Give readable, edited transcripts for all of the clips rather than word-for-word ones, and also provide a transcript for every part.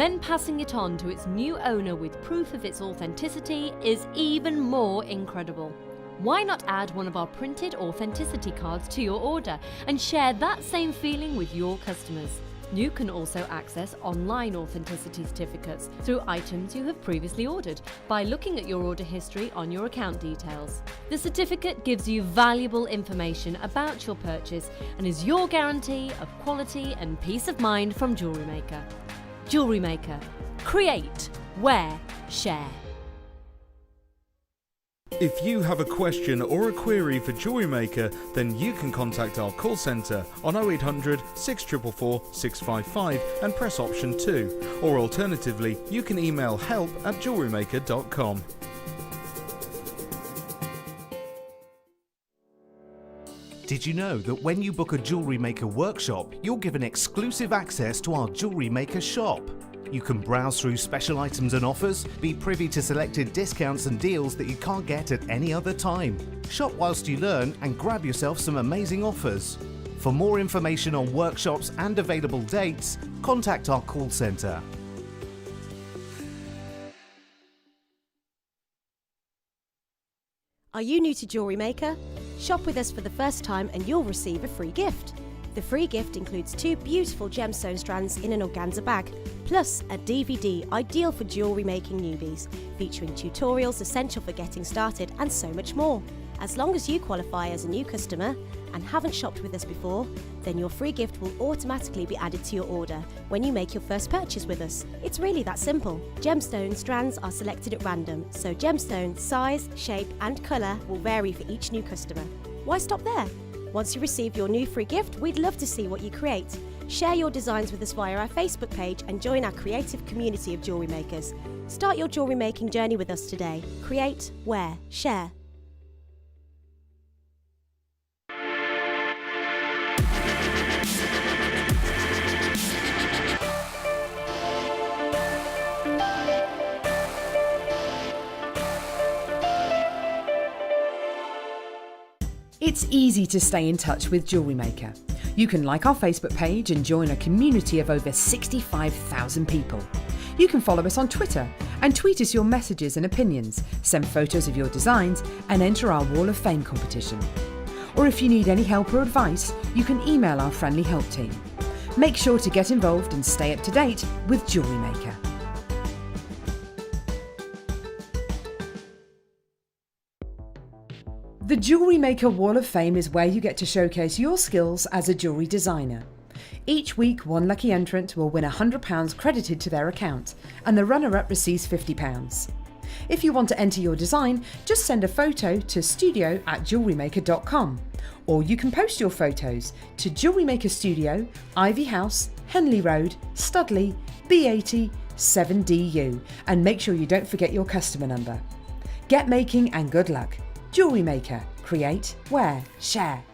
Then passing it on to its new owner with proof of its authenticity is even more incredible. Why not add one of our printed authenticity cards to your order and share that same feeling with your customers? You can also access online authenticity certificates through items you have previously ordered by looking at your order history on your account details. The certificate gives you valuable information about your purchase and is your guarantee of quality and peace of mind from JewelleryMaker. JewelleryMaker. Create, wear, share. If you have a question or a query for JewelleryMaker, then you can contact our call centre on 0800 644 655 and press option 2, or alternatively you can email help@jewellerymaker.com. Did you know that when you book a JewelleryMaker workshop, you're given exclusive access to our JewelleryMaker shop? You can browse through special items and offers, be privy to selected discounts and deals that you can't get at any other time. Shop whilst you learn and grab yourself some amazing offers. For more information on workshops and available dates, contact our call centre. Are you new to JewelleryMaker? Shop with us for the first time and you'll receive a free gift. The free gift includes 2 beautiful gemstone strands in an organza bag, plus a DVD ideal for jewellery making newbies, featuring tutorials essential for getting started and so much more. As long as you qualify as a new customer and haven't shopped with us before, then your free gift will automatically be added to your order when you make your first purchase with us. It's really that simple. Gemstone strands are selected at random, so gemstone size, shape and colour will vary for each new customer. Why stop there? Once you receive your new free gift, we'd love to see what you create. Share your designs with us via our Facebook page and join our creative community of jewellery makers. Start your jewellery making journey with us today. Create, wear, share. It's easy to stay in touch with JewelleryMaker. You can like our Facebook page and join a community of over 65,000 people. You can follow us on Twitter and tweet us your messages and opinions, send photos of your designs and enter our Wall of Fame competition. Or if you need any help or advice, you can email our friendly help team. Make sure to get involved and stay up to date with JewelleryMaker. The JewelleryMaker Wall of Fame is where you get to showcase your skills as a jewellery designer. Each week, one lucky entrant will win £100 credited to their account, and the runner-up receives £50. If you want to enter your design, just send a photo to studio@jewellerymaker.com, or you can post your photos to JewelleryMaker Studio, Ivy House, Henley Road, Studley, B80 7DU, and make sure you don't forget your customer number. Get making and good luck. JewelleryMaker. Create, wear, share.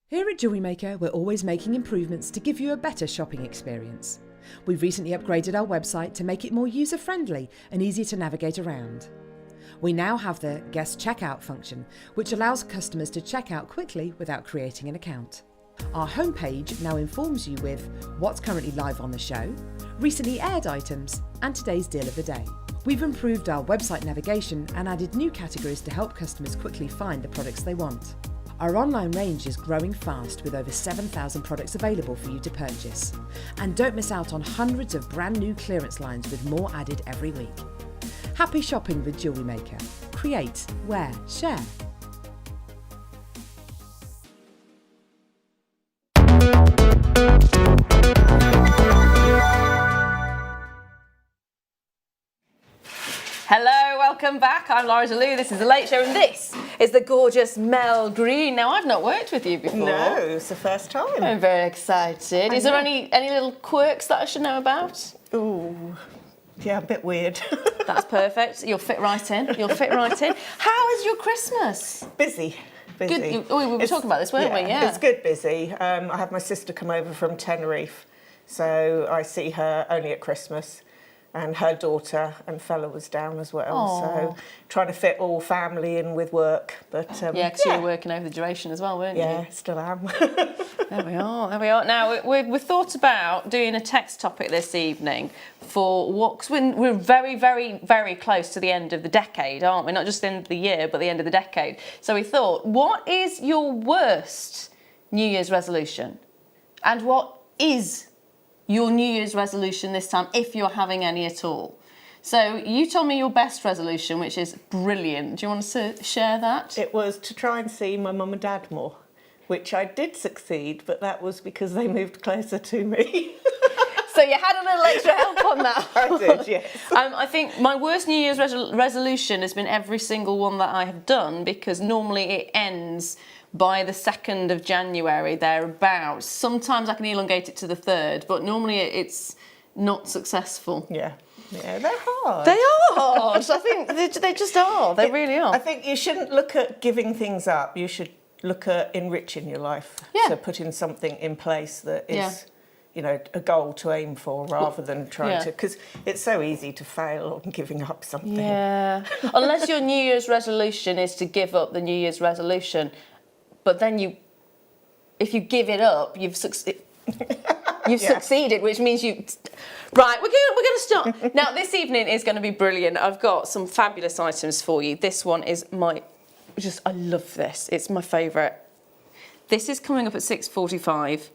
Here at JewelleryMaker, we're always making improvements to give you a better shopping experience. We've recently upgraded our website to make it more user-friendly and easier to navigate around. We now have the guest checkout function, which allows customers to check out quickly without creating an account. Our homepage now informs you with what's currently live on the show, recently aired items, and today's deal of the day. We've improved our website navigation and added new categories to help customers quickly find the products they want. Our online range is growing fast with over 7,000 products available for you to purchase. And don't miss out on hundreds of brand new clearance lines with more added every week. Happy shopping with JewelleryMaker. Create, wear, share. Hello, welcome back. I'm Lara. This is The Late Show and this is the gorgeous Mel Green. Now, I've not worked with you before. No, it's the first time. I'm very excited. Is there any little quirks that I should know about? Ooh, yeah, a bit weird. That's perfect. You'll fit right in. You'll fit right in. How is your Christmas? Busy. Good. We were talking about this, weren't we? Yeah. It's good busy. I have my sister come over from Tenerife, so I see her only at Christmas. and her daughter and fella was down as well. Aw. So trying to fit all family in with work. But Yeah, because you were working over the duration as well, weren't you? yeah, still am. There we are, there we are. Now, we've thought about doing a text topic this evening for what, cause we're very, very, very close to the end of the decade, aren't we? Not just the end of the year, but the end of the decade. So we thought, what is your worst New Year's resolution? And what is your New Year's resolution this time, if you're having any at all? So you told me your best resolution, which is brilliant. Do you want to share that? It was to try and see my mum and dad more, which I did succeed, but that was because they moved closer to me. So you had a little extra help on that. I did, yes. I think my worst New Year's resolution has been every single one that I have done, because normally it ends by the 2nd of January, thereabouts. Sometimes I can elongate it to the 3rd, but normally it's not successful. Yeah, they're hard. They are hard. I think they just are. They really are. I think you shouldn't look at giving things up. You should look at enriching your life. Yeah. So putting something in place that is, Yeah. you know, a goal to aim for rather than trying Yeah. to, because it's so easy to fail on giving up something. Yeah. Unless your New Year's resolution is to give up the New Year's resolution, but then if you give it up, you've succeeded. You've succeeded, which means you... Right, we're going to start. Now, this evening is going to be brilliant. I've got some fabulous items for you. This one is I love this. It's my favourite. This is coming up at 6:45.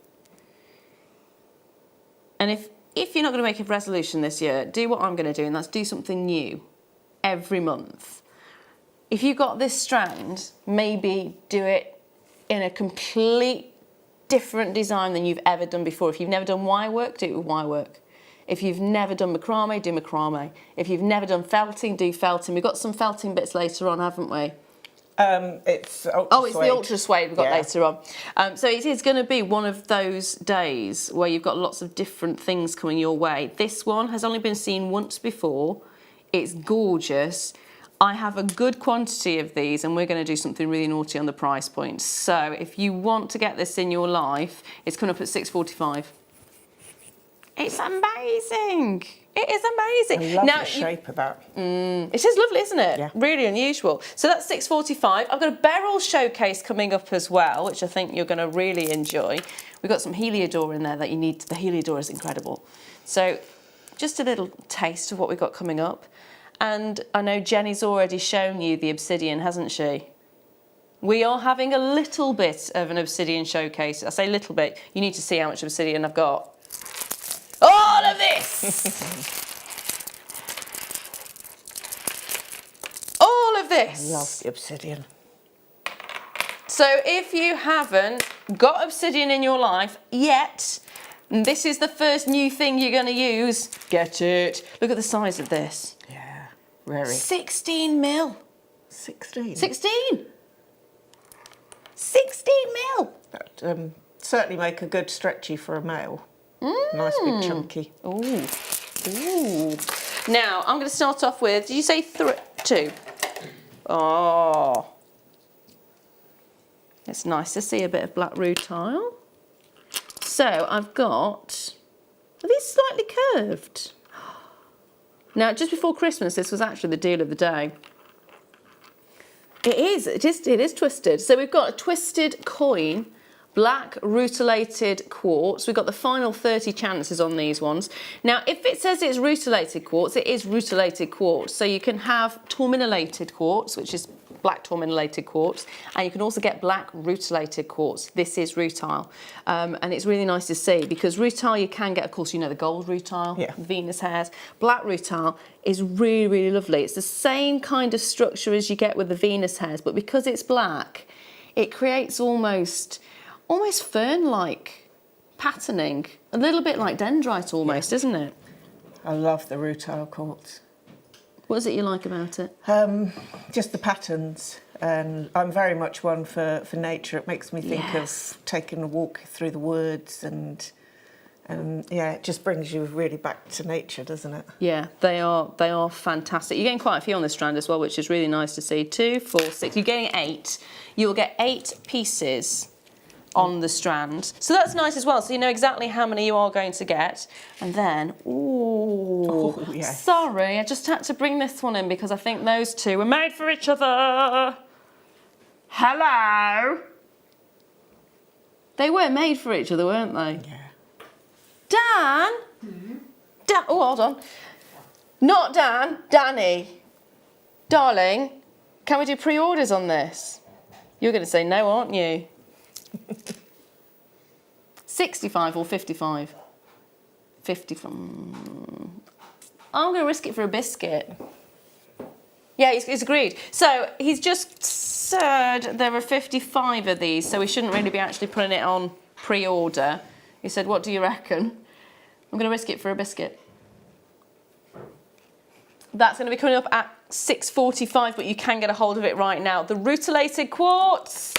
And if you're not going to make a resolution this year, do what I'm going to do, and that's do something new every month. If you got this strand, maybe do it in a complete different design than you've ever done before. If you've never done wire work, do it with wire work. If you've never done macrame, do macrame. If you've never done felting, do felting. We've got some felting bits later on, haven't we? It's ultra Oh, it's suede. the ultra suede we've got later on. So it is going to be one of those days where you've got lots of different things coming your way. This one has only been seen once before. It's gorgeous. I have a good quantity of these, and we're going to do something really naughty on the price point. So if you want to get this in your life, it's coming up at 6:45. It's amazing. It is amazing. I love the shape of that. It is lovely, isn't it? Yeah. Really unusual. So that's 6:45. I've got a Beryl showcase coming up as well, which I think you're going to really enjoy. We've got some Heliodor in there that you need. The Heliodor is incredible. So just a little taste of what we've got coming up. And I know Jenny's already shown you the Obsidian, hasn't she? We are having a little bit of an Obsidian showcase. I say little bit. You need to see how much Obsidian I've got. All of this! All of this! I love the Obsidian. So if you haven't got Obsidian in your life yet, and this is the first new thing you're going to use, get it. Look at the size of this. Yeah, very. 16 mil. 16. 16? 16 mil. That, certainly make a good stretchy for a male. Nice big chunky. Ooh. Ooh. Now, I'm going to start off with, did you say 2? Oh. It's nice to see a bit of black rutile. So I've got, are these slightly curved? Now, just before Christmas, this was actually the deal of the day. It is twisted. So we've got a twisted coin, black rutilated quartz. We've got the final 30 chances on these ones. Now, if it says it's rutilated quartz, it is rutilated quartz. So you can have tourmalinated quartz, which is black tourmalinated quartz, and you can also get black rutilated quartz. This is rutile, and it's really nice to see, because rutile you can get, of course, you know, the gold rutile, the Venus hairs. Black rutile is really, really lovely. It's the same kind of structure as you get with the Venus hairs, but because it's black, it creates almost fern-like patterning, a little bit like dendrite almost, isn't it? I love the rutile quartz. What is it you like about it? Just the patterns. And I'm very much one for nature. It makes me think of taking a walk through the woods, and yeah, it just brings you really back to nature, doesn't it? Yeah, they are fantastic. You're getting quite a few on this strand as well, which is really nice to see. 2, 4, 6. You're getting 8. You'll get 8 pieces on the strand. So that's nice as well. So you know exactly how many you are going to get. And then, ooh, yes. Sorry, I just had to bring this one in because I think those two were made for each other. Hello. They were made for each other, weren't they? Yeah. Dan? Dan, oh, hold on. Not Dan, Danny. Darling, can we do pre-orders on this? You're going to say no, aren't you? 65 or 55? 55. I'm going to risk it for a biscuit. Yeah, he's agreed. So he's just said there are 55 of these, so we shouldn't really be actually putting it on pre-order. He said, what do you reckon? I'm going to risk it for a biscuit. That's going to be coming up at 6:45, but you can get a hold of it right now. The Rutilated Quartz,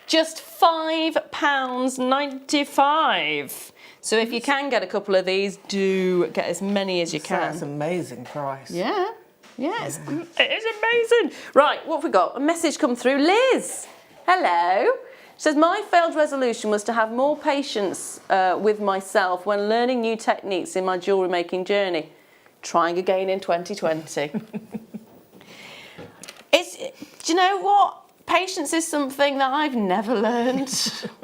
just £5.95. So if you can get a couple of these, do get as many as you can. That's an amazing price. Yeah, it is amazing. Right, what have we got? A message come through. Liz, hello. She says, my failed resolution was to have more patience with myself when learning new techniques in my jewellery making journey. Trying again in 2020. Do you know what? Patience is something that I've never learned.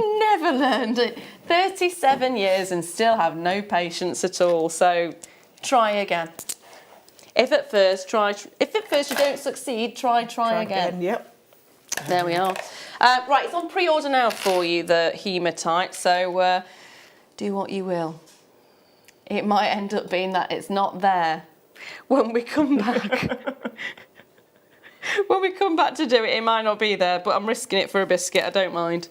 Never learned it. 37 years and still have no patience at all. So try again. If at first you don't succeed, try again. Yep. There we are. Right, it's on pre-order now for you, the Hematite. So do what you will. It might end up being that it's not there when we come back. When we come back to do it, it might not be there, but I'm risking it for a biscuit, I don't mind.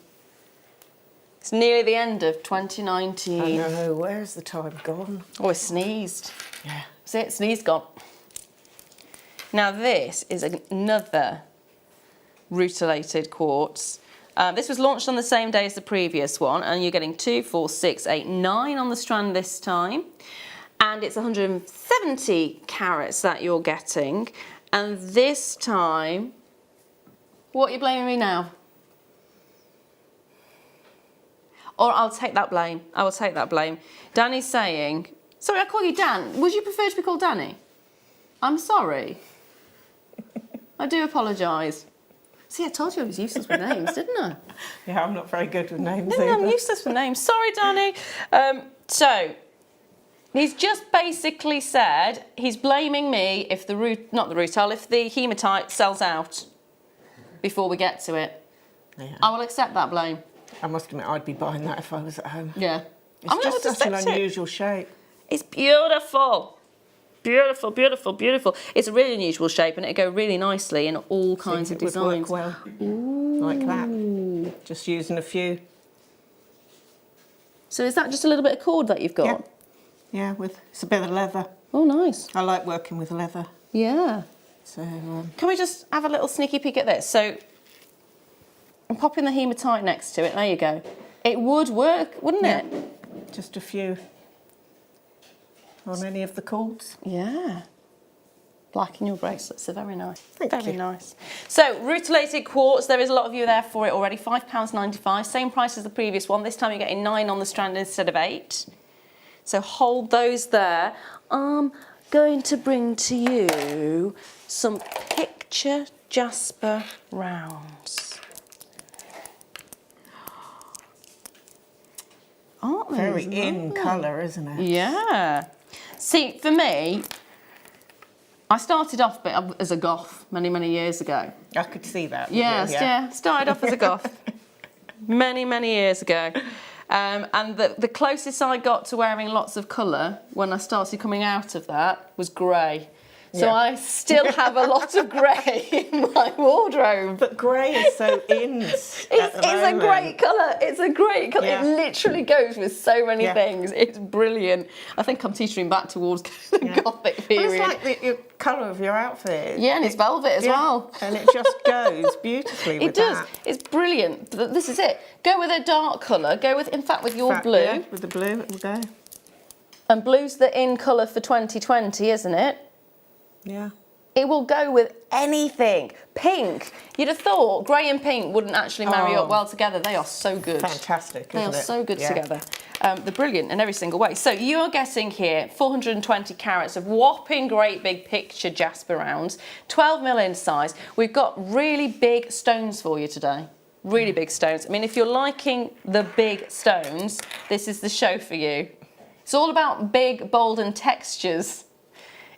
It's nearly the end of 2019. I know, where's the time gone? Oh, I sneezed. Yeah. See it? Sneeze gone. Now this is another Rutilated Quartz. This was launched on the same day as the previous one, and you're getting 2, 4, 6, 8, 9 on the strand this time. And it's 170 carats that you're getting. And this time, what are you blaming me now? Or I'll take that blame. I will take that blame. Danny's saying, sorry, I call you Dan. Would you prefer to be called Danny? I'm sorry. I do apologise. See, I told you I was useless with names, didn't I? Yeah, I'm not very good with names No, I'm either. useless with names. Sorry, Danny. So, he's just basically said he's blaming me if if the Hematite sells out before we get to it. Yeah. I will accept that blame. I must admit, I'd be buying that if I was at home. Yeah. It's just such an unusual shape. It's beautiful. Beautiful, beautiful, beautiful. It's a really unusual shape and it'll go really nicely in all kinds of designs. Would work well, like that. Just using a few. So is that just a little bit of cord that you've got? Yeah, it's a bit of leather. Oh, nice. I like working with leather. Yeah. So, Can we just have a little sneaky peek at this? So I'm popping the Hematite next to it. There you go. It would work, wouldn't it? just a few on any of the cords. Yeah. Black in your bracelets, they're very nice. Thank very you. nice. So, Rutilated Quartz, there is a lot of you there for it already. £5.95, same price as the previous one. This time you're getting 9 on the strand instead of 8. So hold those there. I'm going to bring to you some picture Jasper rounds. Aren't they? Very in colour, isn't it? Yeah. See, for me, I started off as a goth many, many years ago. I could see that. Yeah. Started off as a goth many, many years ago. And the closest I got to wearing lots of colour when I started coming out of that was grey. So I still have a lot of grey in my wardrobe. But grey is so in. It's a great colour. It's a great colour. Yeah. It literally goes with so many Yeah. things. It's brilliant. I think I'm teetering back towards the gothic period. Well, it's like the colour of your outfit. Yeah, and it's velvet as well. And it just goes beautifully with It does. that. It's brilliant. This is it. Go with a dark colour. Go with, in fact, with your blue. Yeah, with the blue, it will go. And blue's the in colour for 2020, isn't it? Yeah. It will go with anything. Pink. You'd have thought grey and pink wouldn't actually marry up well together. They are so good. Fantastic, They isn't are it? so good Yeah. together. They're brilliant in every single way. So you are getting here 420 carats of whopping great big picture Jasper rounds, 12 mil in size. We've got really big stones for you today. Really big stones. I mean, if you're liking the big stones, this is the show for you. It's all about big, bold and textures,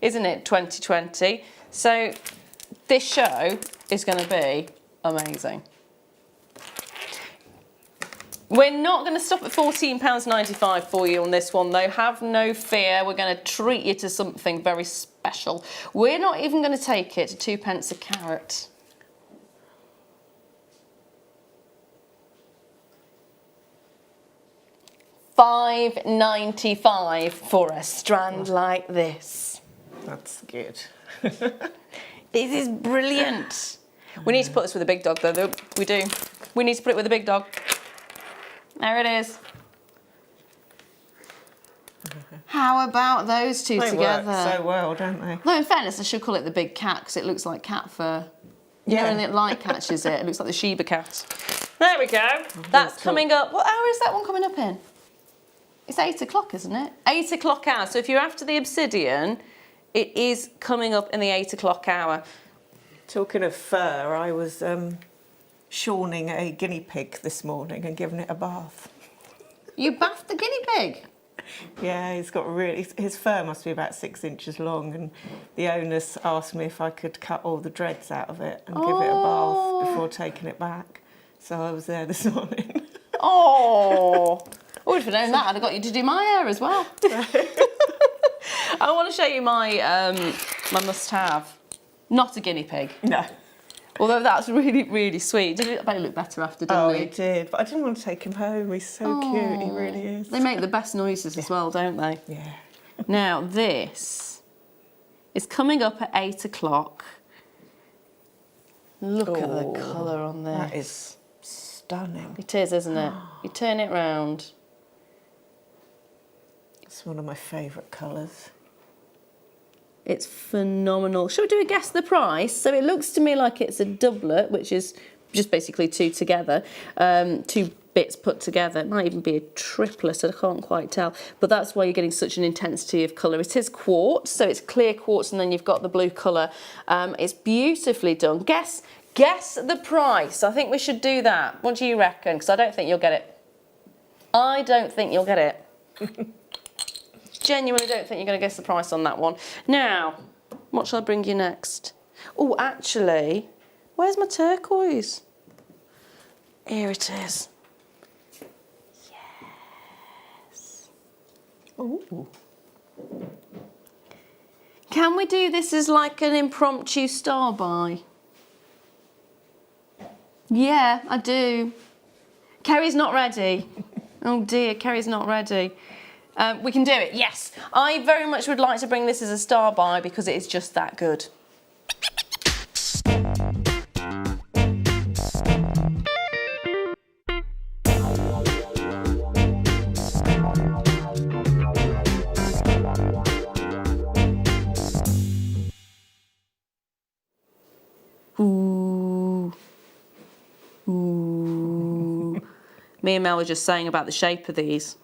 isn't it, 2020? So this show is going to be amazing. We're not going to stop at £14.95 for you on this one, though. Have no fear. We're going to treat you to something very special. We're not even going to take it to 2p a carat. £5.95 for a strand like this. That's good. This is brilliant. We need to put this with a big dog, though. We do. We need to put it with a big dog. There it is. How about those two They together? work so well, don't they? No, in fairness, I should call it the big cat because it looks like cat fur. You know, when the light catches it, it looks like the Sheba cat. There we go. That's coming up. What hour is that one coming up in? It's 8 o'clock, isn't it? 8 o'clock hour. So if you're after the Obsidian, it is coming up in the 8 o'clock hour. Talking of fur, I was shawning a guinea pig this morning and giving it a bath. You bathed the guinea pig? Yeah, he's got really, his fur must be about 6 inches long, and the owners asked me if I could cut all the dreads out of it and give it a bath before taking it back. So I was there this morning. Oh, I would have known that. I'd have got you to do my hair as well. I want to show you my my must-have. Not a guinea pig. No. Although that's really, really sweet. I bet he looked better after, didn't he? He did, but I didn't want to take him home. He's so cute, he really is. They make the best noises as well, don't they? Yeah. Now, this is coming up at 8 o'clock. Look at the colour on this. That is stunning. It is, isn't it? You turn it round. It's one of my favourite colours. It's phenomenal. Shall we do a guess the price? So it looks to me like it's a doublet, which is just basically two together, two bits put together. It might even be a triplet, I can't quite tell. But that's why you're getting such an intensity of colour. It is quartz, so it's clear quartz, and then you've got the blue colour. It's beautifully done. Guess the price. I think we should do that. What do you reckon? Because I don't think you'll get it. I don't think you'll get it. Genuinely don't think you're going to guess the price on that one. Now, what shall I bring you next? Oh, actually, where's my turquoise? Here it is. Yes. Ooh. Can we do this as like an impromptu star buy? Yeah, I do. Kerry's not ready. Oh dear, Kerry's not ready. We can do it, yes. I very much would like to bring this as a star buy because it is just that good. Ooh. Ooh. Me and Mel were just saying about the shape of these.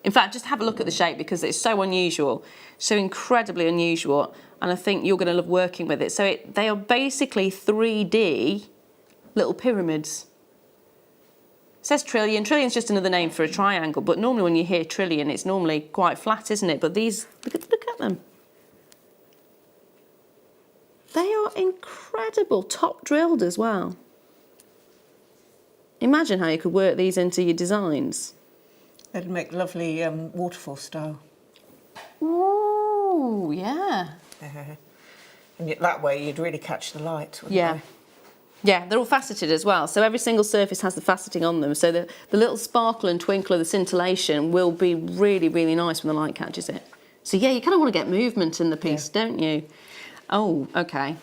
In fact, just have a look at the shape because it's so unusual, so incredibly unusual, and I think you're going to love working with it. So they are basically 3D little pyramids. It says trillion. Trillion's just another name for a triangle, but normally when you hear trillion, it's normally quite flat, isn't it? But these, look at them. They are incredible, top drilled as well. Imagine how you could work these into your designs. They'd make lovely waterfall style. Ooh, yeah. And that way you'd really catch the light, wouldn't Yeah. you? Yeah, they're all faceted as well. So every single surface has the faceting on them. So the little sparkle and twinkle of the scintillation will be really, really nice when the light catches it. So yeah, you kind of want to get movement in the piece, don't you? Oh, okay.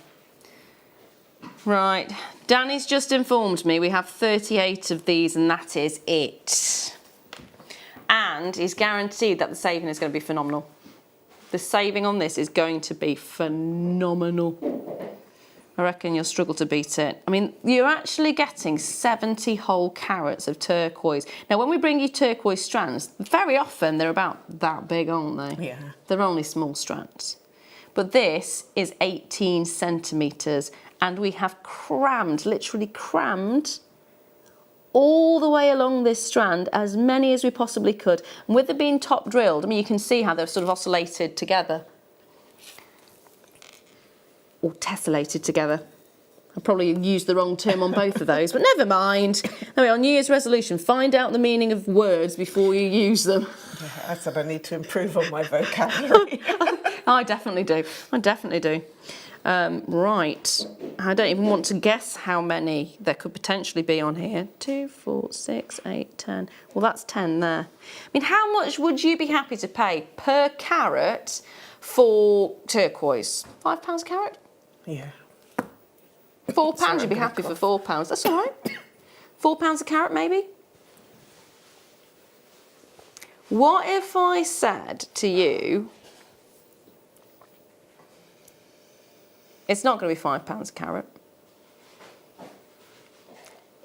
Right. Danny's just informed me we have 38 of these and that is it. And he's guaranteed that the saving is going to be phenomenal. The saving on this is going to be phenomenal. I reckon you'll struggle to beat it. I mean, you're actually getting 70 whole carats of turquoise. Now, when we bring you turquoise strands, very often they're about that big, aren't they? Yeah. They're only small strands. But this is 18 centimetres, and we have crammed, literally crammed, all the way along this strand, as many as we possibly could. And with it being top drilled, I mean, you can see how they're sort of oscillated together. Or tessellated together. I probably used the wrong term on both of those, but never mind. Anyway, on New Year's resolution, find out the meaning of words before you use them. Yeah, I said I need to improve on my vocabulary. I definitely do. I definitely do. Right. I don't even want to guess how many there could potentially be on here. 2, 4, 6, 8, 10. Well, that's 10 there. I mean, how much would you be happy to pay per carat for turquoise? £5 a carat? Yeah. £4, you'd be happy for £4. That's all right. £4 a carat, maybe? What if I said to you, it's not going to be £5 a carat.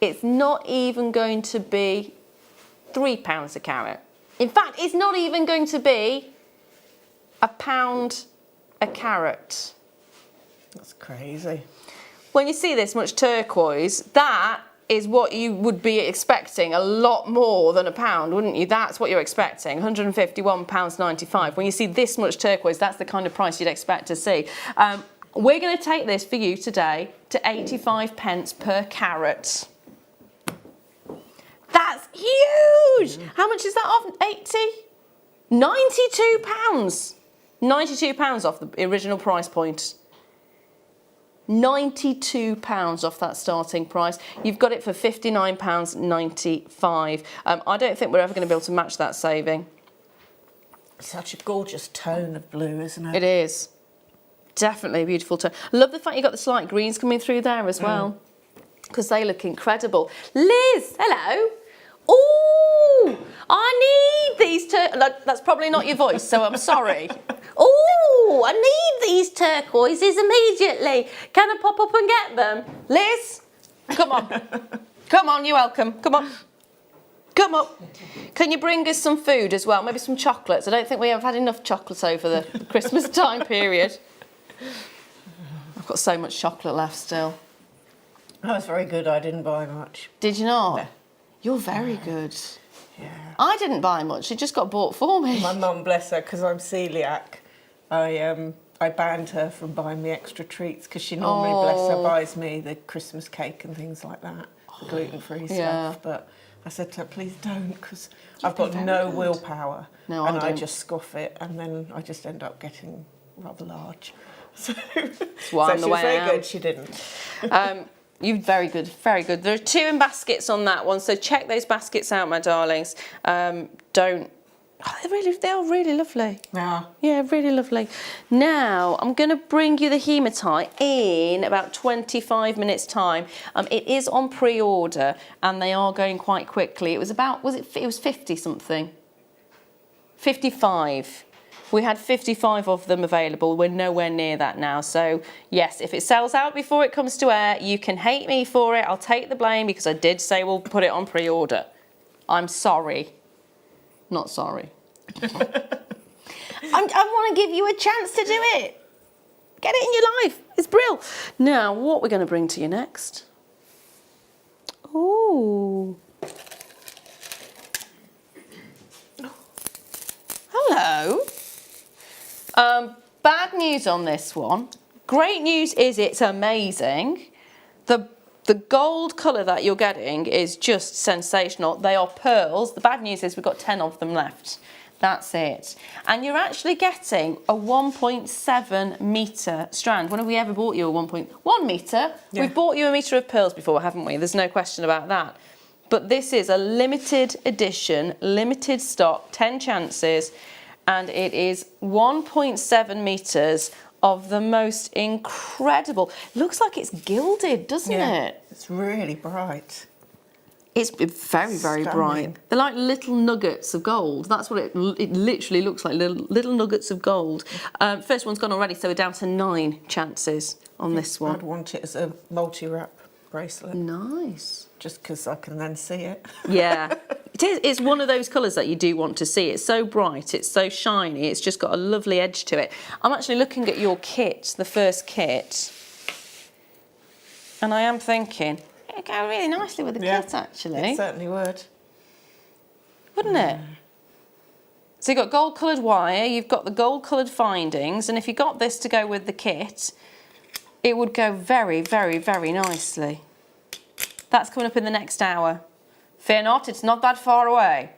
It's not even going to be £3 a carat. In fact, it's not even going to be £1 a carat. That's crazy. When you see this much turquoise, that is what you would be expecting, a lot more than £1, wouldn't you? That's what you're expecting, £151.95. When you see this much turquoise, that's the kind of price you'd expect to see. We're going to take this for you today to 85p per carat. That's huge! How much is that off? 80? £92. £92 off the original price point. £92 off that starting price. You've got it for £59.95. I don't think we're ever going to be able to match that saving. Such a gorgeous tone of blue, isn't it? It is. Definitely a beautiful tone. Love the fact you've got the slight greens coming through there as well, because they look incredible. Liz, hello. Ooh, I need these that's probably not your voice, so I'm sorry. Ooh, I need these turquoises immediately. Can I pop up and get them? Liz, come on. Come on, you're welcome. Come on. Come up. Can you bring us some food as well? Maybe some chocolates. I don't think we have had enough chocolates over the Christmas time period. I've got so much chocolate left still. That was very good. I didn't buy much. Did you not? No. You're very good. Yeah. I didn't buy much. It just got bought for me. My mum, bless her, because I'm celiac, I banned her from buying me extra treats because she normally, bless her, buys me the Christmas cake and things like that, the gluten-free stuff. But I said to her, please don't, because I've got no willpower. No, and I I don't. just scoff it, and then I just end up getting rather large. So, why I'm she the was way very I am. good. She didn't. You're very good, very good. There are 2 in baskets on that one, so check those baskets out, my darlings. They are really lovely. Yeah. Yeah, really lovely. Now, I'm going to bring you the hematite in about 25 minutes' time. It is on pre-order, and they are going quite quickly. It was about, it was 50 something? 55. We had 55 of them available. We're nowhere near that now. So, yes, if it sells out before it comes to air, you can hate me for it. I'll take the blame because I did say we'll put it on pre-order. I'm sorry. Not sorry. I want to give you a chance to do it. Get it in your life. It's brilliant. Now, what we're going to bring to you next. Ooh. Hello. Bad news on this one. Great news is it's amazing. The gold colour that you're getting is just sensational. They are pearls. The bad news is we've got 10 of them left. That's it. And you're actually getting a 1.7 metre strand. When have we ever bought you a 1 metre? Yeah. We've bought you a metre of pearls before, haven't we? There's no question about that. But this is a limited edition, limited stock, 10 chances, and it is 1.7 metres of the most incredible. Looks like it's gilded, doesn't it? It's really bright. It's very, very bright. Stunning. They're like little nuggets of gold. That's what it literally looks like, little nuggets of gold. First one's gone already, so we're down to 9 chances on this one. I'd want it as a multi-wrap bracelet. Nice. Just because I can then see it. Yeah. It is. It's one of those colours that you do want to see. It's so bright, it's so shiny, it's just got a lovely edge to it. I'm actually looking at your kit, the first kit, and I am thinking, it'd go really nicely with the kit, actually. It certainly would. Wouldn't it? So you've got gold coloured wire, you've got the gold coloured findings, and if you got this to go with the kit, it would go very, very, very nicely. That's coming up in the next hour. Fear not, it's not that far away.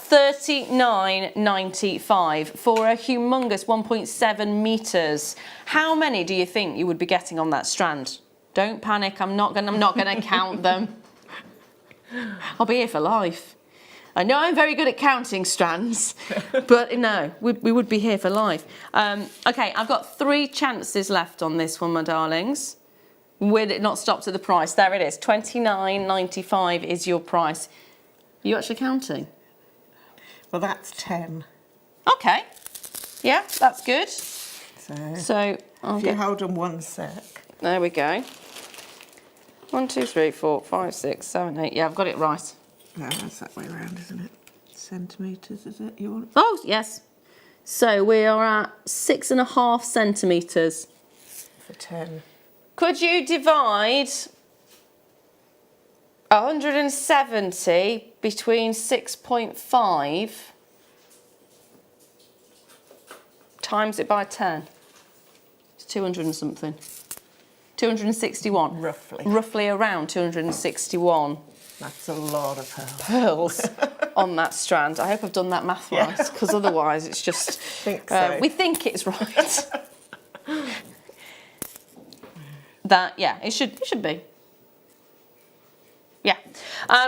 $39.95 for a humongous 1.7 metres. How many do you think you would be getting on that strand? Don't panic, I'm not gonna count them. I'll be here for life. I know I'm very good at counting strands, but no, we would be here for life. Okay, I've got 3 chances left on this one, my darlings. With it not stopped at the price. There it is, $29.95 is your price. Are you actually counting? Well, that's 10. Okay, yeah, that's good. So I'll if you get... hold on one sec. There we go. 1, 2, 3, 4, 5, 6, 7, 8. Yeah, I've got it right. No, that's that way around, isn't it? Centimetres, is it? You want? Oh, yes. So we are at 6.5 centimetres. For 10. Could you divide 170 between 6.5 times it by 10? It's 200 and something. 261. Roughly. Roughly around 261 That's a lot of pearls. pearls on that strand. I hope I've done that math right, because otherwise it's just... Think so. We think it's right. That, yeah, it should be. Yeah.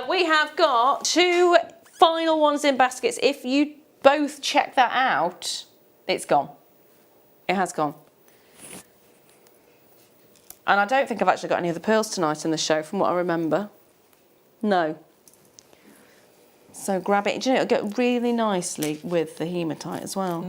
We have got 2 final ones in baskets. If you both check that out, it's gone. It has gone. And I don't think I've actually got any of the pearls tonight in the show, from what I remember. No. So grab it. Do you know, it'll go really nicely with the hematite as well.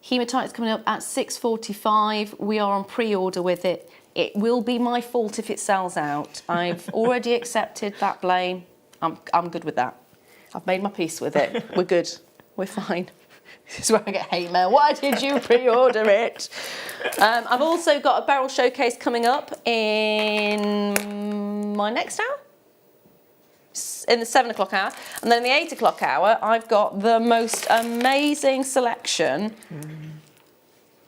Hematite is coming up at 6:45. We are on pre-order with it. It will be my fault if it sells out. I've already accepted that blame. I'm good with that. I've made my peace with it. We're good. We're fine. This is where I get hate mail. Why did you pre-order it? I've also got a Beryl showcase coming up in my next hour. In the 7 o'clock hour, and then in the 8 o'clock hour, I've got the most amazing selection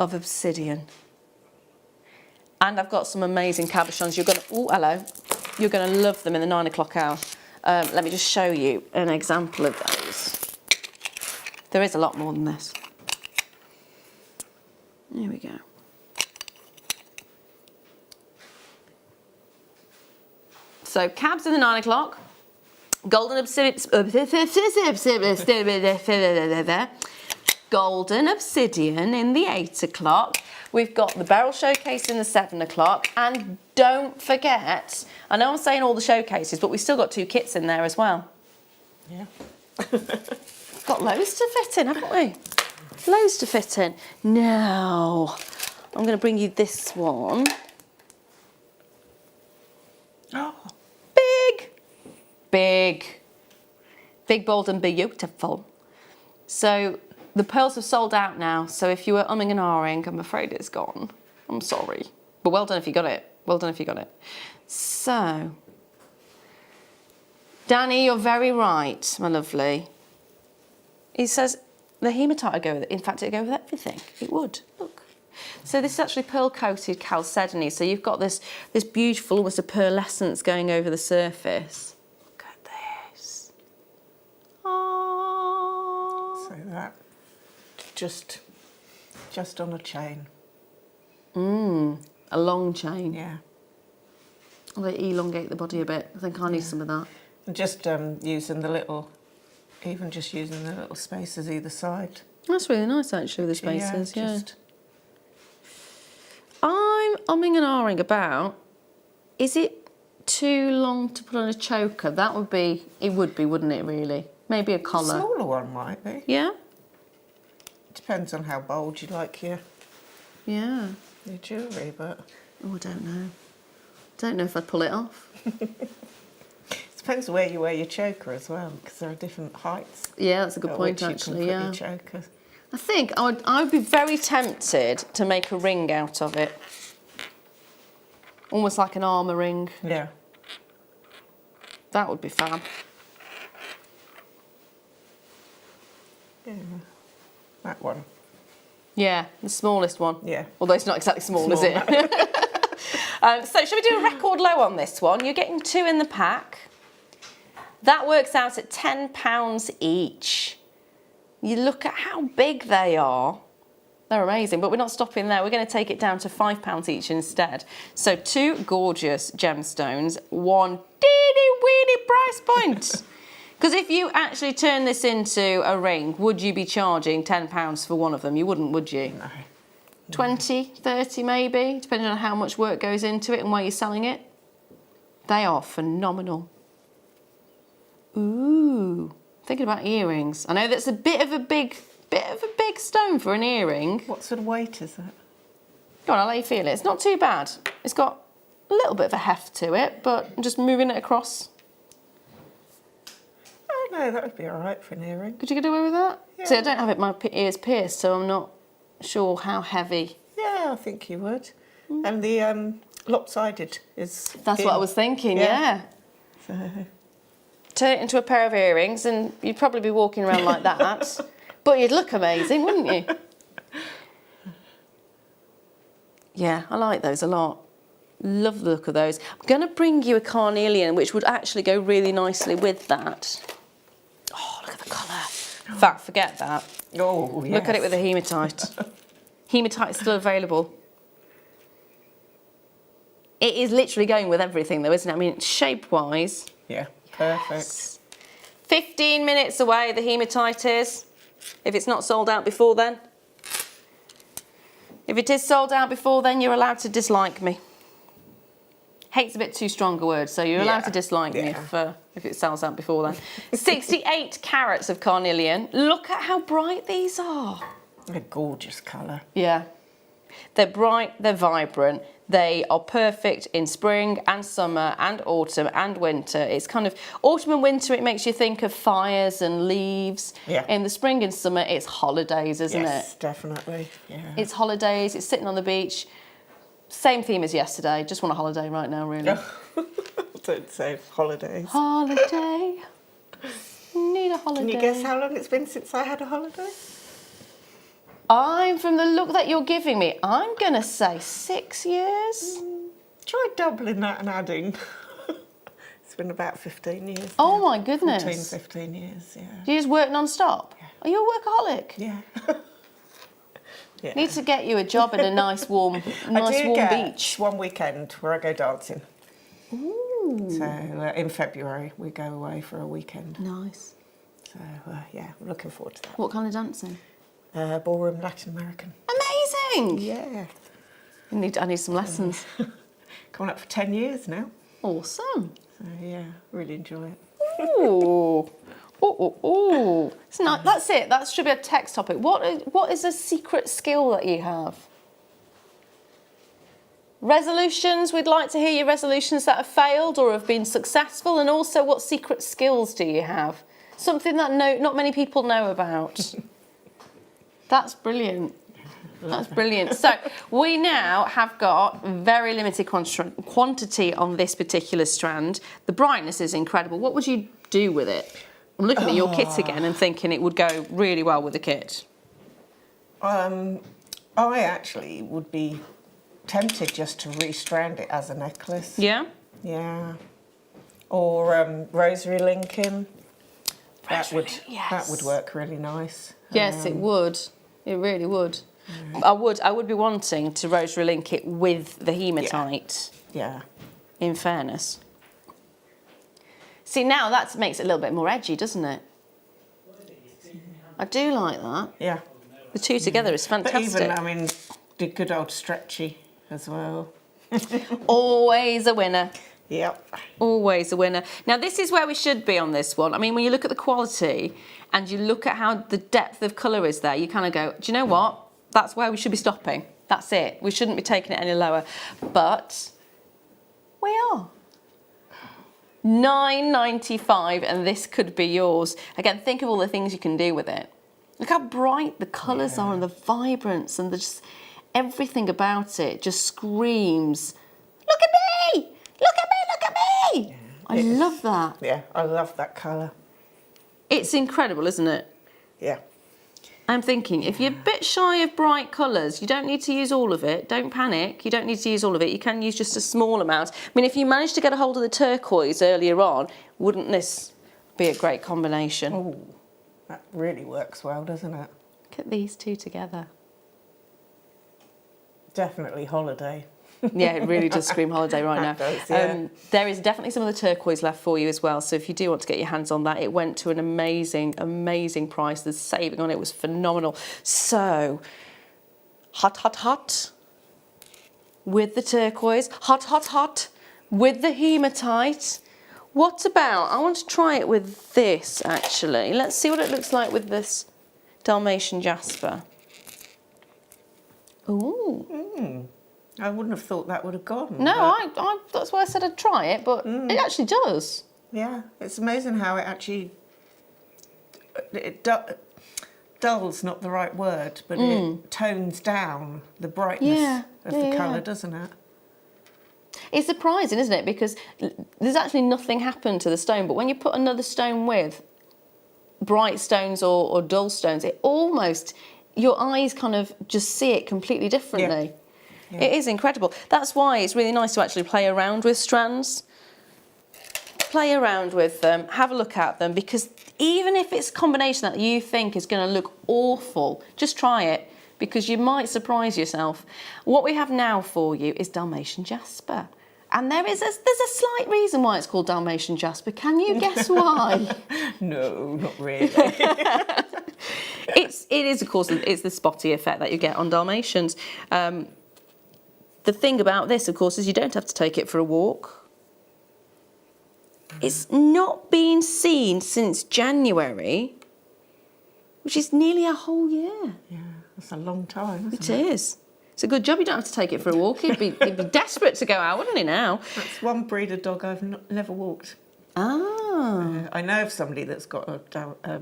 of Obsidian. And I've got some amazing cabochons. You're gonna love them in the 9 o'clock hour. Let me just show you an example of those. There is a lot more than this. Here we go. So cabs in the 9 o'clock. Golden Obsidian in the 8 o'clock. We've got the Beryl showcase in the 7 o'clock. And don't forget, I know I'm saying all the showcases, but we've still got 2 kits in there as well. Yeah. Got loads to fit in, haven't we? Loads to fit in. Now, I'm going to bring you this one. Oh. Big, bold and beautiful. So the pearls have sold out now, so if you were umming and ahhing, I'm afraid it's gone. I'm sorry. But well done if you got it. Well done if you got it. So, Danny, you're very right, my lovely. He says the hematite would go with it. In fact, it'd go with everything. It would. Look. So this is actually pearl-coated Chalcedony. So you've got this beautiful, almost a pearlescence going over the surface. Look at this. Oh. So that just on a chain. A long chain. Yeah. They elongate the body a bit. I think I need some of that. And just using the little, even just using the little spaces either side. That's really nice, actually, with the spaces. Yeah. Just... I'm umming and ahhing about, is it too long to put on a choker. That would be, it would be, wouldn't it, really? Maybe a collar. A smaller one might be. Yeah? Depends on how bold you like your jewellery, but... Oh, I don't know. Don't know if I'd pull it off. Depends where you wear your choker as well, because there are different heights. Yeah, that's a good point, actually, yeah. Your choker. I think I would be very tempted to make a ring out of it. Almost like an armour ring. Yeah. That would be fab. Yeah. That one. Yeah, the smallest one. Yeah. Although it's not exactly small. Is it? So should we do a record low on this one? You're getting 2 in the pack. That works out at £10 each. You look at how big they are. They're amazing, but we're not stopping there. We're going to take it down to £5 each instead. So 2 gorgeous gemstones, 1 teeny-weeny price point. Because if you actually turn this into a ring, would you be charging £10 for one of them? You wouldn't, would you? No. 20, 30 maybe, depending on how much work goes into it and where you're selling it. They are phenomenal. Ooh, thinking about earrings. I know that's a bit of a big stone for an earring. What sort of weight is it? Go on, I'll let you feel it. It's not too bad. It's got a little bit of a heft to it, but I'm just moving it across. Oh no, that would be all right for an earring. Could you get away with that? Yeah. See, I don't have my ears pierced, so I'm not sure how heavy. Yeah, I think you would. And the lopsided is... That's what I was thinking, yeah. So... Turn it into a pair of earrings and you'd probably be walking around like that. But you'd look amazing, wouldn't you? Yeah, I like those a lot. Love the look of those. I'm going to bring you a carnelian, which would actually go really nicely with that. Oh, look at the colour. In fact, forget that. Oh, yes. Look at it with the hematite. Hematite is still available. It is literally going with everything though, isn't it? I mean, shape-wise. Yeah, perfect. Yes. 15 minutes away, the hematite is. If it's not sold out before then. If it is sold out before then, you're allowed to dislike me. Hate's a bit too strong a word, so you're allowed to dislike me if it sells out before then. 68 carats of carnelian. Look at how bright these are. A gorgeous colour. Yeah. They're bright, they're vibrant. They are perfect in spring and summer and autumn and winter. It's kind of autumn and winter, it makes you think of fires and leaves. Yeah. In the spring and summer, it's holidays, isn't it? Yes, definitely. Yeah. It's holidays, it's sitting on the beach. Same theme as yesterday, just want a holiday right now, really. Don't say holidays. Holiday. Need a holiday. Can you guess how long it's been since I had a holiday? From the look that you're giving me, I'm going to say 6 years. Try doubling that and adding. It's been about 15 years. Oh now. my goodness. 14, 15 years, yeah. Do you just work non-stop? Yeah. Are you a workaholic? Yeah. Yeah. Need to get you a job in a nice warm beach. One weekend where I go dancing. Ooh. So in February we go away for a weekend. Nice. So yeah, I'm looking forward to that. What kind of dancing? Ballroom Latin American. Amazing! Yeah. I need some lessons. Coming up for 10 years now. Awesome. So yeah, really enjoy it. Ooh. Oh. It's not, that's it. That should be a text topic. What is a secret skill that you have? Resolutions. We'd like to hear your resolutions that have failed or have been successful, and also what secret skills do you have? Something that not many people know about. That's brilliant. That's brilliant. So we now have got very limited quantity on this particular strand. The brightness is incredible. What would you do with it? I'm looking at your kit again and thinking it would go really well with the kit. I actually would be tempted just to restrand it as a necklace. Yeah? Yeah. Or rosary linking. That would work really nice. Yes, it would. It really would. I would be wanting to rosary link it with the hematite. Yeah. In fairness. See, now that makes it a little bit more edgy, doesn't it? I do like that. Yeah. The two together is fantastic. But even, I mean, the good old stretchy as well. Always a winner. Yep. Always a winner. Now, this is where we should be on this one. I mean, when you look at the quality and you look at how the depth of colour is there, you kind of go, do you know what? That's where we should be stopping. That's it. We shouldn't be taking it any lower. But we are. $9.95, and this could be yours. Again, think of all the things you can do with it. Look how bright the colours are and the vibrance and just everything about it just screams, look at me! Look at me! Look at me! Yeah, I love that. Yeah, I love that colour. It's incredible, isn't it? Yeah. I'm thinking, if you're a bit shy of bright colours, you don't need to use all of it. Don't panic. You don't need to use all of it. You can use just a small amount. I mean, if you managed to get a hold of the turquoise earlier on, wouldn't this be a great combination? Oh, that really works well, doesn't it? Look at these two together. Definitely holiday. Yeah, it really does scream holiday right now. Does, yeah. There is definitely some of the turquoise left for you as well, so if you do want to get your hands on that, it went to an amazing, amazing price. The saving on it was phenomenal. So, hot, hot, hot with the turquoise. Hot, hot, hot with the hematite. What about, I want to try it with this actually. Let's see what it looks like with this Dalmatian Jasper. Ooh. I wouldn't have thought that would have gone. No, I that's why I said I'd try it, but it actually does. Yeah, it's amazing how it actually, dull's not the right word, but it tones down the brightness of the colour, doesn't it? It's surprising, isn't it? Because there's actually nothing happened to the stone, but when you put another stone with bright stones or dull stones, it almost, your eyes kind of just see it completely differently. Yeah. Yeah. It is incredible. That's why it's really nice to actually play around with strands. Play around with them, have a look at them, because even if it's a combination that you think is going to look awful, just try it, because you might surprise yourself. What we have now for you is Dalmatian Jasper. And there's a slight reason why it's called Dalmatian Jasper. Can you guess why? No, not really. It is, of course, it's the spotty effect that you get on Dalmatians. The thing about this, of course, is you don't have to take it for a walk. It's not been seen since January, which is nearly a whole year. Yeah, that's a long time, isn't it? It is. It's a good job you don't have to take it for a walk. He'd be desperate to go out, wouldn't he, now? That's one breed of dog I've never walked. Ah. I know of somebody that's got a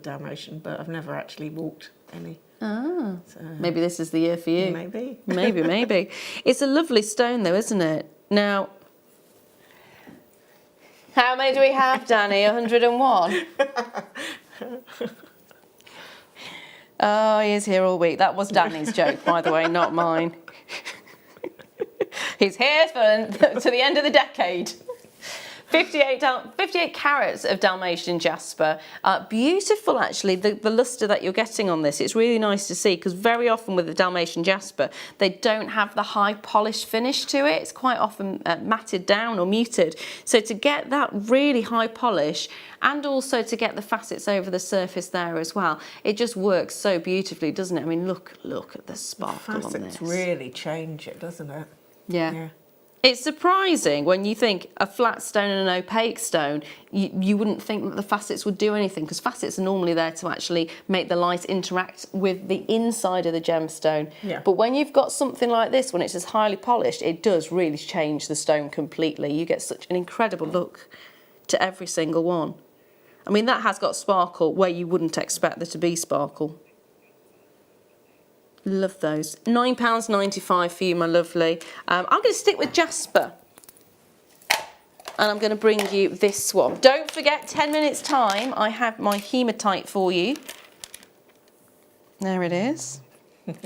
Dalmatian, but I've never actually walked any. Ah, so maybe this is the year for you. Maybe. Maybe. It's a lovely stone though, isn't it? Now, how many do we have, Danny? 101? Oh, he is here all week. That was Danny's joke, by the way, not mine. He's here to the end of the decade. 58 carats of Dalmatian Jasper. Beautiful, actually, the lustre that you're getting on this. It's really nice to see, because very often with the Dalmatian Jasper, they don't have the high polished finish to it. It's quite often matted down or muted. So to get that really high polish, and also to get the facets over the surface there as well, it just works so beautifully, doesn't it? I mean, look at the sparkle on this. Facets really change it, doesn't it? Yeah. It's surprising when you think a flat stone and an opaque stone, you wouldn't think that the facets would do anything, because facets are normally there to actually make the light interact with the inside of the gemstone. Yeah. But when you've got something like this, when it's as highly polished, it does really change the stone completely. You get such an incredible look to every single one. I mean, that has got sparkle where you wouldn't expect there to be sparkle. Love those. £9.95 for you, my lovely. I'm going to stick with Jasper. And I'm going to bring you this one. Don't forget, 10 minutes time, I have my hematite for you. There it is. Look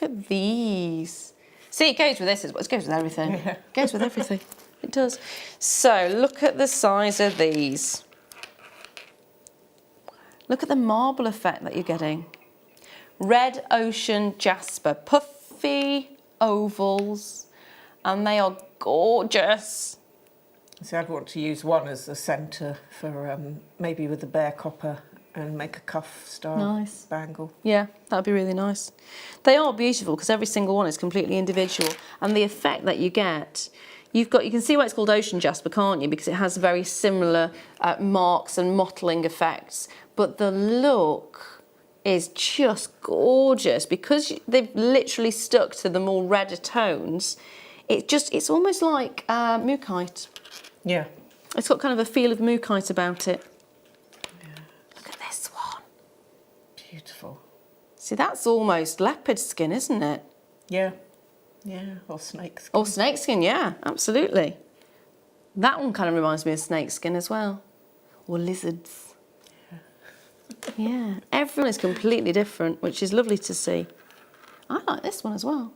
at these. See, it goes with this as well. It goes with everything. Yeah. It goes with everything. It does. So, look at the size of these. Look at the marble effect that you're getting. Red Ocean Jasper, puffy ovals, and they are gorgeous. See, I'd want to use one as the centre for maybe with the bare copper and make a cuff style bangle. Yeah, that'd be really nice. They are beautiful because every single one is completely individual, and the effect that you get You can see why it's called Ocean Jasper, can't you? Because it has very similar marks and mottling effects. But the look is just gorgeous because they've literally stuck to the more redder tones. It's almost like mookaite. Yeah. It's got kind of a feel of mookaite about it. Yeah. Look at this one. Beautiful. See, that's almost leopard skin, isn't it? Yeah. Yeah, or snakeskin. Or snakeskin, yeah, absolutely. That one kind of reminds me of snakeskin as well. Or lizards. Yeah. Yeah, everyone is completely different, which is lovely to see. I like this one as well.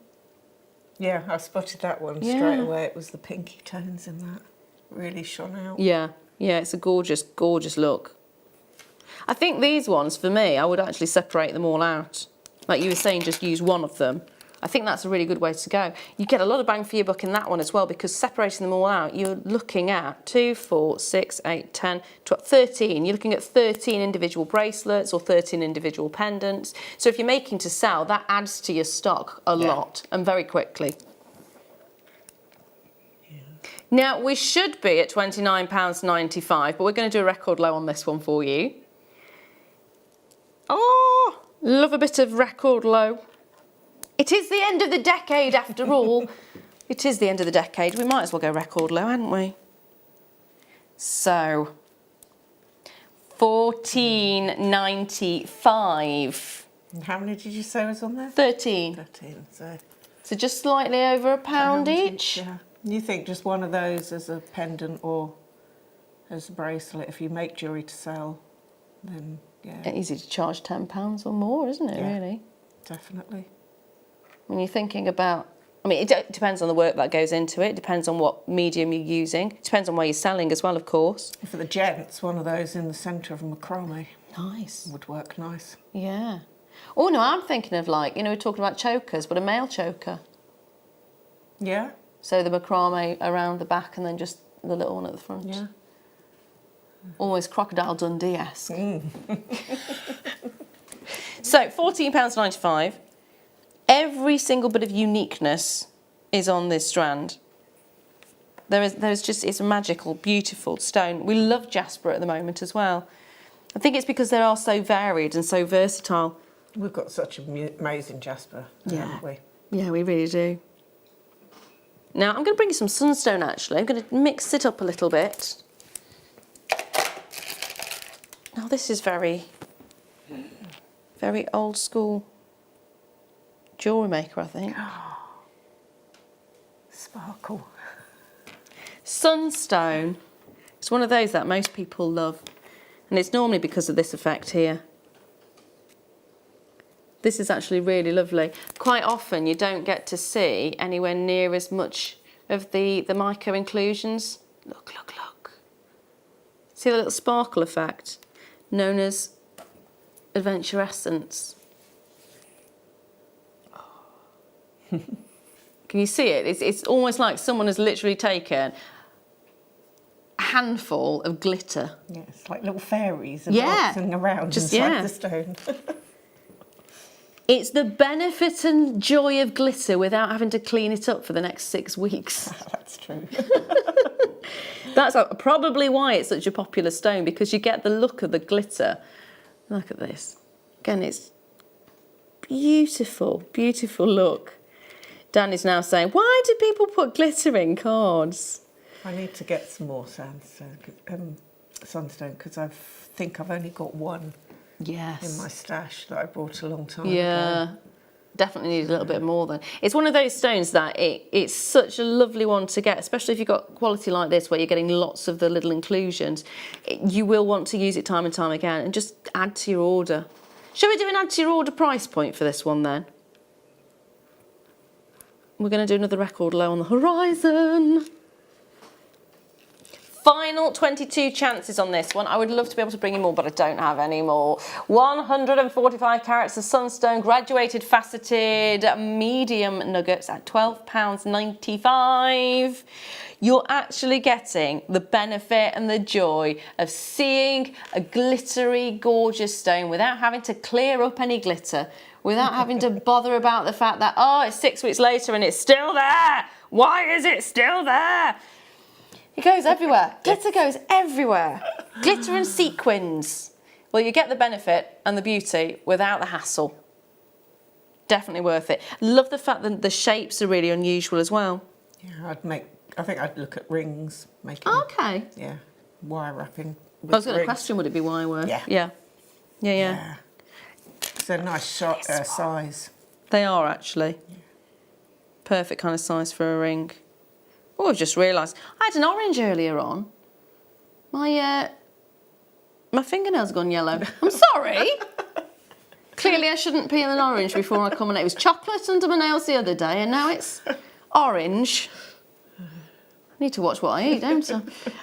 Yeah, I spotted that one straight away. It was the pinky tones in that. Really shone out. Yeah, yeah, it's a gorgeous, gorgeous look. I think these ones, for me, I would actually separate them all out. Like you were saying, just use one of them. I think that's a really good way to go. You get a lot of bang for your buck in that one as well, because separating them all out, you're looking at 2, 4, 6, 8, 10, 12, 13. You're looking at 13 individual bracelets or 13 individual pendants. So if you're making to sell, that adds to your stock a lot and very quickly. Yeah. Now, we should be at £29.95, but we're going to do a record low on this one for you. Oh, love a bit of record low. It is the end of the decade after all. It is the end of the decade. We might as well go record low, hadn't we? So, £14.95. And how many did you say was on there? 13. 13, so just slightly over a pound each. Yeah. You think just one of those as a pendant or as a bracelet, if you make jewellery to sell, then yeah. Easy to charge £10 or more, isn't it, really? Definitely. When you're thinking about, I mean, it depends on the work that goes into it. It depends on what medium you're using. It depends on where you're selling as well, of course. For the gents, one of those in the centre of a macrame. Nice. Would work nice. Yeah. Oh, no, I'm thinking of like, we're talking about chokers, but a male choker. Yeah. So the macrame around the back and then just the little one at the front. Yeah. Almost Crocodile Dundee-esque. So, £14.95. Every single bit of uniqueness is on this strand. It's a magical, beautiful stone. We love Jasper at the moment as well. I think it's because they are so varied and so versatile. We've got such amazing Jasper, haven't we? Yeah, we really do. Now, I'm going to bring you some Sunstone, actually. I'm going to mix it up a little bit. Now, this is very, very old school jewellery maker, I think. Sparkle. Sunstone. It's one of those that most people love. And it's normally because of this effect here. This is actually really lovely. Quite often you don't get to see anywhere near as much of the mica inclusions. Look, look, look. See the little sparkle effect? Known as adventurescence. Can you see it? It's almost like someone has literally taken a handful of glitter. Yeah, it's like little fairies dancing around inside the stone. It's the benefit and joy of glitter without having to clean it up for the next 6 weeks. That's true. That's probably why it's such a popular stone, because you get the look of the glitter. Look at this. Again, it's beautiful, beautiful look. Dan is now saying, why do people put glitter in cards? I need to get some more sunstone because I think I've only got one in my stash that I bought a long time ago. Yeah, definitely need a little bit more then. It's one of those stones that it's such a lovely one to get, especially if you've got quality like this where you're getting lots of the little inclusions. You will want to use it time and time again and just add to your order. Shall we do an add to your order price point for this one then? We're going to do another record low on the horizon. Final 22 chances on this one. I would love to be able to bring you more, but I don't have any more. 145 carats of Sunstone, graduated faceted medium nuggets at £12.95. You're actually getting the benefit and the joy of seeing a glittery, gorgeous stone without having to clear up any glitter, without having to bother about the fact that, oh, it's 6 weeks later and it's still there. Why is it still there? It goes everywhere. Glitter goes everywhere. Glitter and sequins. Well, you get the benefit and the beauty without the hassle. Definitely worth it. Love the fact that the shapes are really unusual as well. Yeah, I think I'd look at rings, making. Okay. Yeah, wire wrapping. I was going to question, would it be wire work? Yeah. Yeah. It's a nice size. They are actually. Perfect kind of size for a ring. Oh, I've just realised. I had an orange earlier on. My fingernails have gone yellow. I'm sorry. Clearly I shouldn't peel an orange before I come in. It was chocolate under my nails the other day and now it's orange. I need to watch what I eat, don't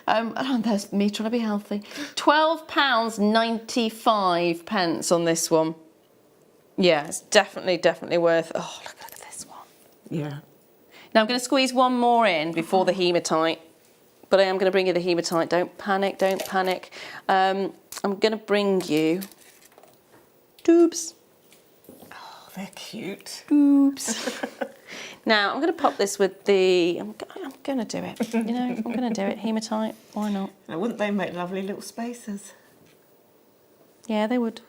I? There's me trying to be healthy. £12.95 on this one. Yeah, it's definitely worth. Oh, look at this one. Yeah. Now I'm going to squeeze one more in before the hematite, but I am going to bring you the hematite. Don't panic, don't panic. I'm going to bring you tubes. Oh, they're cute. Tubes. Now I'm going to pop this with the. I'm going to do it. You know, I'm going to do it. Hematite. Why not? Now, wouldn't they make lovely little spacers? Yeah, they would.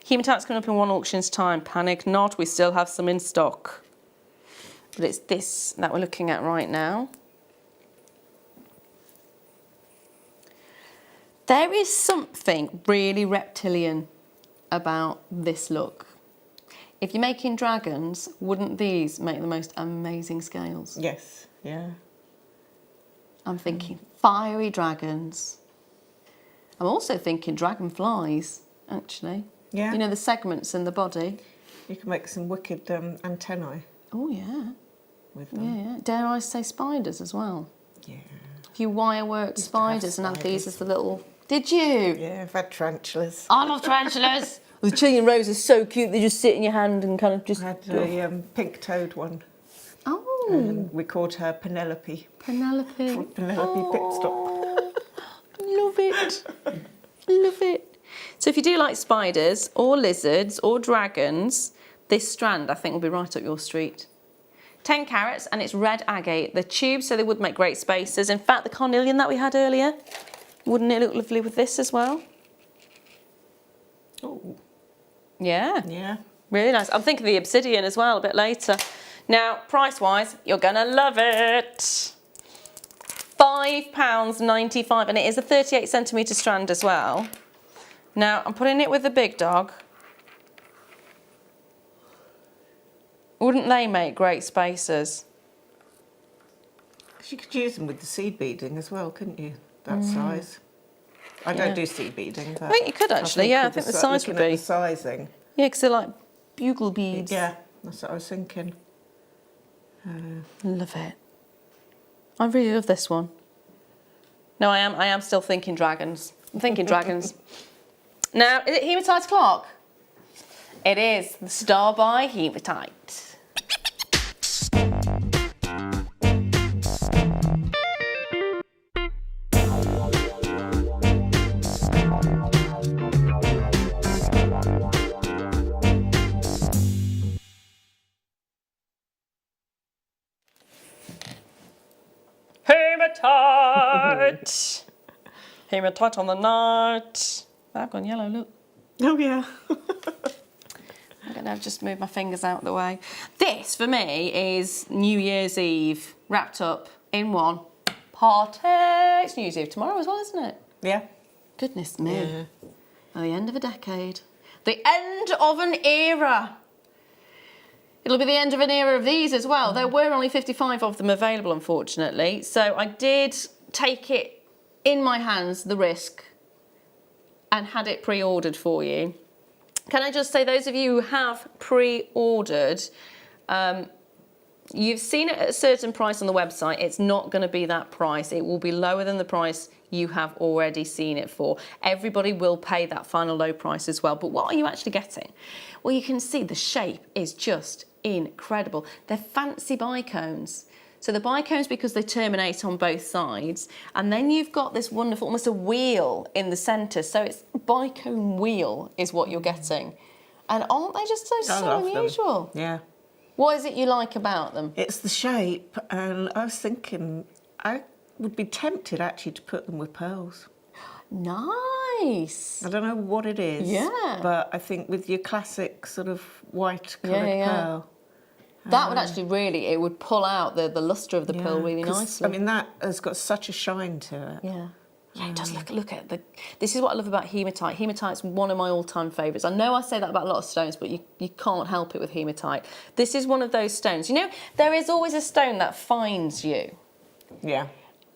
Hematite's coming up in one auction's time. Panic not. We still have some in stock. But it's this that we're looking at right now. There is something really reptilian about this look. If you're making dragons, wouldn't these make the most amazing scales? Yes, yeah. I'm thinking fiery dragons. I'm also thinking dragonflies, actually. Yeah. You know, the segments in the body. You can make some wicked antennae Oh, yeah. with them. Yeah. Dare I say spiders as well? Yeah. If you wire worked Used to have spiders and have these spiders. as the little... Did you? Yeah, I've had tarantulas. I love tarantulas. The Chilean rose is so cute. They just sit in your hand and kind of just... I had a pink-toed one. Oh, And we called her Penelope. Penelope. Penelope Pitstop. Love it. Love it. So if you do like spiders or lizards or dragons, this strand I think will be right up your street. 10 carats and it's red agate. The tubes, so they would make great spacers. In fact, the carnelian that we had earlier, wouldn't it look lovely with this as well? Oh, Yeah. yeah. Really nice. I'm thinking the obsidian as well a bit later. Now, price-wise, you're gonna love it. £5.95, and it is a 38cm strand as well. Now, I'm putting it with the big dog. Wouldn't they make great spacers? 'Cause you could use them with the seed beading as well, couldn't you? That size. I don't do seed beading. But I think you could actually, yeah. I think the size would looking be. at the sizing. Yeah, because they're like bugle beads. Yeah, that's what I was thinking. Love it. I really love this one. No, I am still thinking dragons. I'm thinking dragons. Now, is it Hematite clock? It is the Star by Hematite. Hematite! Hematite on the night. I've gone yellow, look. Oh, yeah. I'm going to just move my fingers out of the way. This, for me, is New Year's Eve, wrapped up in one party. It's New Year's Eve tomorrow as well, isn't it? Yeah. Goodness me. Yeah. At the end of a decade. The end of an era. It'll be the end of an era of these as well. There were only 55 of them available, unfortunately. So I did take it in my hands, the risk, and had it pre-ordered for you. Can I just say, those of you who have pre-ordered, you've seen it at a certain price on the website. It's not going to be that price. It will be lower than the price you have already seen it for. Everybody will pay that final low price as well. But what are you actually getting? Well, you can see the shape is just incredible. They're fancy bicones. So the bicones, because they terminate on both sides, and then you've got this wonderful, almost a wheel in the centre. So it's a bicone wheel is what you're getting. And aren't they just so I love them. unusual? Yeah. What is it you like about them? It's the shape, and I was thinking I would be tempted actually to put them with pearls. Nice. I don't know what it is, Yeah. but I think with your classic sort of white coloured pearl. That would actually really, it would pull out the lustre of the pearl really 'cause, nicely. I mean, that has got such a shine to it. Yeah. Yeah, it does look at the... This is what I love about hematite. Hematite's one of my all-time favourites. I know I say that about a lot of stones, but you can't help it with hematite. This is one of those stones. You know, there is always a stone that finds you. Yeah.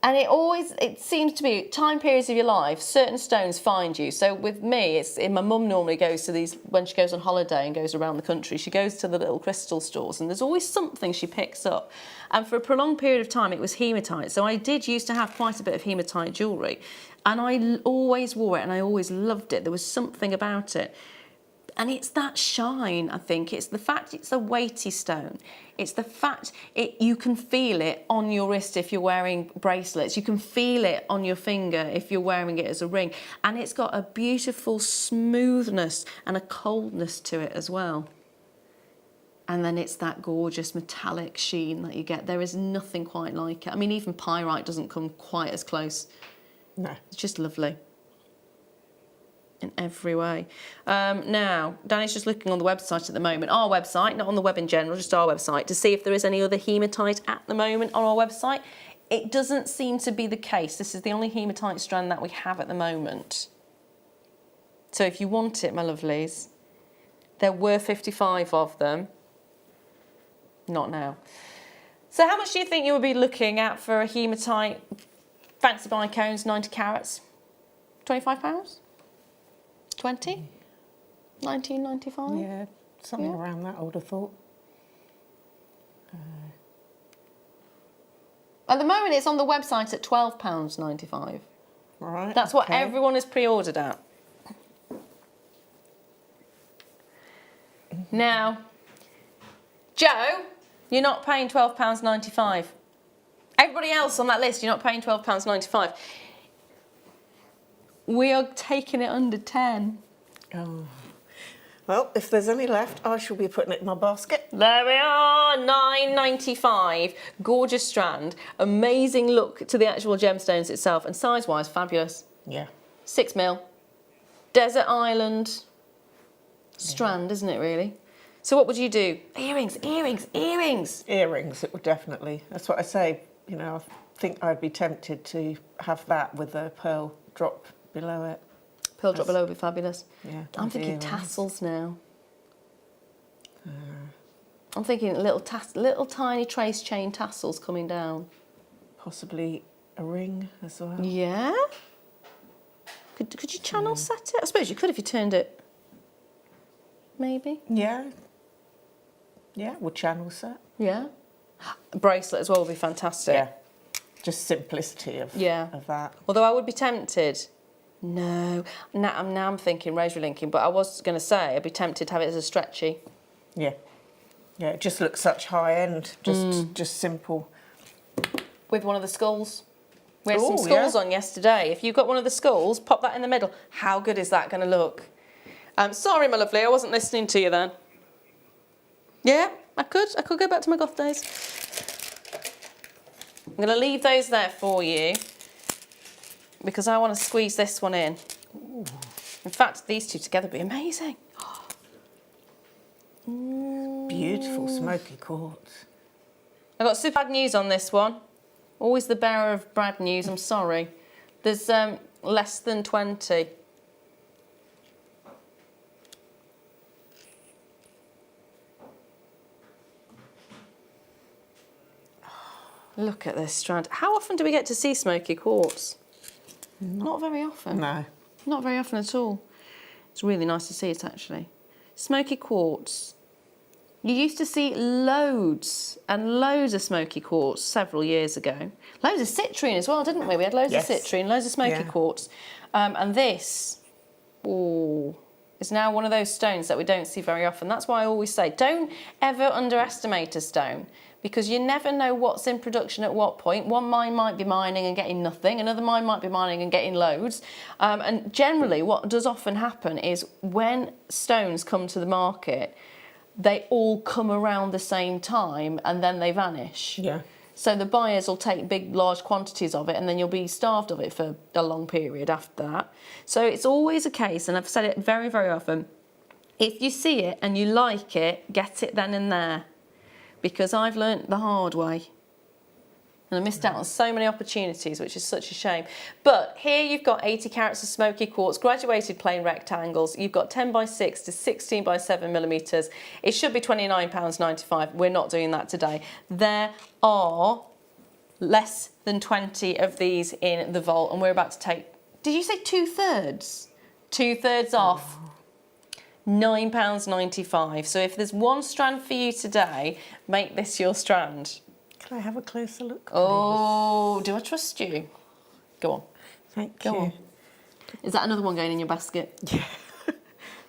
And it seems to be time periods of your life, certain stones find you. So with me, my mum normally goes to these, when she goes on holiday and goes around the country, she goes to the little crystal stores and there's always something she picks up. And for a prolonged period of time, it was hematite. So I did used to have quite a bit of hematite jewellery and I always wore it and I always loved it. There was something about it. And it's that shine, I think. It's the fact it's a weighty stone. It's the fact you can feel it on your wrist if you're wearing bracelets. You can feel it on your finger if you're wearing it as a ring. And it's got a beautiful smoothness and a coldness to it as well. And then it's that gorgeous metallic sheen that you get. There is nothing quite like it. I mean, even pyrite doesn't come quite as close. No. It's just lovely. In every way. Now, Danny's just looking on the website at the moment, our website, not on the web in general, just our website, to see if there is any other hematite at the moment on our website. It doesn't seem to be the case. This is the only hematite strand that we have at the moment. So if you want it, my lovelies, there were 55 of them. Not now. So how much do you think you would be looking at for a hematite fancy buy cones, 90 carats? £25? 20? 1995? Yeah, something around that, I would have thought. At the moment, it's on the website at £12.95. Right. That's what everyone is pre-ordered at. Now, Joe, you're not paying £12.95. Everybody else on that list, you're not paying £12.95. We are taking it under 10. Oh. Well, if there's any left, I shall be putting it in my basket. There we are, £9.95. Gorgeous strand, amazing look to the actual gemstones itself, and size-wise, fabulous. Yeah. 6mm, desert island strand, isn't it really? So what would you do? Earrings, earrings, earrings. Earrings, it would definitely. That's what I say. You know, I think I'd be tempted to have that with a pearl drop below it. Pearl drop below would be fabulous. Yeah. I'm thinking tassels now. I'm thinking little tiny trace chain tassels coming down. Possibly a ring as well. Yeah. Could you channel set it? I suppose you could if you turned it. Maybe. Yeah. Yeah, would channel set. Yeah. A bracelet as well would be fantastic. Yeah. Just simplicity of that. Although I would be tempted. No. Now I'm thinking rosary linking, but I was going to say I'd be tempted to have it as a stretchy. Yeah. Yeah, it just looks such high end. Just simple. With one of the skulls. We had some skulls on yesterday. If you've got one of the skulls, pop that in the middle. How good is that going to look? Sorry, my lovely, I wasn't listening to you then. Yeah, I could go back to my goth days. I'm going to leave those there for you because I want to squeeze this one in. Ooh. In fact, these two together would be amazing. Beautiful smoky quartz. I got super bad news on this one. Always the bearer of bad news, I'm sorry. There's less than 20. Look at this strand. How often do we get to see smoky quartz? Not very often. No. Not very often at all. It's really nice to see it actually. Smoky quartz. You used to see loads and loads of smoky quartz several years ago. Loads of citrine as well, didn't we? We had loads of citrine, loads of smoky quartz. And this, is now one of those stones that we don't see very often. That's why I always say, don't ever underestimate a stone, because you never know what's in production at what point. One mine might be mining and getting nothing, another mine might be mining and getting loads. And generally what does often happen is when stones come to the market, they all come around the same time and then they vanish. Yeah. So the buyers will take big, large quantities of it and then you'll be starved of it for a long period after that. So it's always a case, and I've said it very, very often, if you see it and you like it, get it then and there. Because I've learnt the hard way. And I missed out on so many opportunities, which is such a shame. But here you've got 80 carats of Smoky quartz, graduated plain rectangles. You've got 10 by 6 to 16 by 7 millimetres. It should be £29.95. We're not doing that today. There are less than 20 of these in the vault, and we're about to take, did you say 2/3? 2/3 off. £9.95. So if there's one strand for you today, make this your strand. Can I have a closer look? Oh, do I trust you? Go on. Thank Go you. on. Is that another one going in your basket? Yeah.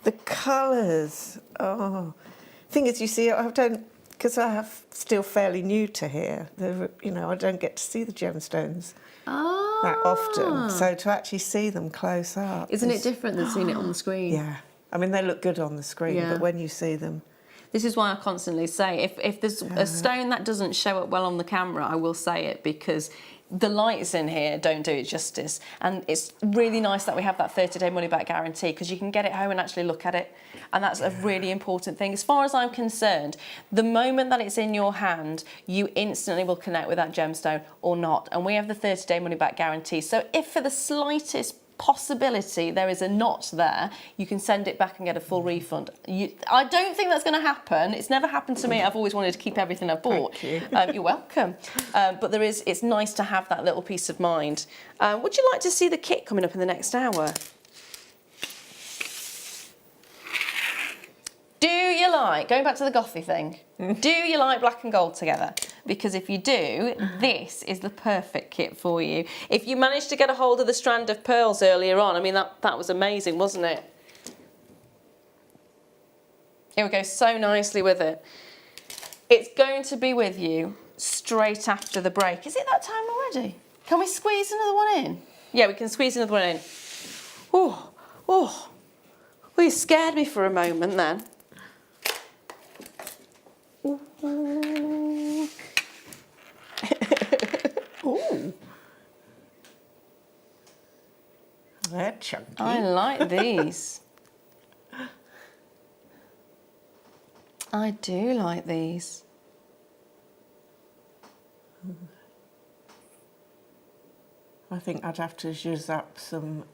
The colours. Oh. Thing is, you see, I don't, because I have still fairly new to here, you know, I don't get to see the gemstones that often. So to actually see them close up. Isn't it different than seeing it on the screen? Yeah. I mean, they look good on the screen, Yeah. but when you see them. This is why I constantly say, if there's a stone that doesn't show up well on the camera, I will say it, because the lights in here don't do it justice. And it's really nice that we have that 30-day money-back guarantee, because you can get it home and actually look at it. And that's a really important thing. As far as I'm concerned, the moment that it's in your hand, you instantly will connect with that gemstone or not. And we have the 30-day money-back guarantee. So if for the slightest possibility there is a knot there, you can send it back and get a full refund. I don't think that's going to happen. It's never happened to me. I've always wanted to keep everything I've bought. Thank you. You're welcome. But it's nice to have that little peace of mind. Would you like to see the kit coming up in the next hour? Do you like, going back to the gothy thing, do you like black and gold together? Because if you do, this is the perfect kit for you. If you managed to get a hold of the strand of pearls earlier on, I mean, that was amazing, wasn't it? It would go so nicely with it. It's going to be with you straight after the break. Is it that time already? Can we squeeze another one in? Yeah, we can squeeze another one in. Oh, oh. Well, you scared me for a moment then. Ooh. Ooh. They're chunky. I like these. I do like these. I think I'd have to use up some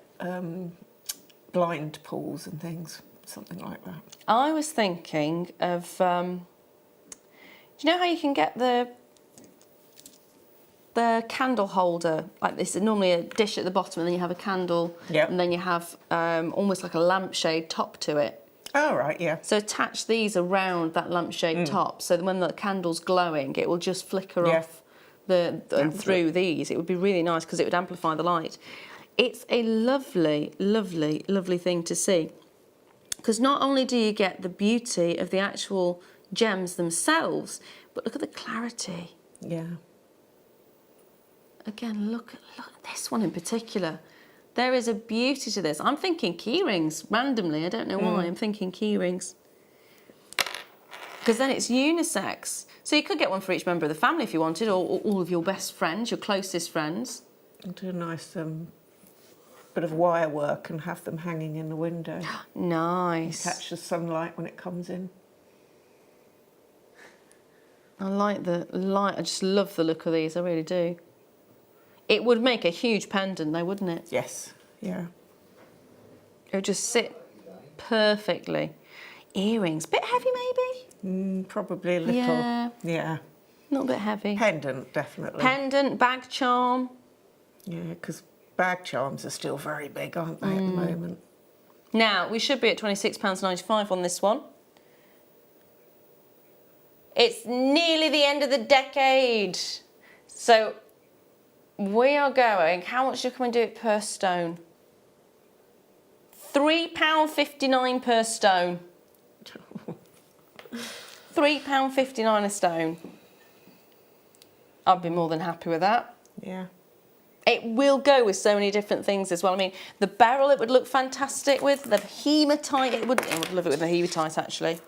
blind pools and things, something like that. I was thinking of, do you know how you can get the candle holder like this? It's normally a dish at the bottom and then you have a candle, Yep. and then you have almost like a lampshade top to it. Oh, right, yeah. So attach these around that lampshade top, so that when the candle's glowing, it will just flicker Yeah. off and through these. It would be really nice because it would amplify the light. It's a lovely, lovely, lovely thing to see. Because not only do you get the beauty of the actual gems themselves, but look at the clarity. Yeah. Again, look at this one in particular. There is a beauty to this. I'm thinking key rings randomly. I don't know why. I'm thinking key rings. Because then it's unisex. So you could get one for each member of the family if you wanted, or all of your best friends, your closest friends. And do a nice bit of wire work and have them hanging in the window. Nice. Catch the sunlight when it comes in. I like the light. I just love the look of these. I really do. It would make a huge pendant though, wouldn't it? Yes, yeah. It would just sit perfectly. Earrings, bit heavy maybe? Probably a little. Yeah. Yeah. A little bit heavy. Pendant, definitely. Pendant, bag charm. Yeah, because bag charms are still very big, aren't they, at the moment? Now, we should be at £26.95 on this one. It's nearly the end of the decade. So we are going, how much can we do it per stone? £3.59 per stone. £3.59 a stone. I'd be more than happy with that. Yeah. It will go with so many different things as well. I mean, the Beryl it would look fantastic with. The Hematite, I would love it with the Hematite actually.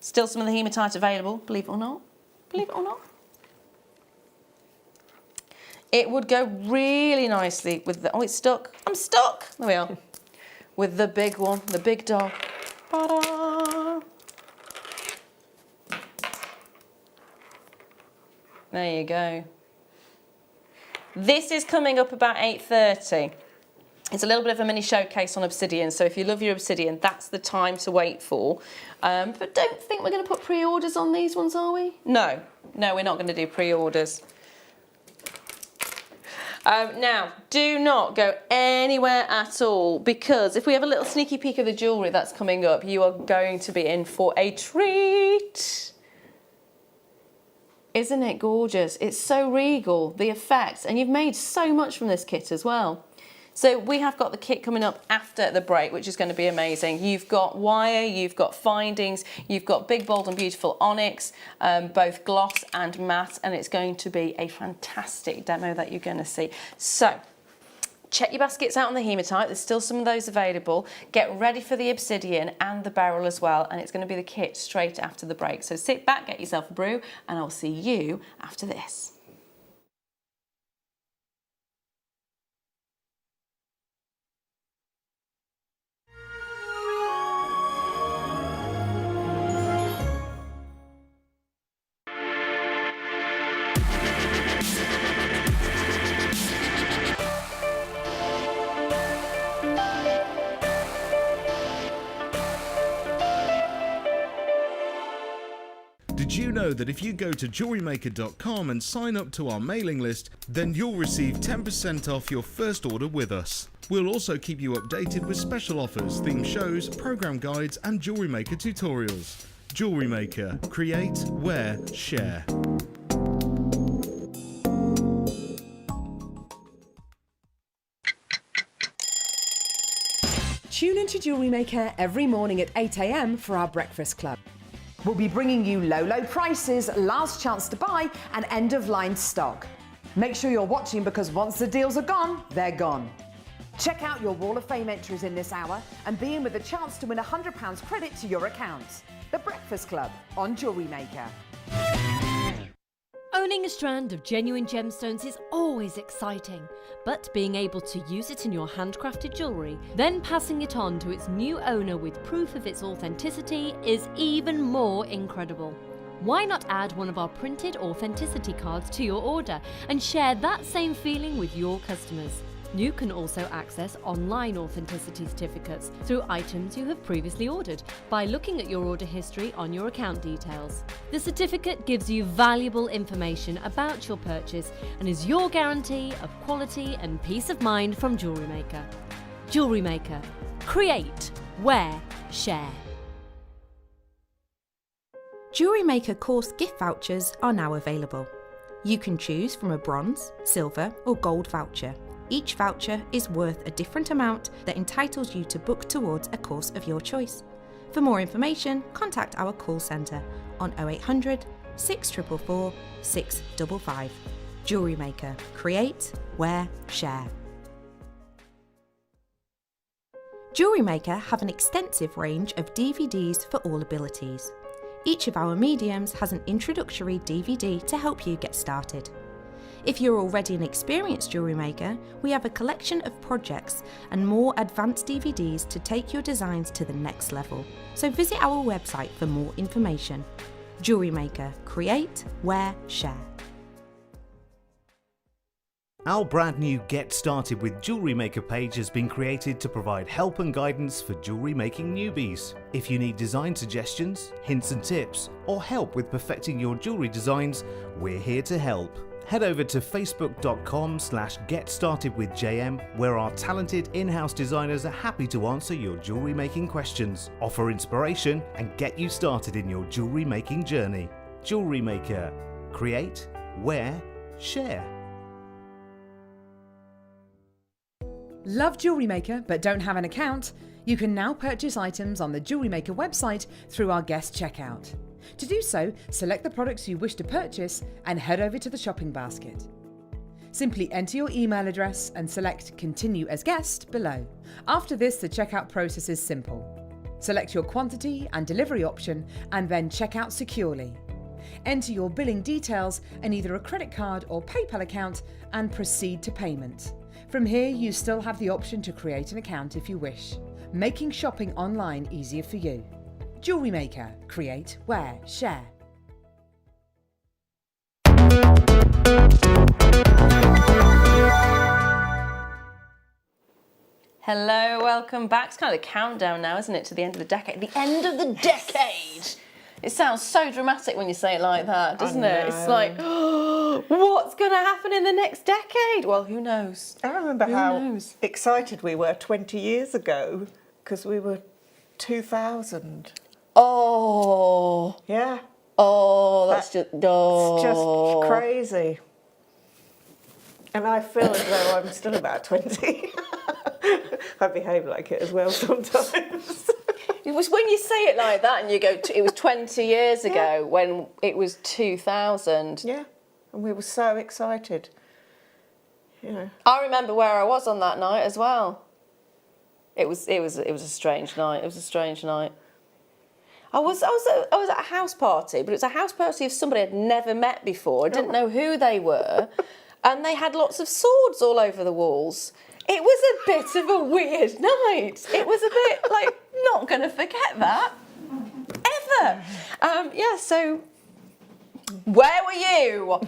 Still some of the hematite available, believe it or not. Believe it or not. It would go really nicely with the, oh, it's stuck. I'm stuck. There we are. With the big one, the big dog. Ta-da! There you go. This is coming up about 8:30. It's a little bit of a mini showcase on Obsidian, so if you love your Obsidian, that's the time to wait for. But don't think we're going to put pre-orders on these ones, are we? No, we're not going to do pre-orders. Now, do not go anywhere at all, because if we have a little sneaky peek of the jewellery that's coming up, you are going to be in for a treat. Isn't it gorgeous? It's so regal, the effects, and you've made so much from this kit as well. So we have got the kit coming up after the break, which is going to be amazing. You've got wire, you've got findings, you've got big, bold and beautiful onyx, both gloss and matte, and it's going to be a fantastic demo that you're going to see. So check your baskets out on the hematite. There's still some of those available. Get ready for the Obsidian and the Beryl as well, and it's going to be the kit straight after the break. So sit back, get yourself a brew, and I'll see you after this. Did you know that if you go to JewelleryMaker.com and sign up to our mailing list, then you'll receive 10% off your first order with us. We'll also keep you updated with special offers, theme shows, program guides and Jewellery Maker tutorials. Jewellery Maker. Create, wear, share. Tune into Jewellery Maker every morning at 8 a.m. for our breakfast club. We'll be bringing you low prices, last chance to buy, and end-of-line stock. Make sure you're watching, because once the deals are gone, they're gone. Check out your Wall of Fame entries in this hour and be in with a chance to win £100 credit to your account. The Breakfast Club on Jewellery Maker. Owning a strand of genuine gemstones is always exciting, but being able to use it in your handcrafted jewellery, then passing it on to its new owner with proof of its authenticity is even more incredible. Why not add one of our printed authenticity cards to your order and share that same feeling with your customers? You can also access online authenticity certificates through items you have previously ordered by looking at your order history on your account details. The certificate gives you valuable information about your purchase and is your guarantee of quality and peace of mind from Jewellery Maker. Jewellery Maker. Create, wear, share. Jewellery Maker course gift vouchers are now available. You can choose from a bronze, silver or gold voucher. Each voucher is worth a different amount that entitles you to book towards a course of your choice. For more information, contact our call centre on 0800 644 655. Jewellery Maker. Create, wear, share. Jewellery Maker have an extensive range of DVDs for all abilities. Each of our mediums has an introductory DVD to help you get started. If you're already an experienced jewellery maker, we have a collection of projects and more advanced DVDs to take your designs to the next level. So visit our website for more information. Jewellery Maker. Create, wear, share. Our brand new Get Started with Jewellery Maker page has been created to provide help and guidance for jewellery making newbies. If you need design suggestions, hints and tips, or help with perfecting your jewellery designs, we're here to help. Head over to facebook.com/getstartedwithjm, where our talented in-house designers are happy to answer your jewellery making questions, offer inspiration and get you started in your jewellery making journey. Jewellery Maker. Create, wear, share. Love Jewellery Maker but don't have an account? You can now purchase items on the Jewellery Maker website through our guest checkout. To do so, select the products you wish to purchase and head over to the shopping basket. Simply enter your email address and select Continue as Guest below. After this, the checkout process is simple. Select your quantity and delivery option and then check out securely. Enter your billing details and either a credit card or PayPal account and proceed to payment. From here, you still have the option to create an account if you wish, making shopping online easier for you. Jewellery Maker. Create, wear, share. Hello, welcome back. It's kind of a countdown now, isn't it, to the end of the decade? The end of the decade! It sounds so dramatic when you say it like that, doesn't it? It's like, oh, what's going to happen in the next decade? Well, who knows? I remember how excited we were 20 years ago because we were 2000. Oh. Yeah. Oh, that's just, oh. It's just crazy. And I feel as though I'm still about 20. I behave like it as well sometimes. It was when you say it like that and you go, it was 20 years ago when it was 2000. Yeah, and we were so excited. You know. I remember where I was on that night as well. It was a strange night. It was a strange night. I was at a house party, but it was a house party of somebody I'd never met before. I didn't know who they were, and they had lots of swords all over the walls. It was a bit of a weird night. It was a bit like, not going to forget that, ever. So where were you?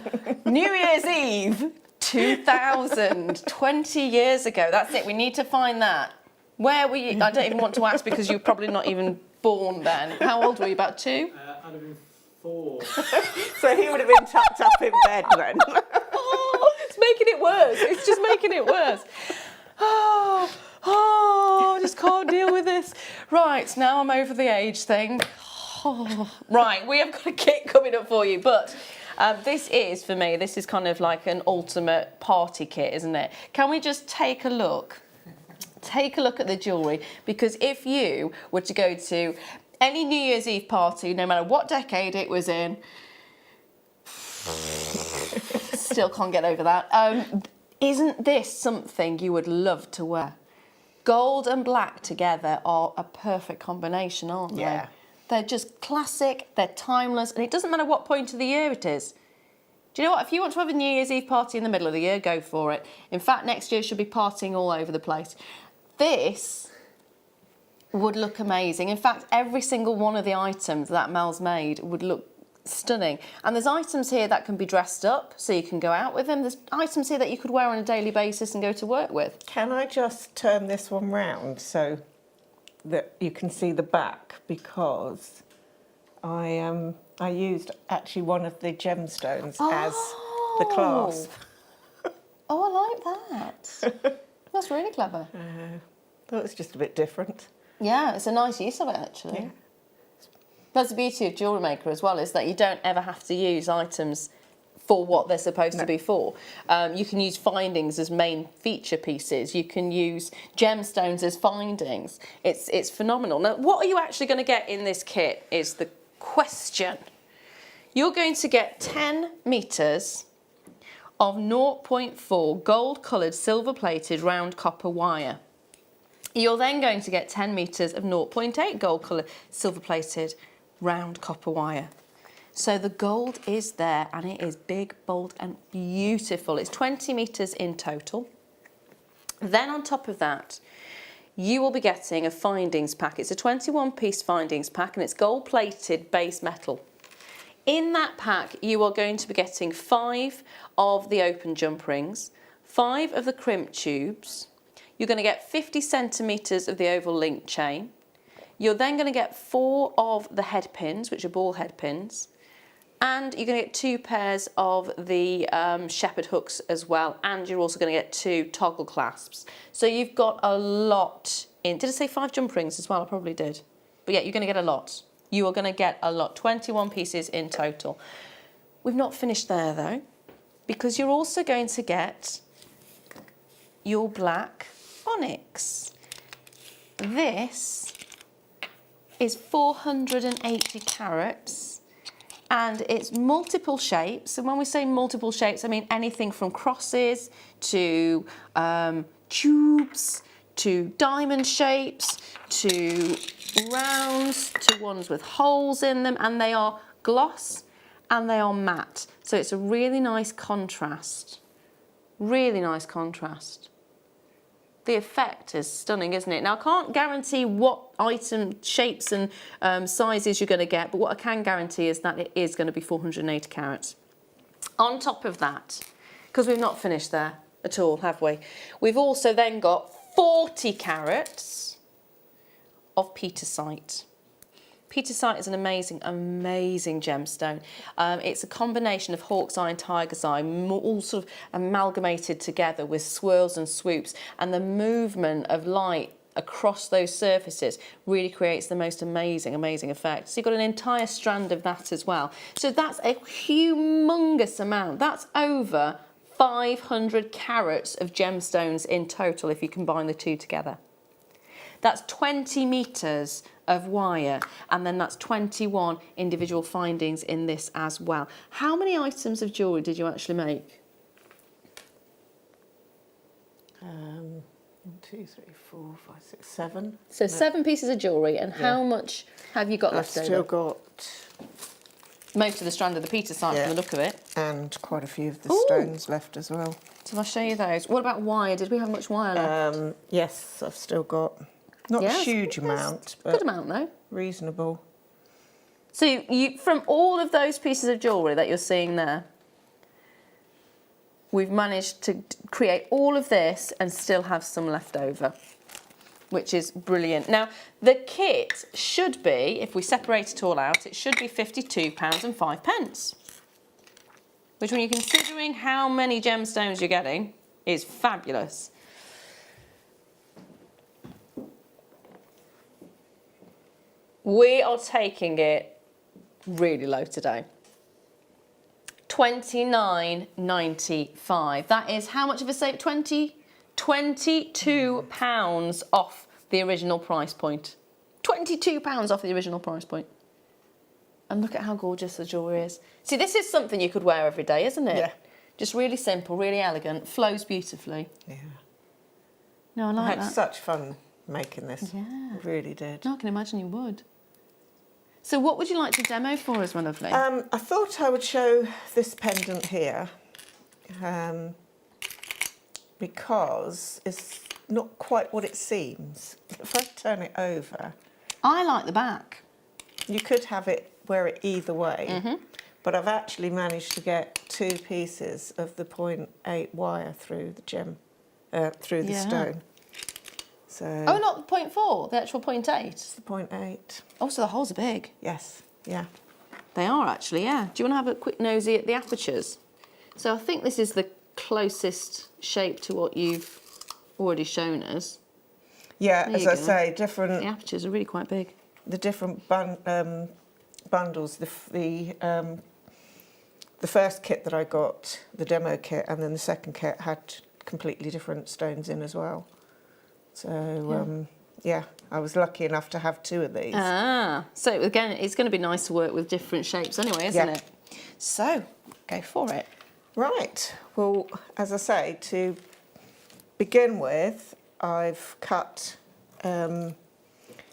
New Year's Eve, 2000, 20 years ago. That's it, we need to find that. Where were you? I don't even want to ask because you're probably not even born then. How old were you, about 2? I'd have been 4. So he would have been tucked up in bed then. It's making it worse. It's just making it worse. I just can't deal with this. Right, now I'm over the age thing. Right, we have got a kit coming up for you, but this is, for me, this is kind of like an ultimate party kit, isn't it? Can we just take a look? Take a look at the jewellery, because if you were to go to any New Year's Eve party, no matter what decade it was in, still can't get over that. Isn't this something you would love to wear? Gold and black together are a perfect combination, aren't they? Yeah. They're just classic, they're timeless, and it doesn't matter what point of the year it is. Do you know what? If you want to have a New Year's Eve party in the middle of the year, go for it. In fact, next year should be partying all over the place. This would look amazing. In fact, every single one of the items that Mel's made would look stunning. And there's items here that can be dressed up, so you can go out with them. There's items here that you could wear on a daily basis and go to work with. Can I just turn this one round so that you can see the back? Because I used actually one of the gemstones as the clasp. Oh, I like that. That's really clever. Thought it was just a bit different. Yeah, it's a nice use of it, actually. Yeah. That's the beauty of Jewellery Maker as well, is that you don't ever have to use items for what they're supposed to be for. You can use findings as main feature pieces. You can use gemstones as findings. It's phenomenal. Now, what are you actually going to get in this kit is the question. You're going to get 10 metres of 0.4 gold-coloured silver-plated round copper wire. You're then going to get 10 metres of 0.8 gold-coloured silver-plated round copper wire. So the gold is there, and it is big, bold and beautiful. It's 20 metres in total. Then on top of that, you will be getting a findings pack. It's a 21-piece findings pack, and it's gold-plated base metal. In that pack, you are going to be getting 5 of the open jump rings, 5 of the crimp tubes. You're going to get 50 centimetres of the oval link chain. You're then going to get 4 of the head pins, which are ball head pins. And you're going to get 2 pairs of the shepherd hooks as well. And you're also going to get 2 toggle clasps. So you've got a lot in. Did I say 5 jump rings as well? I probably did. But yeah, you're going to get a lot. You are going to get a lot, 21 pieces in total. We've not finished there though, because you're also going to get your black onyx. This is 480 carats and it's multiple shapes. And when we say multiple shapes, I mean anything from crosses to tubes, to diamond shapes, to rounds to ones with holes in them, and they are gloss and they are matte. So it's a really nice contrast. Really nice contrast. The effect is stunning, isn't it? Now, I can't guarantee what item shapes and sizes you're going to get, but what I can guarantee is that it is going to be 480 carats. On top of that, because we've not finished there at all, have we? We've also then got 40 carats of petersite. Petersite is an amazing, amazing gemstone. It's a combination of hawk's eye and tiger's eye, all sort of amalgamated together with swirls and swoops, and the movement of light across those surfaces really creates the most amazing, amazing effect. So you've got an entire strand of that as well. So that's a humongous amount. That's over 500 carats of gemstones in total if you combine the two together. That's 20 metres of wire, and then that's 21 individual findings in this as well. How many items of jewellery did you actually make? 1, 2, 3, 4, 5, 6, 7. So 7 pieces of jewellery, and how much have you got left over? I've still got most of the strand of the petersite from the look of it. And quite a few of the stones left as well. So I'll show you those. What about wire? Did we have much wire left? Yes, I've still got, not a huge amount, but good amount though. Reasonable. So you, from all of those pieces of jewellery that you're seeing there, we've managed to create all of this and still have some left over, which is brilliant. Now, the kit should be, if we separate it all out, it should be £52.05, which when you're considering how many gemstones you're getting, is fabulous. We are taking it really low today. £29.95. That is how much of a save? £22 off the original price point. £22 off the original price point. And look at how gorgeous the jewellery is. See, this is something you could wear every day, isn't it? Yeah. Just really simple, really elegant, flows beautifully. Yeah. No, I like I had that. such fun making this. Yeah. I really did. No, I can imagine you would. So what would you like to demo for us, my lovely? I thought I would show this pendant here because it's not quite what it seems. If I turn it over, I like the back. you could have it wear it either way, but I've actually managed to get 2 pieces of the 0.8 wire through the through the stone. So Oh, not the 0.4, the actual 0.8. it's the 0.8. Oh, so the holes are big. Yes, yeah. They are actually, yeah. Do you want to have a quick nosy at the apertures? So I think this is the closest shape to what you've already shown us. Yeah, There as you I go. say, The different apertures are really quite big. the different bundles. The first kit that I got, the demo kit, and then the second kit had completely different stones in as well. So yeah, I was lucky enough to have 2 of these. Ah, so again, it's going to be nice to work with different shapes anyway, isn't it? So, go for it. Right. Well, as I say, to begin with, I've cut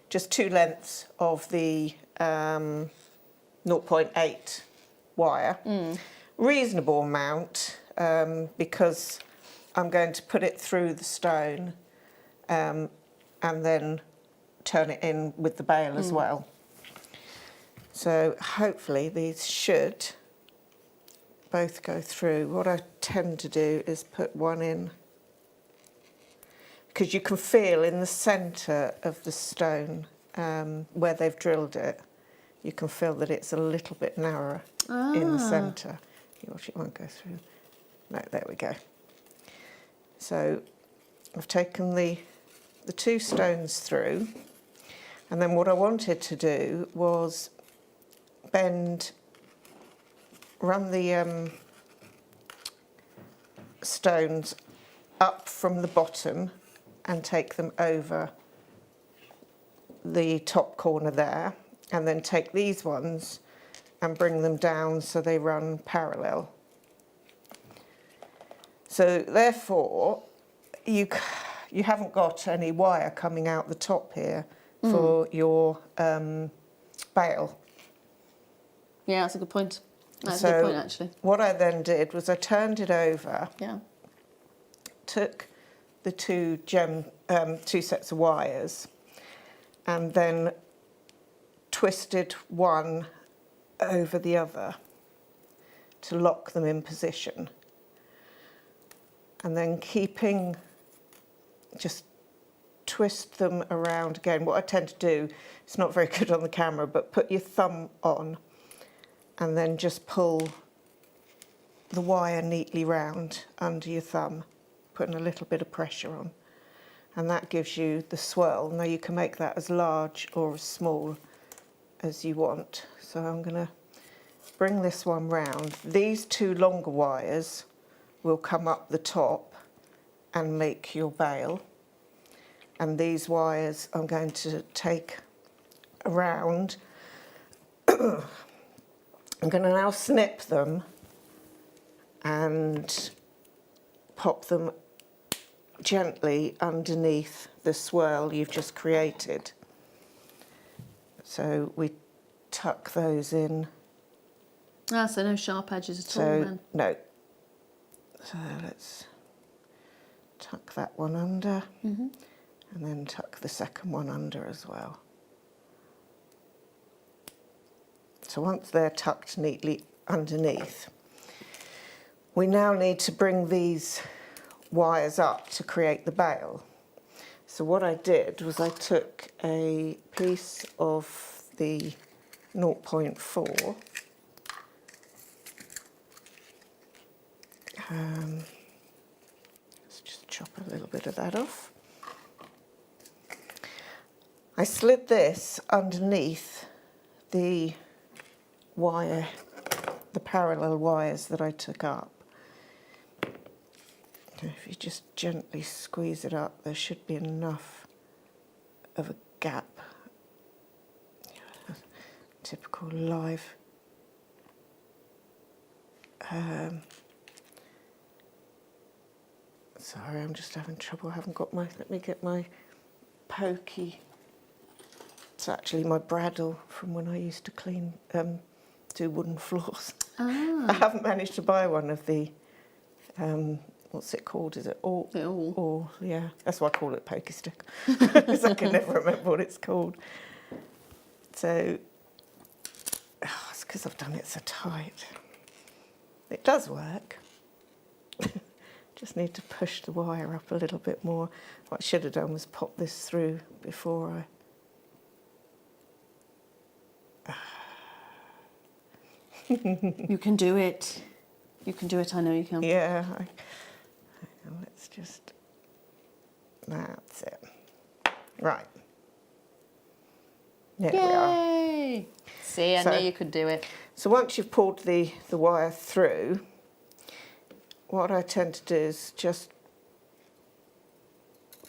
just 2 lengths of the 0.8 wire. Reasonable amount because I'm going to put it through the stone and then turn it in with the bail as well. So hopefully these should both go through. What I tend to do is put one in because you can feel in the centre of the stone where they've drilled it, you can feel that it's a little bit narrower in the centre. You watch, it won't go through. No, there we go. So I've taken the 2 stones through, and then what I wanted to do was run the stones up from the bottom and take them over the top corner there, and then take these ones and bring them down so they run parallel. So therefore, you haven't got any wire coming out the top here for your bail. Yeah, that's a good point. That's So a good point, actually. what I then did was I turned it over, Yeah. took the two sets of wires, and then twisted one over the other to lock them in position. And then just twist them around again. What I tend to do, it's not very good on the camera, but put your thumb on and then just pull the wire neatly round under your thumb, putting a little bit of pressure on. And that gives you the swirl. Now you can make that as large or as small as you want. So I'm going to bring this one round. These two longer wires will come up the top and make your bail. And these wires I'm going to take around. I'm going to now snip them and pop them gently underneath the swirl you've just created. So we tuck those in. Ah, so no sharp edges at all then? No. So let's tuck that one under, and then tuck the second one under as well. So once they're tucked neatly underneath, we now need to bring these wires up to create the bail. So what I did was I took a piece of the 0.4, let's just chop a little bit of that off. I slid this underneath the wire, the parallel wires that I took up. If you just gently squeeze it up, there should be enough of a gap. Typical live. Sorry, I'm just having trouble. I haven't got my, let me get my pokey. It's actually my bradawl from when I used to clean, do wooden floors. Ah. I haven't managed to buy one of the, what's it called? Is it all? All, yeah. That's why I call it pokey stick, because I can never remember what it's called. So, it's because I've done it so tight. It does work. Just need to push the wire up a little bit more. What I should have done was pop this through before I... You can do it. You can do it, I know you can. Yeah. Let's just... That's it. Right. There we are. Yay! See, I knew you could do it. So once you've pulled the wire through, what I tend to do is just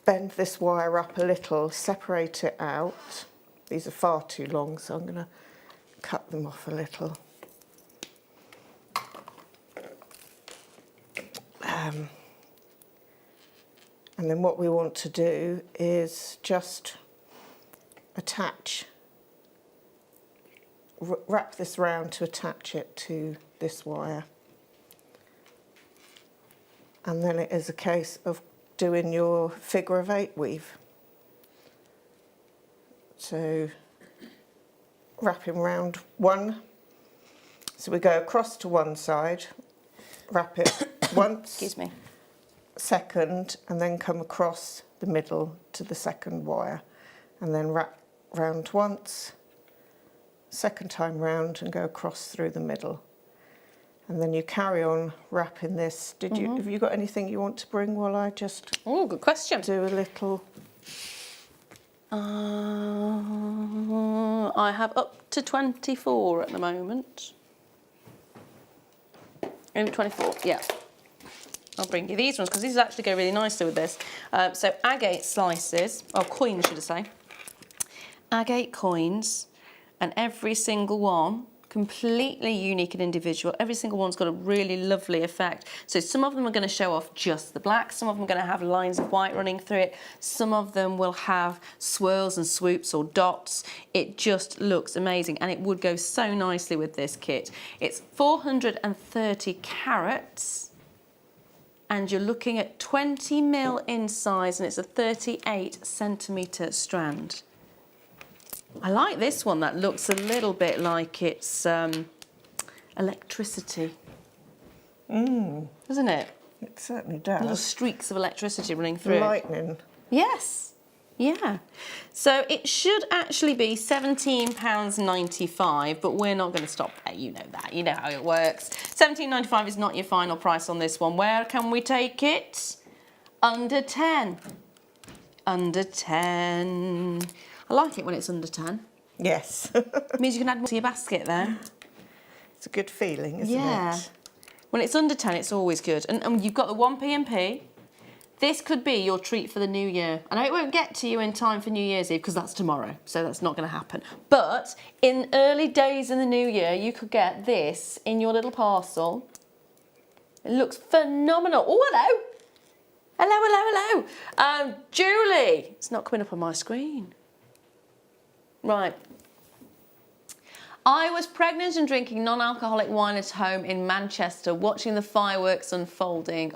bend this wire up a little, separate it out. These are far too long, so I'm going to cut them off a little. And then what we want to do is just attach, wrap this round to attach it to this wire. And then it is a case of doing your figure of 8 weave. So wrapping round one. So we go across to one side, wrap it once, Excuse me. second, and then come across the middle to the second wire. And then wrap round once, second time round, and go across through the middle. And then you carry on wrapping this. Have you got anything you want to bring while I just... Oh, good question. Do a little... I have up to 24 at the moment. Only 24, yeah. I'll bring you these ones because these actually go really nicely with this. So agate slices, or coins should I say. Agate coins, and every single one completely unique and individual. Every single one's got a really lovely effect. So some of them are going to show off just the black, some of them are going to have lines of white running through it, some of them will have swirls and swoops or dots. It just looks amazing, and it would go so nicely with this kit. It's 430 carats. And you're looking at 20 mil in size, and it's a 38 centimetre strand. I like this one. That looks a little bit like it's electricity. Doesn't it? It certainly does. Little streaks of electricity running through. Lightning. Yes. Yeah. So it should actually be £17.95, but we're not going to stop there. You know that. You know how it works. £17.95 is not your final price on this one. Where can we take it? Under 10. Under 10. I like it when it's under 10. Yes. It means you can add more to your basket there. It's a good feeling, isn't it? When it's under 10, it's always good. And you've got the 1p-m-p. This could be your treat for the new year. I know it won't get to you in time for New Year's Eve because that's tomorrow, so that's not going to happen. But in early days in the new year, you could get this in your little parcel. It looks phenomenal. Oh, hello. Hello, hello, hello. Julie. It's not coming up on my screen. Right. I was pregnant and drinking non-alcoholic wine at home in Manchester, watching the fireworks unfolding,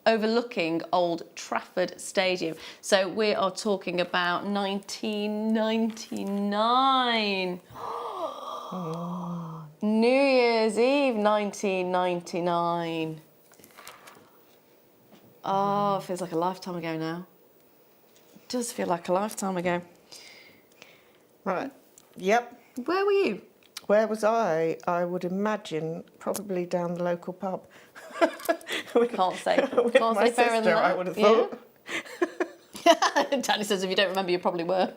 overlooking Old Trafford Stadium. So we are talking about 1999. New Year's Eve 1999. Oh, it feels like a lifetime ago now. It does feel like a lifetime ago. Right. Yep. Where were you? Where was I? I would imagine probably down the local pub. Can't say. With Can't my say fairer than sister, that. I would have thought. Yeah. Danny says if you don't remember, you probably were.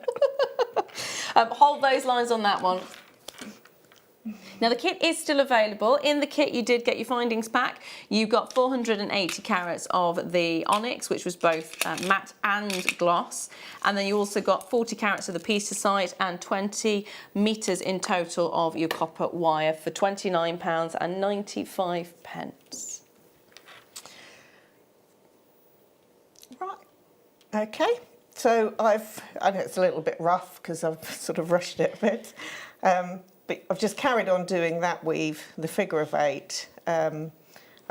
Hold those lines on that one. Now the kit is still available. In the kit you did get your findings pack. You got 480 carats of the onyx, which was both matte and gloss. And then you also got 40 carats of the pisacite and 20 metres in total of your copper wire for £29.95. Right. Okay. So I know it's a little bit rough because I've sort of rushed it a bit. But I've just carried on doing that weave, the figure of 8. I've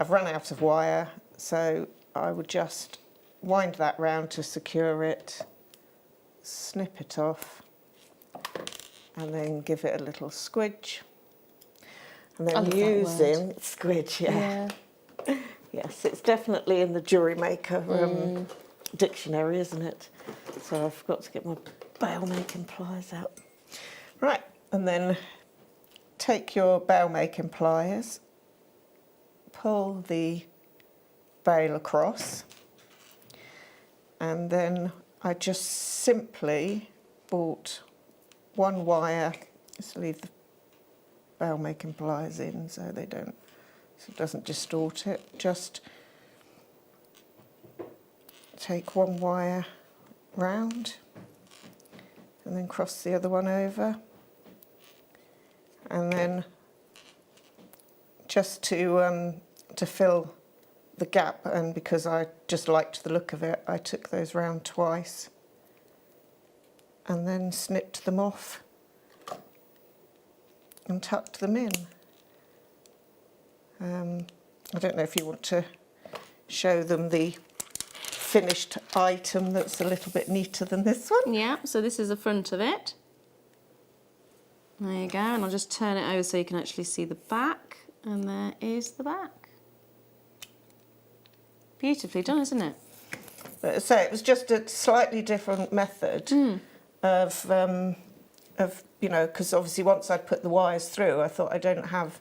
run out of wire, so I would just wind that round to secure it, snip it off, and then give it a little squidge. And then using squidge, yeah. Yes, it's definitely in the JewelleryMaker dictionary, isn't it? So I've got to get my bail making pliers out. Right, and then take your bail making pliers, pull the bail across, and then I just simply bought one wire. Just leave the bail making pliers in so they don't, so it doesn't distort it. Just take one wire round and then cross the other one over. And then just to fill the gap, and because I just liked the look of it, I took those round twice and then snipped them off and tucked them in. I don't know if you want to show them the finished item that's a little bit neater than this one. Yeah, so this is the front of it. There you go, and I'll just turn it over so you can actually see the back, and there is the back. Beautifully done, isn't it? So it was just a slightly different method of you know, because obviously once I put the wires through, I thought I don't have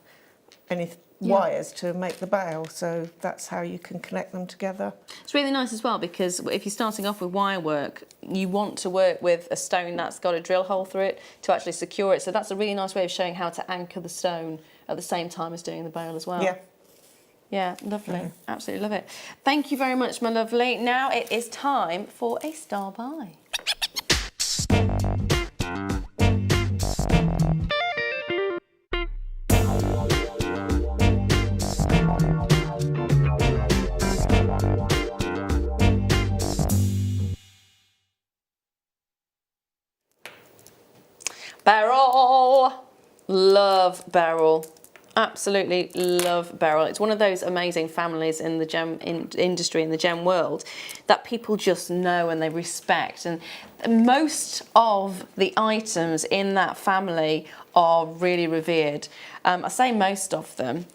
any wires to make the bail, so that's how you can connect them together. It's really nice as well because if you're starting off with wire work, you want to work with a stone that's got a drill hole through it to actually secure it. So that's a really nice way of showing how to anchor the stone at the same time as doing the bail as well. Yeah. Yeah, lovely. Absolutely love it. Thank you very much, my lovely. Now it is time for a star buy. Love Beryl. Absolutely love Beryl. It's one of those amazing families in the gem industry, in the gem world, that people just know and they respect. And most of the items in that family are really revered. I say most of them.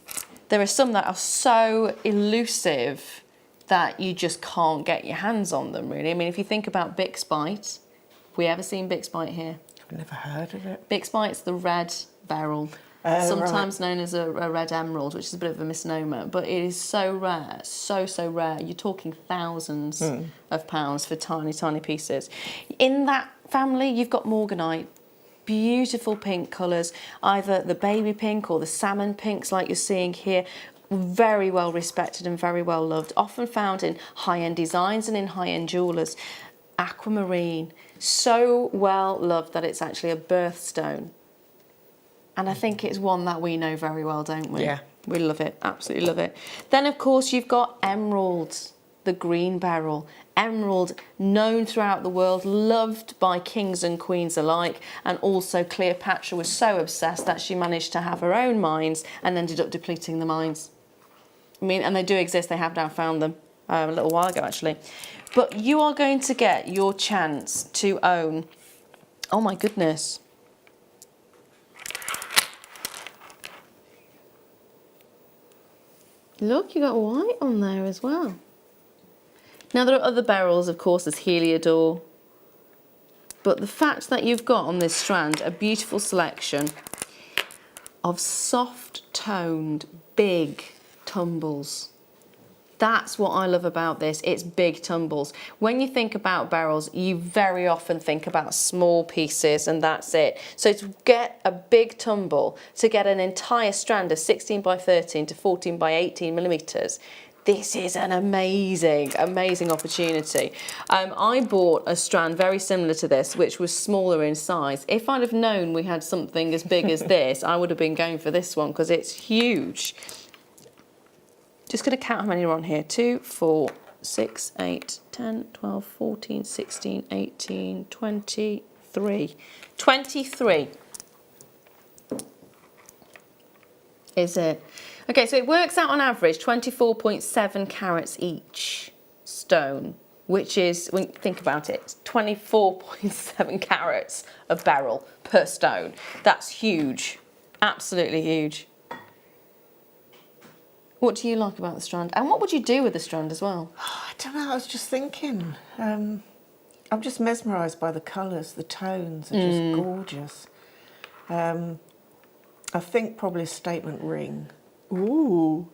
There are some that are so elusive that you just can't get your hands on them, really. I mean, if you think about Bixbite, have we ever seen Bixbite here? I've never heard of it. Bixbite's the red beryl, sometimes known as a red emerald, which is a bit of a misnomer, but it is so rare, so rare. You're talking thousands of pounds for tiny, tiny pieces. In that family, you've got morganite. Beautiful pink colours, either the baby pink or the salmon pinks like you're seeing here. Very well respected and very well loved, often found in high-end designs and in high-end jewellers. Aquamarine, so well loved that it's actually a birthstone. And I think it's one that we know very well, don't we? Yeah. We love it, absolutely love it. Then, of course, you've got emerald, the green beryl. Emerald, known throughout the world, loved by kings and queens alike, and also Cleopatra was so obsessed that she managed to have her own mines and ended up depleting the mines. I mean, and they do exist, they have now found them a little while ago, actually. But you are going to get your chance to own, oh my goodness, look, you got white on there as well. Now, there are other beryls, of course, there's Heliodor. But the fact that you've got on this strand a beautiful selection of soft-toned, big tumbles. That's what I love about this, it's big tumbles. When you think about beryls, you very often think about small pieces and that's it. So to get a big tumble, to get an entire strand of 16 by 13 to 14 by 18 millimetres, this is an amazing, amazing opportunity. I bought a strand very similar to this, which was smaller in size. If I'd have known we had something as big as this, I would have been going for this one because it's huge. Just going to count how many are on here. 2, 4, 6, 8, 10, 12, 14, 16, 18, 23. 23. Is it? Okay, so it works out on average 24.7 carats each stone, which is, when you think about it, 24.7 carats of beryl per stone. That's huge, absolutely huge. What do you like about the strand? And what would you do with the strand as well? I don't know, I was just thinking. I'm just mesmerised by the colours, the tones are just gorgeous. I think probably a statement ring. Ooh.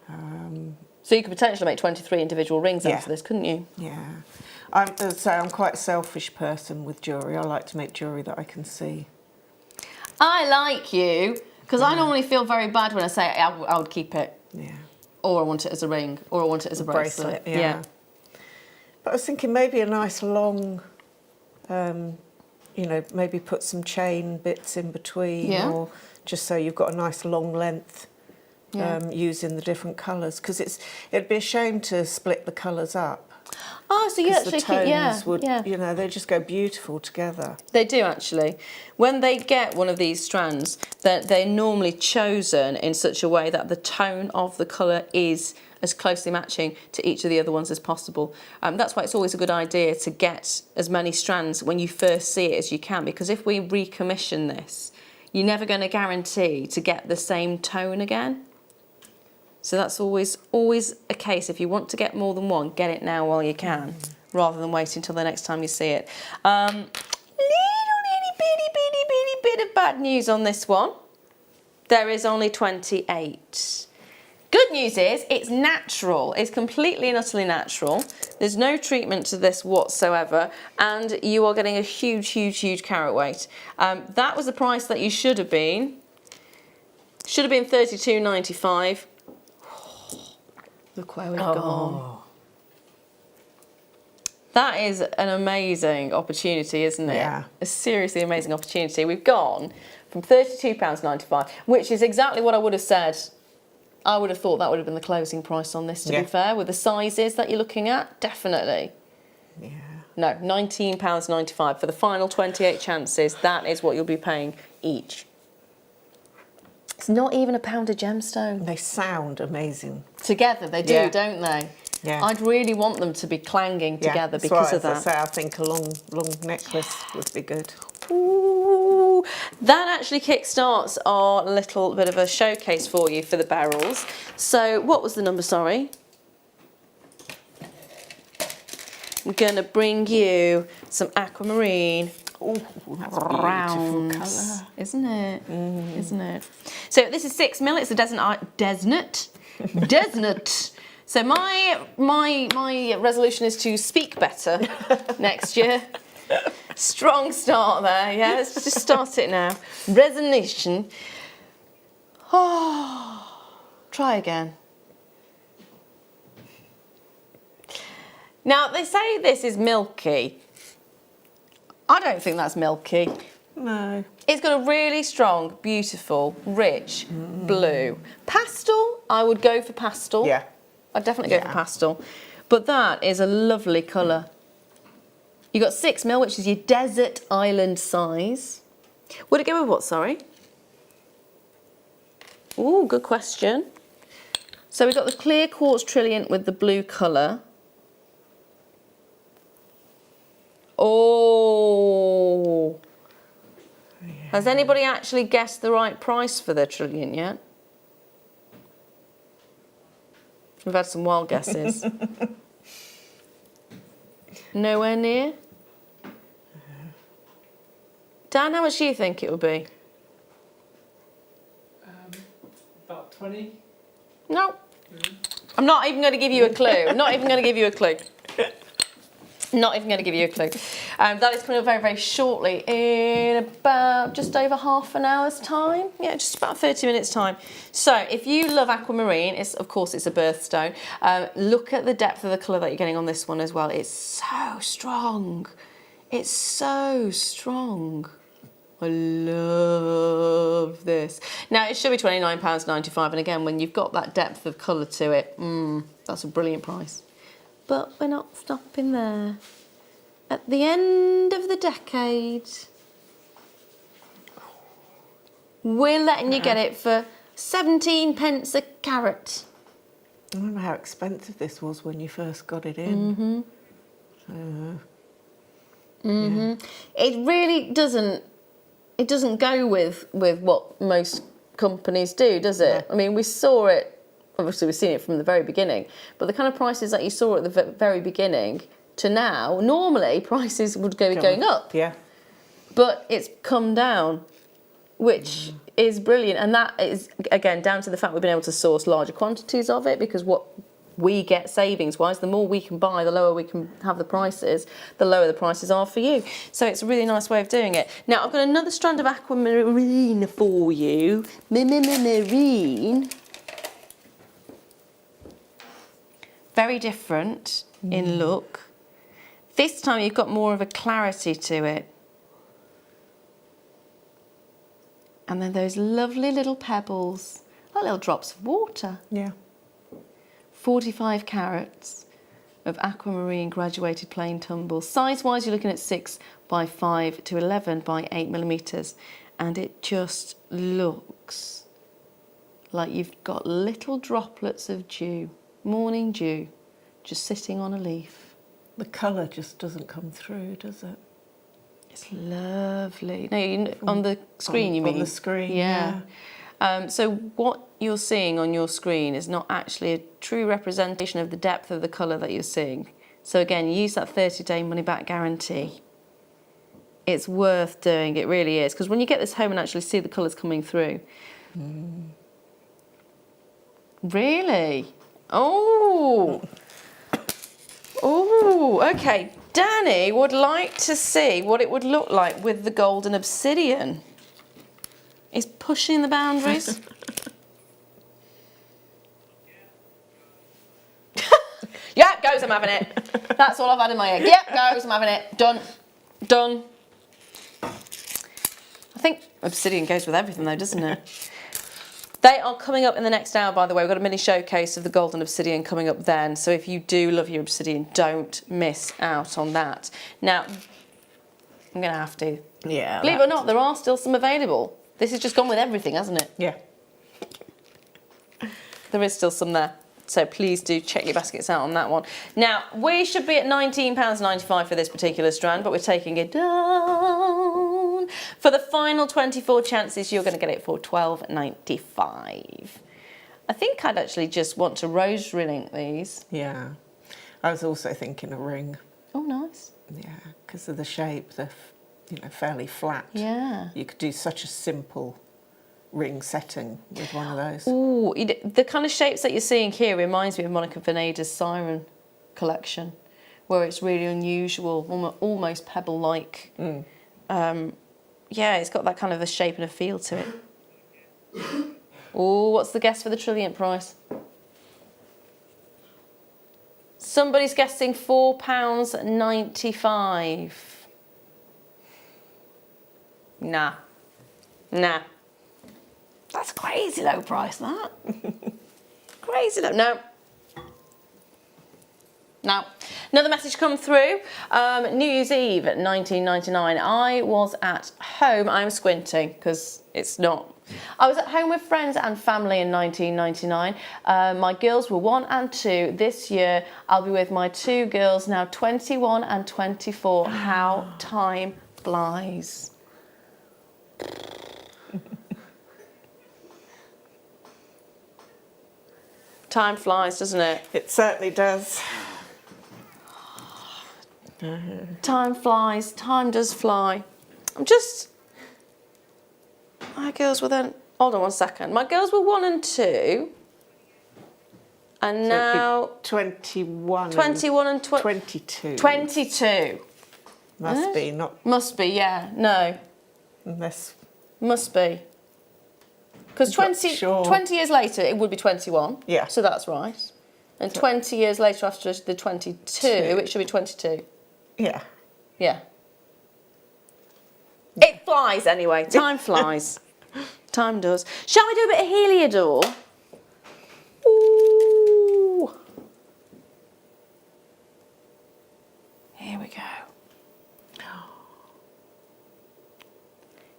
So you could potentially make 23 individual rings out of this, couldn't you? Yeah. I'm quite a selfish person with jewellery. I like to make jewellery that I can see. I like you, because I normally feel very bad when I say I would keep it. Yeah. Or I want it as a ring, or I want it as a bracelet. Yeah. But I was thinking maybe a nice long, you know, maybe put some chain bits in between, or just so you've got a nice long length using the different colours. Because it'd be a shame to split the colours up. Oh, so you actually the tones would, you know, they just go beautiful together. They do actually. When they get one of these strands, they're normally chosen in such a way that the tone of the colour is as closely matching to each of the other ones as possible. That's why it's always a good idea to get as many strands when you first see it as you can, because if we recommission this, you're never going to guarantee to get the same tone again. So that's always a case. If you want to get more than one, get it now while you can, rather than wait until the next time you see it. Little bitty bit of bad news on this one. There is only 28. Good news is it's natural. It's completely and utterly natural. There's no treatment to this whatsoever, and you are getting a huge, huge, huge carat weight. That was the price that you should have been. Should have been $32.95. Look where we've gone. That is an amazing opportunity, isn't it? Yeah. A seriously amazing opportunity. We've gone from £32.95, which is exactly what I would have said. I would have thought that would have been the closing price on this, to be fair, with the sizes that you're looking at, definitely. Yeah. No, £19.95 for the final 28 chances. That is what you'll be paying each. It's not even a pound of gemstone. They sound amazing. Together they do, Yeah. don't they? Yeah. I'd really want them to be clanging together That's because why, of that. as I say, I think a long necklace would be good. Ooh, that actually kickstarts our little bit of a showcase for you for the Beryls. So what was the number, sorry? I'm going to bring you some aquamarine. Oh, that's a Rounds, beautiful colour. isn't it? Isn't it? So this is 6mm. It's a desert. So my resolution is to speak better next year. Strong start there. Yeah, let's just start it now. Resolution. Oh, try again. Now they say this is milky. I don't think that's milky. No. It's got a really strong, beautiful, rich blue. Pastel, I would go for pastel. Yeah. I'd definitely go for pastel. But that is a lovely colour. You got 6mm, which is your desert island size. Would it go with what, sorry? Ooh, good question. So we've got the clear quartz trilliant with the blue colour. Oh. Has anybody actually guessed the right price for their trilliant yet? We've had some wild guesses. Nowhere near? Dan, how much do you think it would be? About 20. No. I'm not even going to give you a clue. I'm not even going to give you a clue. Not even going to give you a clue. That is coming up very, very shortly in about just over half an hour's time. Yeah, just about 30 minutes time. So if you love aquamarine, of course it's a birthstone. Look at the depth of the colour that you're getting on this one as well. It's so strong. It's so strong. I love this. Now it should be £29.95, and again, when you've got that depth of colour to it, that's a brilliant price. But we're not stopping there. At the end of the decade, we're letting you get it for 17 pence a carat. I remember how expensive this was when you first got it in. Yeah. It really doesn't. It doesn't go with what most companies do, does it? No. I mean, we saw it. Obviously, we've seen it from the very beginning, but the kind of prices that you saw at the very beginning to now, normally prices would go going up. Yeah. But it's come down, which is brilliant. And that is, again, down to the fact we've been able to source larger quantities of it, because what we get savings-wise, the more we can buy, the lower we can have the prices, the lower the prices are for you. So it's a really nice way of doing it. Now, I've got another strand of aquamarine for you. Marine. Very different in look. This time you've got more of a clarity to it. And then those lovely little pebbles, like little drops of water. Yeah. 45 carats of aquamarine graduated plain tumble. Size-wise, you're looking at 6 by 5 to 11 by 8mm. And it just looks like you've got little droplets of dew. Morning dew, just sitting on a leaf. The colour just doesn't come through, does it? It's lovely. No, on the screen, you mean? On the screen, yeah. So what you're seeing on your screen is not actually a true representation of the depth of the colour that you're seeing. So again, use that 30-day money-back guarantee. It's worth doing, it really is. Because when you get this home and actually see the colours coming through. Really? Oh, okay. Danny would like to see what it would look like with the golden obsidian. He's pushing the boundaries. Yep, goes, I'm having it. That's all I've had in my head. Yep, goes, I'm having it. Done. Done. I think obsidian goes with everything though, doesn't it? They are coming up in the next hour, by the way. We've got a mini showcase of the golden obsidian coming up then. So if you do love your obsidian, don't miss out on that. Now, I'm going to have to. Yeah. Believe it or not, there are still some available. This has just gone with everything, hasn't it? Yeah. There is still some there. So please do check your baskets out on that one. Now, we should be at £19.95 for this particular strand, but we're taking it down. For the final 24 chances, you're going to get it for £12.95. I think I'd actually just want to rosary link these. Yeah. I was also thinking a ring. Oh, nice. Yeah, because of the shape, they're, fairly flat. Yeah. You could do such a simple ring setting with one of those. Ooh, the kind of shapes that you're seeing here reminds me of Monica Veneda's Siren collection, where it's really unusual, almost pebble-like. Yeah, it's got that kind of a shape and a feel to it. Oh, what's the guess for the Trilliant price? Somebody's guessing £4.95. Nah. That's a crazy low price, that. Crazy low. No. Another message come through. New Year's Eve at 1999. I was at home. I'm squinting because it's not. I was at home with friends and family in 1999. My girls were 1 and 2. This year, I'll be with my 2 girls, now 21 and 24. How time flies. Time flies, doesn't it? It certainly does. Time flies, time does fly. My girls were then, hold on one second. My girls were 1 and 2. And So now 21 and 22. 22. Must be, not Must be, yeah. No. unless. Must be. Because Not 20 sure. years later, it would be 21. Yeah. So that's right. And 20 years later, after the 22, it should be 22. Yeah. Yeah. It flies anyway. Time flies. Time does. Shall we do a bit of Heliodor? Ooh. Here we go.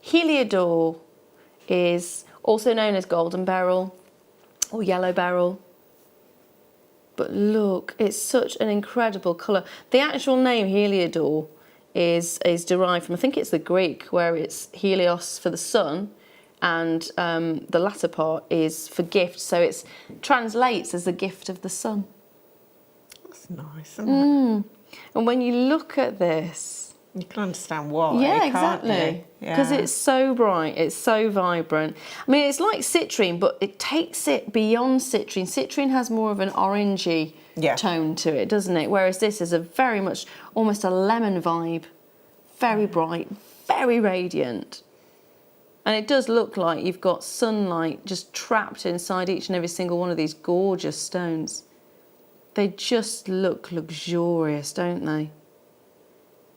Heliodor is also known as golden beryl or yellow beryl. But look, it's such an incredible colour. The actual name Heliodor is derived from, I think it's the Greek, where it's Helios for the sun, and the latter part is for gift, so it translates as the gift of the sun. That's nice, isn't it? And when you look at this, You can understand why. yeah, can't exactly, you? because Yeah. it's so bright, it's so vibrant. I mean, it's like citrine, but it takes it beyond citrine. Citrine has more of an orangey tone to it, doesn't it? Whereas this is a very much, almost a lemon vibe. Very bright, very radiant. And it does look like you've got sunlight just trapped inside each and every single one of these gorgeous stones. They just look luxurious, don't they?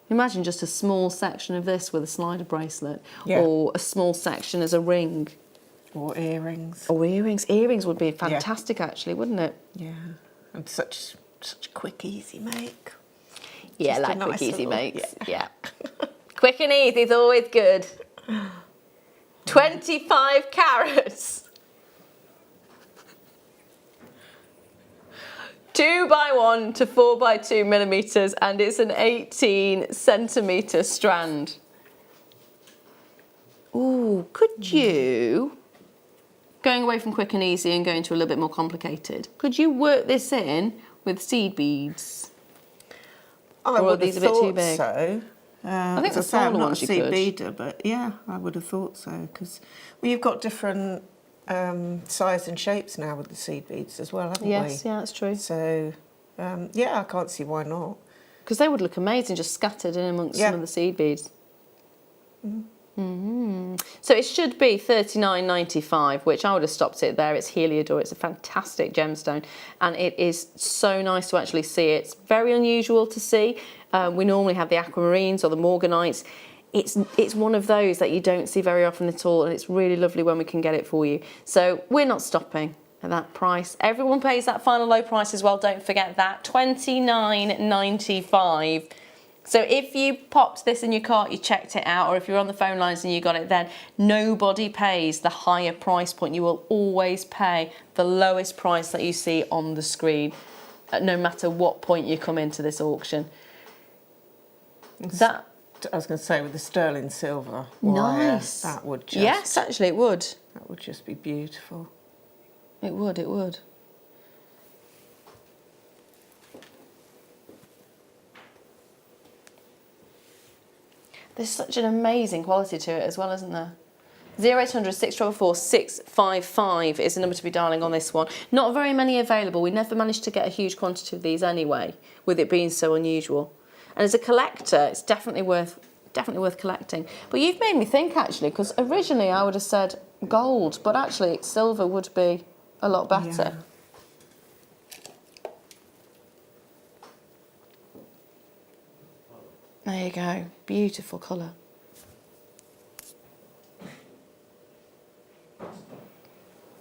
Imagine just a small section of this with a slider bracelet, or a small section as a ring. Or earrings. Or earrings. Earrings would be fantastic, actually, wouldn't it? Yeah, and such quick, easy make. Yeah, Just a like nice quick, easy little- makes. Yeah. Quick and easy is always good. 25 carats. 2x1 to 4x2 millimetres, and it's an 18 centimetre strand. Ooh, could you, going away from quick and easy and going to a little bit more complicated, could you work this in with seed beads? I Or are would these have a bit too thought big? so. I think the as I say, I'm smaller not ones a you seed could. beader, but yeah, I would have thought so, because you've got different size and shapes now with the seed beads as well, haven't we? Yes, yeah, that's true. So, yeah, I can't see why not. Because they would look amazing just scattered in amongst some of the seed beads. So it should be $39.95, which I would have stopped it there. It's Heliodor. It's a fantastic gemstone, and it is so nice to actually see it. It's very unusual to see. We normally have the aquamarines or the morganites. It's one of those that you don't see very often at all, and it's really lovely when we can get it for you. So we're not stopping at that price. Everyone pays that final low price as well. Don't forget that, $29.95. So if you popped this in your cart, you checked it out, or if you're on the phone lines and you got it then, nobody pays the higher price point. You will always pay the lowest price that you see on the screen, no matter what point you come into this auction. That, I was going to say, with the sterling silver wire, nice. that would just... Yes, actually it would. That would just be beautiful. It would, it would. There's such an amazing quality to it as well, isn't there? 0800 644 655 is the number to be dialing on this one. Not very many available. We never managed to get a huge quantity of these anyway, with it being so unusual. And as a collector, it's definitely worth collecting. But you've made me think actually, because originally I would have said gold, but actually silver would be a lot better. Yeah. There you go, beautiful colour.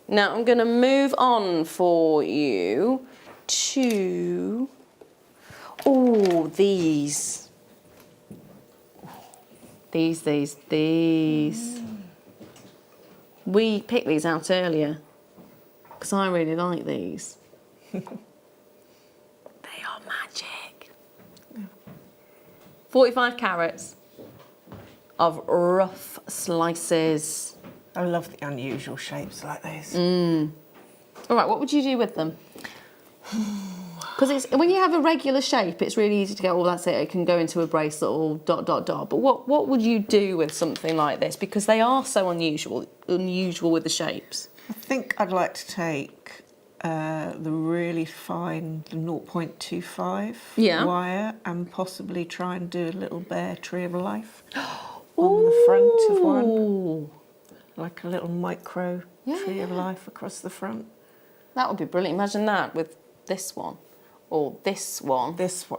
Now I'm going to move on for you to, oh, these. These. We picked these out earlier because I really like these. They are magic. 45 carats of rough slices. I love the unusual shapes like this. All right, what would you do with them? Because it's when you have a regular shape, it's really easy to get, oh, that's it, it can go into a bracelet or ... But what would you do with something like this? Because they are so unusual with the shapes. I think I'd like to take the really fine 0.25 wire and possibly try and do a little bear tree of life on the front of one. Like a little micro tree of life across the front. That would be brilliant. Imagine that with this one. Or this one.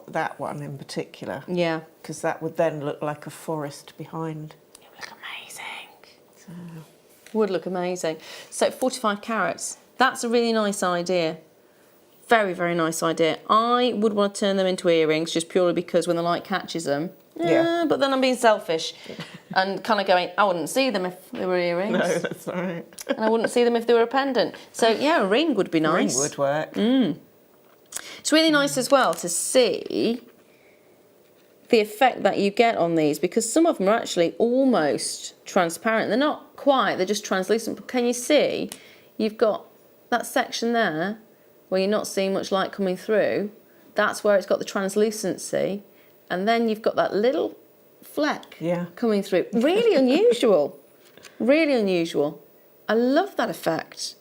That one in particular. Yeah. Because that would then look like a forest behind. It would look amazing. Would look amazing. So 45 carats. That's a really nice idea. Very, very nice idea. I would want to turn them into earrings just purely because when the light catches them, but then I'm being selfish and kind of going, I wouldn't see them if they were earrings. No, that's all right. And I wouldn't see them if they were a pendant. So yeah, a ring would be nice. A ring would work. It's really nice as well to see the effect that you get on these, because some of them are actually almost transparent. They're not quite, they're just translucent. But can you see, you've got that section there where you're not seeing much light coming through. That's where it's got the translucency. And then you've got that little fleck coming through. Really unusual. Really unusual. I love that effect.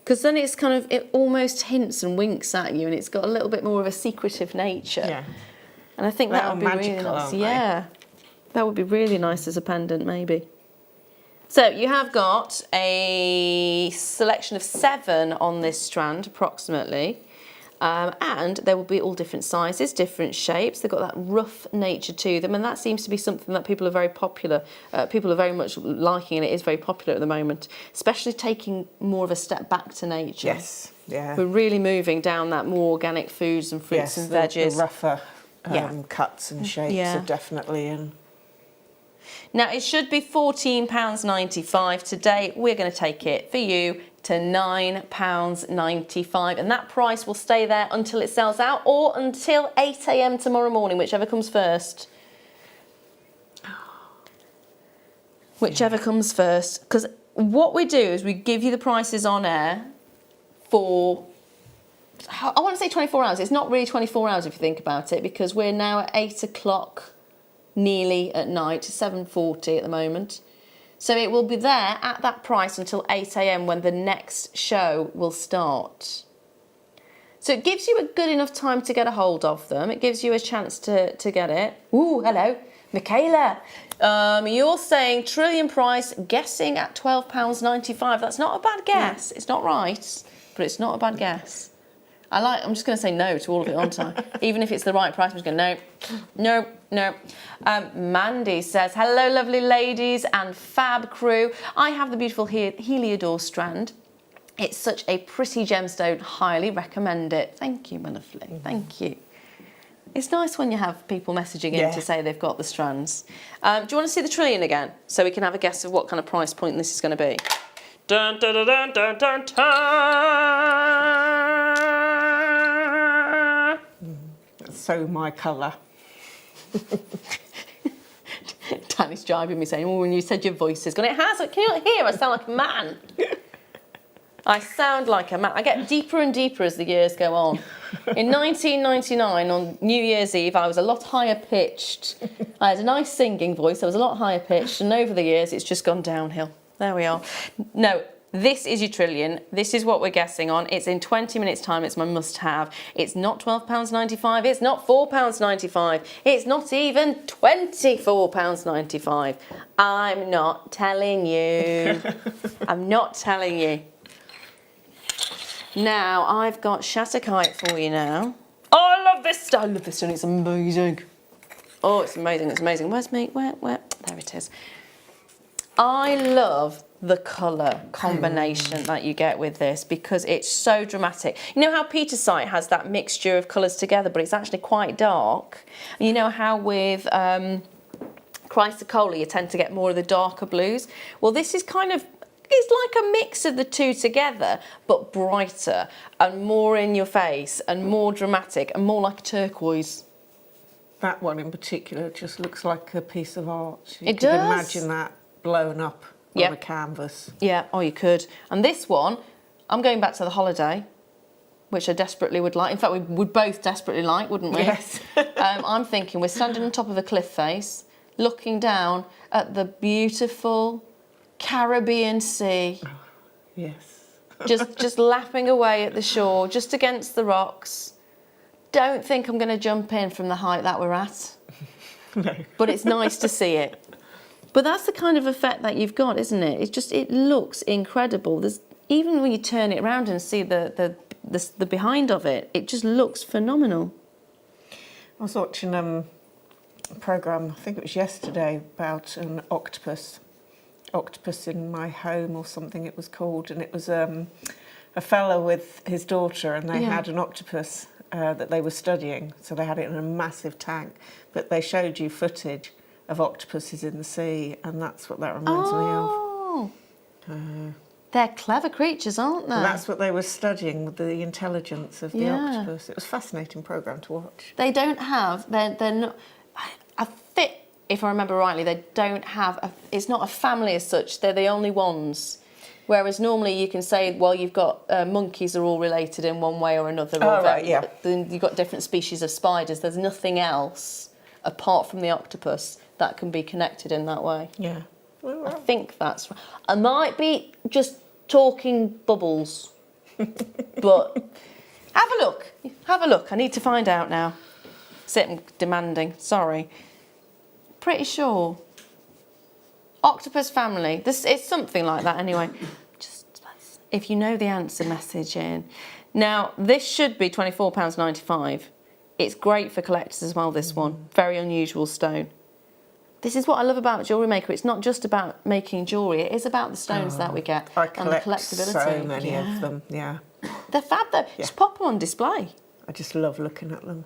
Because then it's kind of, it almost hints and winks at you, and it's got a little bit more of a secretive nature. Yeah. And I think that would be really nice. Yeah. That would be really nice as a pendant, maybe. So you have got a selection of 7 on this strand, approximately. And they will be all different sizes, different shapes. They've got that rough nature to them, and that seems to be something that people are very popular. People are very much liking, and it is very popular at the moment, especially taking more of a step back to nature. Yes, yeah. We're really moving down that more organic foods and fruits and veggies. The rougher cuts and shapes are definitely in. Now, it should be £14.95. Today, we're going to take it for you to £9.95. And that price will stay there until it sells out or until 8 AM tomorrow morning, whichever comes first. Whichever comes first. Because what we do is we give you the prices on air for, I want to say 24 hours. It's not really 24 hours if you think about it, because we're now at 8 o'clock. Nearly at night, 7:40 at the moment. So it will be there at that price until 8 AM when the next show will start. So it gives you a good enough time to get a hold of them. It gives you a chance to get it. Ooh, hello, Michaela. You're saying trillion price, guessing at £12.95. That's not a bad guess. It's not right, but it's not a bad guess. I'm just going to say no to all of it, aren't I? Even if it's the right price, I'm just going no. Mandy says, hello, lovely ladies and fab crew. I have the beautiful Heliodor strand. It's such a pretty gemstone. Highly recommend it. Thank you, my lovely. Thank you. It's nice when you have people messaging in to say they've got the strands. Do you want to see the trillion again? So we can have a guess of what kind of price point this is going to be. Dun, dun, dun, dun, dun, dun, dun. That's so my colour. Danny's jibing me saying, oh, when you said your voice is gone, it has. Can you not hear? I sound like a man. I sound like a man. I get deeper and deeper as the years go on. In 1999, on New Year's Eve, I was a lot higher pitched. I had a nice singing voice. I was a lot higher pitched, and over the years, it's just gone downhill. There we are. No, this is your trillion. This is what we're guessing on. It's in 20 minutes' time. It's my must-have. It's not £12.95. It's not £4.95. It's not even £24.95. I'm not telling you. I'm not telling you. Now, I've got Shatterkite for you now. Oh, I love this stone. I love this stone. It's amazing. Oh, it's amazing. It's amazing. Where's me? Where? There it is. I love the colour combination that you get with this because it's so dramatic. You know how Petersite has that mixture of colours together, but it's actually quite dark? And you know how with Chrysocolla you tend to get more of the darker blues? Well, this is kind of, it's like a mix of the two together, but brighter and more in your face and more dramatic and more like turquoise. That one in particular just looks like a piece of art. You It could does. imagine that blown up on a canvas. Yeah, oh, you could. And this one, I'm going back to the holiday, which I desperately would like. In fact, we would both desperately like, wouldn't we? Yes. I'm thinking we're standing on top of a cliff face, looking down at the beautiful Caribbean Sea. Oh, yes. just lapping away at the shore, just against the rocks. Don't think I'm going to jump in from the height that we're at. No. But it's nice to see it. But that's the kind of effect that you've got, isn't it? It's just, it looks incredible. There's, even when you turn it around and see the behind of it, it just looks phenomenal. I was watching a programme, I think it was yesterday, about an octopus in my home or something it was called, and it was a fella with his daughter, and they had an octopus that they were studying, so they had it in a massive tank, but they showed you footage of octopuses in the sea, and that's what that reminds me of. They're clever creatures, aren't they? And that's what they were studying, with the intelligence of the octopus. It was a fascinating programme to watch. They don't have, they're not, if I remember rightly, they don't have, it's not a family as such, they're the only ones. Whereas normally you can say, well, you've got monkeys are all related in one way or another. Oh, right, yeah. Then you've got different species of spiders. There's nothing else apart from the octopus that can be connected in that way. Yeah. I think that's right. I might be just talking bubbles, but have a look. Have a look. I need to find out now. I'm demanding. Sorry. Pretty sure. Octopus family. It's something like that anyway. Just if you know the answer, message in. Now, this should be £24.95. It's great for collectors as well, this one. Very unusual stone. This is what I love about JewelleryMaker. It's not just about making jewellery, it is about the stones that we get I and the collect collectability. so many of them, yeah. They're fab though. Just pop them on display. I just love looking at them.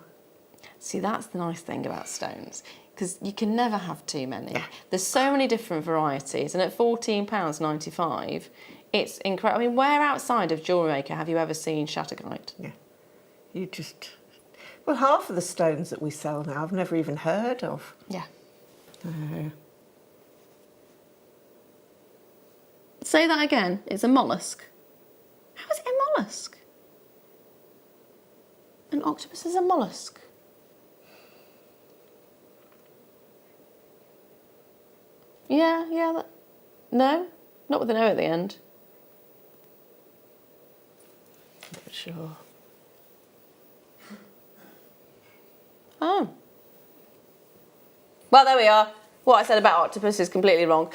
See, that's the nice thing about stones, because you can never have too many. There's so many different varieties, and at £14.95, it's incredible. I mean, where outside of JewelleryMaker have you ever seen Shatterkite? Yeah. You just... Well, half of the stones that we sell now I've never even heard of. Yeah. Say that again. It's a mollusk. How is it a mollusk? An octopus is a mollusk. Yeah. No? Not with an O at the end. Not sure. Oh. Well, there we are. What I said about octopus is completely wrong.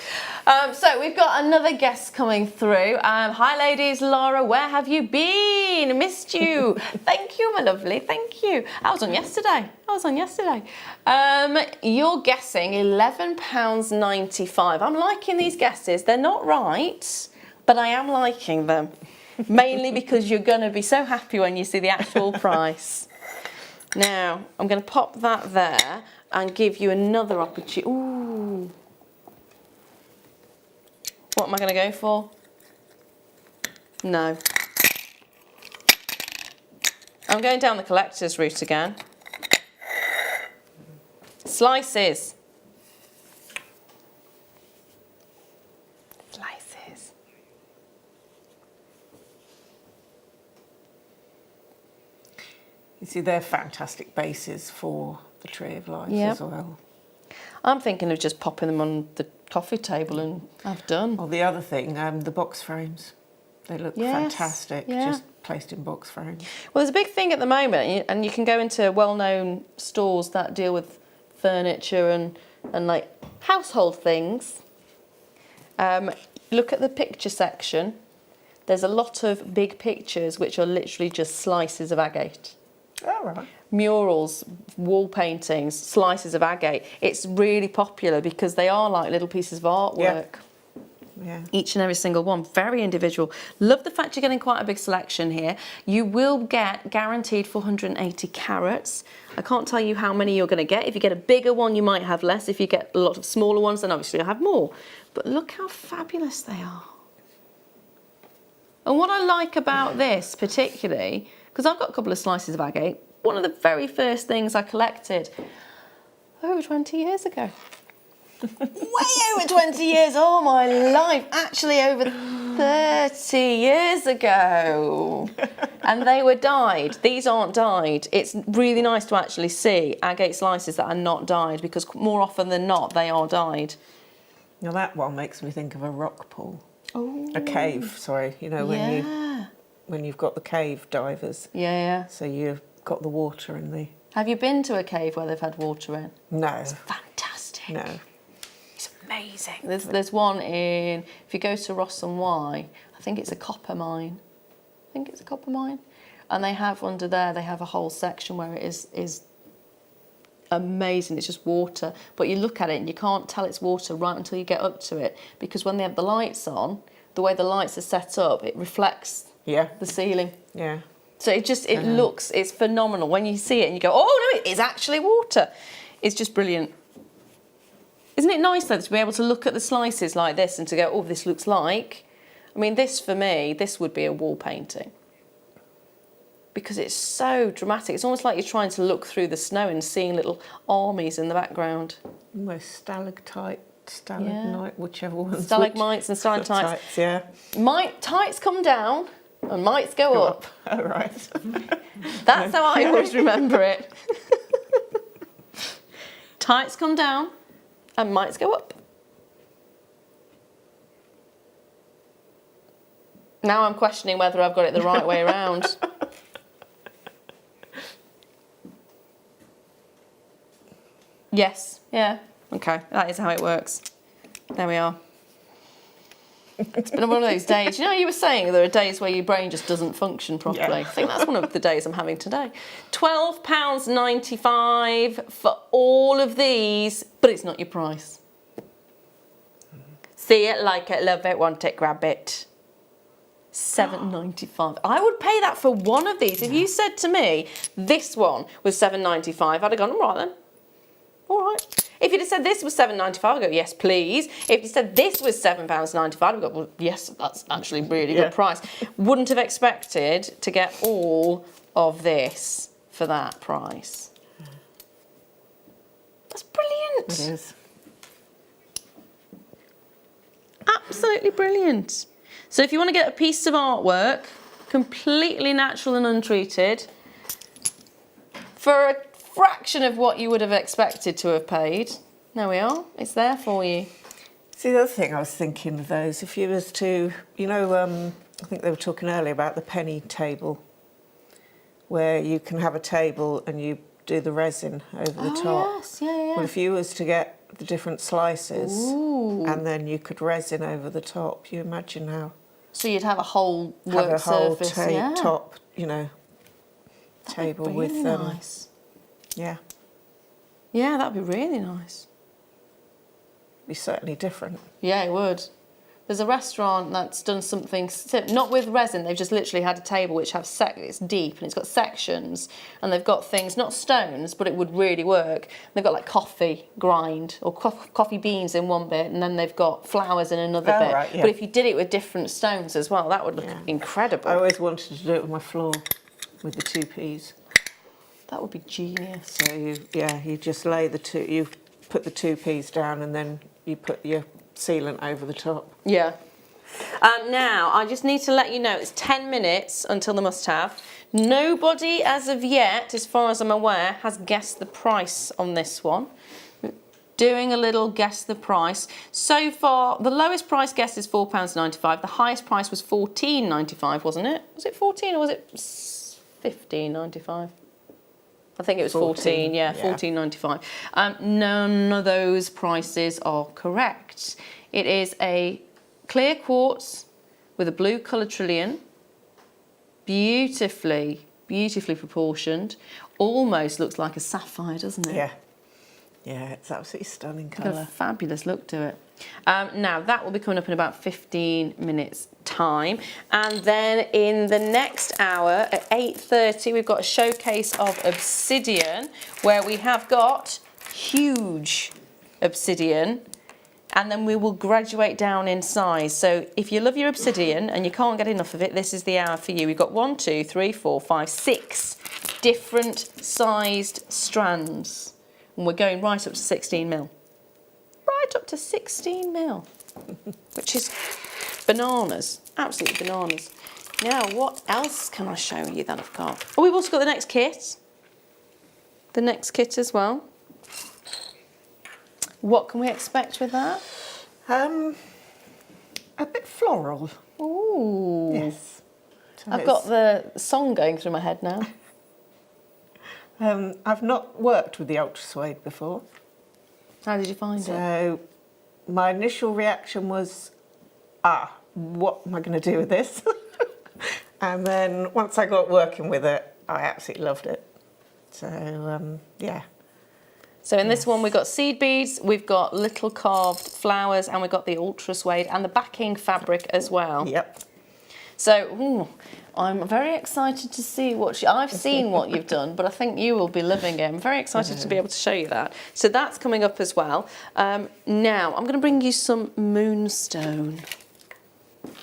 So we've got another guest coming through. Hi, ladies. Lara, where have you been? Missed you. Thank you, my lovely. Thank you. I was on yesterday. You're guessing £11.95. I'm liking these guesses. They're not right, but I am liking them. Mainly because you're going to be so happy when you see the actual price. Now, I'm going to pop that there and give you another opportunity. Ooh. What am I going to go for? No. I'm going down the collector's route again. Slices. Slices. You see, they're fantastic bases for the Tree of Life as well. I'm thinking of just popping them on the coffee table and I've done. Well, the other thing, the box frames. They look fantastic, just placed in box frames. Well, there's a big thing at the moment, and you can go into well-known stores that deal with furniture and like household things. Look at the picture section. There's a lot of big pictures which are literally just slices of agate. Oh, right. Murals, wall paintings, slices of agate. It's really popular because they are like little pieces of artwork. Yeah. Each and every single one, very individual. Love the fact you're getting quite a big selection here. You will get guaranteed 480 carats. I can't tell you how many you're going to get. If you get a bigger one, you might have less. If you get a lot of smaller ones, then obviously you'll have more. But look how fabulous they are. And what I like about this particularly, because I've got a couple of slices of agate, one of the very first things I collected over 20 years ago. Way over 20 years, oh my life, actually over 30 years ago. And they were dyed. These aren't dyed. It's really nice to actually see agate slices that are not dyed because more often than not they are dyed. Now that one makes me think of a rock pool. Oh. A cave, sorry, you know, when you've got the cave divers. Yeah. So you've got the water in the... Have you been to a cave where they've had water in? No. It's fantastic. No. It's amazing. There's one in, if you go to Ross and Y, I think it's a copper mine. And they have under there, they have a whole section where it is amazing. It's just water. But you look at it and you can't tell it's water right until you get up to it. Because when they have the lights on, the way the lights are set up, it reflects the ceiling. Yeah. So it looks, it's phenomenal. When you see it and you go, oh no, it is actually water. It's just brilliant. Isn't it nice though to be able to look at the slices like this and to go, oh, this looks like... I mean, this for me, this would be a wall painting. Because it's so dramatic. It's almost like you're trying to look through the snow and seeing little armies in the background. Almost stalactite, stalagmite, whichever one. Stalagmites and stalactites. Yeah. Tights come down and mites go up. Oh, right. That's how I always remember it. Tights come down and mites go up. Now I'm questioning whether I've got it the right way around. Yes, yeah, okay, that is how it works. There we are. It's been one of those days. You know, you were saying there are days where your brain just doesn't function properly. Yeah. I think that's one of the days I'm having today. £12.95 for all of these, but it's not your price. See it, like it, love it, want it, grab it. £7.95. I would pay that for one of these. If you said to me this one was £7.95, I'd have gone, all right then. All right. If you'd have said this was £7.95, I'd go, yes, please. If you said this was £7.95, I'd go, well, yes, that's actually a really good price. Wouldn't have expected to get all of this for that price. That's brilliant. It is. Absolutely brilliant. So if you want to get a piece of artwork, completely natural and untreated, for a fraction of what you would have expected to have paid, there we are, it's there for you. See, the other thing I was thinking of those, if you was to, you know, I think they were talking earlier about the penny table, where you can have a table and you do the resin over the top. Yes, yeah. Well, if you was to get the different slices, ooh, and then you could resin over the top, you imagine how... So you'd have a whole work surface, top, you know, table that'd be really with... nice. Yeah. Yeah, that'd be really nice. Be certainly different. Yeah, it would. There's a restaurant that's done something, not with resin, they've just literally had a table which has it's deep and it's got sections, and they've got things, not stones, but it would really work. They've got like coffee grind or coffee beans in one bit, and then they've got flowers in another bit. Right, yeah. But if you did it with different stones as well, that would look incredible. I always wanted to do it with my floor, with the 2 Ps. That would be genius. So you just lay you put the 2 Ps down, and then you put your sealant over the top. Yeah. Now, I just need to let you know, it's 10 minutes until the must-have. Nobody, as of yet, as far as I'm aware, has guessed the price on this one. Doing a little guess the price. So far, the lowest price guess is £4.95. The highest price was £14.95, wasn't it? Was it 14 or was it £15.95? I think it was 14, yeah. £14.95. None of those prices are correct. It is a clear quartz with a blue colour trillion, beautifully proportioned. Almost looks like a sapphire, doesn't it? Yeah. Yeah, it's absolutely stunning Got colour. a fabulous look to it. Now that will be coming up in about 15 minutes time, and then in the next hour at 8:30 we've got a showcase of Obsidian, where we have got huge Obsidian, and then we will graduate down in size. So if you love your Obsidian and you can't get enough of it, this is the hour for you. We've got 1, 2, 3, 4, 5, 6 different sized strands, and we're going right up to 16mm. Right up to 16mm, which is bananas, absolutely bananas. Now, what else can I show you that I've got? Oh, we've also got the next kit. The next kit as well. What can we expect with that? A bit floral. Ooh. Yes. So I've got the song going through my head now. I've not worked with the Ultra Suede before. How did you find it? So my initial reaction was, what am I going to do with this? And then once I got working with it, I absolutely loved it. So, yeah. So in this one, we've got seed beads, we've got little carved flowers, and we've got the Ultra Suede and the backing fabric as well. Yep. So, I'm very excited to see I've seen what you've done, but I think you will be loving it. I'm very excited to be able to show you that. So that's coming up as well. Now, I'm going to bring you some moonstone.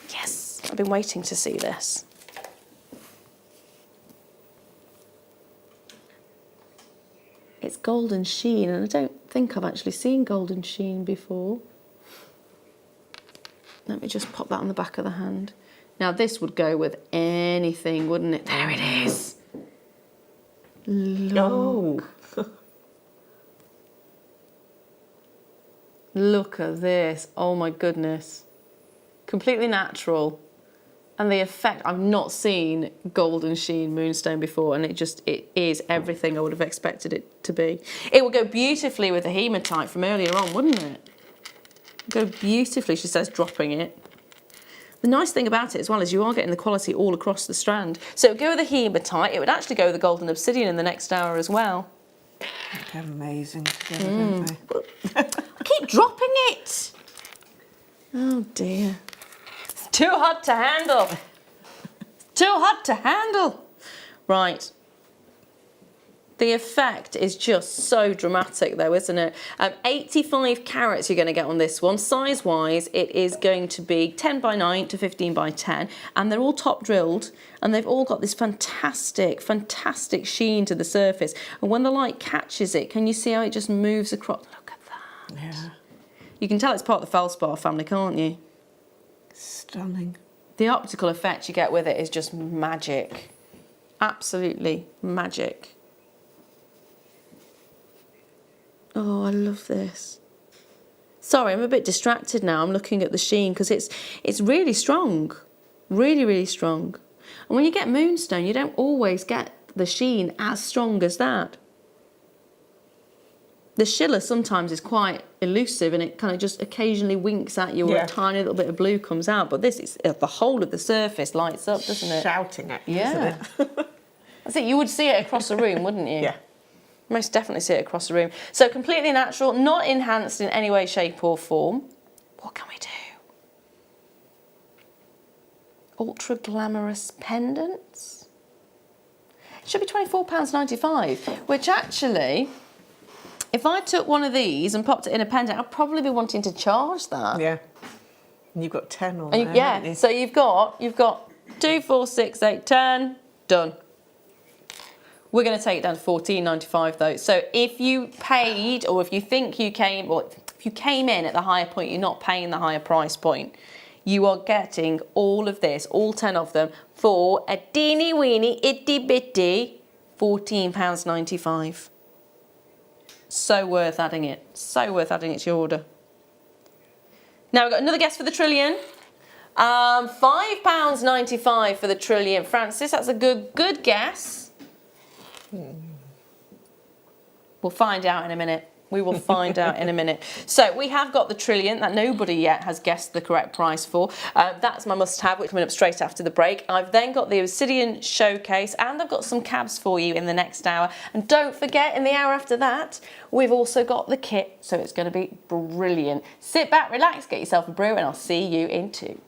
Yes, I've been waiting to see this. It's golden sheen, and I don't think I've actually seen golden sheen before. Let me just pop that on the back of the hand. Now this would go with anything, wouldn't it? There it is. Look. Oh. Look at this. Oh my goodness. Completely natural. And the effect, I've not seen golden sheen moonstone before, and it is everything I would have expected it to be. It would go beautifully with the hematite from earlier on, wouldn't it? Go beautifully, she says, dropping it. The nice thing about it as well is you are getting the quality all across the strand. So it would go with the hematite, it would actually go with the golden obsidian in the next hour as well. They're amazing together, don't they? I keep dropping it. Oh dear. It's too hot to handle. Too hot to handle. Right. The effect is just so dramatic though, isn't it? 85 carats you're going to get on this one. Size-wise, it is going to be 10 by 9 to 15 by 10. And they're all top drilled. And they've all got this fantastic, fantastic sheen to the surface. And when the light catches it, can you see how it just moves across? Look at that. Yeah. You can tell it's part of the feldspar family, can't you? Stunning. The optical effect you get with it is just magic. Absolutely magic. Oh, I love this. Sorry, I'm a bit distracted now. I'm looking at the sheen because it's really strong. Really, really strong. And when you get moonstone, you don't always get the sheen as strong as that. The schiller sometimes is quite elusive and it kind of just occasionally winks at you or a tiny little bit of blue comes out. But this is the whole of the surface lights up, doesn't it? Shouting at you, Yeah. isn't it? That's it. You would see it across the room, wouldn't you? Yeah. Most definitely see it across the room. So completely natural, not enhanced in any way, shape or form. What can we do? ultra glamorous pendants. It should be £24.95, which actually, if I took one of these and popped it in a pendant, I'd probably be wanting to charge that. Yeah. And you've got 10 on And there, yeah, haven't you? so you've got 2, 4, 6, 8, 10, done. We're going to take it down to £14.95 though. So if you paid, or if you think you came, or if you came in at the higher point, you're not paying the higher price point, you are getting all of this, all 10 of them, for a teeny weeny itty bitty £14.95. So worth adding it. So worth adding it to your order. Now we've got another guess for the Trillion. £5.95 for the Trillion. Francis, that's a good guess. We'll find out in a minute. We will find out in a minute. So we have got the Trillion that nobody yet has guessed the correct price for. That's my must-have, which coming up straight after the break. I've then got the Obsidian Showcase, and I've got some cabs for you in the next hour. And don't forget, in the hour after that, we've also got the kit, so it's going to be brilliant. Sit back, relax, get yourself a brew, and I'll see you in 2.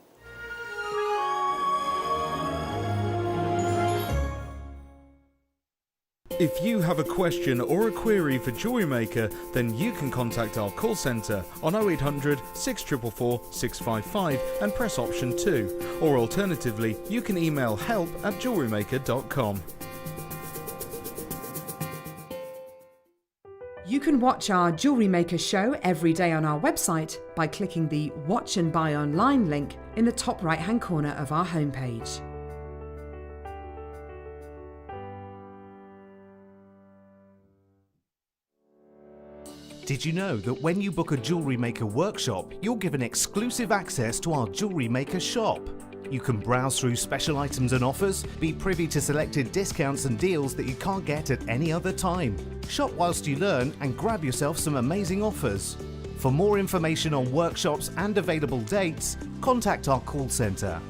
If you have a question or a query for JewelleryMaker, then you can contact our call centre on 0800 644 655 and press option 2. Or alternatively, you can email help@jewellerymaker.com. You can watch our Jewellery Maker show every day on our website by clicking the Watch and Buy Online link in the top right-hand corner of our homepage. Did you know that when you book a Jewellery Maker workshop, you're given exclusive access to our Jewellery Maker shop? You can browse through special items and offers, be privy to selected discounts and deals that you can't get at any other time. Shop whilst you learn and grab yourself some amazing offers. For more information on workshops and available dates, contact our call centre.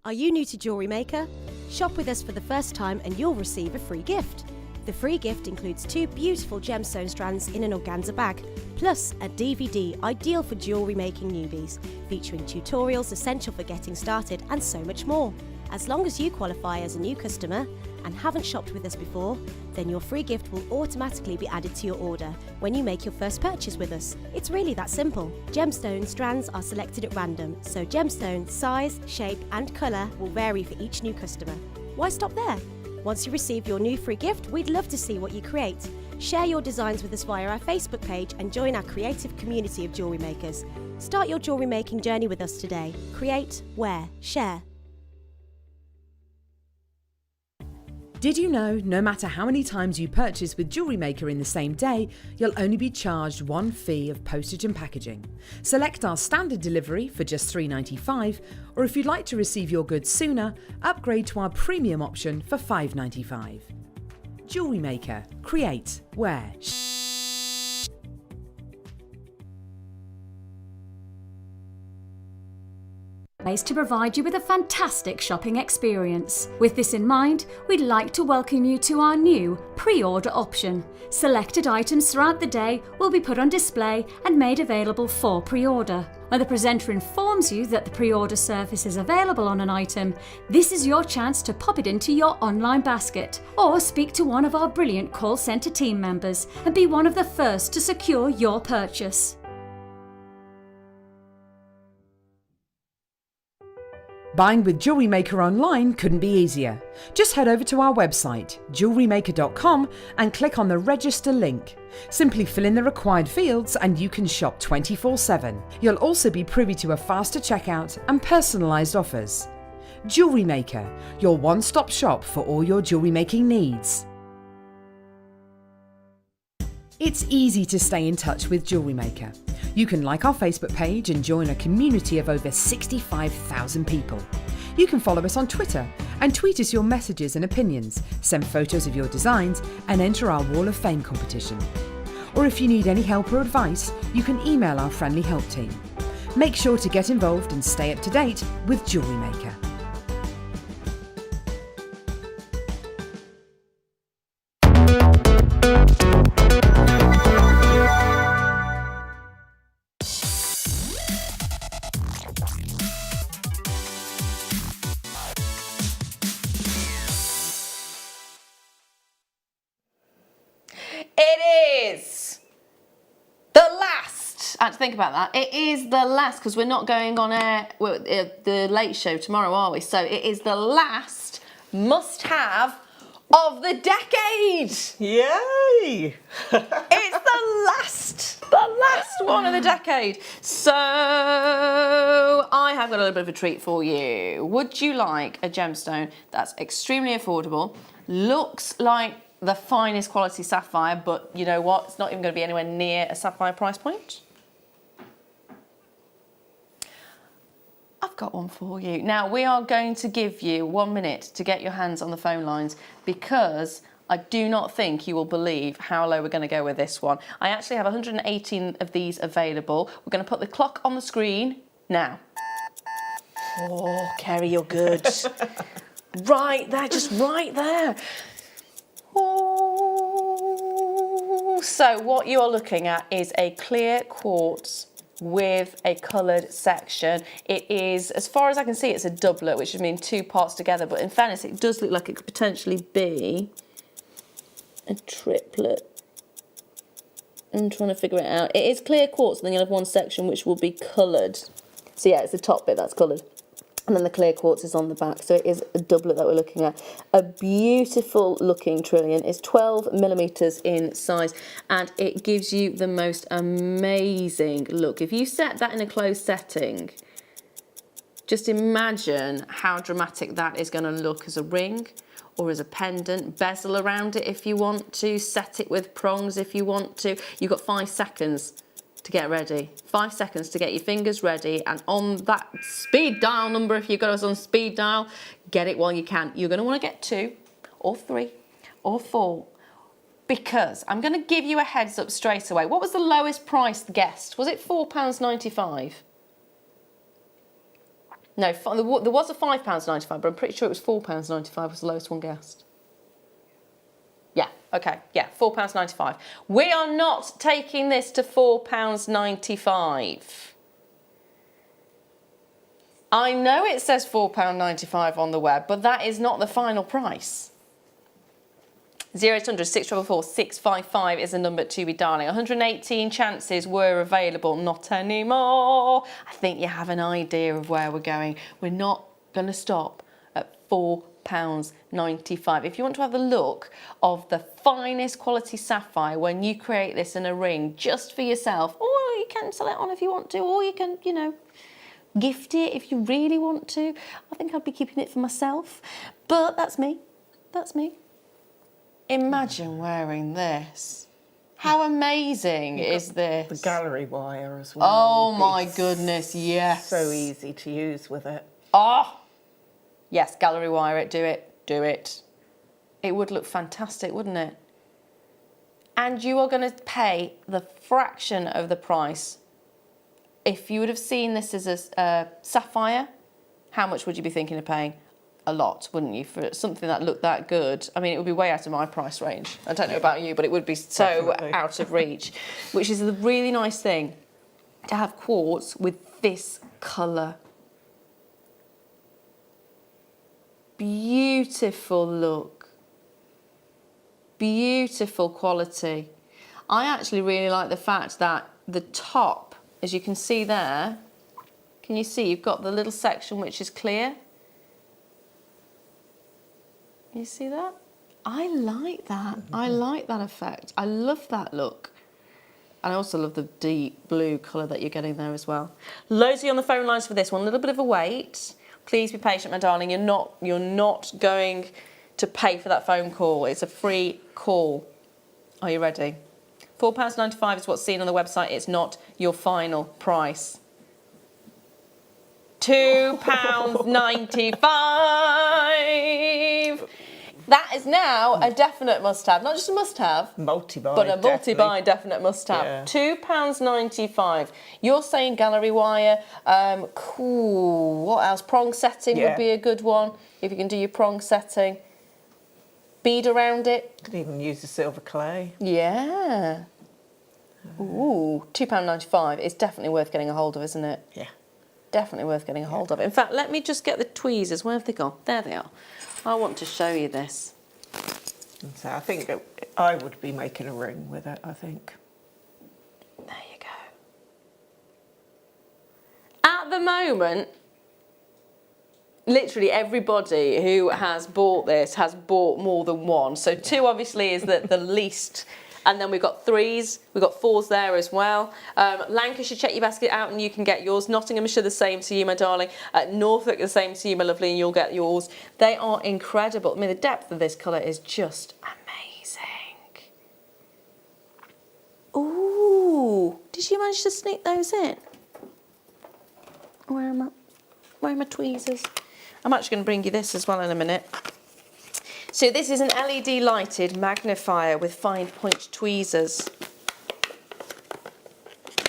Are you new to Jewellery Maker? Shop with us for the first time and you'll receive a free gift. The free gift includes 2 beautiful gemstone strands in an organza bag, plus a DVD ideal for jewellery making newbies, featuring tutorials essential for getting started and so much more. As long as you qualify as a new customer and haven't shopped with us before, then your free gift will automatically be added to your order when you make your first purchase with us. It's really that simple. Gemstone strands are selected at random, so gemstone size, shape and colour will vary for each new customer. Why stop there? Once you receive your new free gift, we'd love to see what you create. Share your designs with us via our Facebook page and join our creative community of jewellery makers. Start your jewellery making journey with us today. Create, wear, share. Did you know no matter how many times you purchase with Jewellery Maker in the same day, you'll only be charged one fee of postage and packaging? Select our standard delivery for just $3.95, or if you'd like to receive your goods sooner, upgrade to our premium option for $5.95. Jewellery Maker. Create, wear, To provide you with a fantastic shopping experience. With this in mind, we'd like to welcome you to our new pre-order option. Selected items throughout the day will be put on display and made available for pre-order. When the presenter informs you that the pre-order service is available on an item, this is your chance to pop it into your online basket or speak to one of our brilliant call centre team members and be one of the first to secure your purchase. Buying with Jewellery Maker online couldn't be easier. Just head over to our website, JewelleryMaker.com, and click on the register link. Simply fill in the required fields and you can shop 24/7. You'll also be privy to a faster checkout and personalised offers. Jewellery Maker, your one-stop shop for all your jewellery making needs. It's easy to stay in touch with Jewellery Maker. You can like our Facebook page and join a community of over 65,000 people. You can follow us on Twitter and tweet us your messages and opinions, send photos of your designs and enter our Wall of Fame competition. Or if you need any help or advice, you can email our friendly help team. Make sure to get involved and stay up to date with Jewellery Maker. I had to think about that. It is the last, because we're not going on air the late show tomorrow, are we? So it is the last must-have of the decade. Yay! It's the last one of the decade. So I have got a little bit of a treat for you. Would you like a gemstone that's extremely affordable, looks like the finest quality sapphire, but you know what? It's not even going to be anywhere near a sapphire price point? I've got one for you. Now, we are going to give you 1 minute to get your hands on the phone lines, because I do not think you will believe how low we're going to go with this one. I actually have 118 of these available. We're going to put the clock on the screen now. Oh, Kerry, you're good. Right there, just right there. Oh. So what you are looking at is a clear quartz with a coloured section. It is, as far as I can see, it's a doublet, which would mean 2 parts together, but in fairness, it does look like it could potentially be a triplet. I'm trying to figure it out. It is clear quartz, and then you'll have one section which will be coloured. So yeah, it's the top bit that's coloured. And then the clear quartz is on the back. So it is a doublet that we're looking at. A beautiful looking trillion. It's 12 millimeters in size, and it gives you the most amazing look. If you set that in a closed setting, just imagine how dramatic that is going to look as a ring or as a pendant. Bezel around it if you want to. Set it with prongs if you want to. You've got 5 seconds to get ready. 5 seconds to get your fingers ready, and on that speed dial number, if you've got us on speed dial, get it while you can. You're going to want to get 2 or 3 or 4, because I'm going to give you a heads up straight away. What was the lowest priced guessed? Was it £4.95? No, there was a £5.95, but I'm pretty sure it was £4.95 was the lowest one guessed. Yeah, okay, yeah, £4.95. We are not taking this to £4.95. I know it says £4.95 on the web, but that is not the final price. 0800 644 655 is the number to be dialing. 118 chances were available, not anymore. I think you have an idea of where we're going. We're not going to stop at £4.95. If you want to have the look of the finest quality sapphire when you create this in a ring just for yourself, or you can sell it on if you want to, or you can, you know, gift it if you really want to. I think I'd be keeping it for myself, but that's me. That's me. Imagine wearing this. How amazing is this? The gallery wire as well. Oh my goodness, yes. So easy to use with it. Oh, yes, gallery wire it, do it, do it. It would look fantastic, wouldn't it? And you are going to pay the fraction of the price. If you would have seen this as a sapphire, how much would you be thinking of paying? A lot, wouldn't you, for something that looked that good? I mean, it would be way out of my price range. I don't know about you, but it would be so Definitely. out of reach, which is the really nice thing, to have quartz with this colour. Beautiful look. Beautiful quality. I actually really like the fact that the top, as you can see there, can you see you've got the little section which is clear? You see that? I like that. I like that effect. I love that look. And I also love the deep blue colour that you're getting there as well. Loads of you on the phone lines for this one. A little bit of a wait. Please be patient, my darling. You're not going to pay for that phone call. It's a free call. Are you ready? £4.95 is what's seen on the website. It's not your final price. £2.95. That is now a definite must-have. Not just a must-have, Multi-buy, but a multi-buy definite must-have. Yeah. £2.95. You're saying gallery wire. Cool. What else? Prong setting would be a good one, if you can do your prong setting. Bead around it. Could even use the silver clay. Yeah. Ooh, £2.95. It's definitely worth getting a hold of, isn't it? Yeah. Definitely worth getting a hold of. In fact, let me just get the tweezers. Where have they gone? There they are. I want to show you this. And so I think I would be making a ring with it, I think. There you go. the moment, literally everybody who has bought this has bought more than one. So 2 obviously is the least. And then we've got 3s, we've got 4s there as well. Lancashire, check your basket out and you can get yours. Nottinghamshire, the same to you, my darling. Norfolk, the same to you, my lovely, and you'll get yours. They are incredible. I mean, the depth of this colour is just amazing. Ooh, did you manage to sneak those in? Where are my tweezers? I'm actually going to bring you this as well in a minute. So this is an LED lighted magnifier with fine point tweezers.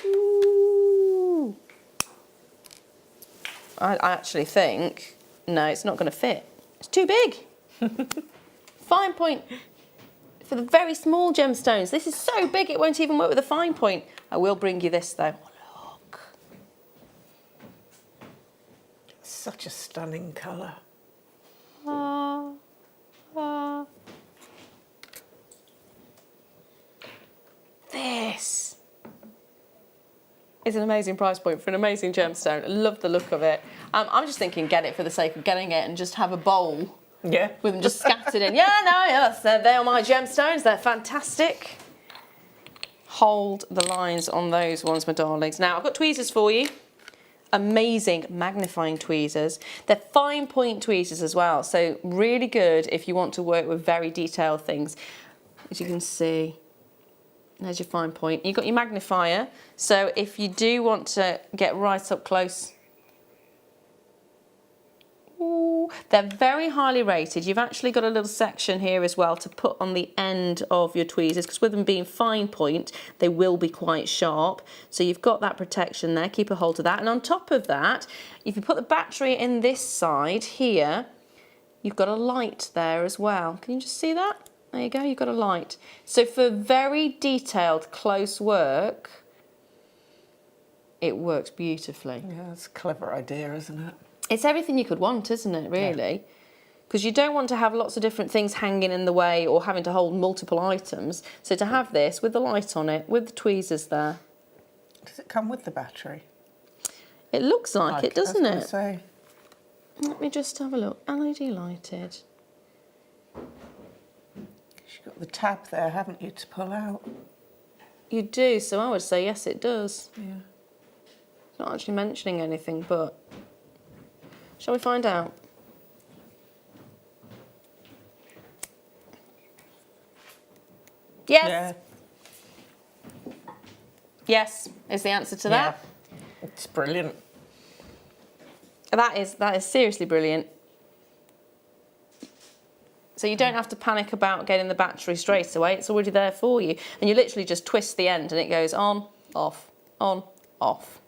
Ooh. I actually think, no, it's not going to fit. It's too big. Fine point for the very small gemstones. This is so big it won't even work with a fine point. I will bring you this though. Look. Such a stunning colour. This is an amazing price point for an amazing gemstone. I love the look of it. I'm just thinking get it for the sake of getting it and just have a bowl. Yeah. With them just scattered in. Yeah, no, yes, they are my gemstones. They're fantastic. Hold the lines on those ones, my darlings. Now, I've got tweezers for you. Amazing magnifying tweezers. They're fine point tweezers as well, so really good if you want to work with very detailed things. As you can see, there's your fine point. You've got your magnifier, so if you do want to get right up close, ooh, they're very highly rated. You've actually got a little section here as well to put on the end of your tweezers, because with them being fine point, they will be quite sharp. So you've got that protection there, keep a hold of that. And on top of that, if you put the battery in this side here, you've got a light there as well. Can you just see that? There you go, you've got a light. So for very detailed, close work, it works beautifully. Yeah, that's a clever idea, isn't it? It's everything you could want, isn't it, really? Because you don't want to have lots of different things hanging in the way or having to hold multiple items. So to have this with the light on it, with the tweezers there. Does it come with the battery? It looks like it, doesn't I was it? gonna say. Let me just have a look. LED lighted. You've got the tab there, haven't you, to pull out? You do, so I would say yes, it does. Yeah. It's not actually mentioning anything, but shall we find out? Yes. Yeah. Yes is the answer to that. It's brilliant. That is seriously brilliant. So you don't have to panic about getting the battery straight away. It's already there for you. And you literally just twist the end and it goes on, off, on, off.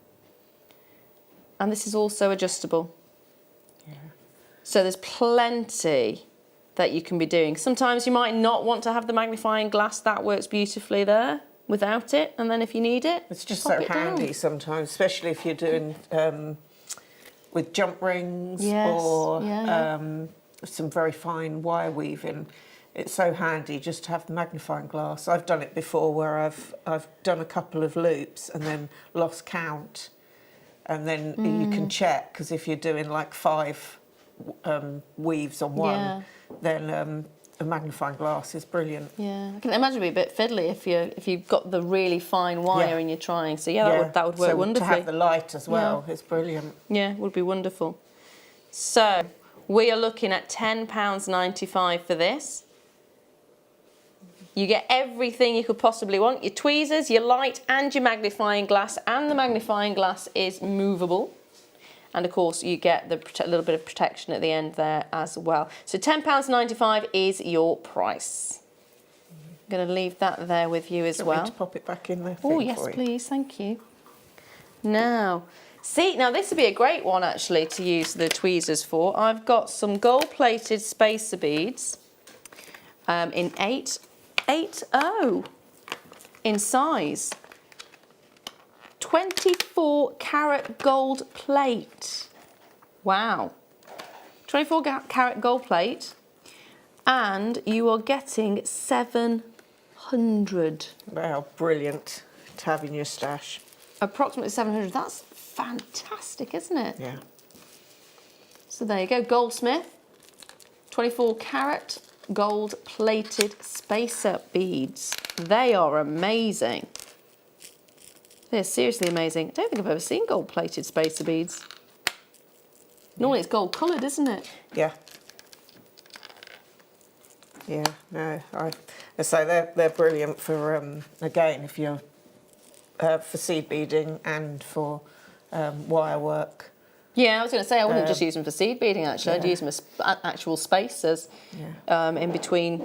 And this is also adjustable. Yeah. So there's plenty that you can be doing. Sometimes you might not want to have the magnifying glass. That works beautifully there without it. And then if you need it, it's just pop so it handy down. sometimes, especially if you're doing with jump rings Yes, or yeah. Some very fine wire weaving. It's so handy just to have the magnifying glass. I've done it before where I've done a couple of loops and then lost count, and then you can check, because if you're doing like 5 weaves on one, then a magnifying glass is brilliant. Yeah, I can imagine it'd be a bit fiddly if you've got the really fine wire and you're trying. So yeah, that would work so wonderfully. To have the light as well is brilliant. Yeah, it would be wonderful. So we are looking at £10.95 for this. You get everything you could possibly want: your tweezers, your light, and your magnifying glass. And the magnifying glass is movable. And of course, you get the little bit of protection at the end there as well. So £10.95 is your price. I'm going to leave that there with you as well. Want me to pop it back in there? Oh yes, please, thank you. Now, now this would be a great one actually to use the tweezers for. I've got some gold-plated spacer beads in 880 in size. 24 carat gold plate. Wow. 24 carat gold plate. And you are getting 700. Wow, brilliant to have in your stash. Approximately 700. That's fantastic, isn't it? Yeah. So there you go, Goldsmith, 24 carat gold plated spacer beads. They are amazing. They're seriously amazing. I don't think I've ever seen gold plated spacer beads. Normally it's gold coloured, isn't it? Yeah. Yeah, no, I say they're brilliant for, again, if you're, for seed beading and for wire work. Yeah, I was going to say, I wouldn't just use them for seed beading, actually. I'd use them as actual spacers in between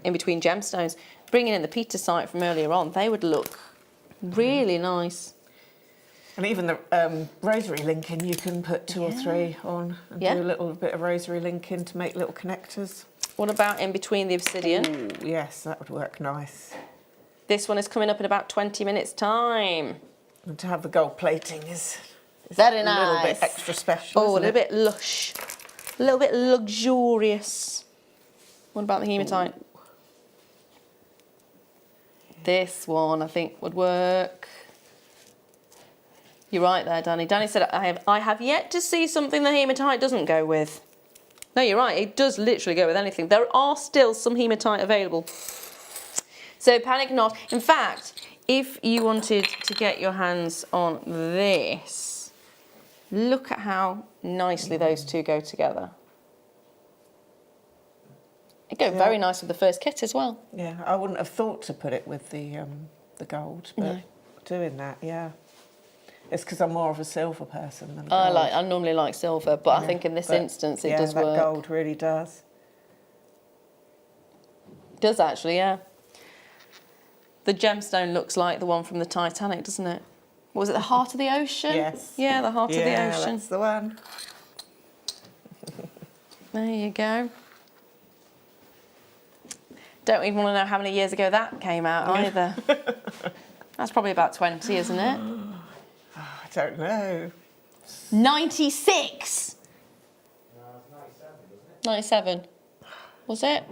gemstones. Bringing in the Petersite from earlier on, they would look really nice. And even the rosary linking, you can put 2 or 3 on and do a little bit of rosary linking to make little connectors. What about in between the Obsidian? Ooh, yes, that would work nice. This one is coming up in about 20 minutes' time. And to have the gold plating is very nice. A little bit extra special. Oh, a little bit lush, a little bit luxurious. What about the hematite? Ooh. This one I think would work. You're right there, Danny. Danny said I have yet to see something the hematite doesn't go with. No, you're right. It does literally go with anything. There are still some hematite available. So panic not. In fact, if you wanted to get your hands on this, look at how nicely those two go together. It goes very nice with the first kit as well. Yeah, I wouldn't have thought to put it with the gold, but doing that, yeah. It's because I'm more of a silver person than gold. I normally like silver, but I think in this instance it does work. Yeah, that gold really does. Does actually, yeah. The gemstone looks like the one from the Titanic, doesn't it? What was it, the Heart of the Ocean? Yes. Yeah, the Heart of the Ocean. Yeah, that's the one. There you go. Don't even want to know how many years ago that came out either. That's probably about 20, isn't it? I don't know. 96! No, it's 97, wasn't it? 97. Was it?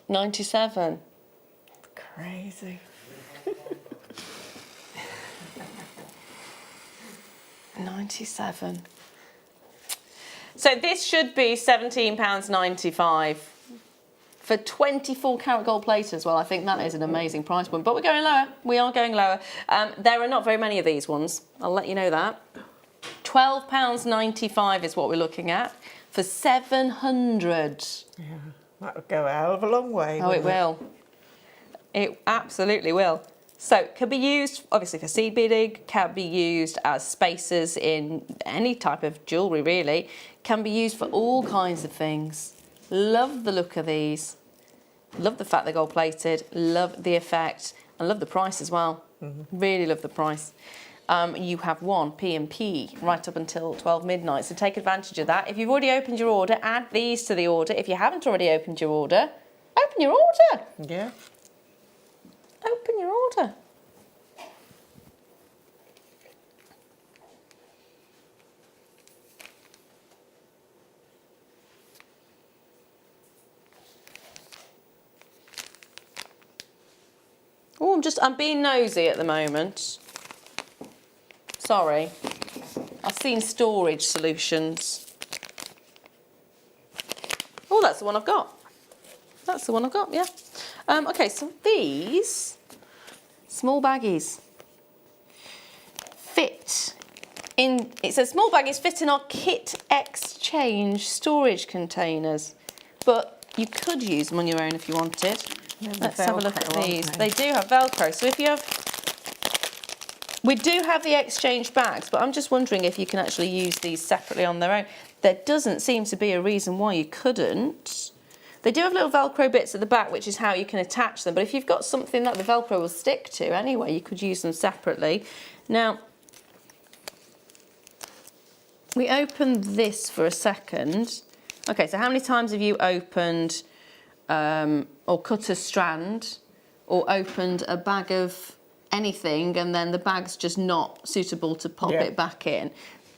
'97. Crazy. 97. So this should be £17.95 for 24 carat gold plate as well. I think that is an amazing price point, but we're going lower. We are going lower. There are not very many of these ones. I'll let you know that. £12.95 is what we're looking at for 700. Yeah, that would go a hell of a long way. Oh, it will. It absolutely will. So it can be used, obviously, for seed beading, can be used as spacers in any type of jewellery, really. Can be used for all kinds of things. Love the look of these. Love the fact they're gold plated. Love the effect. And love the price as well. Really love the price. You have one P&P right up until 12 midnight, so take advantage of that. If you've already opened your order, add these to the order. If you haven't already opened your order, open your order. Yeah. Open your order. Oh, I'm being nosy at the moment. Sorry. I've seen storage solutions. Oh, that's the one I've got. That's the one I've got, yeah. Okay, so these small baggies fit in, it says small baggies fit in our kit exchange storage containers, but you could use them on your own if you wanted. Let's have a look at these. They do have Velcro, so if you have, we do have the exchange bags, but I'm just wondering if you can actually use these separately on their own. There doesn't seem to be a reason why you couldn't. They do have little Velcro bits at the back, which is how you can attach them. But if you've got something that the Velcro will stick to anyway, you could use them separately. Now, we opened this for a second. Okay, so how many times have you opened or cut a strand or opened a bag of anything and then the bag's just not suitable to pop it back in?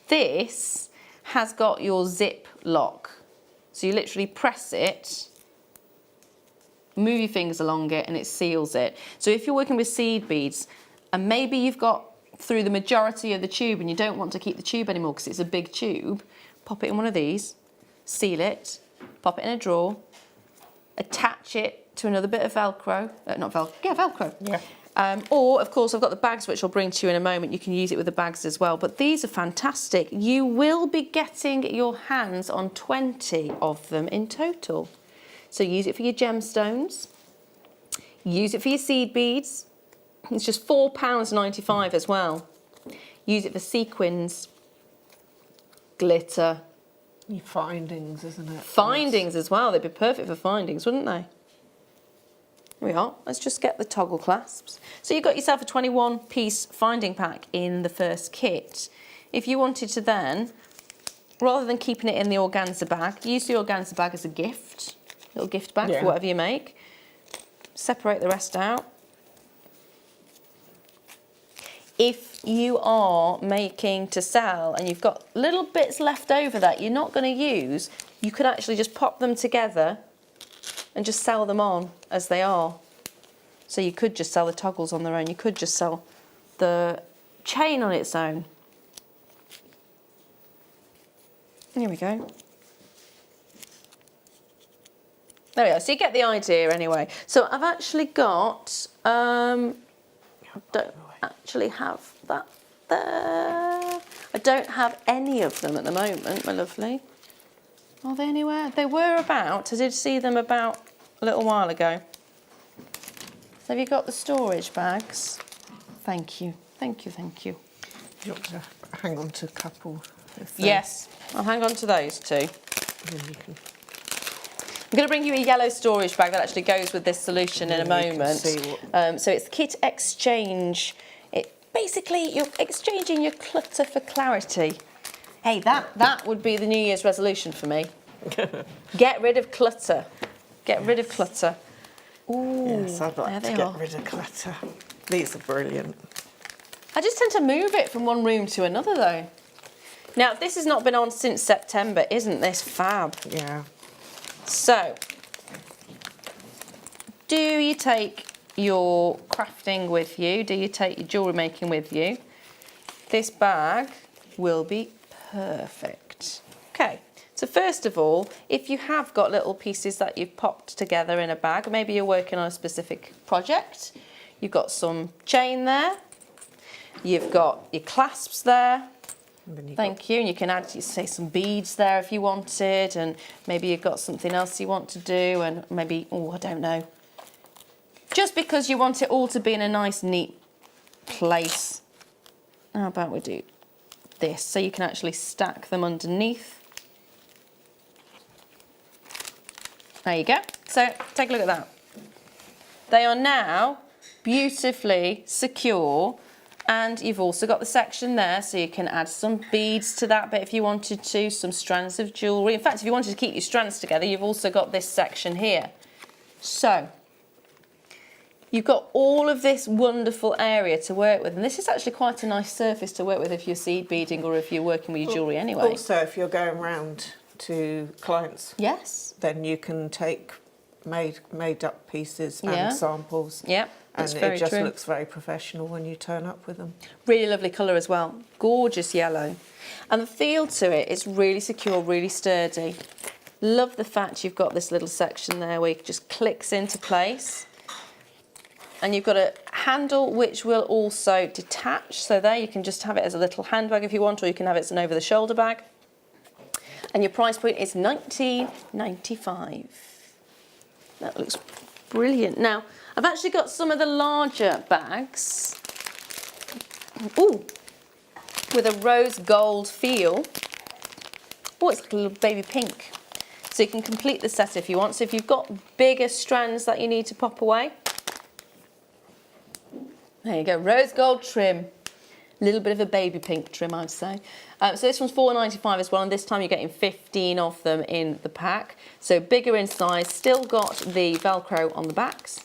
This has got your zip lock. So you literally press it move your fingers along it and it seals it. So if you're working with seed beads and maybe you've got through the majority of the tube and you don't want to keep the tube anymore because it's a big tube, pop it in one of these, seal it, pop it in a drawer, attach it to another bit of Velcro, Velcro. Yeah. Or, of course, I've got the bags, which I'll bring to you in a moment. You can use it with the bags as well. But these are fantastic. You will be getting your hands on 20 of them in total. So use it for your gemstones. Use it for your seed beads. It's just £4.95 as well. Use it for sequins, glitter. Your findings, isn't it? Findings as well. They'd be perfect for findings, wouldn't they? Here we are. Let's just get the toggle clasps. So you've got yourself a 21-piece finding pack in the first kit. If you wanted to then, rather than keeping it in the organza bag, use the organza bag as a gift, little gift bag for whatever you make. Separate the rest out. If you are making to sell and you've got little bits left over that you're not going to use, you could actually just pop them together and just sell them on as they are. So you could just sell the toggles on their own. You could just sell the chain on its own. Here we go. There we go. So you get the idea anyway. So I've actually got, I don't actually have that there. I don't have any of them at the moment, my lovely. Are they anywhere? They were about. I did see them about a little while ago. So have you got the storage bags? Thank you. Thank you, thank you. You want to hang on to a couple? Yes, I'll hang on to those two. Then you can... I'm going to bring you a yellow storage bag that actually goes with this solution in a moment. So it's the kit exchange. Basically, you're exchanging your clutter for clarity. Hey, that would be the New Year's resolution for me. Get rid of clutter. Get rid of clutter. Ooh, yes, I'd like to get rid of clutter. These are brilliant. I just tend to move it from one room to another, though. Now, this has not been on since September. Isn't this fab? Yeah. So, do you take your crafting with you? Do you take your jewellery making with you? This bag will be perfect. Okay, so first of all, if you have got little pieces that you've popped together in a bag, maybe you're working on a specific project, you've got some chain there, you've got your clasps there. Thank you. And you can add, say, some beads there if you wanted, and maybe you've got something else you want to do, and maybe, oh, I don't know. Just because you want it all to be in a nice, neat place. How about we do this, so you can actually stack them underneath. There you go. So take a look at that. They are now beautifully secure. And you've also got the section there, so you can add some beads to that bit if you wanted to, some strands of jewellery. In fact, if you wanted to keep your strands together, you've also got this section here. So, you've got all of this wonderful area to work with. And this is actually quite a nice surface to work with if you're seed beading or if you're working with your jewellery anyway. Also, if you're going round to clients, yes, then you can take made up pieces and samples. Yep. And it just looks very professional when you turn up with them. Really lovely colour as well. Gorgeous yellow. And the feel to it is really secure, really sturdy. Love the fact you've got this little section there where it just clicks into place. And you've got a handle which will also detach. So there you can just have it as a little handbag if you want, or you can have it as an over-the-shoulder bag. And your price point is £19.95. That looks brilliant. Now, I've actually got some of the larger bags. Ooh, with a rose gold feel. Oh, it's like a little baby pink. So you can complete the set if you want. So if you've got bigger strands that you need to pop away. There you go, rose gold trim. A little bit of a baby pink trim, I'd say. So this one's £4.95 as well, and this time you're getting 15 of them in the pack. So bigger in size, still got the Velcro on the backs.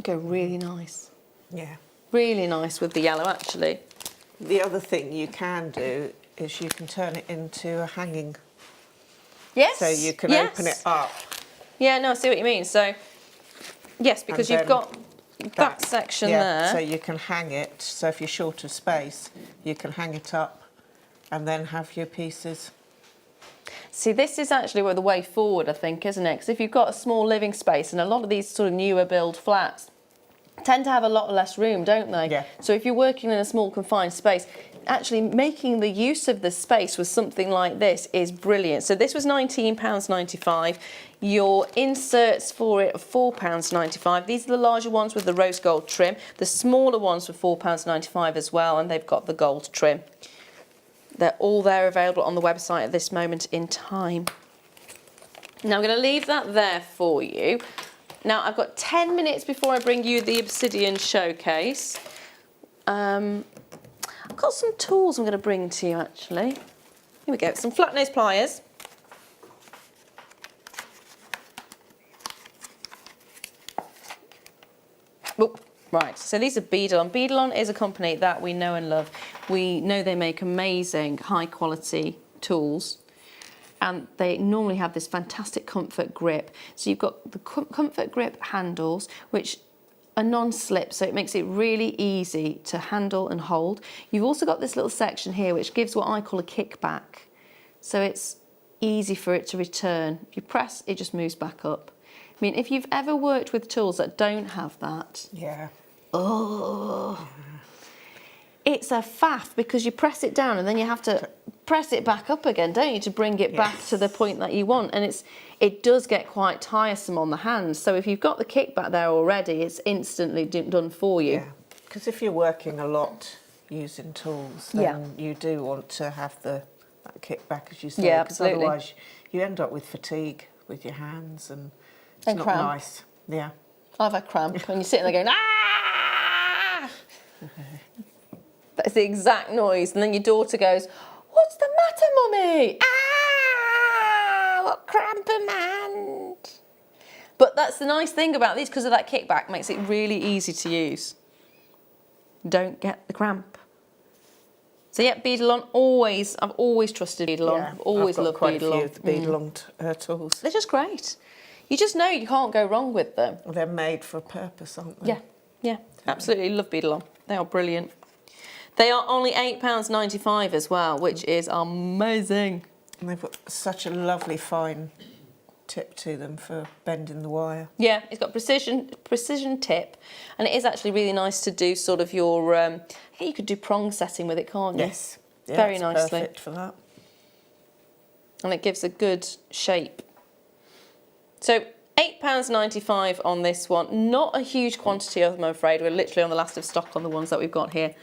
Go really nice. Yeah. Really nice with the yellow, actually. The other thing you can do is you can turn it into a hanging. Yes. So you can open it up Yeah, no, I see what you mean. So, yes, because you've got that section there. So you can hang it. So if you're short of space, you can hang it up and then have your pieces. See, this is actually the way forward, I think, isn't it? Because if you've got a small living space, and a lot of these sort of newer build flats tend to have a lot less room, don't they? Yeah. So if you're working in a small confined space, actually making the use of the space with something like this is brilliant. So this was £19.95. Your inserts for it are £4.95. These are the larger ones with the rose gold trim. The smaller ones were £4.95 as well, and they've got the gold trim. They're all there available on the website at this moment in time. Now I'm going to leave that there for you. Now I've got 10 minutes before I bring you the Obsidian Showcase. I've got some tools I'm going to bring to you actually. Here we go, some flat nose pliers. Oh, right, so these are Beadalon. Beadalon is a company that we know and love. We know they make amazing high quality tools, and they normally have this fantastic comfort grip. So you've got the comfort grip handles, which are non-slip, so it makes it really easy to handle and hold. You've also got this little section here which gives what I call a kickback, so it's easy for it to return. If you press, it just moves back up. I mean, if you've ever worked with tools that don't have that, it's a faff, because you press it down and then you have to press it back up again, don't you, to bring it back to the point that you want. And it does get quite tiresome on the hands. So if you've got the kickback there already, it's instantly done for you. Yeah, because if you're working a lot using tools, then you do want to have that kickback, as you say. Yeah, because absolutely. otherwise you end up with fatigue with your hands, and it's not cramp. nice. Yeah. I've had cramp when you're sitting there going, ah! That's the exact noise. And then your daughter goes, what's the matter, Mummy? Ah, what cramp in my hand. But that's the nice thing about these, because of that kickback, makes it really easy to use. Don't get the cramp. So yeah, Beadalon, I've always trusted Beadalon. Yeah, I've always I've got loved quite Beadalon. a few of the Beadalon tools. They're just great. You just know you can't go wrong with them. They're made for a purpose, aren't they? Yeah, yeah, absolutely love Beadalon. They are brilliant. They are only £8.95 as well, which is amazing. And they've got such a lovely fine tip to them for bending the wire. Yeah, it's got precision tip, and it is actually really nice to do sort of your. I think you could do prong setting with it, can't you? Yes, yeah, very it's nicely. perfect for that. And it gives a good shape. So £8.95 on this one. Not a huge quantity of them, I'm afraid. We're literally on the last of stock on the ones that we've got here.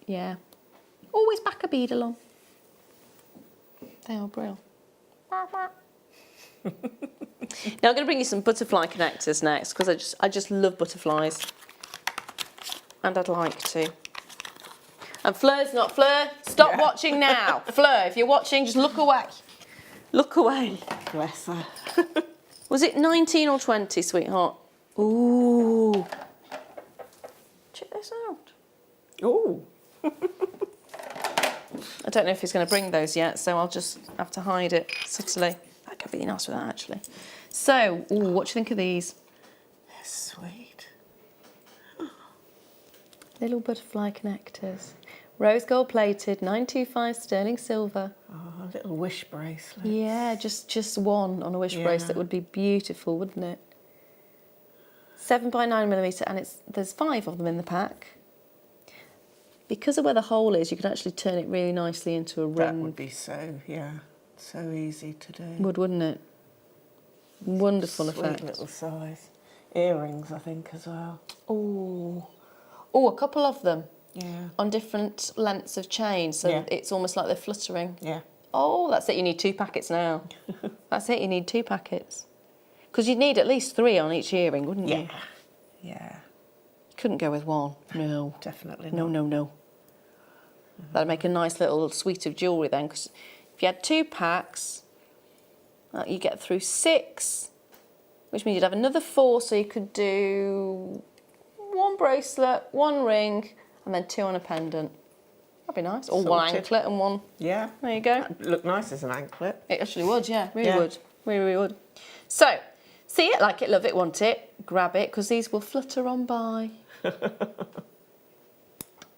Yeah. Always back a Beadalon. They are brilliant. Now I'm going to bring you some butterfly connectors next, because I just love butterflies. And I'd like to. And Fleur's not. Fleur, stop watching now. Fleur, if you're watching, just look away. Look away. Bless her. Was it 19 or 20, sweetheart? Ooh. Check this out. Ooh. I don't know if he's going to bring those yet, so I'll just have to hide it subtly. That could be nice with that, actually. So, ooh, what do you think of these? They're sweet. Little butterfly connectors. Rose gold plated, 925 sterling silver. Oh, a little wish bracelet. Yeah, just one on a wish bracelet would be beautiful, wouldn't it? 7 by 9mm, and there's 5 of them in the pack. Because of where the hole is, you can actually turn it really nicely into a ring. That would be so easy to do. Wouldn't it? Wonderful Sweet effect. little size. Earrings, I think, as well. Oh, a couple of them. Yeah. On different lengths of chain, so it's almost like they're fluttering. Yeah. Oh, that's it. You need 2 packets now. That's it. You need 2 packets. Because you'd need at least 3 on each earring, wouldn't you? Yeah. You couldn't go with 1. No. Definitely not. No. That'd make a nice little suite of jewellery then, because if you had 2 packs, you get through 6, which means you'd have another 4, so you could do 1 bracelet, 1 ring, and then 2 on a pendant. That'd be nice. Or one Sorted. anklet and one. Yeah. There you go. That'd look nice as an anklet. It actually would, yeah. Really Yeah. would. Really, really would. So, see it, like it, love it, want it. Grab it, because these will flutter on by.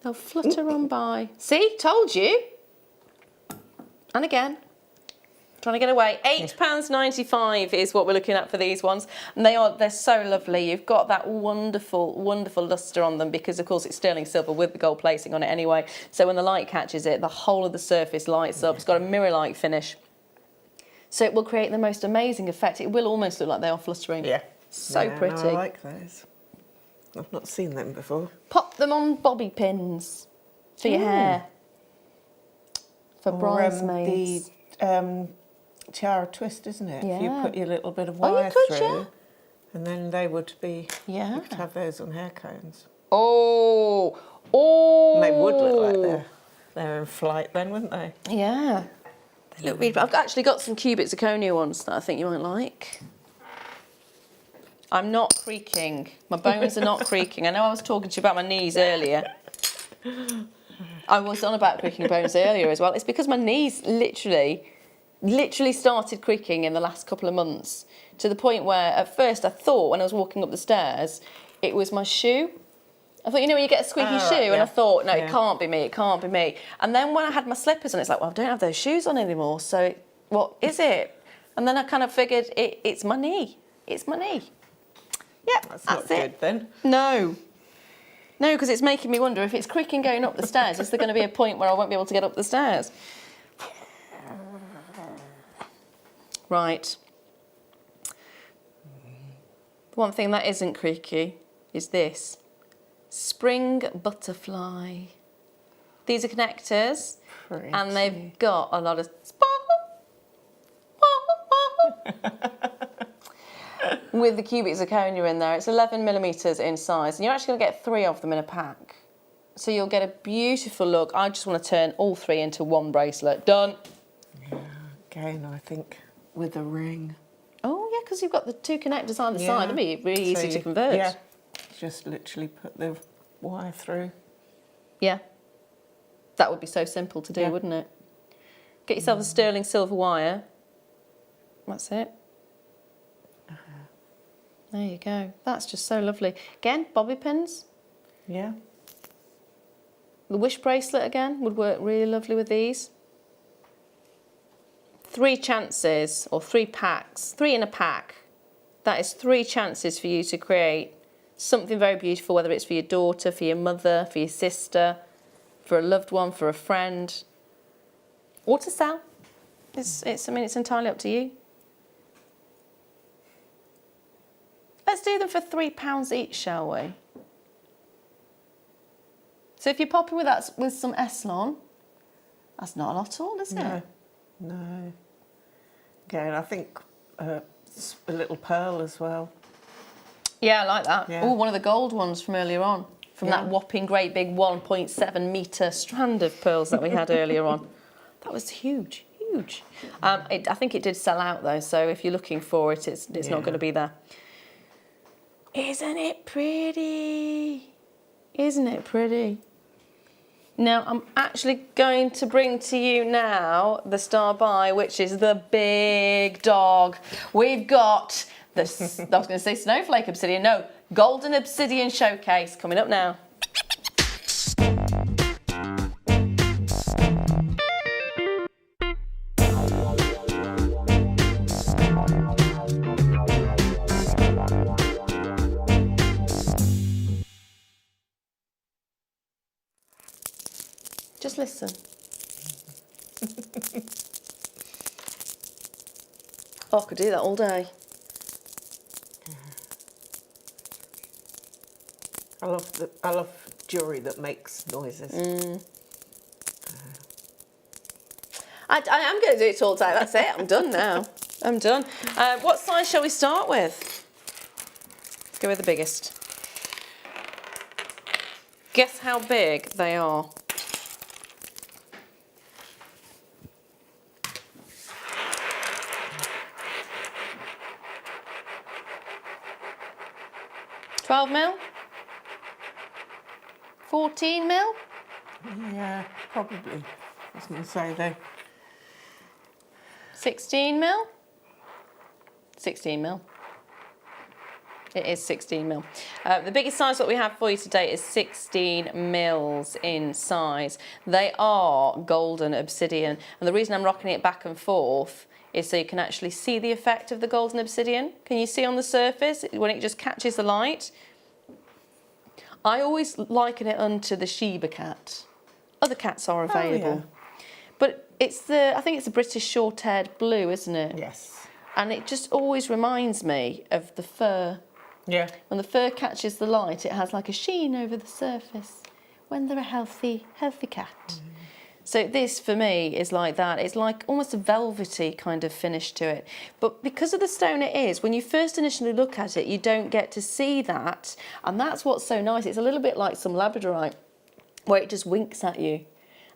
They'll flutter on by. See? Told you. And again. Trying to get away. £8.95 is what we're looking at for these ones. And they're so lovely. You've got that wonderful, wonderful lustre on them because, of course, it's sterling silver with the gold placing on it anyway. So when the light catches it, the whole of the surface lights up. It's got a mirror-like finish. So it will create the most amazing effect. It will almost look like they are fluttering. Yeah. So Yeah, pretty. no, I like those. I've not seen them before. Pop them on bobby pins for your hair. For bridesmaids. The tiara twist, isn't it? Yeah. If you put your little bit of Oh, you wire could, through, yeah. and then they would be. Yeah. You could have those on hair cones. Oh, oh. And they would look like they're in flight then, wouldn't they? Yeah. They look really. I've actually got some cubic zirconia ones that I think you might like. I'm not creaking. My bones are not creaking. I know I was talking to you about my knees earlier. I was on about creaking bones earlier as well. It's because my knees literally started creaking in the last couple of months, to the point where at first I thought when I was walking up the stairs it was my shoe. I thought, you know, when you get a squeaky shoe, right, and yeah. I thought, no, Yeah. it can't be me, it can't be me. And then when I had my slippers on, it's like, well, I don't have those shoes on anymore, so what is it? And then I kind of figured it's my knee. It's my knee. Yeah, That's that's not it. good then. No, because it's making me wonder if it's creaking going up the stairs, is there going to be a point where I won't be able to get up the stairs? Right. One thing that isn't creaky is this. Spring butterfly. These are connectors, and they've got a lot of with the cubic zirconia in there. It's 11mm in size, and you're actually going to get 3 of them in a pack. So you'll get a beautiful look. I just want to turn all 3 into one bracelet. Done. Yeah, again, I think with a ring. Oh, yeah, because you've got the 2 connectors either side. It'd be really easy to you- convert. Yeah, just literally put the wire through. Yeah. That would be so simple to do, Yeah. wouldn't it? Get yourself a sterling silver wire. That's it. There you go. That's just so lovely. Again, bobby pins. Yeah. The wish bracelet again would work really lovely with these. 3 chances, or 3 packs, 3 in a pack. That is 3 chances for you to create something very beautiful, whether it's for your daughter, for your mother, for your sister, for a loved one, for a friend, or to sell. It's entirely up to you. Let's do them for £3 each, shall we? So if you're popping with that with some Eslon, that's not a lot at all, is it? No. Again, I think a little pearl as well. Yeah, I like that. Yeah. Oh, one of the gold ones from earlier on, from that whopping great big 1.7 metre strand of pearls that we had earlier on. That was huge, huge. I think it did sell out though, so if you're looking for it, it's not going to be there. Isn't it pretty? Isn't it pretty? Now, I'm actually going to bring to you now the star by, which is the big dog. We've got the, I was going to say snowflake obsidian, no, golden obsidian showcase coming up now. Just listen. Oh, I could do that all day. I love jewellery that makes noises. I am going to do it all day. That's it. I'm done now. I'm done. What size shall we start with? Let's go with the biggest. Guess how big they are. $12 mil? 14 mil? Yeah, probably. I was going to say though. 16 mil? 16 mil. It is 16 mil. The biggest size that we have for you today is 16 mils in size. They are golden obsidian, and the reason I'm rocking it back and forth is so you can actually see the effect of the golden obsidian. Can you see on the surface when it just catches the light? I always liken it unto the Shiba cat. Other cats are available. Yeah. But it's I think it's the British short-haired blue, isn't it? Yes. And it just always reminds me of the fur. Yeah. When the fur catches the light, it has like a sheen over the surface when they're a healthy cat. So this, for me, is like that. It's like almost a velvety kind of finish to it. But because of the stone it is, when you first initially look at it, you don't get to see that. And that's what's so nice. It's a little bit like some labradorite, where it just winks at you.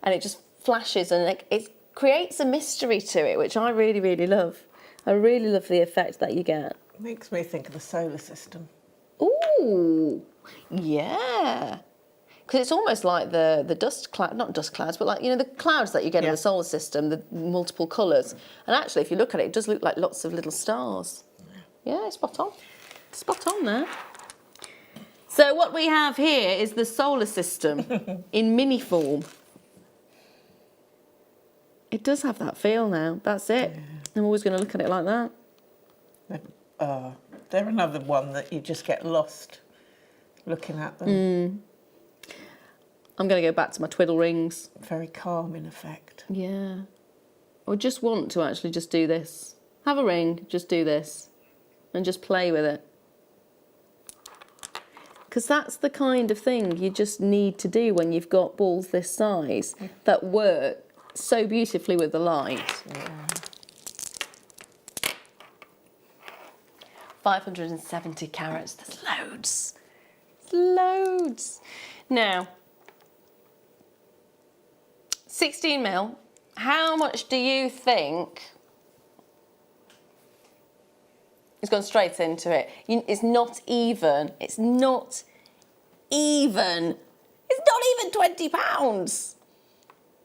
And it just flashes, and it creates a mystery to it, which I really, really love. I really love the effect that you get. Makes me think of the solar system. Ooh, yeah. Because it's almost like the dust cloud, not dust clouds, but like, you know, the clouds that you get in the solar system, the multiple colours. And actually, if you look at it, it does look like lots of little stars. Yeah, spot on. Spot on there. So what we have here is the solar system in mini form. It does have that feel now. That's it. Yeah. I'm always going to look at it like that. They're another one that you just get lost looking at them. I'm going to go back to my twiddle rings. Very calm in effect. Yeah. Or just want to actually just do this. Have a ring, just do this. And just play with it. Because that's the kind of thing you just need to do when you've got balls this size that work so beautifully with the light. Yeah. 570 carats. There's loads. There's loads. Now, 16 mil. How much do you think? It's gone straight into it. It's not even. It's not even. It's not even £20.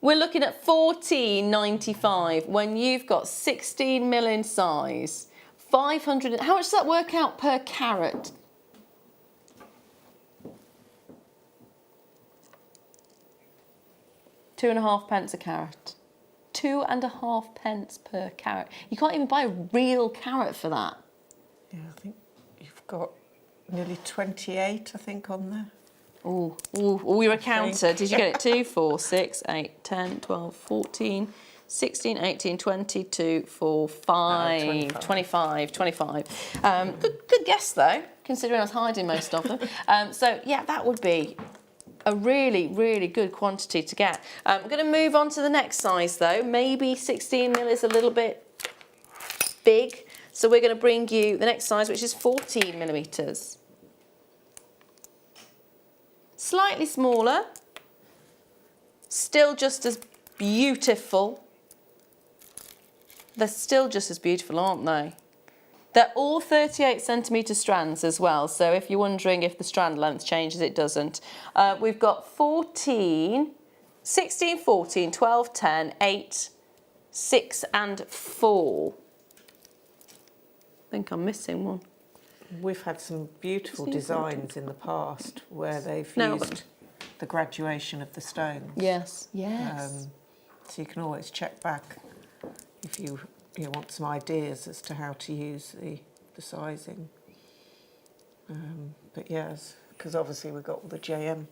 We're looking at $14.95 when you've got 16 mil in size. 500. How much does that work out per carat? £2.5 a carat. 2.5 per carat. You can't even buy a real carat for that. Yeah, I think you've got nearly 28, I think, on there. Oh, you're a counter. Did you get it? 2, 4, 6, 8, 10, 12, 14, 16, 18, 22, 4, 5, 25. Good guess, though, considering I was hiding most of them. So, yeah, that would be a really, really good quantity to get. I'm going to move on to the next size, though. Maybe 16 mil is a little bit big. So we're going to bring you the next size, which is 14 millimetres. Slightly smaller. Still just as beautiful. They're still just as beautiful, aren't they? They're all 38 centimetre strands as well. So if you're wondering if the strand length changes, it doesn't. We've got 14, 16, 14, 12, 10, 8, 6 and 4. I think I'm missing one. We've had some beautiful designs in the past where they've used the graduation of the stones. Yes, yes. So you can always check back if you want some ideas as to how to use the sizing. But yes, because obviously we've got all the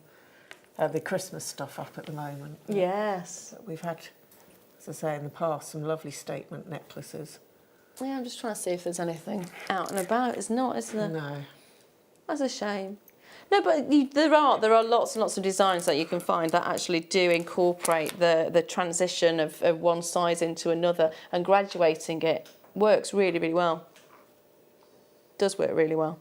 the Christmas stuff up at the moment. Yes. We've had, as I say, in the past, some lovely statement necklaces. Yeah, I'm just trying to see if there's anything out and about. It's not, is there? No. That's a shame. No, but there are lots and lots of designs that you can find that actually do incorporate the transition of one size into another, and graduating it works really, really well. Does work really well.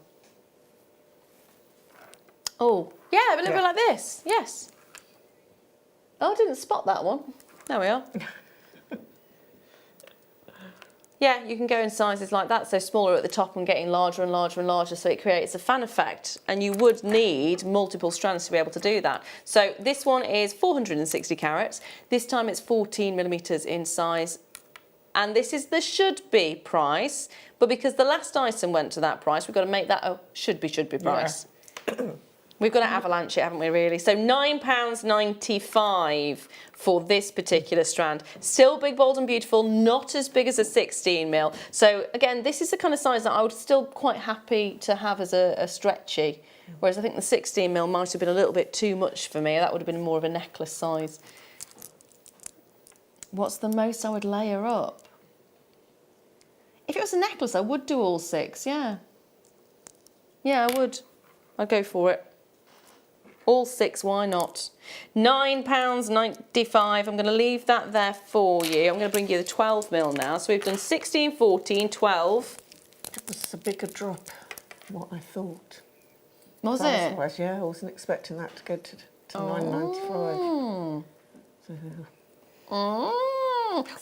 Oh, yeah, a little bit like this. Yes. Oh, I didn't spot that one. There we are. Yeah, you can go in sizes like that, so smaller at the top and getting larger and larger and larger, so it creates a fan effect. And you would need multiple strands to be able to do that. So this one is 460 carats. This time it's 14 millimeters in size. And this is the should be price, but because the last item went to that price, we've got to make that a should be price. Yeah. We've got to avalanche it, haven't we, really? So £9.95 for this particular strand. Still big, bold and beautiful, not as big as a 16mm. So again, this is the kind of size that I would still quite happy to have as a stretchy, whereas I think the 16mm might have been a little bit too much for me. That would have been more of a necklace size. What's the most I would layer up? If it was a necklace, I would do all 6, yeah. Yeah, I would. I'd go for it. All 6, why not? £9.95. I'm going to leave that there for you. I'm going to bring you the 12mm now. So we've done 16, 14, 12. It was a bigger drop than what I thought. Was it? Yeah, I wasn't expecting that to go to £9.95. So, well,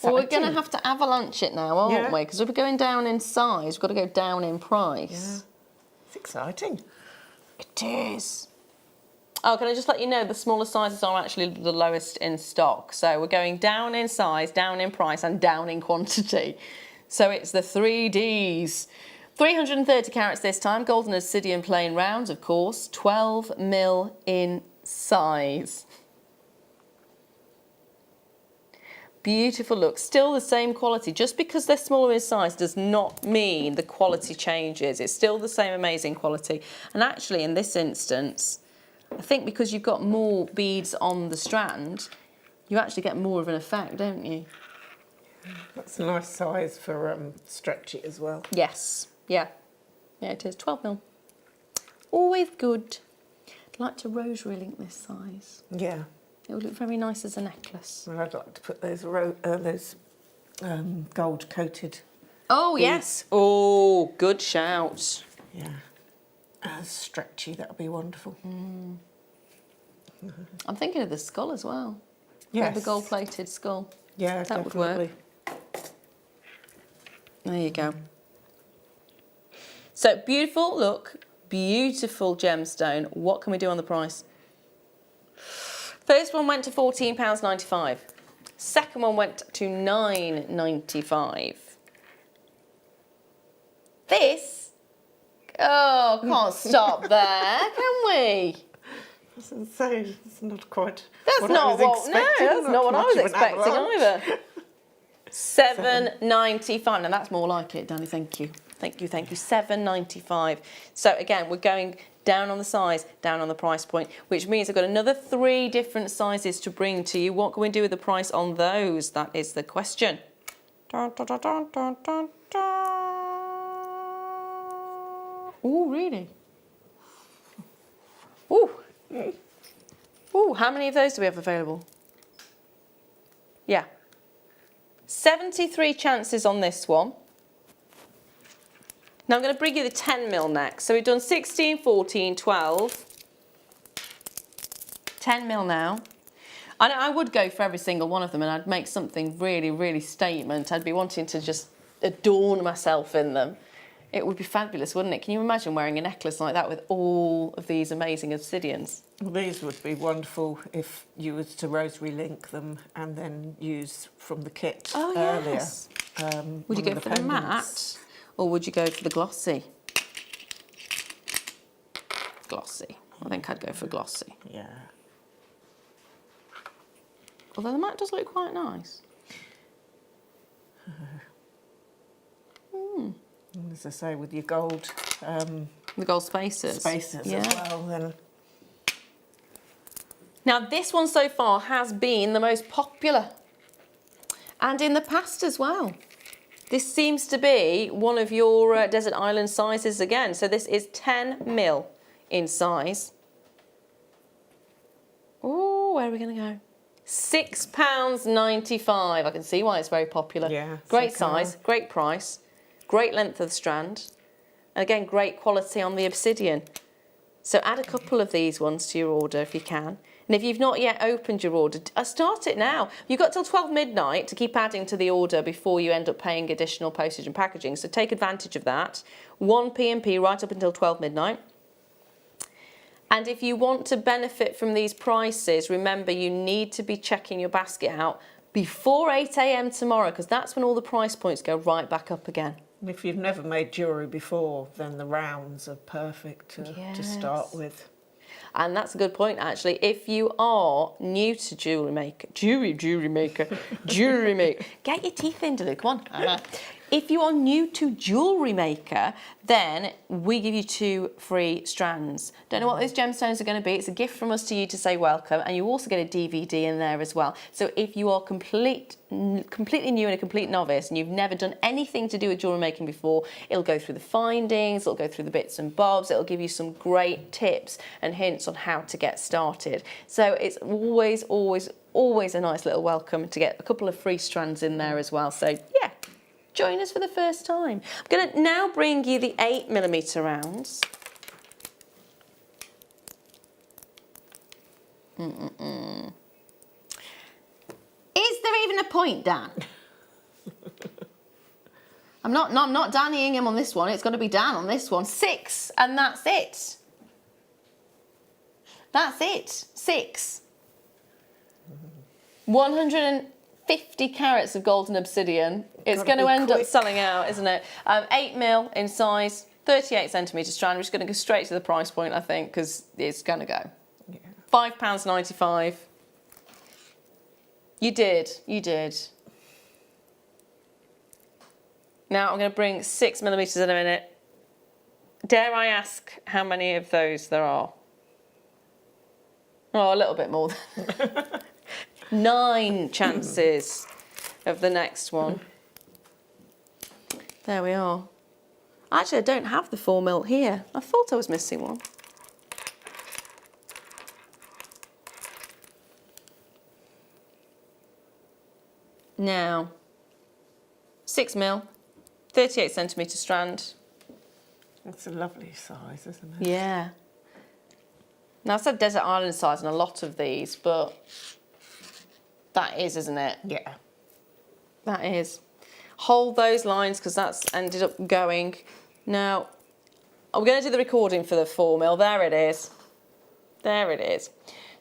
we're going to have to avalanche it now, aren't we? Because if we're going down in size, we've got to go down in price. Yeah. It's exciting. It is. Oh, can I just let you know the smaller sizes are actually the lowest in stock. So we're going down in size, down in price and down in quantity. So it's the 3Ds. 330 carats this time, gold and obsidian plain rounds, of course, 12mm in size. Beautiful look, still the same quality. Just because they're smaller in size does not mean the quality changes. It's still the same amazing quality. And actually in this instance, I think because you've got more beads on the strand, you actually get more of an effect, don't you? That's a nice size for stretchy as well. Yes, yeah. Yeah, it is, 12mm. Always good. I'd like to rosary link this size. Yeah. It would look very nice as a necklace. Well, I'd like to put those gold-coated. Oh, beads. yes. Oh, good shout. Yeah. Stretchy, that would be wonderful. I'm thinking of the skull as well. Yes. The gold-plated skull. Yeah, that definitely. would work. There you go. So, beautiful look, beautiful gemstone. What can we do on the price? First one went to £14.95. Second one went to £9.95. This, oh, can't stop there, can we? I was going to say, it's not quite that's what not I was expecting. No, that's not what I was expecting either. £7.95. Now that's more like it, Danny. Thank you. Thank you, thank you. £7.95. So again, we're going down on the size, down on the price point, which means I've got another 3 different sizes to bring to you. What can we do with the price on those? That is the question. Dun, dun, dun, dun, dun, dun, dun. Oh, really? Ooh. Ooh, how many of those do we have available? Yeah. 73 chances on this one. Now I'm going to bring you the 10mm next. So we've done 16, 14, 12. 10mm now. I would go for every single one of them and I'd make something really, really statement. I'd be wanting to just adorn myself in them. It would be fabulous, wouldn't it? Can you imagine wearing a necklace like that with all of these amazing obsidians? Well, these would be wonderful if you was to rosary link them and then use from the kit earlier. Yes. Would you go for the matte or would you go for the glossy? Glossy. I think I'd go for glossy. Yeah. Although the matte does look quite nice. As I say, with your gold... the gold spacers. Spacers as well, then... Now this one so far has been the most popular. And in the past as well. This seems to be one of your desert island sizes again. So this is 10mm in size. Oh, where are we going to go? £6.95. I can see why it's very popular. Yeah. Great size, great price, great length of the strand. And again, great quality on the obsidian. So add a couple of these ones to your order if you can. And if you've not yet opened your order, start it now. You've got till 12 midnight to keep adding to the order before you end up paying additional postage and packaging. So take advantage of that. 1pm right up until 12 midnight. And if you want to benefit from these prices, remember you need to be checking your basket out before 8 AM tomorrow, because that's when all the price points go right back up again. And if you've never made jewellery before, then the rounds are perfect to start with. And that's a good point, actually. If you are new to JewelleryMaker, JewelleryMaker, get your teeth into it, come on. If you are new to JewelleryMaker, then we give you 2 free strands. Don't know what those gemstones are going to be. It's a gift from us to you to say welcome, and you also get a DVD in there as well. So if you are completely new and a complete novice and you've never done anything to do with jewellery making before, it'll go through the findings, it'll go through the bits and bobs, it'll give you some great tips and hints on how to get started. So it's always a nice little welcome to get a couple of free strands in there as well. So yeah. Join us for the first time. I'm going to now bring you the 8mm rounds. Is there even a point, Dan? I'm not Dannying him on this one. It's going to be Dan on this one. 6, and that's it. That's it. 6. 150 carats of golden obsidian. It's going to end up selling out, isn't it? 8mm in size, 38cm strand. We're just going to go straight to the price point, I think, because it's going to go. Yeah. £5.95. You did. Now I'm going to bring 6mm in a minute. Dare I ask how many of those there are? Oh, a little bit more than 9 chances of the next one. There we are. Actually, I don't have the 4mm here. I thought I was missing one. Now, 6mm, 38cm strand. That's a lovely size, isn't it? Yeah. Now, I said desert island size on a lot of these, but that is, isn't it? Yeah. That is. Hold those lines because that's ended up going. Now, I'm going to do the recording for the 4mm. There it is. There it is.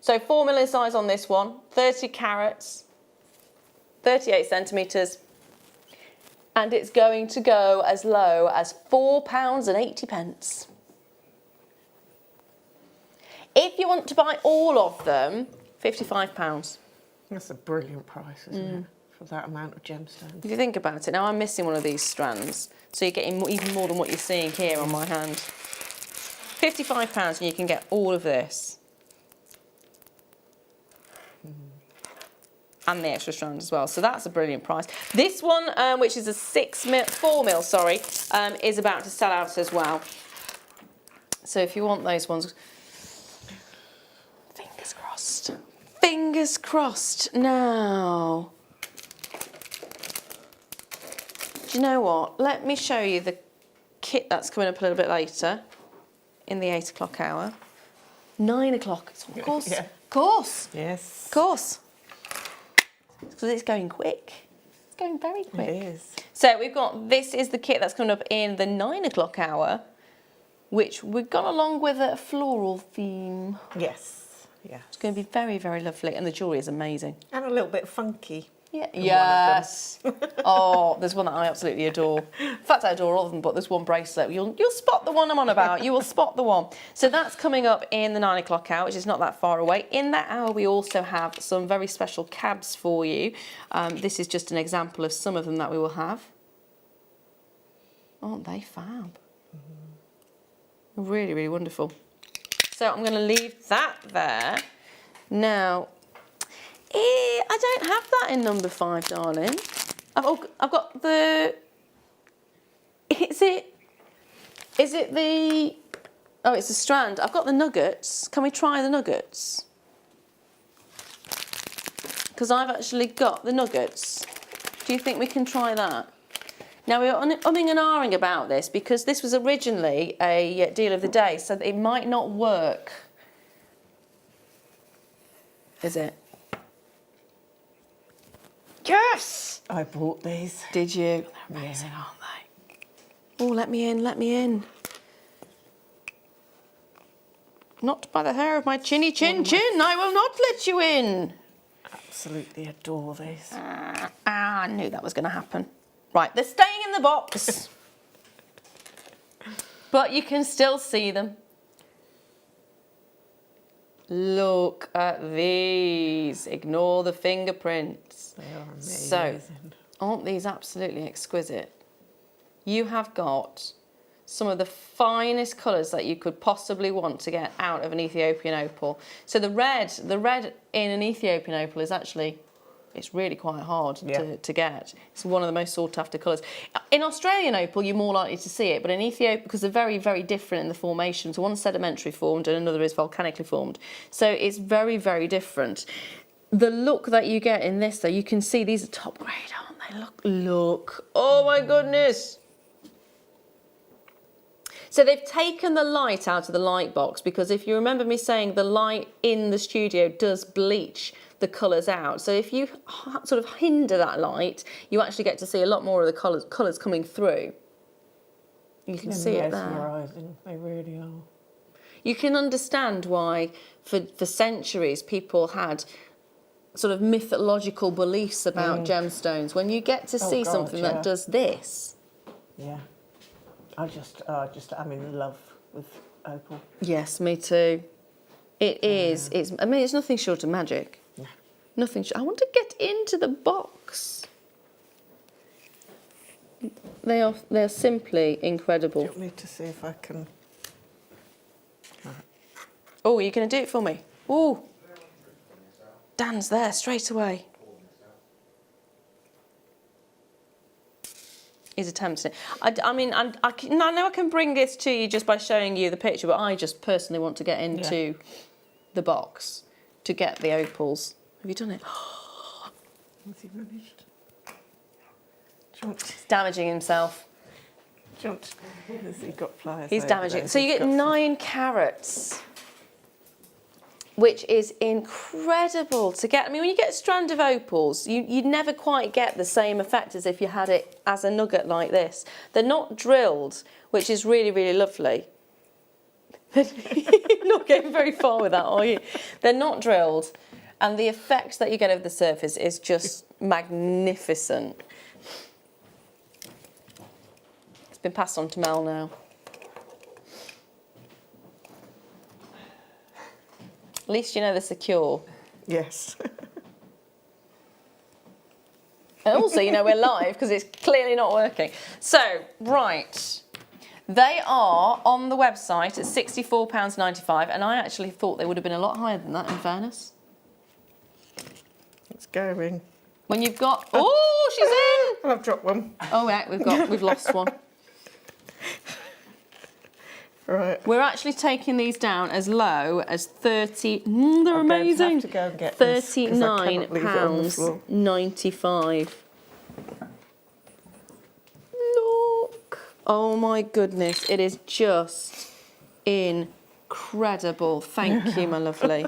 So 4mm in size on this one, 30 carats, 38cm, and it's going to go as low as £4.80. If you want to buy all of them, £55. That's a brilliant price, isn't it? For that amount of gemstones. If you think about it, now I'm missing one of these strands, so you're getting even more than what you're seeing here on my hand. £55 and you can get all of this. And the extra strands as well, so that's a brilliant price. This one, which is a 4mm, sorry, is about to sell out as well. So if you want those ones, fingers crossed. Fingers crossed. Now, do you know what? Let me show you the kit that's coming up a little bit later in the 8 o'clock hour. 9 o'clock, of course. Yeah. Of course. Yes. Of course. Because it's going quick. It's going very quick. It is. So we've got, this is the kit that's coming up in the 9 o'clock hour, which we've gone along with a floral theme. Yes. Yeah. It's going to be very, very lovely, and the jewellery is amazing. And a little bit funky. Yeah. Yes. Oh, there's one that I absolutely adore. In fact, I adore all of them, but there's one bracelet. You'll spot the one I'm on about. You will spot the one. So that's coming up in the 9 o'clock hour, which is not that far away. In that hour, we also have some very special cabs for you. This is just an example of some of them that we will have. Aren't they fab? Really, really wonderful. So I'm going to leave that there. Now, I don't have that in number 5, darling. I've got the... Is it the... Oh, it's a strand. I've got the nuggets. Can we try the nuggets? Because I've actually got the nuggets. Do you think we can try that? Now, we were umming and ahhing about this because this was originally a deal of the day, so it might not work. is it? Yes! I bought these. Did you? They're amazing, aren't they? Oh, let me in, let me in. Not by the hair of my chinny chin chin, I will not let you in. Absolutely adore these. I knew that was going to happen. Right, they're staying in the box. But you can still see them. Look at these. Ignore the fingerprints. They are amazing. So, aren't these absolutely exquisite? You have got some of the finest colours that you could possibly want to get out of an Ethiopian opal. So the red in an Ethiopian opal is actually, it's really quite hard to get. It's one of the most sought after colours. In Australian opal, you're more likely to see it, but in Ethiopia, because they're very, very different in the formation. So one's sedimentary formed and another is volcanically formed. So it's very, very different. The look that you get in this, though, you can see these are top grade, aren't they? Look. Oh my goodness. So they've taken the light out of the light box, because if you remember me saying the light in the studio does bleach the colours out. So if you sort of hinder that light, you actually get to see a lot more of the colours coming through. You can see it there. Mesmerising, they really are. You can understand why for centuries people had sort of mythological beliefs about gemstones. When you get to see something that does this. Yeah. I'm in love with opal. Yes, me too. It is. I mean, it's nothing short of magic. No. Nothing. I want to get into the box. They are simply incredible. Do you want me to see if I can? Oh, are you going to do it for me? Oh, Dan's there straight away. He's attempting it. I mean, I know I can bring this to you just by showing you the picture, but I just personally want to get into the box to get the opals. Have you done it? Has he managed? He's damaging himself. Has he got pliers? He's damaging. So you get 9 carats, which is incredible to get. I mean, when you get a strand of opals, you never quite get the same effect as if you had it as a nugget like this. They're not drilled, which is really, really lovely. You're not getting very far with that, are you? They're not drilled, and the effect that you get over the surface is just magnificent. It's been passed on to Mel now. At least you know they're secure. Yes. And also, you know, we're live because it's clearly not working. So, right. They are on the website at £64.95, and I actually thought they would have been a lot higher than that, in fairness. It's going. When you've got... Oh, she's in! I've dropped one. Oh, yeah, we've lost one. Right. We're actually taking these down as low as 30. They're amazing. Have to go and get this, 'cause I cannot leave it on the floor. £39.95. Look. Oh my goodness, it is just incredible. Thank you, my lovely.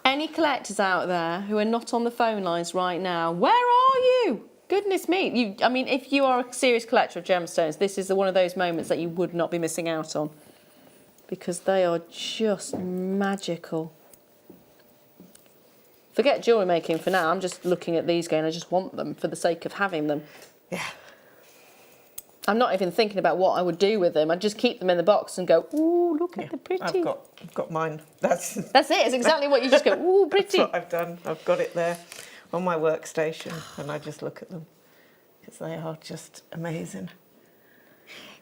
Any collectors out there who are not on the phone lines right now, where are you? Goodness me. I mean, if you are a serious collector of gemstones, this is one of those moments that you would not be missing out on, because they are just magical. Forget jewellery making for now. I'm just looking at these going, I just want them for the sake of having them. Yeah. I'm not even thinking about what I would do with them. I'd just keep them in the box and go, ooh, look at the pretty. I've got mine. That's it. It's exactly what you just go, ooh, pretty. That's what I've done. I've got it there on my workstation, and I just look at them because they are just amazing.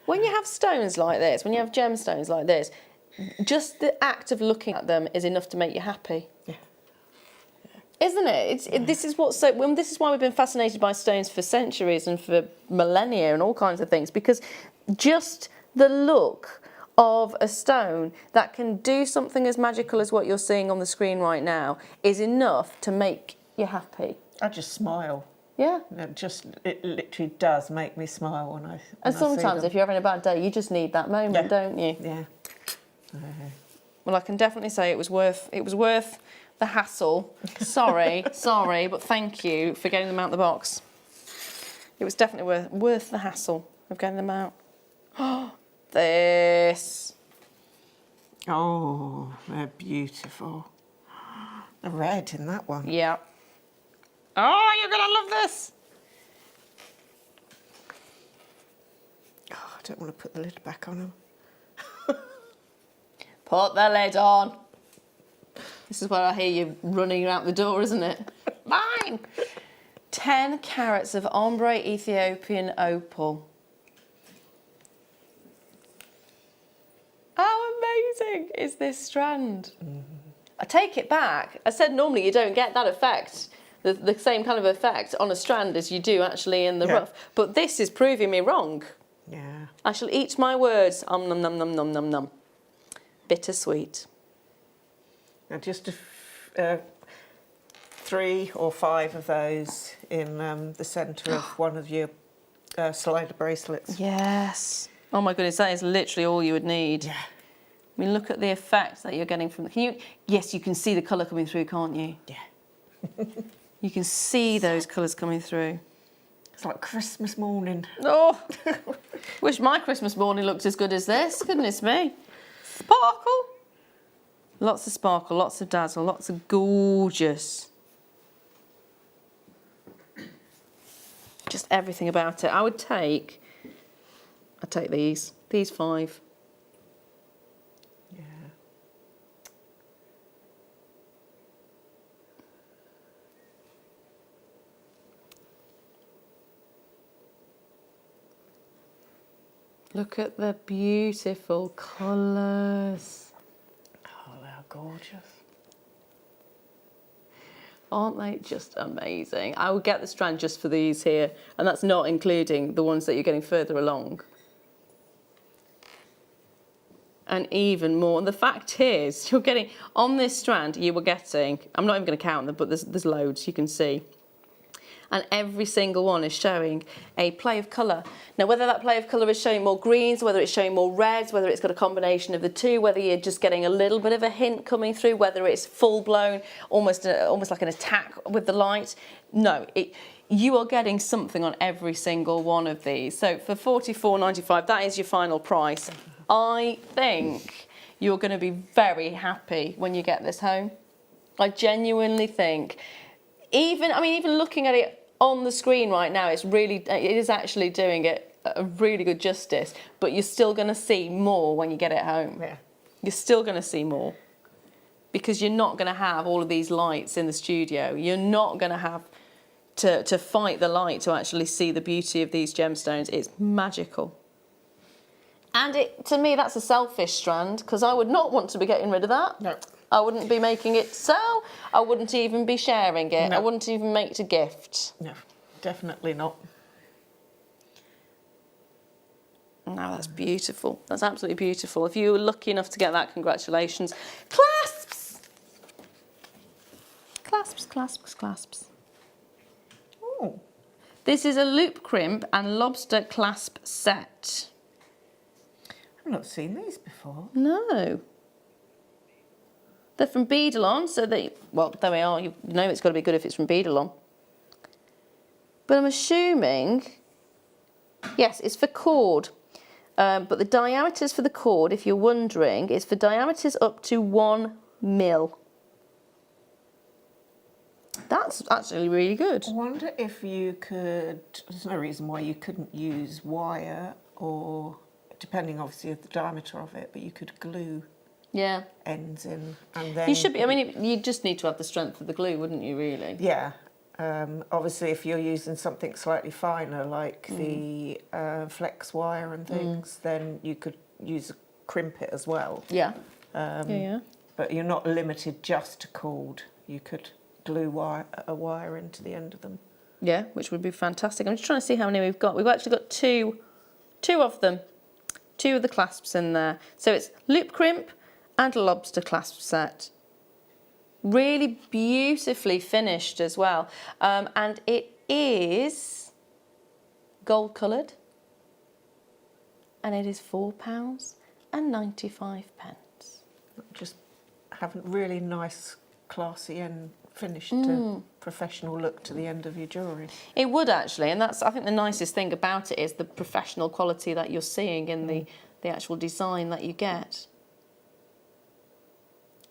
When you have stones like this, when you have gemstones like this, just the act of looking at them is enough to make you happy. Yeah. Isn't it? This is what's so. This is why we've been fascinated by stones for centuries and for millennia and all kinds of things, because just the look of a stone that can do something as magical as what you're seeing on the screen right now is enough to make you happy. I just smile. Yeah. It literally does make me smile when I. And sometimes, if you're having a bad day, you just need that moment, don't you? Yeah. Well, I can definitely say it was worth the hassle. Sorry, sorry, but thank you for getting them out of the box. It was definitely worth the hassle of getting them out. Oh, this. Oh, they're beautiful. The red in that one. Yeah. Oh, you're gonna love this. Oh, I don't want to put the lid back on them. Put the lid on. This is where I hear you running out the door, isn't it? Mine. 10 carats of ombre Ethiopian opal. How amazing is this strand? I take it back. I said normally you don't get that effect, the same kind of effect on a strand as you do actually in the rough. But this is proving me wrong. Yeah. I shall eat my words. Num num num num num num. Bittersweet. Now just 3 or 5 of those in the centre of one of your slider bracelets. Yes. Oh my goodness, that is literally all you would need. Yeah. I mean, look at the effect that you're getting from the... Yes, you can see the colour coming through, can't you? Yeah. You can see those colours coming through. It's like Christmas morning. Oh, wish my Christmas morning looked as good as this. Goodness me. Sparkle. Lots of sparkle, lots of dazzle, lots of gorgeous. Just everything about it. I'd take these 5. Yeah. Look at the beautiful colours. Oh, they're gorgeous. Aren't they just amazing? I would get the strand just for these here, and that's not including the ones that you're getting further along. And even more. And the fact is, you're getting, on this strand, you were getting, I'm not even going to count them, but there's loads you can see. And every single one is showing a play of colour. Now, whether that play of colour is showing more greens, whether it's showing more reds, whether it's got a combination of the two, whether you're just getting a little bit of a hint coming through, whether it's full-blown, almost like an attack with the light. No, you are getting something on every single one of these. So for $44.95, that is your final price. I think you're going to be very happy when you get this home. I genuinely think, even looking at it on the screen right now, it is actually doing it a really good justice, but you're still going to see more when you get it home. Yeah. You're still going to see more because you're not going to have all of these lights in the studio. You're not going to have to fight the light to actually see the beauty of these gemstones. It's magical. And to me, that's a selfish strand because I would not want to be getting rid of that. No. I wouldn't be making it sell. I wouldn't even be sharing it. No. I wouldn't even make it a gift. No, definitely not. No, that's beautiful. That's absolutely beautiful. If you were lucky enough to get that, congratulations. Clasps! Clasps, clasps, clasps. Oh. This is a loop crimp and lobster clasp set. I've not seen these before. No. They're from Beadalon, so well, there we are. You know it's got to be good if it's from Beadalon. But I'm assuming, yes, it's for cord. But the diameters for the cord, if you're wondering, is for diameters up to 1 mil. That's actually really good. I wonder if you could, there's no reason why you couldn't use wire or, depending obviously of the diameter of it, but you could glue ends in and then... You should be, I mean, you just need to have the strength of the glue, wouldn't you, really? Yeah. Obviously, if you're using something slightly finer, like the flex wire and things, then you could use a crimp it as well. Yeah. But you're not limited just to cord. You could glue a wire into the end of them. Yeah, which would be fantastic. I'm just trying to see how many we've got. We've actually got two of them. 2 of the clasps in there. So it's loop crimp and lobster clasp set. Really beautifully finished as well. And it is gold coloured. And it is £4.95. Just have really nice classy and finished professional look to the end of your jewellery. It would actually, and that's, I think the nicest thing about it is the professional quality that you're seeing in the actual design that you get.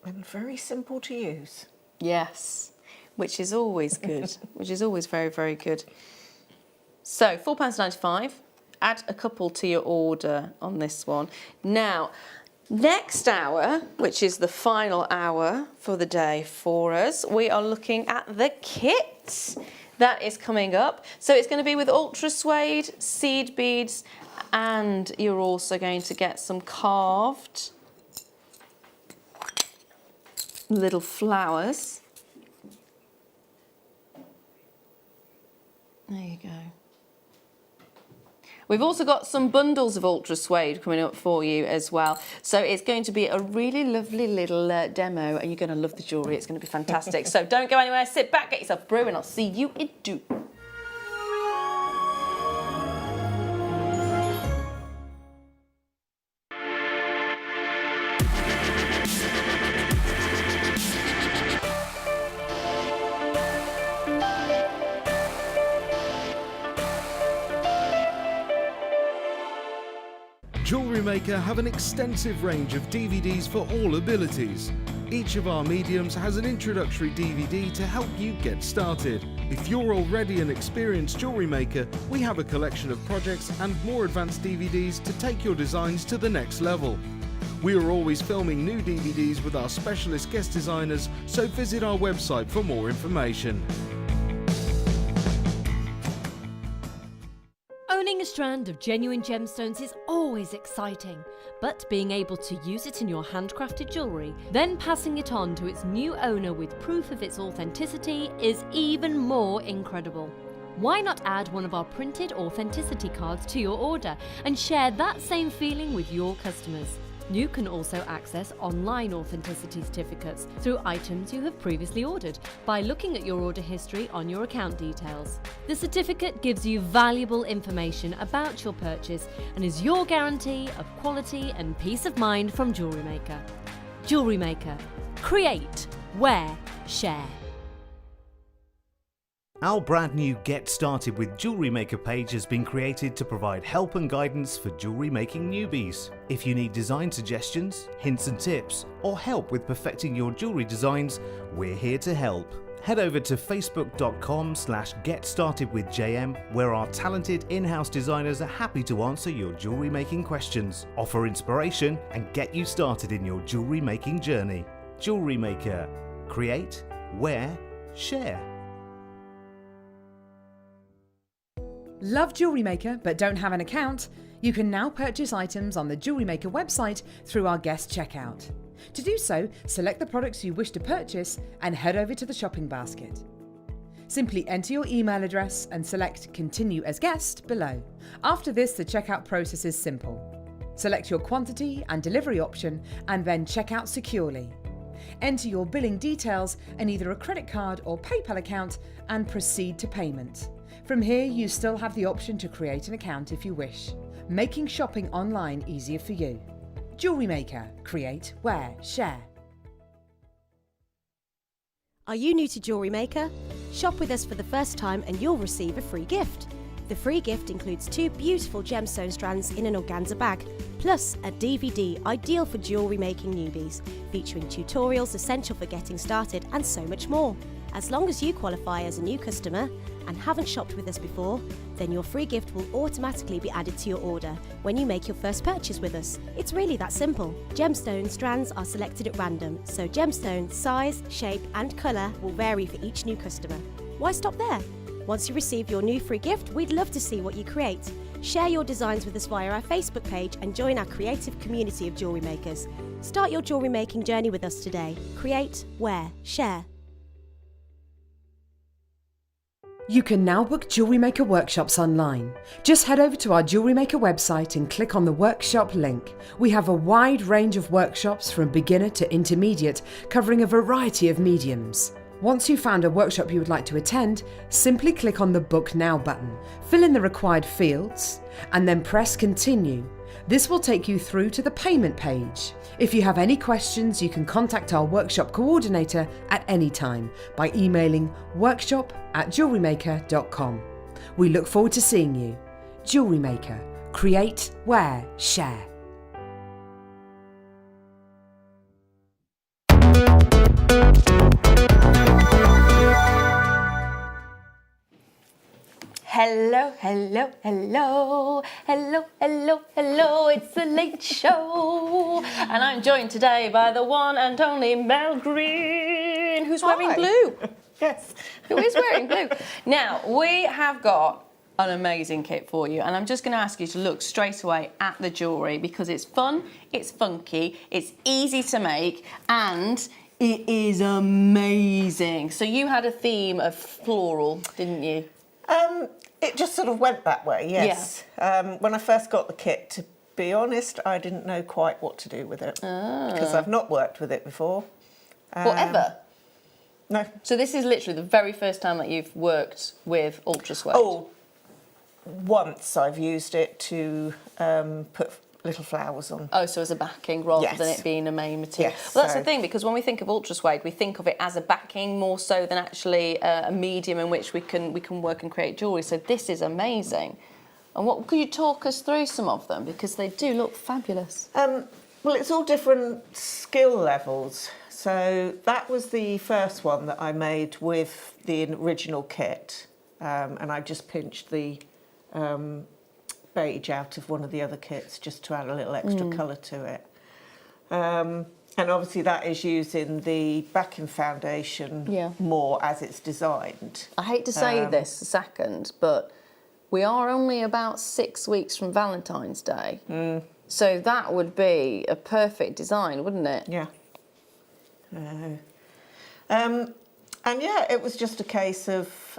And very simple to use. Yes, which is always good, which is always very, very good. So £4.95, add a couple to your order on this one. Now, next hour, which is the final hour for the day for us, we are looking at the kit that is coming up. So it's going to be with ultra suede, seed beads, and you're also going to get some carved little flowers. There you go. We've also got some bundles of ultra suede coming up for you as well. So it's going to be a really lovely little demo, and you're going to love the jewellery. It's going to be fantastic. So don't go anywhere. Sit back, get yourself a brew, and I'll see you in due. JewelleryMaker have an extensive range of DVDs for all abilities. Each of our mediums has an introductory DVD to help you get started. If you're already an experienced jewellery maker, we have a collection of projects and more advanced DVDs to take your designs to the next level. We are always filming new DVDs with our specialist guest designers, so visit our website for more information. Owning a strand of genuine gemstones is always exciting, but being able to use it in your handcrafted jewellery, then passing it on to its new owner with proof of its authenticity is even more incredible. Why not add one of our printed authenticity cards to your order and share that same feeling with your customers? You can also access online authenticity certificates through items you have previously ordered by looking at your order history on your account details. The certificate gives you valuable information about your purchase and is your guarantee of quality and peace of mind from JewelleryMaker. JewelleryMaker. Create, wear, share. Our brand new Get Started with JewelleryMaker page has been created to provide help and guidance for jewellery making newbies. If you need design suggestions, hints and tips, or help with perfecting your jewellery designs, we're here to help. Head over to facebook.com/getstartedwithjm, where our talented in-house designers are happy to answer your jewellery making questions, offer inspiration, and get you started in your jewellery making journey. JewelleryMaker. Create, wear, share. Love JewelleryMaker but don't have an account? You can now purchase items on the JewelleryMaker website through our guest checkout. To do so, select the products you wish to purchase and head over to the shopping basket. Simply enter your email address and select Continue as Guest below. After this, the checkout process is simple. Select your quantity and delivery option and then check out securely. Enter your billing details and either a credit card or PayPal account and proceed to payment. From here, you still have the option to create an account if you wish, making shopping online easier for you. JewelleryMaker. Create, wear, share. Are you new to JewelleryMaker? Shop with us for the first time and you'll receive a free gift. The free gift includes 2 beautiful gemstone strands in an organza bag, plus a DVD ideal for jewellery making newbies, featuring tutorials essential for getting started and so much more. As long as you qualify as a new customer and haven't shopped with us before, then your free gift will automatically be added to your order when you make your first purchase with us. It's really that simple. Gemstone strands are selected at random, so gemstone size, shape and colour will vary for each new customer. Why stop there? Once you receive your new free gift, we'd love to see what you create. Share your designs with us via our Facebook page and join our creative community of jewellery makers. Start your jewellery making journey with us today. Create, wear, share. You can now book JewelleryMaker workshops online. Just head over to our JewelleryMaker website and click on the workshop link. We have a wide range of workshops from beginner to intermediate, covering a variety of mediums. Once you've found a workshop you would like to attend, simply click on the Book Now button, fill in the required fields, and then press Continue. This will take you through to the payment page. If you have any questions, you can contact our workshop coordinator at any time by emailing workshop@jewellerymaker.com. We look forward to seeing you. Jewellery Maker. Create, wear, share. Hello, hello, hello, hello, hello, hello, it's the Late Show. And I'm joined today by the one and only Mel Green, who's wearing blue. Yes. Who is wearing blue. Now, we have got an amazing kit for you, and I'm just going to ask you to look straight away at the jewellery because it's fun, it's funky, it's easy to make, and it is amazing. So you had a theme of floral, didn't you? It just sort of went that way, yes. Yeah. When I first got the kit, to be honest, I didn't know quite what to do with it because I've not worked with it before. Whatever. No. So this is literally the very first time that you've worked with ultra suede. Oh, once I've used it to put little flowers on. Oh, so as a backing rather than it being a main material. Yes, Well, that's the thing, because when we think of ultra suede, we think of it as a backing more so than actually a medium in which we can work and create jewellery. So this is amazing. And what could you talk us through some of them, because they do look fabulous. Well, it's all different skill levels. So that was the first one that I made with the original kit, and I just pinched the beige out of one of the other kits just to add a little extra colour to it. And obviously that is using the backing foundation more as it's designed. I hate to say this a second, but we are only about 6 weeks from Valentine's Day. So that would be a perfect design, wouldn't it? Yeah. And yeah, it was just a case of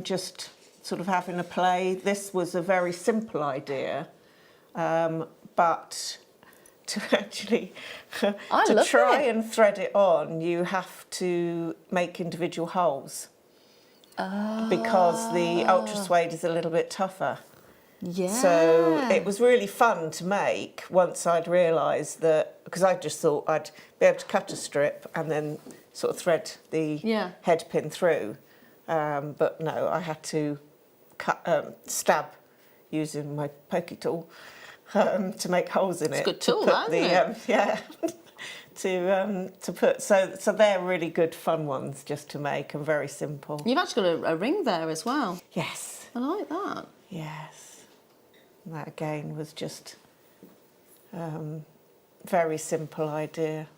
just sort of having a play. This was a very simple idea, but to actually try and thread it on, you have to make individual holes because the ultra suede is a little bit tougher. Yeah. So it was really fun to make once I'd realised that, because I just thought I'd be able to cut a strip and then sort of thread the head pin through. But no, I had to stab using my pokey tool to make holes in it. It's a good tool, isn't it? Yeah. to put, so they're really good fun ones just to make and very simple. You've actually got a ring there as well. Yes. I like that. Yes. And that again was just very simple idea.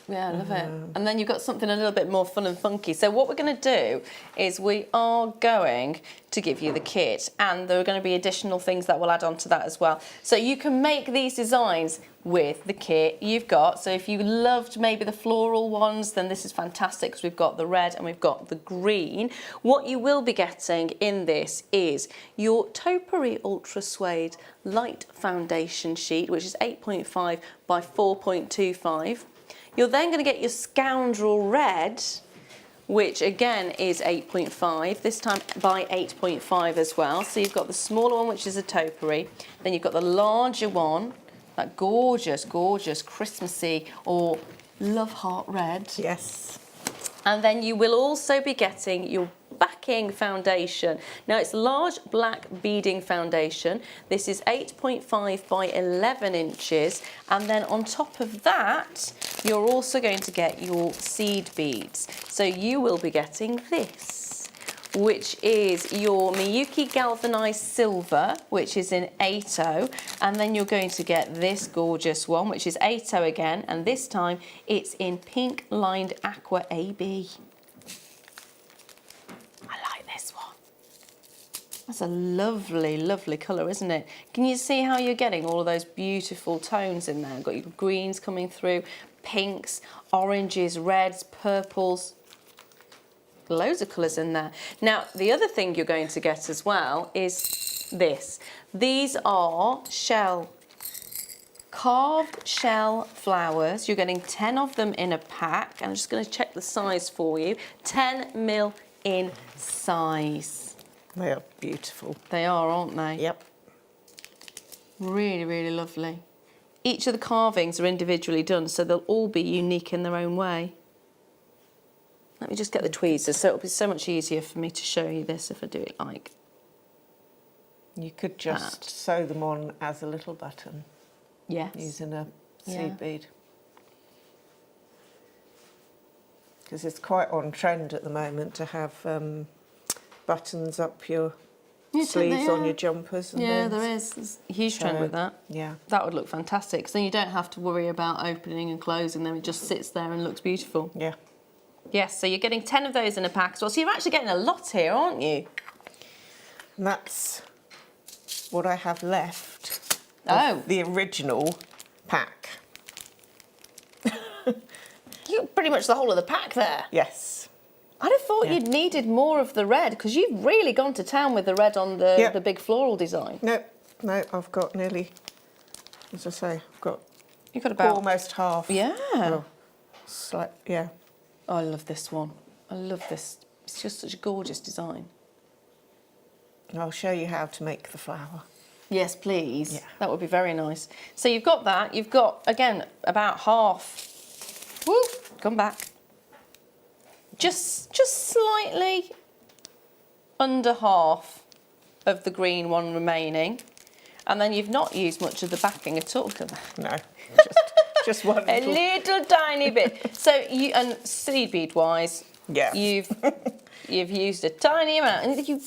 Yeah, I love it. And then you've got something a little bit more fun and funky. So what we're going to do is we are going to give you the kit, and there are going to be additional things that we'll add on to that as well. So you can make these designs with the kit you've got. So if you loved maybe the floral ones, then this is fantastic because we've got the red and we've got the green. What you will be getting in this is your Topiary Ultra Suede Light Foundation Sheet, which is 8.5 by 4.25. You're then going to get your Scoundrel Red, which again is 8.5, this time by 8.5 as well. So you've got the smaller one, which is a topiary. Then you've got the larger one, that gorgeous, gorgeous Christmassy or Love Heart Red. Yes. And then you will also be getting your backing foundation. Now it's large black beading foundation. This is 8.5 by 11 inches. And then on top of that, you're also going to get your seed beads. So you will be getting this, which is your Miyuki galvanized silver, which is in 8.0, and then you're going to get this gorgeous one, which is 8.0 again, and this time it's in pink lined aqua AB. I like this one. That's a lovely, lovely colour, isn't it? Can you see how you're getting all of those beautiful tones in there? You've got your greens coming through, pinks, oranges, reds, purples. Loads of colours in there. Now, the other thing you're going to get as well is this. These are carved shell flowers. You're getting 10 of them in a pack. I'm just going to check the size for you. 10mm in size. They are beautiful. They are, aren't they? Yep. Really, really lovely. Each of the carvings are individually done, so they'll all be unique in their own way. Let me just get the tweezers, so it'll be so much easier for me to show you this if I do it like You could just that. sew them on as a little button. Yes. Using a seed Yeah. bead. Because it's quite on trend at the moment to have buttons up your sleeves on your jumpers and yeah, things. there is. There's a huge trend with that. Yeah. That would look fantastic, because then you don't have to worry about opening and closing them. It just sits there and looks beautiful. Yeah. Yes, so you're getting 10 of those in a pack as well. So you're actually getting a lot here, aren't you? And that's what I have left. Oh. The original pack. You got pretty much the whole of the pack there. Yes. I'd have thought you'd needed more of the red, because you've really gone to town with the red on the big floral design. No, I've got nearly, as I say, I've got You've got about almost half. Yeah. Well, yeah. Oh, I love this one. I love this. It's just such a gorgeous design. And I'll show you how to make the flower. Yes, please. Yeah. That would be very nice. So you've got that. You've got, again, about half. Woo, come back. Just slightly under half of the green one remaining. And then you've not used much of the backing at all. Look at that. No, just one A little tiny bit. So you, and seed bead wise, Yeah. you've used a tiny amount, and you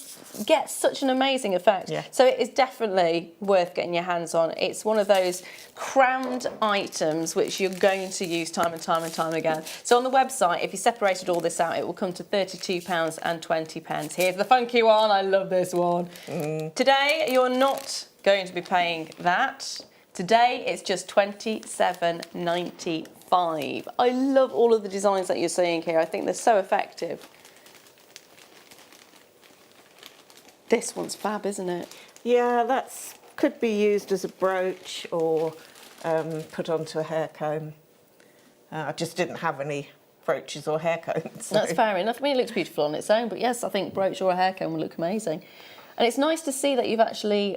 get such an amazing effect. Yeah. So it is definitely worth getting your hands on. It's one of those crowned items which you're going to use time and time and time again. So on the website, if you separated all this out, it will come to £32.20. Here's the funky one. I love this one. Today, you're not going to be paying that. Today, it's just £27.95. I love all of the designs that you're seeing here. I think they're so effective. This one's fab, isn't it? Yeah, could be used as a brooch or put onto a hair comb. I just didn't have any brooches or hair combs. So. That's fair enough. I mean, it looks beautiful on its own, but yes, I think brooch or a hair comb would look amazing. And it's nice to see that you've actually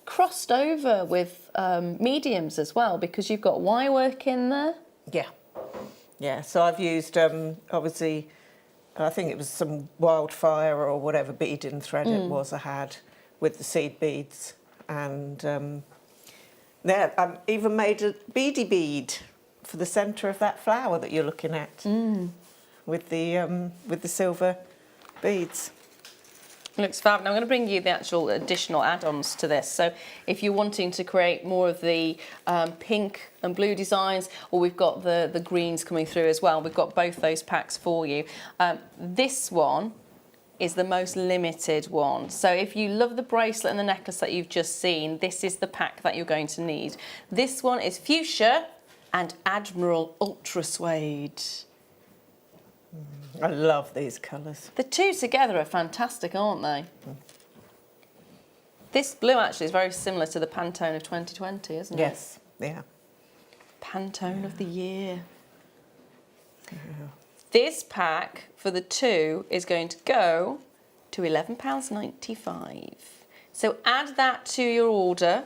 crossed over with mediums as well, because you've got wire work in there. Yeah. Yeah, so I've used, obviously, I think it was some wildfire or whatever bead and thread it was I had with the seed beads. And I even made a beady bead for the centre of that flower that you're looking at with the silver beads. It looks fab. Now I'm going to bring you the actual additional add-ons to this. So if you're wanting to create more of the pink and blue designs, or we've got the greens coming through as well, we've got both those packs for you. This one is the most limited one. So if you love the bracelet and the necklace that you've just seen, this is the pack that you're going to need. This one is fuchsia and Admiral Ultra Suede. I love these colours. The two together are fantastic, aren't they? This blue actually is very similar to the Pantone of 2020, isn't it? Yes, yeah. Pantone of the year. This pack for the two is going to go to £11.95. So add that to your order.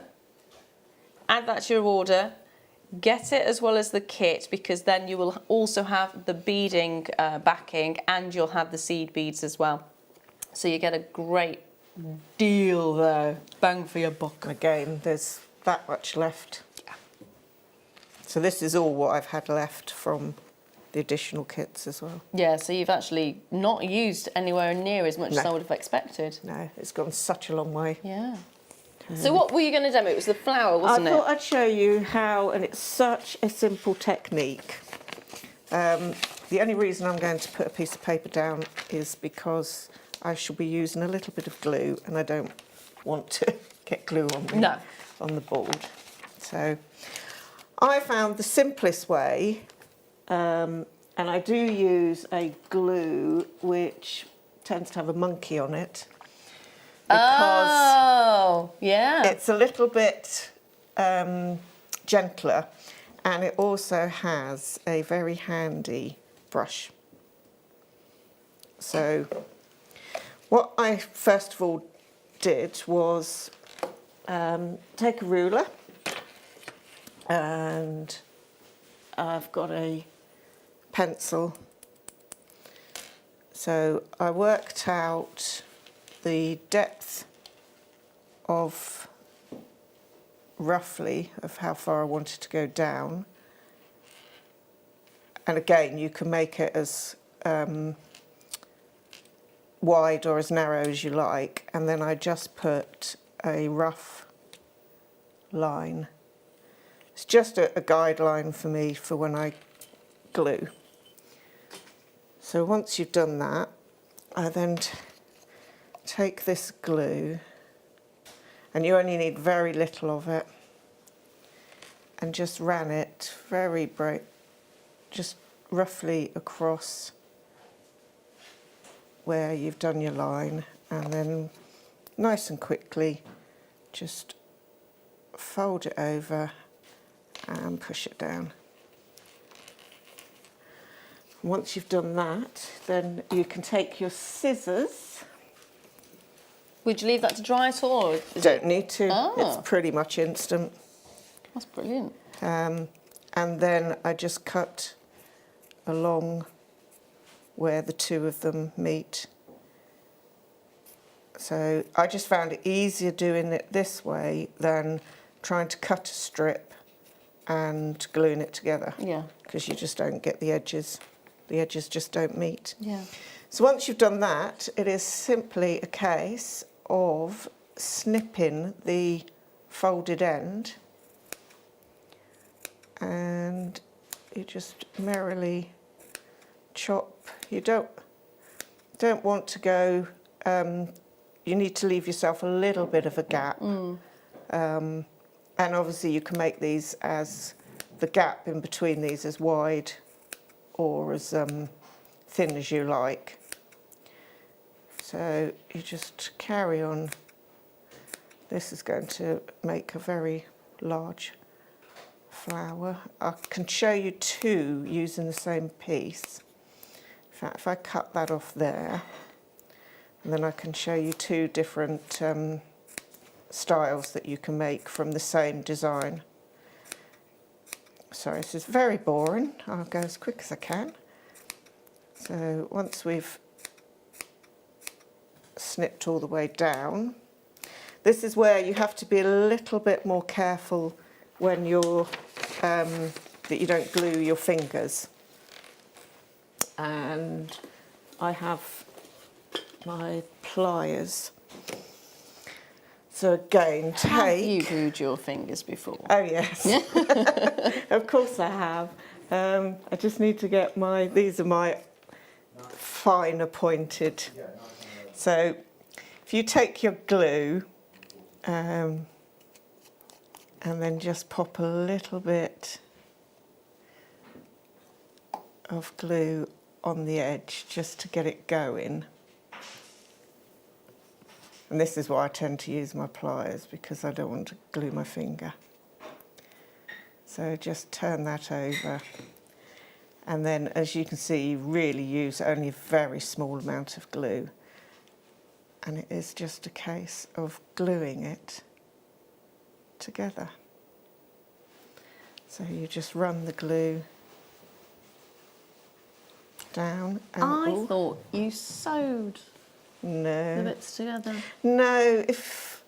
Add that to your order. Get it as well as the kit, because then you will also have the beading backing and you'll have the seed beads as well. So you get a great deal there. Bang for your buck. Again, there's that much left. Yeah. So this is all what I've had left from the additional kits as well. Yeah, so you've actually not used anywhere near as much as I would have expected. No, it's gone such a long way. Yeah. So what were you going to demo? It was the flower, wasn't it? I thought I'd show you how, and it's such a simple technique. The only reason I'm going to put a piece of paper down is because I shall be using a little bit of glue, and I don't want to get glue on the board. So I found the simplest way, and I do use a glue which tends to have a monkey on it. Because it's a little bit gentler, and it also has a very handy brush. So what I first of all did was take a ruler, and I've got a pencil. So I worked out the depth of roughly of how far I wanted to go down. And again, you can make it as wide or as narrow as you like. And then I just put a rough line. It's just a guideline for me for when I glue. So once you've done that, I then take this glue, and you only need very little of it, and just ran it very bright, just roughly across where you've done your line, and then nice and quickly just fold it over and push it down. Once you've done that, then you can take your scissors. Would you leave that to dry at all? Or Don't need to. Ah. It's pretty much instant. That's brilliant. And then I just cut along where the two of them meet. So I just found it easier doing it this way than trying to cut a strip and gluing it together. Yeah. Because you just don't get the edges. The edges just don't meet. Yeah. So once you've done that, it is simply a case of snipping the folded end, and you just merrily chop. You don't want to go, you need to leave yourself a little bit of a gap. And obviously you can make these as, the gap in between these as wide or as thin as you like. So you just carry on. This is going to make a very large flower. I can show you two using the same piece. In fact, if I cut that off there, and then I can show you two different styles that you can make from the same design. Sorry, this is very boring. I'll go as quick as I can. So once we've snipped all the way down, this is where you have to be a little bit more careful when you're, that you don't glue your fingers. And I have my pliers. So again, take... Have you glued your fingers before? Oh yes, of course I have. I just need to get my, these are my finer pointed. So if you take your glue and then just pop a little bit of glue on the edge just to get it going. And this is why I tend to use my pliers, because I don't want to glue my finger. So just turn that over. And then, as you can see, you really use only a very small amount of glue. And it is just a case of gluing it together. So you just run the glue down. And I thought you sewed the no, bits together. no,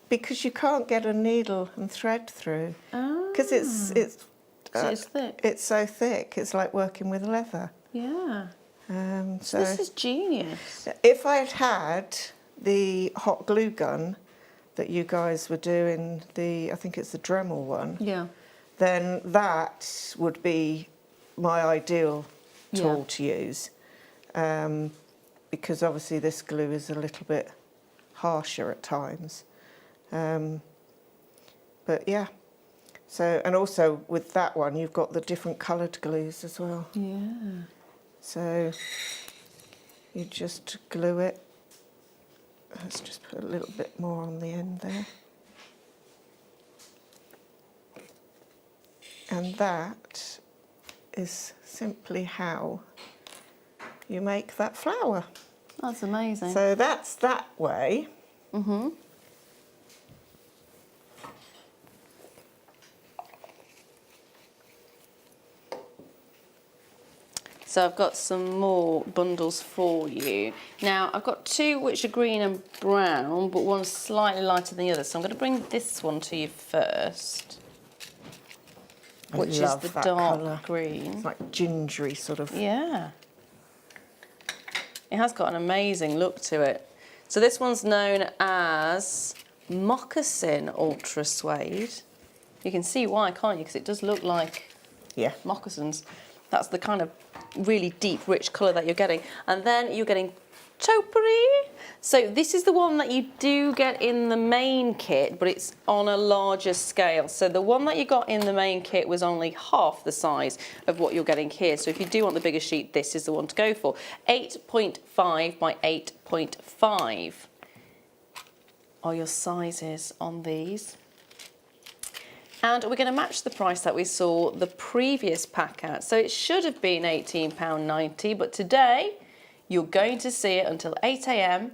because you can't get a needle and thread through, because it's So it's thick. It's so thick. It's like working with leather. Yeah. So This is genius. if I had had the hot glue gun that you guys were doing, I think it's the Dremel one, Yeah. then that would be my ideal tool to use. Because obviously this glue is a little bit harsher at times. But yeah. So, and also with that one, you've got the different coloured glues as well. Yeah. So you just glue it. Let's just put a little bit more on the end there. And that is simply how you make that flower. That's amazing. So that's that way. Mm-hmm. So I've got some more bundles for you. Now, I've got two which are green and brown, but one's slightly lighter than the other. So I'm going to bring this one to you first, which is the dark colour. Green. It's like gingery sort of. Yeah. It has got an amazing look to it. So this one's known as Moccasin Ultra Suede. You can see why, can't you? Because it does look like moccasins. That's the kind of really deep, rich colour that you're getting. And then you're getting taupery. So this is the one that you do get in the main kit, but it's on a larger scale. So the one that you got in the main kit was only half the size of what you're getting here. So if you do want the bigger sheet, this is the one to go for. 8.5 by 8.5 are your sizes on these. And we're going to match the price that we saw the previous pack at. So it should have been £18.90, but today you're going to see it until 8 AM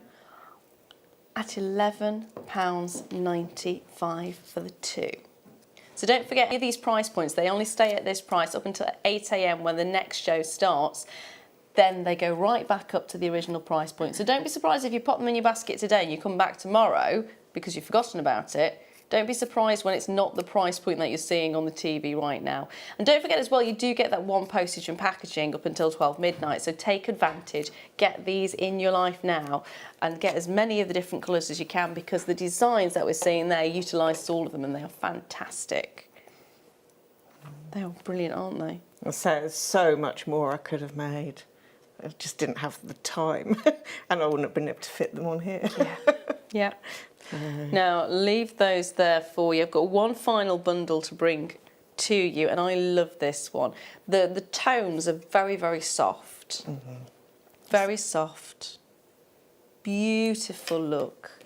at £11.95 for the two. So don't forget, any of these price points, they only stay at this price up until 8 AM when the next show starts. Then they go right back up to the original price point. So don't be surprised if you pop them in your basket today and you come back tomorrow because you've forgotten about it. Don't be surprised when it's not the price point that you're seeing on the TV right now. And don't forget as well, you do get that one postage and packaging up until 12 midnight. So take advantage, get these in your life now and get as many of the different colours as you can because the designs that we're seeing there utilise all of them and they are fantastic. They are brilliant, aren't they? So much more I could have made. I just didn't have the time and I wouldn't have been able to fit them on here. Yeah. Now, leave those there for you. I've got one final bundle to bring to you, and I love this one. The tones are very, very soft. Very soft. Beautiful look.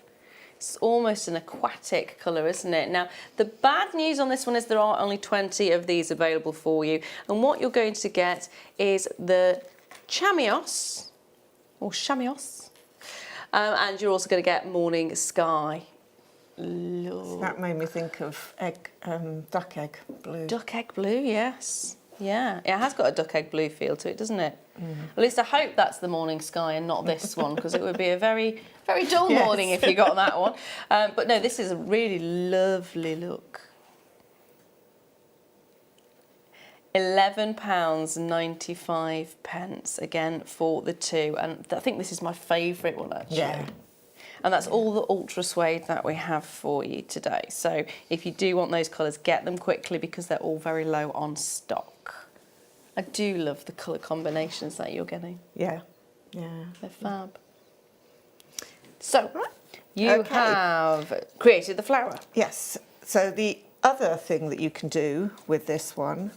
It's almost an aquatic colour, isn't it? Now, the bad news on this one is there are only 20 of these available for you, and what you're going to get is the Chamios, or Chamios, and you're also going to get Morning Sky. So that made me think of duck egg blue. Duck egg blue, yes. Yeah, it has got a duck egg blue feel to it, doesn't it? At least I hope that's the Morning Sky and not this one, because it would be a very, very dull morning if you got that one. But no, this is a really lovely look. £11.95 again for the two, and I think this is my favourite one actually. Yeah. And that's all the ultra suede that we have for you today. So if you do want those colours, get them quickly because they're all very low on stock. I do love the colour combinations that you're getting. Yeah. They're fab. So you have created the flower. Yes. So the other thing that you can do with this one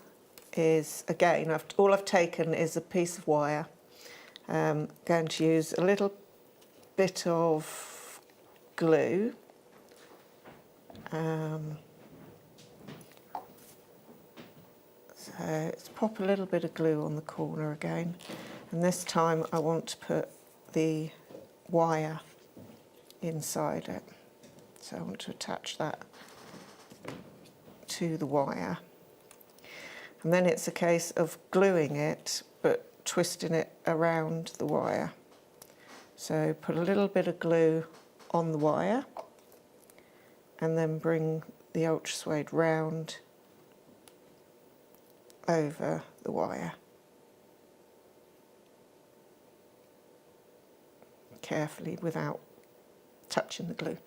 is, again, all I've taken is a piece of wire. I'm going to use a little bit of glue. So let's pop a little bit of glue on the corner again. And this time I want to put the wire inside it. So I want to attach that to the wire. And then it's a case of gluing it, but twisting it around the wire. So put a little bit of glue on the wire and then bring the ultra suede round over the wire. Carefully without touching the glue.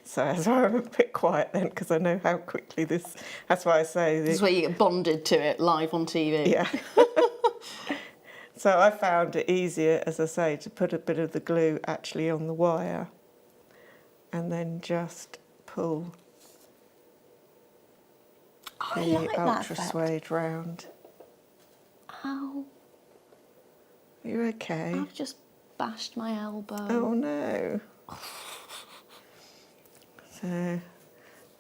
So that's why I'm a bit quiet then, because I know how quickly this, that's why I say this is where you get bonded to it live on TV. Yeah. So I found it easier, as I say, to put a bit of the glue actually on the wire and then just pull the ultra suede round. Ow. Are you okay? I've just bashed my elbow. Oh no. So,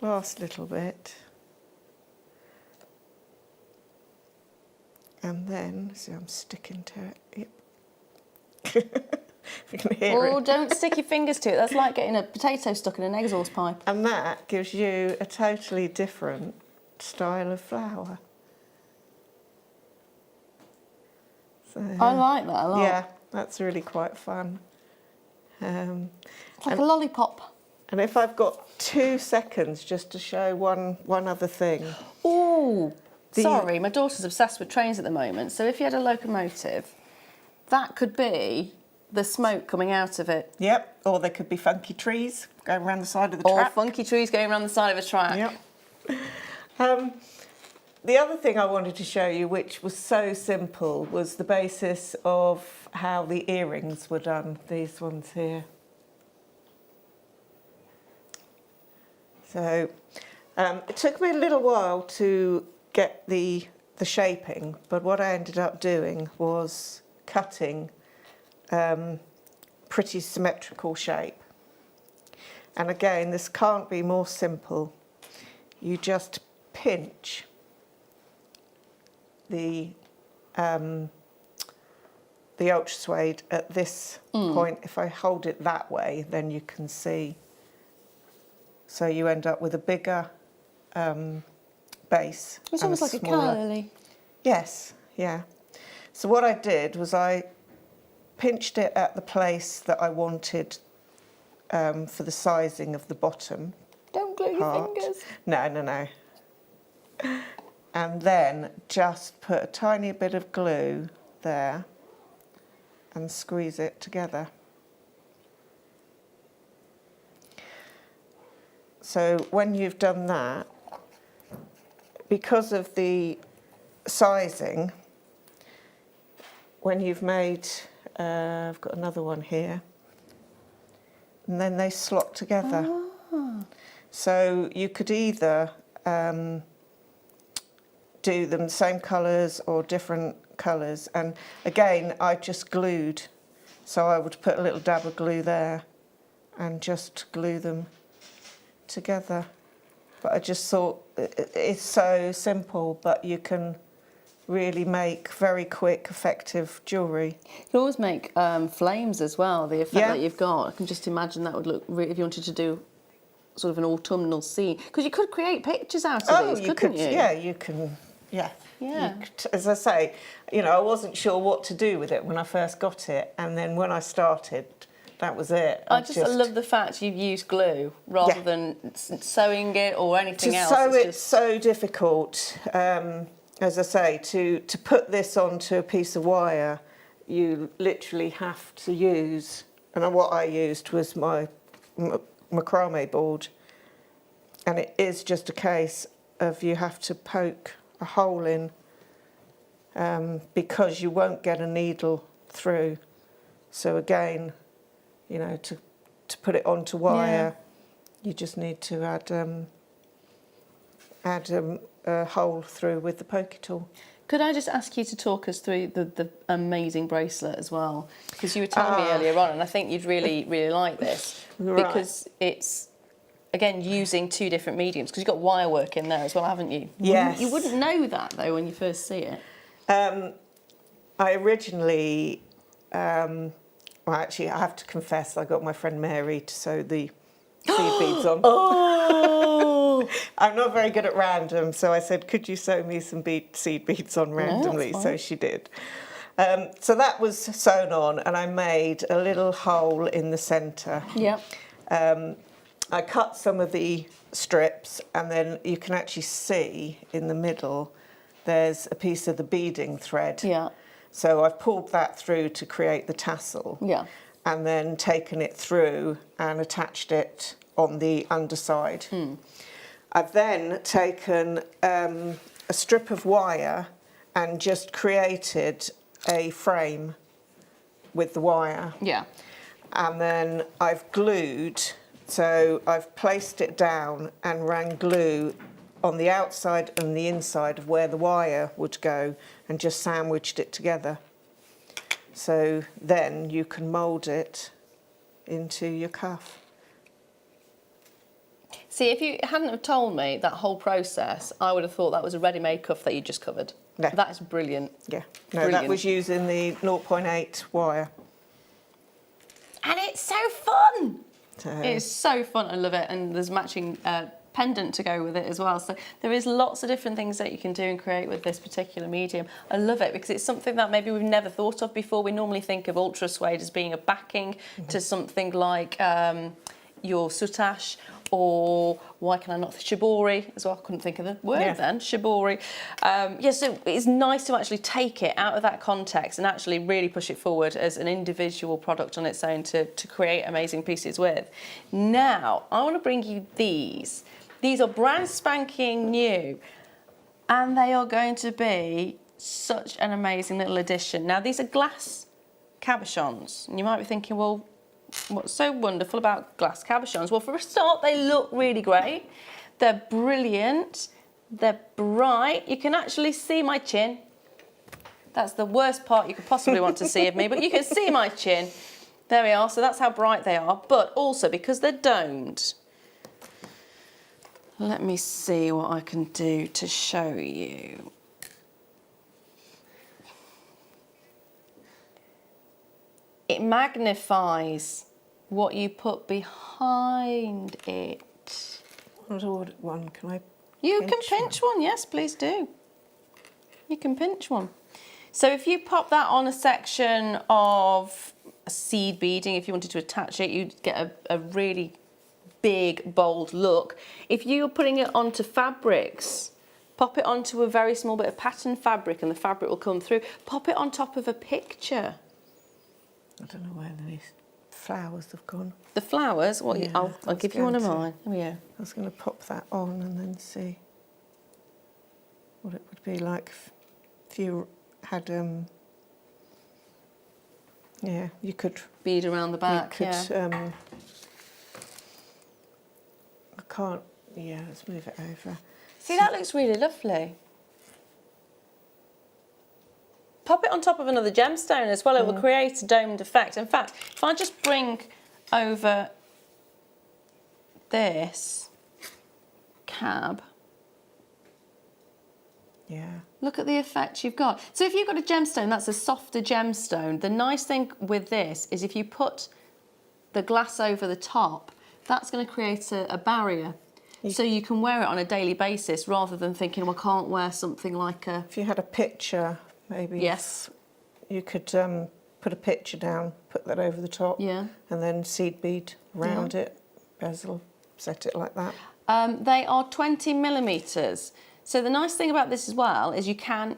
last little bit. And then, see, I'm sticking to it. Yep. You can hear it. Oh, don't stick your fingers to it. That's like getting a potato stuck in an exhaust pipe. And that gives you a totally different style of flower. So, I like that a lot. yeah, that's really quite fun. It's like a lollipop. And if I've got 2 seconds just to show one other thing. Ooh, sorry, my daughter's obsessed with trains at the moment. So if you had a locomotive, that could be the smoke coming out of it. Yep, or there could be funky trees going around the side of the Or track. funky trees going around the side of a track. Yep. The other thing I wanted to show you, which was so simple, was the basis of how the earrings were done, these ones here. So it took me a little while to get the shaping, but what I ended up doing was cutting pretty symmetrical shape. And again, this can't be more simple. You just pinch the ultra suede at this point. If I hold it that way, then you can see. So you end up with a bigger base. It's and almost like smaller. a curly. Yes, yeah. So what I did was I pinched it at the place that I wanted for the sizing of the bottom. Don't glue your fingers. No. And then just put a tiny bit of glue there and squeeze it together. So when you've done that, because of the sizing, when you've made, I've got another one here, and then they slot together. Ah. So you could either do them same colours or different colours. And again, I just glued. So I would put a little dab of glue there and just glue them together. But I just thought it's so simple, but you can really make very quick, effective jewellery. You can always make flames as well, the effect that you've got. I can just imagine that would look, if you wanted to do sort of an autumnal scene. Because you could create pictures out of these, couldn't you? Yeah, you can, yeah. Yeah. As I say, you know, I wasn't sure what to do with it when I first got it, and then when I started, that was it. I love the fact you've used glue rather than sewing it or anything else. To sew it's so difficult. As I say, to put this onto a piece of wire, you literally have to use, and what I used was my macrame board, and it is just a case of you have to poke a hole in because you won't get a needle through. So again, you know, to put it onto wire, you just need to add a hole through with the pokey tool. Could I just ask you to talk us through the amazing bracelet as well? Because you were telling me earlier on, and I think you'd really, really like this, because it's, again, using 2 different mediums, because you've got wire work in there as well, haven't you? Yes. You wouldn't know that, though, when you first see it. I originally, well, actually, I have to confess, I got my friend Mary to sew the seed beads on. Oh! I'm not very good at random, so I said, could you sew me some seed beads on randomly? So she did. So that was sewn on, and I made a little hole in the centre. Yep. I cut some of the strips, and then you can actually see in the middle there's a piece of the beading thread. Yeah. So I've pulled that through to create the tassel. Yeah. And then taken it through and attached it on the underside. I've then taken a strip of wire and just created a frame with the wire. Yeah. And then I've glued, so I've placed it down and ran glue on the outside and the inside of where the wire would go and just sandwiched it together. So then you can mould it into your cuff. See, if you hadn't have told me that whole process, I would have thought that was a ready-made cuff that you just covered. No. That is brilliant. Yeah, no, Brilliant. that was using the 0.8 wire. And it's so fun! So, It's so fun, I love it. And there's matching pendant to go with it as well. So there is lots of different things that you can do and create with this particular medium. I love it because it's something that maybe we've never thought of before. We normally think of ultra suede as being a backing to something like your soutache, or why can I not, shibori as well, I couldn't think of the word then, shibori. Yeah, so it's nice to actually take it out of that context and actually really push it forward as an individual product on its own to create amazing pieces with. Now, I want to bring you these. These are brand spanking new, and they are going to be such an amazing little addition. Now, these are glass cabochons, and you might be thinking, well, what's so wonderful about glass cabochons? Well, for a start, they look really great. They're brilliant. They're bright. You can actually see my chin. That's the worst part you could possibly want to see of me, but you can see my chin. There we are. So that's how bright they are. But also, because they're domed, let me see what I can do to show you. It magnifies what you put behind it. What one can I? You can pinch one, yes, please do. You can pinch one. So if you pop that on a section of seed beading, if you wanted to attach it, you'd get a really big, bold look. If you're putting it onto fabrics, pop it onto a very small bit of pattern fabric and the fabric will come through. Pop it on top of a picture. I don't know where these flowers have gone. The flowers? Well, Yeah, I'll give you one of mine. Oh yeah. I was going to pop that on and then see what it would be like if you had, yeah, you could... Bead around the back, you could, yeah. I can't, yeah, let's move it over. See, that looks really lovely. Pop it on top of another gemstone as well, it will create a domed effect. In fact, if I just bring over this cab, yeah, look at the effect you've got. So if you've got a gemstone that's a softer gemstone, the nice thing with this is if you put the glass over the top, that's going to create a barrier. So you can wear it on a daily basis rather than thinking, well, I can't wear something like a... If you had a picture, maybe... Yes. You could put a picture down, put that over the top, Yeah. and then seed bead around it, bezel, set it like that. They are 20 millimetres. So the nice thing about this as well is you can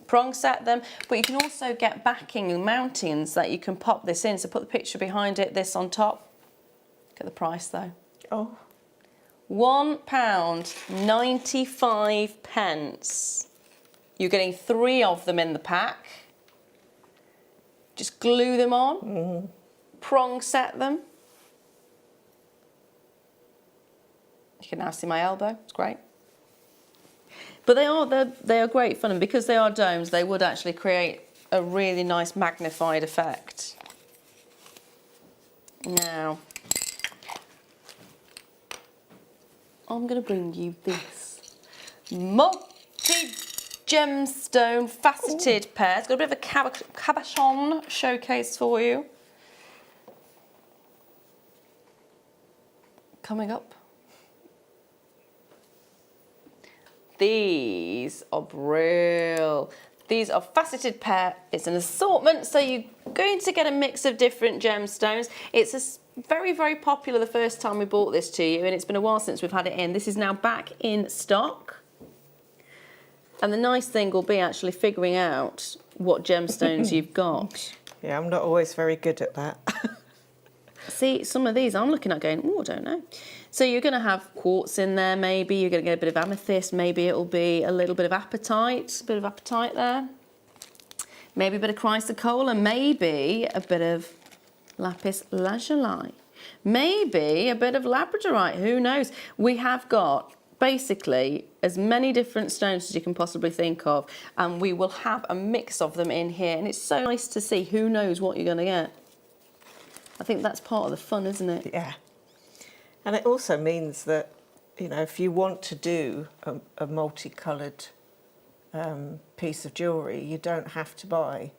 prong set them, but you can also get backing and mountings that you can pop this in. So put the picture behind it, this on top. Look at the price though. Oh. £1.95. You're getting 3 of them in the pack. Just glue them on, prong set them. You can now see my elbow, it's great. But they are great fun, and because they are domes, they would actually create a really nice magnified effect. Now, I'm going to bring you this multi-gemstone faceted pair. It's got a bit of a cabochon showcase for you. Coming up. These are Beryl. These are faceted pair. It's an assortment, so you're going to get a mix of different gemstones. It's very, very popular the first time we bought this to you, and it's been a while since we've had it in. This is now back in stock. And the nice thing will be actually figuring out what gemstones you've got. Yeah, I'm not always very good at that. See, some of these I'm looking at going, oh, I don't know. So you're going to have quartz in there, maybe. You're going to get a bit of amethyst. Maybe it'll be a little bit of apatite. A bit of apatite there. Maybe a bit of chrysocolla. Maybe a bit of lapis lazuli. Maybe a bit of labradorite. Who knows? We have got basically as many different stones as you can possibly think of, and we will have a mix of them in here. And it's so nice to see who knows what you're going to get. I think that's part of the fun, isn't it? Yeah. And it also means that, you know, if you want to do a multicoloured piece of jewellery, you don't have to buy,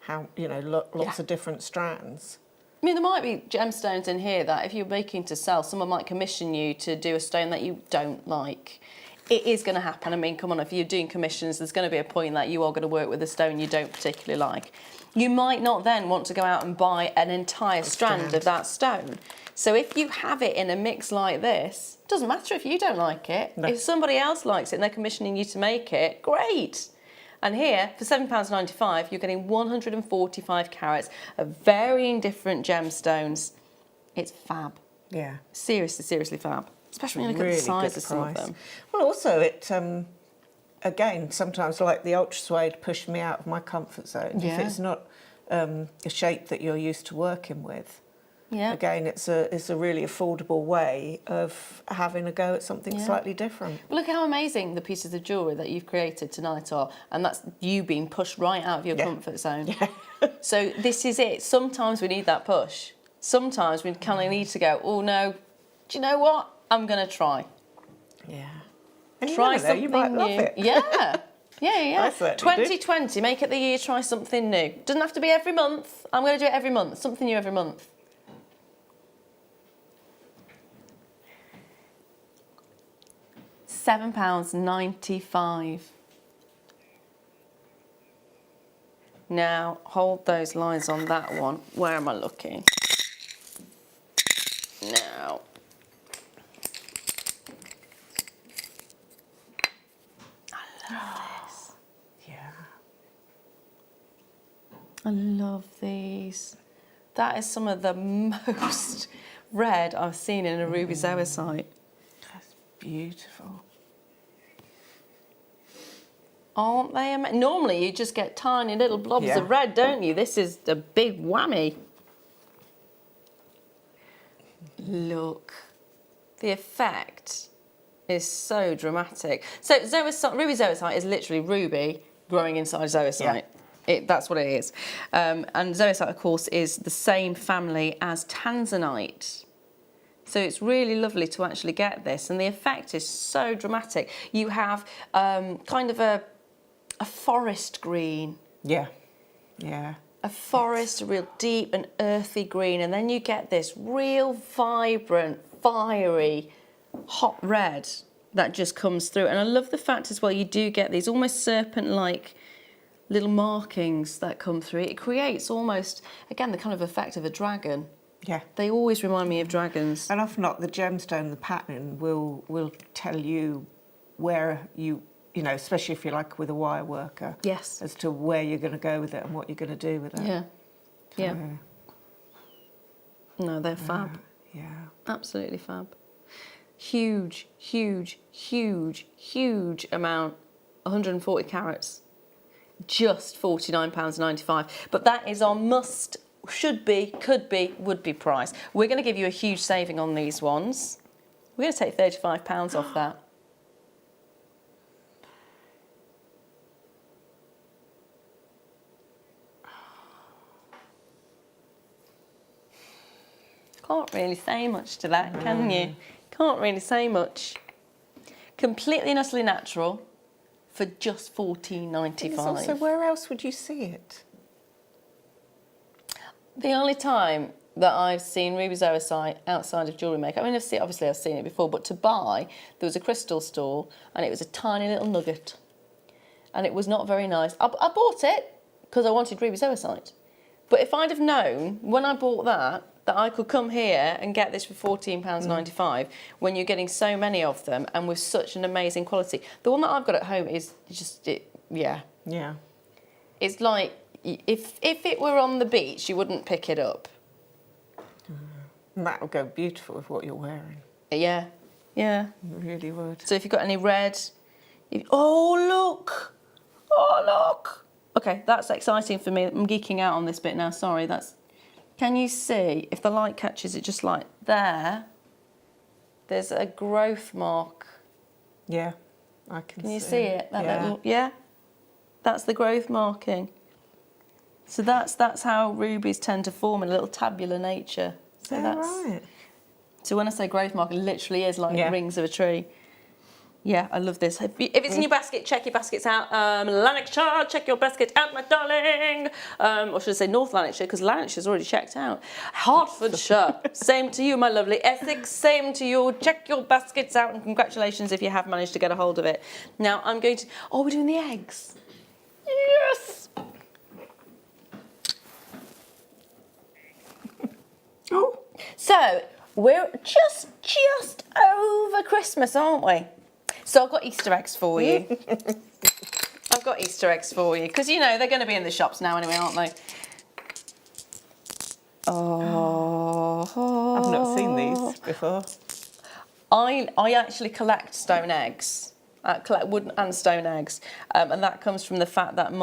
lots of different strands. I mean, there might be gemstones in here that if you're making to sell, someone might commission you to do a stone that you don't like. It is going to happen. I mean, come on, if you're doing commissions, there's going to be a point that you are going to work with a stone you don't particularly like. You might not then want to go out and buy an entire strand of that stone. So if you have it in a mix like this, it doesn't matter if you don't like it. No. If somebody else likes it and they're commissioning you to make it, great. And here, for £7.95, you're getting 145 carats of varying different gemstones. It's fab. Yeah. Seriously, seriously fab. Especially when you look at the size of some of them. Well, also, it, again, sometimes like the ultra suede pushed me out of my comfort zone. Yeah. If it's not a shape that you're used to working with. Yeah. Again, it's a really affordable way of having a go at something slightly different. But look how amazing the pieces of jewellery that you've created tonight are, and that's you being pushed right out of your comfort zone. Yeah. So this is it. Sometimes we need that push. Sometimes we kind of need to go, oh no, do you know what? I'm going to try. Yeah. And try something you might new. love it. Yeah. Yeah. I 2020, make it the year, try something new. Doesn't have to be every month. I'm going to do it every month. Something new every month. £7.95. Now, hold those lines on that one. Where am I looking? Now. I love this. Yeah. I love these. That is some of the most red I've seen in a ruby zoisite. That's beautiful. Aren't they? Normally you just get tiny little blobs of red, don't you? This is a big whammy. Look. The effect is so dramatic. So ruby zoisite is literally ruby growing inside zoisite. Yeah. That's what it is. And zoisite, of course, is the same family as tanzanite. So it's really lovely to actually get this. And the effect is so dramatic. You have kind of a forest green. Yeah, yeah. A forest, a real deep and earthy green, and then you get this real vibrant, fiery, hot red that just comes through. And I love the fact as well you do get these almost serpent-like little markings that come through. It creates almost, again, the kind of effect of a dragon. Yeah. They always remind me of dragons. And often not the gemstone, the pattern will tell you where you know, especially if you're like with a wire worker. Yes. As to where you're going to go with it and what you're going to do with it. Yeah. Yeah. No, they're fab. Yeah. Absolutely fab. Huge, huge, huge, huge amount. 140 carats. Just £49.95. But that is our must, should be, could be, would be price. We're going to give you a huge saving on these ones. We're going to take £35 off that. Can't really say much to that, can you? Can't really say much. Completely and utterly natural for just £14.95. Also, where else would you see it? The only time that I've seen ruby zoisite outside of JewelleryMaker, I mean, obviously I've seen it before, but to buy, there was a crystal store and it was a tiny little nugget. And it was not very nice. I bought it because I wanted ruby zoisite. But if I'd have known when I bought that I could come here and get this for £14.95 when you're getting so many of them and with such an amazing quality. The one that I've got at home is just, yeah. Yeah. It's like, if it were on the beach, you wouldn't pick it up. And that would go beautiful with what you're wearing. Yeah, yeah. It really would. So if you've got any red... Oh, look! Oh, look! OK, that's exciting for me. I'm geeking out on this bit now, sorry. Can you see, if the light catches it just like there, there's a growth mark. Yeah, I can see. Can you see it? Yeah? That's the growth marking. So that's how rubies tend to form in a little tabular nature. So right. So when I say growth mark, it literally is like rings of a tree. Yeah, I love this. If it's in your basket, check your baskets out. Lanarkshire, check your basket out, my darling. Or should I say North Lanarkshire, because Lanarkshire's already checked out. Hertfordshire, same to you, my lovely. Essex, same to you. Check your baskets out, and congratulations if you have managed to get a hold of it. Now, I'm going to... Oh, we're doing the eggs. Yes! Oh. So, we're just over Christmas, aren't we? So I've got Easter eggs for you. I've got Easter eggs for you, because, you know, they're going to be in the shops now anyway, aren't they? Oh. I've not seen these before. I actually collect stone eggs. I collect wood and stone eggs. And that comes from the fact that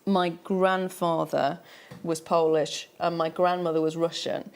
my grandfather was Polish and my grandmother was Russian.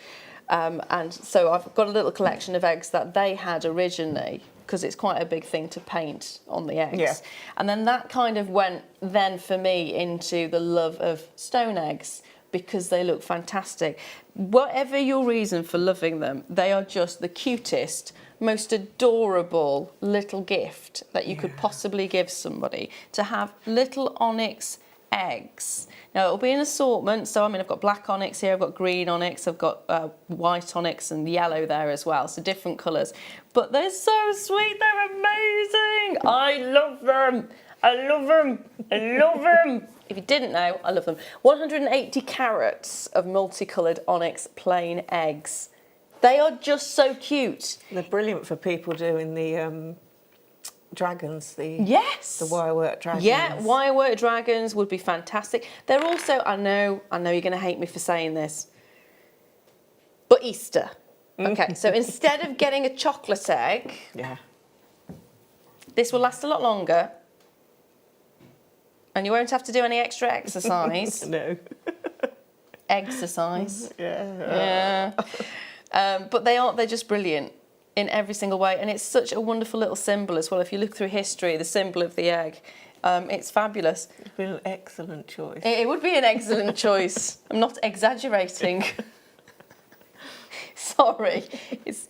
And so I've got a little collection of eggs that they had originally, because it's quite a big thing to paint on the eggs. Yeah. And then that kind of went then for me into the love of stone eggs, because they look fantastic. Whatever your reason for loving them, they are just the cutest, most adorable little gift that you could possibly give somebody, to have little onyx eggs. Now it'll be an assortment, so I mean I've got black onyx here, I've got green onyx, I've got white onyx and yellow there as well, so different colours. But they're so sweet, they're amazing! I love them! I love them! I love them! If you didn't know, I love them. 180 carats of multicoloured onyx plain eggs. They are just so cute. They're brilliant for people doing the dragons, the wirework dragons. Yeah, wirework dragons would be fantastic. They're also, I know you're going to hate me for saying this, but Easter. Okay, so instead of getting a chocolate egg, this will last a lot longer, and you won't have to do any extra exercise. No. Exercise. Yeah. But they're just brilliant in every single way, and it's such a wonderful little symbol as well. If you look through history, the symbol of the egg, it's fabulous. It's been an excellent choice. It would be an excellent choice. I'm not exaggerating. Sorry, it's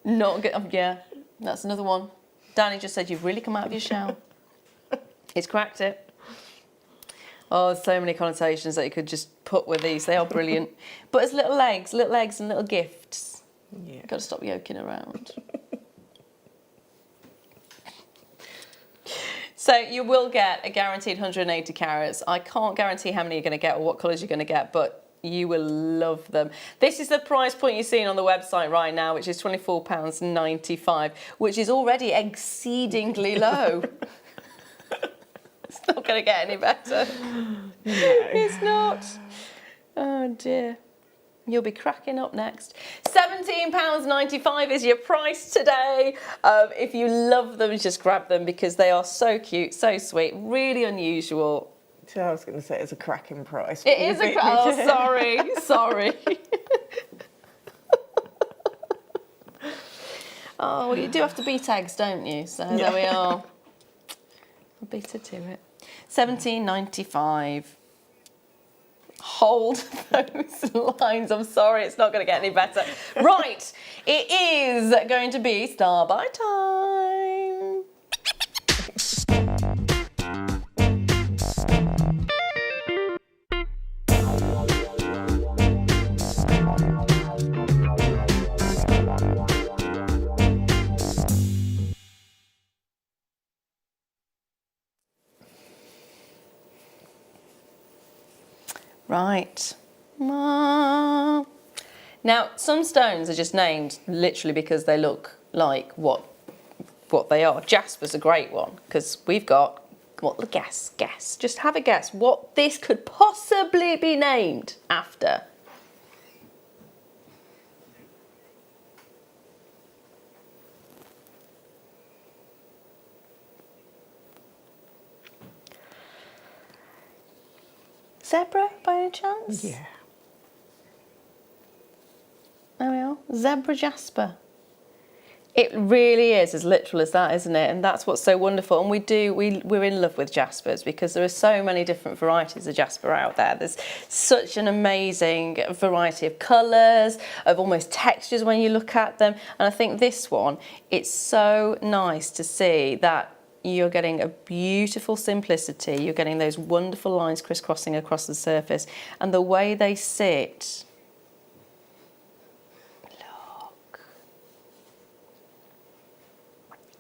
not good. Yeah, that's another one. Danny just said you've really come out of your shell. He's cracked it. Oh, there's so many connotations that you could just put with these. They are brilliant. But as little eggs and little gifts. Yeah. You've got to stop yoking around. So you will get a guaranteed 180 carats. I can't guarantee how many you're going to get or what colours you're going to get, but you will love them. This is the price point you're seeing on the website right now, which is £24.95, which is already exceedingly low. It's not going to get any better. No. It's not. Oh dear. You'll be cracking up next. £17.95 is your price today. If you love them, just grab them because they are so cute, so sweet, really unusual. So I was going to say it's a cracking price. It is a oh, sorry. Oh, well, you do have to beat eggs, don't you? So there we are. I'll beat her to it. £17.95. Hold those lines. I'm sorry, it's not going to get any better. Right, it is going to be Star by time. Right. Now, some stones are just named literally because they look like what they are. Jasper's a great one because we've got, guess. Just have a guess what this could possibly be named after. Zebra, by any chance? Yeah. There we are. Zebra Jasper. It really is as literal as that, isn't it? And that's what's so wonderful. And we're in love with Jaspers because there are so many different varieties of Jasper out there. There's such an amazing variety of colours, of almost textures when you look at them. And I think this one, it's so nice to see that you're getting a beautiful simplicity. You're getting those wonderful lines crisscrossing across the surface. And the way they sit,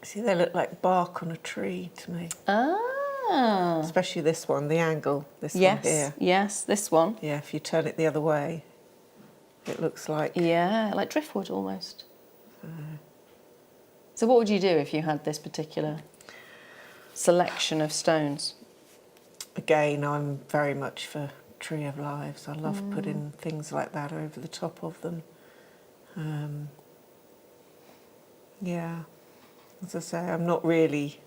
see, they look like bark on a tree to me. Ah. Especially this one, the angle, this Yes, one here. yes, this one. Yeah, if you turn it the other way, it looks like... Yeah, like driftwood almost. So what would you do if you had this particular selection of stones? Again, I'm very much for Tree of Lives. I love putting things like that over the top of them. Yeah, as I say, I'm not really...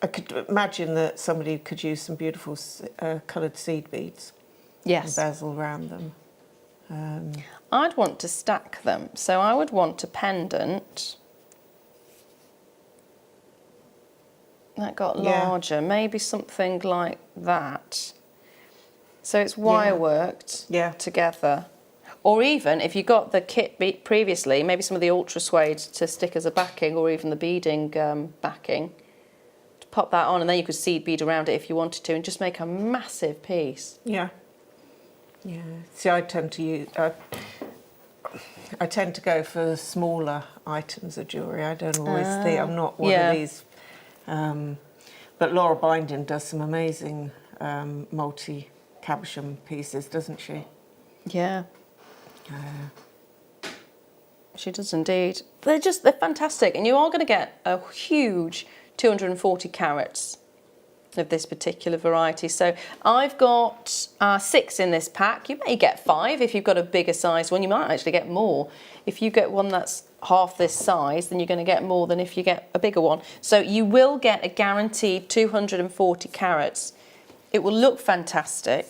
I could imagine that somebody could use some beautiful coloured seed beads. Yes. And bezel around them. I'd want to stack them. So I would want a pendant that got larger, maybe something like that. So it's wire worked together. Or even if you got the kit previously, maybe some of the ultra suede to stick as a backing, or even the beading backing. To pop that on, and then you could seed bead around it if you wanted to, and just make a massive piece. Yeah. Yeah. See, I tend to use... I tend to go for smaller items of jewellery. I don't always think... I'm not one of these... but Lara Binding does some amazing multi-cabochon pieces, doesn't she? Yeah. She does indeed. They're fantastic, and you are going to get a huge 240 carats of this particular variety. So I've got 6 in this pack. You may get 5 if you've got a bigger size one. You might actually get more. If you get one that's half this size, then you're going to get more than if you get a bigger one. So you will get a guaranteed 240 carats. It will look fantastic.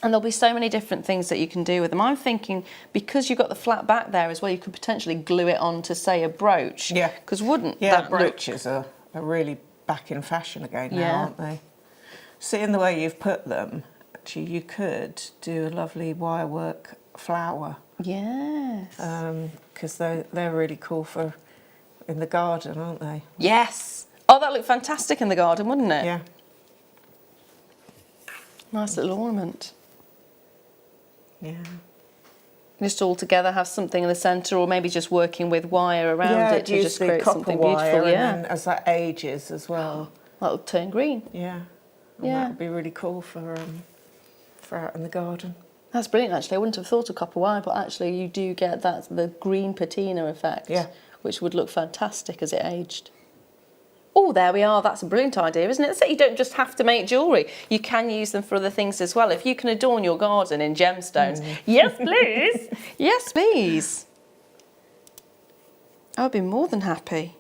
And there'll be so many different things that you can do with them. I'm thinking, because you've got the flat back there as well, you could potentially glue it on to, say, a brooch. Yeah. Because wouldn't that brooches are really back in fashion again now, aren't they? Seeing the way you've put them, actually, you could do a lovely wirework flower. Yes. Because they're really cool for in the garden, aren't they? Yes. Oh, that looked fantastic in the garden, wouldn't it? Yeah. Nice little ornament. Yeah. Just all together, have something in the centre, or maybe just working with wire around it to just create something beautiful. Yeah, and then as that ages as well, that'll turn green. Yeah, and that would be really cool for out in the garden. That's brilliant. Actually, I wouldn't have thought of copper wire, but actually, you do get the green patina effect. Yeah, which would look fantastic as it aged. Oh, there we are. That's a brilliant idea, isn't it? So you don't just have to make jewellery. You can use them for other things as well. If you can adorn your garden in gemstones, yes, please. Yes, please. I would be more than happy.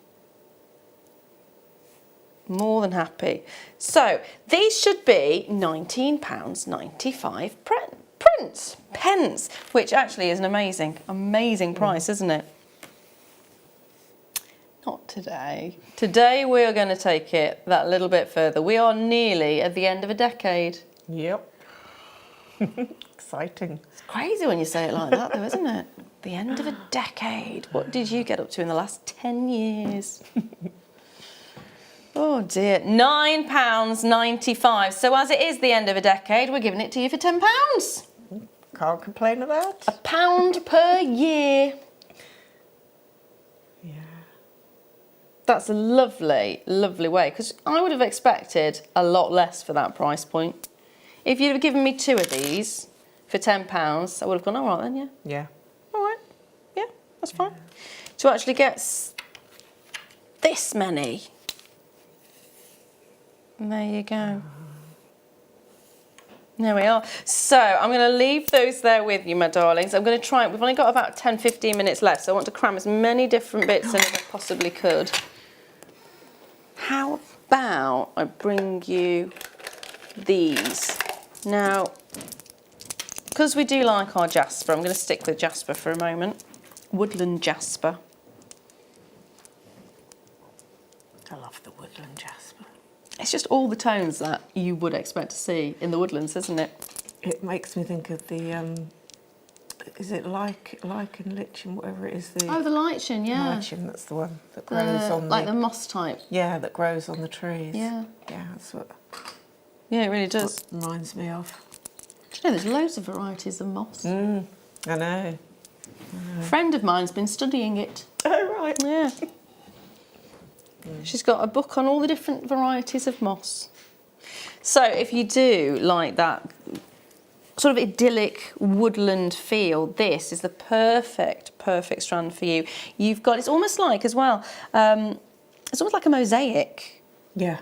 More than happy. So these should be £19.95 pence, which actually is an amazing price, isn't it? Not today. Today we are going to take it that little bit further. We are nearly at the end of a decade. Yep. Exciting. It's crazy when you say it like that though, isn't it? The end of a decade. What did you get up to in the last 10 years? Oh dear. £9.95. So as it is the end of a decade, we're giving it to you for £10. Can't complain of that. £1 per year. That's a lovely, lovely way, because I would have expected a lot less for that price point. If you'd have given me 2 of these for £10, I would have gone, all right then, yeah. Yeah. All right, yeah, that's fine. To actually get this many, and there you go. There we are. So I'm going to leave those there with you, my darlings. I'm going to try, we've only got about 10-15 minutes left, so I want to cram as many different bits in as I possibly could. How about I bring you these? Now, because we do like our Jasper, I'm going to stick with Jasper for a moment. Woodland Jasper. woodland jasper. It's just all the tones that you would expect to see in the woodlands, isn't it? It makes me think of the, is it lichen, lichen, whatever it is? Oh, the lichen, yeah. Lichen, that's the one that grows on like the moss type. Yeah, that grows on the trees. Yeah. Yeah, that's what. Yeah, it really does. What reminds me of. Do you know there's loads of varieties of moss? I know. A friend of mine's been studying it. Oh, right. Yeah. She's got a book on all the different varieties of moss. So if you do like that sort of idyllic woodland feel, this is the perfect strand for you. You've got, it's almost like as well, it's almost like a mosaic. Yeah.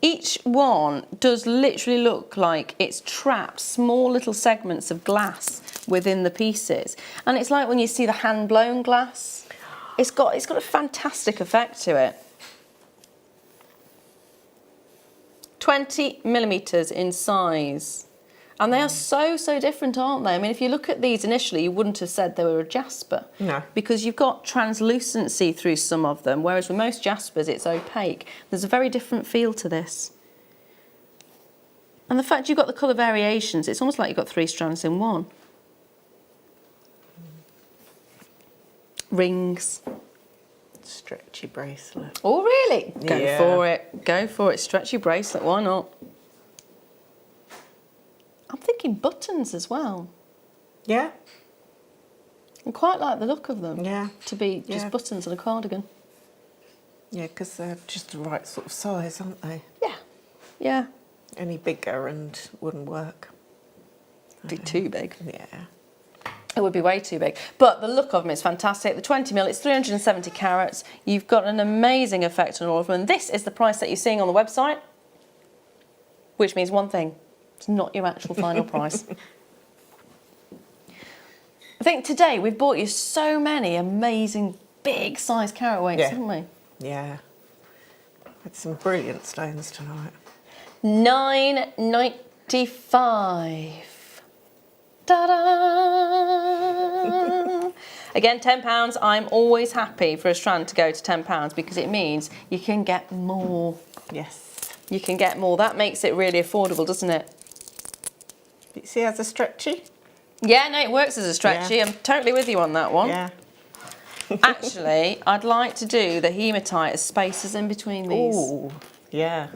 Each one does literally look like it's trapped small little segments of glass within the pieces. And it's like when you see the hand-blown glass. It's got a fantastic effect to it. 20mm in size. And they are so different, aren't they? I mean, if you look at these initially, you wouldn't have said they were a jasper. No. Because you've got translucency through some of them, whereas with most jaspers, it's opaque. There's a very different feel to this. And the fact you've got the colour variations, it's almost like you've got 3 strands in one. Rings. Stretchy bracelet. Oh, really? Go Yeah. for it. Go for it. Stretchy bracelet, why not? I'm thinking buttons as well. Yeah. I quite like the look of them. Yeah. To be just Yeah. buttons on a cardigan. Yeah, because they're just the right sort of size, aren't they? Yeah. Yeah. Any bigger and wouldn't work. Be too big. Yeah. It would be way too big. But the look of them is fantastic. The 20mm, it's 370 carats. You've got an amazing effect on all of them. And this is the price that you're seeing on the website, which means one thing. It's not your actual final price. I think today we've bought you so many amazing big size carat weights, haven't we? Yeah. Had some brilliant stones tonight. $9.95. Ta-da! Again, £10. I'm always happy for a strand to go to £10 because it means you can get more. Yes. You can get more. That makes it really affordable, doesn't it? You see, as a stretchy. Yeah, no, it works as a stretchy. Yeah. I'm totally with you on that one. Yeah. Actually, I'd like to do the hematite as spaces in between these. Ooh, yeah.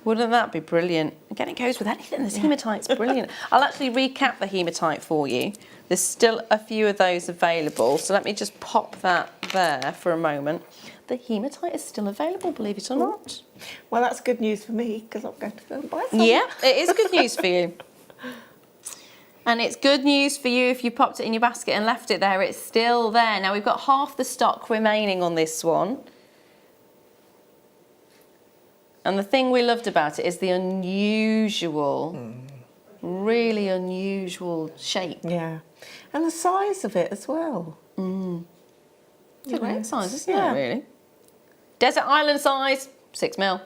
Wouldn't that be brilliant? Again, it goes with anything. This hematite's brilliant. I'll actually recap the hematite for you. There's still a few of those available, so let me just pop that there for a moment. The hematite is still available, believe it or not. Well, that's good news for me because I'm going to go and buy some. Yeah, it is good news for you. And it's good news for you if you popped it in your basket and left it there. It's still there. Now, we've got half the stock remaining on this one. And the thing we loved about it is the unusual, really unusual shape. Yeah. And the size of it as well. It's a great size, isn't it, really? Desert island size, 6mm.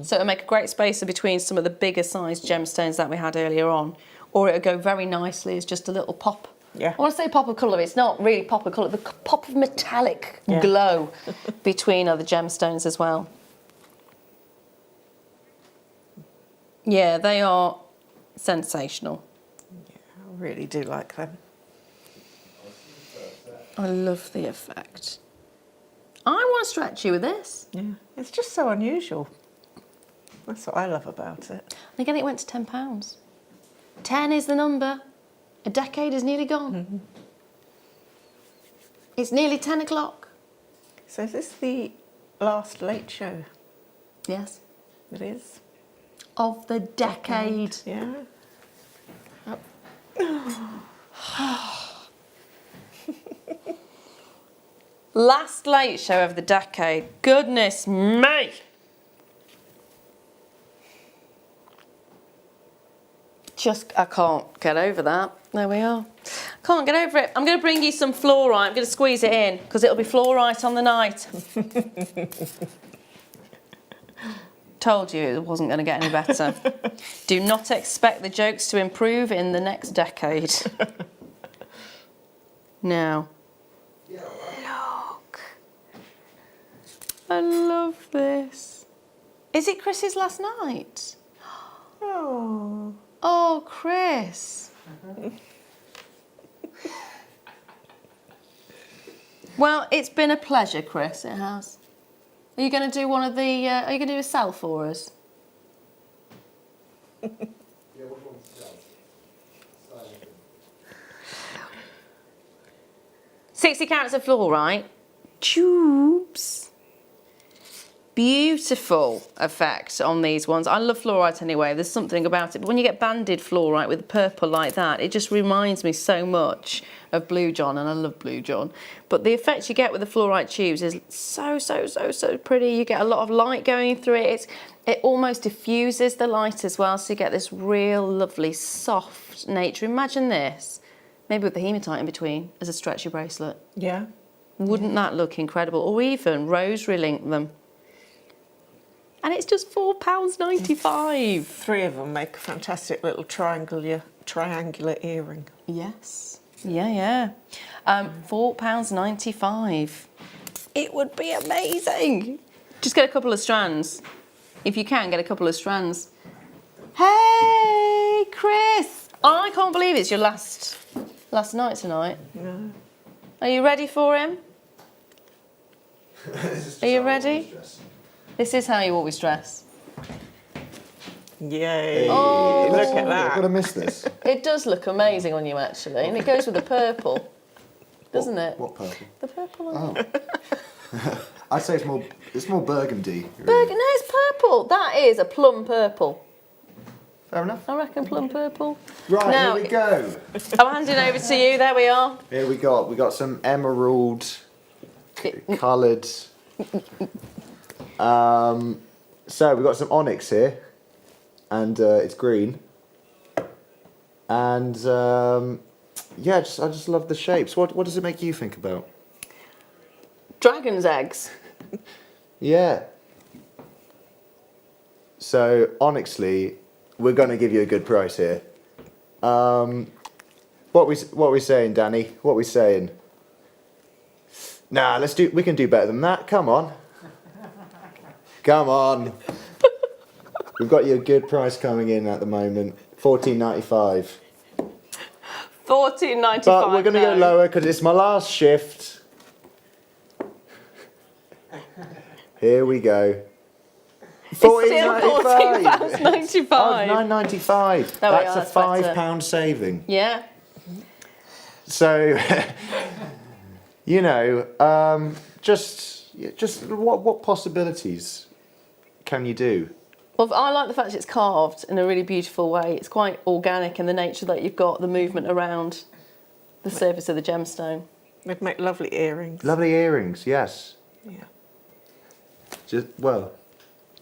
So it'll make a great spacer between some of the bigger sized gemstones that we had earlier on. Or it'll go very nicely as just a little pop. Yeah. I want to say pop of colour, it's not really pop of colour, the pop of metallic glow between other gemstones as well. Yeah, they are sensational. Yeah, I really do like them. I love the effect. I want to stretch you with this. Yeah. It's just so unusual. That's what I love about it. And again, it went to £10. 10 is the number. A decade is nearly gone. It's nearly 10 o'clock. So is this the last late show? Yes. It is. Of the decade. Yeah. Last late show of the decade. Goodness me. I can't get over that. There we are. Can't get over it. I'm going to bring you some fluorite. I'm going to squeeze it in because it'll be fluorite on the night. Told you it wasn't going to get any better. Do not expect the jokes to improve in the next decade. Now, look. I love this. Is it Chris's last night? Oh. Oh, Chris. Well, it's been a pleasure, Chris. It has. Are you going to do one of the? Are you going to do a sell for us? Yeah, which one's sell? 60 carats of fluorite. Tubes. Beautiful effect on these ones. I love fluorite anyway. There's something about it. But when you get banded fluorite with purple like that, it just reminds me so much of Blue John, and I love Blue John. But the effect you get with the fluorite tubes is so pretty. You get a lot of light going through it. It almost diffuses the light as well, so you get this real lovely soft nature. Imagine this, maybe with the hematite in between as a stretchy bracelet. Yeah. Wouldn't that look incredible? Or even rosary link them. And it's just £4.95. 3 of them make a fantastic little triangular earring. Yes. Yeah. £4.95. It would be amazing. Just get a couple of strands. If you can, get a couple of strands. Hey, Chris. I can't believe it's your last night tonight. No. Are you ready for him? Are you ready? This is how you always dress. Yay. Oh, look at I've that. got to miss this. It does look amazing on you, actually. And it goes with the purple, doesn't it? What purple? The purple on you. I'd say it's more burgundy. Really. No, it's purple. That is a plum purple. Fair enough. I reckon plum purple. Right, Now, here we go. I'm handing over to you. There we are. Here we got some emerald coloured. So we've got some onyx here, and it's green. And yeah, I just love the shapes. What does it make you think about? Dragon's eggs. Yeah. So honestly, we're going to give you a good price here. What we saying, Danny? What we saying? Nah, we can do better than that. Come on. Come on. We've got you a good price coming in at the moment. $14.95. $14.95. But we're going to go lower because it's my last shift. Here we go. £14.95. £9.95. There we That's are, a that's better. £5 saving. Yeah. So, you know, just what possibilities can you do? Well, I like the fact it's carved in a really beautiful way. It's quite organic in the nature that you've got the movement around the surface of the gemstone. They'd make lovely earrings. Lovely earrings, yes. Yeah.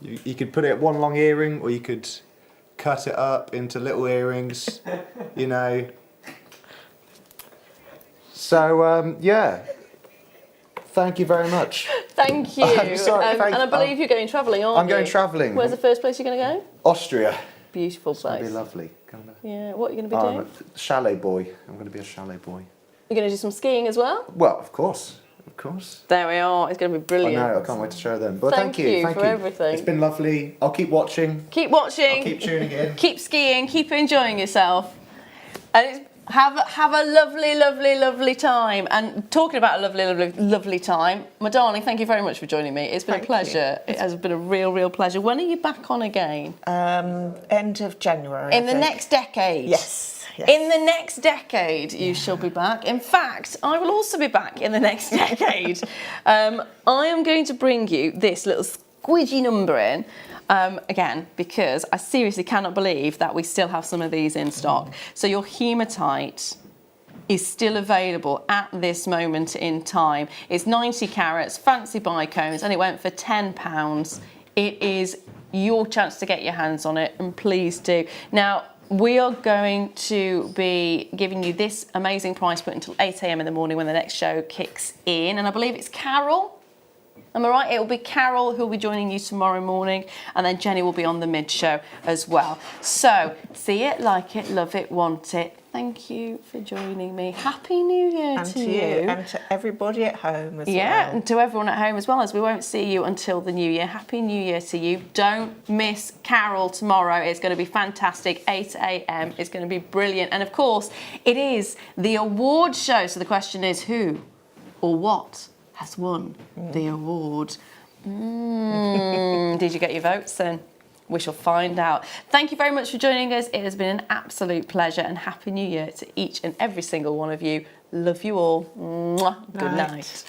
You could put it at one long earring, or you could cut it up into little earrings, you know. So, yeah. Thank you very much. Thank you. I'm sorry, and I believe you're going travelling, aren't you? I'm going travelling. Where's the first place you're going to go? Austria. Beautiful It's going place. to be lovely. Yeah, what are you going to be doing? Chalet boy. I'm going to be a chalet boy. You're going to do some skiing as well? Well, of course. Of course. There we are. It's going to be I brilliant. know, I can't wait to show them. But Thank you for everything. It's been lovely. I'll keep watching. Keep watching. I'll keep tuning in. Keep skiing. Keep enjoying yourself. And have a lovely time. And talking about a lovely time, my darling, thank you very much for joining me. It's been a pleasure. It has been a real pleasure. When are you back on again? End of January. In the next decade? Yes. In the next decade, you shall be back. In fact, I will also be back in the next decade. I am going to bring you this little squidgy number in, again, because I seriously cannot believe that we still have some of these in stock. So your hematite is still available at this moment in time. It's 90 carats, fancy bicones, and it went for £10. It is your chance to get your hands on it, and please do. Now, we are going to be giving you this amazing price point until 8 AM in the morning when the next show kicks in. And I believe it's Carol. Am I right? It will be Carol who will be joining you tomorrow morning, and then Jenny will be on the mid-show as well. So, see it, like it, love it, want it. Thank you for joining me. Happy New Year to you. And to everybody at home as well. Yeah, and to everyone at home as well, as we won't see you until the New Year. Happy New Year to you. Don't miss Carol tomorrow. It's going to be fantastic. 8 a.m. It's going to be brilliant. And of course, it is the award show. So the question is who or what has won the award? Did you get your votes then? We shall find out. Thank you very much for joining us. It has been an absolute pleasure, and Happy New Year to each and every single one of you. Love you all. Mwah. Good night.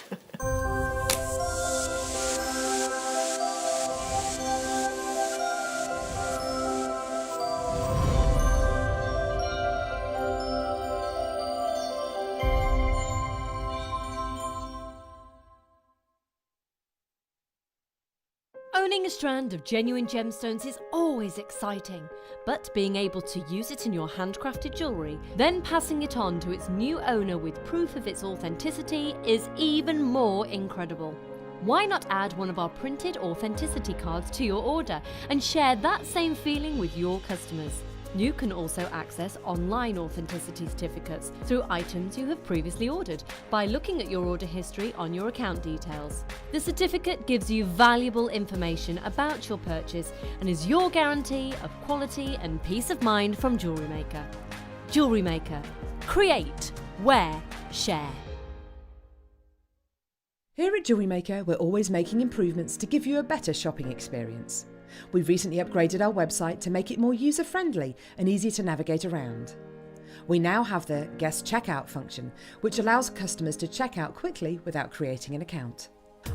Owning a strand of genuine gemstones is always exciting, but being able to use it in your handcrafted jewellery, then passing it on to its new owner with proof of its authenticity is even more incredible. Why not add one of our printed authenticity cards to your order and share that same feeling with your customers? You can also access online authenticity certificates through items you have previously ordered by looking at your order history on your account details. The certificate gives you valuable information about your purchase and is your guarantee of quality and peace of mind from JewelleryMaker. JewelleryMaker. Create, wear, share. Here at JewelleryMaker, we're always making improvements to give you a better shopping experience. We've recently upgraded our website to make it more user-friendly and easier to navigate around. We now have the guest checkout function, which allows customers to check out quickly without creating an account.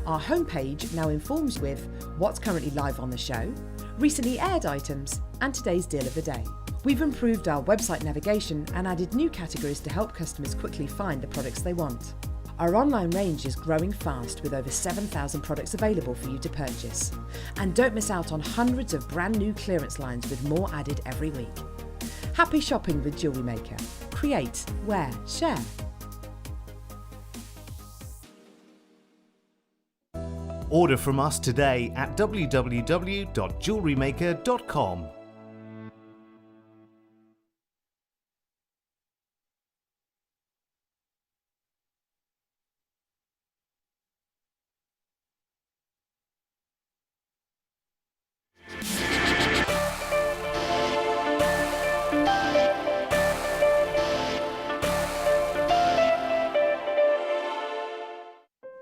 Our homepage now informs with what's currently live on the show, recently aired items, and today's deal of the day. We've improved our website navigation and added new categories to help customers quickly find the products they want. Our online range is growing fast with over 7,000 products available for you to purchase. And don't miss out on hundreds of brand new clearance lines with more added every week. Happy shopping with JewelleryMaker. Create, wear, share. Order from us today at www.jewellerymaker.com.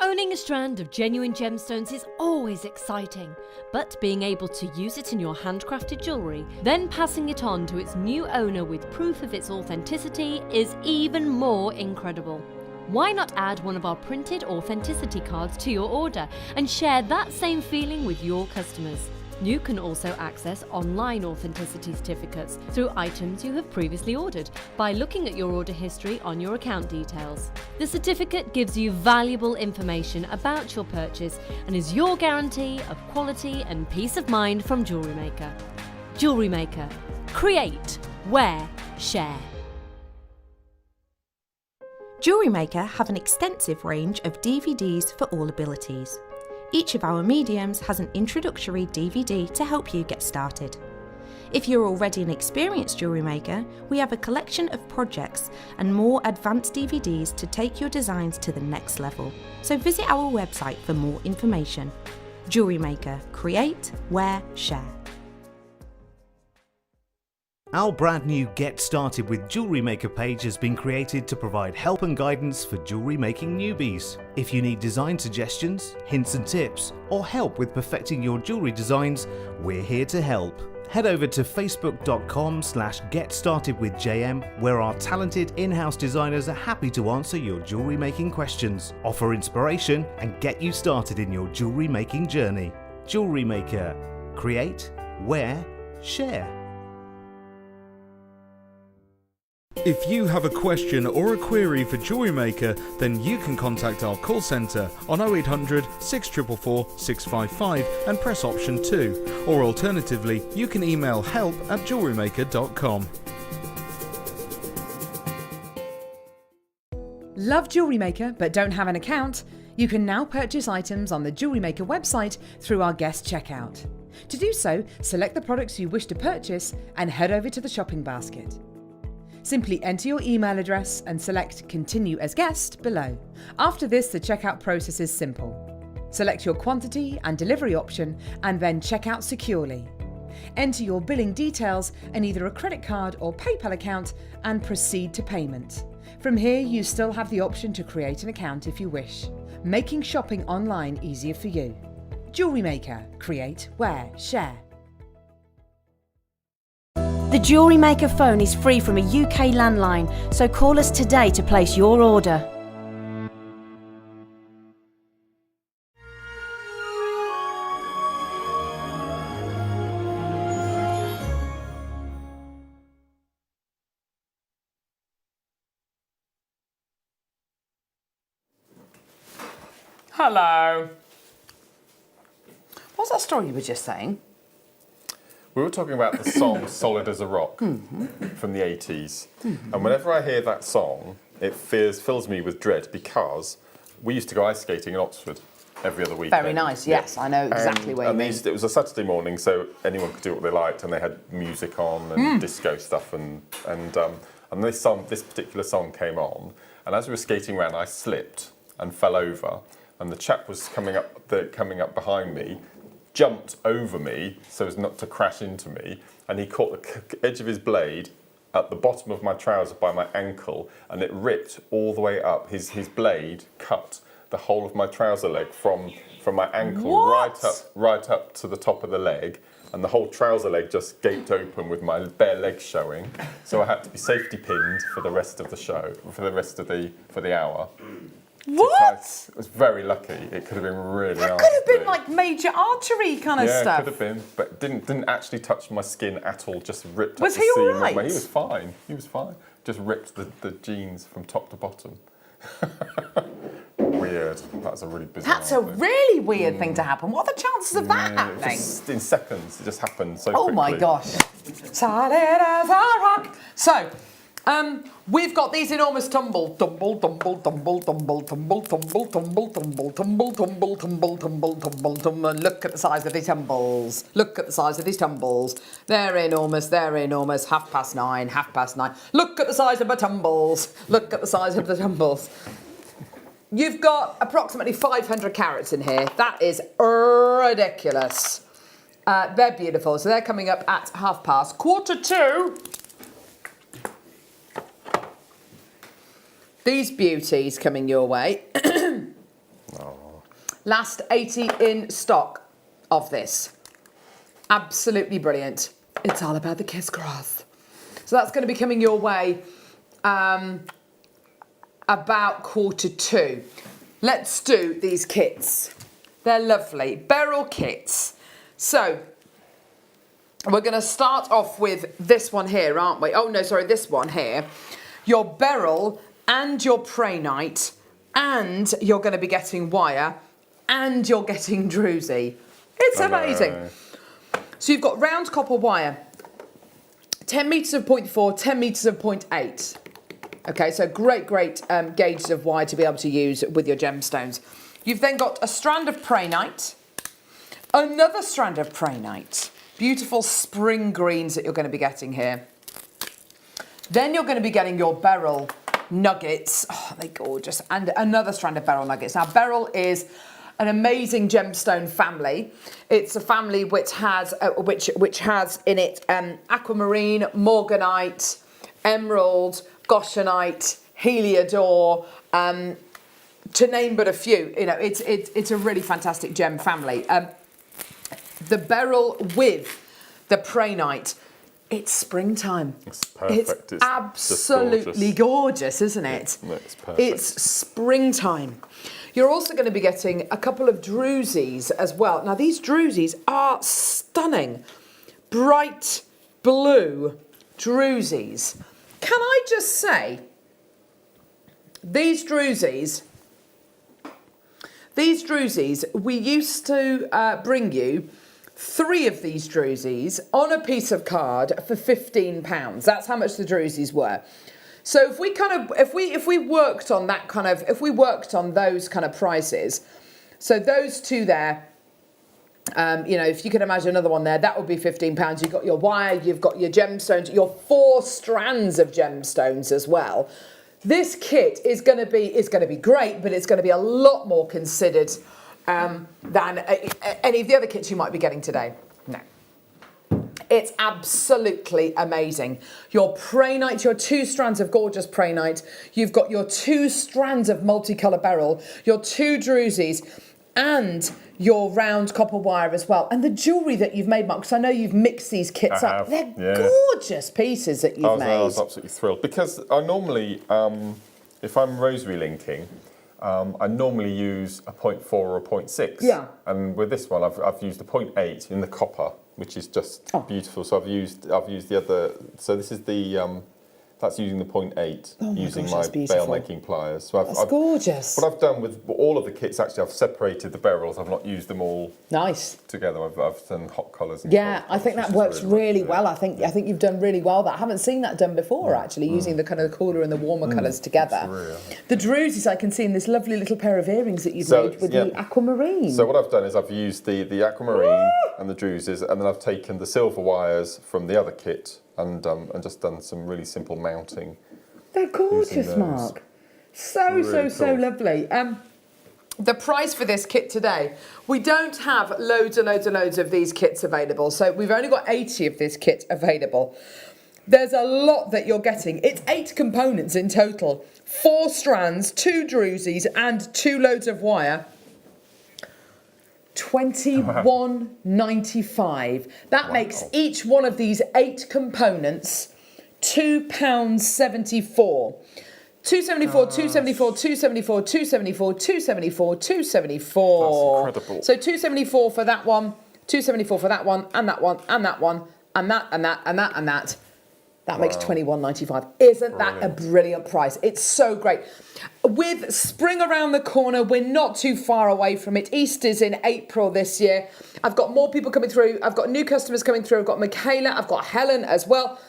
Owning a strand of genuine gemstones is always exciting, but being able to use it in your handcrafted jewellery, then passing it on to its new owner with proof of its authenticity is even more incredible. Why not add one of our printed authenticity cards to your order and share that same feeling with your customers? You can also access online authenticity certificates through items you have previously ordered by looking at your order history on your account details. The certificate gives you valuable information about your purchase and is your guarantee of quality and peace of mind from JewelleryMaker. JewelleryMaker. Create, wear, share. JewelleryMaker have an extensive range of DVDs for all abilities. Each of our mediums has an introductory DVD to help you get started. If you're already an experienced jewellery maker, we have a collection of projects and more advanced DVDs to take your designs to the next level. So visit our website for more information. JewelleryMaker. Create, wear, share. Our brand new Get Started with JewelleryMaker page has been created to provide help and guidance for jewellery making newbies. If you need design suggestions, hints and tips, or help with perfecting your jewellery designs, we're here to help. Head over to facebook.com/getstartedwithjm, where our talented in-house designers are happy to answer your jewellery making questions, offer inspiration, and get you started in your jewellery making journey. JewelleryMaker. Create, wear, share. If you have a question or a query for JewelleryMaker, then you can contact our call centre on 0800 644 655 and press option 2, or alternatively you can email help@jewellerymaker.com. Love JewelleryMaker but don't have an account? You can now purchase items on the JewelleryMaker website through our guest checkout. To do so, select the products you wish to purchase and head over to the shopping basket. Simply enter your email address and select Continue as Guest below. After this, the checkout process is simple. Select your quantity and delivery option and then check out securely. Enter your billing details and either a credit card or PayPal account and proceed to payment. From here, you still have the option to create an account if you wish, making shopping online easier for you. JewelleryMaker. Create, wear, share. The JewelleryMaker phone is free from a UK landline, so call us today to place your order. Hello. What's that story you were just saying? We were talking about the song Solid as a Rock from the 80s. And whenever I hear that song, it fills me with dread because we used to go ice skating in Oxford every other weekend. Very nice, yes, I know exactly what you mean. It was a Saturday morning, so anyone could do what they liked, and they had music on and disco stuff, and this particular song came on, and as we were skating around, I slipped and fell over, and the chap was coming up behind me, jumped over me so as not to crash into me, and he caught the edge of his blade at the bottom of my trouser by my ankle, and it ripped all the way up. His blade cut the whole of my trouser leg from my ankle right up to the top of the leg, and the whole trouser leg just gaped open with my bare legs showing. So I had to be safety pinned for the rest of the show, for the hour. What? I was very lucky. It could have been really nasty. That could have been like major archery kind of stuff. Yeah, it could have been, but didn't actually touch my skin at all. Just ripped up the seam. Was he all right? He was fine. He was fine. Just ripped the jeans from top to bottom. Weird. That's a really bizarre That's a really weird thing to happen. What are the chances of that happening? Just in seconds. It just happened so quickly. Oh my gosh. Solid as a rock. So, we've got these enormous tumble. Look at the size of these tumbles. Look at the size of these tumbles. They're enormous, 9:30, 9:30. Look at the size of the tumbles. Look at the size of the tumbles. You've got approximately 500 carats in here. That is ridiculous. They're beautiful. So they're coming up at 2:30. 2:45. These beauties coming your way. Last 80 in stock of this. Absolutely brilliant. It's all about the kiss cross. So that's going to be coming your way about 2:45. Let's do these kits. They're lovely. Beryl kits. So we're going to start off with this one here, aren't we? Oh, no, sorry, this one here. Your Beryl and your Praenite, and you're going to be getting wire, and you're getting druzy. It's amazing. So you've got round copper wire, 10 metres of 0.4, 10 metres of 0.8. Okay, so great gauges of wire to be able to use with your gemstones. You've then got a strand of Praenite, another strand of Praenite, beautiful spring greens that you're going to be getting here. Then you're going to be getting your Beryl nuggets. Oh, they're gorgeous. And another strand of Beryl nuggets. Now, Beryl is an amazing gemstone family. It's a family which has in it aquamarine, morganite, emerald, goshenite, heliodor, to name but a few. You know, it's a really fantastic gem family. The Beryl with the Praenite. It's springtime. It's perfect. It's absolutely gorgeous, isn't it? It's perfect. It's springtime. You're also going to be getting a couple of druzies as well. Now, these druzies are stunning. Bright blue druzies. Can I just say, these druzies, we used to bring you 3 of these druzies on a piece of card for £15. That's how much the druzies were. So if we worked on that kind of, if we worked on those kind of prices, so those two there, you know, if you can imagine another one there, that would be £15. You've got your wire, you've got your gemstones, your 4 strands of gemstones as well. This kit is going to be great, but it's going to be a lot more considered than any of the other kits you might be getting today. No. It's absolutely amazing. Your prehnite, your 2 strands of gorgeous prehnite, you've got your 2 strands of multicolour beryl, your 2 drusies, and your round copper wire as well. And the jewellery that you've made, Mark, because I know you've mixed these kits up. They're gorgeous pieces that you've made. I was absolutely thrilled. Because I normally, if I'm rosary linking, I normally use a 0.4 or a 0.6. Yeah. And with this one, I've used a 0.8 in the copper, which is just beautiful. So I've used the other. So this is the that's using the 0.8 using my bail making pliers. So that's gorgeous. What I've done with all of the kits, actually, I've separated the beryls. I've not used them all together. I've done hot colours. Yeah, I think that works really well. I think you've done really well. I haven't seen that done before actually, using the kind of cooler and the warmer colours together. The drusies I can see in this lovely little pair of earrings that you've made with the aquamarine. So what I've done is I've used the aquamarine and the drusies, and then I've taken the silver wires from the other kit and just done some really simple mounting. They're gorgeous, Mark. So lovely. The price for this kit today, we don't have loads of these kits available. So we've only got 80 of this kit available. There's a lot that you're getting. It's 8 components in total. 4 strands, 2 drusies and 2 loads of wire. £21.95. That makes each one of these 8 components £2.74. 274, 274, 274, 274, 274, 274. That's incredible. So 274 for that one, 274 for that one, and that one, and that one, and that, and that, and that, and that. That makes £21.95. Isn't that a brilliant price? It's so great. With spring around the corner, we're not too far away from it. Easter's in April this year. I've got more people coming through. I've got new customers coming through. I've got Michaela. I've got Helen as well.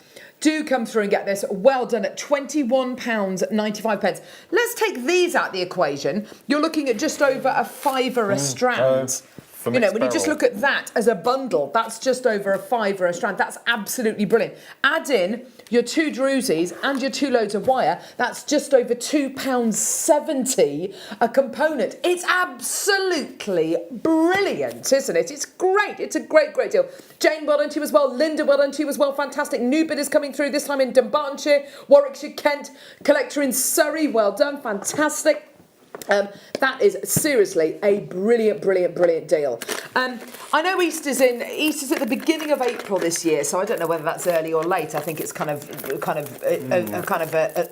Do come through and get this. Well done at £21.95. Let's take these out the equation. You're looking at just over a £5 a strand. You know, when you just look at that as a bundle, that's just over a £5 a strand. That's absolutely brilliant. Add in your 2 drusies and your 2 loads of wire. That's just over £2.70 a component. It's absolutely brilliant, isn't it? It's great. It's a great, great deal. Jane, well done to you as well. Linda, well done to you as well. Fantastic. New bidders coming through, this time in Dalmatian, Warwickshire, Kent. Collector in Surrey, well done. Fantastic. That is seriously a brilliant, brilliant, brilliant deal. I know Easter's at the beginning of April this year, so I don't know whether that's early or late. I think it's kind of a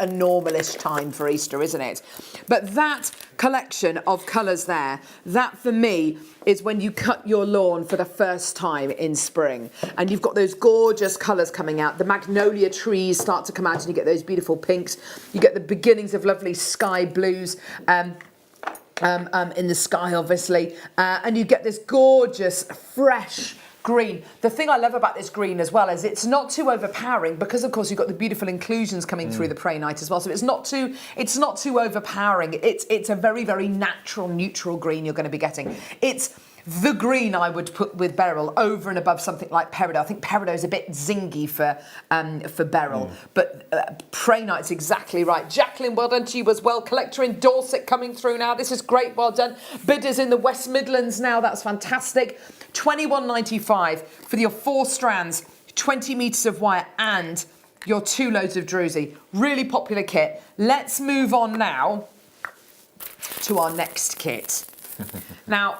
normalish time for Easter, isn't it? But that collection of colours there, that for me is when you cut your lawn for the first time in spring, and you've got those gorgeous colours coming out. The magnolia trees start to come out, and you get those beautiful pinks. You get the beginnings of lovely sky blues. In the sky, obviously, and you get this gorgeous, fresh green. The thing I love about this green as well is it's not too overpowering, because of course you've got the beautiful inclusions coming through the prehnite as well. So it's not too overpowering. It's a very, very natural, neutral green you're going to be getting. It's the green I would put with Beryl over and above something like peridot. I think peridot's a bit zingy for Beryl, but prehnite's exactly right. Jacqueline, well done to you as well. Collector in Dorset coming through now. This is great, well done. Bidders in the West Midlands now, that's fantastic. £21.95 for your 4 strands, 20 metres of wire and your 2 loads of druzy. Really popular kit. Let's move on now to our next kit. Now,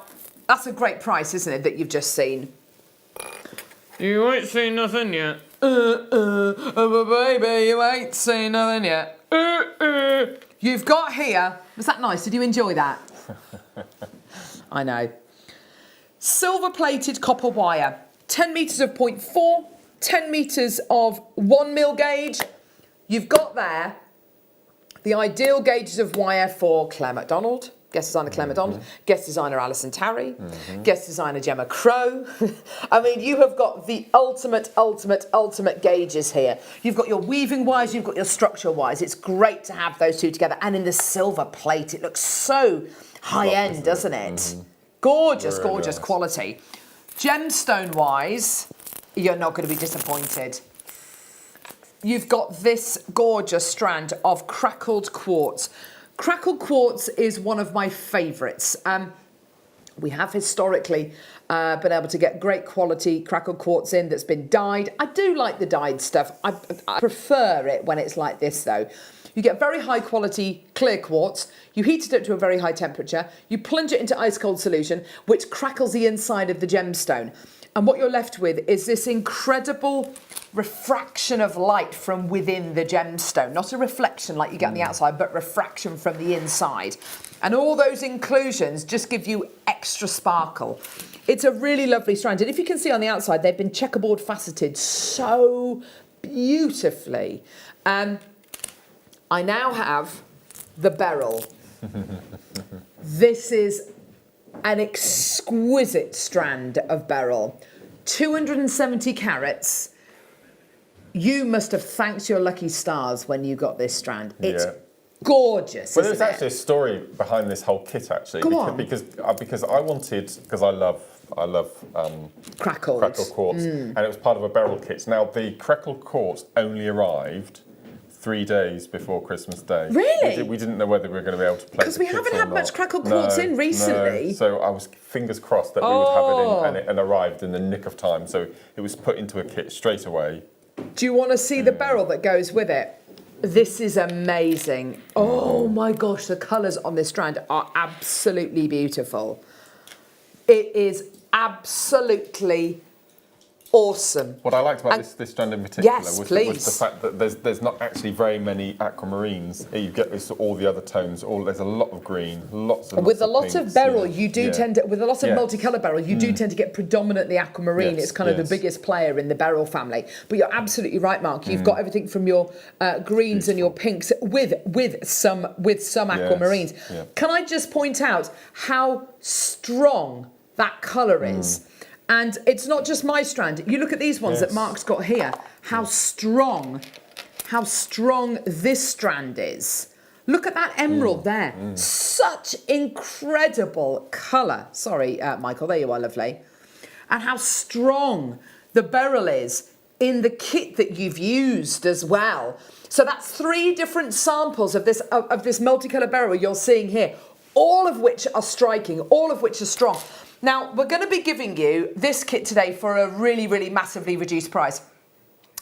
that's a great price, isn't it, that you've just seen? You ain't seen nothing yet. Baby, you ain't seen nothing yet. You've got here... Was that nice? Did you enjoy that? I know. Silver-plated copper wire. 10 metres of 0.4, 10 metres of 1mm gauge. You've got there the ideal gauges of wire for Claire MacDonald, guest designer Claire McDonald, guest designer Alison Tarry, guest designer Gemma Crow. I mean, you have got the ultimate gauges here. You've got your weaving wise, you've got your structure wise. It's great to have those two together. And in the silver plate, it looks so high end, doesn't it? Gorgeous, Very gorgeous nice. quality. Gemstone wise, you're not going to be disappointed. You've got this gorgeous strand of crackled quartz. Crackled quartz is one of my favourites. We have historically been able to get great quality crackled quartz in that's been dyed. I do like the dyed stuff. I prefer it when it's like this though. You get very high quality clear quartz, you heat it up to a very high temperature, you plunge it into ice cold solution, which crackles the inside of the gemstone. And what you're left with is this incredible refraction of light from within the gemstone. Not a reflection like you get on the outside, but refraction from the inside. And all those inclusions just give you extra sparkle. It's a really lovely strand. And if you can see on the outside, they've been checkerboard faceted so beautifully. I now have the Beryl. This is an exquisite strand of Beryl. 270 carats. You must have thanked your lucky stars when you got this strand. It's gorgeous. Well, there's isn't actually a story behind this whole kit, actually. Go on. Because I wanted, because I love crackled quartz, and it was part of a Beryl kit. Now the crackled quartz only arrived 3 days before Christmas Day. Really? We didn't know whether we were going to be able to play Because we haven't had much crackled quartz in recently. No. So I was fingers crossed that we would have it in, and it arrived in the nick of time. So it was put into a kit straight away. Do you want to see the Beryl that goes with it? This is amazing. Oh my gosh, the colours on this strand are absolutely beautiful. It is absolutely awesome. What I liked about this strand in particular Yes, was please. the fact that there's not actually very many aquamarines. You get this, all the other tones. There's a lot of green, lots of With a lot pinks, of beryl, yeah. you do tend to, with a lot of multicolour beryl, you do tend to get predominantly aquamarine. Yes, It's kind of the biggest player in the beryl family. But you're absolutely right, Mark. You've got everything from your greens and your pinks with some aquamarines. Yeah. Can I just point out how strong that colour is? And it's not just my strand. You look at these ones that Mark's got here. How strong this strand is. Look at that emerald there. Such incredible colour. Sorry, Michael, there you are, lovely. And how strong the beryl is in the kit that you've used as well. So that's 3 different samples of this multicolour beryl you're seeing here, all of which are striking, all of which are strong. Now, we're going to be giving you this kit today for a really, really massively reduced price.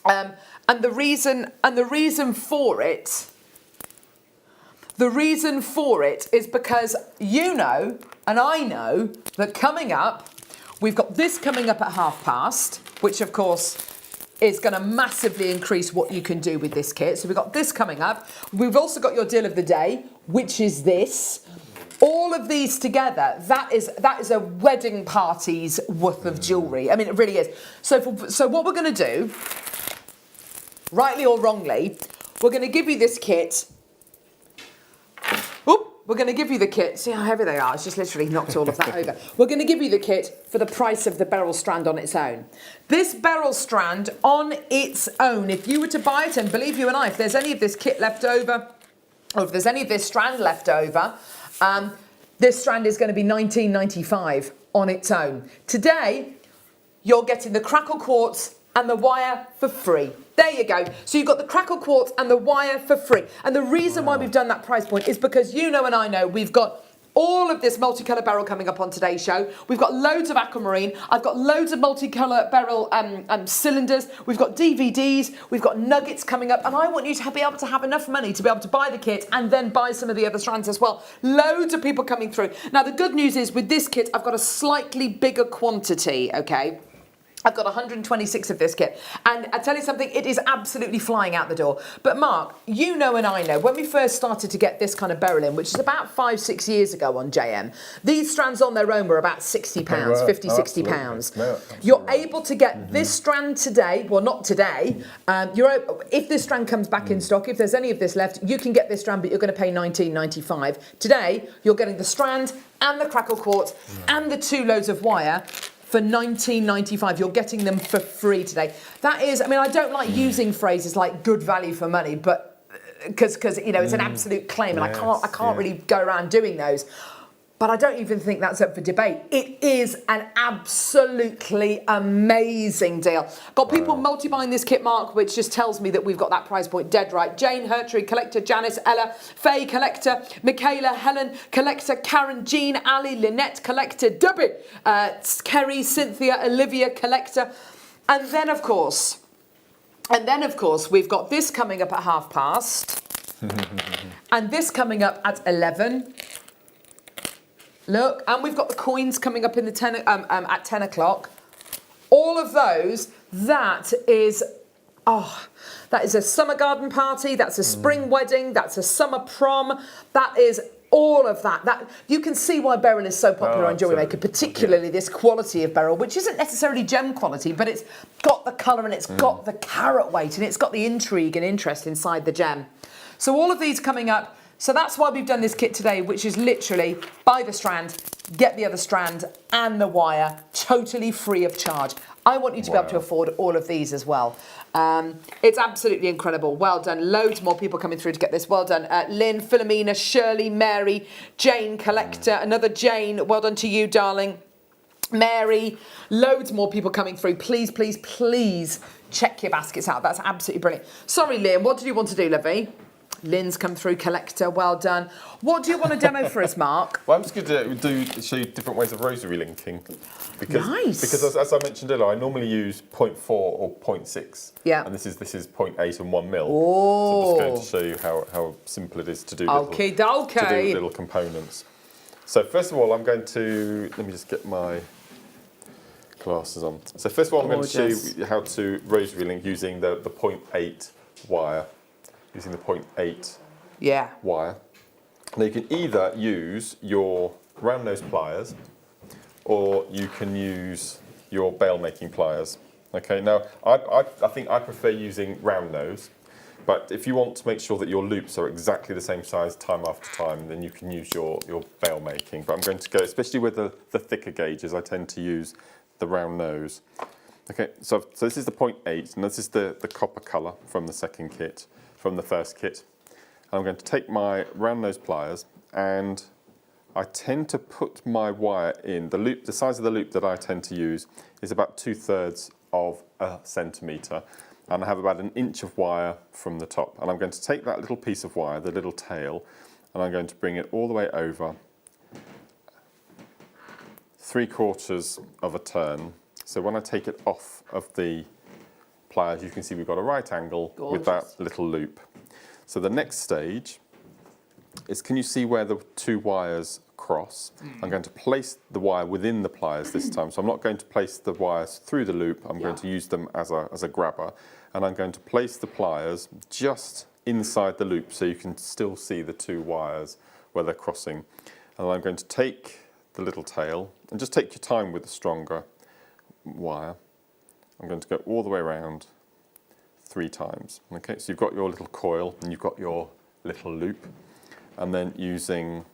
And the reason for it is because you know, and I know, that coming up, we've got this coming up at past, which of course is going to massively increase what you can do with this kit. So we've got this coming up. We've also got your deal of the day, which is this. All of these together, that is a wedding party's worth of jewellery. I mean, it really is. So what we're going to do, rightly or wrongly, we're going to give you this kit. We're going to give you the kit. See how heavy they are? It's just literally knocked all of that over. We're going to give you the kit for the price of the beryl strand on its own. This beryl strand on its own, if you were to buy it, and believe you and I, if there's any of this kit left over, or if there's any of this strand left over, this strand is going to be $19.95 on its own. Today, you're getting the crackle quartz and the wire for free. There you go. So you've got the crackle quartz and the wire for free. And the reason why we've done that price point is because you know and I know we've got all of this multicolour beryl coming up on today's show. We've got loads of aquamarine. I've got loads of multicolour beryl cylinders. We've got DVDs. We've got nuggets coming up. And I want you to be able to have enough money to be able to buy the kit and then buy some of the other strands as well. Loads of people coming through. Now, the good news is with this kit, I've got a slightly bigger quantity, okay? I've got 126 of this kit, and I tell you something, it is absolutely flying out the door. But Mark, you know and I know, when we first started to get this kind of Beryl in, which is about 5-6 years ago on JM, these strands on their own were about £60, 50, £60. No, you're able to get this strand today, well not today, if this strand comes back in stock, if there's any of this left, you can get this strand, but you're going to pay £19.95. Today, you're getting the strand and the crackle quartz and the 2 loads of wire for £19.95. You're getting them for free today. That is, I mean, I don't like using phrases like good value for money, but because you know it's an absolute claim, and I can't really go around doing those. But I don't even think that's up for debate. It is an absolutely amazing deal. Got people multi-buying this kit, Mark, which just tells me that we've got that price point dead right. Jane, Hertry, collector, Janice, Ella, Faye, collector, Michaela, Helen, collector, Karen, Jean, Ali, Lynette, collector, Debbie, Kerry, Cynthia, Olivia, collector. And then, of course, we've got this coming up at past, and this coming up at 11. Look, and we've got the coins coming up in the at 10 o'clock. All of those, that is a summer garden party, that's a spring wedding, that's a summer prom, that is all of that. That you can see why Beryl is so popular on JewelleryMaker, particularly this quality of Beryl, which isn't necessarily gem quality, but it's got the colour and it's got the carat weight and it's got the intrigue and interest inside the gem. So all of these coming up. So that's why we've done this kit today, which is literally buy the strand, get the other strand and the wire, totally free of charge. I want you to be able to afford all of these as well. It's absolutely incredible. Well done. Loads more people coming through to get this. Well done. Lynn, Philomena, Shirley, Mary, Jane, collector, another Jane. Well done to you, darling. Mary, loads more people coming through. Please, please, please check your baskets out. That's absolutely brilliant. Sorry, Lynn, what did you want to do, lovey? Lynn's come through, collector, well done. What do you want to demo for us, Mark? Well, I'm just going to show you different ways of rosary linking. Because as I mentioned earlier, I normally use 0.4 or 0.6. Yeah. And this is 0.8 and 1 mil. Oh. So I'm just going to show you how simple it is to do little components. So first of all, I'm going to, let me just get my glasses on. So first of all, I'm going to show you how to rosary link using the 0.8 wire. Using the 0.8 wire. Now you can either use your round nose pliers or you can use your bail making pliers. Okay, now I think I prefer using round nose, but if you want to make sure that your loops are exactly the same size time after time, then you can use your bail making. But I'm going to go, especially with the thicker gauges, I tend to use the round nose. Okay, so this is the 0.8, and this is the copper colour from the second kit. From the first kit. I'm going to take my round nose pliers and I tend to put my wire in. The size of the loop that I tend to use is about 2/3 of a centimetre, and I have about 1 inch of wire from the top. And I'm going to take that little piece of wire, the little tail, and I'm going to bring it all the way over 3/4 of a turn. So when I take it off of the pliers, you can see we've got a right angle with that little loop. So the next stage is, can you see where the 2 wires cross? I'm going to place the wire within the pliers this time. So I'm not going to place the wires through the loop, I'm going to use them as a grabber. And I'm going to place the pliers just inside the loop so you can still see the 2 wires where they're crossing. And I'm going to take the little tail, and just take your time with the stronger wire. I'm going to go all the way around 3 times. Okay, so you've got your little coil and you've got your little loop, and then using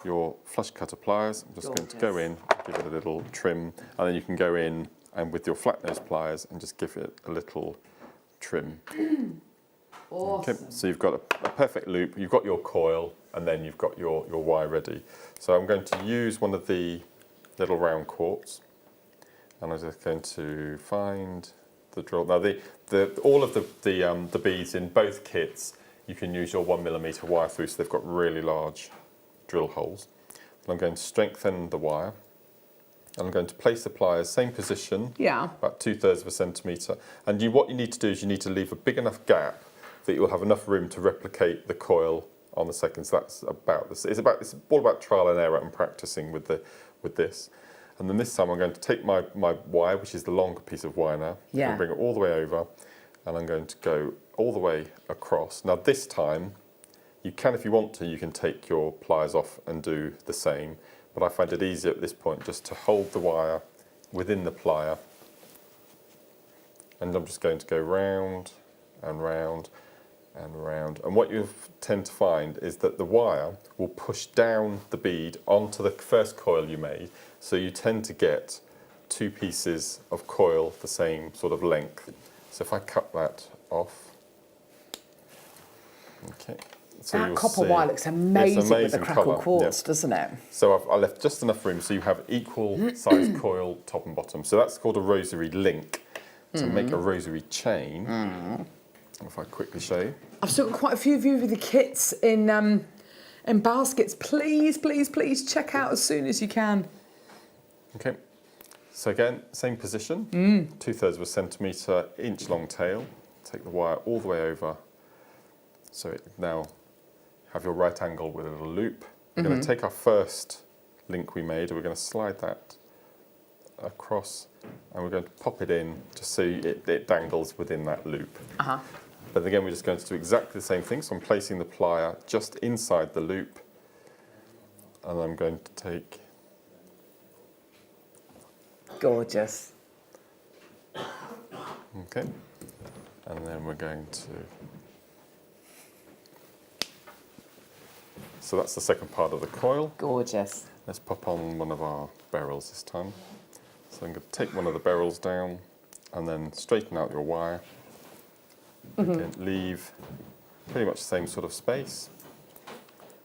your flush cutter pliers, I'm just going to go in, give it a little trim, and then you can go in and with your flat nose pliers and just give it a little trim. Awesome. Okay, so you've got a perfect loop, you've got your coil, and then you've got your wire ready. So I'm going to use one of the little round quartz. And I'm just going to find the drill. Now, all of the beads in both kits, you can use your 1mm wire through, so they've got really large drill holes. And I'm going to strengthen the wire. And I'm going to place the pliers, same position, about 2/3 of a centimetre. And what you need to do is you need to leave a big enough gap that you'll have enough room to replicate the coil on the second. So that's about this. It's all about trial and error and practicing with this. And then this time I'm going to take my wire, which is the longer piece of wire now, Yeah. and bring it all the way over, and I'm going to go all the way across. Now this time, you can, if you want to, you can take your pliers off and do the same, but I find it easier at this point just to hold the wire within the plier, and I'm just going to go round and round and round. And what you tend to find is that the wire will push down the bead onto the first coil you made, so you tend to get two pieces of coil the same sort of length. So if I cut that off, okay. So that you'll copper see, wire looks amazing, with the amazing crackle colour, quartz, yeah. doesn't it? So I left just enough room so you have equal size coil top and bottom. So that's called a rosary link. To make a rosary chain, if I quickly show you. I've still got quite a few of you with the kits in baskets. Please, please, please check out as soon as you can. Okay, so again, same position, 2/3 of a centimetre, inch long tail. Take the wire all the way over. So it now have your right angle with a little loop. We're going to take our first link we made, and we're going to slide that across, and we're going to pop it in just so it dangles within that loop. But again, we're just going to do exactly the same thing. So I'm placing the plier just inside the loop, and I'm going to take... Gorgeous. Okay, and then we're going to... So that's the second part of the coil. Gorgeous. Let's pop on one of our Beryls this time. So I'm going to take one of the Beryls down and then straighten out your wire. Again, leave pretty much the same sort of space.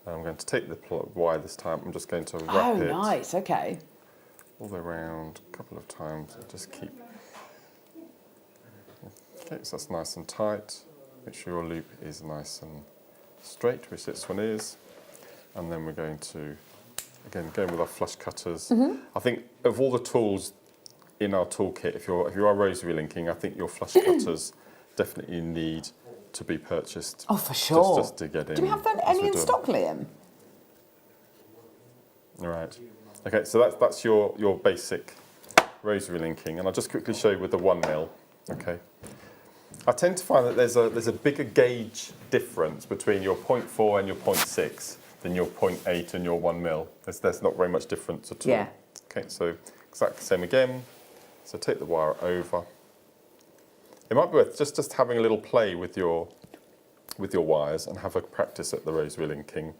And I'm going to take the wire this time. I'm just going to wrap it nice, okay. all the way around a couple of times and just keep... Okay, so that's nice and tight. Make sure your loop is nice and straight, which this one is. And then we're going to, again, going with our flush cutters. I think of all the tools in our toolkit, if you are rosary linking, I think your flush cutters definitely need to be purchased. Oh, for sure. Just to get in. Do we have any in stock, Liam? All right. Okay, so that's your basic rosary linking, and I'll just quickly show you with the 1mm. Okay. I tend to find that there's a bigger gauge difference between your 0.4 and your 0.6 than your 0.8 and your 1mm. There's not very much difference at all. Yeah. Okay, so exactly the same again. So take the wire over. It might be worth just having a little play with your wires and have a practice at the rosary linking.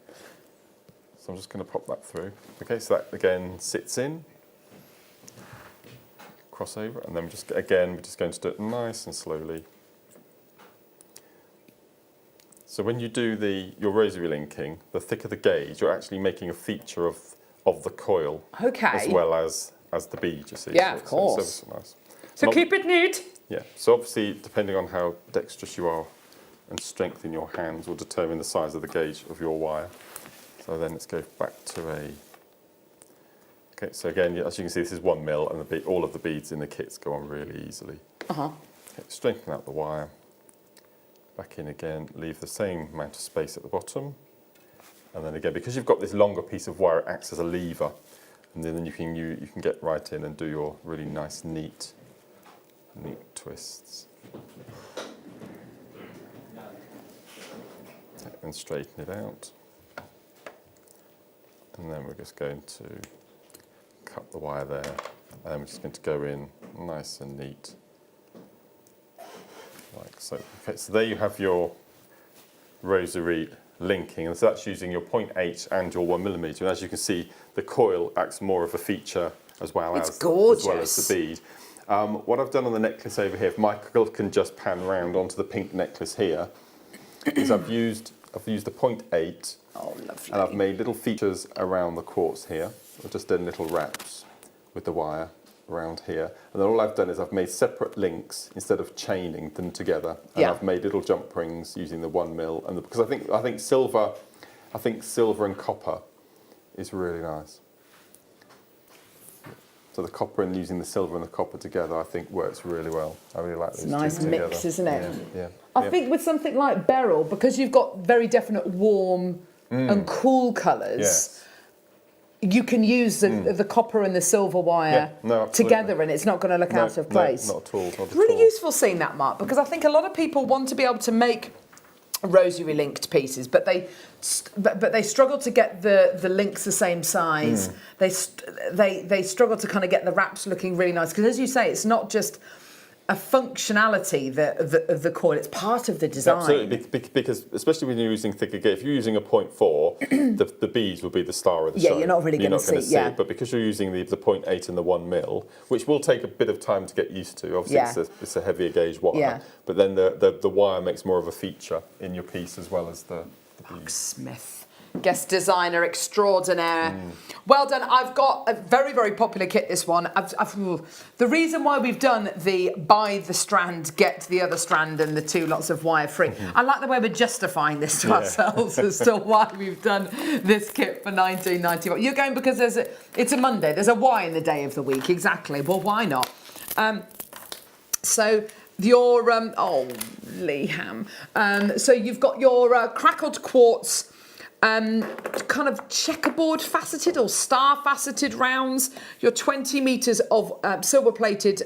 So I'm just going to pop that through. Okay, so that again sits in, cross over, and then we're just going to do it nice and slowly. So when you do your rosary linking, the thicker the gauge, you're actually making a feature of the coil, as well as the bead. You see, yeah, of course. So nice. So keep it neat. Yeah. So obviously, depending on how dexterous you are and strength in your hands, will determine the size of the gauge of your wire. So then let's go back to a... Okay, so again, as you can see, this is 1mm, and all of the beads in the kits go on really easily. Okay, straighten out the wire. Back in again, leave the same amount of space at the bottom. And then again, because you've got this longer piece of wire, it acts as a lever. And then you can get right in and do your really nice, neat twists. And straighten it out. And then we're just going to cut the wire there. And then we're just going to go in nice and neat. Like so. Okay, so there you have your rosary linking, and so that's using your 0.8 and your 1mm. And as you can see, the coil acts more of a feature as well as the bead. What I've done on the necklace over here, if Michael can just pan round onto the pink necklace here, is I've used the 0.8. Oh, lovely. And I've made little features around the quartz here. I've just done little wraps with the wire around here, and then all I've done is I've made separate links instead of chaining them together, and I've made little jump rings using the 1mm, and because I think silver and copper is really nice. So the copper and using the silver and the copper together, I think works really well. I really like these two together. It's a nice mix, isn't it? Yeah. I think with something like Beryl, because you've got very definite warm and cool colours. Yes. you can use the copper and the silver wire together, and it's not going to look out of place. No, not at all. Not at Really all. useful seeing that, Mark, because I think a lot of people want to be able to make rosary linked pieces, but they struggle to get the links the same size. They struggle to kind of get the wraps looking really nice, because as you say, it's not just a functionality of the coil, it's part of the design. Absolutely, because especially when you're using thicker gauge, if you're using a 0.4, the beads will be the star of the show. You're not really going to see it. But because you're using the 0.8 and the 1 mil, which will take a bit of time to get used to, obviously it's a heavier gauge wire, but then the wire makes more of a feature in your piece as well as the bead. Smith. Guest designer extraordinaire. Well done. I've got a very, very popular kit, this one. The reason why we've done the buy the strand, get the other strand and the 2 lots of wire free. I like the way we're justifying this to ourselves as to why we've done this kit for $19.91. You're going because it's a Monday. There's a why in the day of the week. Exactly. Well, why not? So your, Leham. So you've got your crackled quartz kind of checkerboard faceted or star faceted rounds, your 20 metres of silver plated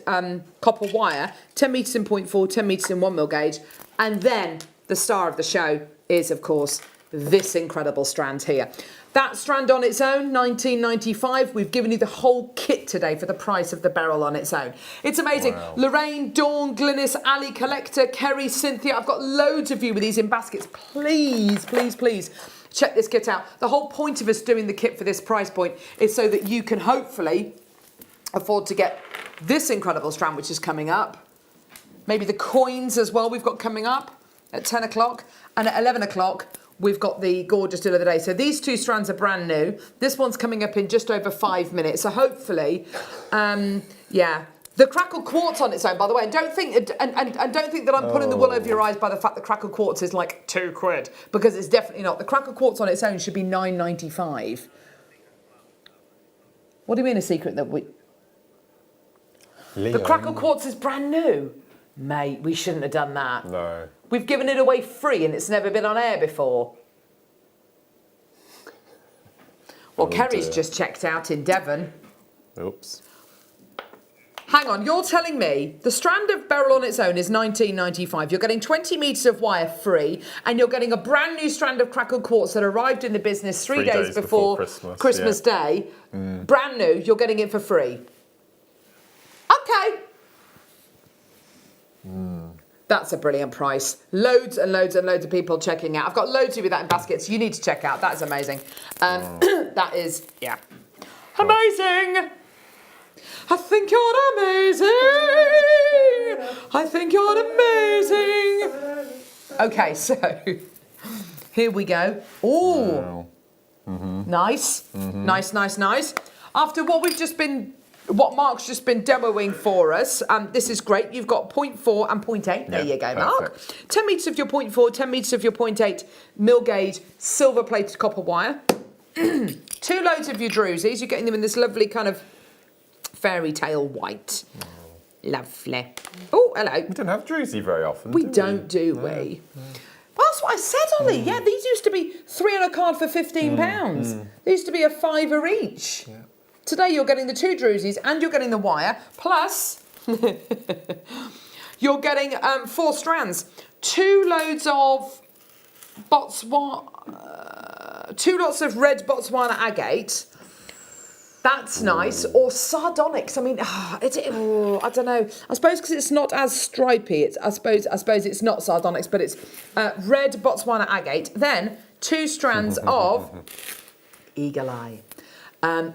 copper wire, 10 metres in 0.4, 10 metres in 1 mil gauge, and then the star of the show is, of course, this incredible strand here. That strand on its own, $19.95. We've given you the whole kit today for the price of the Beryl on its own. It's amazing. Wow. Lorraine, Dawn, Glynis, Ali, Collector, Kerry, Cynthia. I've got loads of you with these in baskets. Please, please, please check this kit out. The whole point of us doing the kit for this price point is so that you can hopefully afford to get this incredible strand, which is coming up. Maybe the coins as well we've got coming up at 10 o'clock. And at 11 o'clock, we've got the gorgeous deal of the day. So these 2 strands are brand new. This one's coming up in just over 5 minutes. So hopefully, the crackled quartz on its own, by the way, and don't think that I'm pulling the wool over your eyes by the fact that crackled quartz is like £2, because it's definitely not. The crackled quartz on its own should be $9.95. What do you mean a secret that we? The crackled quartz is brand new, mate. We shouldn't have done that. No. We've given it away free, and it's never been on air before. Well, Kerry's just checked out in Devon. Oops. Hang on, you're telling me the strand of Beryl on its own is $19.95. You're getting 20 metres of wire free, and you're getting a brand new strand of crackled quartz that arrived in the business 3 days before Christmas Day. Brand new, you're getting it for free. Okay. That's a brilliant price. Loads and loads and loads of people checking out. I've got loads of you with that in baskets. You need to check out. That is amazing. That is, amazing. I think you're amazing. I think you're amazing. Okay, so here we go. Oh, nice. Nice, nice, nice. After what Mark's just been demoing for us, this is great. You've got 0.4 and 0.8. There you go, Mark. 10 metres of your 0.4, 10 metres of your 0.8 mil gauge silver plated copper wire. 2 loads of your drusies. You're getting them in this lovely kind of fairy tale white. Lovely. Oh, hello. We don't have druzy very often. We don't, do we? Well, that's what I said, Ollie. Yeah, these used to be 3 on a card for £15. They used to be a £5 each. Yeah. Today you're getting the 2 drusies and you're getting the wire, plus you're getting 4 strands. 2 loads of Botswana, 2 lots of red Botswana agate. That's nice. Or sardonyx. I mean, I don't know. I suppose because it's not as stripy. I suppose it's not sardonyx, but it's red Botswana agate. Then 2 strands of eagle eye.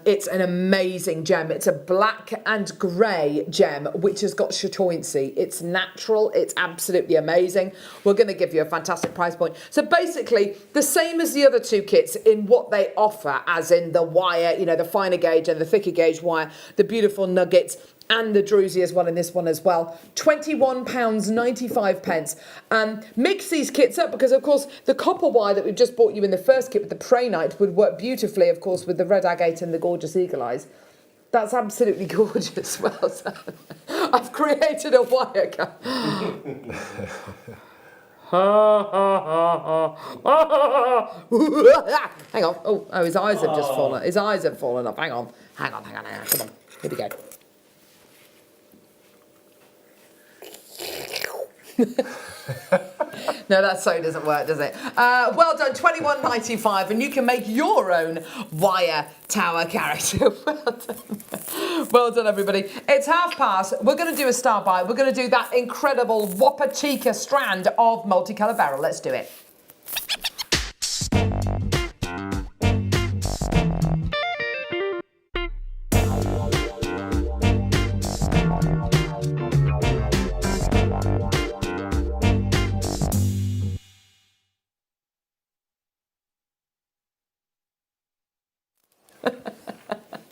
It's an amazing gem. It's a black and grey gem, which has got chatoyancy. It's natural. It's absolutely amazing. We're going to give you a fantastic price point. So basically, the same as the other 2 kits in what they offer, as in the wire, the finer gauge and the thicker gauge wire, the beautiful nuggets, and the druzy as well in this one as well. £21.95. Mix these kits up because, of course, the copper wire that we've just bought you in the first kit with the Praenite would work beautifully, of course, with the red agate and the gorgeous eagle eyes. That's absolutely gorgeous. Well done. I've created a wire. Hang on. Oh, his eyes have just fallen. His eyes have fallen off. Hang on. Come on. Here we go. No, that so doesn't work, does it? Well done, $21.95, and you can make your own wire tower character. Well done, everybody. It's past. We're going to do a star buy. We're going to do that incredible Whopper Chica strand of multicolour Beryl. Let's do it.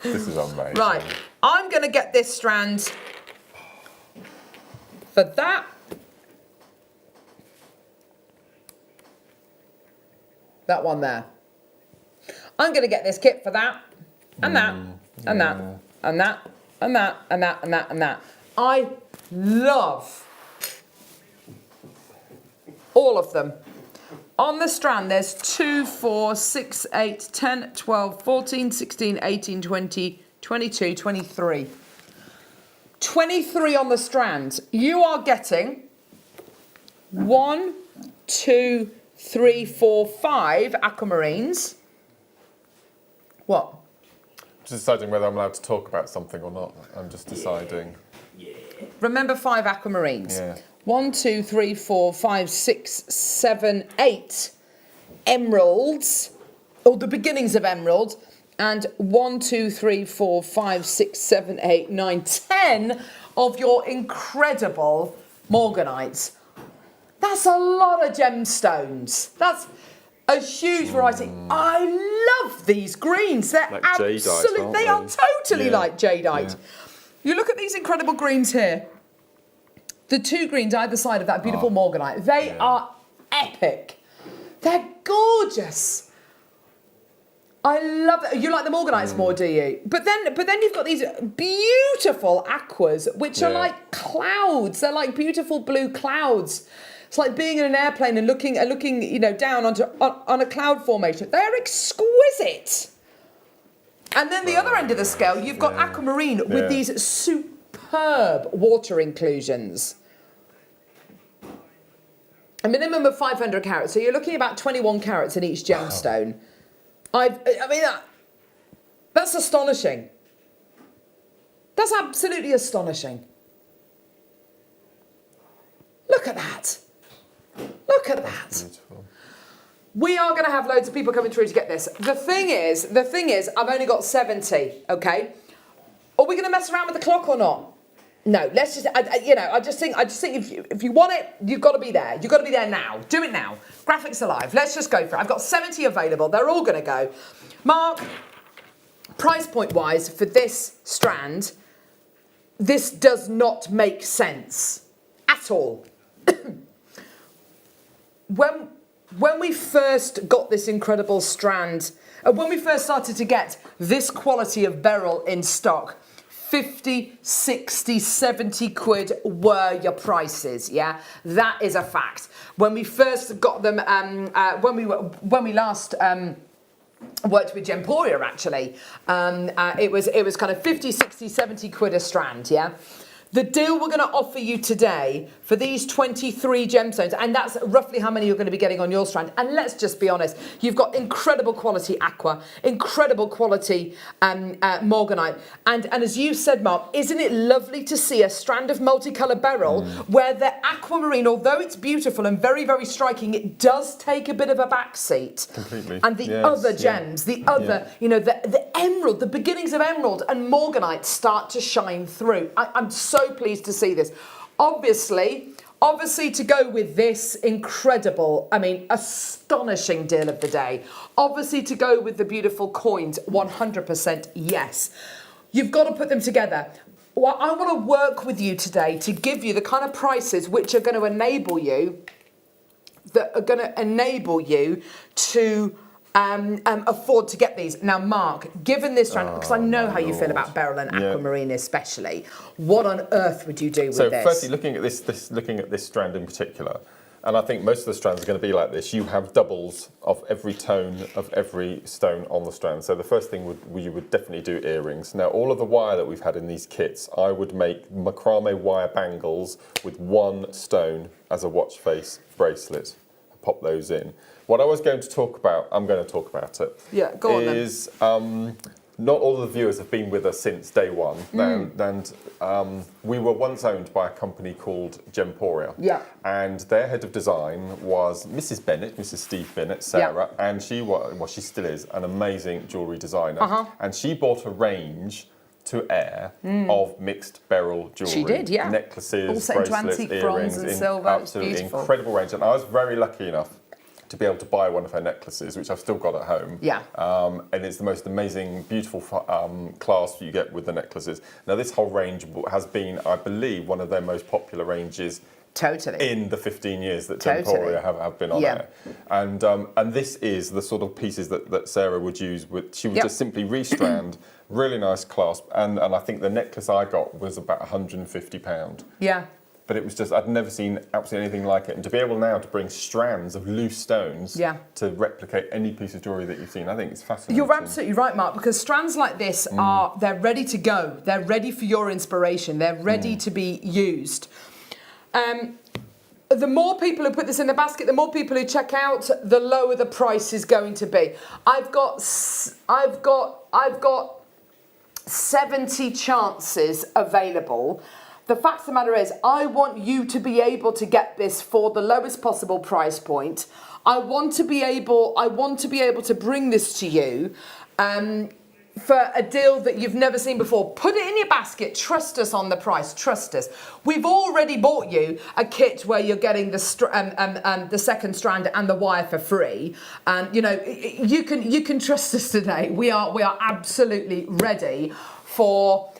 This is amazing. Right, I'm going to get this strand for that. That one there. I'm going to get this kit for that, and that, and that, and that, and that, and that, and that, and that. I love all of them. On the strand, there's 2, 4, 6, 8, 10, 12, 14, 16, 18, 20, 22, 23. 23 on the strand. You are getting 1, 2, 3, 4, 5 aquamarines. What? Just deciding whether I'm allowed to talk about something or not. I'm just deciding. Remember 5 aquamarines. Yeah. 1, 2, 3, 4, 5, 6, 7, 8 emeralds, or the beginnings of emeralds, and 1, 2, 3, 4, 5, 6, 7, 8, 9, 10 of your incredible morganites. That's a lot of gemstones. That's a huge variety. I love these greens. They're like absolutely, jadeite, they are aren't totally like jadeite. Yeah. You look at these incredible greens here. The 2 greens either side of that beautiful morganite, they are epic. They're gorgeous. I love it. You like the morganites more, do you? But then you've got these beautiful aquas, which are like clouds. They're like beautiful blue clouds. It's like being in an airplane and looking, you know, down on a cloud formation. They're exquisite. And then the other end of the scale, you've got aquamarine with these superb water inclusions. A minimum of 500 carats, so you're looking at about 21 carats in each gemstone. I mean, that's astonishing. That's absolutely astonishing. Look at that. Look at that. Beautiful. We are going to have loads of people coming through to get this. The thing is, I've only got 70, okay? Are we going to mess around with the clock or not? No, let's just, I just think if you want it, you've got to be there. You've got to be there now. Do it now. Graphics alive. Let's just go for it. I've got 70 available. They're all going to go. Mark, price point wise for this strand, this does not make sense at all. When we first got this incredible strand, when we first started to get this quality of Beryl in stock, 50, 60, 70 quid were your prices, yeah? That is a fact. When we first got them, when we last worked with Gemporia, actually, it was kind of 50, 60, 70 quid a strand, yeah? The deal we're going to offer you today for these 23 gemstones, and that's roughly how many you're going to be getting on your strand. And let's just be honest, you've got incredible quality aqua, incredible quality morganite. And as you said, Mark, isn't it lovely to see a strand of multicolour Beryl where the aquamarine, although it's beautiful and very, very striking, it does take a bit of a backseat. Completely. And the other gems, the other, you know, the emerald, the beginnings of emerald and morganite start to shine through. I'm so pleased to see this. Obviously to go with this incredible, I mean, astonishing deal of the day. Obviously to go with the beautiful coins, 100% yes. You've got to put them together. Well, I want to work with you today to give you the kind of prices which are going to enable you, to afford to get these. Now, Mark, given this strand, because I know how you feel about Beryl and Aquamarine especially, what on earth would you do with this? So, firstly, looking at this strand in particular, And I think most of the strands are going to be like this. You have doubles of every tone of every stone on the strand. So the first thing you would definitely do earrings. Now, all of the wire that we've had in these kits, I would make macrame wire bangles with one stone as a watch face bracelet. Pop those in. What I was going to talk about, I'm going to talk about it. Yeah, go on then. Is not all of the viewers have been with us since day one, and we were once owned by a company called Gemporia. Yeah. And their head of design was Mrs. Bennett, Mrs. Steve Bennett, Sarah, and she was, well, she still is, an amazing jewellery designer. And she bought a range to air of mixed beryl jewellery. She did, yeah. Necklaces, Also into bracelets, antique bronze earrings, and silver. It's absolutely beautiful. incredible range. And I was very lucky enough to be able to buy one of her necklaces, which I've still got at home. Yeah. And it's the most amazing, beautiful clasp you get with the necklaces. Now, this whole range has been, I believe, one of their most popular ranges in the 15 years that Gemporia have been on there. And this is the sort of pieces that Sarah would use. She would just simply restrand, really nice clasp, and I think the necklace I got was about £150. Yeah. But it was just, I'd never seen absolutely anything like it. And to be able now to bring strands of loose stones to replicate any piece of jewellery that you've seen, I think it's fascinating. You're absolutely right, Mark, because strands like this they're ready to go. They're ready for your inspiration. They're ready to be used. The more people who put this in the basket, the more people who check out, the lower the price is going to be. I've got 70 chances available. The fact of the matter is, I want you to be able to get this for the lowest possible price point. I want to be able to bring this to you for a deal that you've never seen before. Put it in your basket. Trust us on the price. Trust us. We've already bought you a kit where you're getting the second strand and the wire for free. And you know you can trust us today. We are absolutely ready for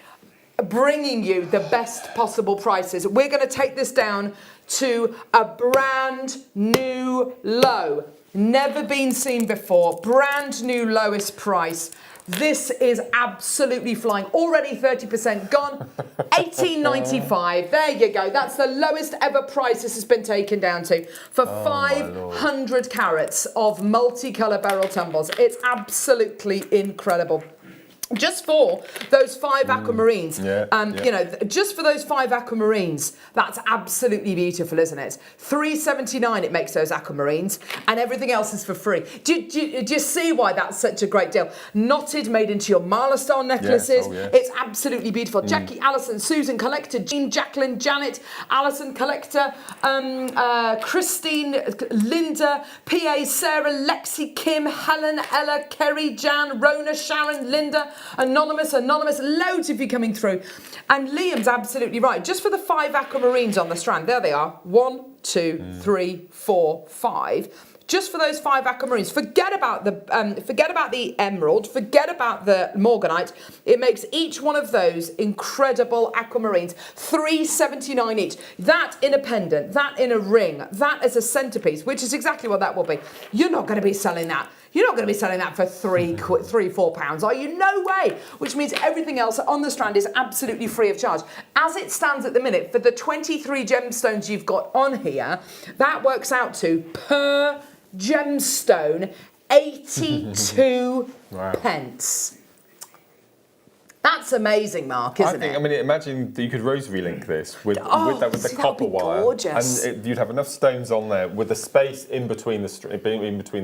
bringing you the best possible prices. We're going to take this down to a brand new low, never been seen before, brand new lowest price. This is absolutely flying. Already 30% gone. $18.95. There you go. That's the lowest ever price this has been taken down to for 500 carats of multicolour beryl tumbles. It's absolutely incredible. Just for those 5 aquamarines, you know, just for those 5 aquamarines, that's absolutely beautiful, isn't it? $3.79 it makes those aquamarines, and everything else is for free. Do you see why that's such a great deal? Knotted, made into your Marla style necklaces. It's absolutely beautiful. Jackie, Alison, Susan, Collector, Jean, Jacqueline, Janet, Alison, Collector, Christine, Linda, PA, Sarah, Lexi, Kim, Helen, Ella, Kerry, Jan, Rona, Sharon, Linda, Anonymous, loads of you coming through. And Liam's absolutely right. Just for the 5 aquamarines on the strand, there they are. 1, 2, 3, 4, 5. Just for those 5 aquamarines. Forget about the emerald. Forget about the morganite. It makes each one of those incredible aquamarines $3.79 each. That in a pendant, that in a ring, that as a centerpiece, which is exactly what that will be. You're not going to be selling that. You're not going to be selling that for £4, are you? No way. Which means everything else on the strand is absolutely free of charge. As it stands at the minute, for the 23 gemstones you've got on here, that works out to per gemstone 82 pence. That's amazing, Mark, isn't it? I mean, imagine that you could rosary link this with the copper wire, gorgeous. and you'd have enough stones on there with a space in between the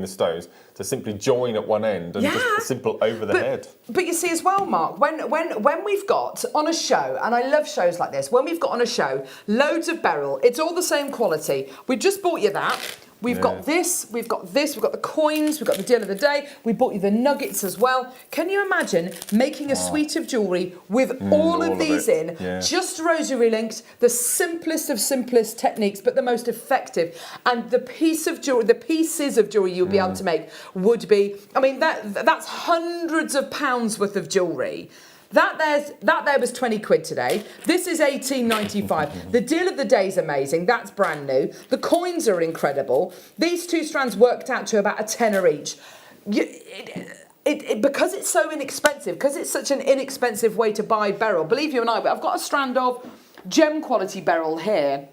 stones to simply join at one end and just a simple over the head. But you see as well, Mark, when we've got on a show, and I love shows like this, when we've got on a show loads of beryl, it's all the same quality. We just bought you that. We've got this, we've got the coins, we've got the deal of the day, we bought you the nuggets as well. Can you imagine making a suite of jewellery with all of these in, just rosary linked, the simplest of simplest techniques, but the most effective. And the pieces of jewellery you'll be able to make would be, I mean, that's hundreds of pounds worth of jewellery. That there was 20 quid today. This is $18.95. The deal of the day is amazing. That's brand new. The coins are incredible. These 2 strands worked out to about a tenner each. Because it's so inexpensive, because it's such an inexpensive way to buy beryl, believe you and I, but I've got a strand of gem quality beryl here.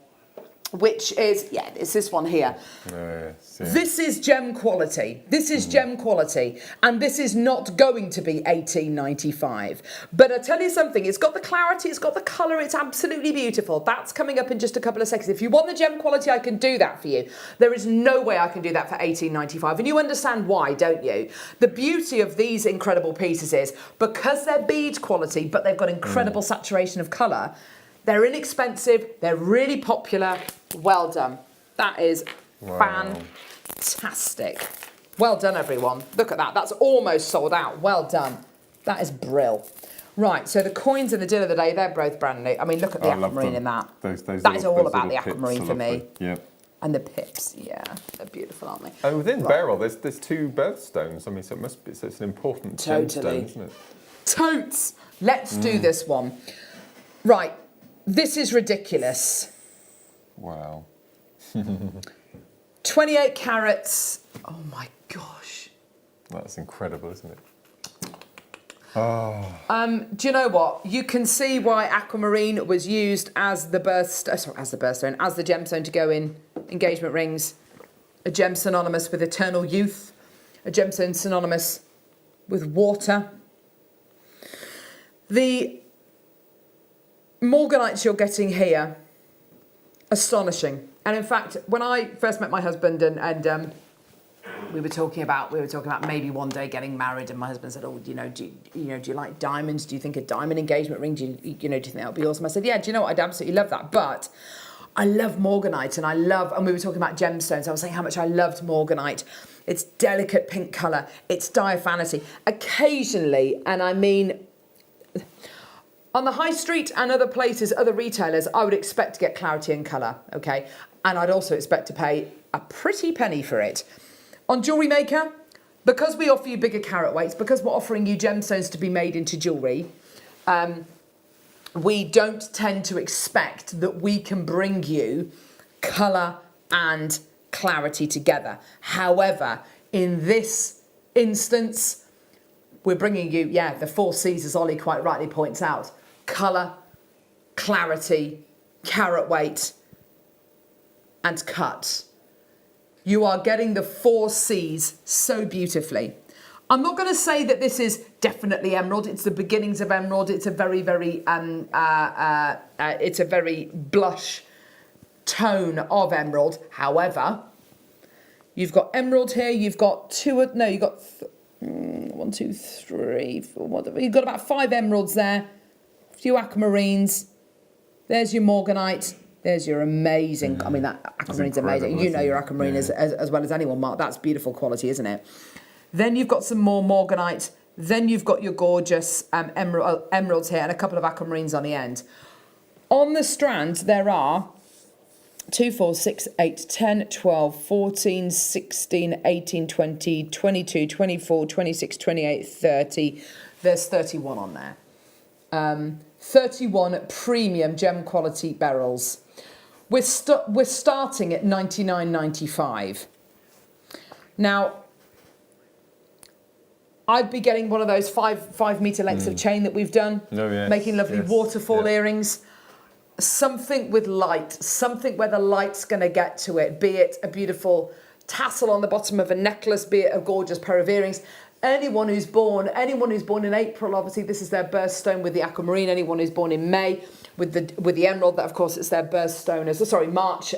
which is, yeah, it's this one here. Yes, yeah. This is gem quality. This is gem quality. And this is not going to be $18.95. But I tell you something, it's got the clarity, it's got the colour, it's absolutely beautiful. That's coming up in just a couple of seconds. If you want the gem quality, I can do that for you. There is no way I can do that for $18.95. And you understand why, don't you? The beauty of these incredible pieces is, because they're bead quality, but they've got incredible saturation of colour, they're inexpensive, they're really popular. Well done. That is fantastic. Well done, everyone. Look at that. That's almost sold out. Well done. That is brill. Right, so the coins in the deal of the day, they're both brand new. I mean, look at the aquamarine in that. That is all about the aquamarine for me. Yeah. And the pips, yeah, they're beautiful, aren't they? And within Beryl, there's 2 birthstones. I mean, so it must be, so it's an important gemstone, isn't it? Totes. Let's do this one. Right, this is ridiculous. Wow. 28 carats. Oh my gosh. That's incredible, isn't it? Do you know what? You can see why aquamarine was used as the as the gemstone to go in engagement rings. A gem synonymous with eternal youth. A gemstone synonymous with water. The morganites you're getting here, astonishing. And in fact, when I first met my husband and we were talking about maybe one day getting married, and my husband said, "Oh, do you like diamonds? Do you think a diamond engagement ring? Do you think that would be awesome?" I said, "Yeah, do you know what? I'd absolutely love that." But I love morganite, and we were talking about gemstones. I was saying how much I loved morganite. It's delicate pink colour. It's diaphanity. Occasionally, and I mean, on the high street and other places, other retailers, I would expect to get clarity and colour, okay? And I'd also expect to pay a pretty penny for it. On JewelleryMaker, because we offer you bigger carat weights, because we're offering you gemstones to be made into jewellery, we don't tend to expect that we can bring you colour and clarity together. However, in this instance, we're bringing you, the 4 C's, as Ollie quite rightly points out. Colour, clarity, carat weight, and cut. You are getting the 4 C's so beautifully. I'm not going to say that this is definitely emerald. It's the beginnings of emerald. It's a very, very, it's a very blush tone of emerald. However, you've got emerald here. You've got 1, 2, 3, 4, whatever. You've got about 5 emeralds there. A few aquamarines. There's your morganite. There's your amazing, I mean, that aquamarine's amazing. You know your aquamarine as well as anyone, Mark. That's beautiful quality, isn't it? Then you've got some more morganite. Then you've got your gorgeous emeralds here and a couple of aquamarines on the end. On the strand, there are 2, 4, 6, 8, 10, 12, 14, 16, 18, 20, 22, 24, 26, 28, 30. There's 31 on there. 31 premium gem quality beryls. We're starting at $99.95. Now, I'd be getting one of those 5 metre lengths of chain that we've done, making lovely waterfall earrings. Something with light, something where the light's going to get to it, be it a beautiful tassel on the bottom of a necklace, be it a gorgeous pair of earrings. Anyone who's born in April, obviously this is their birthstone with the aquamarine. Anyone who's born in May with the emerald, that of course it's their birthstone. March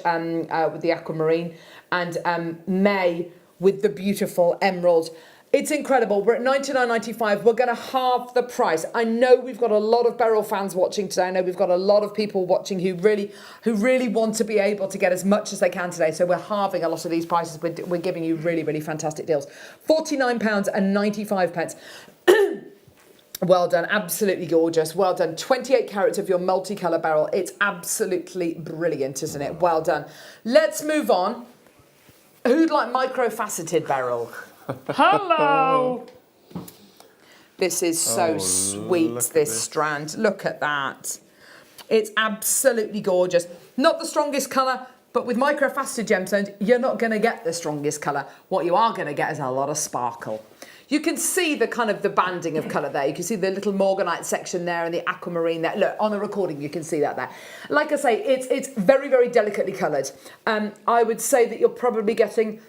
with the aquamarine, and May with the beautiful emerald. It's incredible. We're at $99.95. We're going to halve the price. I know we've got a lot of Beryl fans watching today. I know we've got a lot of people watching who really want to be able to get as much as they can today. So we're halving a lot of these prices. We're giving you really, really fantastic deals. £49.95. Well done. Absolutely gorgeous. Well done. 28 carats of your multicolour Beryl. It's absolutely brilliant, isn't it? Well done. Let's move on. Who'd like microfaceted Beryl? Hello! This is so sweet, this strand. Look at that. It's absolutely gorgeous. Not the strongest colour, But with microfaceted gemstones, you're not going to get the strongest colour. What you are going to get is a lot of sparkle. You can see the kind of the banding of colour there. You can see the little morganite section there and the aquamarine there. Look, on the recording, you can see that there. Like I say, it's very, very delicately coloured. I would say that you're probably getting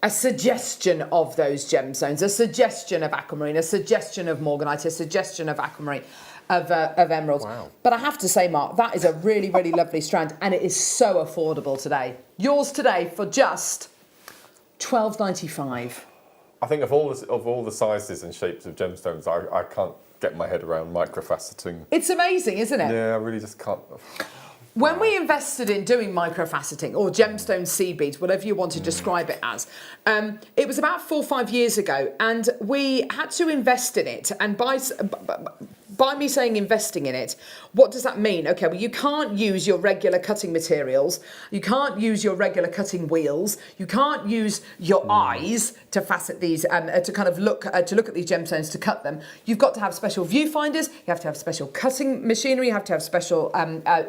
a suggestion of those gemstones, a suggestion of aquamarine, a suggestion of morganite, a suggestion of aquamarine, of emeralds. Wow. But I have to say, Mark, that is a really, really lovely strand, and it is so affordable today. Yours today for just $12.95. I think of all the sizes and shapes of gemstones, I can't get my head around microfaceting. It's amazing, isn't it? Yeah, I really just can't. When we invested in doing microfaceting or gemstone seed beads, whatever you want to describe it as, it was about 4 or 5 years ago, and we had to invest in it. And by me saying investing in it, what does that mean? Okay, well, you can't use your regular cutting materials, you can't use your regular cutting wheels, you can't use your eyes to facet these, to kind of look at these gemstones, to cut them. You've got to have special viewfinders, you have to have special cutting machinery, you have to have special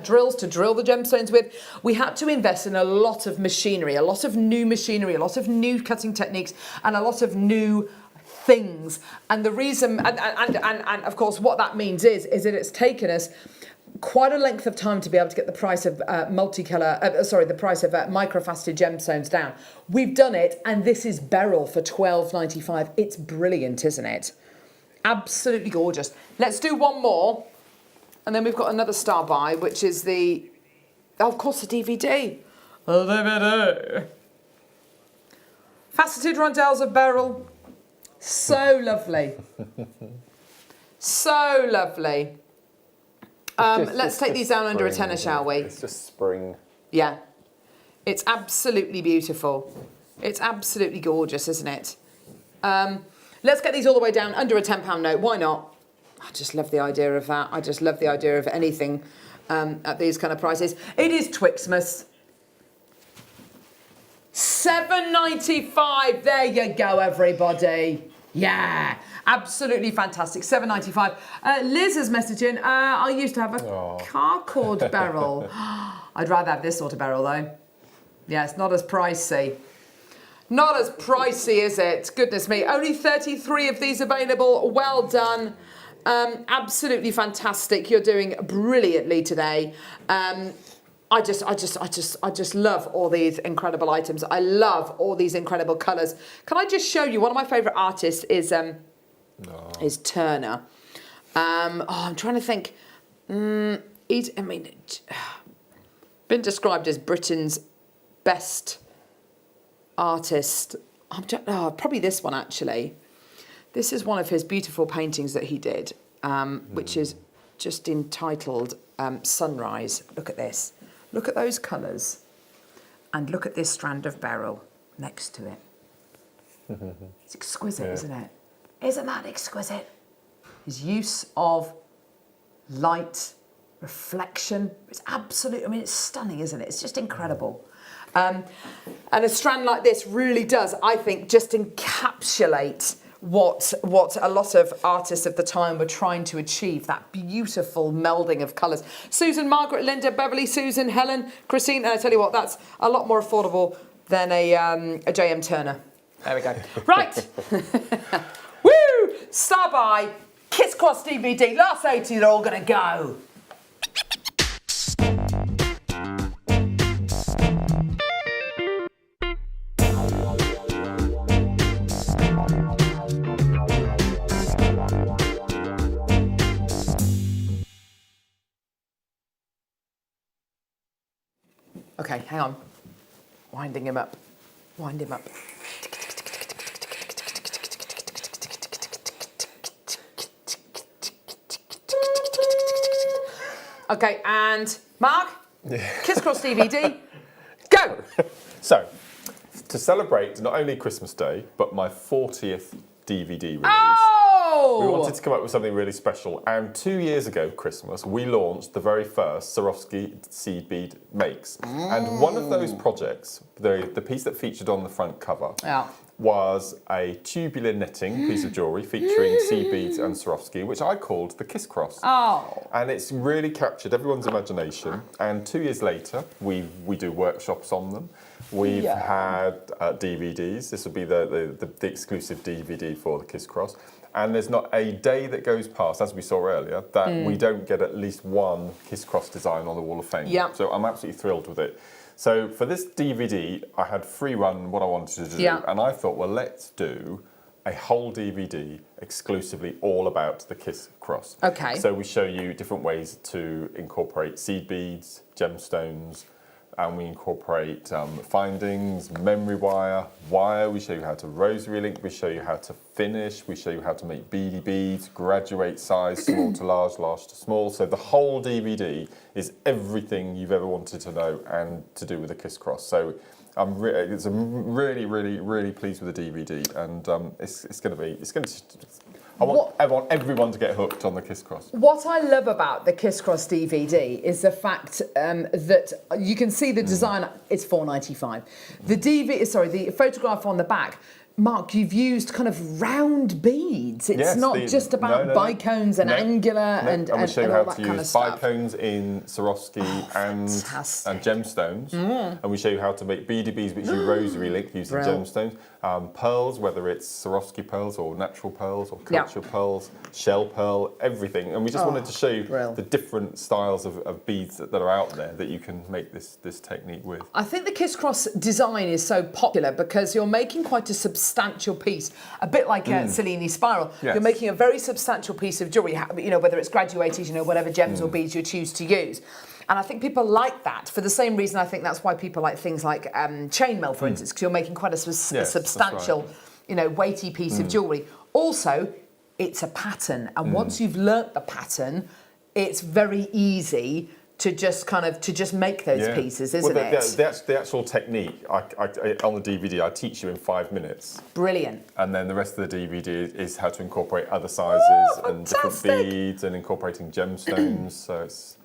drills to drill the gemstones with. We had to invest in a lot of machinery, a lot of new machinery, a lot of new cutting techniques, and a lot of new things. And the reason, and of course, what that means is that it's taken us quite a length of time to be able to get the price of the price of microfaceted gemstones down. We've done it, and this is Beryl for $12.95. It's brilliant, isn't it? Absolutely gorgeous. Let's do one more, and then we've got another star buy, which is the DVD. The DVD. Faceted rondelles of Beryl. So lovely. So lovely. Let's take these down under a tenner, shall we? It's just spring. Yeah. It's absolutely beautiful. It's absolutely gorgeous, isn't it? Let's get these all the way down under a £10 note. Why not? I just love the idea of that. I just love the idea of anything at these kind of prices. It is Twixmas. $7.95. There you go, everybody. Yeah, absolutely fantastic. $7.95. Liz has messaged in. I used to have a car cord barrel. I'd rather have this sort of barrel, though. Yeah, it's not as pricey. Not as pricey, is it? Goodness me. Only 33 of these available. Well done. Absolutely fantastic. You're doing brilliantly today. I just love all these incredible items. I love all these incredible colours. Can I just show you, one of my favourite artists is Turner. I'm trying to think. He's been described as Britain's best artist. Probably this one, actually. This is one of his beautiful paintings that he did, which is just entitled Sunrise. Look at this. Look at those colours. And look at this strand of beryl next to it. It's exquisite, isn't it? Isn't that exquisite? His use of light, reflection. It's absolutely, it's stunning, isn't it? It's just incredible. And a strand like this really does, I think, just encapsulate what a lot of artists of the time were trying to achieve, that beautiful melding of colours. Susan, Margaret, Linda, Beverly, Susan, Helen, Christine, and I tell you what, that's a lot more affordable than a J.M. Turner. There we go. Right. Woo! Star by Kiss Cross DVD. Last 80, they're all going to go. Okay, hang on. Winding him up. Wind him up. Okay, and Mark, Kiss Cross DVD, go! So, to celebrate not only Christmas Day, but my 40th DVD release, we wanted to come up with something really special. And 2 years ago, Christmas, we launched the very first Swarovski seed bead makes. And one of those projects, the piece that featured on the front cover, was a tubular netting piece of jewellery featuring sea beads and Swarovski, which I called the Kiss Cross. Oh. And it's really captured everyone's imagination. And 2 years later, we do workshops on them. We've had DVDs. This will be the exclusive DVD for the Kiss Cross. And there's not a day that goes past, as we saw earlier, that we don't get at least one Kiss Cross design on the Wall of Fame. Yeah. So I'm absolutely thrilled with it. So for this DVD, I had free run what I wanted to do, and I thought, well, let's do a whole DVD exclusively all about the Kiss Cross. Okay. So we show you different ways to incorporate seed beads, gemstones, and we incorporate findings, memory wire, we show you how to rosary link, we show you how to finish, we show you how to make beady beads, graduate size, small to large, large to small. So the whole DVD is everything you've ever wanted to know and to do with the Kiss Cross. So I'm really pleased with the DVD, and I want everyone to get hooked on the Kiss Cross. What I love about the Kiss Cross DVD is the fact that you can see the design. It's $4.95. The photograph on the back. Mark, you've used kind of round beads. It's not just about bicones and angular and we show you all how that to kind use of stuff. bicones in Swarovski and gemstones. And we show you how to make beady beads, which you rosary link using gemstones. Pearls, whether it's Swarovski pearls or natural pearls or cultured pearls, shell pearl, everything. And we just wanted to show you the different styles of beads that are out there that you can make this technique with. I think the Kiss Cross design is so popular because you're making quite a substantial piece, a bit like a Cellini spiral. Yes. You're making a very substantial piece of jewellery, you know, whether it's graduated, you know, whatever gems or beads you choose to use. And I think people like that for the same reason I think that's why people like things like chainmail, for instance, because you're making quite a substantial, you know, weighty piece of jewellery. Also, it's a pattern, and once you've learnt the pattern, it's very easy to just make those pieces, isn't it? The actual technique I, on the DVD, I teach you in 5 minutes. Brilliant. And then the rest of the DVD is how to incorporate other sizes and different beads and incorporating gemstones. So it's.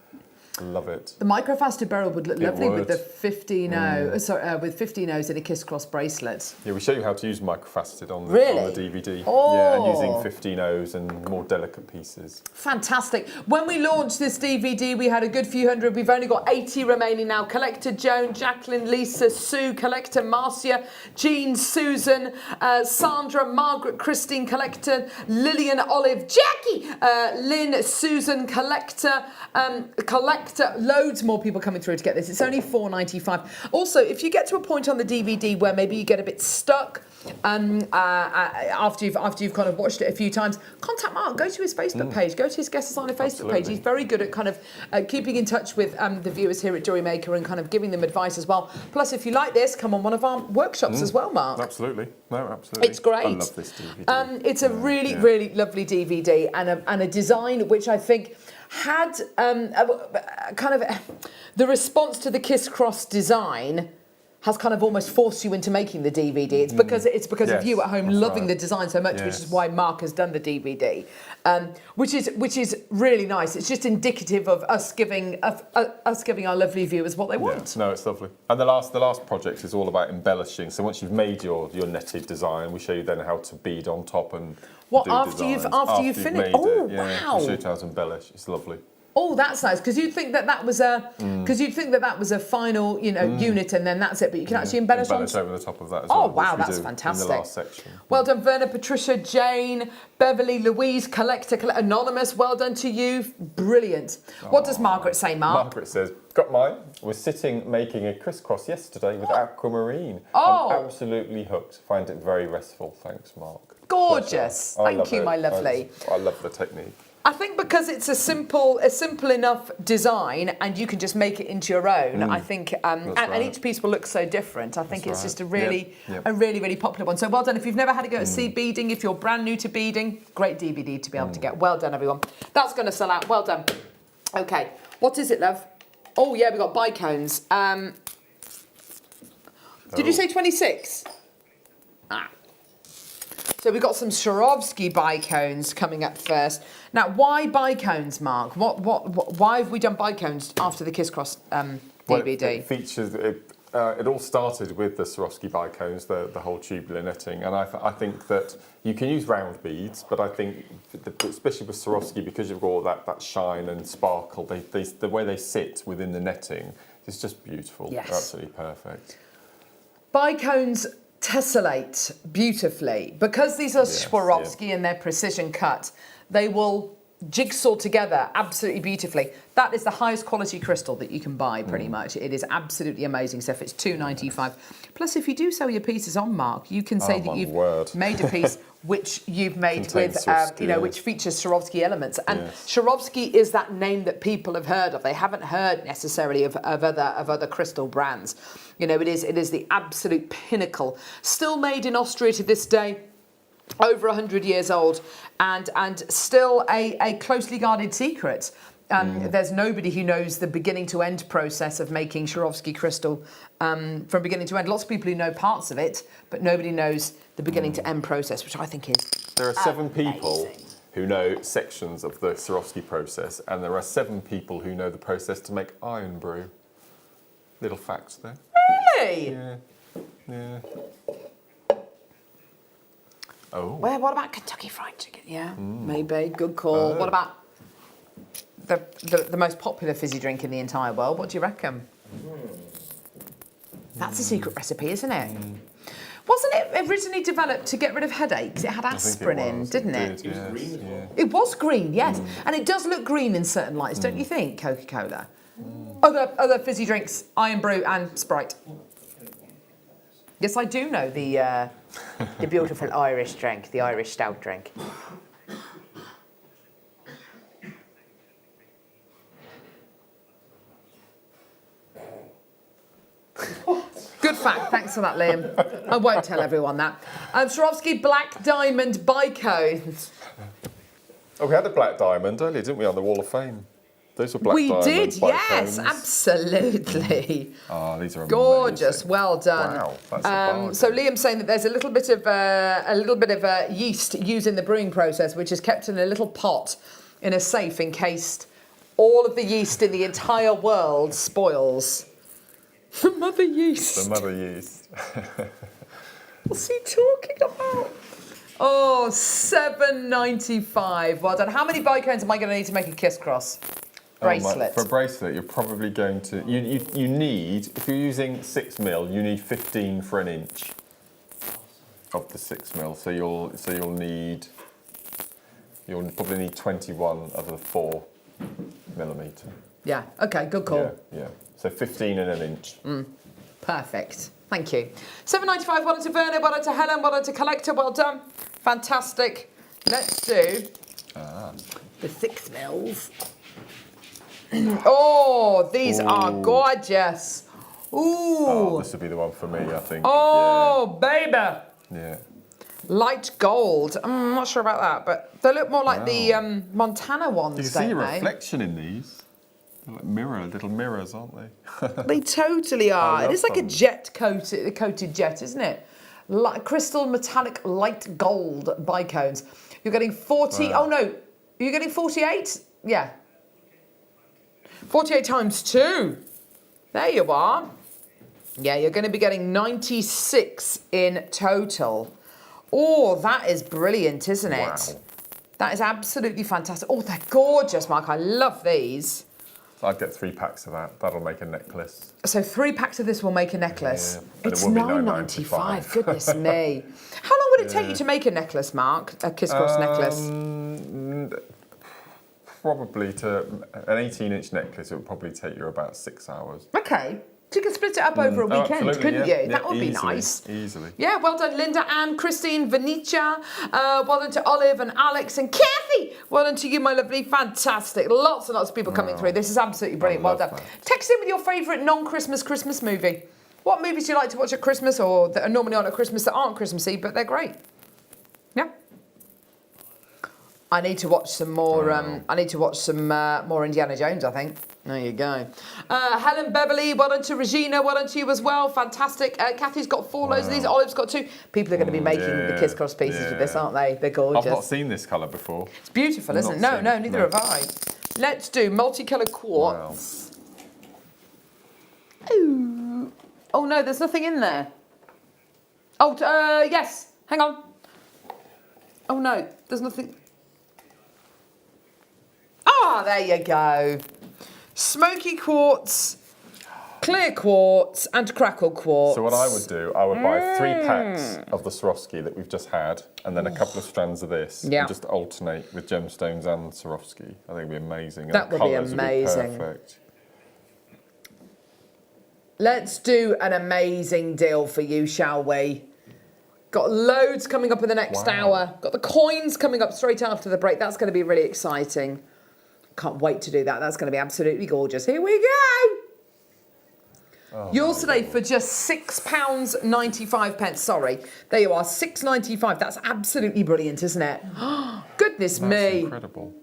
Love it. The microfaceted beryl would look lovely with the 15O, with 15Os in a Kiss Cross bracelet. Yeah, we show you how to use microfaceted on the DVD. Oh. Yeah, and using 15Os and more delicate pieces. Fantastic. When we launched this DVD, we had a good few hundred. We've only got 80 remaining now. Collector Joan, Jacqueline, Lisa, Sue, Collector Marcia, Jean, Susan, Sandra, Margaret, Christine, Collector, Lillian, Olive, Jackie, Lynn, Susan, Collector, loads more people coming through to get this. It's only $4.95. Also, if you get to a point on the DVD where maybe you get a bit stuck after you've kind of watched it a few times, contact Mark. Go to his Facebook page. Go to his guest designer Facebook page. He's very good at kind of keeping in touch with the viewers here at JewelleryMaker and kind of giving them advice as well. Plus, if you like this, come on one of our workshops as well, Mark. Absolutely. No, absolutely. It's great. I love this DVD. It's a really lovely DVD and a design which I think had kind of the response to the Kiss Cross design has kind of almost forced you into making the DVD. It's because of you at home loving the design so much, which is why Mark has done the DVD, which is really nice. It's just indicative of us giving our lovely viewers what they want. No, it's lovely. And the last project is all about embellishing. So once you've made your netted design, we show you then how to bead on top and after you've finished. Oh, wow! We show you how to embellish. It's lovely. Oh, that's nice, because you'd think that was a final, unit, and then that's it. But you can actually embellish over the top of that as well. Oh, wow, that's fantastic. In the last section. Well done, Verna, Patricia, Jane, Beverly, Louise, Collector, Anonymous. Well done to you. Brilliant. What does Margaret say, Mark? Margaret says, got mine. Was sitting making a crisscross yesterday with Aquamarine. Oh. I'm absolutely hooked. Find it very restful. Thanks, Mark. Gorgeous. Thank you, my lovely. I love the technique. I think because it's a simple enough design and you can just make it into your own, I think, and each piece will look so different. I think it's just a really popular one. So well done. If you've never had a go at seed beading, if you're brand new to beading, great DVD to be able to get. Well done, everyone. That's going to sell out. Well done. Okay. What is it, love? Oh, yeah, we got bicones. Did you say 26? So we've got some Swarovski bicones coming up first. Now, why bicones, Mark? Why have we done bicones after the Kiss Cross DVD? Well, it features. it all started with the Swarovski bicones, the whole tubular knitting, and I think that you can use round beads, but I think, especially with Swarovski, because you've got all that shine and sparkle, the way they sit within the netting is just beautiful. Yes. They're absolutely perfect. Bicones tessellate beautifully. Because these are Swarovski and they're precision cut, they will jigsaw together absolutely beautifully. That is the highest quality crystal that you can buy, pretty much. It is absolutely amazing stuff. It's $2.95. Plus, if you do sell your pieces on Mark, you can say that you've made a piece which you've made with, which features Swarovski elements. And Swarovski is that name that people have heard of. They haven't heard necessarily of other crystal brands. You know, it is the absolute pinnacle. Still made in Austria to this day. Over 100 years old, and still a closely guarded secret. There's nobody who knows the beginning to end process of making Swarovski crystal from beginning to end. Lots of people who know parts of it, but nobody knows the beginning to end process, which I think is There are 7 people who know sections of the Swarovski process, and there are 7 people who know the process to make iron brew. Little facts there. Really? Yeah. Oh. Well, what about Kentucky Fried Chicken? Yeah, maybe. Good call. What about the most popular fizzy drink in the entire world? What do you reckon? That's a secret recipe, isn't it? Wasn't it originally developed to get rid of headaches? It had aspirin in, didn't it? It was green. Yeah. It was green, yes. And it does look green in certain lights, don't you think, Coca-Cola? Other fizzy drinks, Iron Brew and Sprite. Yes, I do know the beautiful Irish drink, the Irish stout drink. Good fact, thanks for that, Liam. I won't tell everyone that. Swarovski Black Diamond Bicones. Oh, we had a black diamond earlier, didn't we, on the Wall of Fame? Those were black diamond did, bicones. yes, absolutely. Oh, these are gorgeous. amazing. Well done. Wow, that's a bargain. So Liam's saying that there's a little bit of yeast used in the brewing process, which is kept in a little pot in a safe in case all of the yeast in the entire world spoils. The mother yeast. The mother yeast. What's he talking about? Oh, $7.95. Well done. How many bicones am I going to need to make a kiss cross? Bracelet. For a bracelet, you're probably going to... You need, if you're using 6mm, you need 15 for an inch of the 6mm. So you'll probably need 21 of the 4mm. Yeah, okay, good call. Yeah. So 15 and an inch. Perfect. Thank you. $7.95. Well done to Verna, well done to Helen, well done to Collector, well done. Fantastic. Let's do the 6mm. Oh, these are gorgeous. Ooh. Oh, this would be the one for me, I think. Oh, baby. Yeah. Light gold. I'm not sure about that, but they look more like the Montana ones, You can see a reflection in these. They're like little mirrors, aren't they? They totally are. It is like them. a coated jet, isn't it? Crystal metallic light gold bicones. You're getting 40. Wow. Oh no, you're getting 48. Yeah. 48 times 2. There you are. Yeah, you're going to be getting 96 in total. Oh, that is brilliant, isn't it? Wow. That is absolutely fantastic. Oh, they're gorgeous, Mark. I love these. So I'd get 3 packs of that. That'll make a necklace. So 3 packs of this will make a necklace. Yeah, but It's it will be $9.95. Goodness me. How long would it take you to make a necklace, Mark? A kiss cross necklace? Probably to an 18-inch necklace, it would probably take you about 6 hours. Okay. So you could split it up over a weekend, couldn't you? That would be easily, nice. Easily. Yeah, well done, Linda, Anne, Christine, Venetia. Well done to Olive and Alex and Kathy. Well done to you, my lovely. Fantastic. Lots and lots of people coming through. This is absolutely brilliant. Well done. that. Text in with your favourite non-Christmas Christmas movie. What movies do you like to watch at Christmas or that are normally on at Christmas that aren't Christmassy, but they're great? Yeah. I need to watch some more. I need to watch some more Indiana Jones, I think. There you go. Helen Beverly, well done to Regina, well done to you as well. Fantastic. Kathy's got 4 loads of these. Olive's got 2. People are going to be making the kiss cross pieces with this, aren't they? They're gorgeous. I've not seen this colour before. It's beautiful, isn't it? No, neither have I. Let's do multicoloured quartz. Wow. Ooh. Oh no, there's nothing in there. Oh, yes. Hang on. Oh no, there's nothing. Ah, there you go. Smoky quartz, clear quartz, and crackle quartz. So what I would do, I would buy 3 packs of the Swarovski that we've just had, and then a couple of strands of this, and just alternate with gemstones and Swarovski. I think it'd be amazing. That would be amazing. Would be perfect. Let's do an amazing deal for you, shall we? Got loads coming up in the next hour. Got the coins coming up straight after the break. That's going to be really exciting. Can't wait to do that. That's going to be absolutely gorgeous. Here we go. Oh, yours today for just £6.95. Sorry. There you are, £6.95. That's absolutely brilliant, isn't it? Goodness me. That's incredible.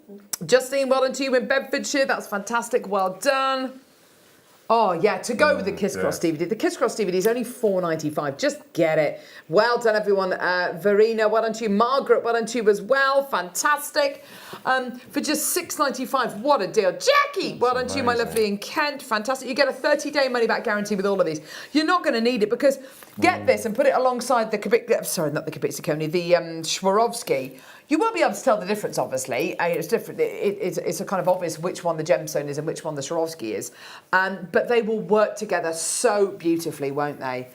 Justine, well done to you in Bedfordshire. That's fantastic. Well done. Oh, yeah, to go with the Kiss Cross DVD. The Kiss Cross DVD is only £4.95. Just get it. Well done, everyone. Verena, well done to you. Margaret, well done to you as well. Fantastic. For just £6.95. What a deal. Jackie, well done to you, my lovely in Kent. Fantastic. You get a 30-day money-back guarantee with all of these. You're not going to need it because get this and put it alongside the the Swarovski. You won't be able to tell the difference, obviously. It's different. It's a kind of obvious which one the gemstone is and which one the Swarovski is. But they will work together so beautifully, won't they?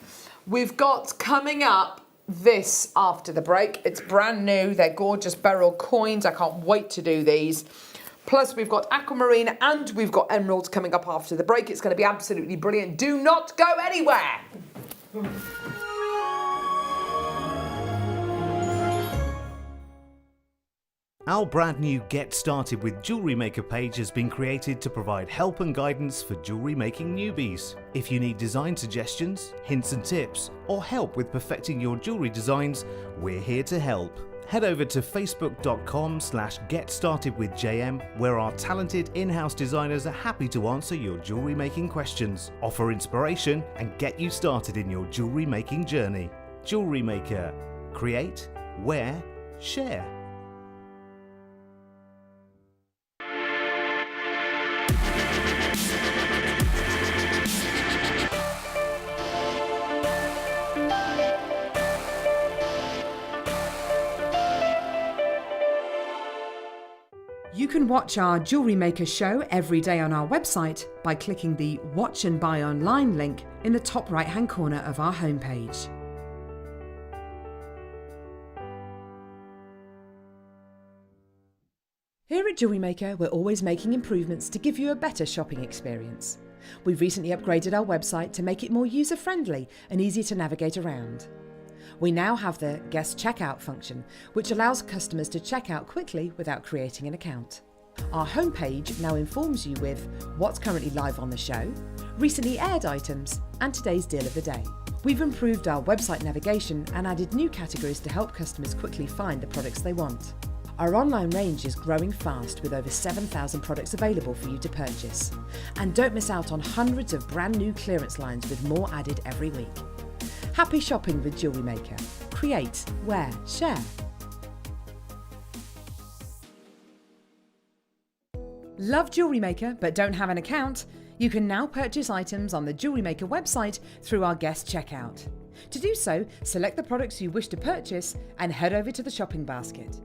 We've got coming up this after the break. It's brand new. They're gorgeous Beryl coins. I can't wait to do these. Plus, we've got aquamarine and we've got emeralds coming up after the break. It's going to be absolutely brilliant. Do not go anywhere. Our brand new Get Started with Jewellery Maker page has been created to provide help and guidance for jewellery making newbies. If you need design suggestions, hints and tips, or help with perfecting your jewellery designs, we're here to help. Head over to facebook.com/GetStartedWithJM, where our talented in-house designers are happy to answer your jewellery making questions, offer inspiration, and get you started in your jewellery making journey. Jewellery Maker. Create, wear, share. You can watch our Jewellery Maker show every day on our website by clicking the Watch and Buy Online link in the top right-hand corner of our homepage. Here at Jewellery Maker, we're always making improvements to give you a better shopping experience. We've recently upgraded our website to make it more user-friendly and easy to navigate around. We now have the guest checkout function, which allows customers to check out quickly without creating an account. Our homepage now informs you with what's currently live on the show, recently aired items, and today's deal of the day. We've improved our website navigation and added new categories to help customers quickly find the products they want. Our online range is growing fast with over 7,000 products available for you to purchase. And don't miss out on hundreds of brand new clearance lines with more added every week. Happy shopping with Jewellery Maker. Create, wear, share. Love Jewellery Maker but don't have an account? You can now purchase items on the Jewellery Maker website through our guest checkout. To do so, select the products you wish to purchase and head over to the shopping basket.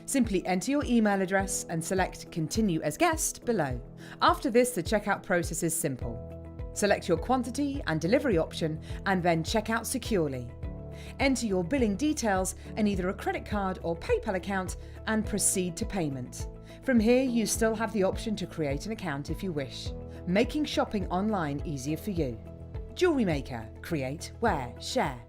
Simply enter your email address and select Continue as Guest below. After this, the checkout process is simple. Select your quantity and delivery option and then check out securely. Enter your billing details and either a credit card or PayPal account and proceed to payment. From here, you still have the option to create an account if you wish, making shopping online easier for you. Jewellery Maker. Create, wear, share.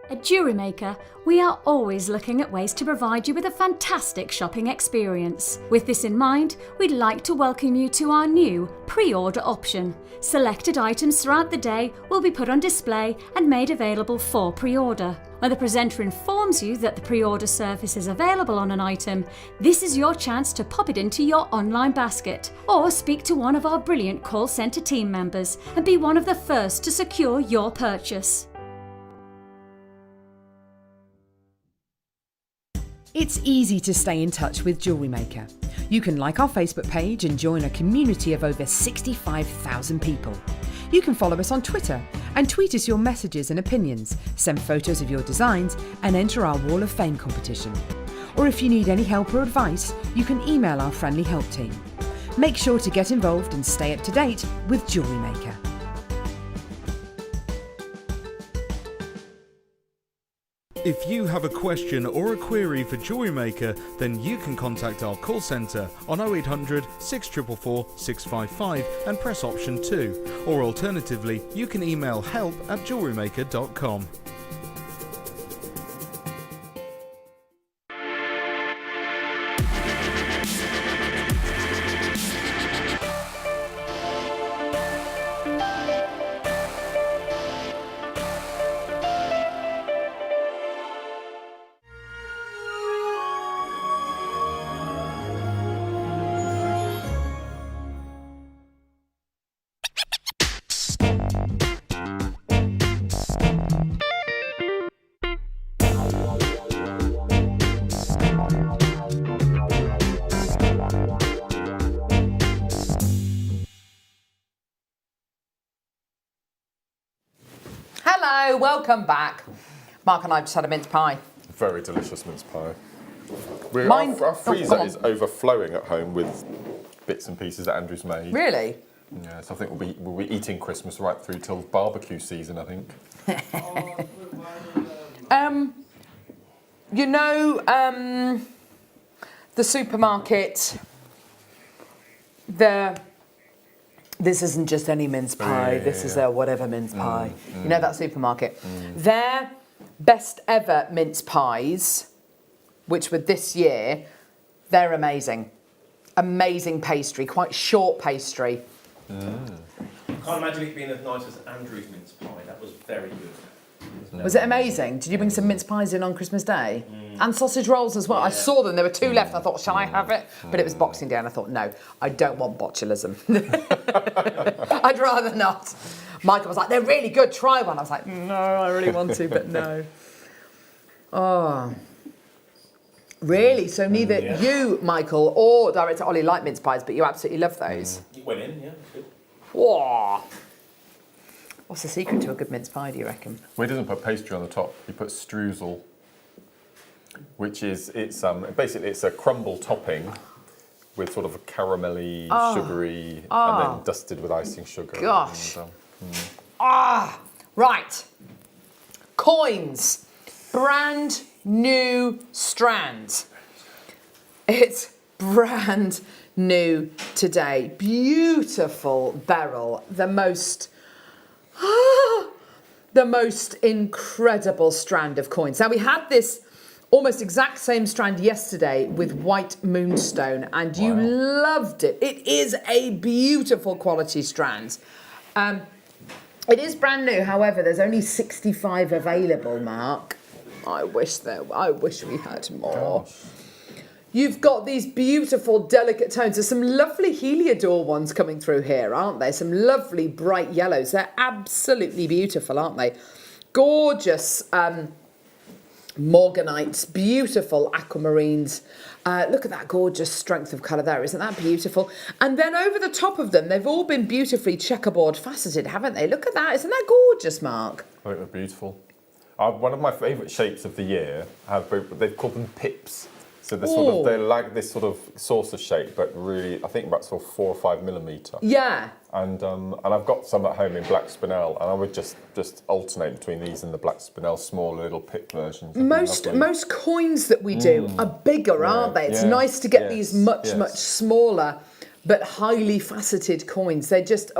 At JewelleryMaker, we are always looking at ways to provide you with a fantastic shopping experience. With this in mind, we'd like to welcome you to our new pre-order option. Selected items throughout the day will be put on display and made available for pre-order. When the presenter informs you that the pre-order service is available on an item, this is your chance to pop it into your online basket or speak to one of our brilliant call centre team members and be one of the first to secure your purchase. It's easy to stay in touch with Jewellery Maker. You can like our Facebook page and join a community of over 65,000 people. You can follow us on Twitter and tweet us your messages and opinions, send photos of your designs and enter our Wall of Fame competition. Or if you need any help or advice, you can email our friendly help team. Make sure to get involved and stay up to date with JewelleryMaker. If you have a question or a query for JewelleryMaker, then you can contact our call centre on 0800 644 655 and press option 2. Or alternatively, you can email help@jewellerymaker.com. Hello, welcome back. Mark and I just had a mince pie. Very delicious mince pie. Our freezer is overflowing at home with bits and pieces that Andrew's made. Really? Yeah, so I think we'll be eating Christmas right through till barbecue season, I think. You know, the supermarket, this isn't just any mince pie, this is a whatever mince pie. You know that supermarket? Their best ever mince pies, which were this year, they're amazing. Amazing pastry, quite short pastry. Can't imagine it being as nice as Andrew's mince pie. That was very good. Was it amazing? Did you bring some mince pies in on Christmas Day? And sausage rolls as well. Yeah. I saw them, there were 2 left. I thought, shall I have it? But it was Boxing Day and I thought, no, I don't want botulism. I'd rather not. Michael was like, they're really good, try one. I was like, no, I really want to, but no. Oh. Really? So neither you, Michael, or director Ollie like mince pies, but you absolutely love those? It went in, yeah, it's good. Whoa. What's the secret to a good mince pie, do you reckon? Well, he doesn't put pastry on the top. He puts streusel, which is basically it's a crumble topping with sort of a caramelly, sugary, and then dusted with icing sugar. Gosh. Right. Coins. Brand new Strands. It's brand new today. Beautiful Beryl. The most incredible strand of coins. Now we had this almost exact same strand yesterday with white moonstone and you loved it. It is a beautiful quality strand. It is brand new, however, there's only 65 available, Mark. I wish we had more. Gosh. You've got these beautiful, delicate tones. There's some lovely Heliodor ones coming through here, aren't there? Some lovely bright yellows. They're absolutely beautiful, aren't they? Gorgeous morganites, beautiful aquamarines. Look at that gorgeous strength of colour there. Isn't that beautiful? And then over the top of them, they've all been beautifully checkerboard faceted, haven't they? Look at that. Isn't that gorgeous, Mark? I think they're beautiful. One of my favourite shapes of the year, they've called them pips. So they're like this sort of saucer shape, but really, I think about sort of 4 or 5 millimetre. Yeah. And I've got some at home in black spinel, and I would just alternate between these and the black spinel smaller little pip versions. Most coins that we do are bigger, aren't they? It's nice to get these much smaller, but highly faceted coins. They're just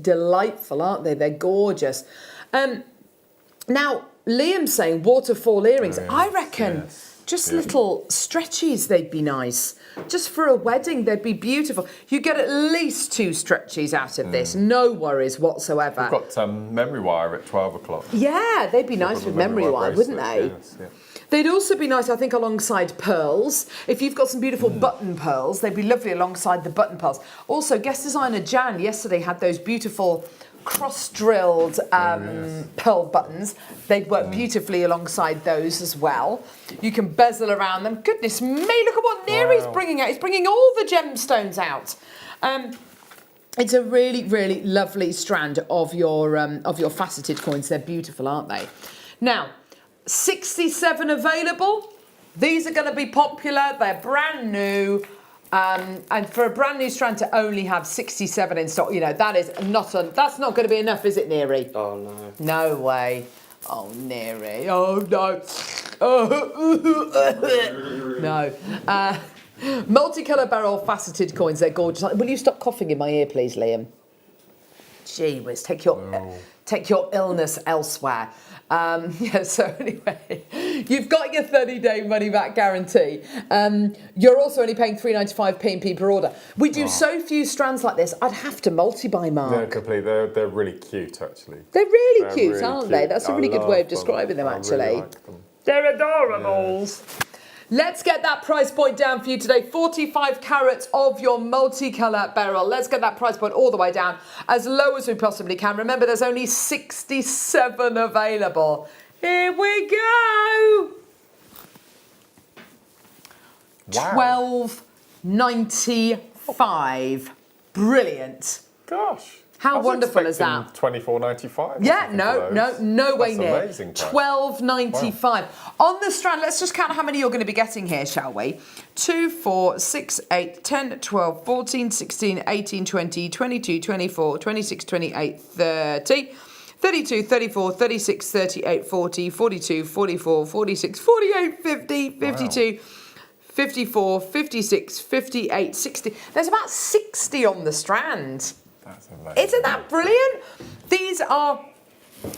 delightful, aren't they? They're gorgeous. Now, Liam's saying waterfall earrings. I reckon just little stretchies, they'd be nice. Just for a wedding, they'd be beautiful. You get at least 2 stretchies out of this, no worries whatsoever. We've got memory wire at 12 o'clock. Yeah, they'd be nice with memory wire, wouldn't they? Yes, yeah. They'd also be nice, I think, alongside pearls. If you've got some beautiful button pearls, they'd be lovely alongside the button pearls. Also, guest designer Jan yesterday had those beautiful cross-drilled pearl buttons. They'd work beautifully alongside those as well. You can bezel around them. Goodness me, look at what Neri's bringing out. He's bringing all the gemstones out. It's a really, really lovely strand of your faceted coins. They're beautiful, aren't they? Now, 67 available. These are going to be popular. They're brand new. And for a brand new strand to only have 67 in stock, you know, that's not going to be enough, is it, Neri? Oh, no. No way. Oh, Neri. Oh, no. Oh. No. Multicolour Beryl faceted coins, they're gorgeous. Will you stop coughing in my ear, please, Liam? Gee whiz, take your illness elsewhere. Yeah, so anyway, you've got your 30-day money-back guarantee. You're also only paying £3.95 P&P per order. We do so few strands like this, I'd have to multi-buy, Mark. They're complete. They're really cute, actually. They're really cute, really aren't cute. they? That's a really good way of describing them, actually. Really like them. They're adorables. Yeah. Let's get that price point down for you today. 45 carats of your multicolour Beryl. Let's get that price point all the way down as low as we possibly can. Remember, there's only 67 available. Here we go. Wow. $12.95. Brilliant. Gosh. How wonderful is that? $24.95. Yeah, no way near. Amazing price. $12.95. Wow. On the strand, let's just count how many you're going to be getting here, shall we? 2, 4, 6, 8, 10, 12, 14, 16, 18, 20, 22, 24, 26, 28, 30, 32, 34, 36, 38, 40, 42, 44, 46, 48, 50, 52, wow. 54, 56, 58, 60. There's about 60 on the strand. That's amazing. Isn't that brilliant? These are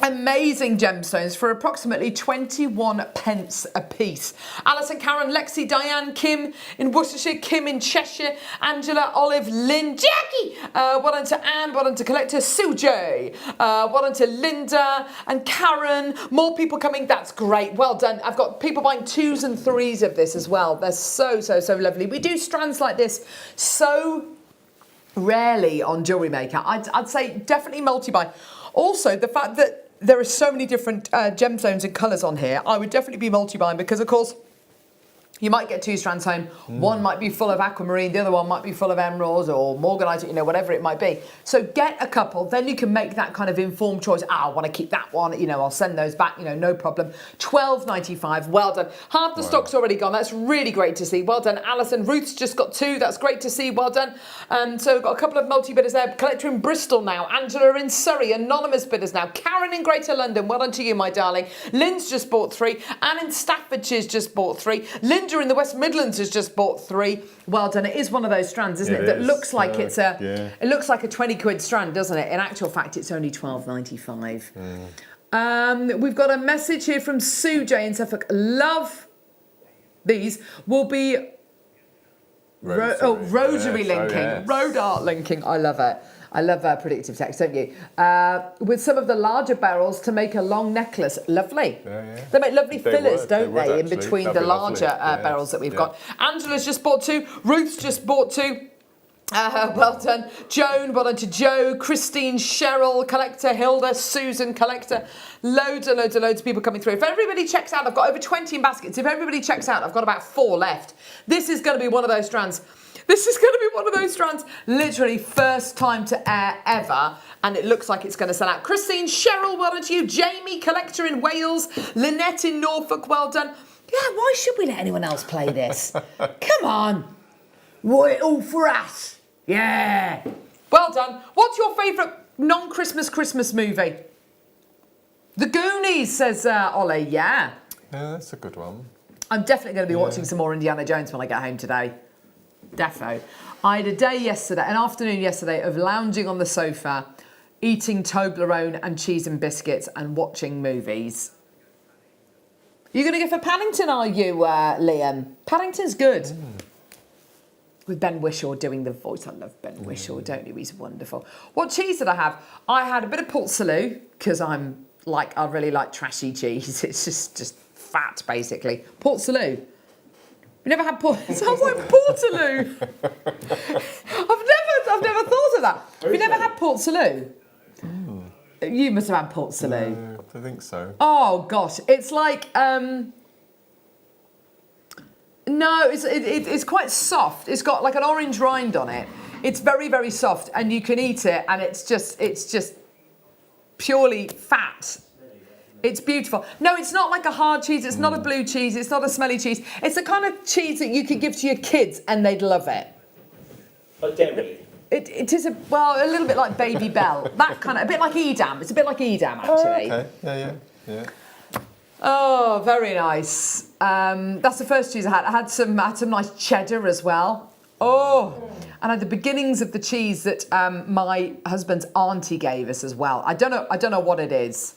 amazing gemstones for approximately 21 pence a piece. Alison, Karen, Lexi, Diane, Kim in Worcestershire, Kim in Cheshire, Angela, Olive, Lynn, Jackie, well done to Anne, well done to Collector, Sue J, well done to Linda and Karen. More people coming, that's great, well done. I've got people buying 2s and 3s of this as well. They're so lovely. We do strands like this so rarely on Jewellery Maker. I'd say definitely multi-buy. Also, the fact that there are so many different gemstones and colours on here, I would definitely be multi-buying because, of course, you might get 2 strands home. One might be full of aquamarine, the other one might be full of emeralds or morganite, you know, whatever it might be. So get a couple, then you can make that kind of informed choice. I want to keep that one, you know, I'll send those back, you know, no problem. $12.95, well done. Half the stock's already gone, that's really great to see. Well done, Alison. Ruth's just got 2, that's great to see, well done. So we've got a couple of multi-bidders there. Collector in Bristol now, Angela in Surrey, anonymous bidders now. Karen in Greater London, well done to you, my darling. Lynn's just bought 3. Anne in Staffordshire's just bought 3. Linda in the West Midlands has just bought 3. Well done. It is one of those strands, isn't it? That looks like it's a it looks like a 20 quid strand, doesn't it? In actual fact, it's only $12.95. We've got a message here from Sue J in Suffolk. Love these. Will be rosary linking, road art linking. I love it. I love predictive text, don't you? With some of the larger barrels to make a long necklace. Lovely. They make lovely fillers, don't they, in between the larger barrels that we've got. Angela's just bought 2. Ruth's just bought 2. Well done. Joan, well done to Joe, Christine, Cheryl, Collector, Hilda, Susan, Collector. Loads of people coming through. If everybody checks out, I've got over 20 in baskets. If everybody checks out, I've got about 4 left. This is going to be one of those strands. This is going to be one of those strands, literally first time to air ever, and it looks like it's going to sell out. Christine, Cheryl, well done to you. Jamie, Collector in Wales. Lynette in Norfolk, well done. Yeah, why should we let anyone else play this? Come on. What, all for us? Yeah. Well done. What's your favourite non-Christmas Christmas movie? The Goonies, says Ollie. Yeah, that's a good one. I'm definitely going to be watching some more Indiana Jones when I get home today. Defo. I had an afternoon yesterday of lounging on the sofa, eating Toblerone and cheese and biscuits and watching movies. You're going to go for Paddington, are you, Liam? Paddington's good. With Ben Whishaw doing the voice. I love Ben Whishaw, don't you? He's wonderful. What cheese did I have? I had a bit of Port Salut, because I really like trashy cheese. It's just fat, basically. Port Salut. You never had Port... It sounds like Portaloo. I've never thought of that. Have you never had Port Salut? You must have had Port Salut. No, I think so. Oh, gosh. It's like... No, it's quite soft. It's got like an orange rind on it. It's very, very soft, and you can eat it, and it's just purely fat. It's beautiful. No, it's not like a hard cheese. It's not a blue cheese. It's not a smelly cheese. It's the kind of cheese that you could give to your kids, and they'd love it. Like dairy. It is a little bit like Baby Bell. That kind of, a bit like Edam. It's a bit like Edam, actually. Oh, okay. Yeah. Oh, very nice. That's the first cheese I had. I had some nice cheddar as well. Oh, and I had the beginnings of the cheese that my husband's auntie gave us as well. I don't know what it is.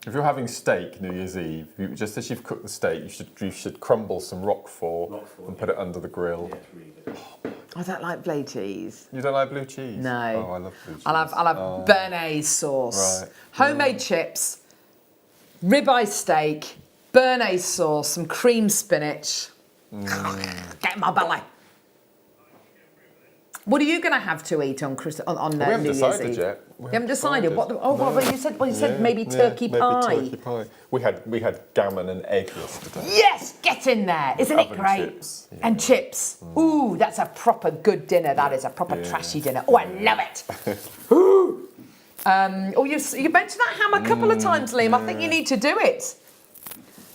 If you're having steak New Year's Eve, just as you've cooked the steak, you should crumble some Roquefort and put it under the grill. Yeah, it's really good. I don't like blue cheese. You don't like blue cheese? No. Oh, I love blue cheese. I'll have béarnaise sauce, Right. homemade chips, ribeye steak, béarnaise sauce, some cream spinach. Get in my belly. What are you going to have to eat on We haven't New Year's decided Eve? yet. You haven't decided. What? No. You said maybe turkey pie. Maybe turkey pie. We had gammon and egg yesterday. Yes, get in there. Isn't it Oven great? chips. Yeah. And chips. Ooh, that's a proper good dinner. That is a proper trashy dinner. Oh, I love it. Ooh. You mentioned that ham a couple of times, Liam. I think you need to do it.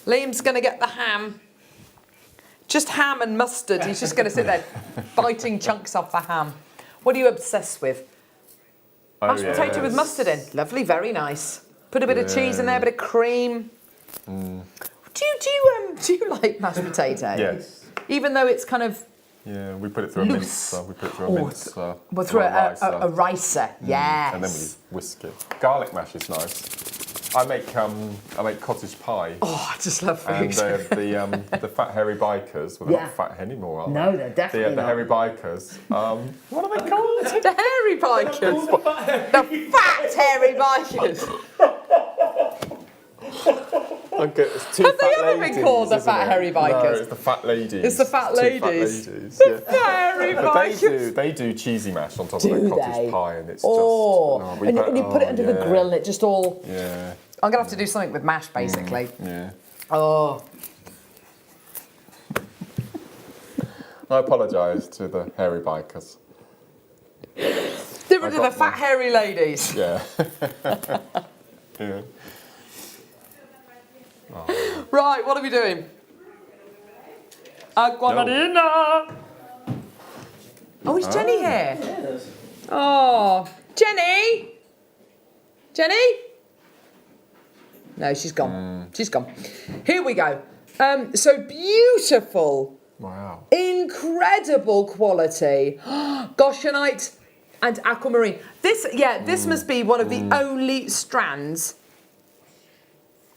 Liam's going to get the ham. Just ham and mustard. He's just going to sit there biting chunks off the ham. What are you obsessed with? Mashed potato with mustard in. Lovely, very nice. Put a bit of cheese in there, a bit of cream. Do you like mashed potato? Yes. Even though it's kind of Yeah, we put it through a mincer. We put it through a mincer. well, through a ricer. Yes. And then we whisk it. Garlic mash is nice. I make cottage pie. Oh, I just love food. And the fat hairy bikers. Well, they're not fat anymore, are they? No, they're definitely the not. hairy bikers. What are they called? The hairy bikers. The fat hairy bikers. Okay, it's two Have they fat ever ladies, been called the isn't fat it? hairy bikers? No, it's the fat ladies. It's the fat Two ladies. Fat ladies. The hairy But bikers. they do cheesy mash on top Do of their cottage they? pie, and it's and you put it under the grill, and it just all. Yeah. I'm gonna have to do something with mash, basically. Yeah. Oh. I apologise to the hairy bikers. Get rid of the fat hairy ladies. Yeah. Yeah. Right, what are we doing? Aquamarina. Oh, is Jenny here? Yes. Oh, Jenny. Jenny? No, she's gone. She's gone. Here we go. So beautiful. Wow. Incredible quality. Goshenite and aquamarine. This must be one of the only strands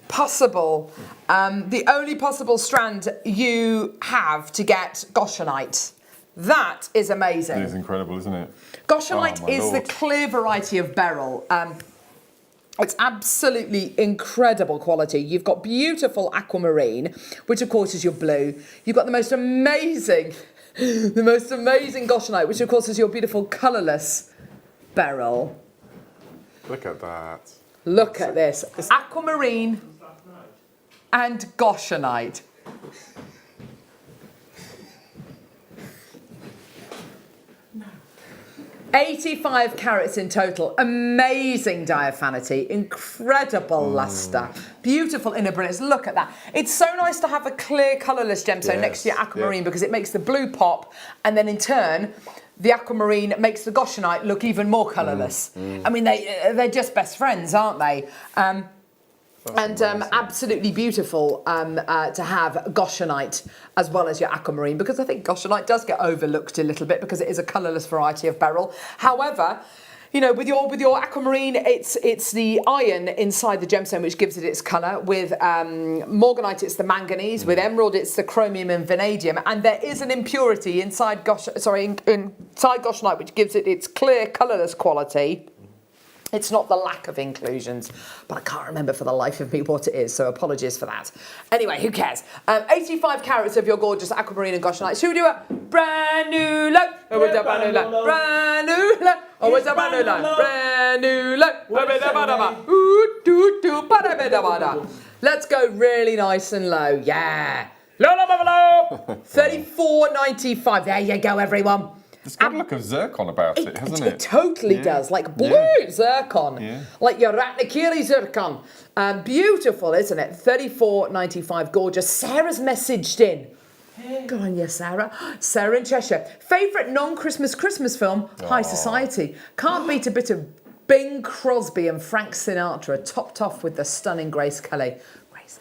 possible. The only possible strand you have to get Goshenite. That is amazing. It is incredible, isn't it? Goshenite is Lord. the clear variety of Beryl. It's absolutely incredible quality. You've got beautiful aquamarine, which of course is your blue. You've got the most amazing Goshenite, which of course is your beautiful colourless Beryl. Look at that. Look at this. Aquamarine and Goshenite. No. 85 carats in total. Amazing diaphanity. Incredible lustre. Beautiful inner brilliance. Look at that. It's so nice to have a clear colourless gemstone next to your aquamarine because it makes the blue pop, and then in turn the aquamarine makes the Goshenite look even more colourless. I mean, they're just best friends, aren't they? Absolutely beautiful to have Goshenite as well as your aquamarine, because I think Goshenite does get overlooked a little bit because it is a colourless variety of Beryl. However, you know, with your aquamarine, it's the iron inside the gemstone which gives it its colour. With morganite, it's the manganese. With emerald, it's the chromium and vanadium. And there is an impurity inside inside Goshenite which gives it its clear, colourless quality. It's not the lack of inclusions, but I can't remember for the life of me what it is, so apologies for that. Anyway, who cares? 85 carats of your gorgeous aquamarine and Goshenite. Should we do a brand new look? Oh, it's a brand new look. Brand new look. Oh, it's a brand new look. Brand new look. Let's go really nice and low. Yeah. Low. 34.95. There you go, everyone. It's got a look of zircon about it, hasn't it? It totally does, like blue zircon, like your Ratnikiri zircon. Beautiful, isn't it? $34.95, gorgeous. Sarah's messaged in. Go on, yes, Sarah. Sarah in Cheshire. Favourite non-Christmas Christmas film? High Society. Can't beat a bit of Bing Crosby and Frank Sinatra, topped off with the stunning Grace Kelly. Grace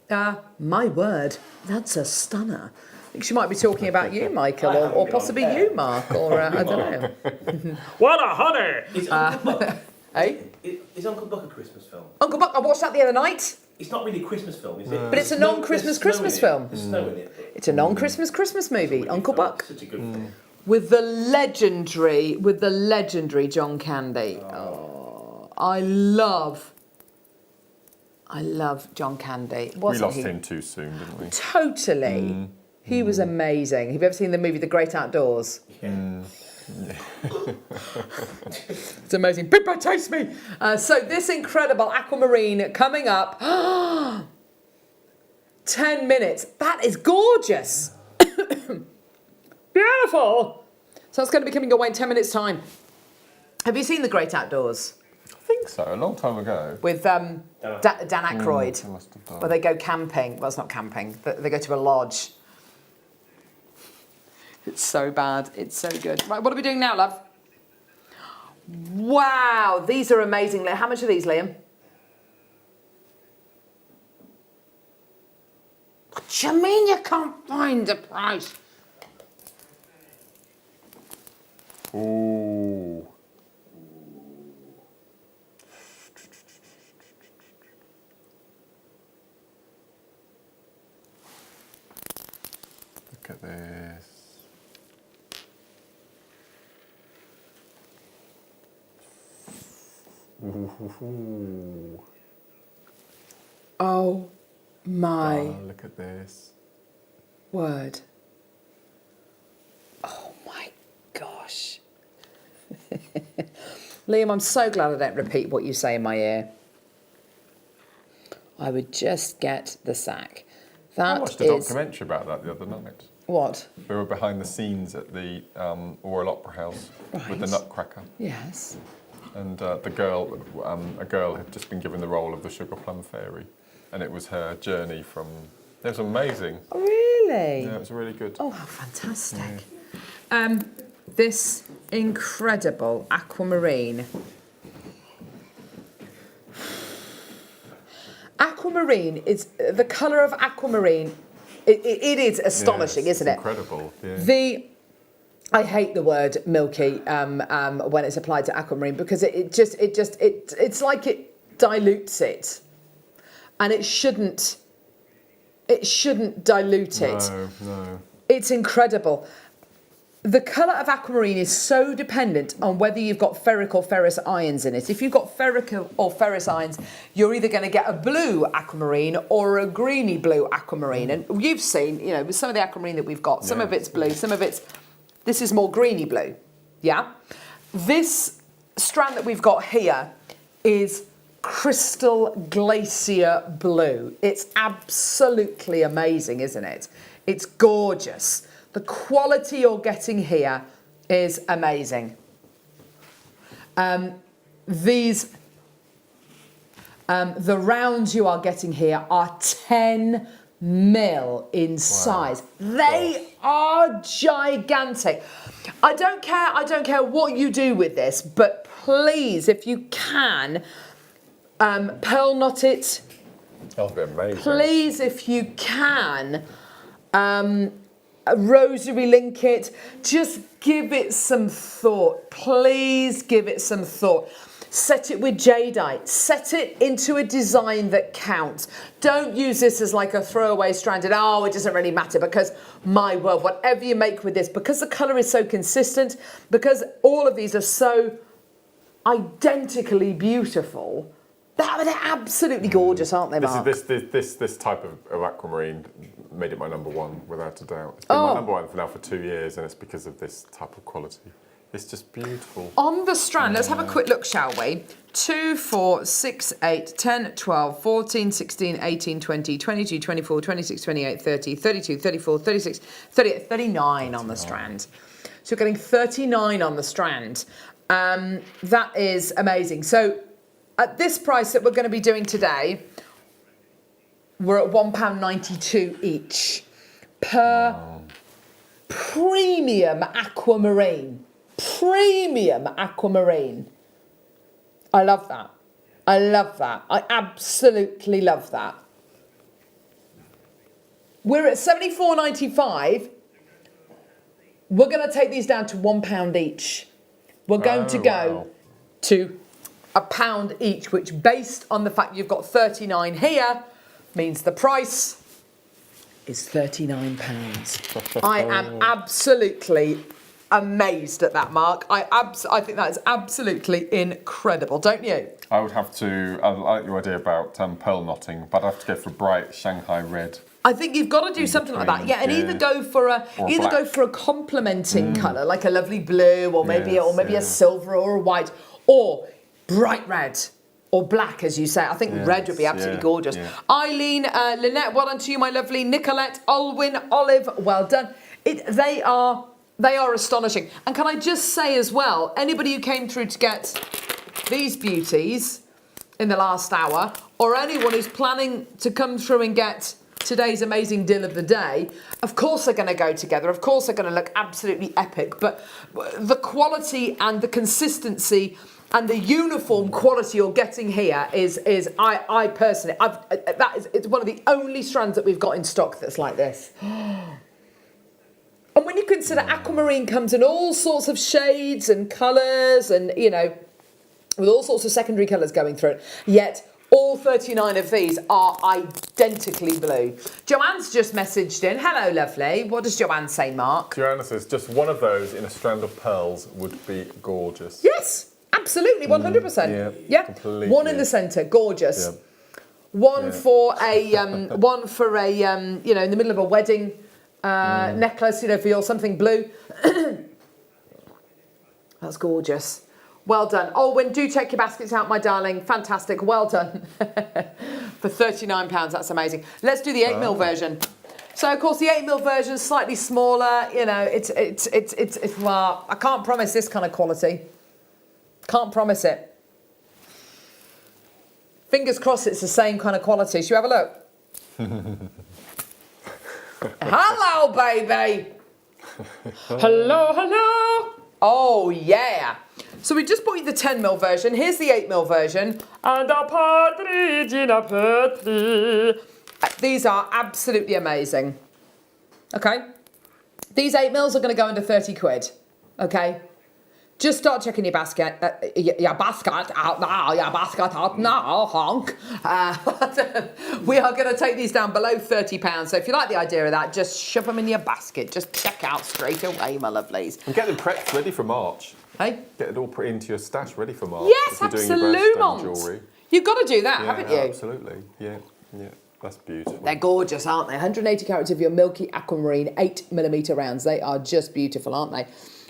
Kelly. My word, that's a stunner. I think she might be talking about you, Michael, or possibly you, Mark, or I don't know. What a honey! Is Uncle Buck? Hey? Is Uncle Buck a Christmas film? Uncle Buck, I watched that the other night. It's not really a Christmas film, is it? But it's a non-Christmas Christmas film. There's snow in it. It's a non-Christmas Christmas movie, Uncle Buck. Such a good film. With the legendary John Candy. Oh, I love John Candy. We lost him too soon, didn't we? Totally. He was amazing. Have you ever seen the movie The Great Outdoors? Yeah. It's amazing. Pippa, taste me! So this incredible aquamarine coming up. 10 minutes. That is gorgeous. Beautiful. So it's going to be coming your way in 10 minutes' time. Have you seen The Great Outdoors? I think so, a long time ago. With Dan Aykroyd, I must have done. where they go camping. Well, it's not camping. They go to a lodge. It's so bad. It's so good. Right, what are we doing now, love? Wow, these are amazing. How much are these, Liam? What do you mean you can't find the price? Ooh. Look at this. Ooh. Oh my look at this. word. Oh my gosh. Liam, I'm so glad I don't repeat what you say in my ear. I would just get the sack. I watched a documentary about that the other night. What? We were behind the scenes at the Royal Opera House with the Nutcracker. Yes. And a girl had just been given the role of the Sugar Plum Fairy, and it was her journey from. It was amazing. Oh, really? Yeah, it was really good. Oh, how fantastic! This incredible aquamarine. Aquamarine is the colour of aquamarine. It is astonishing, isn't it? Incredible. Yeah. I hate the word milky when it's applied to aquamarine because it's like it dilutes it, and it shouldn't dilute it. No. It's incredible. The colour of aquamarine is so dependent on whether you've got ferric or ferrous ions in it. If you've got ferric or ferrous ions, you're either going to get a blue aquamarine or a greeny blue aquamarine. And you've seen, with some of the aquamarine that we've got, some of it's blue, some of it's. This is more greeny blue, yeah? This strand that we've got here is crystal glacier blue. It's absolutely amazing, isn't it? It's gorgeous. The quality you're getting here is amazing. The rounds you are getting here are 10 mil in size. They are gigantic. I don't care what you do with this, but please, if you can, pearl knot it. That'll be amazing. Please, if you can, rosary link it. Just give it some thought. Please give it some thought. Set it with jadeite. Set it into a design that counts. Don't use this as like a throwaway stranded, it doesn't really matter, because my word, whatever you make with this, because the colour is so consistent, because all of these are so identically beautiful, they're absolutely gorgeous, aren't they, Mark? This type of aquamarine made it my number one, without a doubt. It's been my number one now for 2 years, and it's because of this type of quality. It's just beautiful. On the strand, let's have a quick look, shall we? 2, 4, 6, 8, 10, 12, 14, 16, 18, 20, 22, 24, 26, 28, 30, 32, 34, 36, 38, 39 on the strand. So you're getting 39 on the strand. That is amazing. So at this price that we're going to be doing today, we're at £1.92 each per premium aquamarine. Premium aquamarine. I love that. I love that. I absolutely love that. We're at £74.95. We're going to take these down to £1 each. We're going to go to £1 each, which based on the fact you've got 39 here, means the price is £39. I am absolutely amazed at that, Mark. I think that is absolutely incredible, don't you? I would have to, I like your idea about pearl knotting, but I'd have to go for bright Shanghai red. I think you've got to do something like that, yeah, and either go for a complementing colour, like a lovely blue, or maybe a silver or a white, or bright red. Or black, as you say. I think red would be absolutely gorgeous. Yeah. Eileen, Lynette, well done to you, my lovely. Nicolette, Olwyn, Olive, well done. They are astonishing. And can I just say as well, anybody who came through to get these beauties in the last hour, or anyone who's planning to come through and get today's amazing deal of the day, of course they're going to go together. Of course they're going to look absolutely epic. But the quality and the consistency and the uniform quality you're getting here is I personally, it's one of the only strands that we've got in stock that's like this. And when you consider aquamarine comes in all sorts of shades and colours and, you know, with all sorts of secondary colours going through it, yet all 39 of these are identically blue. Joanne's just messaged in. Hello, lovely. What does Joanne say, Mark? Joanne says just one of those in a strand of pearls would be gorgeous. Yes. Absolutely, 100%. Yeah, completely. One in the centre, gorgeous. Yeah. One for a, you know, in the middle of a wedding necklace, you know, for your something blue. That's gorgeous. Well done. Olwyn, do take your baskets out, my darling. Fantastic. Well done. For £39, that's amazing. Let's do the 8mm version. So, of course, the 8mm version is slightly smaller. You know, it's well, I can't promise this kind of quality. Can't promise it. Fingers crossed it's the same kind of quality. Should we have a look? Hello, baby. Hello, hello. Oh, yeah. So we just bought you the 10mm version. Here's the 8mm version. And a partridge in a pear tree. These are absolutely amazing. Okay. These 8mm are going to go under 30 quid. Okay. Just start checking your basket. Your basket out now. Your basket out now, honk. We are going to take these down below £30. So if you like the idea of that, just shove them in your basket. Just check out straight away, my lovelies. And get them prepped, ready for March. Hey? Get it all put into your stash, ready for March. Yes, absolutely. You've got to do that, haven't you? Absolutely. Yeah. That's beautiful. They're gorgeous, aren't they? 180 carats of your milky aquamarine 8mm rounds. They are just beautiful, aren't they?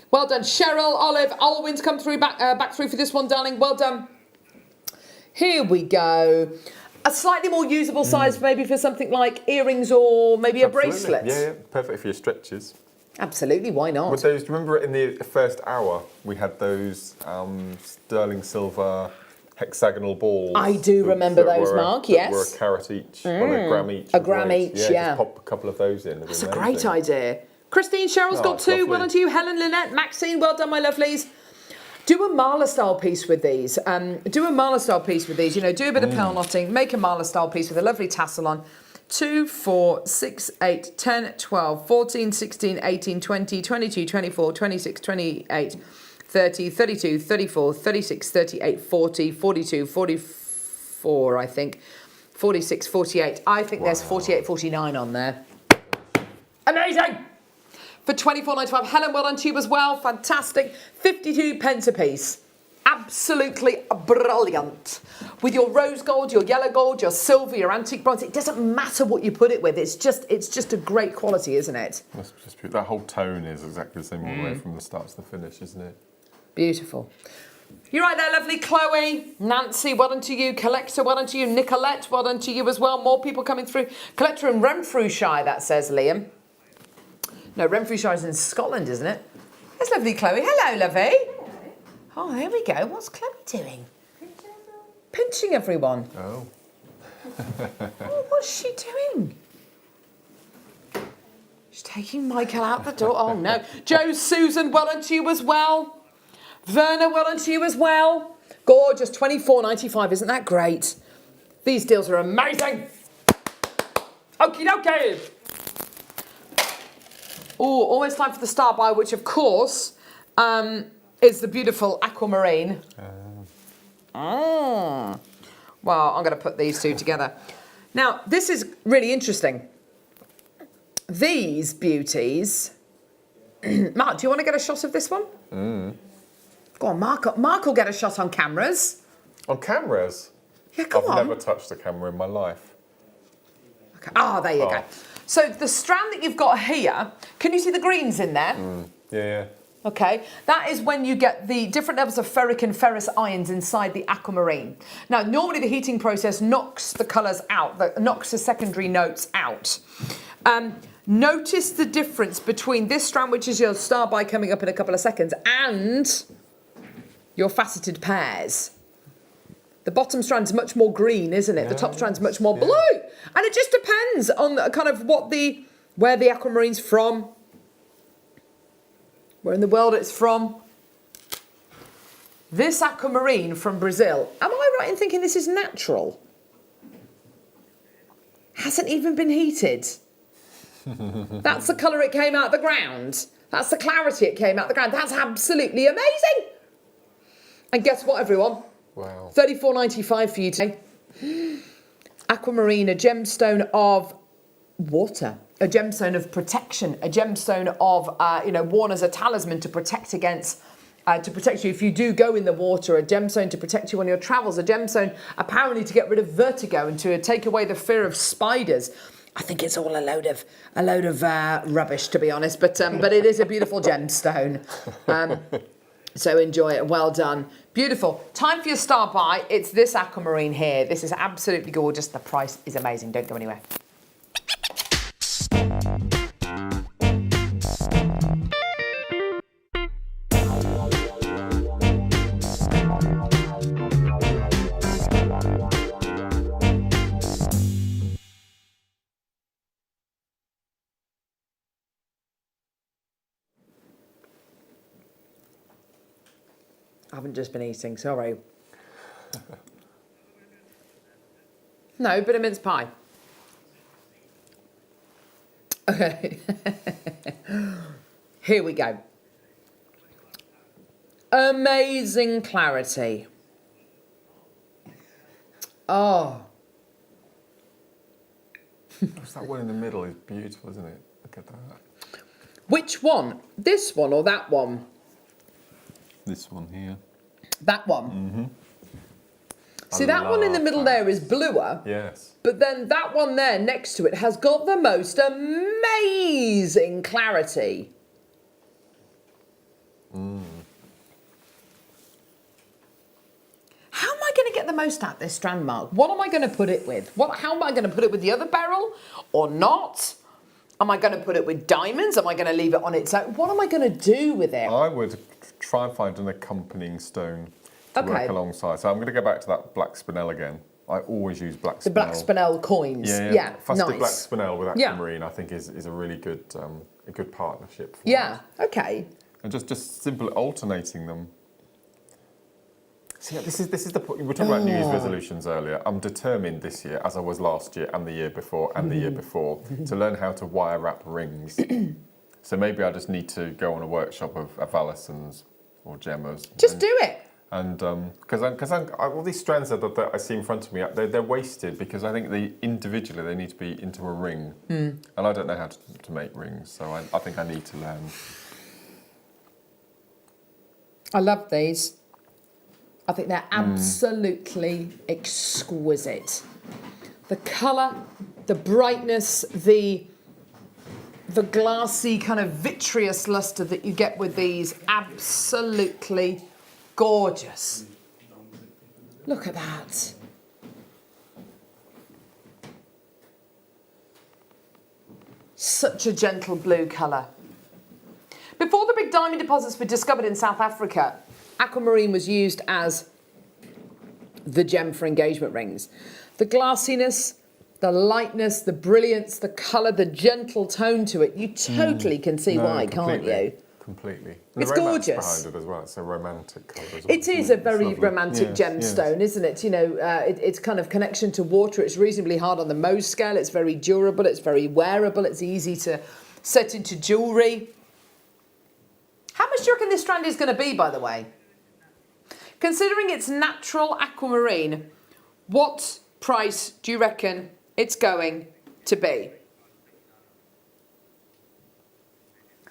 Well done, Cheryl, Olive, Olwyn's come through, back through for this one, darling. Well done. Here we go. A slightly more usable size, maybe for something like earrings or maybe a bracelet. Yeah, perfect for your stretches. Absolutely, why not? With those, do you remember in the first hour we had those sterling silver hexagonal balls? I do remember those, Mark. Yes. Were a carat each, well, a gram each. A gram each, yeah. Just pop a couple of those in. That's a great idea. Christine, Cheryl's got two. Lovely. Well done to you. Helen, Lynette, Maxine, well done, my lovelies. Do a Marla style piece with these. You know, do a bit of pearl knotting, make a Marla style piece with a lovely tassel on. 2, 4, 6, 8, 10, 12, 14, 16, 18, 20, 22, 24, 26, 28, 30, 32, 34, 36, 38, 40, 42, 44, I think. 46, 48. I think there's 48, 49 on there. Amazing! For £24.95. Helen, well done to you as well. Fantastic. 52p a piece. Absolutely brilliant. With your rose gold, your yellow gold, your silver, your antique bronze. It doesn't matter what you put it with. It's just a great quality, isn't it? That's just beautiful. That whole tone is exactly the same all the way from the start to the finish, isn't it? Beautiful. You're right there, lovely Chloe. Nancy, well done to you. Collector, well done to you. Nicolette, well done to you as well. More people coming through. Collector in Renfrewshire, that says Liam. No, Renfrewshire is in Scotland, isn't it? There's lovely Chloe. Hello, lovey. Oh, there we go. What's Chloe doing? Pinching everyone. Oh. Oh, what's she doing? She's taking Michael out the door. Oh, no. Joe, Susan, well done to you as well. Verna, well done to you as well. Gorgeous, $24.95. Isn't that great? These deals are amazing. Okie dokie. Oh, almost time for the star buy, which of course is the beautiful Aquamarine. Well, I'm going to put these two together. Now, this is really interesting. These beauties. Mark, do you want to get a shot of this one? Go on, Mark will get a shot on cameras. On cameras? Yeah, come on. I've never touched a camera in my life. Okay. Oh, there you go. So the strand that you've got here, can you see the greens in there? Yeah. Okay, that is when you get the different levels of ferric and ferrous ions inside the aquamarine. Now, normally the heating process knocks the colours out, knocks the secondary notes out. Notice the difference between this strand, which is your star buy coming up in a couple of seconds, and your faceted pairs. The bottom strand's much more green, isn't it? The top strand's much more blue. And it just depends on kind of where the aquamarine's from, where in the world it's from. This aquamarine from Brazil, am I right in thinking this is natural? Hasn't even been heated. That's the colour it came out of the ground. That's the clarity it came out of the ground. That's absolutely amazing. And guess what, everyone? Wow. $34.95 for you today. Aquamarine, a gemstone of water, a gemstone of protection, a gemstone of, worn as a talisman to protect against, to protect you if you do go in the water, a gemstone to protect you on your travels, a gemstone apparently to get rid of vertigo and to take away the fear of spiders. I think it's all a load of rubbish, to be honest, but it is a beautiful gemstone. So enjoy it. Well done. Beautiful. Time for your star buy. It's this aquamarine here. This is absolutely gorgeous. The price is amazing. Don't go anywhere. I haven't just been eating, sorry. No, bit of mince pie. Okay. Here we go. Amazing clarity. Oh. That one in the middle is beautiful, isn't it? Look at that. Which one? This one or that one? This one here. That one? See, that one in the middle there is bluer. Yes. But then that one there next to it has got the most amazing clarity. How am I going to get the most out of this strand, Mark? What am I going to put it with? How am I going to put it with the other Beryl or not? Am I going to put it with diamonds? Am I going to leave it on its own? What am I going to do with it? I would try and find an accompanying stone to work alongside. So I'm going to go back to that black spinel again. I always use black spinel. The black spinel coins. Yeah, Faceted nice. black spinel with aquamarine, I think, is a really good a good partnership. For yeah. Okay. And just simply alternating them. See, this is the point. We were talking about New Year's resolutions earlier. I'm determined this year, as I was last year and the year before and the year before, to learn how to wire wrap rings. So maybe I just need to go on a workshop of Valisons or Gemmas. Just do it. And because all these strands that I see in front of me, they're wasted because I think individually they need to be into a ring. And I don't know how to make rings, so I think I need to learn. I love these. I think they're absolutely exquisite. The colour, the brightness, the glassy kind of vitreous lustre that you get with these, absolutely gorgeous. Look at that. Such a gentle blue colour. Before the big diamond deposits were discovered in South Africa, aquamarine was used as the gem for engagement rings. The glassiness, the lightness, the brilliance, the colour, the gentle tone to it, you totally can see why, can't you? Completely. It's the romance gorgeous. behind it as well. It's a romantic colour as well. It is a very romantic gemstone, isn't it? You know, it's kind of connection to water. It's reasonably hard on the Mohs scale. It's very durable. It's very wearable. It's easy to set into jewellery. How much do you reckon this strand is going to be, by the way? Considering it's natural aquamarine, what price do you reckon it's going to be?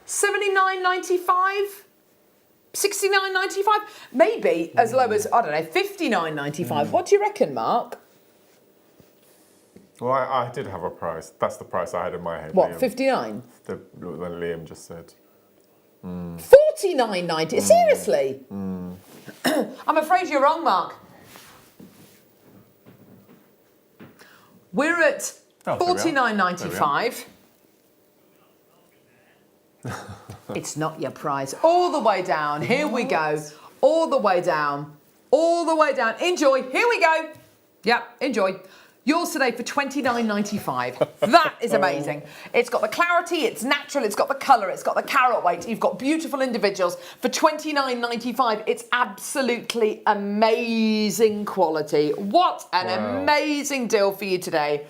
$79.95? $69.95? Maybe as low as, I don't know, $59.95. What do you reckon, Mark? Well, I did have a price. That's the price I had in my head. What, Liam. 59? That Liam just said. $49.90? Seriously? I'm afraid you're wrong, Mark. We're at $49.95. It's not your price. All the way down. Here we go. All the way down. All the way down. Enjoy. Here we go. Yeah, enjoy. Yours today for $29.95. That is amazing. It's got the clarity, it's natural, it's got the colour, it's got the carat weight. You've got beautiful individuals for $29.95. It's absolutely amazing quality. What an amazing deal for you today.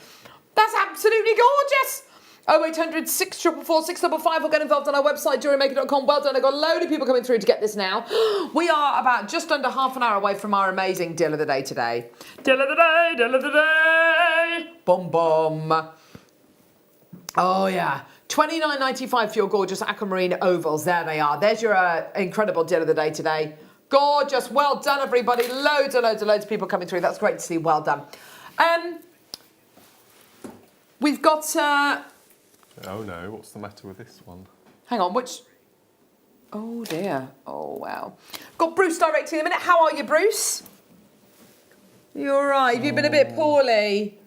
That's absolutely gorgeous. 0800 644 655 or get involved on our website, JewelleryMaker.com. Well done, I've got a load of people coming through to get this now. We are about just under half an hour away from our amazing deal of the day today. Deal of the day, deal of the day. Boom, boom. Oh, yeah. $29.95 for your gorgeous aquamarine ovals. There they are. There's your incredible deal of the day today. Gorgeous. Well done, everybody. Loads and loads and loads of people coming through. That's great to see. Well done. We've got... Oh no, what's the matter with this one? Hang on, which... Oh dear. Oh wow. Got Bruce directing in a minute. How are you, Bruce? You all right? Have you been a bit poorly?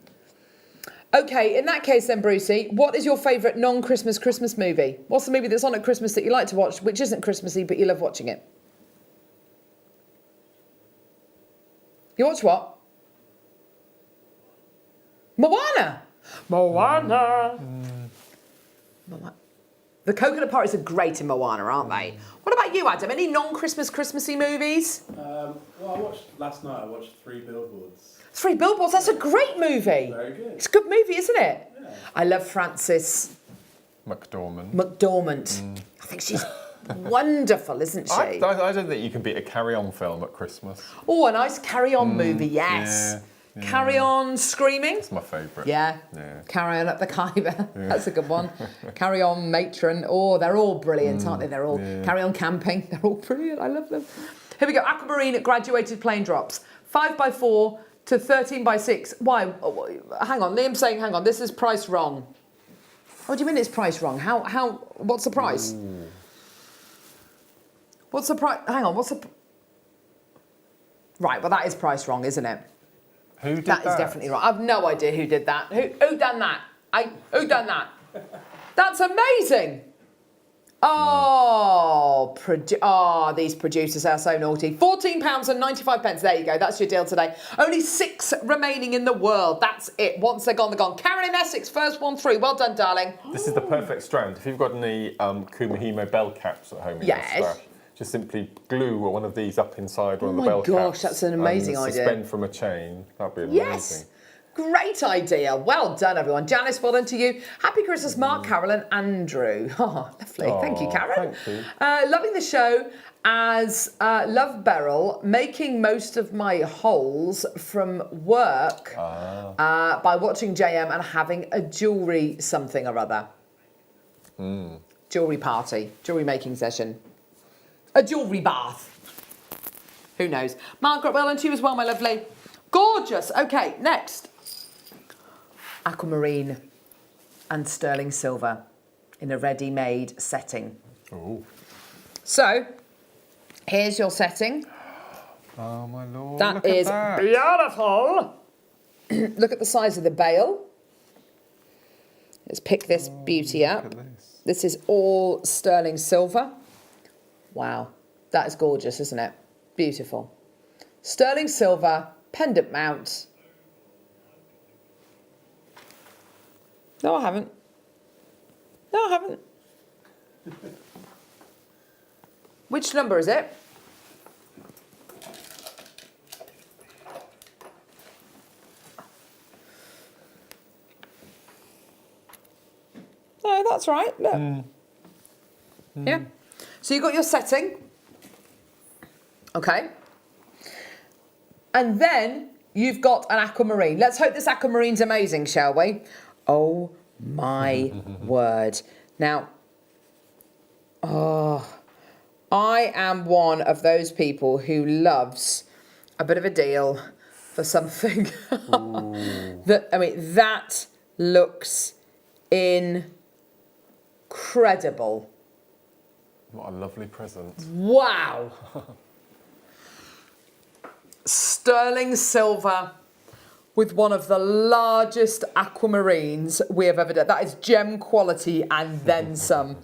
Okay, in that case then, Brucey, what is your favourite non-Christmas Christmas movie? What's the movie that's on at Christmas that you like to watch, which isn't Christmassy, but you love watching it? You watch what? Moana! Moana! The coconut parties are great in Moana, aren't they? What about you, Adam? Any non-Christmas Christmassy movies? Well, last night I watched 3 Billboards. 3 Billboards, that's a great movie. Very good. It's a good movie, isn't it? Yeah. I love Frances McDormand. I think she's wonderful, isn't she? I don't think you can beat a carry-on film at Christmas. Oh, a nice carry-on movie, yes. Yeah. Carry On Screaming. It's my favourite. Yeah. Carry On Up the Khyber. That's a good one. Carry On Matron. Oh, they're all brilliant, aren't they? They're all Carry On Camping. They're all brilliant. I love them. Here we go. Aquamarine graduated plain drops. 5x4 to 13x6. Why? Oh, hang on. Liam's saying, hang on. This is price wrong. What do you mean it's price wrong? How? What's the price? What's the price? Hang on. What's the? Right. Well, that is price wrong, isn't it? Who did that? That is definitely right. I've no idea who did that. Who done that? Who done that? That's amazing. Oh, these producers are so naughty. £14.95. There you go. That's your deal today. Only 6 remaining in the world. That's it. Once they're gone, they're gone. Karen in Essex, first one through. Well done, darling. This is the perfect strand. If you've got any Kumahimo bell caps at home in your stash, just simply glue one of these up inside one of the bell caps. Oh my gosh, that's an amazing and idea. Suspend from a chain. That'd be amazing. Yes. Great idea. Well done, everyone. Janice, well done to you. Happy Christmas, Mark, Carol and Andrew. Oh, lovely. Thank you, Karen. Thank you. Loving the show as love Beryl, making most of my holes from work by watching JM and having a jewellery something or other. Jewellery party, jewellery making session. A jewellery bath. Who knows? Margaret, well done to you as well, my lovely. Gorgeous. Okay, next. Aquamarine and sterling silver in a ready-made setting. Ooh. So, here's your setting. Oh my lord! That look at is that. beautiful. Look at the size of the bail. Let's pick this beauty up. Look at this. This is all sterling silver. Wow, that is gorgeous, isn't it? Beautiful. Sterling silver pendant mount. No, I haven't. No, I haven't. Which number is it? No, that's right. Look. Yeah. So you got your setting. Okay. And then you've got an aquamarine. Let's hope this aquamarine's amazing, shall we? Oh my word. Now, I am one of those people who loves a bit of a deal for something. That looks incredible. What a lovely present. Wow. Sterling silver with one of the largest aquamarines we have ever done. That is gem quality and then some.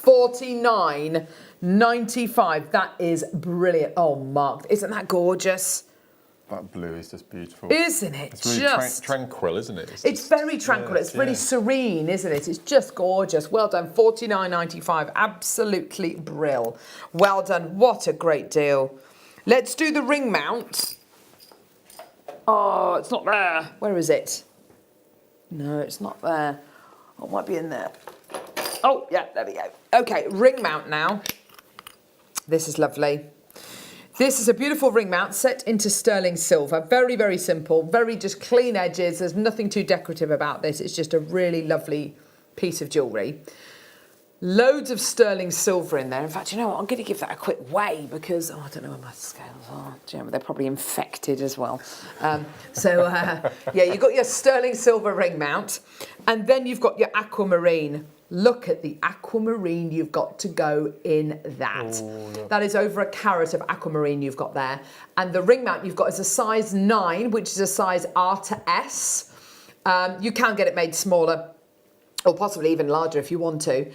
$49.95. That is brilliant. Oh, Mark, isn't that gorgeous? That blue is just beautiful. Isn't it? It's really just tranquil, isn't it? It's very tranquil. It's really serene, isn't it? It's just gorgeous. Well done. $49.95. Absolutely brill. Well done. What a great deal. Let's do the ring mount. Oh, it's not there. Where is it? No, it's not there. Oh, it might be in there. Oh, yeah, there we go. Okay, ring mount now. This is lovely. This is a beautiful ring mount set into sterling silver. Very, very simple. Very just clean edges. There's nothing too decorative about this. It's just a really lovely piece of jewellery. Loads of sterling silver in there. In fact, you know what? I'm going to give that a quick weigh because, I don't know where my scales are. They're probably infected as well. Yeah, you've got your sterling silver ring mount. And then you've got your aquamarine. Look at the aquamarine you've got to go in that. That is over a carat of aquamarine you've got there. And the ring mount you've got is a size 9, which is a size R to S. You can get it made smaller or possibly even larger if you want to.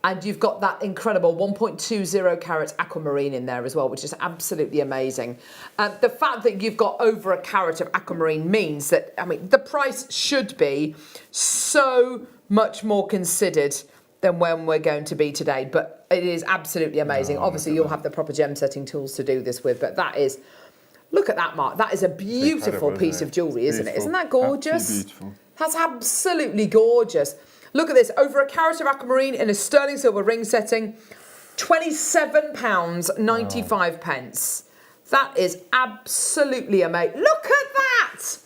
And you've got that incredible 1.20 carat aquamarine in there as well, which is absolutely amazing. The fact that you've got over a carat of aquamarine means that, the price should be so much more considered than when we're going to be today, but it is absolutely amazing. Obviously, you'll have the proper gem setting tools to do this with, but that is, look at that, Mark. That is a beautiful piece of jewellery, isn't it? Isn't that gorgeous? Absolutely beautiful. That's absolutely gorgeous. Look at this, over a carat of aquamarine in a sterling silver ring setting, £27.95. Wow. That is absolutely amazing. Look at that!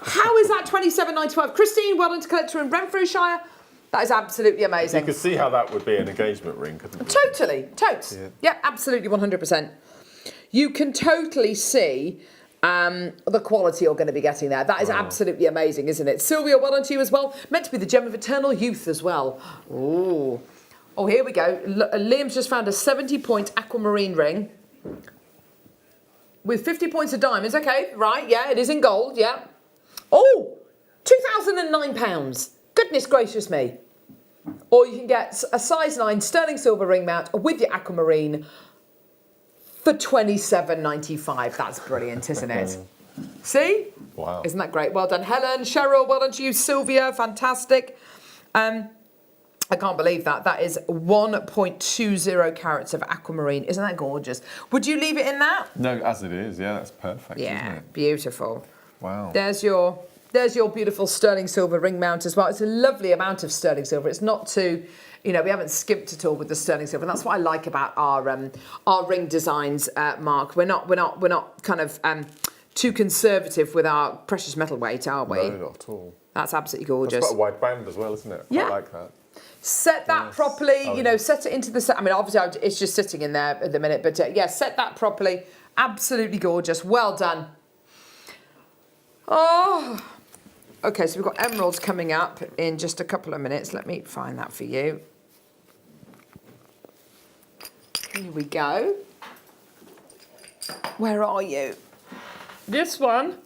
How is that £27.95? Christine, well done to collector in Renfrewshire. That is absolutely amazing. You could see how that would be an engagement ring, couldn't you? Totally, totes. Yeah, absolutely, 100%. You can totally see the quality you're going to be getting there. That is absolutely amazing, isn't it? Sylvia, well done to you as well. Meant to be the gem of eternal youth as well. Ooh. Oh, here we go. Liam's just found a 70-point aquamarine ring with 50 points of diamonds. Okay, right, yeah, it is in gold, yeah. Oh, £2,009. Goodness gracious me. Or you can get a size 9 sterling silver ring mount with your aquamarine for £27.95. That's brilliant, isn't it? See? Wow. Isn't that great? Well done, Helen. Cheryl, well done to you. Sylvia, fantastic. I can't believe that. That is 1.20 carats of aquamarine. Isn't that gorgeous? Would you leave it in that? No, as it is. Yeah, that's perfect, isn't it? Beautiful. Wow. There's your beautiful sterling silver ring mount as well. It's a lovely amount of sterling silver. It's not too, we haven't skimped at all with the sterling silver. And that's what I like about our ring designs, Mark. We're not kind of too conservative with our precious metal weight, are we? No, not at all. That's absolutely gorgeous. It's got a wide band as well, isn't it? Yeah. I like that. Set that properly, set it into the set. Obviously it's just sitting in there at the minute, but set that properly. Absolutely gorgeous. Well done. Oh, okay, so we've got emeralds coming up in just a couple of minutes. Let me find that for you. Here we go. Where are you? This one.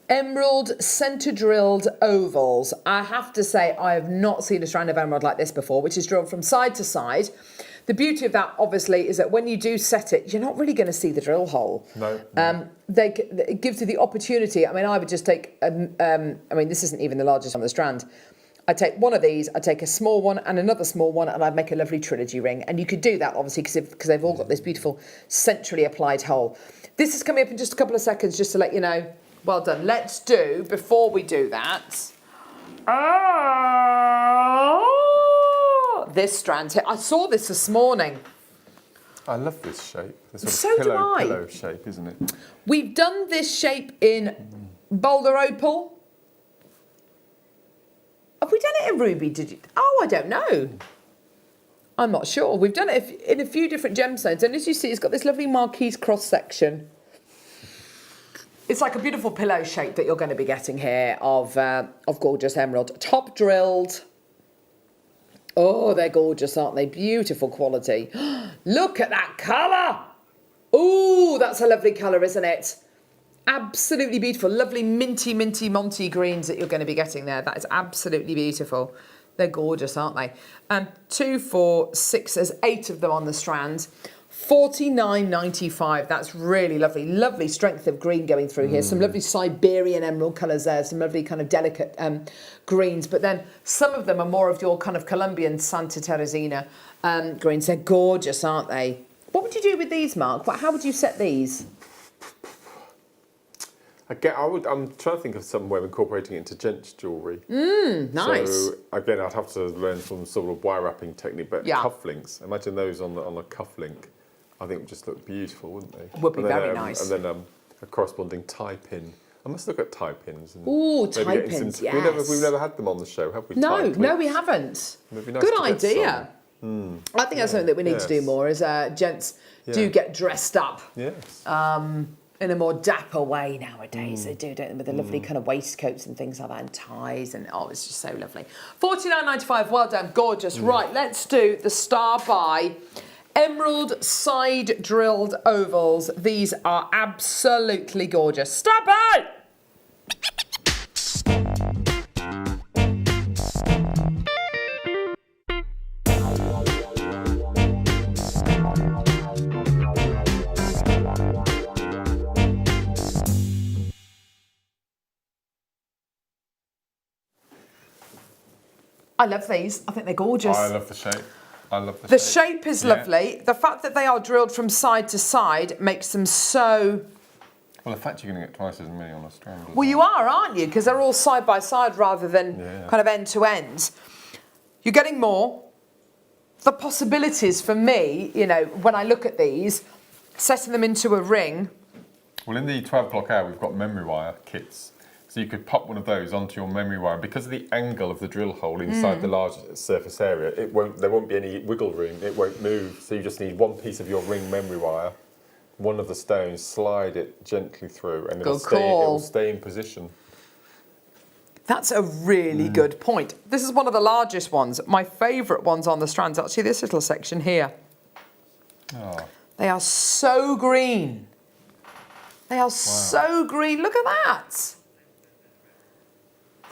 Emerald centre drilled ovals. I have to say I have not seen a strand of emerald like this before, which is drilled from side to side. The beauty of that, obviously, is that when you do set it, you're not really going to see the drill hole. No. It gives you the opportunity. I mean, I would just take, I mean, this isn't even the largest on the strand. I'd take one of these, I'd take a small one and another small one, and I'd make a lovely trilogy ring. And you could do that, obviously, because they've all got this beautiful centrally applied hole. This is coming up in just a couple of seconds, just to let you know. Well done. Let's do, before we do that, this strand here. I saw this morning. I love this shape. This So do I. pillow shape, isn't it? We've done this shape in Boulder Opal. Have we done it in Ruby? Did you? Oh, I don't know. I'm not sure. We've done it in a few different gemstones, and as you see, it's got this lovely marquise cross section. It's like a beautiful pillow shape that you're going to be getting here of gorgeous emerald. Top drilled. Oh, they're gorgeous, aren't they? Beautiful quality. Look at that colour. Ooh, that's a lovely colour, isn't it? Absolutely beautiful. Lovely minty, Monty greens that you're going to be getting there. That is absolutely beautiful. They're gorgeous, aren't they? 2, 4, 6, there's 8 of them on the strand. $49.95. That's really lovely. Lovely strength of green going through here. Some lovely Siberian emerald colours there. Some lovely kind of delicate greens. But then some of them are more of your kind of Colombian Santa Teresina greens. They're gorgeous, aren't they? What would you do with these, Mark? How would you set these? I'm trying to think of some way of incorporating it into gents jewellery. Nice. So again, I'd have to learn some sort of wire wrapping technique, but Yeah. cufflinks. Imagine those on a cufflink. I think would just look beautiful, wouldn't they? Would be very nice. And then a corresponding tie pin. I must look at tie pins. Ooh, maybe tie getting pins, We've yes. never had them on the show, have we? No, Tie no, clips. we haven't. It'd be nice Good to get idea. some. I think that's something that we need to do more, is gents do get dressed up. Yes. In a more dapper way nowadays. They do, don't they? With the lovely kind of waistcoats and things like that, and ties, and oh, it's just so lovely. $49.95, well done, gorgeous. Right, let's do the Star by Emerald Side Drilled Ovals. These are absolutely gorgeous. Star by! I love these. I think they're gorgeous. I love the shape. The shape is lovely. The fact that they are drilled from side to side makes them so... Well, the fact you're going to get twice as many on a strand. Well, you are, aren't you? Because they're all side by side rather than kind of end to end. You're getting more. The possibilities for me, you know, when I look at these, setting them into a ring... Well, in the 12 o'clock hour, we've got memory wire kits. So you could pop one of those onto your memory wire. Because of the angle of the drill hole inside the large surface area, there won't be any wiggle room, it won't move. So you just need one piece of your ring memory wire, one of the stones, slide it gently through, and it will stay in position. That's a really good point. This is one of the largest ones. My favourite ones on the strands, actually this little section here. Oh. They are so green. They are so green. Look at that.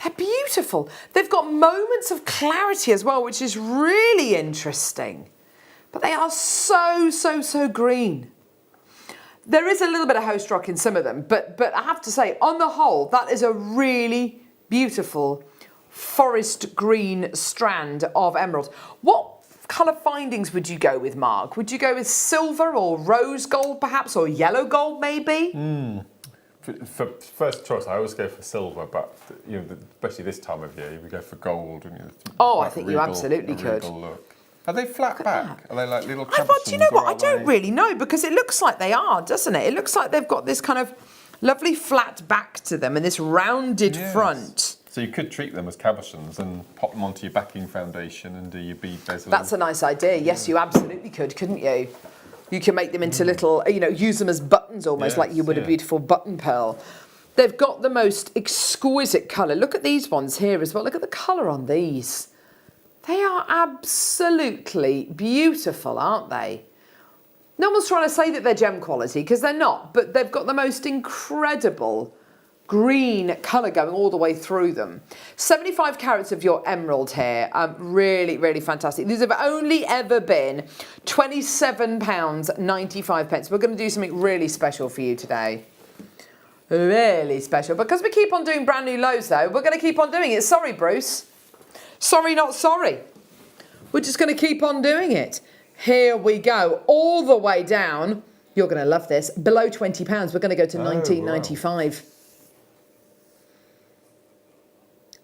They're beautiful. They've got moments of clarity as well, which is really interesting. But they are so green. There is a little bit of host rock in some of them, but I have to say, on the whole, that is a really beautiful forest green strand of emerald. What colour findings would you go with, Mark? Would you go with silver or rose gold perhaps, or yellow gold maybe? For first choice, I always go for silver, but you know, especially this time of year, you would go for gold. And, you know, oh, I think you absolutely could. Look. Are they flat back? Are they like little do you know what? I don't really know, because it looks like they are, doesn't it? It looks like they've got this kind of lovely flat back to them and this rounded front. So you could treat them as cabochons and pop them onto your backing foundation and do your bead bezel. That's a nice idea. Yes, you absolutely could, couldn't you? You can make them into little, you know, use them as buttons almost, like you would a beautiful button pearl. They've got the most exquisite colour. Look at these ones here as well. Look at the colour on these. They are absolutely beautiful, aren't they? No one's trying to say that they're gem quality because they're not, but they've got the most incredible green colour going all the way through them. 75 carats of your emerald here. Really, really fantastic. These have only ever been £27.95. We're going to do something really special for you today. Really special. Because we keep on doing brand new lows though, we're going to keep on doing it. Sorry, Bruce. Sorry, not sorry. We're just going to keep on doing it. Here we go. All the way down. You're going to love this. Below £20. We're going to go to £19.95. Wow.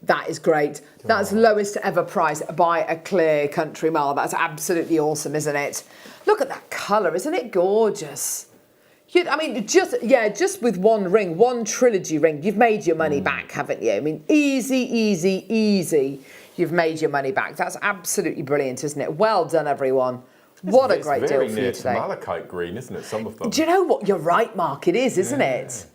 That is great. That's lowest ever price by a clear country mile. That's absolutely awesome, isn't it? Look at that colour. Isn't it gorgeous? I mean, just with one ring, one trilogy ring, you've made your money back, haven't you? I mean, easy, easy, easy. You've made your money back. That's absolutely brilliant, isn't it? Well done, everyone. What a great deal for you today. It's malachite green, isn't it? Some of them. Do you know what? You're right, Mark. It is, isn't it?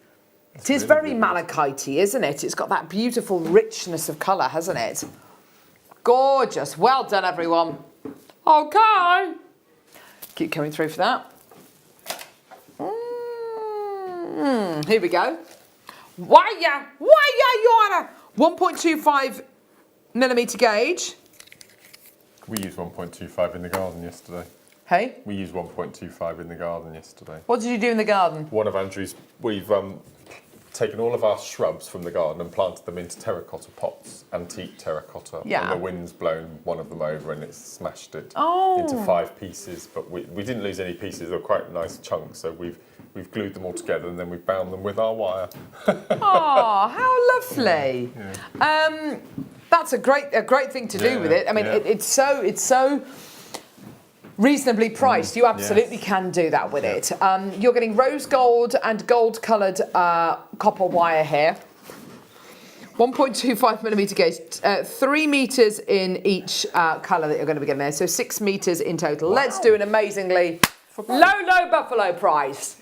It is very malachite-y, isn't it? It's got that beautiful richness of colour, hasn't it? Gorgeous. Well done, everyone. Okay. Keep coming through for that. Here we go. Why ya, Yana? 1.25mm gauge. We used 1.25 in the garden yesterday. Hey? We used 1.25 in the garden yesterday. What did you do in the garden? One of Andrew's, we've taken all of our shrubs from the garden and planted them into terracotta pots, antique terracotta. Yeah. And the wind's blown one of them over and it's smashed it into 5 pieces. But we didn't lose any pieces. They were quite nice chunks. So we've glued them all together and then we've bound them with our wire. Oh, how lovely! Yeah. That's a great thing to do with it. I mean, it's so reasonably priced. You absolutely can do that with it. You're getting rose gold and gold coloured copper wire here. 1.25mm gauge, 3 metres in each colour that you're going to be getting there. So 6 metres in total. Wow. Let's do an amazingly low buffalo price.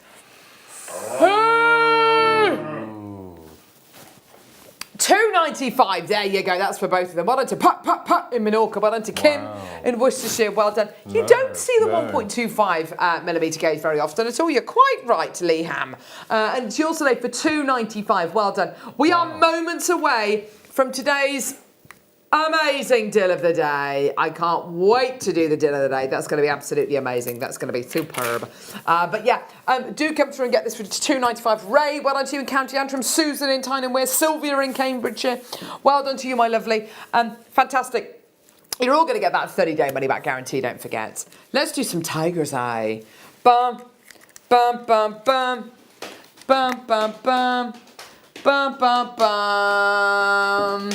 £2.95. There you go. That's for both of them. Well done to Pat in Minorca. Well done to Kim in Worcestershire. Well done. You don't see the 1.25mm gauge very often at all. You're quite right, Leham. And she also laid for £2.95. Well done. We are moments away from today's amazing deal of the day. I can't wait to do the deal of the day. That's going to be absolutely amazing. That's going to be superb. But yeah, do come through and get this for £2.95. Ray, well done to you in County Antrim. Susan in Tyne and Wear. Sylvia in Cambridgeshire. Well done to you, my lovely. Fantastic. You're all going to get that 30-day money-back guarantee, don't forget. Let's do some Tiger's Eye. Bum, bum, bum, bum. Bum, bum, bum. Bum, bum, bum.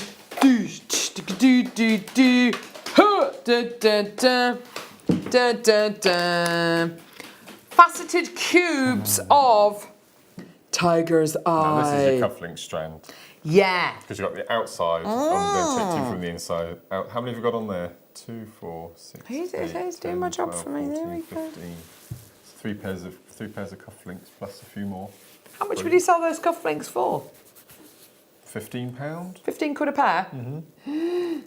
Faceted cubes of Tiger's Eye. Now this is your cufflink strand. Yeah. Because you've got the outside and then take 2 from the inside. How many have you got on there? 2, 4, 6, He's 8, doing my job 12, for me. 14, There we go. 15. 3 pairs of cufflinks plus a few more. How much would you sell those cufflinks for? £15. 15 quid a pair? Mm-hmm.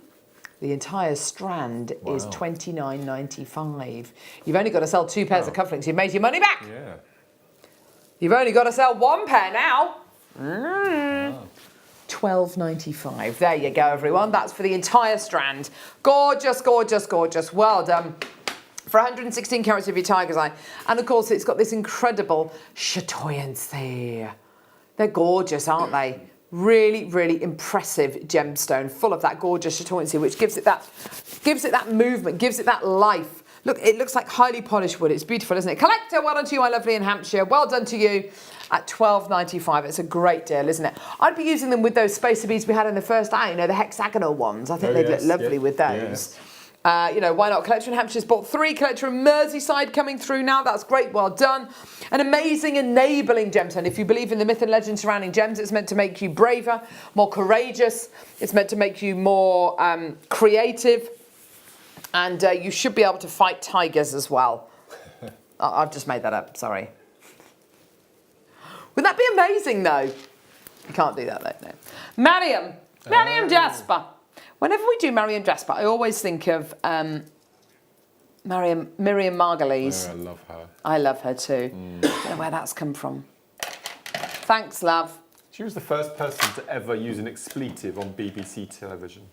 The entire strand is £29.95. You've only got to sell 2 pairs of cufflinks. You've made your money back. Yeah. You've only got to sell 1 pair now. £12.95. There you go, everyone. That's for the entire strand. Gorgeous, gorgeous, gorgeous. Well done. For 116 carats of your Tiger's Eye. And of course, it's got this incredible chatoyancy. They're gorgeous, aren't they? Really, really impressive gemstone, full of that gorgeous chatoyancy, which gives it that movement, gives it that life. Look, it looks like highly polished wood. It's beautiful, isn't it? Collector, well done to you, my lovely in Hampshire. Well done to you at £12.95. It's a great deal, isn't it? I'd be using them with those spacer beads we had in the first hour, you know, the hexagonal ones. I think they'd look lovely with those. Yes. You know, why not? Collector in Hampshire's bought 3. Collector in Merseyside coming through now. That's great. Well done. An amazing enabling gemstone. If you believe in the myth and legend surrounding gems, it's meant to make you braver, more courageous. It's meant to make you more creative. And you should be able to fight tigers as well. I've just made that up. Sorry. Wouldn't that be amazing, though? You can't do that, though. No. Mariam Jasper. Whenever we do Mariam Jasper, I always think of Miriam Margulies. Yeah, I love her. I love her too. I don't know where that's come from. Thanks, love. She was the first person to ever use an expletive on BBC television.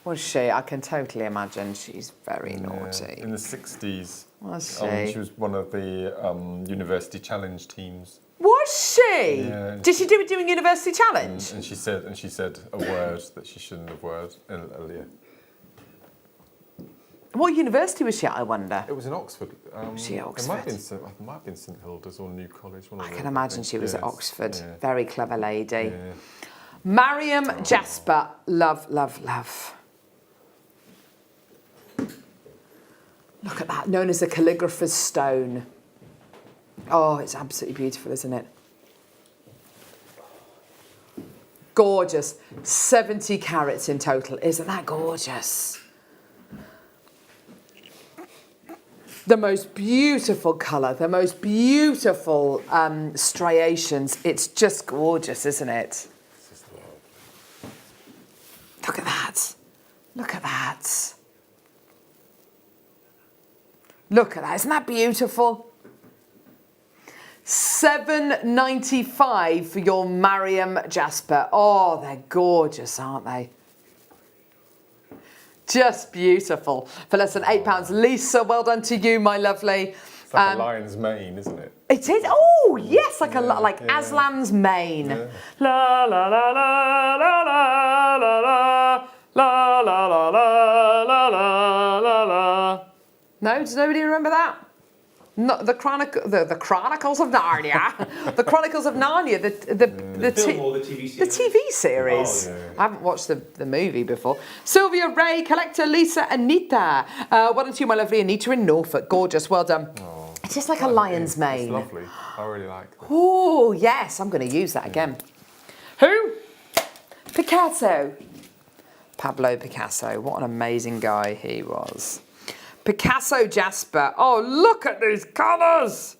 Was she? I can totally imagine. She's very naughty. In the 60s. Was she? She was one of the University Challenge teams. Was she? Yeah. Did she do it doing University Challenge? And she said a word that she shouldn't have earlier. What university was she at, I wonder? It was in Oxford. Was she at Oxford? It might have been St Hilda's or New College. I can imagine she was at Oxford. Yeah. Very clever lady. Yeah. Mariam Jasper. Love, love, love. Look at that, known as the calligrapher's stone. Oh, it's absolutely beautiful, isn't it? Gorgeous. 70 carats in total. Isn't that gorgeous? The most beautiful colour, the most beautiful striations. It's just gorgeous, isn't it? Look at that. Look at that. Look at that. Isn't that beautiful? $7.95 for your Mariam Jasper. Oh, they're gorgeous, aren't they? Just beautiful. For less than £8. Lisa, well done to you, my lovely. It's like a lion's mane, isn't it? It is. Oh, yes, like Aslan's mane. Yeah. La la la la la la la la la la la la la la la. No, does nobody remember that? No, the Chronicles of Narnia. The Chronicles of Narnia. The film or the TV series? The TV series. Oh, yeah. I haven't watched the movie before. Sylvia, Ray, Collector, Lisa, Anita. Well done to you, my lovely Anita in Norfolk. Gorgeous. Well done. Oh, it's just like a lion's mane. It's lovely. I really like it. Oh, yes. I'm going to use that again. Who? Picasso. Pablo Picasso. What an amazing guy he was. Picasso Jasper. Oh, look at these colours.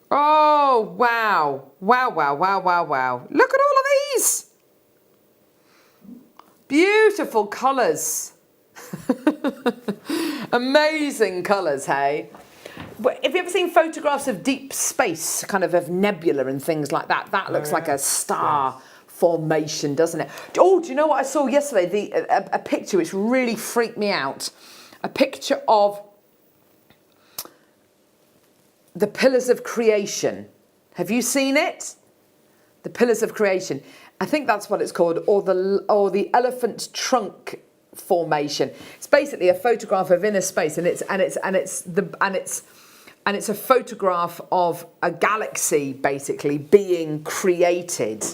Oh, wow. Wow, wow, wow, wow, wow. Look at all of these. Beautiful colours. Amazing colours, hey? Have you ever seen photographs of deep space, kind of nebula and things like that? That looks like a star formation, doesn't it? Oh, do you know what I saw yesterday? A picture which really freaked me out. A picture of the Pillars of Creation. Have you seen it? The Pillars of Creation. I think that's what it's called, or the Elephant Trunk Formation. It's basically a photograph of inner space, and it's a photograph of a galaxy basically being created.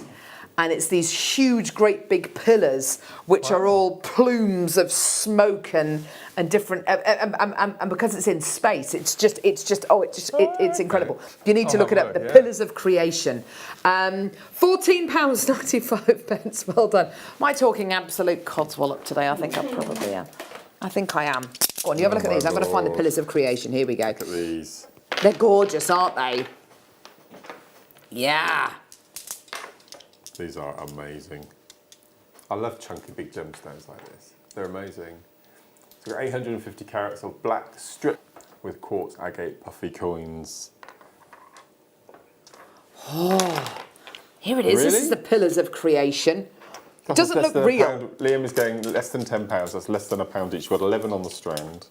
And it's these huge, great big pillars, which are all plumes of smoke and different. And because it's in space, it's incredible. You need to look it up. The Pillars of Creation, £14.95. Well done. Am I talking absolute codswallop today? I think I probably am. I think I am. Go on, you have a look at these. I'm going to find the Pillars of Creation. Here we go. Look at these. They're gorgeous, aren't they? Yeah. These are amazing. I love chunky big gemstones like this. They're amazing. So we've got 850 carats of black strip with quartz agate puffy coins. Oh, here it is. Really? This is the Pillars of Creation. It doesn't look real. Liam is going less than £10. That's less than £1 each. We've got 11 on the strand.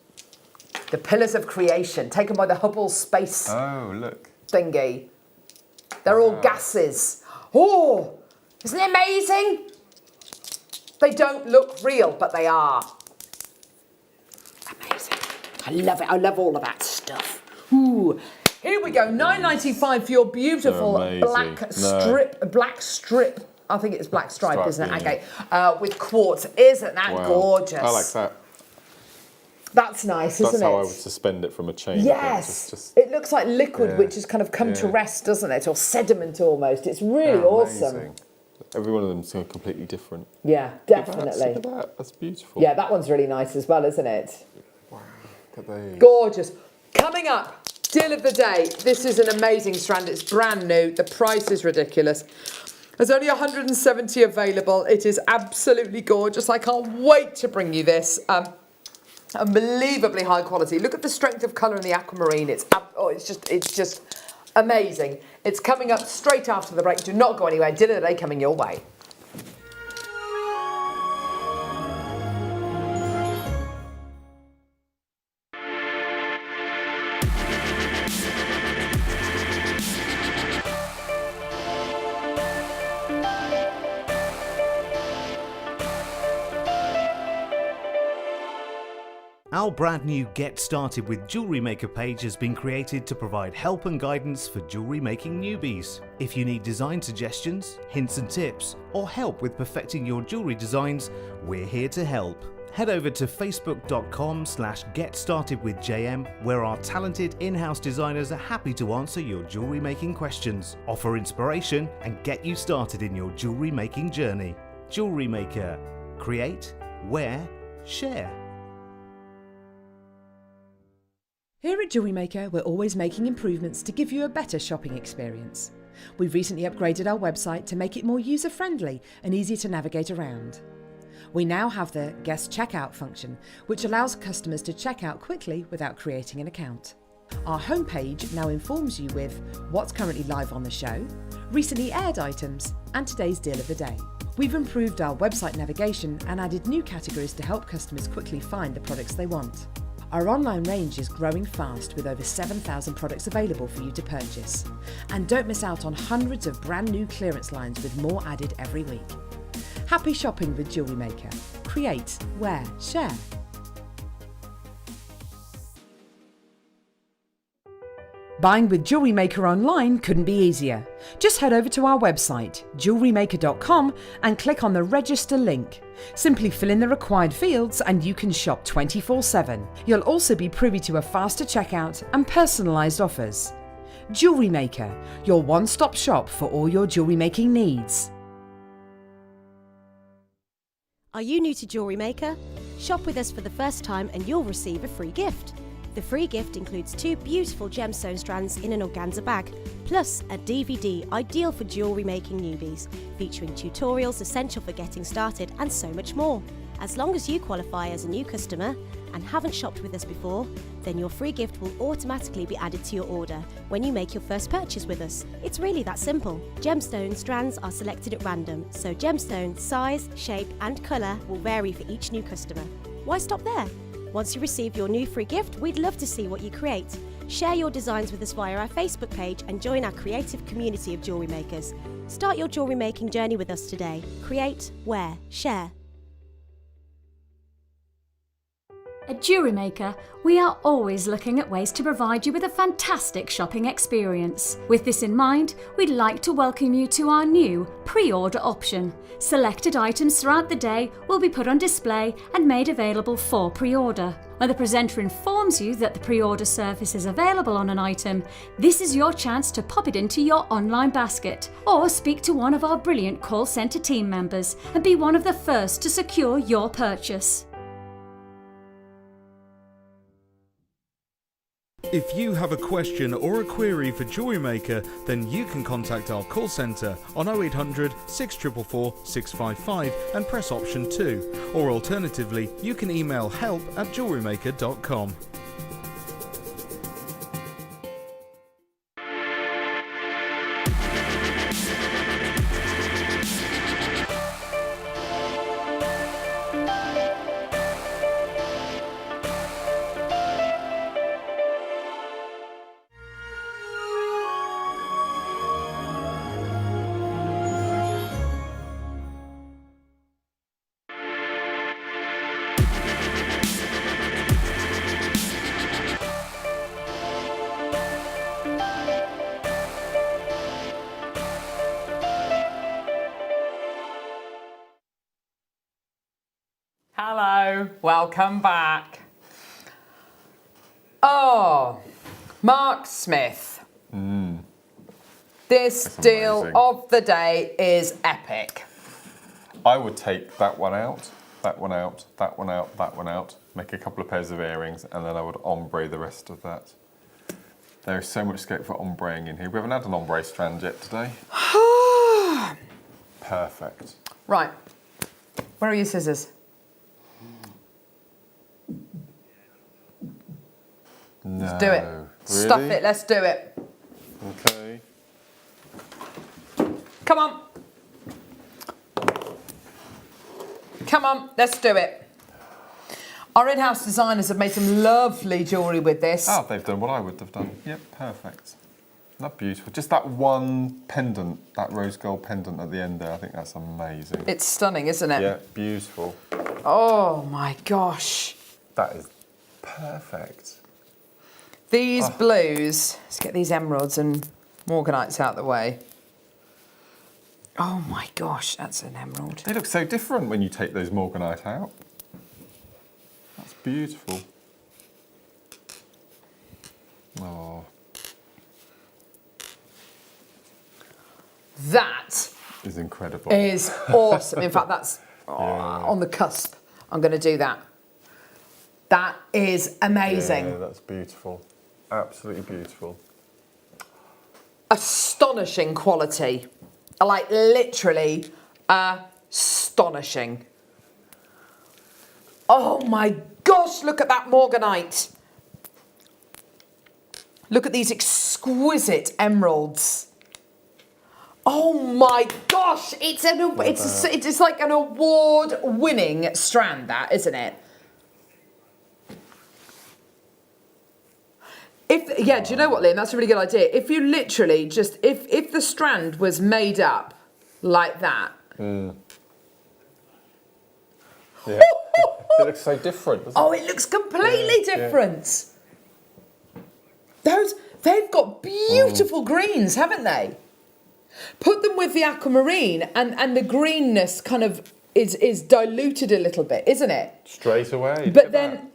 The Pillars of Creation, taken by the Hubble space thingy. They're all gases. Oh, isn't it amazing? They don't look real, but they are. Amazing. I love it. I love all of that stuff. Ooh. Here we go. £9.95 for your beautiful black strip. I think it's black stripe, isn't it? Agate with quartz. Isn't that gorgeous? I like that. That's nice, isn't it? That's how I would suspend it from a chain. Yes. It looks like liquid which has kind of come to rest, doesn't it? Or sediment almost. It's really awesome. Amazing. Every one of them is completely different. Yeah, definitely. Look at that. That's beautiful. Yeah, that one's really nice as well, isn't it? Wow. Look at these. Gorgeous. Coming up, deal of the day. This is an amazing strand. It's brand new. The price is ridiculous. There's only 170 available. It is absolutely gorgeous. I can't wait to bring you this. Unbelievably high quality. Look at the strength of colour in the aquamarine. It's just amazing. It's coming up straight after the break. Do not go anywhere. Dinner of the day coming your way. Our brand new Get Started with Jewellery Maker page has been created to provide help and guidance for jewellery making newbies. If you need design suggestions, hints and tips, or help with perfecting your jewellery designs, we're here to help. Head over to facebook.com/getstartedwithjm, where our talented in-house designers are happy to answer your jewellery making questions, offer inspiration, and get you started in your jewellery making journey. Jewellery Maker. Create, wear, share. Here at JewelleryMaker, we're always making improvements to give you a better shopping experience. We've recently upgraded our website to make it more user-friendly and easier to navigate around. We now have the guest checkout function, which allows customers to check out quickly without creating an account. Our homepage now informs you with what's currently live on the show, recently aired items, and today's deal of the day. We've improved our website navigation and added new categories to help customers quickly find the products they want. Our online range is growing fast with over 7,000 products available for you to purchase. And don't miss out on hundreds of brand new clearance lines with more added every week. Happy shopping with JewelleryMaker. Create, wear, share. Buying with JewelleryMaker online couldn't be easier. Just head over to our website, JewelleryMaker.com, and click on the register link. Simply fill in the required fields and you can shop 24/7. You'll also be privy to a faster checkout and personalised offers. JewelleryMaker, your one-stop shop for all your jewellery making needs. Are you new to JewelleryMaker? Shop with us for the first time and you'll receive a free gift. The free gift includes 2 beautiful gemstone strands in an organza bag, plus a DVD ideal for jewellery making newbies, featuring tutorials essential for getting started and so much more. As long as you qualify as a new customer and haven't shopped with us before, then your free gift will automatically be added to your order when you make your first purchase with us. It's really that simple. Gemstone strands are selected at random, so gemstone size, shape and colour will vary for each new customer. Why stop there? Once you receive your new free gift, we'd love to see what you create. Share your designs with us via our Facebook page and join our creative community of jewellery makers. Start your jewellery making journey with us today. Create, wear, share. At JewelleryMaker, we are always looking at ways to provide you with a fantastic shopping experience. With this in mind, we'd like to welcome you to our new pre-order option. Selected items throughout the day will be put on display and made available for pre-order. When the presenter informs you that the pre-order service is available on an item, this is your chance to pop it into your online basket or speak to one of our brilliant call centre team members and be one of the first to secure your purchase. If you have a question or a query for JewelleryMaker, then you can contact our call centre on 0800 644 655 and press option 2. Or alternatively, you can email help@jewellerymaker.com. Hello, welcome back. Oh, Mark Smith. This That's deal amazing. of the day is epic. I would take that one out, that one out, that one out, that one out, make a couple of pairs of earrings, and then I would ombre the rest of that. There is so much scope for ombreing in here. We haven't had an ombre strand yet today. Perfect. Right, where are your scissors? No. Let's do it. Really? Stuff it. Let's do it. Okay. Come on. Come on. Let's do it. Our in-house designers have made some lovely jewellery with this. Oh, they've done what I would have done. Yep, perfect. Not beautiful. Just that one pendant, that rose gold pendant at the end there. I think that's amazing. It's stunning, isn't it? Yeah, beautiful. Oh my gosh. That is perfect. These blues, let's get these emeralds and morganites out the way. Oh my gosh, that's an emerald. They look so different when you take those morganite out. That's beautiful. Oh. That is incredible. Is awesome. In fact, that's on the cusp. I'm going to do that. That is amazing. Yeah, that's beautiful. Absolutely beautiful. Astonishing quality. Like literally astonishing. Oh my gosh, look at that morganite. Look at these exquisite emeralds. Oh my gosh, it's like an award-winning strand, that, isn't it? Yeah, do you know what, Liam? That's a really good idea. If you literally just, if the strand was made up like that. Mm. Yeah. It looks so different, doesn't it? Oh, it looks completely different. Yeah. They've got beautiful greens, haven't they? Put them with the aquamarine and the greenness kind of is diluted a little bit, isn't it? Straight away. But then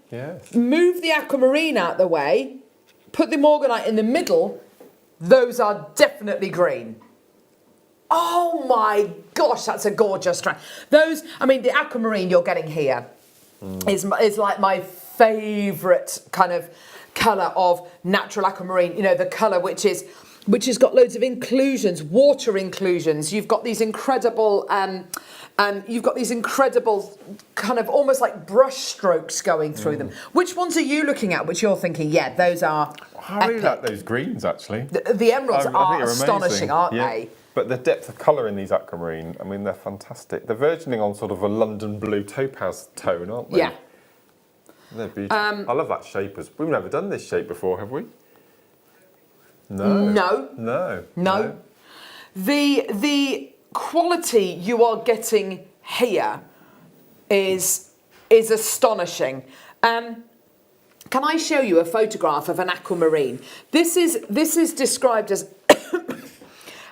move the aquamarine out the way, put the morganite in the middle, those are definitely green. Oh my gosh, that's a gorgeous strand. Those, I mean, the aquamarine you're getting here is like my favourite kind of colour of natural aquamarine. You know, the colour which has got loads of inclusions, water inclusions. You've got these incredible, kind of almost like brush strokes going through them. Which ones are you looking at? Which you're thinking, yeah, those are I really like those greens, actually. The emeralds I think are they're astonishing, amazing. aren't they? But the depth of colour in these aquamarine, I mean, they're fantastic. They're verging on sort of a London blue topaz tone, aren't they? Yeah. They're beautiful. I love that shape. We've never done this shape before, have we? No. No. The quality you are getting here is astonishing. Can I show you a photograph of an aquamarine? This is described as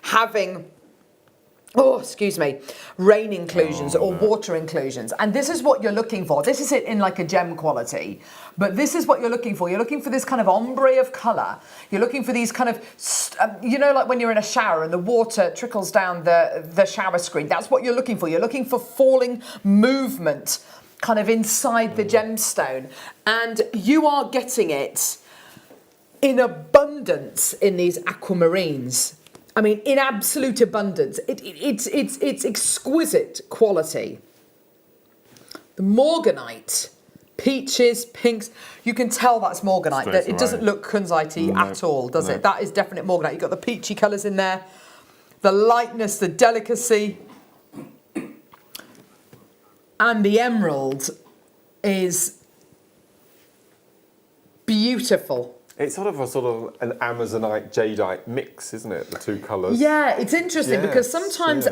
having rain inclusions or water inclusions. And this is what you're looking for. This is it in like a gem quality. But this is what you're looking for. You're looking for this kind of ombre of colour. You're looking for these kind of, you know, like when you're in a shower and the water trickles down the shower screen. That's what you're looking for. You're looking for falling movement kind of inside the gemstone. And you are getting it in abundance in these aquamarines. I mean, in absolute abundance. It's exquisite quality. The morganite, peaches, pinks. You can tell that's morganite. It doesn't look kunzite at all, does it? That is definite morganite. You've got the peachy colours in there. The lightness, the delicacy. And the emerald is beautiful. It's sort of an Amazonite jadeite mix, isn't it? The two colours. Yeah, it's interesting because sometimes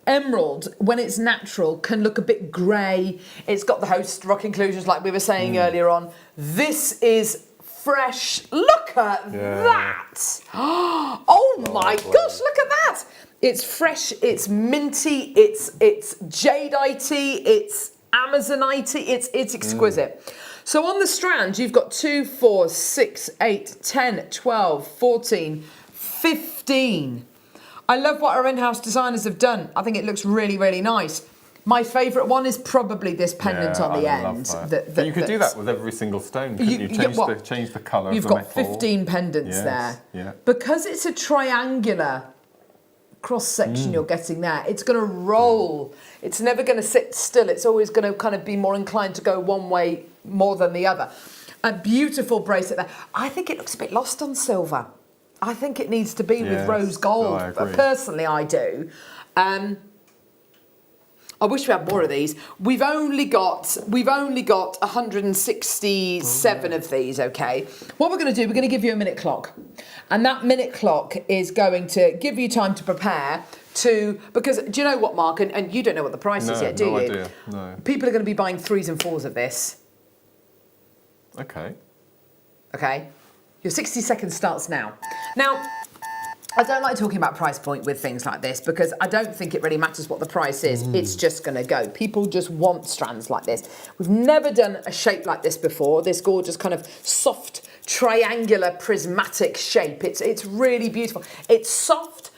emerald, when it's natural, can look a bit grey. It's got the host rock inclusions, like we were saying earlier on. This is fresh. Look at that! Oh my gosh, look at that! It's fresh. It's minty. It's jadeite. It's Amazonite. It's exquisite. So on the strand, you've got 2, 4, 6, 8, 10, 12, 14, 15. I love what our in-house designers have done. I think it looks really, really nice. My favourite one is probably this pendant on the end. But you could do that with every single stone, couldn't you? Change the colour of the metal. You've got 15 pendants there. Yeah. Because it's a triangular cross-section you're getting there, it's going to roll. It's never going to sit still. It's always going to kind of be more inclined to go one way more than the other. A beautiful bracelet there. I think it looks a bit lost on silver. I think it needs to be with rose gold. I agree. Personally, I do. I wish we had more of these. We've only got 167 of these, okay? What we're going to do, we're going to give you a minute clock. And that minute clock is going to give you time to prepare to... Because, do you know what, Mark? And you don't know what the price is yet, do you? No idea, no. People are going to be buying 3s and 4s of this. Okay. Okay? Your 60 seconds starts now. Now... I don't like talking about price point with things like this because I don't think it really matters what the price is. It's just going to go. People just want strands like this. We've never done a shape like this before. This gorgeous kind of soft, triangular, prismatic shape. It's really beautiful. It's soft,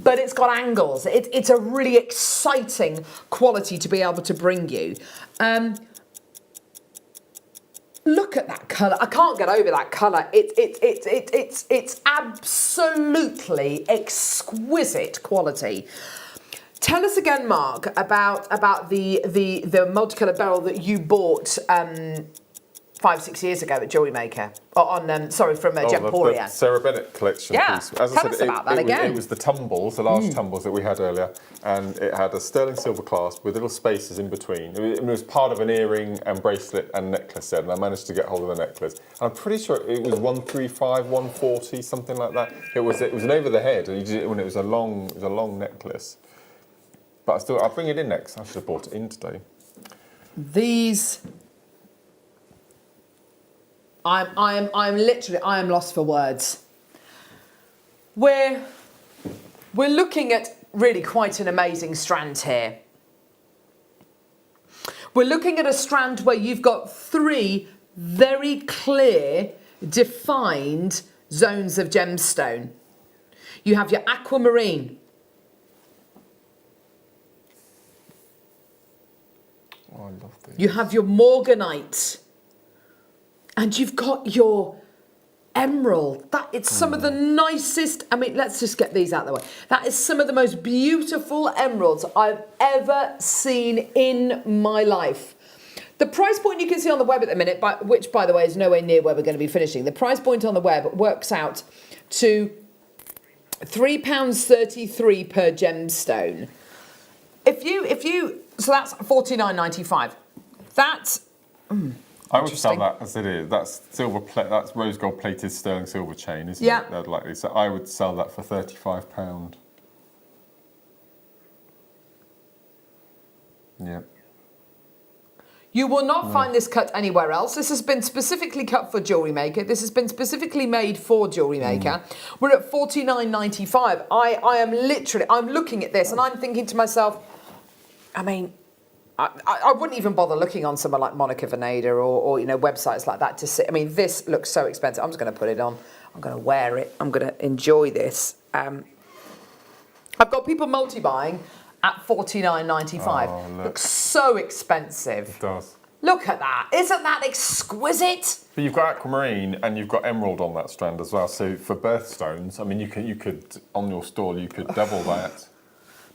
but it's got angles. It's a really exciting quality to be able to bring you. Look at that colour. I can't get over that colour. It's absolutely exquisite quality. Tell us again, Mark, about the multicoloured beryl that you bought 5-6 years ago at JewelleryMaker. From Gemporia. The Sarah Bennett collection piece. As I said, it was the tumbles, the large tumbles that we had earlier, and it had a sterling silver clasp with little spaces in between. It was part of an earring and bracelet and necklace set, and I managed to get hold of the necklace. And I'm pretty sure it was 135, 140, something like that. It was an over the head, and you did it when it was a long necklace. But I'll bring it in next. I should have brought it in today. These. I'm lost for words. We're looking at really quite an amazing strand here. We're looking at a strand where you've got 3 very clear, defined zones of gemstone. You have your aquamarine. Oh, I love this. You have your morganite. And you've got your emerald. It's some of the nicest... I mean, let's just get these out of the way. That is some of the most beautiful emeralds I've ever seen in my life. The price point you can see on the web at the minute, which, by the way, is nowhere near where we're going to be finishing. The price point on the web works out to £3.33 per gemstone. So that's $49.95. That's... I would sell that as it is. That's that's rose gold plated sterling silver chain, isn't it? They're likely. So I would sell that for £35. Yeah. You will not find this cut anywhere else. This has been specifically cut for JewelleryMaker. This has been specifically made for JewelleryMaker. We're at $49.95. I'm looking at this and I'm thinking to myself, I mean, I wouldn't even bother looking on somewhere like Monica Veneda or websites like that to see. I mean, this looks so expensive. I'm just going to put it on. I'm going to wear it. I'm going to enjoy this. I've got people multi-buying at $49.95. Oh, looks so expensive. It does. Look at that. Isn't that exquisite? But you've got aquamarine and you've got emerald on that strand as well. So for birthstones, I mean, you could on your stall, you could double that.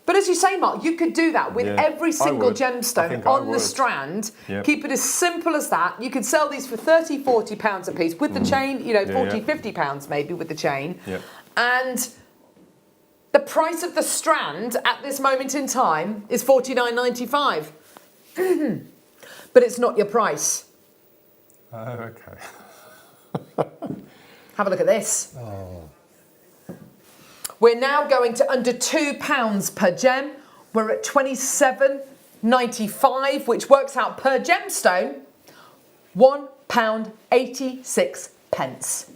But as you say, Mark, you could do that with every single gemstone on the strand. Yep. Keep it as simple as that. You could sell these for £30, £40 a piece with the chain, £40, £50 maybe with the chain. Yep. And the price of the strand at this moment in time is $49.95. But it's not your price. Okay. Have a look at this. Oh. We're now going to under £2 per gem. We're at £27.95, which works out per gemstone £1.86.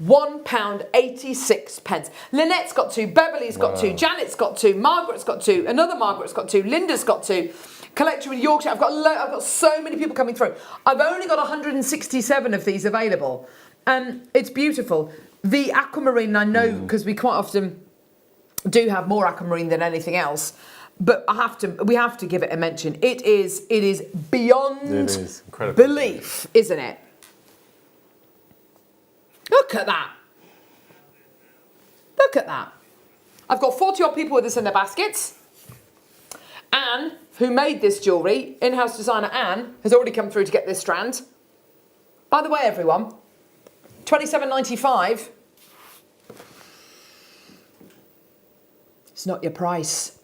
£1.86. Lynette's got 2, Beverly's got 2, Janet's got 2, Margaret's got 2, another Margaret's got 2, Linda's got 2. Collector in Yorkshire. I've got so many people coming through. I've only got 167 of these available. It's beautiful. The aquamarine, I know, because we quite often do have more aquamarine than anything else, but we have to give it a mention. It is beyond belief, isn't it? Look at that. Look at that. I've got 40 odd people with us in their baskets. Anne, who made this jewellery, in-house designer Anne, has already come through to get this strand. By the way, everyone, $27.95. It's not your price.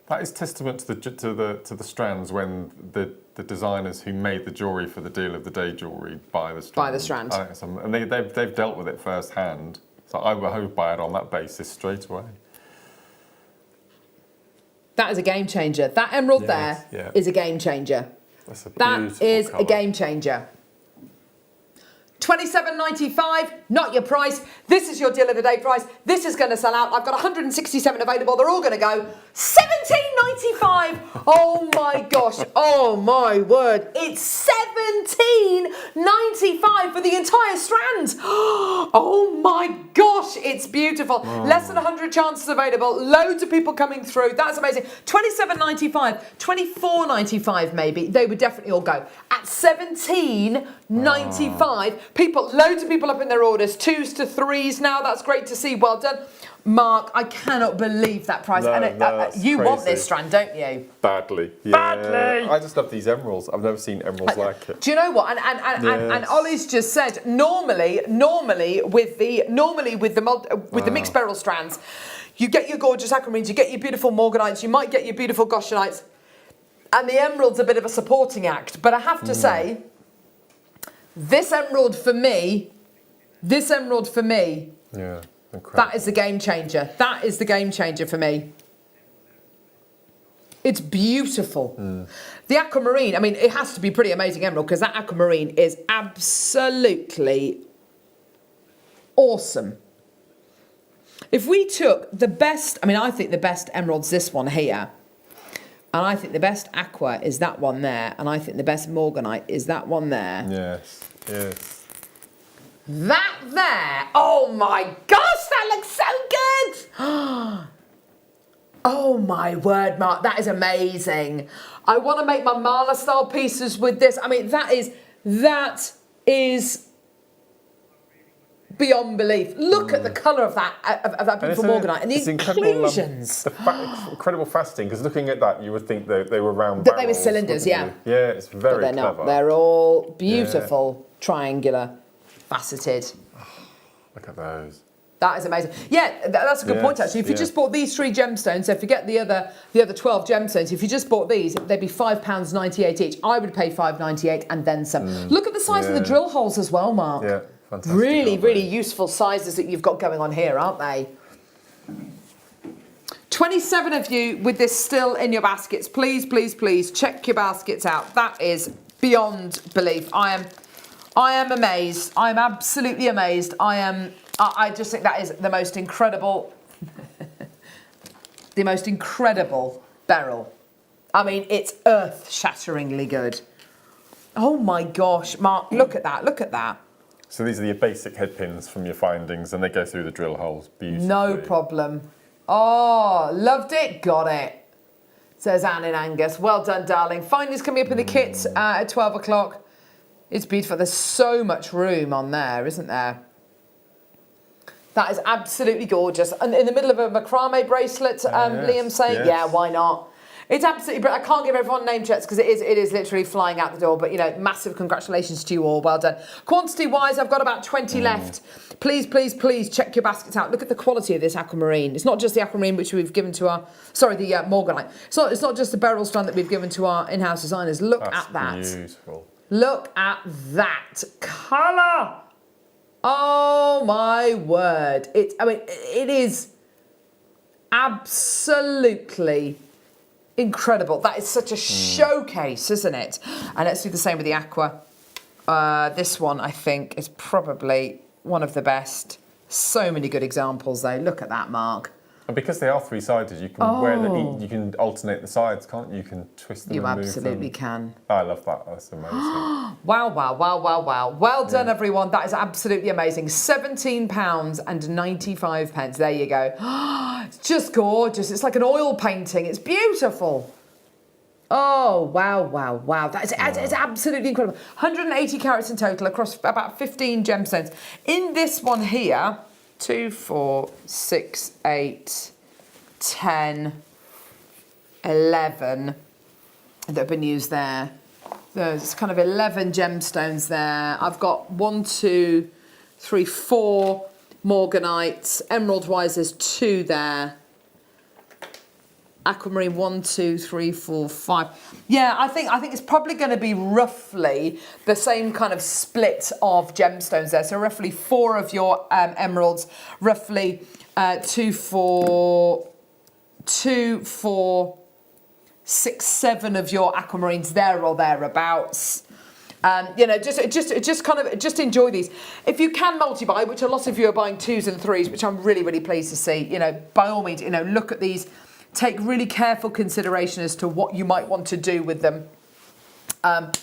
That is testament to the strands when the designers who made the jewellery for the deal of the day jewellery buy the strand. Buy the strand. And they've dealt with it firsthand. So I would buy it on that basis straight away. That is a game changer. That emerald there is a game changer. That's a that is colour. a game changer. $27.95, not your price. This is your deal of the day price. This is going to sell out. I've got 167 available. They're all going to go $17.95. Oh my gosh. Oh my word. It's $17.95 for the entire strand. Oh my gosh. It's beautiful. Less than 100 chances available. Loads of people coming through. That's amazing. $27.95, $24.95 maybe. They would definitely all go. At $17.95. Loads of people up in their orders, 2s to 3s now. That's great to see. Well done. Mark, I cannot believe that price. No, and you crazy. Want this strand, don't you? Badly. Yeah. Badly. I just love these emeralds. I've never seen emeralds like it. Do you know what? And Ollie's just said normally with the mixed beryl strands, you get your gorgeous aquamarines, you get your beautiful morganites, you might get your beautiful goshyanites, and the emerald's a bit of a supporting act. But I have to say, this emerald for me, yeah, incredible. That is the game changer. That is the game changer for me. It's beautiful. The aquamarine, I mean, it has to be pretty amazing emerald because that aquamarine is absolutely awesome. If we took the best, I mean, I think the best emerald's this one here. And I think the best aqua is that one there. And I think the best morganite is that one there. Yes, yes. That there, oh my gosh, that looks so good. Oh my word, Mark, that is amazing. I want to make my mala style pieces with this. I mean, that is beyond belief. Look at the colour of that beautiful morganite and the inclusions. Incredible faceting, because looking at that, you would think they were round that they were cylinders, yeah. Yeah, it's very but they're clever. Not. They're all beautiful, triangular, faceted. Look at those. That is amazing. Yeah, that's a good point actually. If you just bought these 3 gemstones, so forget the other 12 gemstones, if you just bought these, they'd be £5.98 each. I would pay £5.98 and then some. Look at the size of the drill holes as well, Mark. Yeah, fantastic. Really useful sizes that you've got going on here, aren't they? 27 of you with this still in your baskets. Please, please, please check your baskets out. That is beyond belief. I am amazed. I am absolutely amazed. I just think that is the most incredible, beryl. I mean, it's earth-shatteringly good. Oh my gosh, Mark, look at that, look at that. So these are your basic head pins from your findings, and they go through the drill holes beautifully. No problem. Oh, loved it, got it, says Anne in Angus. Well done, darling. Findings coming up in the kits at 12 o'clock. It's beautiful. There's so much room on there, isn't there? That is absolutely gorgeous. And in the middle of a macrame bracelet, Liam's saying, yeah, why not? It's absolutely brilliant. I can't give everyone name checks because it is literally flying out the door. But, you know, massive congratulations to you all. Well done. Quantity-wise, I've got about 20 left. Please, please, please check your baskets out. Look at the quality of this aquamarine. It's not just the aquamarine which we've given to our... Sorry, the morganite. It's not just the beryl strand that we've given to our in-house designers. Look at that. Beautiful. Look at that colour. Oh, my word. It is absolutely... incredible. That is such a showcase, isn't it? And let's do the same with the aqua. This one, I think, is probably one of the best. So many good examples, though. Look at that, Mark. And because they are 3-sided, you can wear them. You can alternate the sides, can't you? You can twist them. You and move absolutely them. can. I love that. That's amazing. Wow, wow, wow, wow, wow. Well done, everyone. That is absolutely amazing. £17.95. There you go. It's just gorgeous. It's like an oil painting. It's beautiful. Oh, wow, wow, wow. It's absolutely incredible. 180 carats in total across about 15 gemstones. In this one here, 2, 4, 6, 8, 10, 11 that have been used there. There's kind of 11 gemstones there. I've got 1, 2, 3, 4 morganites. Emerald-wise, there's 2 there. Aquamarine 1, 2, 3, 4, 5. Yeah, I think it's probably going to be roughly the same kind of split of gemstones there. So roughly 4 of your emeralds, roughly 2, 4, 6, 7 of your aquamarines there or thereabouts. You know, just kind of enjoy these. If you can multi-buy, which a lot of you are buying 2s and 3s, which I'm really, really pleased to see. You know, by all means, you know, look at these. Take really careful consideration as to what you might want to do with them. They're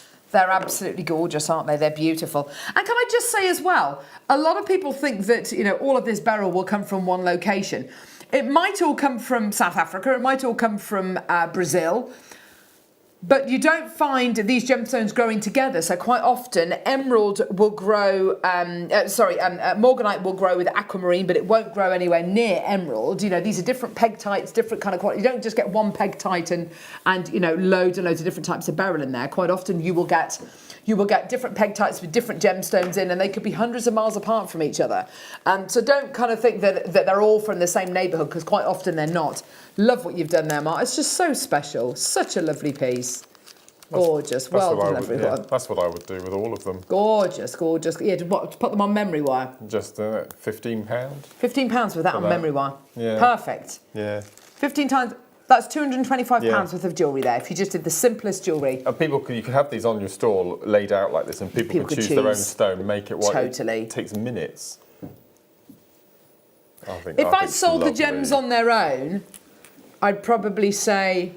absolutely gorgeous, aren't they? They're beautiful. And can I just say as well, a lot of people think that, you know, all of this beryl will come from one location. It might all come from South Africa. It might all come from Brazil. But you don't find these gemstones growing together. So quite often, emerald will grow, morganite will grow with aquamarine, but it won't grow anywhere near emerald. You know, these are different pegtites, different kind of quality. You don't just get one pegtite and you know, loads and loads of different types of beryl in there. Quite often you will get different pegtites with different gemstones in, and they could be hundreds of miles apart from each other. So don't kind of think that they're all from the same neighbourhood, because quite often they're not. Love what you've done there, Mark. It's just so special. Such a lovely piece. Gorgeous. Well done, everyone. That's what I would do with all of them. Gorgeous, gorgeous. Yeah, to put them on memory wire. Just £15. £15 with that on memory wire. Yeah. Perfect. Yeah. 15 times. That's £225 worth of jewellery there. If you just did the simplest jewellery. And you could have these on your store laid out like this, and people could choose their own stone, make it what totally. It takes minutes. If I sold the gems on their own, I'd probably say,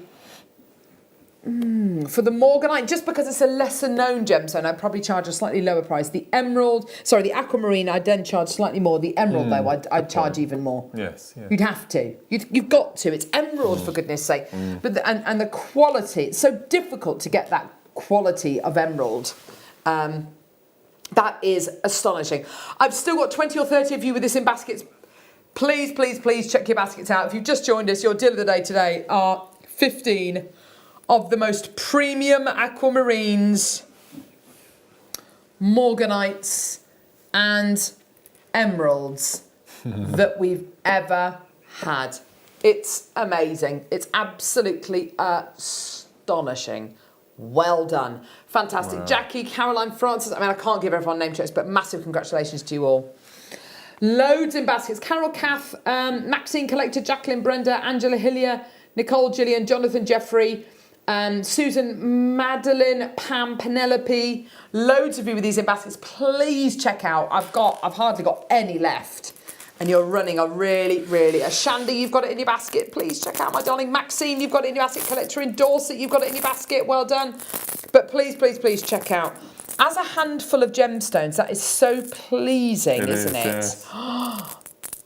for the morganite, just because it's a lesser known gemstone, I'd probably charge a slightly lower price. The aquamarine, I'd then charge slightly more. The emerald, though, I'd charge even more. Yes, yeah. You'd have to. You've got to. It's emerald, for goodness sake. But and the quality, it's so difficult to get that quality of emerald. That is astonishing. I've still got 20 or 30 of you with this in baskets. Please, please, please check your baskets out. If you've just joined us, your deal of the day today are 15 of the most premium aquamarines, morganites and emeralds that we've ever had. It's amazing. It's absolutely astonishing. Well done. Fantastic. Wow. Jackie, Caroline, Francis, I mean, I can't give everyone name checks, but massive congratulations to you all. Loads in baskets. Carol, Kath, Maxine, Collector, Jacqueline, Brenda, Angela, Hilia, Nicole, Gillian, Jonathan, Jeffrey, Susan, Madeline, Pam, Penelope. Loads of you with these in baskets. Please check out. I've hardly got any left. And you're running a a Shandy, you've got it in your basket. Please check out, my darling. Maxine, you've got it in your basket. Collector in Dorset, you've got it in your basket. Well done. But please, please, please check out. As a handful of gemstones, that is so pleasing, isn't it? Yes.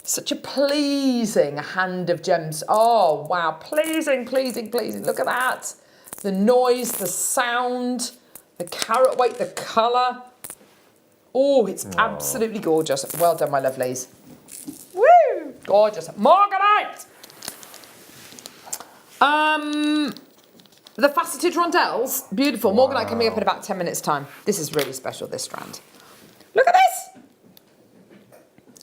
Such a pleasing hand of gems. Oh, wow. Pleasing, pleasing, pleasing. Look at that. The noise, the sound, the carat weight, the colour. Oh, it's absolutely gorgeous. Well done, my lovelies. Woo! Gorgeous. Morganite! The faceted rondelles, beautiful. Wow. Morganite coming up in about 10 minutes' time. This is really special, this strand. Look at this!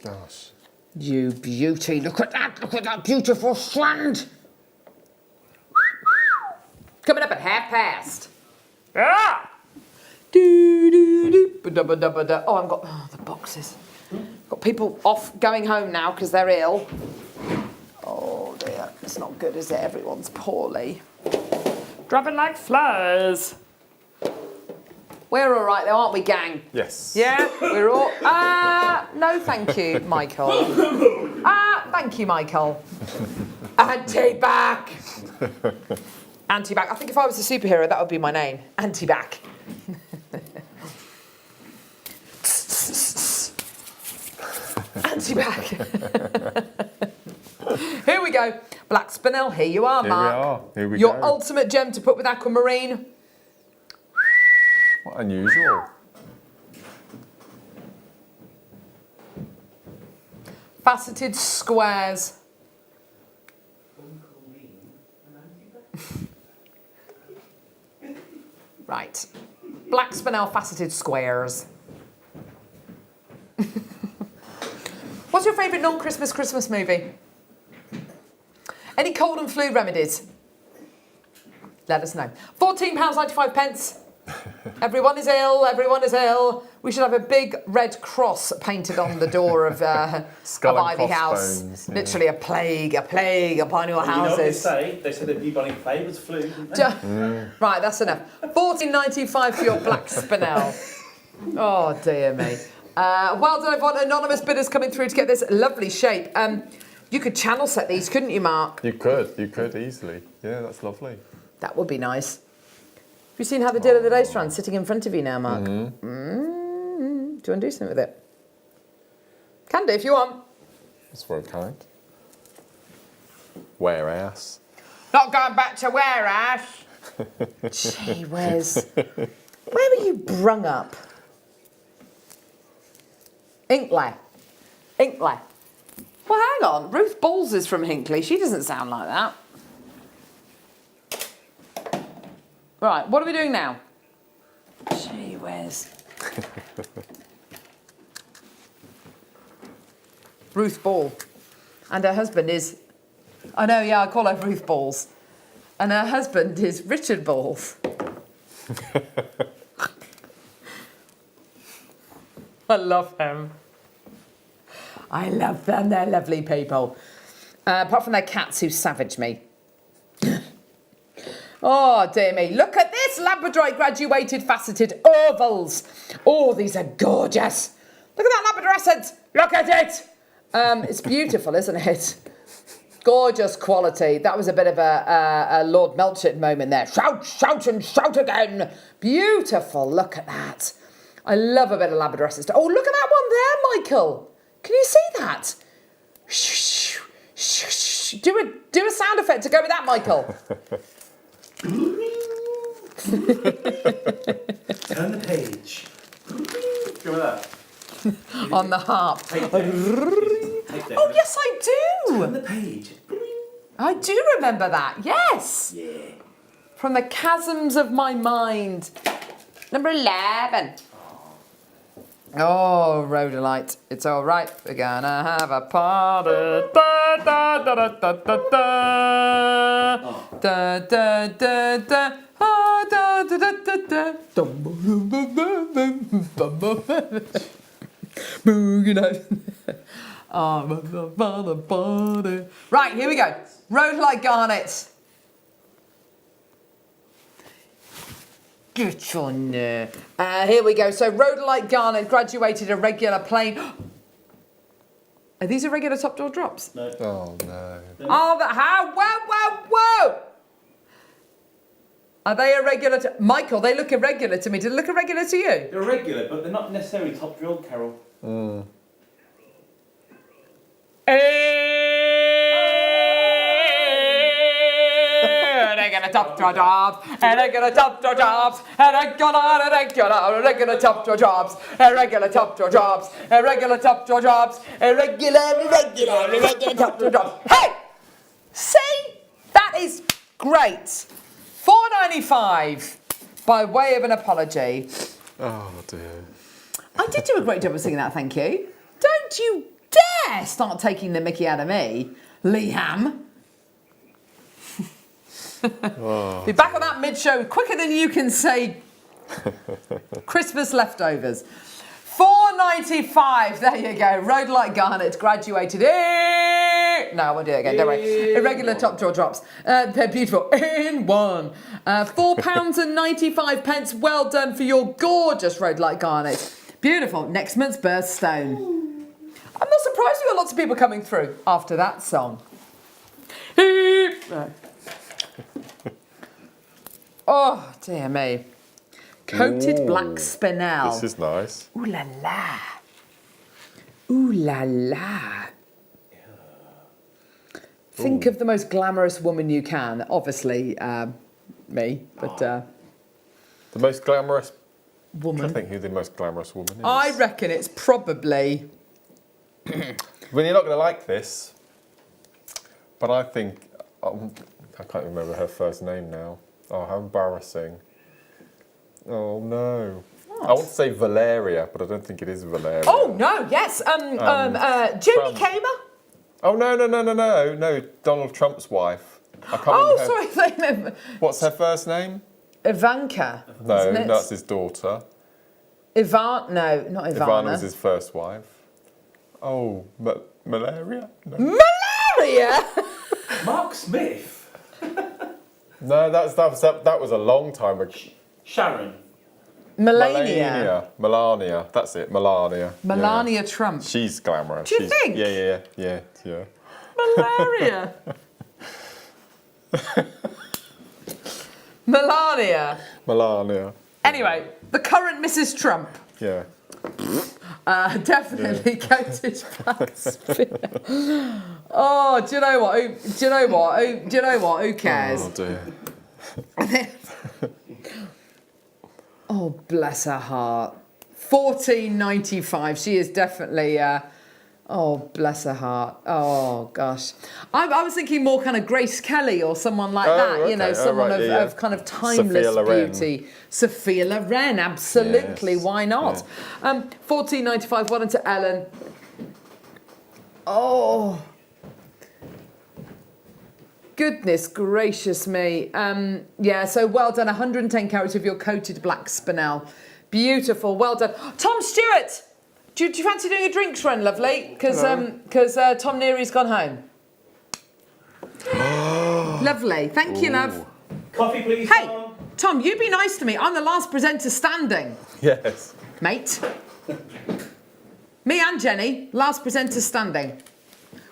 Gosh. You beauty, look at that beautiful strand. Coming up at past. Ah! Oh, I've got the boxes. Got people off going home now because they're ill. Oh dear, it's not good, is it? Everyone's poorly. Dropping like flies. We're all right though, aren't we, gang? Yes. Yeah, we're all... no, thank you, Michael. Thank you, Michael. Anti-back. Anti-back. I think if I was a superhero, that would be my name. Anti-back. Anti-back. Here we go. Black spinel, here you are, Mark. Here we go. Your ultimate gem to put with aquamarine. What unusual. Faceted squares. Right. black spinel faceted squares. What's your favourite non-Christmas Christmas movie? Any cold and flu remedies? Let us know. £14.95. Everyone is ill, everyone is ill. We should have a big red cross painted on the door of Ivy House. Yeah. Literally a plague upon your houses. You know what they say? They said that bubonic plague was flu, didn't they? Right, that's enough. £14.95 for your black spinel. Oh, dear me. Well done, everyone. Anonymous bidders coming through to get this lovely shape. You could channel set these, couldn't you, Mark? You could easily. Yeah, that's lovely. That would be nice. Have you seen how the deal of the day strand's sitting in front of you now, Mark? Do you want to do something with it? Can do if you want. That's very kind. Wear ass. Not going back to where, Ash? Gee whiz. Where were you brung up? Inkley. Well, hang on. Ruth Balls is from Hinkley. She doesn't sound like that. Right, what are we doing now? Gee whiz. Ruth Ball. And her husband is... I know, yeah, I call her Ruth Balls. And her husband is Richard Balls. I love him. I love them, they're lovely people. Apart from their cats who savage me. Oh, dear me. Look at this labradorite graduated faceted ovals. Oh, these are gorgeous. Look at that labradorescent. Look at it. It's beautiful, isn't it? Gorgeous quality. That was a bit of a Lord Melchett moment there. Shout, shout and shout again. Beautiful. Look at that. I love a bit of labradorescent. Oh, look at that one there, Michael. Can you see that? Do a sound effect to go with that, Michael. Turn the page. Go with that. On the harp. Oh, yes, I do. Turn the page. I do remember that, yes. Yeah. From the chasms of my mind. Number 11. Oh, Rhodolite, it's all right. We're gonna have a party. Da, da, da, da, da, da, da. Da, da, da, da. Oh, da, da, da, da, da. Right, here we go. Rhodolite garnet. Get on there. Here we go. So Rhodolite garnet, graduated irregular plain. Are these irregular top jaw drops? No. Oh no. Oh, how? Whoa! Are they irregular to Michael? They look irregular to me. Do they look irregular to you? They're irregular, but they're not necessarily top drilled, Carol. Irregular top jaw drops, irregular top jaw drops, irregular top jaw drops, irregular top jaw drops, irregular top jaw drops, irregular top jaw drops. Hey! See? That is great. £4.95 by way of an apology. Oh dear. I did do a great job of singing that, thank you. Don't you dare start taking the mickey out of me, Liam. Be back on that mid-show quicker than you can say Christmas leftovers. £4.95, there you go. Rhodolite garnet, graduated. No, I won't do it again, don't worry. Irregular top jaw drops. They're beautiful. In one. £4.95. Well done for your gorgeous rhodolite garnet. Beautiful. Next month's birthstone. I'm not surprised we got lots of people coming through after that song. Oh, dear me. Coated black spinel. This is nice. Ooh la la. Ooh la la. Think of the most glamorous woman you can. Obviously, me, but... the most glamorous... woman. I think who the most glamorous woman is. I reckon it's probably... Well, you're not going to like this, but I think... I can't remember her first name now. Oh, how embarrassing. Oh no. I want to say Valeria, but I don't think it is Valeria. Oh no, yes. Jimmy Kamer. Oh no, Donald Trump's wife. I can't remember. Sorry. What's her first name? Ivanka. No, that's his daughter. No, not Ivana. Ivana was his first wife. Oh, Malaria? No. Malaria? Mark Smith. No, that was a long time ago. Sharon. Melania. Melania. That's it. Melania. Melania Trump. She's glamorous. Do you think? Yeah. Malaria. Melania. Anyway, the current Mrs. Trump. Yeah. Definitely coated black sphere. Oh, do you know what? Who cares? Oh dear. Oh, bless her heart. 14.95. She is definitely. Oh, bless her heart. Oh, gosh. I was thinking more kind of Grace Kelly or someone like that, okay. you know, someone of kind of timeless beauty. Sophia Loren, absolutely. Yes. Why not? Yeah. 14.95. Well done to Ellen. Oh. Goodness gracious me. Yeah, so well done. 110 carats of your coated black spinel. Beautiful. Well done. Tom Stewart. Do you fancy doing a drinks run, lovely? Because Tom Neary's gone home. Lovely. Thank you, love. Coffee, please. Hey, Tom, you be nice to me. I'm the last presenter standing. Yes. Mate. Me and Jenny, last presenter standing.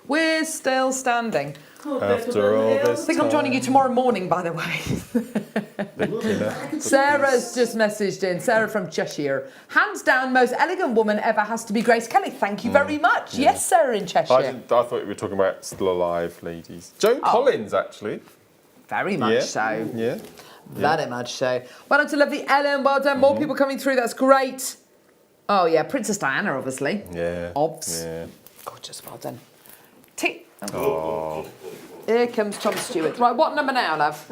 We're still standing. After all this I think I'm joining you tomorrow morning, by the way. Sarah's just messaged in. Sarah from Cheshire. Hands down, most elegant woman ever has to be Grace Kelly. Thank you very much. Yeah. Yes, Sarah in Cheshire. I thought we were talking about still alive ladies. Joan Collins, actually. Very much so. Yeah. Very much so. Well done to lovely Ellen. Well done. More people coming through. That's great. Oh, yeah. Princess Diana, obviously. Yeah. Obs. Yeah. Gorgeous. Well done. Oh. Here comes Tom Stewart. Right, what number now, love?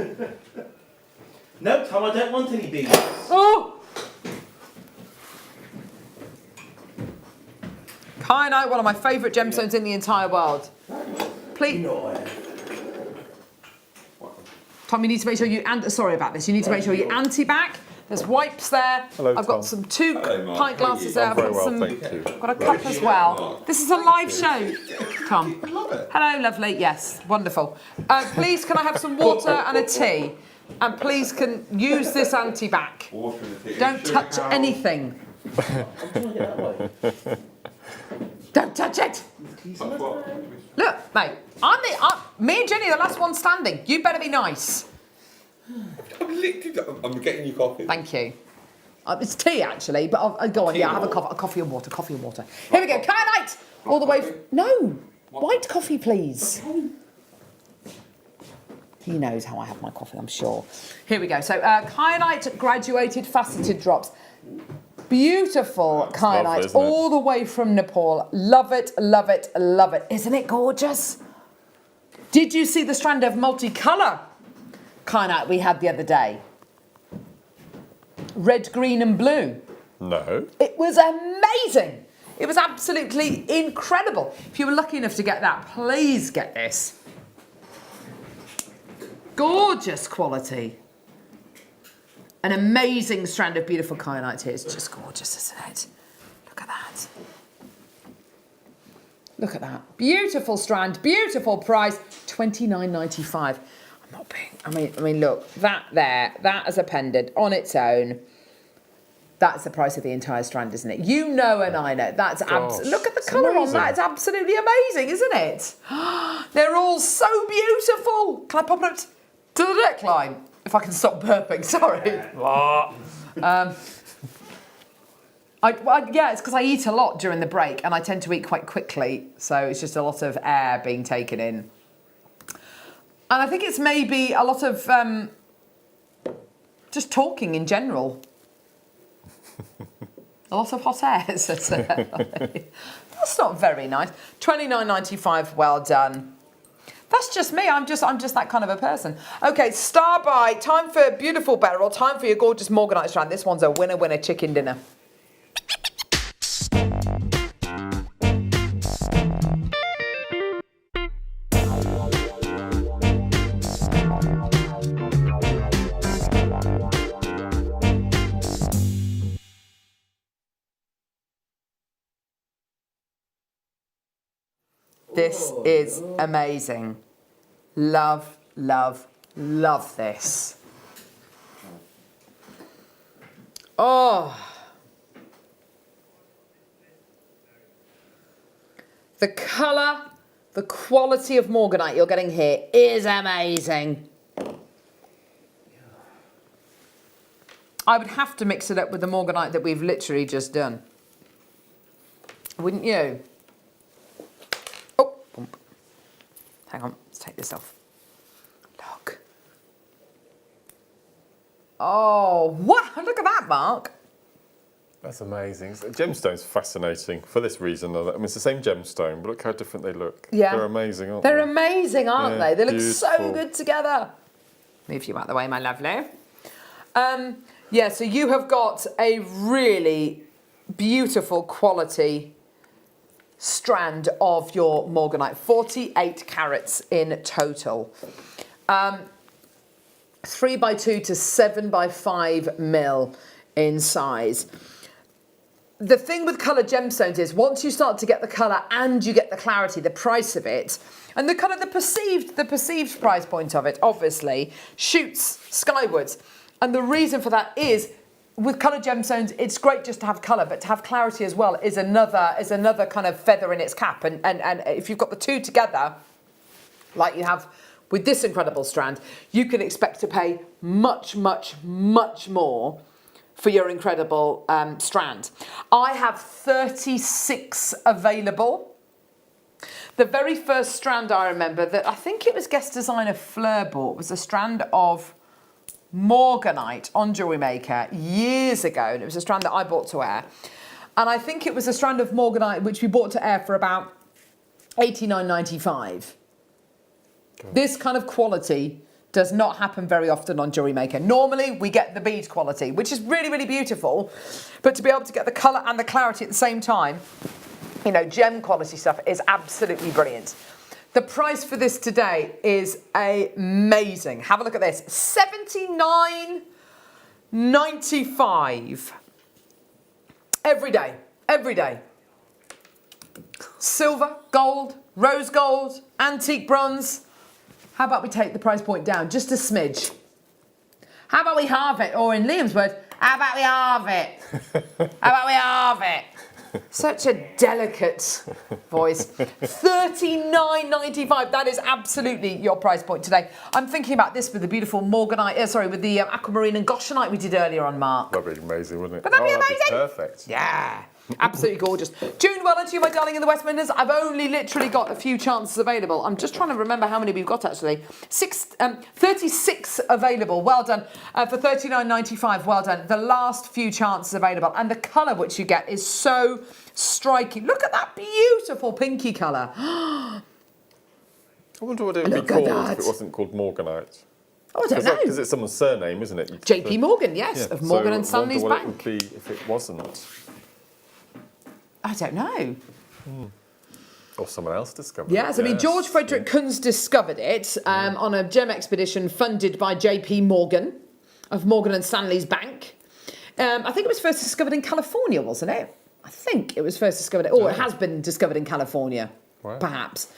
No, Tom, I don't want any beads. Oh! Kyanite, one of my favourite gemstones in the entire world. Please. Tom, you need to make sure you... sorry about this. You need to make sure you anti-back. There's wipes there. Hello, I've got some two pint glasses there. I've very got well, thank you. Got a cup as well. This is a live show, Tom. I love it. Hello, lovely. Yes, wonderful. Please, can I have some water and a tea? And please, can use this anti-back. Don't touch anything. Don't touch it. Look, mate. Me and Jenny are the last one standing. You better be nice. I'm getting you coffee. Thank you. It's tea, actually, but I'll go on. Yeah, I'll have a coffee and water. Coffee and water. Here we go. Kyanite! All the way... No! White coffee, please. He knows how I have my coffee, I'm sure. Here we go. So, Kyanite graduated faceted drops. Beautiful Kyanite, lovely, isn't it? all the way from Nepal. Love it, love it, love it. Isn't it gorgeous? Did you see the strand of multicolour Kyanite we had the other day? Red, green and blue. No. It was amazing. It was absolutely incredible. If you were lucky enough to get that, please get this. Gorgeous quality. An amazing strand of beautiful kyanite here. It's just gorgeous, isn't it? Look at that. Look at that. Beautiful strand, beautiful price, $29.95. I'm not being, I mean, look, that there, that as a pendant on its own, that's the price of the entire strand, isn't it? You know and I know. That's look at the colour on that. It's absolutely amazing, isn't it? They're all so beautiful. Can I pop it up to the neckline? If I can stop burping, sorry. Yeah, it's because I eat a lot during the break and I tend to eat quite quickly. So it's just a lot of air being taken in. And I think it's maybe a lot of just talking in general. A lot of hot air. That's not very nice. $29.95, well done. That's just me. I'm just that kind of a person. Okay, star by. Time for beautiful Beryl. Time for your gorgeous Morganite strand. This one's a winner chicken dinner. This is amazing. Love, love, love this. Oh. The colour, the quality of Morganite you're getting here is amazing. I would have to mix it up with the Morganite that we've literally just done. Wouldn't you? Oh, bump. Hang on, let's take this off. Look. Oh, what? Look at that, Mark. That's amazing. Gemstone's fascinating for this reason. I mean, it's the same gemstone, but look how different they look. Yeah. They're amazing, aren't they? They're amazing, aren't Yeah, they? They look beautiful. so good together. Move you out of the way, my lovely. Yeah, so you have got a really beautiful quality strand of your Morganite. 48 carats in total. 3x2 to 7x5 mil in size. The thing with coloured gemstones is once you start to get the colour and you get the clarity, the price of it, and the kind of the perceived price point of it, obviously, shoots skywards. And the reason for that is with coloured gemstones, it's great just to have colour, but to have clarity as well is another kind of feather in its cap. And if you've got the two together, like you have with this incredible strand, you can expect to pay much, much, much more for your incredible strand. I have 36 available. The very first strand I remember that I think it was guest designer Fleur bought was a strand of Morganite on JewelleryMaker years ago, and it was a strand that I bought to air. And I think it was a strand of Morganite which we bought to air for about $89.95. This kind of quality does not happen very often on JewelleryMaker. Normally, we get the bead quality, which is really, really beautiful. But to be able to get the colour and the clarity at the same time, you know, gem quality stuff is absolutely brilliant. The price for this today is amazing. Have a look at this. $79.95. Every day. Every day. Silver, gold, rose gold, antique bronze. How about we take the price point down just a smidge? How about we halve it? Or in Liam's words, how about we halve it? How about we halve it? Such a delicate voice. $39.95. That is absolutely your price point today. I'm thinking about this with the beautiful Morganite, with the Aquamarine and Goshenite we did earlier on, Mark. That'd be amazing, wouldn't it? But that'd be amazing. Perfect. Yeah. Absolutely gorgeous. June well into you, my darling, in the West Midlands. I've only literally got a few chances available. I'm just trying to remember how many we've got actually. 36 available. Well done. For $39.95. Well done. The last few chances available. And the colour which you get is so striking. Look at that beautiful pinky colour. I wonder what it would be called if it wasn't called Morganite. Oh, I don't know. Because it's someone's surname, isn't it? JP Morgan, yes, of Morgan and Stanley's Bank. It would be if it wasn't. I don't know. Or someone else discovered it. I mean, George Frederick Kunz discovered it on a gem expedition funded by JP Morgan of Morgan and Stanley's Bank. I think it was first discovered in California, wasn't it? I think it was first discovered, it has been discovered in California, perhaps.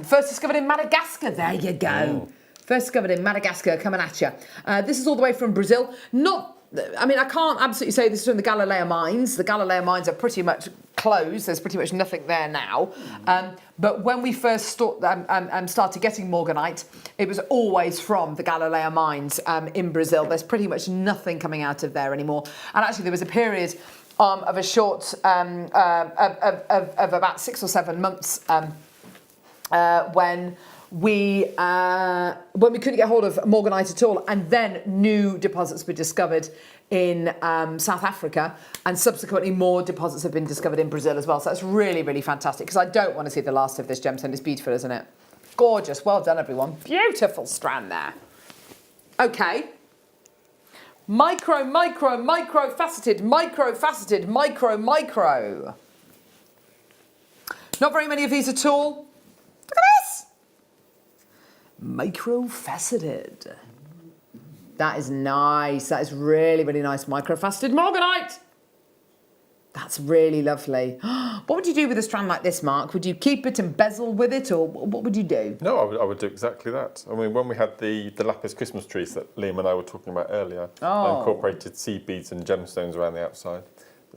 First discovered in Madagascar, there you go. First discovered in Madagascar, coming at you. This is all the way from Brazil. I can't absolutely say this is from the Galileo mines. The Galileo mines are pretty much closed. There's pretty much nothing there now. But when we first started getting Morganite, it was always from the Galileo mines in Brazil. There's pretty much nothing coming out of there anymore. And actually, there was a period of a short of about 6 or 7 months when we couldn't get hold of Morganite at all, and then new deposits were discovered in South Africa, and subsequently more deposits have been discovered in Brazil as well. So that's really, really fantastic, because I don't want to see the last of this gemstone. It's beautiful, isn't it? Gorgeous. Well done, everyone. Beautiful strand there. Okay. Micro, micro, micro faceted, micro faceted, micro, micro. Not very many of these at all. Look at this. Micro faceted. That is nice. That is really, really nice. Micro faceted morganite. That's really lovely. What would you do with a strand like this, Mark? Would you keep it and bezel with it, or what would you do? No, I would do exactly that. I mean, when we had the lapis Christmas trees that Liam and I were talking about earlier, I incorporated seed beads and gemstones around the outside.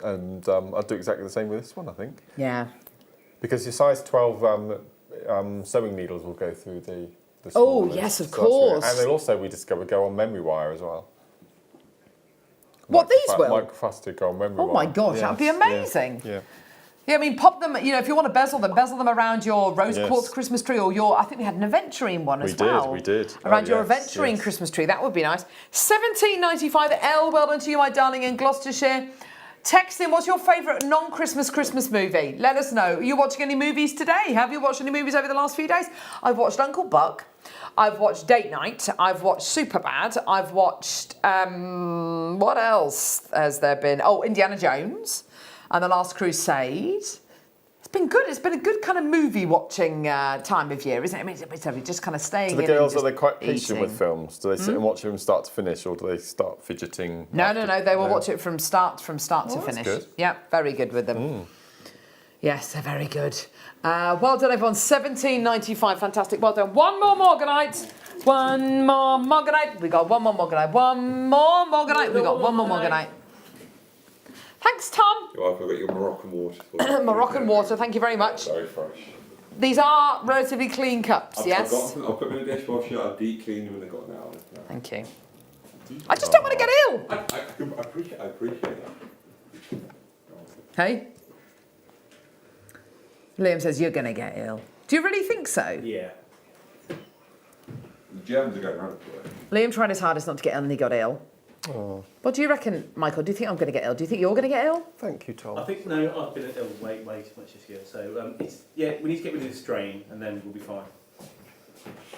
And I'd do exactly the same with this one, I think. Yeah. Because your size 12 sewing needles will go through the oh, yes, of course. And they'll also, we discovered, go on memory wire as well. What, these will? Microfaceted go on memory wire. Oh my gosh, that'd be amazing. Yeah. Yeah, I mean, pop them, you know, if you want to bezel them around your rose quartz Christmas tree, or your, I think we had an aventurine one as well. We did. Around your aventurine Christmas tree, that would be nice. £17.95 L, well done to you, my darling, in Gloucestershire. Text in, what's your favourite non-Christmas Christmas movie? Let us know. Are you watching any movies today? Have you watched any movies over the last few days? I've watched Uncle Buck. I've watched Date Night. I've watched Superbad. I've watched, what else has there been? Oh, Indiana Jones and The Last Crusade. It's been good. It's been a good kind of movie watching time of year, isn't it? I mean, it's just kind of staying in. So the girls, are they quite patient with films? Do they sit and watch them start to finish, or do they start fidgeting? No. They will watch it from start to finish. Good. Yeah, very good with them. Yes, they're very good. Well done, everyone. £17.95. Fantastic. Well done. One more morganite. One more morganite. We got one more morganite. One more morganite. We got one more morganite. Thanks, Tom. You're welcome. I've got your Moroccan water. Moroccan water. Thank you very much. Very fresh. These are relatively clean cups, yes? I'll put them in a dishwasher. I'll deep clean them and they've got an hour. Thank you. I just don't want to get ill. I appreciate that. Hey? Liam says you're going to get ill. Do you really think so? Yeah. The germs are going around the place. Liam tried his hardest not to get ill and he got ill. Oh. What do you reckon, Michael? Do you think I'm going to get ill? Do you think you're going to get ill? Thank you, Tom. I think, no, I've been ill way too much this year. So, we need to get rid of the strain and then we'll be fine.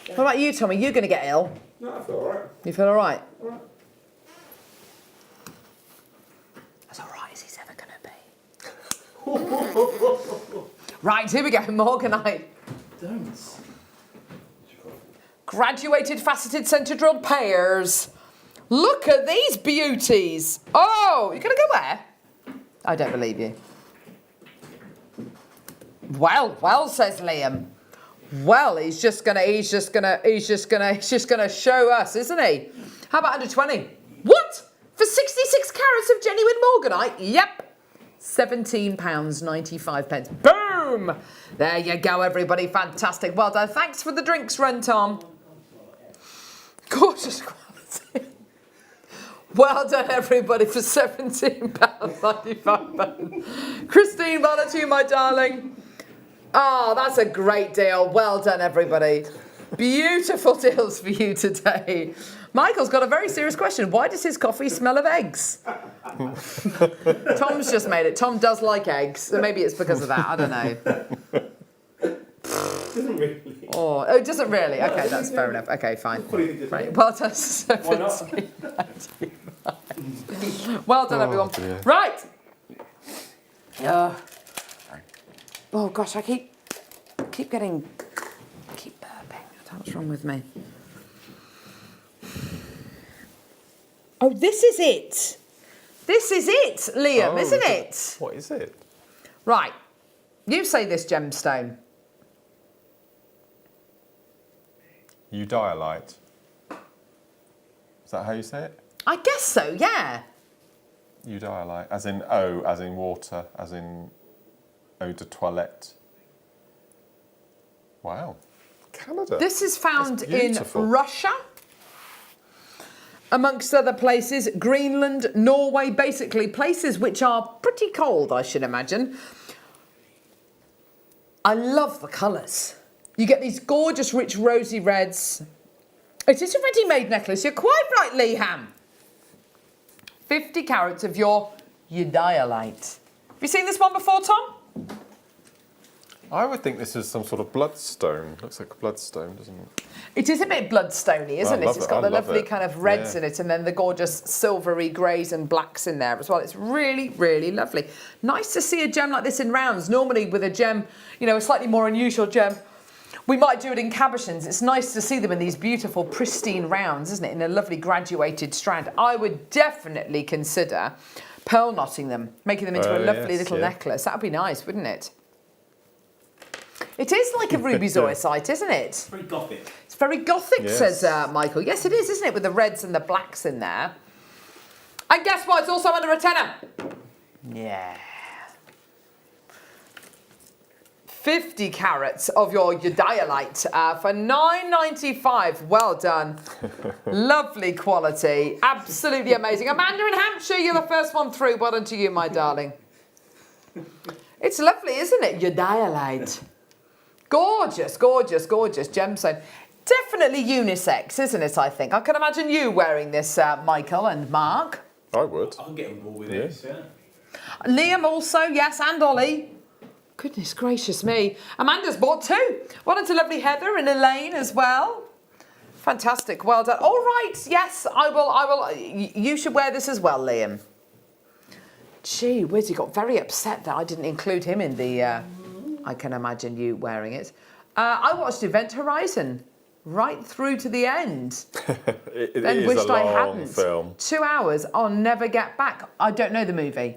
What about you, Tom? Are you going to get ill? No, I feel alright. You feel alright? Alright. As alright as he's ever going to be. Right, here we go. Morganite. Don't. Graduated faceted centre drilled pairs. Look at these beauties. Oh, you're going to go where? I don't believe you. Well, says Liam. Well, he's just gonna show us, isn't he? How about under 20? What? For 66 carats of genuine morganite? Yep. £17.95. Boom! There you go, everybody. Fantastic. Well done. Thanks for the drinks run, Tom. Gorgeous quality. Well done, everybody, for £17.95. Christine, well done to you, my darling. Oh, that's a great deal. Well done, everybody. Beautiful deals for you today. Michael's got a very serious question. Why does his coffee smell of eggs? Tom's just made it. Tom does like eggs, so maybe it's because of that. I don't know. Doesn't really. Oh, it doesn't really. Okay, that's fair enough. Okay, fine. Right. Well done, 17.95. Well done, everyone. Dear. Right. Oh gosh, I keep burping. I don't know what's wrong with me. Oh, this is it. This is it, Liam, isn't it? What is it? Right. You say this gemstone. Eudialite. Is that how you say it? I guess so, yeah. Eudialite, as in eau, as in water, as in eau de toilette. Wow. Canada. This is found That's in beautiful. Russia, amongst other places, Greenland, Norway, basically places which are pretty cold, I should imagine. I love the colours. You get these gorgeous, rich, rosy reds. It is a ready-made necklace. You're quite right, Leham. 50 carats of your eudialite. Have you seen this one before, Tom? I would think this is some sort of bloodstone. Looks like a bloodstone, doesn't it? It is a bit bloodstony, isn't it? It's got the lovely kind of reds Yeah. in it and then the gorgeous silvery greys and blacks in there as well. It's really, really lovely. Nice to see a gem like this in rounds. Normally with a gem, you know, a slightly more unusual gem, we might do it in cabochons. It's nice to see them in these beautiful, pristine rounds, isn't it? In a lovely graduated strand. I would definitely consider pearl knotting them, making them into a lovely little necklace. That would be nice, wouldn't it? It is like a ruby zoisite, isn't it? It's very gothic. It's very gothic, says Michael. Yes, it is, isn't it? With the reds and the blacks in there. And guess what? It's also under a tenner. Yeah. 50 carats of your Eudialite for $9.95. Well done. Lovely quality. Absolutely amazing. Amanda in Hampshire, you're the first one through. Well done to you, my darling. It's lovely, isn't it? Eudialite. Gorgeous, gorgeous, gorgeous gemstone. Definitely unisex, isn't it, I think? I can imagine you wearing this, Michael and Mark. I would. I can get on board with this, yeah. Liam also, yes, and Ollie. Goodness gracious me. Amanda's bought two. Well done to lovely Heather and Elaine as well. Fantastic, well done. All right, yes, I will. You should wear this as well, Liam. Gee whiz, he got very upset that I didn't include him in the... I can imagine you wearing it. I watched Event Horizon right through to the end. It then is wished a I long hadn't. film. 2 hours, I'll never get back. I don't know the movie.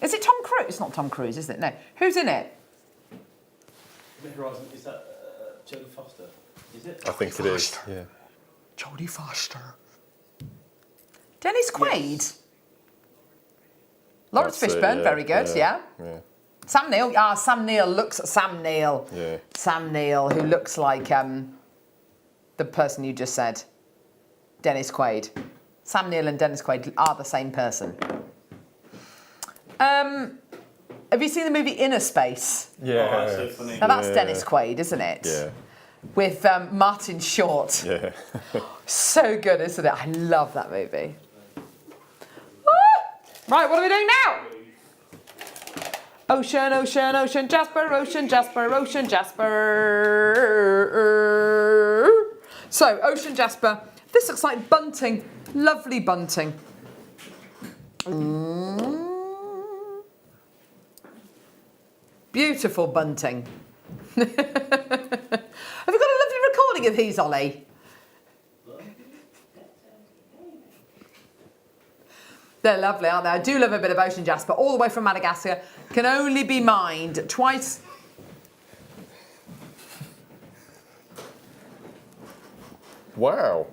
Is it Tom Cruise? It's not Tom Cruise, is it? No. Who's in it? Event Horizon, is that Jodie Foster? Is it? I think it is, yeah. Jodie Foster. Dennis Quaid? Yes. Lawrence That's it, Fishburne, yeah, very good, yeah. Sam Neill, Sam Neill looks... Sam Neill. Yeah. Sam Neill, who looks like the person you just said. Dennis Quaid. Sam Neill and Dennis Quaid are the same person. Have you seen the movie Inner Space? Yeah. Oh, that's so funny. Now that's Dennis Quaid, isn't it? Yeah. With Martin Short. Yeah. So good, isn't it? I love that movie. Right, what are we doing now? Ocean, ocean, ocean, Jasper, ocean, Jasper, ocean, Jasper. So, ocean Jasper. This looks like bunting. Lovely bunting. Beautiful bunting. Have you got a lovely recording of these, Ollie? They're lovely, aren't they? I do love a bit of ocean jasper, all the way from Madagascar. Can only be mined twice. Wow.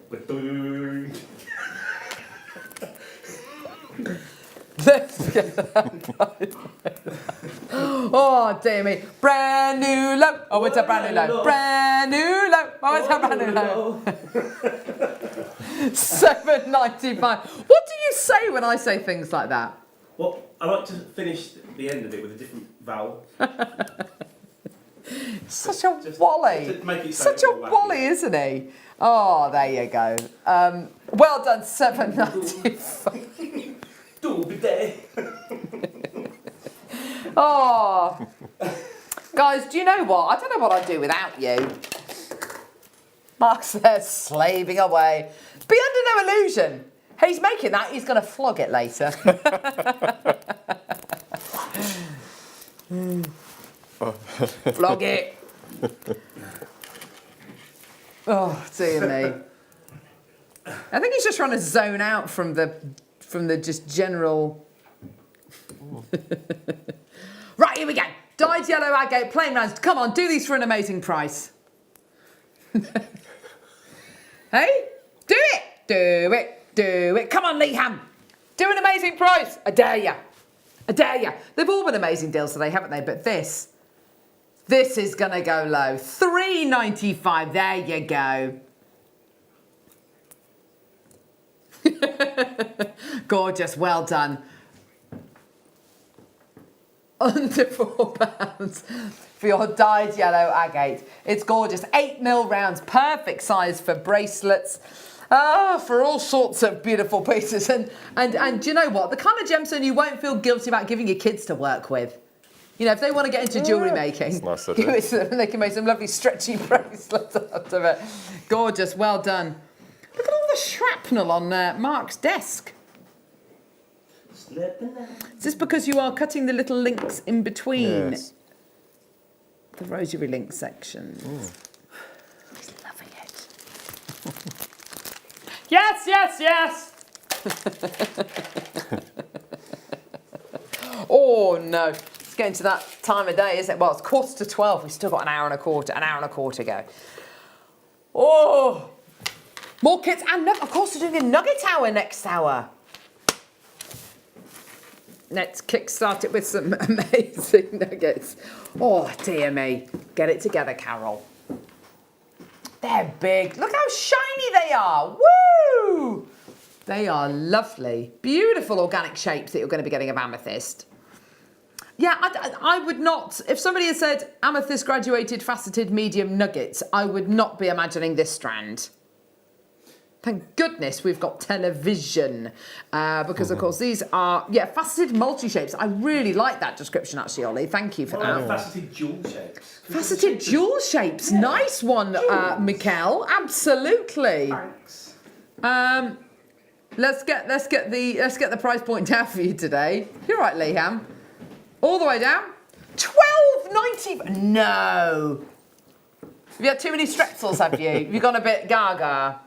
Oh, dear me. Brand new low. Oh, it's a brand new low. Brand new low. Oh, it's a brand new low. $7.95. What do you say when I say things like that? Well, I like to finish the end of it with a different vowel. Such a wally. Such a wally, isn't he? Oh, there you go. Well done, $7.95. Don't be there. Oh. Guys, do you know what? I don't know what I'd do without you. Mark's there slaving away. Be under no illusion. He's making that. He's going to flog it later. Flog it. Oh, dear me. I think he's just trying to zone out from the just general... Right, here we go. Dyed yellow agate, plain rounds. Come on, do these for an amazing price. Hey? Do it! Do it! Do it! Come on, Leeham! Do an amazing price! I dare ya! I dare ya! They've all been amazing deals today, haven't they? But this is gonna go low. $3.95. There you go. Gorgeous, well done. Under £4 for your dyed yellow agate. It's gorgeous. 8mm rounds, perfect size for bracelets. For all sorts of beautiful pieces. And do you know what? The kind of gemstone you won't feel guilty about giving your kids to work with. You know, if they want to get into jewellery making, It's nice of give it. it to them and they can make some lovely stretchy bracelets out of it. Gorgeous, well done. Look at all the shrapnel on Mark's desk. Is this because you are cutting the little links in between the rosary link sections? He's loving it. Yes, yes, yes! Oh no, it's getting to that time of day, isn't it? Well, it's 11:45. We've still got an hour and a quarter to go. Oh, more kits and of course we're doing a nugget hour next hour. Let's kickstart it with some amazing nuggets. Oh dear me, get it together, Carol. They're big. Look how shiny they are. Woo! They are lovely, beautiful organic shapes that you're going to be getting of amethyst. Yeah, I would not, if somebody had said amethyst graduated faceted medium nuggets, I would not be imagining this strand. Thank goodness we've got television, because of course these are, faceted multi-shapes. I really like that description actually, Ollie. Thank you for that. Faceted jewel shapes. Faceted jewel shapes. Yeah. Nice one, Mikkel. Absolutely. Thanks. Let's get the price point down for you today. You're right, Liam. All the way down. $12.90. No. You've had too many stretzels, have you? You've gone a bit gaga.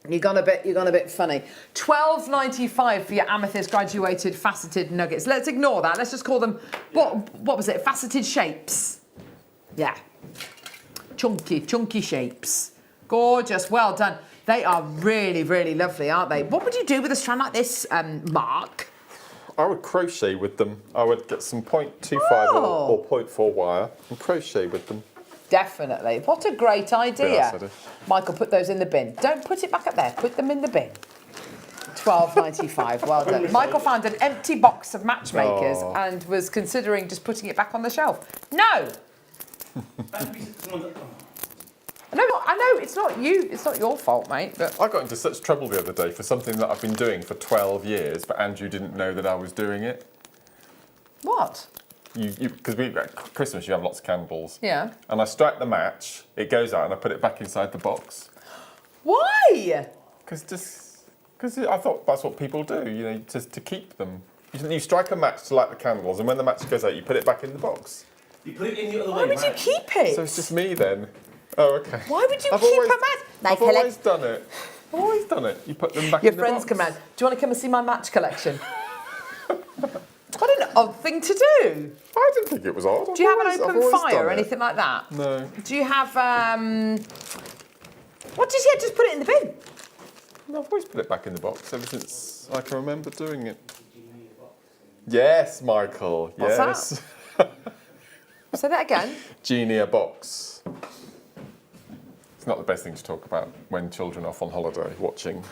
You've gone a bit funny. $12.95 for your amethyst graduated faceted nuggets. Let's ignore that. Let's just call them, what was it? Faceted shapes. Yeah. Chunky shapes. Gorgeous. Well done. They are really, really lovely, aren't they? What would you do with a strand like this, Mark? I would crochet with them. I would get some 0.25 or 0.4 wire and crochet with them. Definitely. What a great idea. Yeah, Michael, put those in the bin. Don't put it back up there. Put them in the bin. $12.95. Well done. Michael found an empty box of matchmakers and was considering just putting it back on the shelf. No! I know, it's not you. It's not your fault, mate. But I got into such trouble the other day for something that I've been doing for 12 years, but Andrew didn't know that I was doing it. What? Because at Christmas you have lots of candles. Yeah. And I strike the match, it goes out, and I put it back inside the box. Why? Because I thought that's what people do, you know, just to keep them. You strike a match to light the candles, and when the match goes out, you put it back in the box. You put it in the other way. Why would you keep it? So it's just me then. Oh, okay. Why would you keep a match? I've always done it. I've always done it. You put them back Your in the box. friends come round. Do you want to come and see my match collection? What an odd thing to do. I didn't think it was odd. Do you have an open fire or anything like that? No. Do you have, what did you just put it in the bin? No, I've always put it back in the box ever since I can remember doing it. Yes, Michael. What's yes. that? Say that again. Genia box. It's not the best thing to talk about when children are off on holiday watching.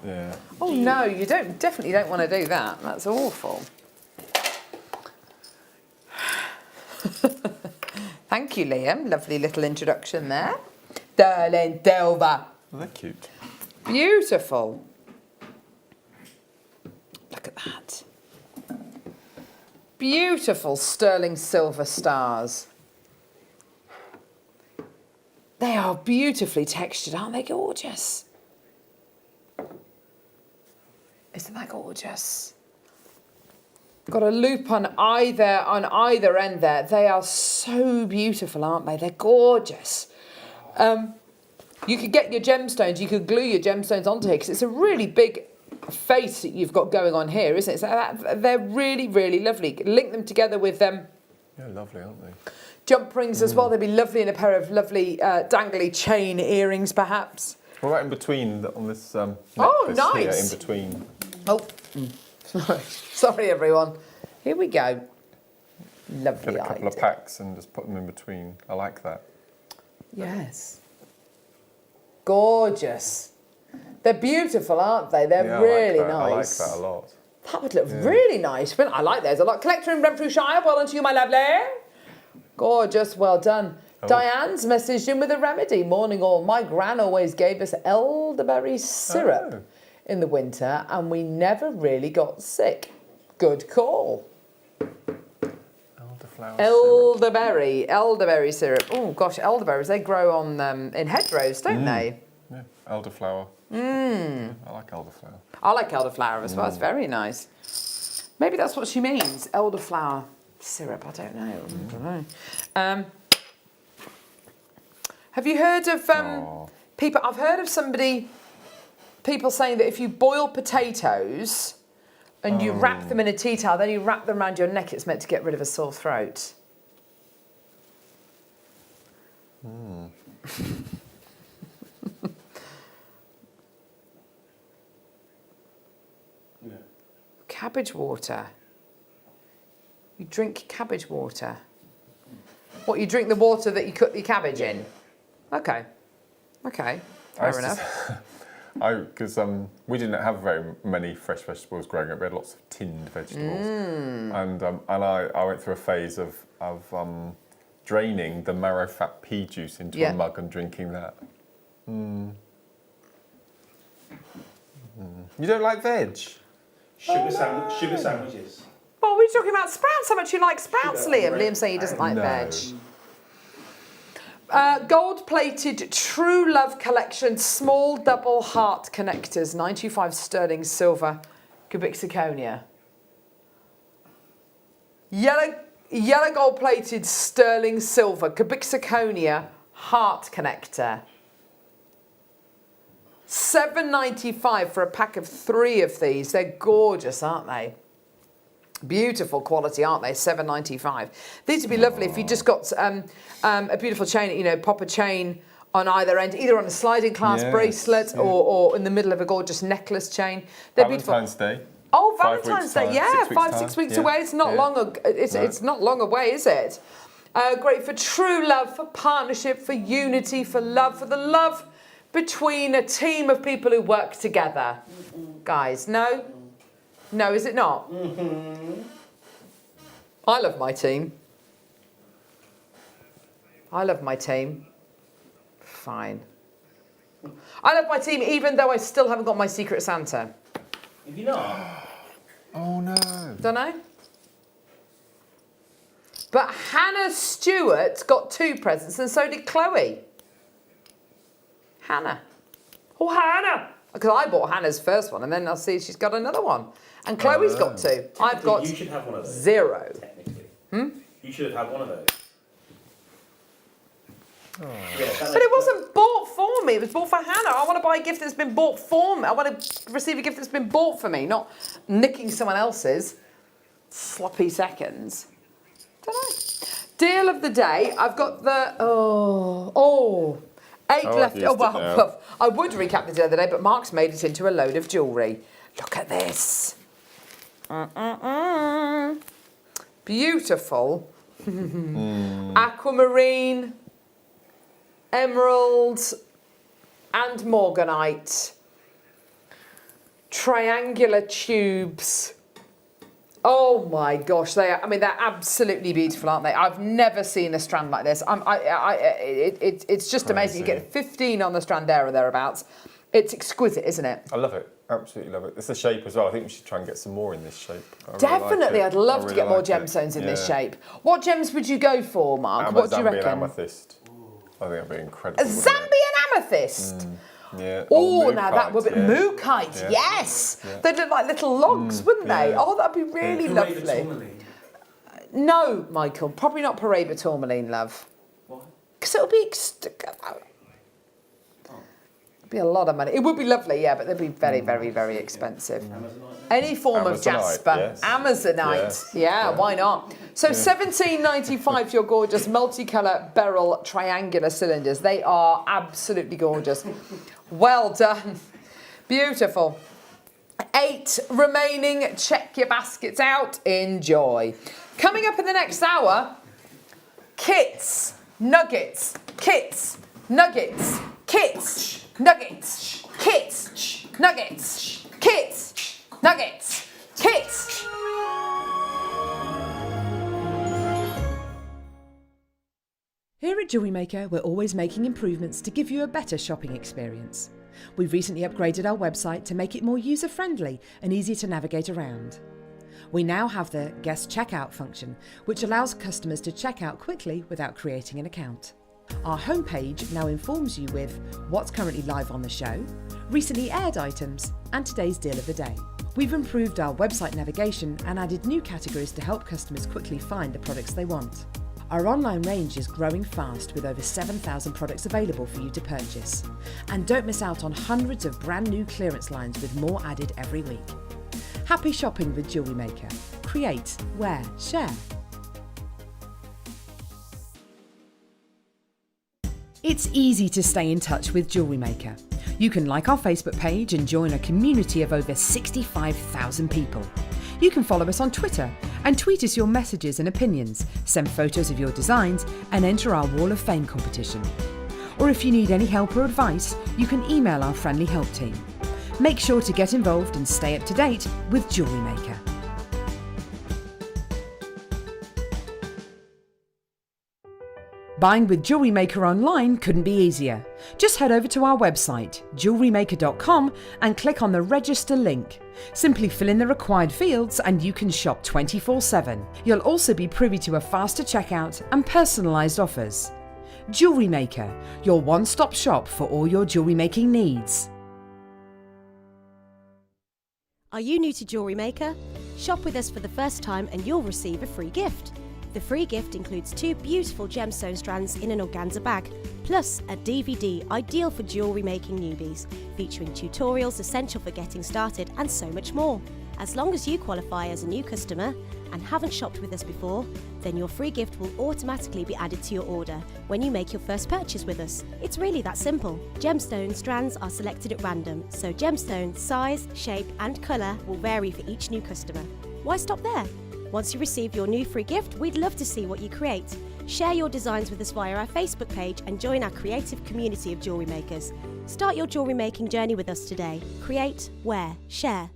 Yeah. Oh no, you definitely don't want to do that. That's awful. Thank you, Liam. Lovely little introduction there. Darling Delva. Oh, they're cute. Beautiful. Look at that. Beautiful sterling silver stars. They are beautifully textured, aren't they gorgeous? Isn't that gorgeous? Got a loop on either end there. They are so beautiful, aren't they? They're gorgeous. You could get your gemstones, you could glue your gemstones onto here because it's a really big face that you've got going on here, isn't it? So they're really, really lovely. Link them together with them. Yeah, lovely, aren't they? Jump rings as well. They'd be lovely in a pair of lovely dangly chain earrings, perhaps. What about in between on this necklace nice. here, in between? Oh, sorry everyone. Here we go. Lovely Get a couple of packs and just put them in between. I like that. Yes. Gorgeous. They're beautiful, aren't they? They're nice. really I like nice. that a lot. That would look really nice. I like those a lot. Collector in Renfrewshire, well done to you, my lovely. Gorgeous, well done. Oh. Diane's messaged in with a remedy. Morning all. My gran always gave us elderberry syrup in the winter and we never really got sick. Good call. Elderberry syrup. Oh gosh, elderberries, they grow on in hedgerows, don't they? Yeah, elderflower. Mm. I like elderflower. I like elderflower as well. It's very nice. Maybe that's what she means. Elderflower syrup. I don't know. Have you heard of people? I've heard of people saying that if you boil potatoes and you wrap them in a tea towel, then you wrap them around your neck, it's meant to get rid of a sore throat. Cabbage water. You drink cabbage water. What, you drink the water that you cook your cabbage in? Okay. Okay. Fair enough. Because we didn't have very many fresh vegetables growing up. We had lots of tinned vegetables, and I went through a phase of draining the marrow fat pea juice into a mug and drinking that. You don't like veg? Sugar sandwiches. Well, we're talking about sprouts. How much you like sprouts, Liam? Liam's saying he doesn't like veg. Gold-plated True Love Collection small double heart connectors, 925 sterling silver, cubic zirconia. Yellow gold-plated sterling silver, cubic zirconia heart connector. $7.95 for a pack of 3 of these. They're gorgeous, aren't they? Beautiful quality, aren't they? $7.95. These would be lovely if you just got a beautiful chain, you know, pop a chain on either end, either on a sliding clasp bracelet or in the middle of a gorgeous necklace chain. They're Valentine's Day. Oh, Valentine's Day, yeah, 6 weeks away. It's not long. It's not long away, is it? Great for true love, for partnership, for unity, for love, for the love between a team of people who work together. Guys, no? No, is it not? I love my team. I love my team. Fine. I love my team even though I still haven't got my Secret Santa. Have you not? Oh no. Don't know. But Hannah Stewart got 2 presents and so did Chloe. Hannah. Oh, Hannah! Because I bought Hannah's first one and then I'll see she's got another one. And Chloe's got 2. I've got you should have one of those, 0. Technically. You should have had one of those. But it wasn't bought for me. It was bought for Hannah. I want to buy a gift that's been bought for me. I want to receive a gift that's been bought for me, not nicking someone else's. Sloppy seconds. Don't know. Deal of the day. I've got the 8 left. Oh well, I would recap the deal of the day, but Mark's made it into a load of jewellery. Look at this. Beautiful. Aquamarine, emerald, and morganite. Triangular tubes. Oh my gosh, they're absolutely beautiful, aren't they? I've never seen a strand like this. It's just amazing. You get 15 on the strand there or thereabouts. It's exquisite, isn't it? I love it. Absolutely love it. It's the shape as well. I think we should try and get some more in this shape. Definitely, I'd love to get more gemstones in this shape. What gems would you go for, Mark? What do you reckon? Amethyst. I think that'd be incredible. A Zambian amethyst? Yeah. Oh, now that would be Mookite, yes. Yeah. They'd look like little logs, wouldn't they? Oh, that'd be really lovely. No, Michael, probably not Paraiba tourmaline, love. Why? Because it'll be be a lot of money. It would be lovely, yeah, but they'd be very, very, very expensive. Any form of Jasper. Yes. Amazonite. Yeah, why not? So $17.95 for your gorgeous multicolour Beryl triangular cylinders. They are absolutely gorgeous. Well done. Beautiful. 8 remaining. Check your baskets out. Enjoy. Coming up in the next hour, kits, nuggets, kits, nuggets, kits, nuggets, kits, nuggets, kits, nuggets, kits. Here at JewelleryMaker, we're always making improvements to give you a better shopping experience. We've recently upgraded our website to make it more user-friendly and easier to navigate around. We now have the guest checkout function, which allows customers to check out quickly without creating an account. Our homepage now informs you with what's currently live on the show, recently aired items, and today's deal of the day. We've improved our website navigation and added new categories to help customers quickly find the products they want. Our online range is growing fast with over 7,000 products available for you to purchase. And don't miss out on hundreds of brand new clearance lines with more added every week. Happy shopping with Jewellery Maker. Create, wear, share. It's easy to stay in touch with Jewellery Maker. You can like our Facebook page and join a community of over 65,000 people. You can follow us on Twitter and tweet us your messages and opinions, send photos of your designs and enter our Wall of Fame competition. Or if you need any help or advice, you can email our friendly help team. Make sure to get involved and stay up to date with Jewellery Maker. Buying with Jewellery Maker online couldn't be easier. Just head over to our website, JewelleryMaker.com, and click on the register link. Simply fill in the required fields and you can shop 24/7. You'll also be privy to a faster checkout and personalised offers. Jewellery Maker, your one-stop shop for all your jewellery making needs. Are you new to Jewellery Maker? Shop with us for the first time and you'll receive a free gift. The free gift includes 2 beautiful gemstone strands in an organza bag, plus a DVD ideal for jewellery making newbies, featuring tutorials essential for getting started and so much more. As long as you qualify as a new customer and haven't shopped with us before, then your free gift will automatically be added to your order when you make your first purchase with us. It's really that simple. Gemstone strands are selected at random, so gemstone size, shape and colour will vary for each new customer. Why stop there? Once you receive your new free gift, we'd love to see what you create. Share your designs with us via our Facebook page and join our creative community of jewellery makers. Start your jewellery making journey with us today. Create, wear, share.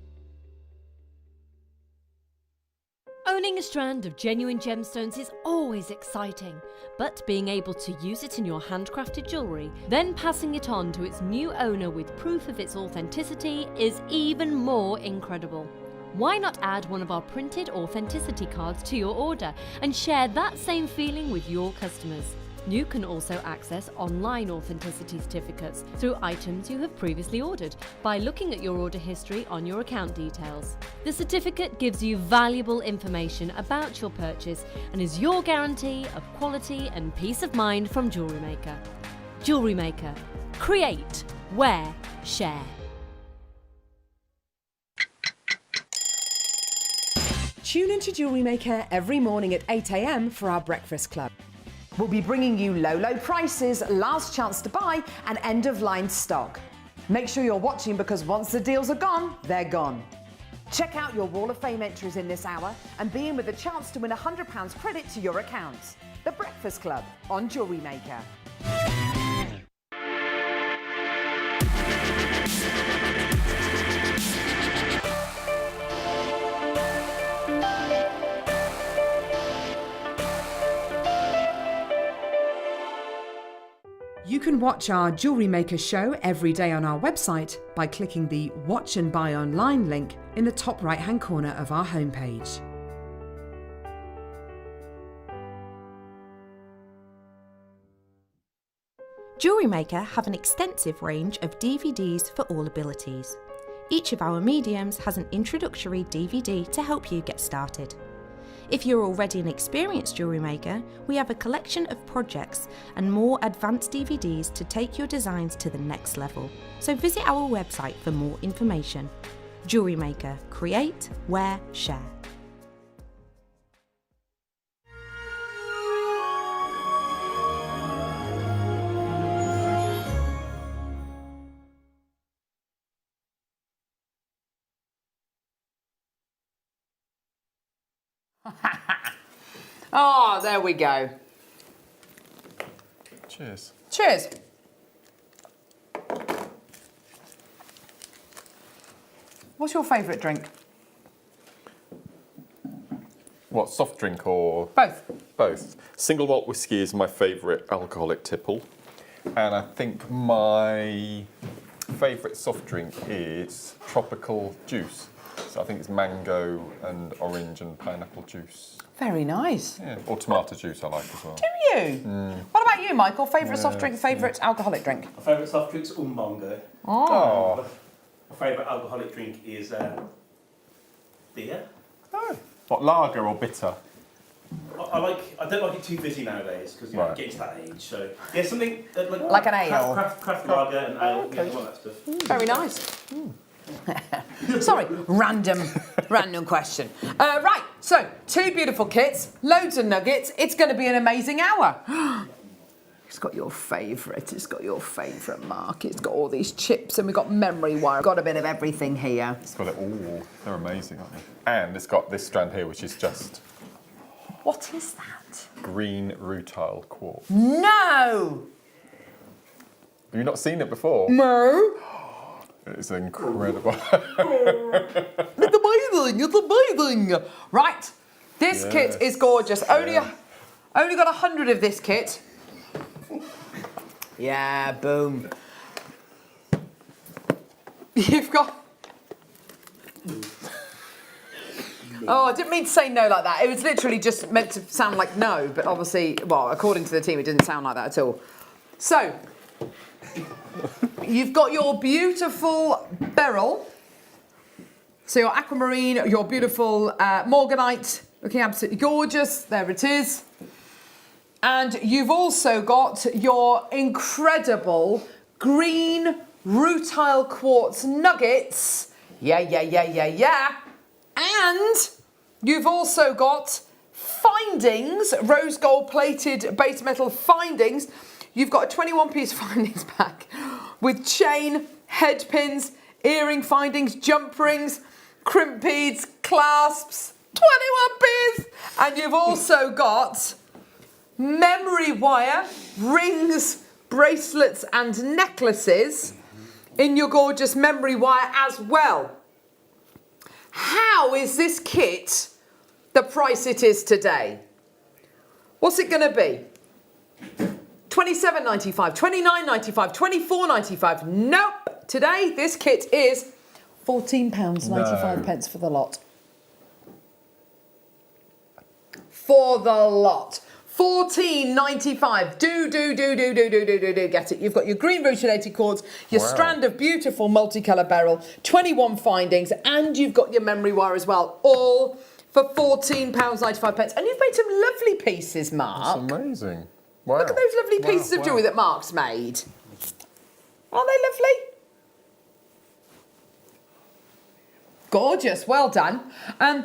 Owning a strand of genuine gemstones is always exciting, but being able to use it in your handcrafted jewellery, then passing it on to its new owner with proof of its authenticity is even more incredible. Why not add one of our printed authenticity cards to your order and share that same feeling with your customers? You can also access online authenticity certificates through items you have previously ordered by looking at your order history on your account details. The certificate gives you valuable information about your purchase and is your guarantee of quality and peace of mind from Jewellery Maker. Jewellery Maker. Create, wear, share. Tune into Jewellery Maker every morning at 8 a.m. for our breakfast club. We'll be bringing you low prices, last chance to buy, and end-of-line stock. Make sure you're watching because once the deals are gone, they're gone. Check out your Wall of Fame entries in this hour and be in with a chance to win £100 credit to your account. The Breakfast Club on Jewellery Maker. You can watch our Jewellery Maker show every day on our website by clicking the Watch and Buy Online link in the top right-hand corner of our homepage. Jewellery Maker have an extensive range of DVDs for all abilities. Each of our mediums has an introductory DVD to help you get started. If you're already an experienced jewellery maker, we have a collection of projects and more advanced DVDs to take your designs to the next level. So visit our website for more information. Jewellery Maker. Create, wear, share. Oh, there we go. Cheers. Cheers. What's your favourite drink? What, soft drink or? Both. Both. Single malt whiskey is my favourite alcoholic tipple. And I think my favourite soft drink is tropical juice. So I think it's mango and orange and pineapple juice. Very nice. Yeah, or tomato juice I like as well. Do you? What about you, Michael? Favourite soft drink, favourite alcoholic drink? My favourite soft drink's Umbongo. Oh. My favourite alcoholic drink is beer. Oh. What, lager or bitter? I don't like it too busy nowadays because you know, getting to that age. So yeah, something like an ale. Craft lager and ale. Okay. Yeah, all that stuff. Very nice. Sorry, random question. Right, so 2 beautiful kits, loads of nuggets. It's going to be an amazing hour. It's got your favourite. It's got your favourite, Mark. It's got all these chips and we've got memory wire. Got a bit of everything here. It's got it all. They're amazing, aren't they? And it's got this strand here, which is just... What is that? Green rutile quartz. No! Have you not seen it before? No. It's incredible. It's amazing. It's amazing. Right. This kit is gorgeous. Only got 100 of this kit. Yeah, boom. You've got... Oh, I didn't mean to say no like that. It was literally just meant to sound like no, but obviously, well, according to the team, it didn't sound like that at all. So, you've got your beautiful Beryl. So your aquamarine, your beautiful morganite, looking absolutely gorgeous. There it is. And you've also got your incredible green rutile quartz nuggets. Yeah. And you've also got findings, rose gold plated base metal findings. You've got a 21-piece findings pack with chain, head pins, earring findings, jump rings, crimp beads, clasps, 21 piece. And you've also got memory wire, rings, bracelets and necklaces in your gorgeous memory wire as well. How is this kit the price it is today? What's it going to be? $27.95, $29.95, $24.95. Nope. Today, this kit is £14.95 for the lot. For the lot. $14.95. Do get it. You've got your green rutilated quartz, your strand of beautiful multicolour beryl, 21 findings, and you've got your memory wire as well, all for £14.95. And you've made some lovely pieces, Mark. That's amazing. Wow. Look at those lovely pieces of jewellery that Mark's made. Aren't they lovely? Gorgeous, well done. Yeah,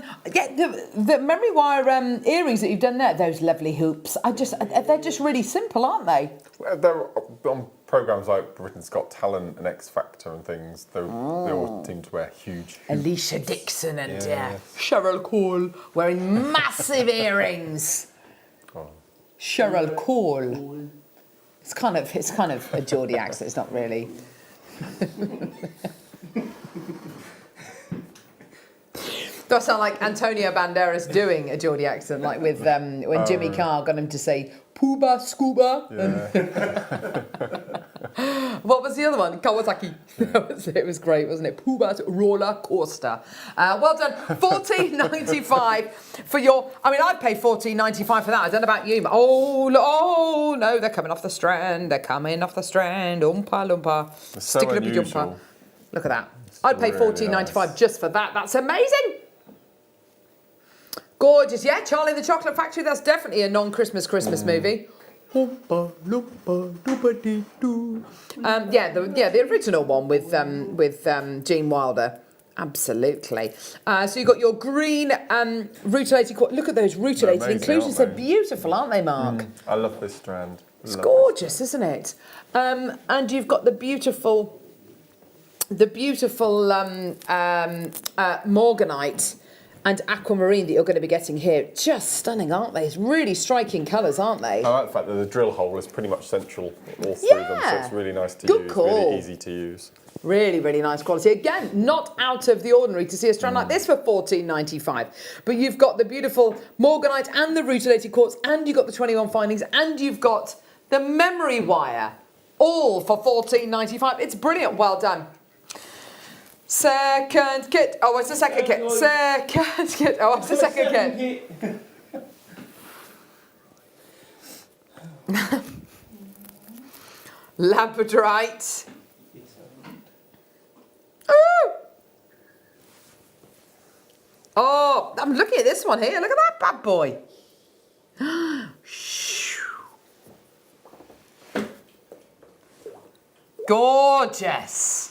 the memory wire earrings that you've done there, those lovely hoops. They're just really simple, aren't they? They're on programmes like Britain's Got Talent and X Factor and things. They all seem to wear huge. Alicia Dixon and Cheryl Cole wearing massive earrings. Oh. Cheryl Cole. It's kind of a Geordie accent. It's not really. Do I sound like Antonio Banderas doing a Geordie accent, like with when Jimmy Carr got him to say "Pooba Scuba"? Yeah. What was the other one? Kawasaki. Yeah. It was great, wasn't it? Pooba roller coaster. Well done. $14.95 for your. I mean, I'd pay $14.95 for that. I don't know about you. But oh no, they're coming off the strand. They're coming off the strand. Oompa loompa. Stick it up your jumper. Look at that. I'd pay $14.95 just for that. That's amazing. Gorgeous, yeah. Charlie and the Chocolate Factory, that's definitely a non-Christmas movie. The original one with Gene Wilder. Absolutely. So you've got your green rutilated quartz. Look at those rutilated inclusions. They're beautiful, aren't they, Mark? I love this strand. It's gorgeous, isn't it? And you've got the beautiful morganite and aquamarine that you're going to be getting here. Just stunning, aren't they? It's really striking colours, aren't they? I like the fact that the drill hole is pretty much central all through them, so it's really nice to use, really easy to use. Really, really nice quality. Again, not out of the ordinary to see a strand like this for $14.95. But you've got the beautiful morganite and the rutilated quartz, and you've got the 21 findings, and you've got the memory wire, all for $14.95. It's brilliant. Well done. Second kit. Oh, it's the second kit. Second kit. Oh, it's the second kit. Labradorite. Ooh. Oh, I'm looking at this one here. Look at that bad boy. Gorgeous.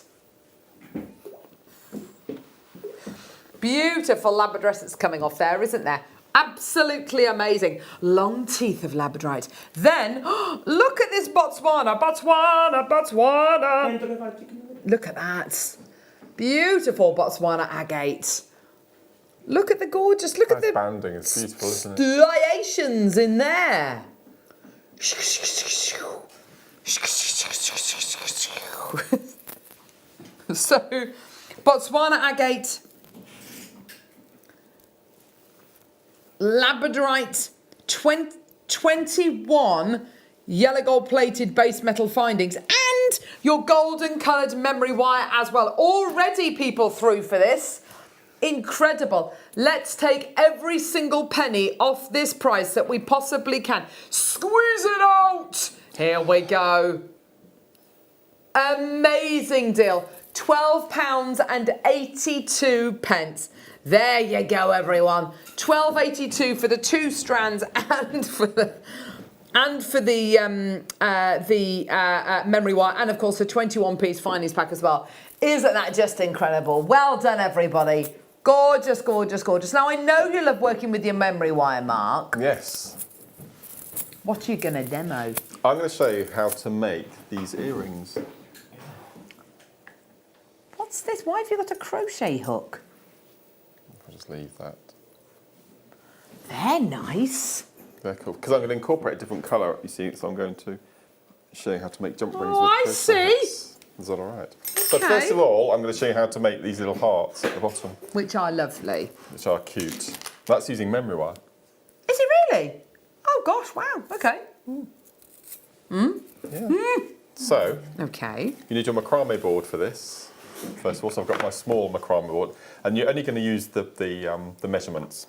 Beautiful labradorite that's coming off there, isn't there? Absolutely amazing. Long teeth of labradorite. Then, look at this Botswana. Botswana, Botswana. Look at that. Beautiful Botswana agate. Look at the gorgeous, look at the banding, it's beautiful, isn't it? striations in there. So, Botswana agate, labradorite, 21 yellow gold plated base metal findings, and your golden coloured memory wire as well. Already people through for this. Incredible. Let's take every single penny off this price that we possibly can. Squeeze it out. Here we go. Amazing deal. £12.82. There you go, everyone. £12.82 for the 2 strands and for the memory wire, and of course the 21-piece findings pack as well. Isn't that just incredible? Well done, everybody. Gorgeous, gorgeous, gorgeous. Now, I know you love working with your memory wire, Mark. Yes. What are you going to demo? I'm going to show you how to make these earrings. What's this? Why have you got a crochet hook? I'll just leave that. They're nice. They're cool. Because I'm going to incorporate a different colour, you see, so I'm going to show you how to make jump rings Oh, with I crochet see. hooks. Is that all right? But first of all, I'm going to show you how to make these little hearts at the bottom. Which are lovely. Which are cute. That's using memory wire. Is it really? Oh, gosh, wow. Okay. Yeah. So, okay. You need your macrame board for this. First of all, so I've got my small macrame board, and you're only going to use the measurements.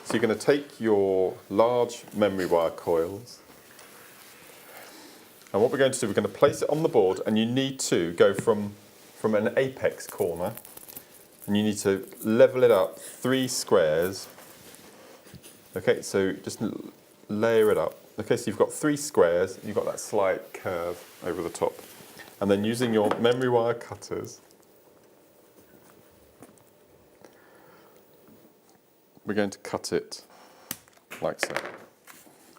So you're going to take your large memory wire coils, and what we're going to do, we're going to place it on the board, and you need to go from an apex corner, and you need to level it up 3 squares. Okay, so just layer it up. Okay, so you've got 3 squares, you've got that slight curve over the top. And then using your memory wire cutters, we're going to cut it like so.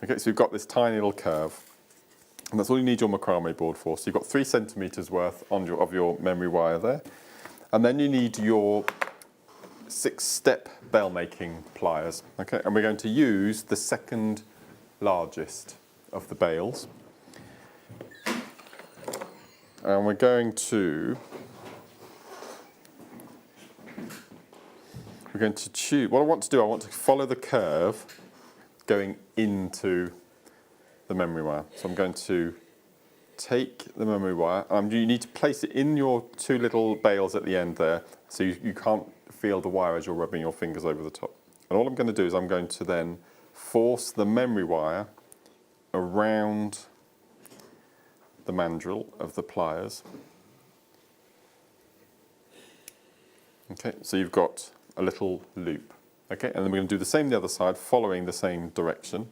Okay, so you've got this tiny little curve, and that's all you need your macrame board for. So you've got 3 centimetres worth of your memory wire there. And then you need your 6-step bell making pliers. Okay, and we're going to use the second largest of the bales. And we're going to choose, what I want to do, I want to follow the curve going into the memory wire. So I'm going to take the memory wire, you need to place it in your 2 little bales at the end there, so you can't feel the wire as you're rubbing your fingers over the top. And all I'm going to do is I'm going to then force the memory wire around the mandrel of the pliers. Okay, so you've got a little loop. Okay, and then we're going to do the same the other side, following the same direction.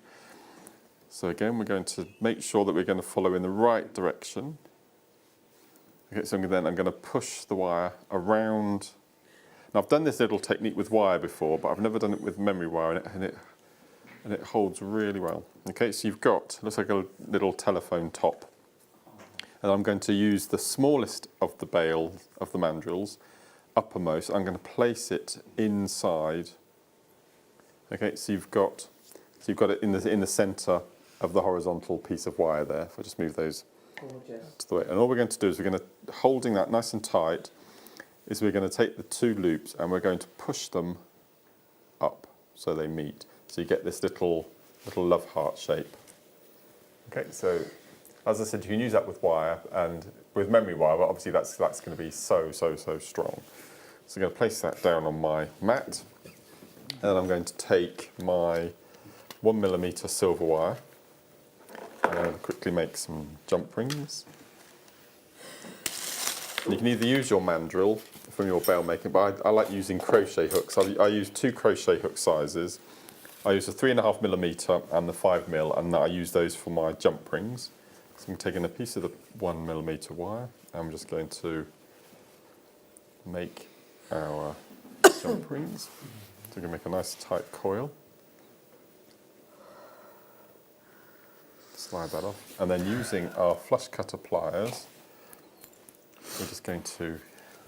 So again, we're going to make sure that we're going to follow in the right direction. Okay, so then I'm going to push the wire around. Now I've done this little technique with wire before, but I've never done it with memory wire, and it holds really well. Okay, so you've got, looks like a little telephone top. And I'm going to use the smallest of the bales of the mandrels, uppermost. I'm going to place it inside. Okay, so you've got it in the centre of the horizontal piece of wire there. If I just move those to the way. And all we're going to do is we're going to, holding that nice and tight, is we're going to take the 2 loops and we're going to push them up so they meet. So you get this little love heart shape. Okay, so As I said, you can use that with wire and with memory wire, but obviously that's going to be so strong. So I'm going to place that down on my mat, and then I'm going to take my 1mm silver wire and quickly make some jump rings. You can either use your mandrel from your bell making, but I like using crochet hooks. I use 2 crochet hook sizes. I use the 3.5mm and the 5mm, and I use those for my jump rings. So I'm taking a piece of the 1mm wire, and I'm just going to make our jump rings. So we're going to make a nice tight coil. Slide that off, and then using our flush cutter pliers, we're just going to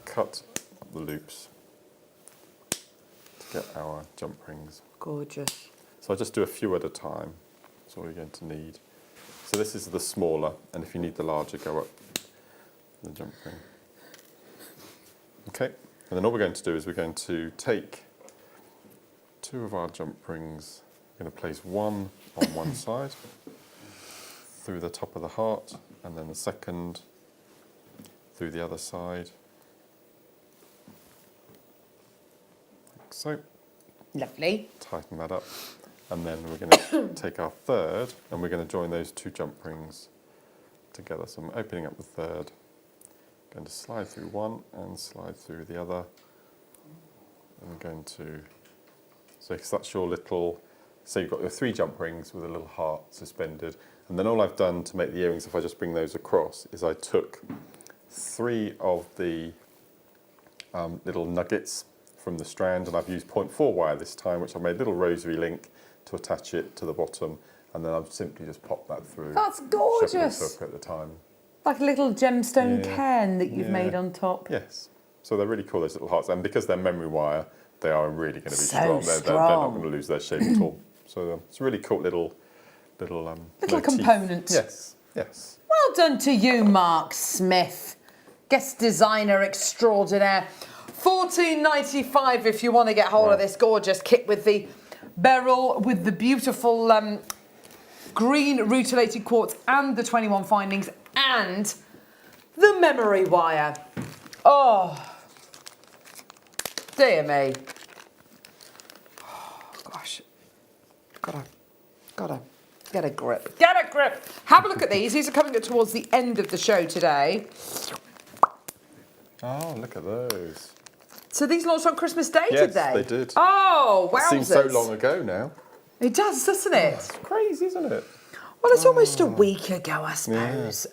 cut up the loops to get our jump rings. Gorgeous. So I just do a few at a time. That's all you're going to need. So this is the smaller, and if you need the larger, go up the jump ring. Okay, and then all we're going to do is we're going to take 2 of our jump rings. We're going to place one on one side through the top of the heart, and then the second through the other side, like so. Lovely. Tighten that up, and then we're going to take our third, and we're going to join those 2 jump rings together. So I'm opening up the third, going to slide through one and slide through the other. I'm going to, so that's your little, so you've got your 3 jump rings with a little heart suspended, and then all I've done to make the earrings, if I just bring those across, is I took 3 of the little nuggets from the strand, and I've used 0.4 wire this time, which I made a little rosary link to attach it to the bottom, and then I've simply just popped that through. That's gorgeous. Hook at the time. Like a little gemstone cairn that you've made on top. Yes. So they're really cool, those little hearts, and because they're memory wire, they are really going to be So strong. They're not going to lose their shape at all. So it's a really cool little component. Yes, yes. Well done to you, Mark Smith, guest designer extraordinaire. $14.95 if you want to get hold of this gorgeous kit with the Beryl, with the beautiful green rutilated quartz and the 21 findings and the memory wire. Oh, dear me. Oh, gosh. Gotta get a grip. Get a grip. Have a look at these. These are coming up towards the end of the show today. Oh, look at those. So these launched on Christmas Day, yes, did they? They did. Oh, wowzers. It seems so long ago now. It does, doesn't it? It's crazy, isn't it? Well, it's almost a week ago, I suppose.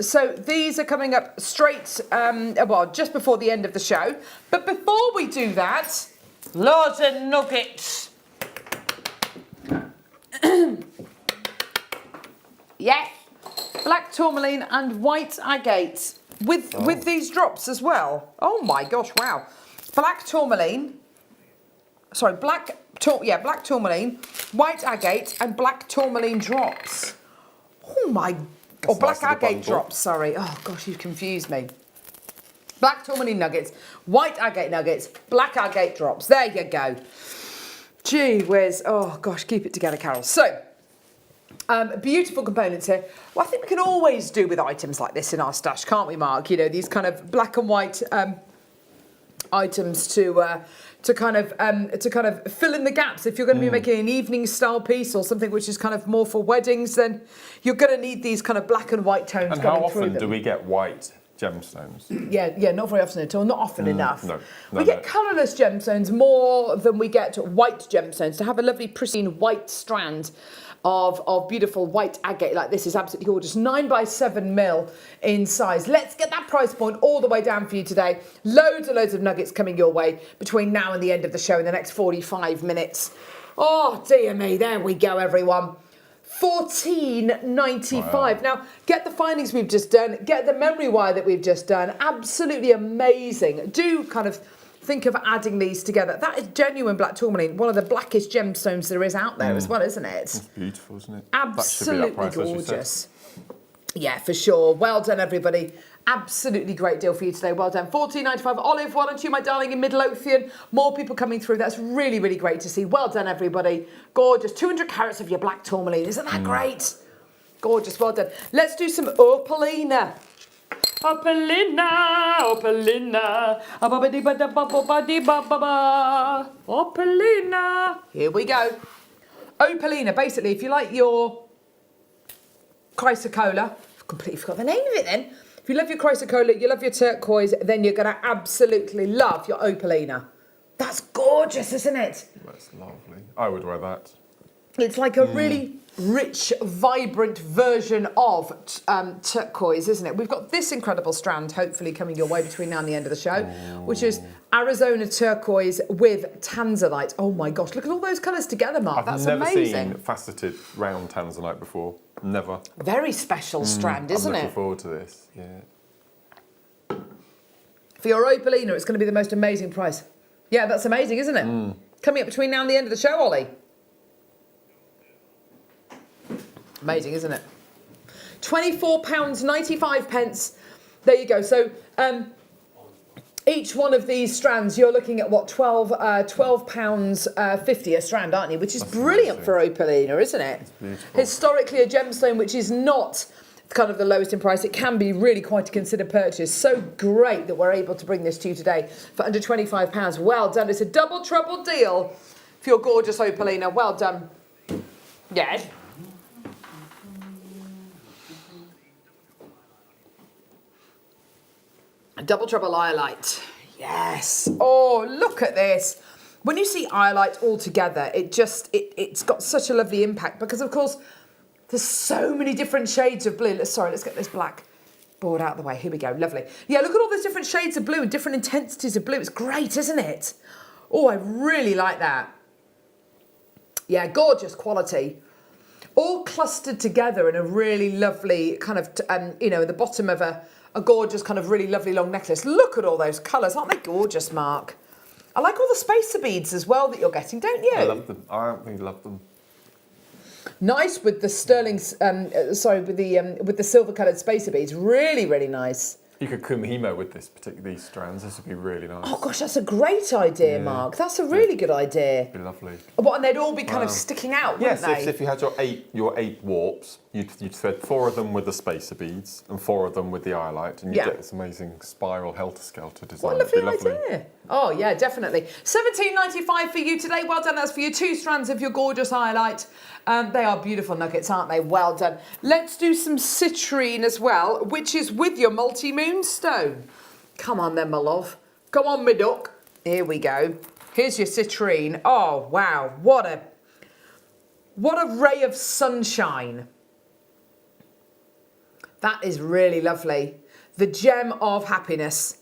So these are coming up straight, well, just before the end of the show. But before we do that, loads of nuggets. Yes, black tourmaline and white agate with these drops as well. Oh my gosh, wow. Black tourmaline, sorry, black tourmaline, white agate and black tourmaline drops. Oh my, or black agate drops, sorry. Oh gosh, you've confused me. Black tourmaline nuggets, white agate nuggets, black agate drops. There you go. Gee whiz, oh gosh, keep it together, Carol. So, beautiful components here. Well, I think we can always do with items like this in our stash, can't we, Mark? You know, these kind of black and white items to kind of fill in the gaps. If you're going to be making an evening style piece or something which is kind of more for weddings, then you're going to need these kind of black and white tones and going through them. how often do we get white gemstones? Yeah, not very often at all. Not often enough. No, we get colourless gemstones more than we get white gemstones. To have a lovely pristine white strand of beautiful white agate like this is absolutely gorgeous. 9 by 7 mil in size. Let's get that price point all the way down for you today. Loads and loads of nuggets coming your way between now and the end of the show in the next 45 minutes. Oh dear me, there we go everyone. $14.95. Wow. Now, get the findings we've just done, get the memory wire that we've just done. Absolutely amazing. Do kind of think of adding these together. That is genuine black tourmaline, one of the blackest gemstones there is out there as well, isn't it? It's beautiful, isn't it? Absolutely gorgeous. Yeah, for sure. Well done, everybody. Absolutely great deal for you today. Well done. $14.95. Olive, well done to you, my darling, in Midlothian. More people coming through. That's really, really great to see. Well done, everybody. Gorgeous. 200 carats of your black tourmaline. Isn't that great? Gorgeous, well done. Let's do some Opalina. Opalina, Opalina, Opalina. Here we go. Opalina, basically, if you like your chrysocolla, I've completely forgot the name of it then. If you love your chrysocolla, you love your turquoise, then you're going to absolutely love your Opalina. That's gorgeous, isn't it? That's lovely. I would wear that. It's like a really rich, vibrant version of turquoise, isn't it? We've got this incredible strand, hopefully coming your way between now and the end of the show, which is Arizona turquoise with tanzanite. Oh my gosh, look at all those colours together, Mark. That's amazing. I've never seen faceted round tanzanite before. Never. Very special strand, isn't it? I'm looking forward to this, yeah. For your Opalina, it's going to be the most amazing price. Yeah, that's amazing, isn't it? Coming up between now and the end of the show, Ollie. Amazing, isn't it? £24.95. There you go. So each one of these strands, you're looking at what, £12.50 a strand, aren't you? Which is brilliant for Opalina, isn't it? It's beautiful. Historically, a gemstone which is not kind of the lowest in price, it can be really quite a considered purchase. So great that we're able to bring this to you today for under £25. Well done. It's a double trouble deal for your gorgeous Opalina. Well done. Yes. Double trouble iolite. Yes. Oh, look at this. When you see iolite all together, it's got such a lovely impact because, of course, there's so many different shades of blue. Let's get this black board out of the way. Here we go. Lovely. Yeah, look at all those different shades of blue and different intensities of blue. It's great, isn't it? Oh, I really like that. Yeah, gorgeous quality. All clustered together in a really lovely kind of, you know, at the bottom of a gorgeous kind of really lovely long necklace. Look at all those colours. Aren't they gorgeous, Mark? I like all the spacer beads as well that you're getting, don't you? I love them. I absolutely love them. Nice with the sterling, with the silver coloured spacer beads. Really, really nice. You could kumihimo with these strands. This would be really nice. Oh gosh, that's a great idea, Mark. That's a really good idea. It'd be lovely. What, and they'd all be kind of sticking out, wouldn't they? Yes, if you had your eight warps, you'd thread 4 of them with the spacer beads and 4 of them with the iolite, and you'd get this amazing spiral helter-skelter design. What a lovely idea. Oh yeah, definitely. £17.95 for you today. Well done. That's for you 2 strands of your gorgeous iolite. They are beautiful nuggets, aren't they? Well done. Let's do some citrine as well, which is with your multi-moonstone. Come on then, my love. Come on, my duck. Here we go. Here's your citrine. Oh, wow. What a ray of sunshine. That is really lovely. The gem of happiness.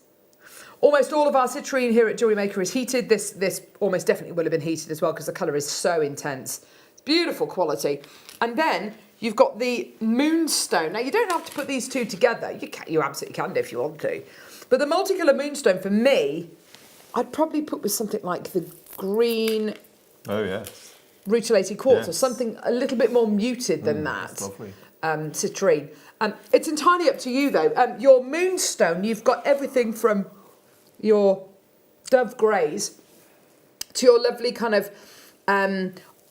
Almost all of our citrine here at Jewellery Maker is heated. This almost definitely will have been heated as well because the colour is so intense. It's beautiful quality. And then you've got the moonstone. Now, you don't have to put these two together. You absolutely can if you want to. But the multicolour moonstone, for me, I'd probably put with something like the green... Oh, yes. Rutilated quartz or something a little bit more muted than that. That's lovely. Citrine. It's entirely up to you, though. Your moonstone, you've got everything from your dove greys to your lovely kind of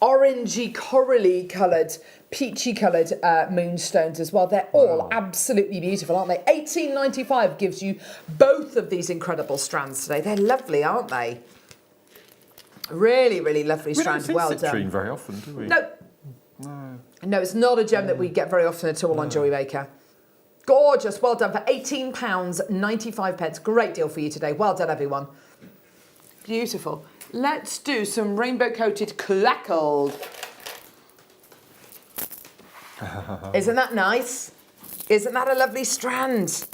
orangey, corally coloured, peachy coloured moonstones as well. They're all absolutely beautiful, aren't they? £18.95 gives you both of these incredible strands today. They're lovely, aren't they? Really, really lovely strand. Well done. We don't see citrine very often, do we? No. No, it's not a gem that we get very often at all on Jewellery Maker. Gorgeous. Well done for £18.95. Great deal for you today. Well done, everyone. Beautiful. Let's do some rainbow-coated clackled. Isn't that nice? Isn't that a lovely strand?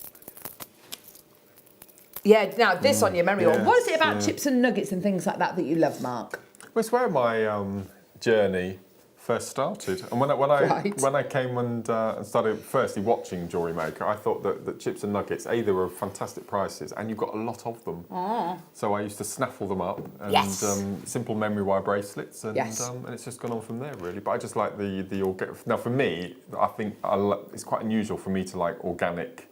Yeah, now this on your memory wall. What is it about chips and nuggets and things like that you love, Mark? Well, it's where my journey first started. And when I came and started firstly watching Jewellery Maker, I thought that chips and nuggets, they were fantastic prices and you've got a lot of them. So I used to snaffle them up and simple memory wire bracelets and it's just gone on from there really. But I just like the organic. Now for me, I think it's quite unusual for me to like organic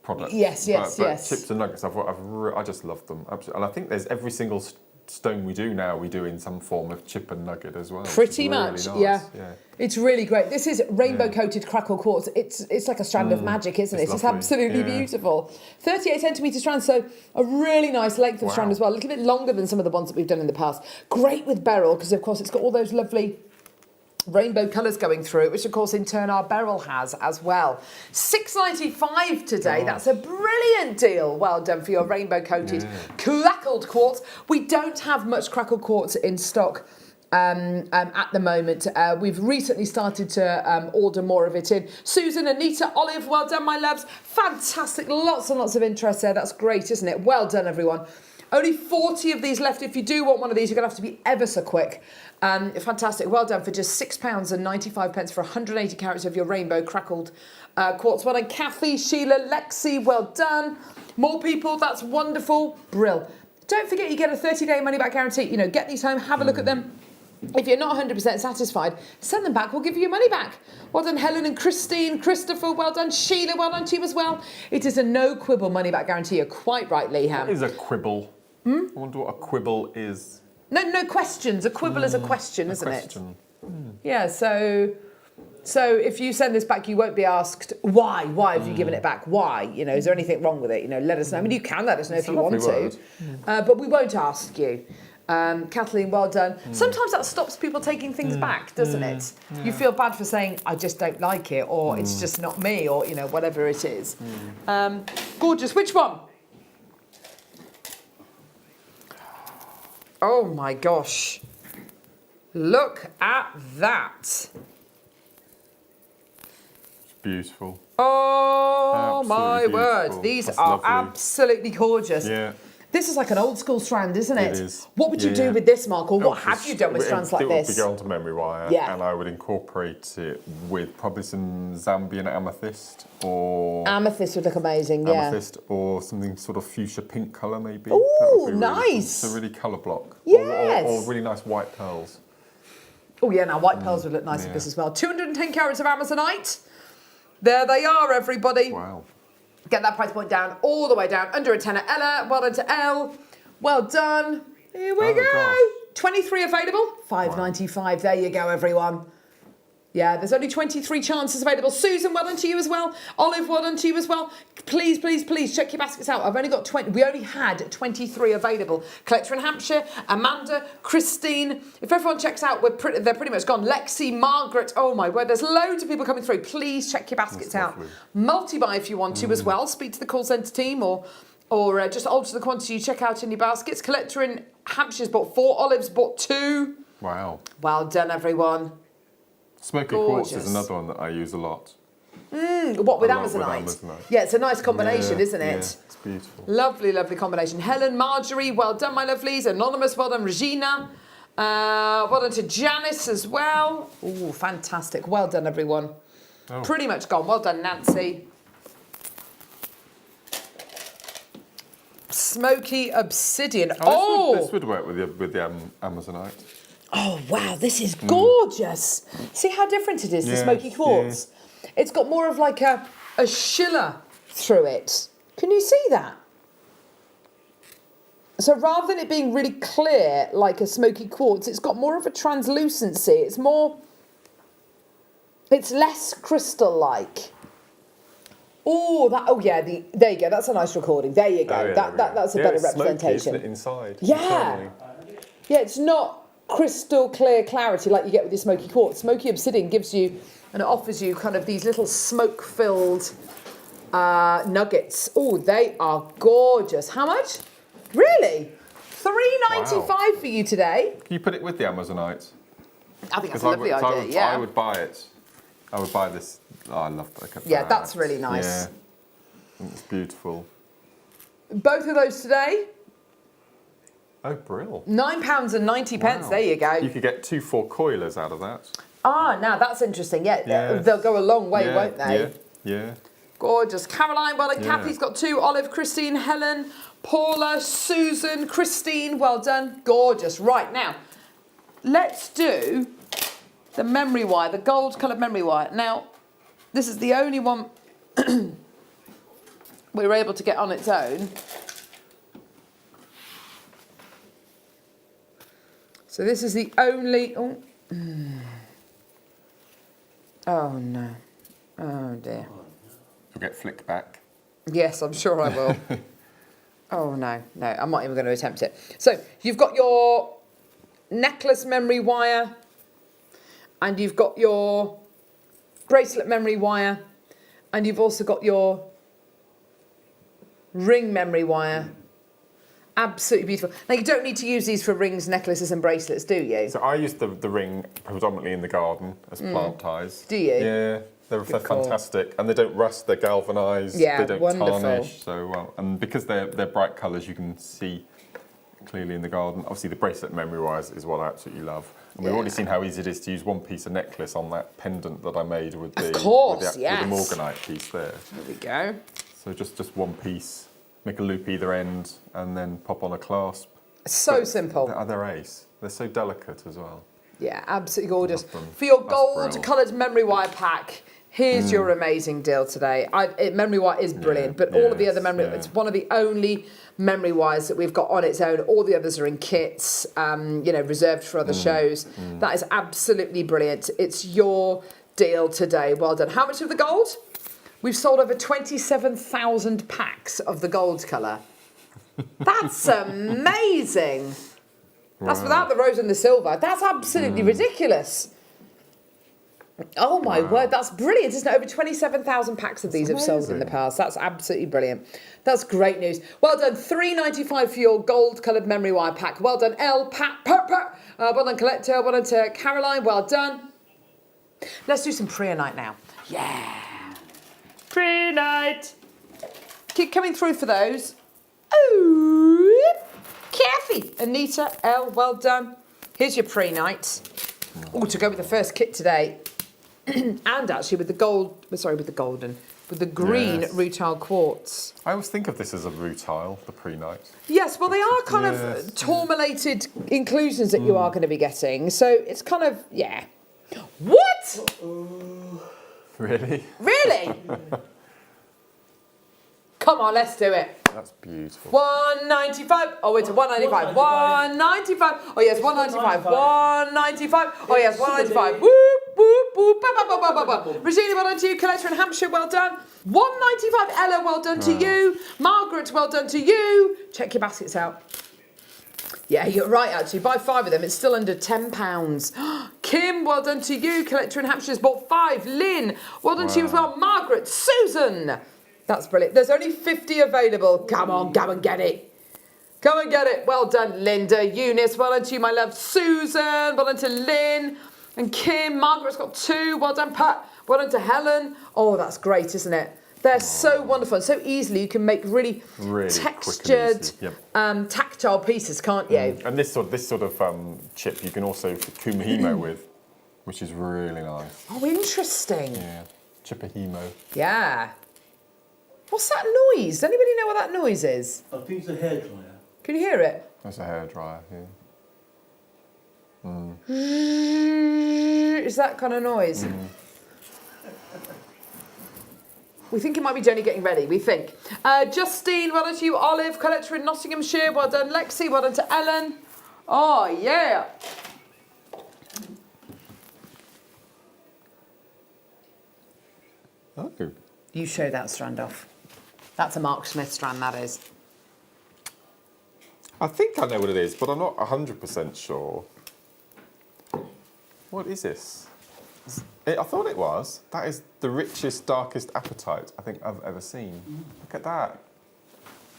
products. Yes. But chips and nuggets, I just love them. And I think there's every single stone we do now, we do in some form of chip and nugget as well. Pretty really much, nice. yeah. It's really great. This is rainbow coated crackle quartz. It's like a strand of magic, isn't it? It's lovely. absolutely beautiful. 38 centimetre strand, so a really nice length of strand as well. A little bit longer than some of the ones that we've done in the past. Great with Beryl, because of course it's got all those lovely rainbow colours going through it, which of course in turn our Beryl has as well. $6.95 today. That's a brilliant deal. Well done for your rainbow coated crackled quartz. We don't have much crackled quartz in stock at the moment. We've recently started to order more of it in. Susan, Anita, Olive, well done my loves. Fantastic, lots and lots of interest there. That's great, isn't it? Well done everyone. Only 40 of these left. If you do want one of these, you're going to have to be ever so quick. Fantastic. Well done for just £6.95 for 180 carats of your rainbow crackled quartz. Well done, Kathy, Sheila, Lexi. Well done. More people. That's wonderful. Brill. Don't forget you get a 30-day money-back guarantee. You know, get these home, have a look at them. If you're not 100% satisfied, send them back. We'll give you your money back. Well done, Helen and Christine. Christopher, well done. Sheila, well done to you as well. It is a no-quibble money-back guarantee. You're quite right, Leham. What is a quibble? I wonder what a quibble is. No questions. A quibble is a question, isn't it? Yeah, so if you send this back, you won't be asked, why? Why have you given it back? Why? You know, is there anything wrong with it? You know, let us know. I mean, you can let us know if you want to. But we won't ask you. Kathleen, well done. Sometimes that stops people taking things back, doesn't it? You feel bad for saying, I just don't like it, or it's just not me, or, you know, whatever it is. Gorgeous. Which one? Oh my gosh. Look at that. It's beautiful. Oh Absolutely my word. beautiful. These That's are lovely. absolutely gorgeous. Yeah. This is like an old school strand, isn't it? It is. What would you do with this, Mark? Or what have Just- you done with strands like It would be this? going to memory wire, Yeah. and I would incorporate it with probably some Zambian amethyst or Amethyst would look amazing, yeah. amethyst or something sort of fuchsia pink colour maybe. Ooh, That would be really cool. nice. It's a really colour block. Yes. Or really nice white pearls. Oh yeah, now white pearls would look nice with this as well. 210 carats of Amazonite. There they are, everybody. Wow. Get that price point down, all the way down, under a tenner. Ella, well done to Elle. Well done. Here we go. gosh. 23 available, $5.95. There you go, everyone. Yeah, there's only 23 chances available. Susan, well done to you as well. Olive, well done to you as well. Please, please, please check your baskets out. I've only got 20. We only had 23 available. Collector in Hampshire, Amanda, Christine. If everyone checks out, they're pretty much gone. Lexi, Margaret. Oh my word, there's loads of people coming through. Please check your baskets out. Multi-buy if you want to as well. Speak to the call centre team or just alter the quantity you check out in your baskets. Collector in Hampshire's bought 4. Olive's bought 2. Wow. Well done, everyone. Smoky quartz is another one that I use a lot. What, with Amazonite? Yeah, it's a nice combination, isn't it? Yeah, it's beautiful. Lovely, lovely combination. Helen, Marjorie, well done, my lovelies. Anonymous, well done, Regina. Well done to Janice as well. Ooh, fantastic. Well done, everyone. Oh. Pretty much gone. Well done, Nancy. Smoky Obsidian. This would work with the Amazonite. Oh, wow, this is gorgeous. See how different it is to Smoky Quartz? Yeah. It's got more of like a shimmer through it. Can you see that? So rather than it being really clear like a Smoky Quartz, it's got more of a translucency. It's less crystal-like. Oh, yeah, there you go. That's a nice recording. There you go. Oh, yeah, that's a better representation. Smoky, isn't it, inside? Yeah. Internally. Yeah, it's not crystal clear clarity like you get with your Smoky Quartz. Smoky Obsidian gives you and it offers you kind of these little smoke-filled nuggets. Oh, they are gorgeous. How much? Really? $3.95 for you today. Can you put it with the Amazonite? I think that's a lovely idea, yeah. I would buy it. I would buy this. Oh, I love that. Yeah, that's really nice. Yeah. I think it's beautiful. Both of those today. Oh, Beryl. £9.90. Wow. There you go. You could get 2 4-coilers out of that. Ah, now that's interesting. Yeah, they'll go a long way, won't they? Yeah. Gorgeous. Caroline, well done. Kathy's got 2. Olive, Christine, Helen, Paula, Susan, Christine, well done. Gorgeous. Right, now, let's do the memory wire, the gold-coloured memory wire. Now, this is the only one we were able to get on its own. So this is the only... Oh, oh no. Oh dear. You'll get flick back. Yes, I'm sure I will. Oh no, no, I'm not even going to attempt it. So you've got your necklace memory wire and you've got your bracelet memory wire and you've also got your ring memory wire. Absolutely beautiful. Now you don't need to use these for rings, necklaces and bracelets, do you? So I use the ring predominantly in the garden as plant ties. Do you? Yeah, they're fantastic. And they don't rust, they're galvanised, Yeah, they don't wonderful. tarnish. So well, and because they're bright colours, you can see clearly in the garden. Obviously the bracelet memory wise is what I absolutely love. And we've already seen how easy it is to use one piece of necklace on that pendant that I made with the, with the Morganite piece there. There we go. So just one piece. Make a loop either end and then pop on a clasp. So simple. They're ace. They're so delicate as well. Yeah, absolutely gorgeous. For your gold coloured memory wire pack, here's your amazing deal today. Memory wire is brilliant, but all of the other memory, it's one of the only memory wires that we've got on its own. All the others are in kits, you know, reserved for other shows. That is absolutely brilliant. It's your deal today. Well done. How much of the gold? We've sold over 27,000 packs of the gold colour. That's amazing. That's without the rose and the silver. That's absolutely ridiculous. Oh my word, that's brilliant, isn't it? Over 27,000 packs of these have sold in the past. That's absolutely brilliant. That's great news. Well done, $3.95 for your gold coloured memory wire pack. Well done, well done, Collector. Well done to Caroline. Well done. Let's do some pre-night now. Yeah. Pre-night. Keep coming through for those. Oh, Kathy. Anita, L, well done. Here's your pre-night. Oh, to go with the first kit today. And actually with the gold, sorry, with the golden, with the green rutile quartz. I always think of this as a rutile, the pre-night. Yes, well they are kind of tourmalated inclusions that you are going to be getting. So it's kind of, yeah. What? Really? Really? Come on, let's do it. That's beautiful. 195. Oh, it's a 195. 195. Oh yes, 195. 195. Oh yes, 195. Whoop whoop whoop. Ba, ba, ba, ba, ba, ba. Regina, well done to you. Collector in Hampshire, well done. 195. Ella, well done to you. Margaret, well done to you. Check your baskets out. Yeah, you're right, actually. Buy 5 of them. It's still under £10. Kim, well done to you. Collector in Hampshire's bought 5. Lynn, well done to you as well. Margaret, Susan. That's brilliant. There's only 50 available. Come on, go and get it. Go and get it. Well done, Linda. Eunice, well done to you, my love. Susan, well done to Lynn. And Kim, Margaret's got 2. Well done, Pat. Well done to Helen. Oh, that's great, isn't it? They're so wonderful and so easily you can make really textured, tactile pieces, can't you? And this sort of chip you can also kumahimo with, which is really nice. Oh, interesting. Yeah, chipahimo. Yeah. What's that noise? Does anybody know what that noise is? I think it's a hairdryer. Can you hear it? That's a hairdryer, yeah. Is that kind of noise? We think it might be Jenny getting ready, we think. Justine, well done to you. Olive, Collector in Nottinghamshire, well done. Lexi, well done to Ellen. Oh, yeah. Oh. You show that strand off. That's a Mark Smith strand, that is. I think I know what it is, but I'm not 100% sure. What is this? I thought it was. That is the richest, darkest apatite I think I've ever seen. Look at that.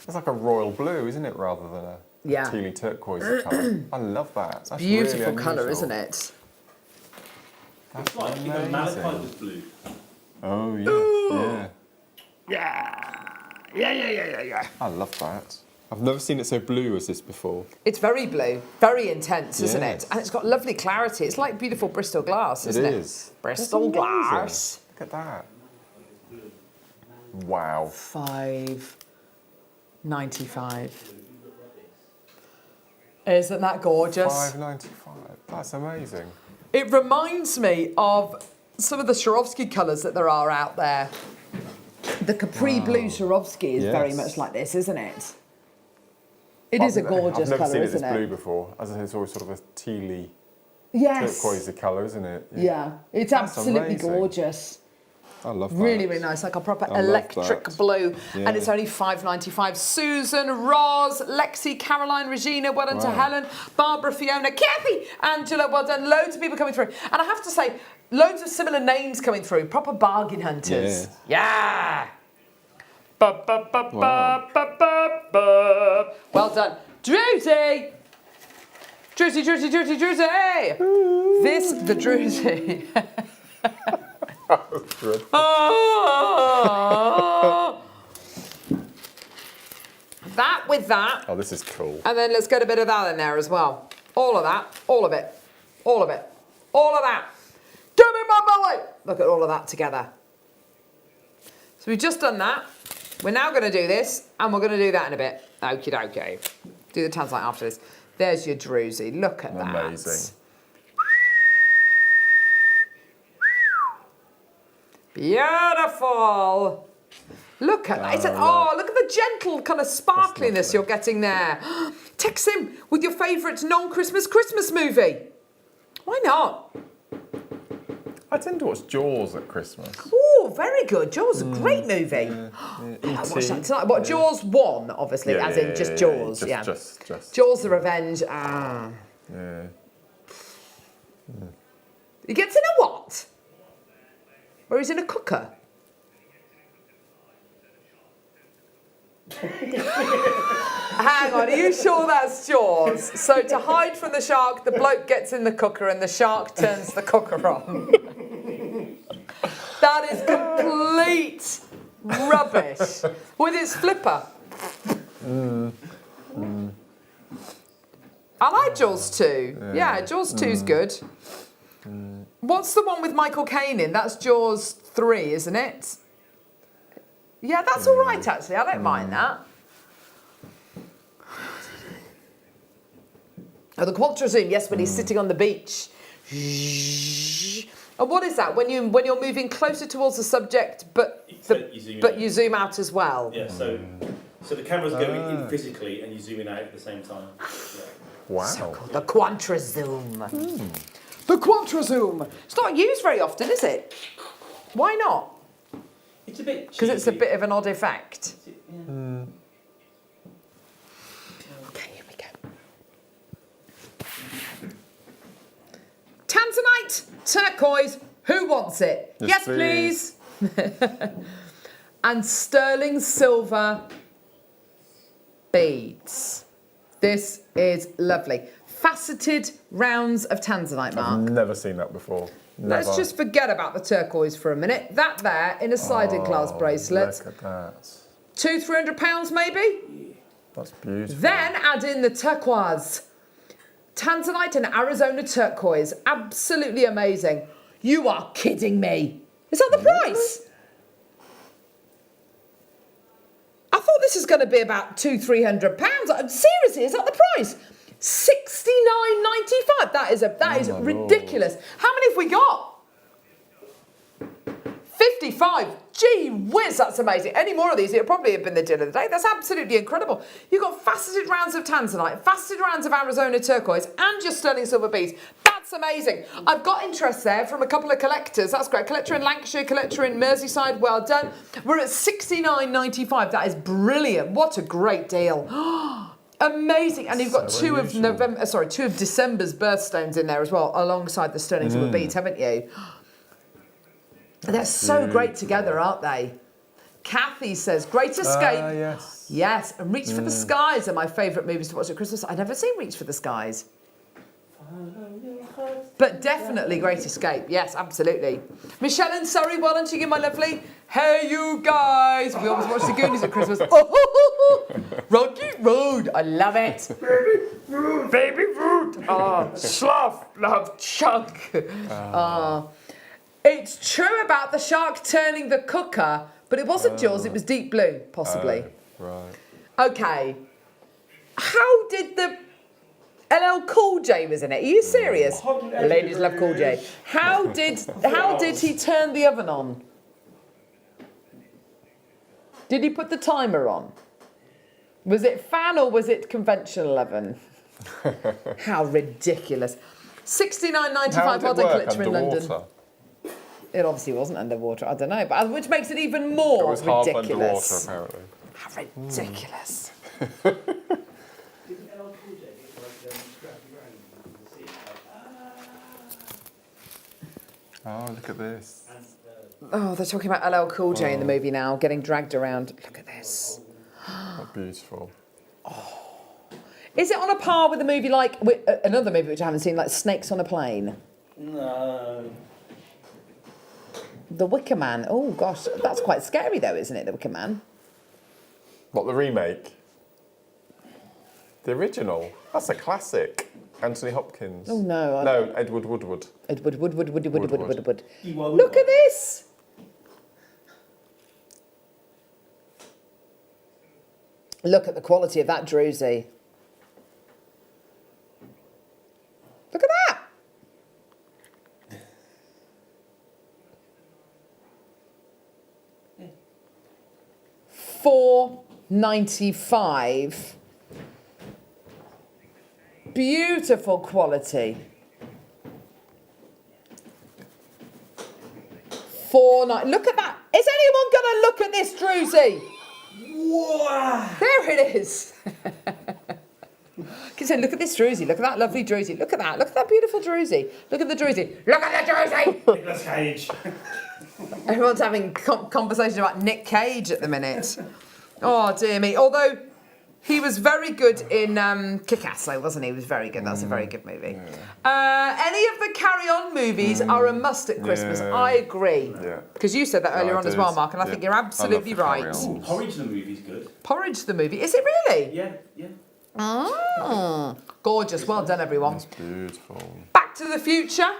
It's like a royal blue, isn't it, rather than a tealy turquoise colour. I love that. That's beautiful really colour, isn't it? It's like the malachite was blue. Oh, yeah. Ooh. Yeah. I love that. I've never seen it so blue as this before. It's very blue, very intense, isn't it? And it's got lovely clarity. It's like beautiful Bristol glass, isn't it? It is. Bristol glass. Look at that. Wow. $5.95. Isn't that gorgeous? $5.95. That's amazing. It reminds me of some of the Swarovski colours that there are out there. The Capri Blue Swarovski is very much like this, isn't it? It is a gorgeous I've never colour, seen it isn't this it? blue before. As I say, it's always sort of a tealy, Yes. turquoisey colour, isn't it? Yeah, it's That's absolutely amazing. gorgeous. I love that. Really, really nice, like a proper I love electric that. blue. Yeah. And it's only $5.95. Susan, Roz, Lexi, Caroline, Regina, well done to Wow. Helen, Barbara, Fiona, Kathy, Angela, well done. Loads of people coming through. And I have to say, loads of similar names coming through. Proper bargain hunters. Yeah. Ba, ba, ba, ba, ba, ba, ba. Well done. Druzy! Druzy, Druzy, Druzy, Druzy! This, the Druzy. Oh. That with that. Oh, this is cool. And then let's get a bit of that in there as well. All of that, all of it, all of it, all of that. Give me my belly! Look at all of that together. So we've just done that. We're now going to do this, and we're going to do that in a bit. Okie dokie. Do the tanzanite after this. There's your druzy. Look at that. Amazing. Beautiful. Look at that. It's look at the gentle kind of sparkliness you're getting there. Text him with your favourite non-Christmas Christmas movie. Why not? I tend to watch Jaws at Christmas. Oh, very good. Jaws is a great movie. I watched that tonight. What, Jaws 1, obviously, Yeah, as yeah, in just yeah, Jaws. yeah, Yeah. just. Jaws the Revenge. Ah. Yeah. He gets in a what? Where he's in a cooker? Hang on, are you sure that's Jaws? So to hide from the shark, the bloke gets in the cooker and the shark turns the cooker on. That is complete rubbish. With its flipper. I like Jaws 2. Yeah, Jaws 2's good. What's the one with Michael Caine in? That's Jaws 3, isn't it? Yeah, that's all right, actually. I don't mind that. Oh, the Quattro zoom, yes, when he's sitting on the beach. And what is that? When you're moving closer towards the subject, but you zoom out as well. Yeah, so the camera's going in physically and you zoom in out at the same time. Yeah. Wow. So cool. The Quattro zoom. The Quattro zoom. It's not used very often, is it? Why not? It's a bit Because it's a bit of an odd effect. Okay, here we go. Tanzanite, turquoise, who wants it? Yes, please. And sterling silver beads. This is lovely. Faceted rounds of tanzanite, Mark. I've never seen that before. Never. Let's just forget about the turquoise for a minute. That there in a sided glass bracelet. Look at that. £200-300 maybe? That's beautiful. Then add in the turquoise. Tanzanite and Arizona turquoise. Absolutely amazing. You are kidding me. Is that the price? I thought this was going to be about £200-300. Seriously, is that the price? $69.95. That is ridiculous. Lord. How many have we got? 55. Gee whiz, that's amazing. Any more of these, it would probably have been the deal of the day. That's absolutely incredible. You've got faceted rounds of tanzanite, faceted rounds of Arizona turquoise, and your sterling silver beads. That's amazing. I've got interest there from a couple of collectors. That's great. Collector in Lancashire, collector in Merseyside. Well done. We're at $69.95. That is brilliant. What a great deal. Amazing. And you've got two of December's birthstones in there as well, alongside the sterling silver beads, haven't you? They're so great together, aren't they? Kathy says, Great Escape. Yes. Yes, and Reach for the Skies are my favourite movies to watch at Christmas. I've never seen Reach for the Skies. But definitely Great Escape. Yes, absolutely. Michelle in Surrey, well done to you, my lovely. Hey, you guys. We always watch the Goonies at Christmas. Oh, Rocky Road. I love it. Baby food. Baby food. Oh, sloth, love, chunk. It's true about the shark turning the cooker, but it wasn't Jaws, it was Deep Blue, possibly. Right. Okay. How did the LL Cool J was in it? Are you serious? Ladies love Cool J. How did he turn the oven on? Did he put the timer on? Was it fan or was it conventional 11? How ridiculous. £69.95 How did it work glitter in London. underwater? It obviously wasn't underwater, I don't know, but which makes it even more It was half ridiculous. underwater, apparently. How ridiculous. Oh, look at this. Oh, they're talking about LL Cool J in the movie now, getting dragged around. Look at this. That's beautiful. Is it on a par with a movie like another movie which I haven't seen, like Snakes on a Plane? No. The Wicker Man. Oh gosh, that's quite scary though, isn't it? The Wicker Man. What, the remake? The original? That's a classic. Anthony Hopkins. Oh no. No, Edward Woodward. Edward Woodward. Woodward. Look at this. Look at the quality of that druzy. Look at that. £4.95. Beautiful quality. Look at that. Is anyone going to look at this druzy? Wow. There it is. Can say, look at this druzy. Look at that lovely druzy. Look at that. Look at that beautiful druzy. Look at the druzy. Look at the druzy. Nicolas Cage. Everyone's having conversations about Nick Cage at the minute. Oh, dear me. Although he was very good in Kick-Ass, though, wasn't he? He was very good. That's a very good movie. Any of the Carry On movies are a must at Christmas. Yeah. I agree. Yeah. Because you said that earlier on as well, Mark, and I think you're absolutely right. Ooh, Porridge the movie's good. Porridge the movie. Is it really? Yeah, yeah. Oh, gorgeous. Well done, everyone. That's beautiful. Back to the Future.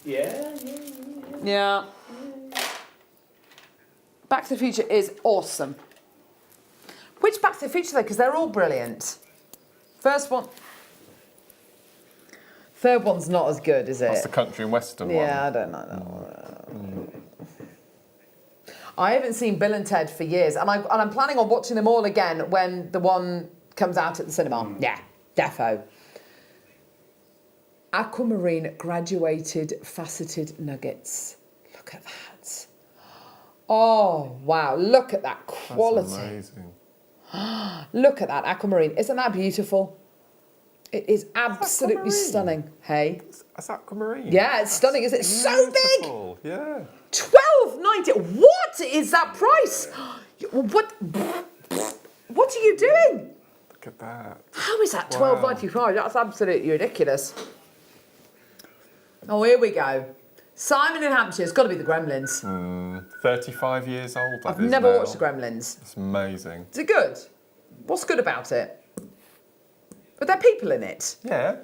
Yeah. Back to the Future is awesome. Which Back to the Future, though? Because they're all brilliant. First one. Third one's not as good, is it? That's the country and western one. Yeah, I don't like that one. I haven't seen Bill and Ted for years, and I'm planning on watching them all again when the one comes out at the cinema. Yeah, defo. Aquamarine graduated faceted nuggets. Look at that. Oh, wow. Look at that quality. That's amazing. Look at that aquamarine. Isn't that beautiful? It is absolutely stunning. Hey? That's aquamarine. Yeah, it's stunning, isn't it? It's so big. Yeah. $12.90. What is that price? What are you doing? Look at that. How is that Wow. $12.95? That's absolutely ridiculous. Oh, here we go. Simon in Hampshire. It's got to be the Gremlins. 35 years old. I've never watched the Gremlins. It's amazing. Is it good? What's good about it? Are there people in it? Yeah.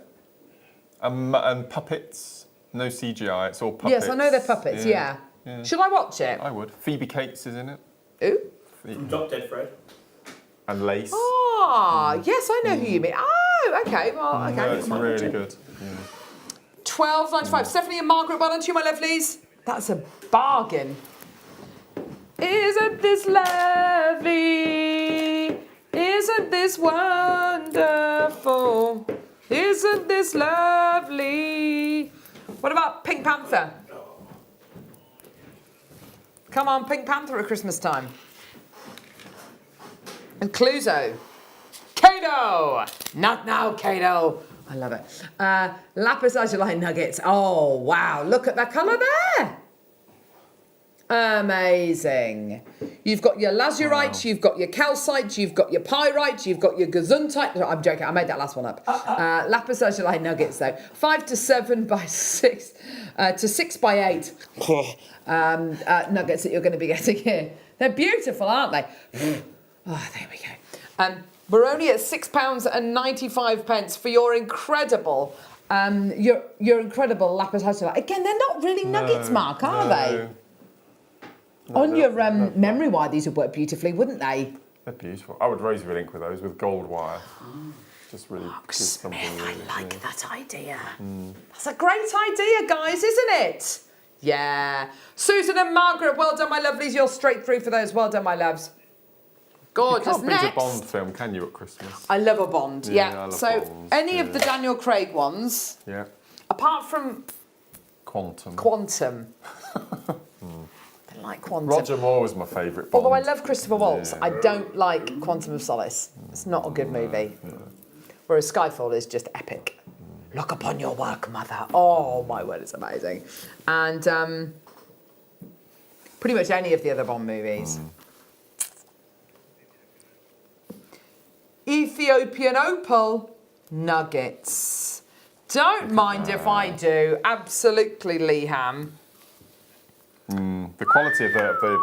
And puppets. No CGI. It's all puppets. Yes, I know they're puppets. Yeah. Should I watch it? I would. Phoebe Cates is in it. Who? From Drop Dead Fred. And Lace. Ah, yes, I know who you mean. Oh, okay. Well, okay. No, it's really good. Yeah. $12.95. Stephanie and Margaret, well done to you, my lovelies. That's a bargain. Isn't this lovely? Isn't this wonderful? Isn't this lovely? What about Pink Panther? Come on, Pink Panther at Christmas time. And Cluzo. Kato! Not now, Kato. I love it. Lapis lazuli nuggets. Oh, wow. Look at that colour there. Amazing. You've got your lazurite, you've got your calcite, you've got your pyrite, you've got your gesundheit. No, I'm joking. I made that last one up. Lapis lazuli nuggets, though. 5 to 7 by 6 to 6 by 8 nuggets that you're going to be getting here. They're beautiful, aren't they? Oh, there we go. We're only at £6.95 for your incredible, your incredible lapis lazuli. Again, they're not really nuggets, Mark, are they? On your memory wire, these would work beautifully, wouldn't they? They're beautiful. I would rosary link with those with gold wire. Just really gives something. I like that idea. That's a great idea, guys, isn't it? Yeah. Susan and Margaret, well done, my lovelies. You're straight through for those. Well done, my loves. Gorgeous. You can't beat Next. a Bond film, can you, at Christmas? I love a Bond, yeah. I love So Bonds, any of the Daniel Craig ones, Yeah. apart from Quantum. I don't like Quantum. Roger Moore was my favourite Bond. Although I love Christopher Waltz, I don't like Quantum of Solace. It's not a good movie. Whereas Skyfall is just epic. Look upon your work, mother. Oh, my word, it's amazing. And pretty much any of the other Bond movies. Ethiopian opal nuggets. Don't mind if I do. Absolutely, Leham. The quality of the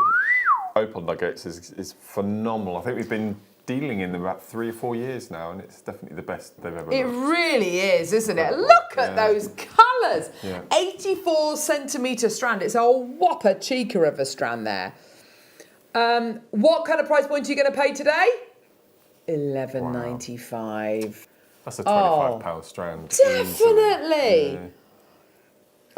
opal nuggets is phenomenal. I think we've been dealing in them about 3 or 4 years now, and it's definitely the best they've ever It looked. really is, isn't it? Look at those colours. Yeah. 84 centimetre strand. It's a whopper cheeker of a strand there. What kind of price point are you going to pay today? $11.95. That's a £25 strand. Definitely. Yeah.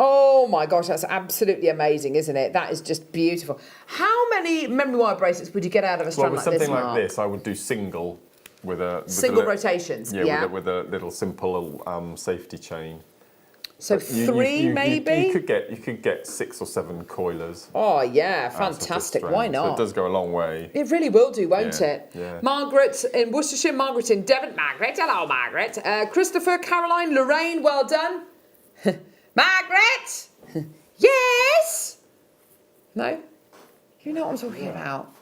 Oh my gosh, that's absolutely amazing, isn't it? That is just beautiful. How many memory wire bracelets would you get out of a strand with like this, something Mark? like this, I would do single with a Single rotations, yeah. With a little simple safety chain. So But three, maybe? You could get 6 or 7 coilers. Oh yeah, out of a fantastic. strand. Why So not? it does go a long way. It really will do, won't Yeah, it? yeah. Margaret in Worcestershire, Margaret in Devon. Margaret, hello, Margaret. Christopher, Caroline, Lorraine, well done. Margaret! Yes! No? You know what I'm talking about.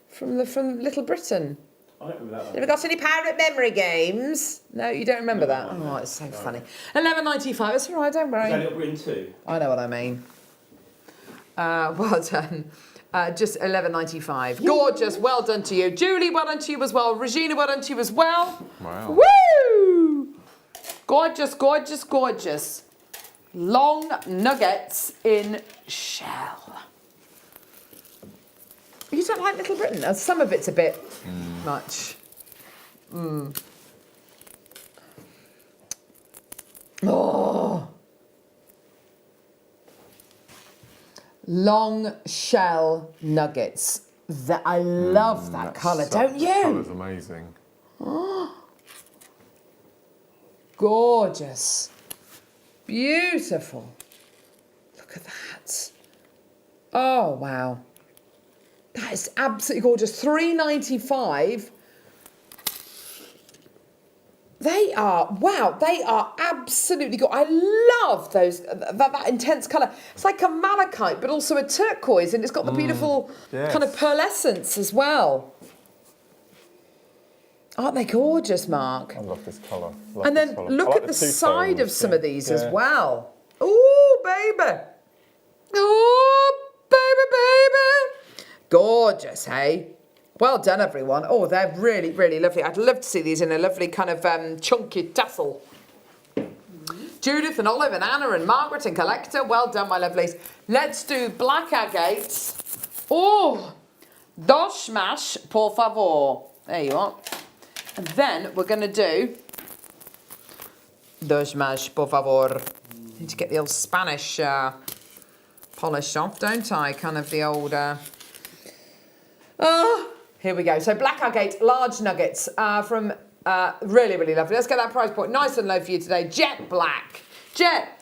From Little Britain. I don't remember that one. Have you got any pirate memory games? No, you don't remember that? Oh, it's so funny. $11.95. That's all right, don't Is worry. that Little Britain too? I know what I mean. Well done. Just $11.95. Gorgeous. Well done to you. Julie, well done to you as well. Regina, well done to you as well. Wow. Woo! Gorgeous, gorgeous, gorgeous. Long nuggets in shell. You don't like Little Britain? Some of it's a bit much. Oh. Long shell nuggets. I love that colour, don't you? That colour's amazing. Gorgeous. Beautiful. Look at that. Oh, wow. That is absolutely gorgeous. $3.95. They are, wow, they are absolutely gorgeous. I love those, that intense colour. It's like a malachite, but also a turquoise, and it's got the beautiful kind of pearlescence as well. Aren't they gorgeous, Mark? I love this colour. And then look at the side of some of these as well. Ooh, baby. Oh, baby. Gorgeous, hey? Well done, everyone. Oh, they're really, really lovely. I'd love to see these in a lovely kind of chunky tassel. Judith and Olive and Anna and Margaret and Collector. Well done, my lovelies. Let's do black agates. Oh, dos más, por favor. There you are. And then we're going to do dos más, por favor. Need to get the old Spanish polish off, don't I? Kind of the old... Here we go. So black agate, large nuggets from really, really lovely. Let's get that price point nice and low for you today. Jet black. Jet.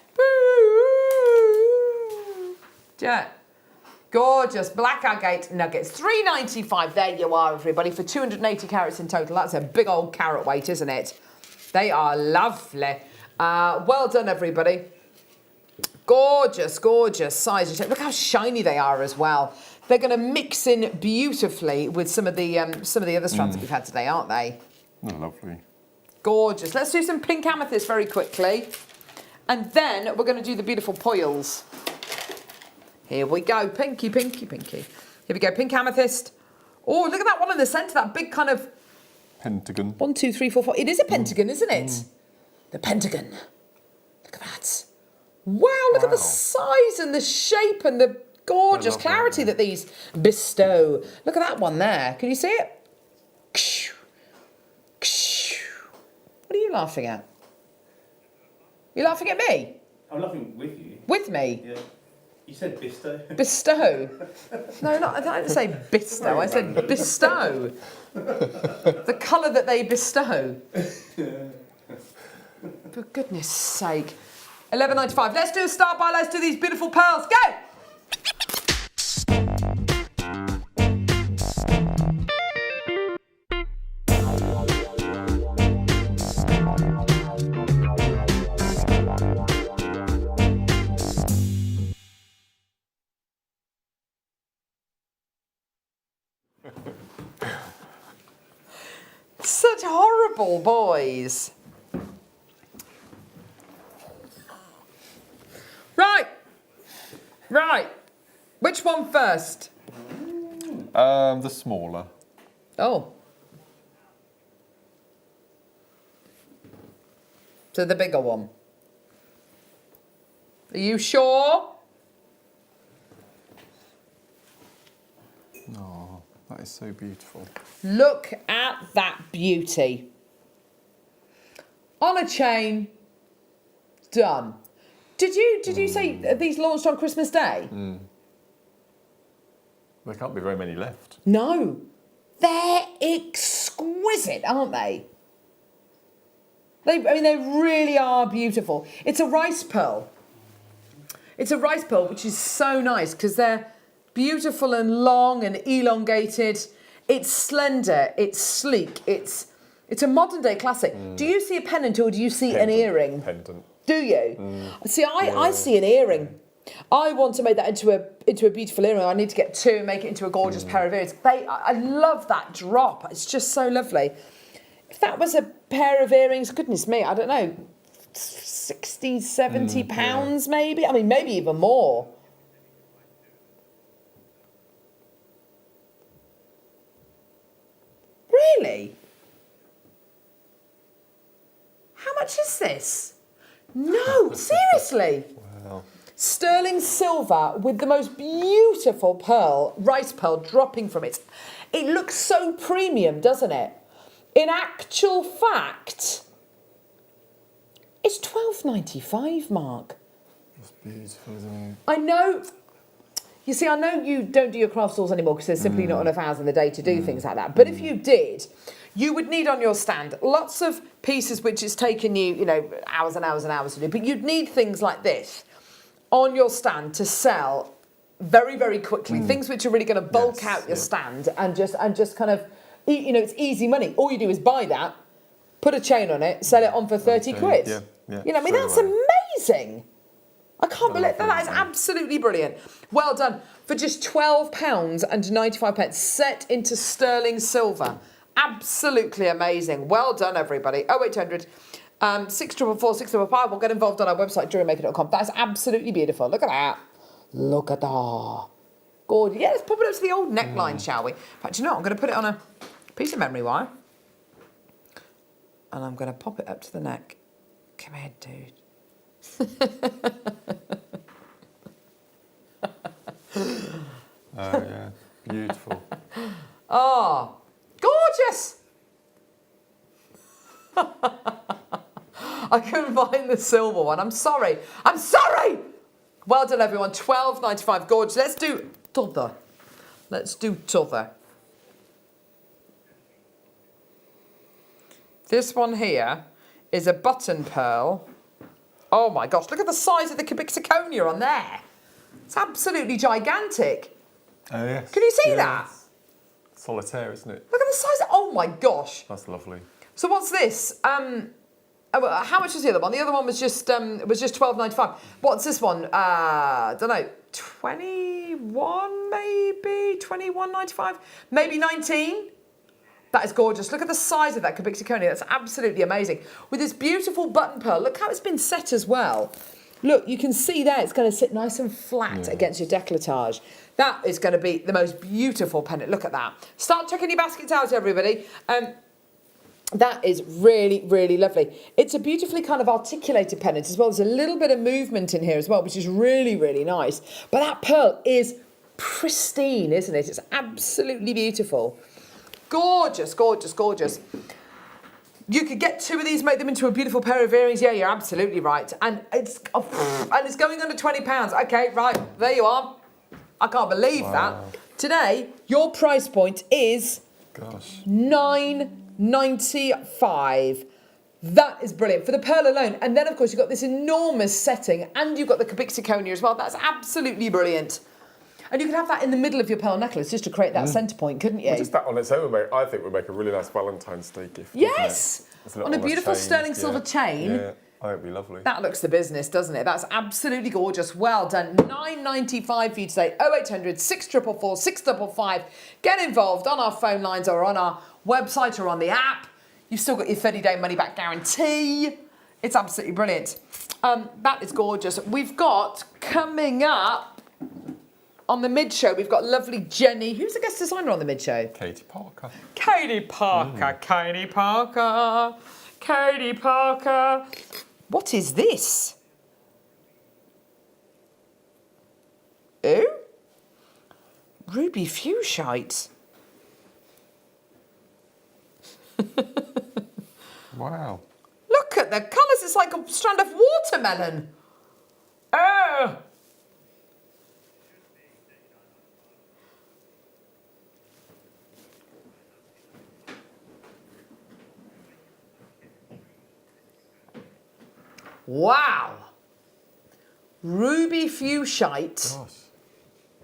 Jet. Gorgeous black agate nuggets. $3.95. There you are, everybody, for 280 carats in total. That's a big old carat weight, isn't it? They are lovely. Well done, everybody. Gorgeous, gorgeous size. Look how shiny they are as well. They're going to mix in beautifully with some of the other strands that we've had today, aren't they? Oh, lovely. Gorgeous. Let's do some pink amethyst very quickly. And then we're going to do the beautiful poils. Here we go. Pinky, pinky, pinky. Here we go. Pink amethyst. Oh, look at that one in the centre. That big kind of... Pentagon. 1, 2, 3, 4, 5. It is a pentagon, isn't it? The pentagon. Look at that. Wow, look at the size and the shape and the gorgeous clarity that these bestow. Look at that one there. Can you see it? What are you laughing at? You laughing at me? I'm laughing with you. With me? Yeah. You said bestow. Bestow? No, I didn't say bestow. I said bestow. The colour that they bestow. For goodness sake. $11.95. Let's do a start buy. Let's do these beautiful pearls. Go! Such horrible boys. Right. Which one first? The smaller. Oh. So the bigger one. Are you sure? Oh, that is so beautiful. Look at that beauty. On a chain. Done. Did you say these launched on Christmas Day? There can't be very many left. No. They're exquisite, aren't they? They really are beautiful. It's a rice pearl. It's a rice pearl, which is so nice because they're beautiful and long and elongated. It's slender. It's sleek. It's a modern day classic. Do you see a pendant or do you see an earring? Pendant. Do you? See, I see an earring. I want to make that into a beautiful earring. I need to get two and make it into a gorgeous pair of earrings. I love that drop. It's just so lovely. If that was a pair of earrings, goodness me, I don't know, 60, 70 pounds maybe? I mean, maybe even more. Really? How much is this? No, seriously. Wow. Sterling silver with the most beautiful pearl, rice pearl, dropping from it. It looks so premium, doesn't it? In actual fact, it's £12.95, Mark. That's beautiful, isn't it? I know. You see, I know you don't do your craft stores anymore because there's simply not enough hours in the day to do things like that. But if you did, you would need on your stand lots of pieces which it's taken you, hours and hours and hours to do. But you'd need things like this on your stand to sell very, very quickly. Things which are really going to bulk out your stand and just kind of, it's easy money. All you do is buy that, put a chain on it, sell it on for 30 quid. Yeah. That's amazing. I can't believe that is absolutely brilliant. Well done. For just £12.95 set into sterling silver. Absolutely amazing. Well done, everybody. 0800 644 655. We'll get involved on our website, JewelleryMaker.com. That's absolutely beautiful. Look at that. Look at that. Gorgeous. Yeah, let's pop it up to the old neckline, shall we? In fact, I'm going to put it on a piece of memory wire. And I'm going to pop it up to the neck. Come here, dude. Oh, yeah. Beautiful. Oh, gorgeous. I couldn't find the silver one. I'm sorry. Well done, everyone. £12.95. Gorgeous. Let's do t'other. This one here is a button pearl. Oh my gosh, look at the size of the cubic zirconia on there. It's absolutely gigantic. Oh, yes. Can you see that? Solitaire, isn't it? Look at the size. Oh my gosh. That's lovely. So what's this? How much was the other one? The other one was just £12.95. What's this one? I don't know, 21 maybe, 21.95, maybe 19. That is gorgeous. Look at the size of that cubic zirconia. That's absolutely amazing. With this beautiful button pearl. Look how it's been set as well. Look, you can see there it's going to sit nice and flat against your décolletage. That is going to be the most beautiful pendant. Look at that. Start checking your baskets out, everybody. That is really, really lovely. It's a beautifully kind of articulated pendant as well. There's a little bit of movement in here as well, which is really, really nice. But that pearl is pristine, isn't it? It's absolutely beautiful. Gorgeous, gorgeous, gorgeous. You could get 2 of these, make them into a beautiful pair of earrings. Yeah, you're absolutely right. And it's going under £20. Okay, right, there you are. I can't believe that. Today, your price point is $9.95. That is brilliant for the pearl alone. And then, of course, you've got this enormous setting, and you've got the Zirconia as well. That's absolutely brilliant. And you could have that in the middle of your pearl necklace just to create that centre point, couldn't you? Well, just that on its own, I think would make a really nice Valentine's Day gift. Yes! On a beautiful sterling silver chain. Yeah, I think it'd be lovely. That looks the business, doesn't it? That's absolutely gorgeous. Well done. $9.95 for you today. 0800 644 655. Get involved on our phone lines or on our website or on the app. You've still got your 30-day money-back guarantee. It's absolutely brilliant. That is gorgeous. We've got coming up on the mid-show, we've got lovely Jenny. Who's the guest designer on the mid-show? Katie Parker. Katie Parker, Katie Parker, Katie Parker. What is this? Oh? Ruby fuchsite. Wow. Look at the colours. It's like a strand of watermelon. Oh! Wow. Ruby fuchsite. Gosh,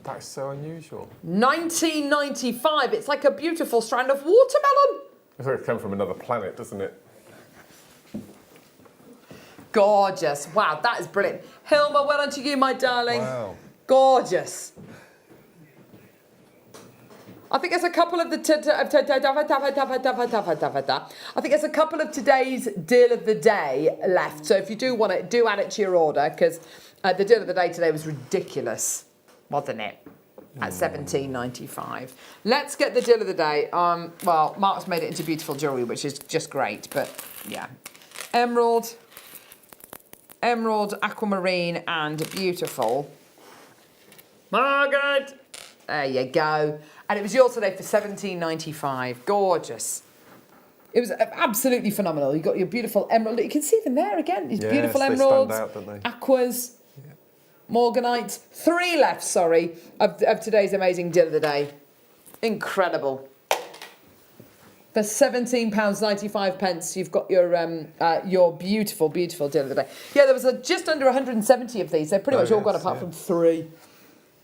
that is so unusual. $19.95. It's like a beautiful strand of watermelon. It's like it came from another planet, doesn't it? Gorgeous. Wow, that is brilliant. Hilma, well done to you, my darling. Wow. Gorgeous. I think there's a couple of I think there's a couple of today's deal of the day left. So if you do want it, do add it to your order, because the deal of the day today was ridiculous, wasn't it? At $17.95. Let's get the deal of the day. Well, Mark's made it into beautiful jewellery, which is just great. But yeah, emerald, aquamarine, and beautiful. Margaret. There you go. And it was yours today for $17.95. Gorgeous. It was absolutely phenomenal. You got your beautiful emerald. You can see them there again. These beautiful emeralds, they stand out, don't they? aquas, morganite. 3 left, sorry, of today's amazing deal of the day. Incredible. For £17.95, you've got your beautiful, beautiful deal of the day. Yeah, there was just under 170 of these. They're pretty much all gone apart from 3.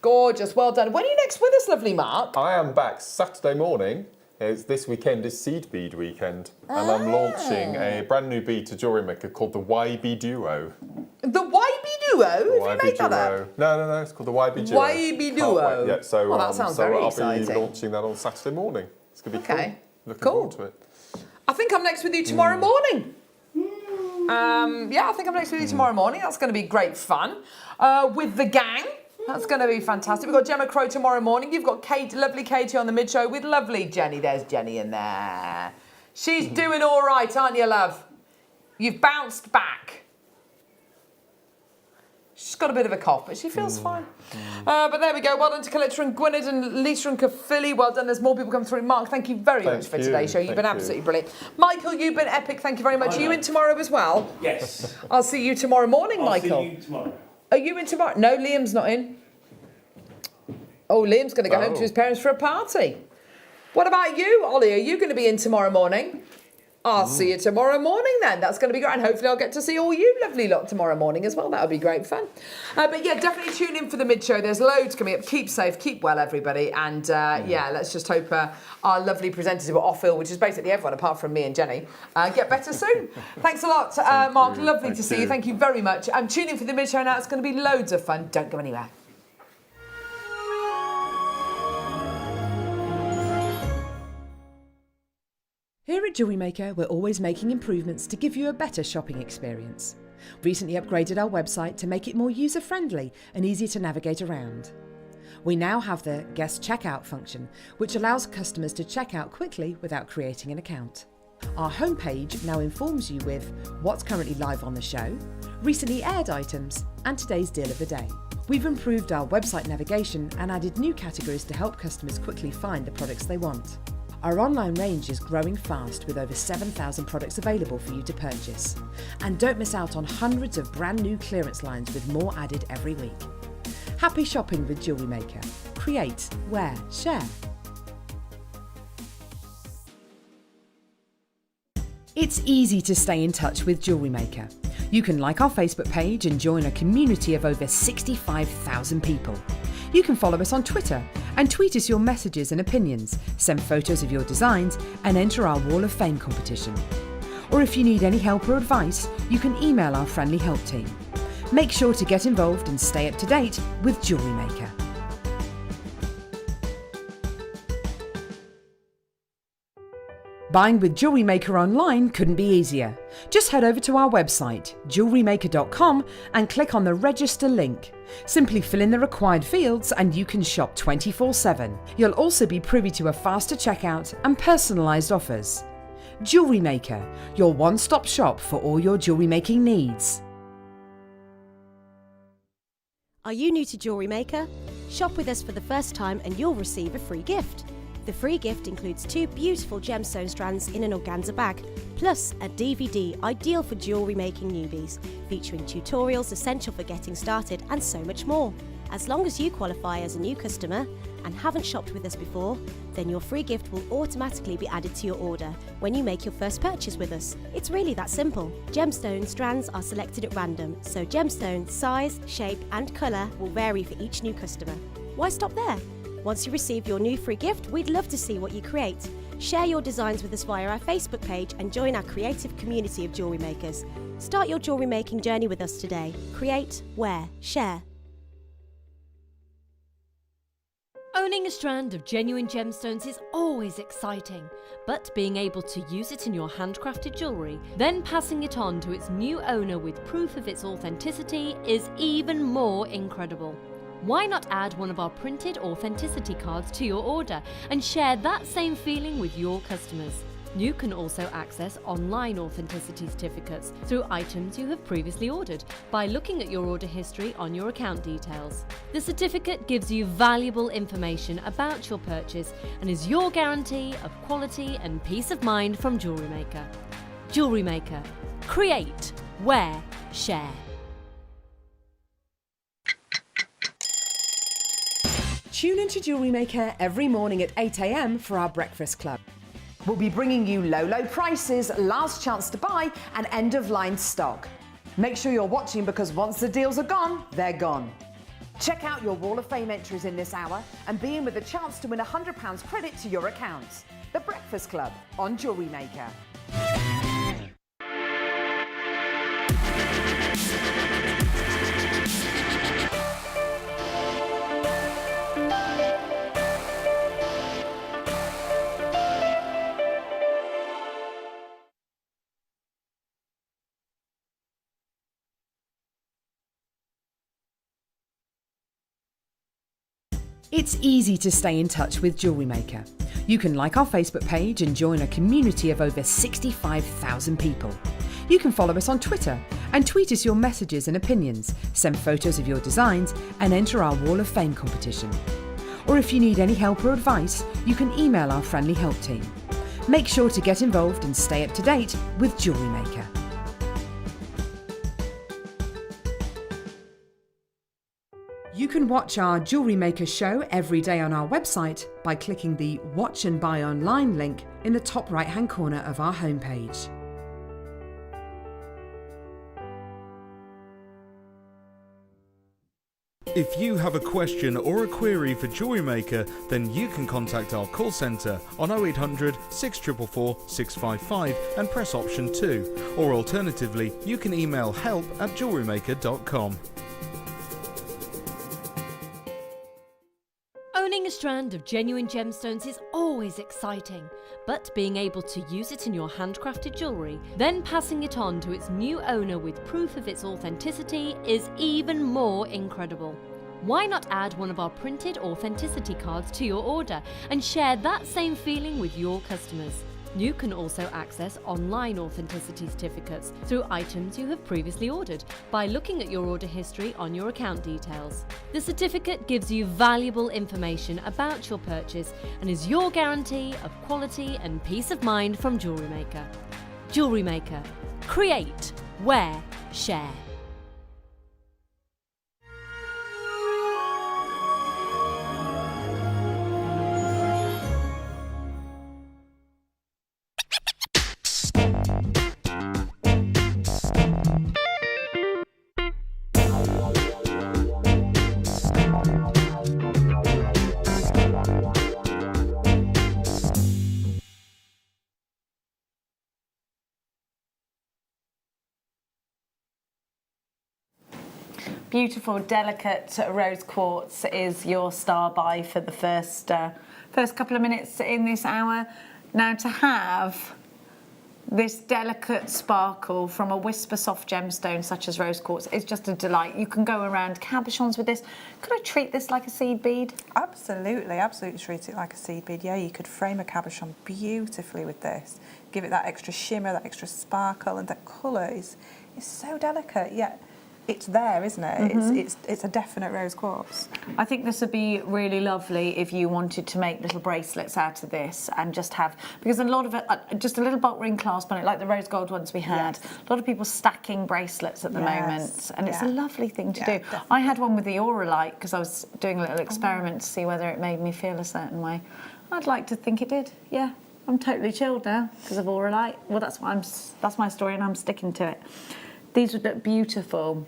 Gorgeous, well done. When are you next with us, lovely Mark? I am back Saturday morning. This weekend is Seed Bead weekend, and I'm launching a brand new bead to JewelleryMaker called the YB Duo. The YB Duo? Have you made that up? No, it's called the YB Duo. YB Duo? Yeah, so, well, that sounds very exciting. I'll be launching that on Saturday morning. It's going to be cool. Looking forward to it. I think I'm next with you tomorrow morning. Yeah, I think I'm next with you tomorrow morning. That's going to be great fun. With the gang. That's going to be fantastic. We've got Gemma Crow tomorrow morning. You've got lovely Katie on the mid-show with lovely Jenny. There's Jenny in there. She's doing all right, aren't you, love? You've bounced back. She's got a bit of a cough, but she feels fine. But there we go. Well done to Coletta and Gwynedd and Lisa and Caphilly. Well done. There's more people coming through. Mark, thank you very much for today's show. You've been absolutely brilliant. Michael, you've been epic. Thank you very much. Are you in tomorrow as well? Yes. I'll see you tomorrow morning, Michael. I'll see you tomorrow. Are you in tomorrow? No, Liam's not in. Oh, Liam's going to go home to his parents for a party. What about you, Ollie? Are you going to be in tomorrow morning? I'll see you tomorrow morning then. That's going to be great. And hopefully I'll get to see all you lovely lot tomorrow morning as well. That'll be great fun. But yeah, definitely tune in for the mid-show. There's loads coming up. Keep safe, keep well, everybody. And yeah, let's just hope our lovely presenters who are off ill, which is basically everyone apart from me and Jenny, get better soon. Thanks a lot, Mark. Lovely to see you. Thank you very much. Tune in for the mid-show now. It's going to be loads of fun. Don't go anywhere. Here at JewelleryMaker, we're always making improvements to give you a better shopping experience. Recently upgraded our website to make it more user-friendly and easier to navigate around. We now have the guest checkout function, which allows customers to check out quickly without creating an account. Our homepage now informs you with what's currently live on the show, recently aired items, and today's deal of the day. We've improved our website navigation and added new categories to help customers quickly find the products they want. Our online range is growing fast with over 7,000 products available for you to purchase. And don't miss out on hundreds of brand new clearance lines with more added every week. Happy shopping with Jewellery Maker. Create, wear, share. It's easy to stay in touch with Jewellery Maker. You can like our Facebook page and join a community of over 65,000 people. You can follow us on Twitter and tweet us your messages and opinions, send photos of your designs and enter our Wall of Fame competition. Or if you need any help or advice, you can email our friendly help team. Make sure to get involved and stay up to date with Jewellery Maker. Buying with Jewellery Maker online couldn't be easier. Just head over to our website, JewelleryMaker.com, and click on the register link. Simply fill in the required fields and you can shop 24/7. You'll also be privy to a faster checkout and personalised offers. Jewellery Maker, your one-stop shop for all your jewellery making needs. Are you new to Jewellery Maker? Shop with us for the first time and you'll receive a free gift. The free gift includes 2 beautiful gemstone strands in an organza bag, plus a DVD ideal for jewellery making newbies, featuring tutorials essential for getting started and so much more. As long as you qualify as a new customer and haven't shopped with us before, then your free gift will automatically be added to your order when you make your first purchase with us. It's really that simple. Gemstone strands are selected at random, so gemstone size, shape and colour will vary for each new customer. Why stop there? Once you receive your new free gift, we'd love to see what you create. Share your designs with us via our Facebook page and join our creative community of jewellery makers. Start your jewellery making journey with us today. Create, wear, share. Owning a strand of genuine gemstones is always exciting, but being able to use it in your handcrafted jewellery, then passing it on to its new owner with proof of its authenticity is even more incredible. Why not add one of our printed authenticity cards to your order and share that same feeling with your customers? You can also access online authenticity certificates through items you have previously ordered by looking at your order history on your account details. The certificate gives you valuable information about your purchase and is your guarantee of quality and peace of mind from Jewellery Maker. Jewellery Maker. Create, wear, share. Tune into Jewellery Maker every morning at 8 a.m. for our breakfast club. We'll be bringing you low prices, last chance to buy and end-of-line stock. Make sure you're watching because once the deals are gone, they're gone. Check out your Wall of Fame entries in this hour and be in with a chance to win £100 credit to your account. The Breakfast Club on Jewellery Maker. It's easy to stay in touch with Jewellery Maker. You can like our Facebook page and join a community of over 65,000 people. You can follow us on Twitter and tweet us your messages and opinions, send photos of your designs and enter our Wall of Fame competition. Or if you need any help or advice, you can email our friendly help team. Make sure to get involved and stay up to date with Jewellery Maker. You can watch our Jewellery Maker show every day on our website by clicking the Watch and Buy Online link in the top right-hand corner of our homepage. If you have a question or a query for Jewellery Maker, then you can contact our call centre on 0800 644 655 and press option 2. Or alternatively, you can email help@jewellerymaker.com. Owning a strand of genuine gemstones is always exciting, but being able to use it in your handcrafted jewellery, then passing it on to its new owner with proof of its authenticity is even more incredible. Why not add one of our printed authenticity cards to your order and share that same feeling with your customers? You can also access online authenticity certificates through items you have previously ordered by looking at your order history on your account details. The certificate gives you valuable information about your purchase and is your guarantee of quality and peace of mind from Jewellery Maker. Jewellery Maker. Create, wear, share. Beautiful, delicate rose quartz is your star buy for the first couple of minutes in this hour. Now, to have this delicate sparkle from a whisper soft gemstone such as rose quartz is just a delight. You can go around cabochons with this. Could I treat this like a seed bead? Absolutely, absolutely treat it like a seed bead. Yeah, you could frame a cabochon beautifully with this. Give it that extra shimmer, that extra sparkle, and the colour is so delicate, yet it's there, isn't it? It's a definite rose quartz. I think this would be really lovely if you wanted to make little bracelets out of this and just have, because a lot of it, just a little bulk ring clasp on it, like the rose gold ones we had. Yes. A lot of people stacking bracelets at the moment, and it's a lovely thing to do. Definitely. I had one with the Auralite because I was doing a little experiment to see whether it made me feel a certain way. I'd like to think it did. Yeah, I'm totally chilled now because of Auralite. Well, that's my story, and I'm sticking to it. These would look beautiful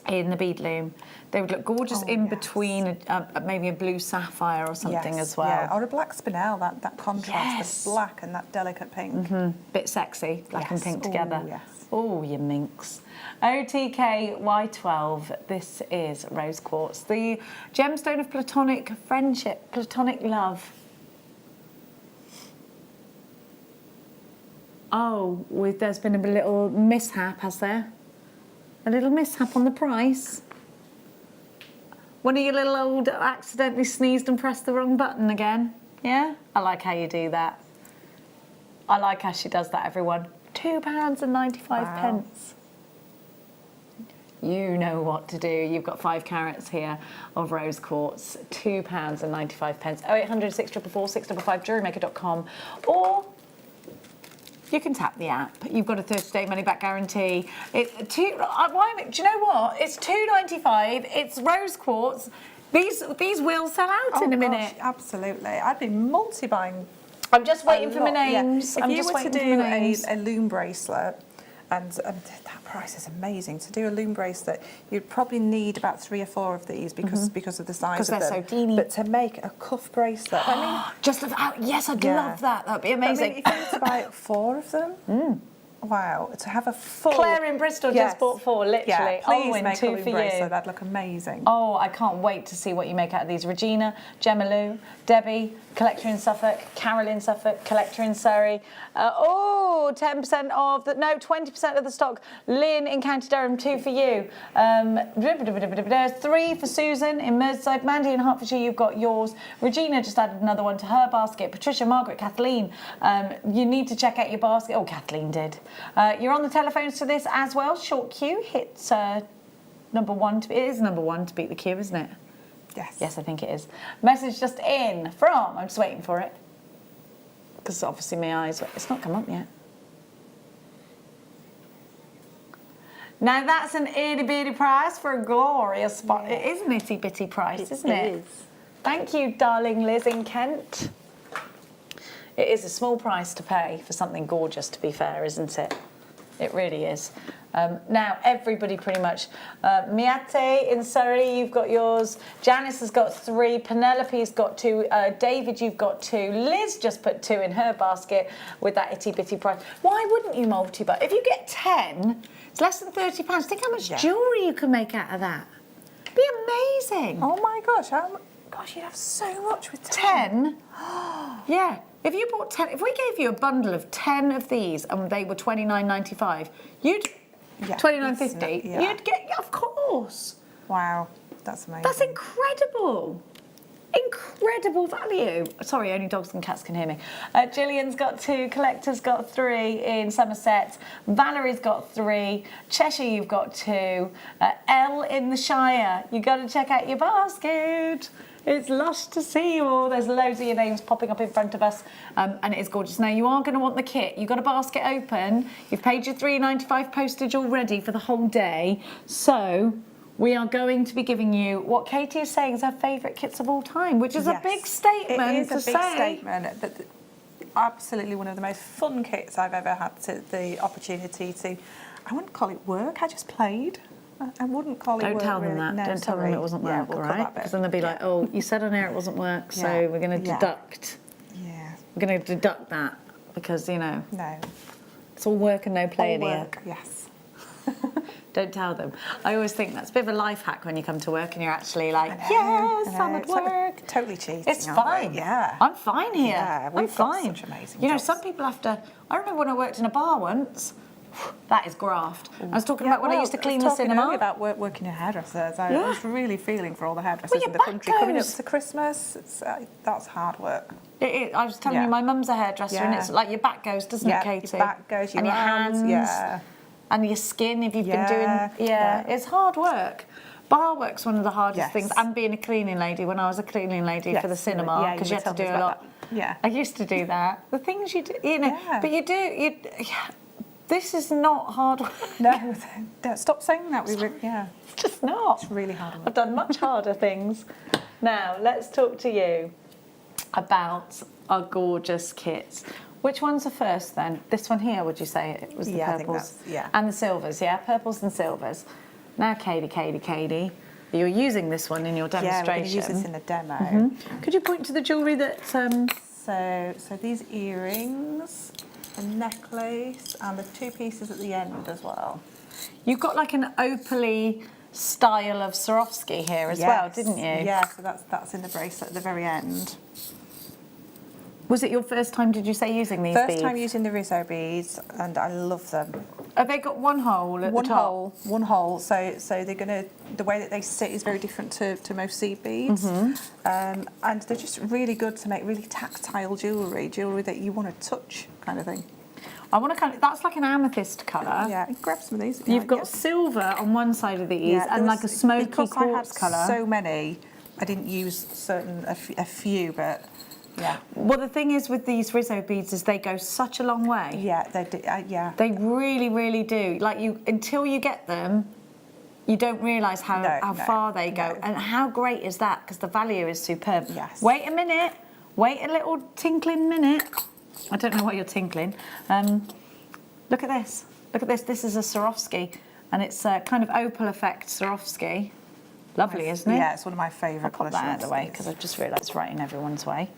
in the bead loom. They would look gorgeous in between maybe a blue sapphire or something as well. Yeah, or a black spinel, that contrast, the black and that delicate pink. Bit sexy, black and pink Ooh, together. yes. Oh, you minx. OTK Y12, this is rose quartz, the gemstone of platonic friendship, platonic love. Oh, there's been a little mishap, has there? A little mishap on the price. One of your little old accidentally sneezed and pressed the wrong button again. Yeah? I like how you do that. I like how she does that, everyone. £2.95. Wow. You know what to do. You've got 5 carats here of rose quartz. £2.95. 0800 644 655 jewellerymaker.com, or you can tap the app. You've got a 30-day money-back guarantee. Do you know what? It's $2.95. It's rose quartz. These will sell out in a minute. Gosh, absolutely. I'd be multi-buying. I'm just waiting for my names. Yeah. If you were to do a a loom bracelet, and that price is amazing. To do a loom bracelet, you'd probably need about 3 or 4 of these because of the size of them. Because they're so teeny. But to make a cuff bracelet, I mean, just yes, I'd love that. That'd be amazing. I mean, if you were to buy 4 of them, wow, to have a full. Claire in Bristol just bought 4, literally. Yeah, please win make 2 a loom for bracelet. you. That'd look amazing. Oh, I can't wait to see what you make out of these. Regina, Gemma Lou, Debbie, collector in Suffolk, Carol in Suffolk, collector in Surrey. 10% of the, no, 20% of the stock. Lynn in County Durham, 2 for you. 3 for Susan in Merseyside. Mandy in Hertfordshire, you've got yours. Regina just added another one to her basket. Patricia, Margaret, Kathleen, you need to check out your basket. Oh, Kathleen did. You're on the telephones for this as well. Short queue hits number 1. It is number 1 to beat the queue, isn't it? Yes. Yes, I think it is. Message just in from, I'm just waiting for it, because obviously my eyes, it's not come up yet. Now that's an itty bitty price for a glorious spot. Yeah. It is an itty bitty price, isn't it? It is. Thank you, darling Liz in Kent. It is a small price to pay for something gorgeous, to be fair, isn't it? It really is. Now, everybody pretty much. Miate in Surrey, you've got yours. Janice has got 3. Penelope's got 2. David, you've got 2. Liz just put 2 in her basket with that itty bitty price. Why wouldn't you multi-buy? If you get 10, it's less than £30. Think how much jewellery you can make out of that. It'd be amazing. Oh my gosh, gosh, you'd have so much with 10. 10? Yeah. If you bought 10, if we gave you a bundle of 10 of these and they were $29.95, you'd $29.50. Yeah. You'd get, of course. Wow, that's amazing. That's incredible. incredible value. Sorry, only dogs and cats can hear me. Gillian's got 2, Collector's got 3 in Somerset, Valerie's got 3, Cheshire you've got 2, Elle in the Shire, you got to check out your basket. It's lush to see you all. There's loads of your names popping up in front of us, and it is gorgeous. Now, you are going to want the kit. You've got a basket open. You've paid your £3.95 postage already for the whole day. So we are going to be giving you what Katie is saying is her favourite kits of all time, which is a big statement. It is to a big say. statement, but absolutely one of the most fun kits I've ever had the opportunity to. I wouldn't call it work. I just played. I wouldn't call it Don't work. tell them really. that. No, Don't tell them it wasn't work, we'll right? Because then they'll be like, oh, you said on air it wasn't work, so we're going to deduct. Yeah. We're going to deduct that because, you know. No. It's all work and no play in here. Yes. Don't tell them. I always think that's a bit of a life hack when you come to work and you're actually like, yes, I'm at work. Totally cheating. It's fine. Yeah. I'm fine here. Yeah, I'm we've got fine. such amazing You know, jobs. some people have to. I remember when I worked in a bar once. That is graft. I was talking about when I used to clean the cinema. About working in hairdressers. I was really feeling for all the hairdressers Well, in your the back country coming up goes. to Christmas. That's hard work. I was telling you, my mum's a hairdresser, and it's like your back goes, doesn't it, Katie? Your back goes, and your arms, hands, and your skin. If you've been doing, it's hard work. Bar work's one of the hardest things, and being a cleaning lady. When I was a cleaning lady for the cinema, because you had to do a lot. Yeah, I used to do that. The things you do, you know, but you do. This is not hard work. No, don't stop saying that. It's just not. It's really hard work. I've done much harder things. Now, let's talk to you about our gorgeous kits. Which one's the first then? This one here, would you say it was the purples? And the silvers, purples and silvers. Now, Katie, you're using this one in your demonstration. Yeah, we're going to use this in the demo. Could you point to the jewellery that... So these earrings, a necklace, and the 2 pieces at the end as well. You've got like an opaly style of Swarovski here as well, didn't you? Yeah, so that's in the bracelet at the very end. Was it your first time, did you say, using these beads? First time using the Rizzo beads, and I love them. Have they got one hole at the top? One hole. So they're gonna. The way that they sit is very different to most seed beads, and they're just really good to make really tactile jewellery that you want to touch, kind of thing. I want to that's like an amethyst colour. Yeah, grab some of these. You've got silver on one side of these and like a smoky quartz colour. So many, I didn't use a few, but. Yeah. Well, the thing is with these Rizzo beads is they go such a long way. Yeah, they do. They really, really do. Like until you get them, you don't realise how far they go. And how great is that? Because the value is superb. Yes. Wait a minute. Wait a little tinkling minute. I don't know why you're tinkling. Look at this. Look at this. This is a Swarovski, and it's a kind of opal effect Swarovski. Lovely, isn't it? Yeah, it's one of my favourite colours. I'll put that out of the way because I've just realised it's right in everyone's way.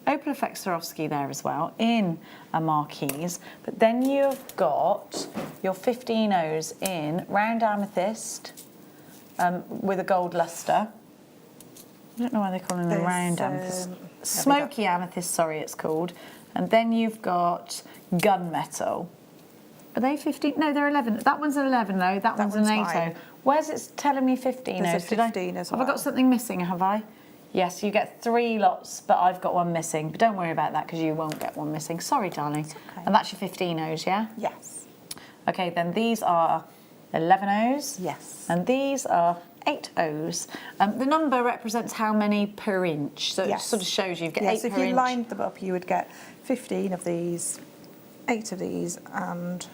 Opal effect Swarovski there as well in a marquise, but then you've got your 15Os in round amethyst with a gold lustre. I don't know why they're calling them round amethyst. Smoky amethyst, sorry, it's called. And then you've got gunmetal. Are they 15? No, they're 11. That one's an 11 though. That one's an 8O. Where's it telling me 15? There's a 15 as well. Have I got something missing? Have I? Yes, you get 3 lots, but I've got one missing. But don't worry about that because you won't get one missing. Sorry, darling. Okay. And that's your 15Os, yeah? Yes. Okay, then these are 11Os. Yes. And these are 8Os. The number represents how many per inch. So it sort of shows you get 8 so per if you inch. lined them up, you would get 15 of these, 8 of these, and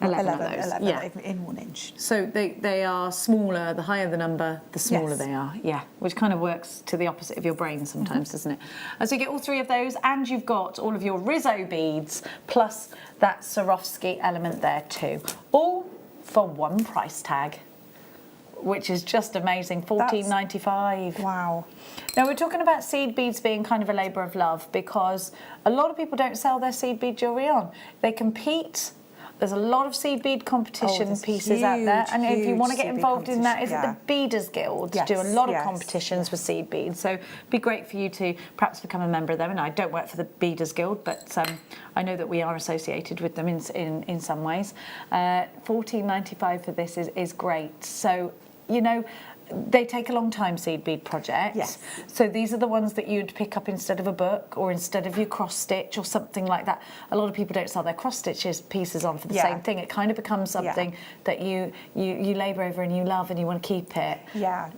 11 of those. 11 in 1 inch. So they are smaller, the higher the number, the smaller they are, which kind of works to the opposite of your brain sometimes, doesn't it? And so you get all 3 of those, and you've got all of your Rizzo beads, plus that Swarovski element there too. All for one price tag, which is just amazing, $14.95. Wow. Now, we're talking about seed beads being kind of a labour of love because a lot of people don't sell their seed bead jewellery on. They compete. There's a lot of seed bead competition pieces out there, and if you want to get involved in that, is it the Beaders Guild do a lot of competitions with seed beads, so it'd be great for you to perhaps become a member of them. And I don't work for the Beaders Guild, but I know that we are associated with them in some ways. $14.95 for this is great. So, you know, they take a long time, seed bead projects. Yes. So these are the ones that you'd pick up instead of a book or instead of your cross stitch or something like that. A lot of people don't sell their cross stitches pieces on for the same thing. It kind of becomes something that you labour over and you love and you want to keep it. Yeah,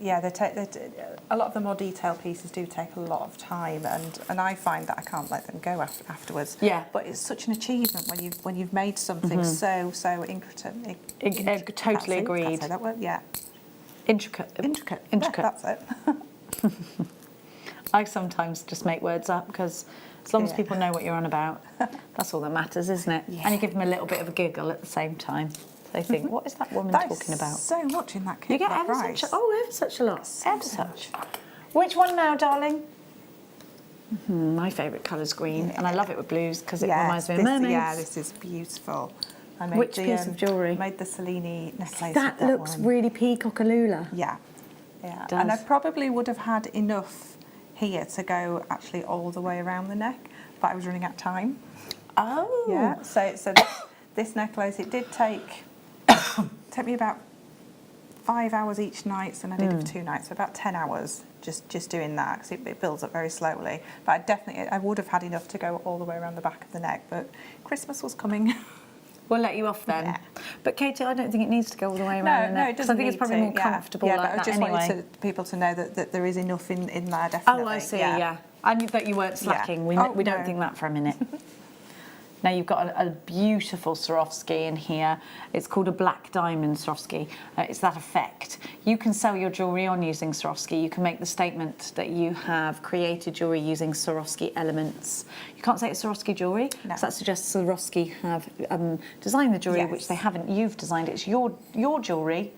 a lot of the more detailed pieces do take a lot of time, and I find that I can't let them go afterwards. Yeah. But it's such an achievement when you've made something so intricate. Totally agreed. Can't say that word. Yeah. Intricate. Yeah, that's it. I sometimes just make words up because as long as people know what you're on about, that's all that matters, isn't it? Yeah. And you give them a little bit of a giggle at the same time. They think, what is that woman talking about? So much in that kit. You get ever such a lot. Ever such. Which one now, darling? My favourite colour's green, and I love it with blues because it reminds me of mermaids. Yeah, this is beautiful. I made Which piece of jewellery? Made the Cellini necklace. That looks really peacock-alula. Yeah. And I probably would have had enough here to go actually all the way around the neck, but I was running out of time. Oh. Yeah. So this necklace, it did take me about 5 hours each night, and I did it for 2 nights, so about 10 hours just doing that because it builds up very slowly. But I would have had enough to go all the way around the back of the neck, but Christmas was coming. We'll let you off then. Yeah. But Katie, I don't think it needs to go all the way around. No, it doesn't. I think it's probably more comfortable like but I just anyway. wanted people to know that there is enough in there, definitely. Oh, I see, yeah. And that you weren't slacking. We don't think that for a minute. Now you've got a beautiful Swarovski in here. It's called a black diamond Swarovski. It's that effect. You can sell your jewellery on using Swarovski. You can make the statement that you have created jewellery using Swarovski elements. You can't say it's Swarovski jewellery, because that suggests Swarovski have designed the jewellery, which they haven't. You've designed it. It's your jewellery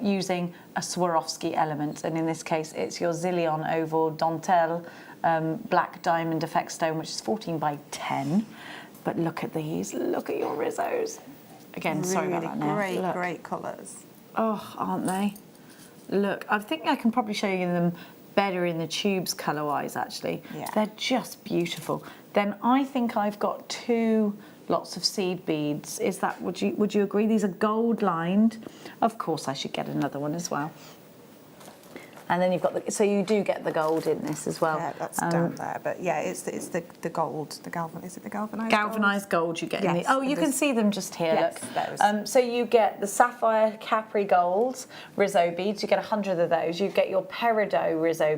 using a Swarovski element, and in this case, it's your Zillion Oval Dentelle black diamond effect stone, which is 14 by 10. But look at these. Look at your Rizzos. Again, really sorry about that now. Great colours. Oh, aren't they? Look, I think I can probably show you them better in the tubes colour-wise, actually. Yeah. They're just beautiful. Then I think I've got 2 lots of seed beads. Is that, would you agree? These are gold lined. Of course, I should get another one as well. And then you've got so you do get the gold in this as well. Yeah, that's down there. But yeah, it's the gold, is it the galvanised? Galvanised gold you get in the. Oh, you can see them just here. Yes, look. So you get the sapphire Capri gold Rizzo beads. You get 100 of those. You get your peridot Rizzo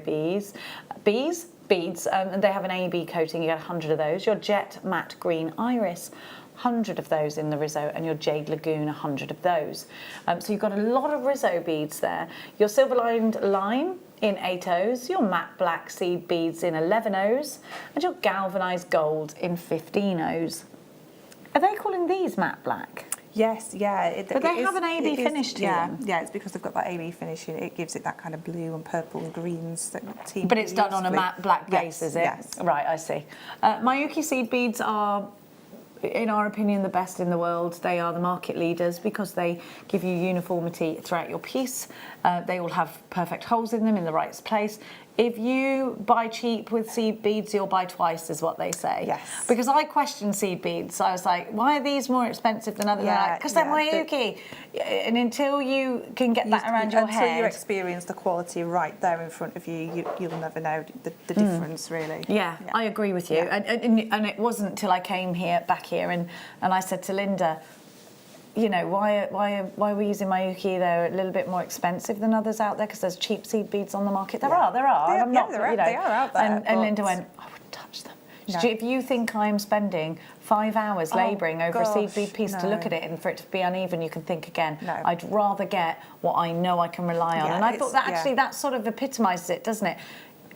beads, and they have an AB coating. You get 100 of those. Your jet matte green iris. 100 of those in the Rizzo, and your Jade Lagoon, 100 of those. So you've got a lot of Rizzo beads there. Your silver lined lime in 8 O's, your matte black seed beads in 11 O's, and your galvanised gold in 15 O's. Are they calling these matte black? Yes, yeah. But they have an AB finish to them. Yeah, it's because they've got that AB finish. It gives it that kind of blue and purple and greens that team. But it's done on a matte black base, is it? Yes. Right, I see. Miyuki seed beads are, in our opinion, the best in the world. They are the market leaders because they give you uniformity throughout your piece. They all have perfect holes in them in the right place. If you buy cheap with seed beads, you'll buy twice, is what they say. Yes. Because I questioned seed beads. I was like, why are these more expensive than others? Because they're Miyuki. And until you can get that around your head. Until you experience the quality right there in front of you, you'll never know the difference, really. Yeah, I agree with you. Yeah. And it wasn't until I came back here, and I said to Linda, you know, why are we using Miyuki? They're a little bit more expensive than others out there because there's cheap seed beads on the market. There are. They are out there. And Linda went, I wouldn't touch them. No. If you think I'm spending 5 hours labouring over a seed bead piece to look at it and for it to be uneven, you can think again. No. I'd rather get what I know I can rely on. And I thought that actually that sort of epitomises it, doesn't it?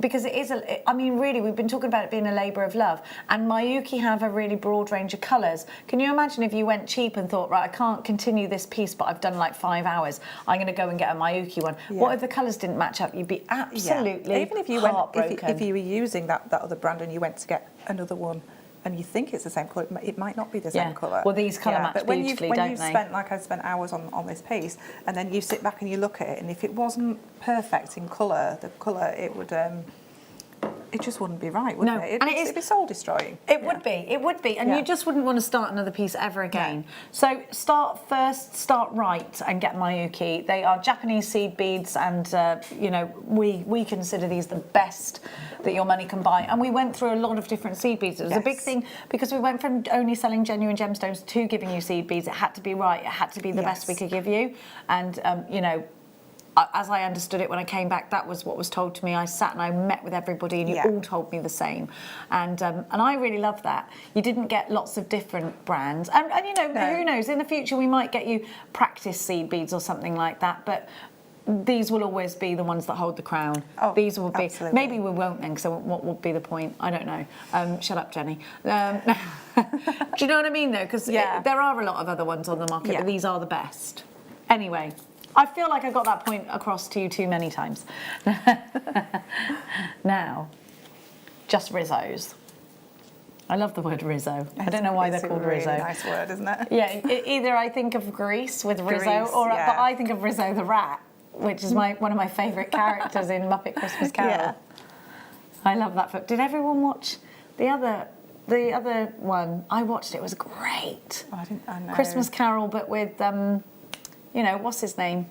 Because it is I mean, really, we've been talking about it being a labour of love, and Miyuki have a really broad range of colours. Can you imagine if you went cheap and thought, right, I can't continue this piece, but I've done like 5 hours, I'm going to go and get a Miyuki one. Yeah. What if the colours didn't match up? You'd be absolutely Even if you heartbroken. if you were using that other brand and you went to get another one, and you think it's the same colour, it might not be the same colour. Well, these colour match beautifully, don't they? When you've spent, like I spent hours on this piece, and then you sit back and you look at it, and if it wasn't perfect in colour, the colour, it would... it just wouldn't be right, would No, it? and It'd be soul destroying. It would be, and you just wouldn't want to start another piece ever again. So start right and get Mayuki. They are Japanese seed beads, and you know, we consider these the best that your money can buy. And we went through a lot of different seed beads. It was a big thing because we went from only selling genuine gemstones to giving you seed beads. It had to be right. It had to be the best we could give you, and you know, as I understood it when I came back, that was what was told to me. I sat and I met with everybody, and you all told me the same. And I really love that. You didn't get lots of different brands. And you know, who knows, in the future we might get you practice seed beads or something like that. But these will always be the ones that hold the crown. Oh, these will be. Absolutely. Maybe we won't then, so what would be the point? I don't know. Shut up, Jenny. Do you know what I mean, though? Because there are a lot of other ones on the market, but these are the best. Anyway. I feel like I got that point across to you too many times. Now, just Rizzos. I love the word Rizzo. I don't know why they're called Rizzo. It's a really nice word, isn't it? Yeah, either I think of Grease with Rizzo, but I think of Rizzo the rat, which is one of my favourite characters in Muppet Christmas Carol. Yeah. I love that film. Did everyone watch the other one? I watched it. It was great. I know. Christmas Carol, but with you know, what's his name?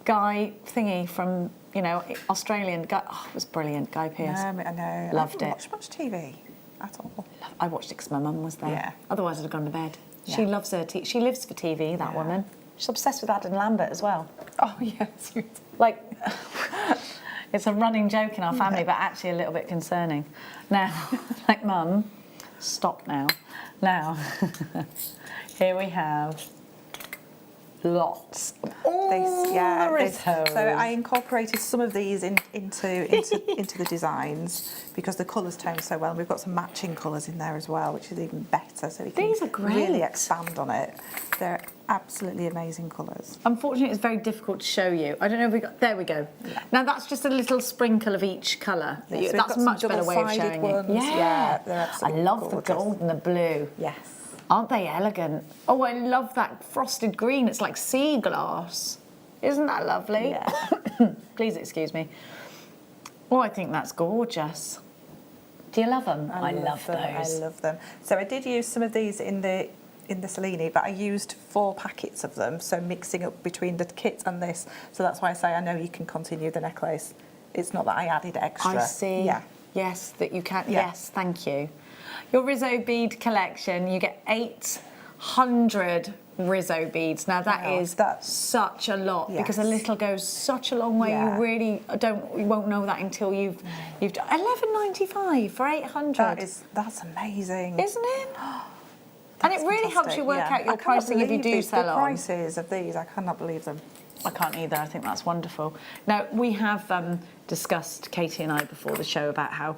Guy thingy from, you know, Australian guy. Oh, it was brilliant. Guy Pearce. I know. Loved I it. didn't watch much TV at all. I watched it because my mum was there. Yeah. Otherwise, I'd have gone to bed. Yeah. She loves her. She lives for TV. That woman. She's obsessed with Adam Lambert as well. Oh yes. Like, it's a running joke in our family, but actually a little bit concerning. Now, like, Mum, stop now. Now, here we have. Lots. So I incorporated some of these into the designs because the colours tone so well. And we've got some matching colours in there as well, which is even better. So we can really expand on it. They're absolutely amazing colours. Unfortunately, it's very difficult to show you. I don't know if we got. There we go. Yeah. Now that's just a little sprinkle of each colour. So that's a much better way of showing ones. it. Yeah, they're absolutely I love gorgeous. the gold and the blue. Yes. Aren't they elegant? Oh, I love that frosted green. It's like sea glass. Isn't that lovely? Yeah. Please excuse me. Oh, I think that's gorgeous. Do you love them? I love those. I love them. So I did use some of these in the Cellini, but I used 4 packets of them, so mixing up between the kit and this. So that's why I say I know you can continue the necklace. It's not that I added extra. I see. Yeah. Yes, that you can. Yeah. Yes, thank you. Your Rizzo bead collection, you get 800 Rizzo beads. Now that's such a lot because a little goes such a long way. You really you won't know that until you've done $11.95 for 800. That's amazing, isn't it? And it really helps you work out your pricing if you do sell on. The prices of these, I cannot believe them. I can't either. I think that's wonderful. Now we have discussed, Katie and I, before the show about how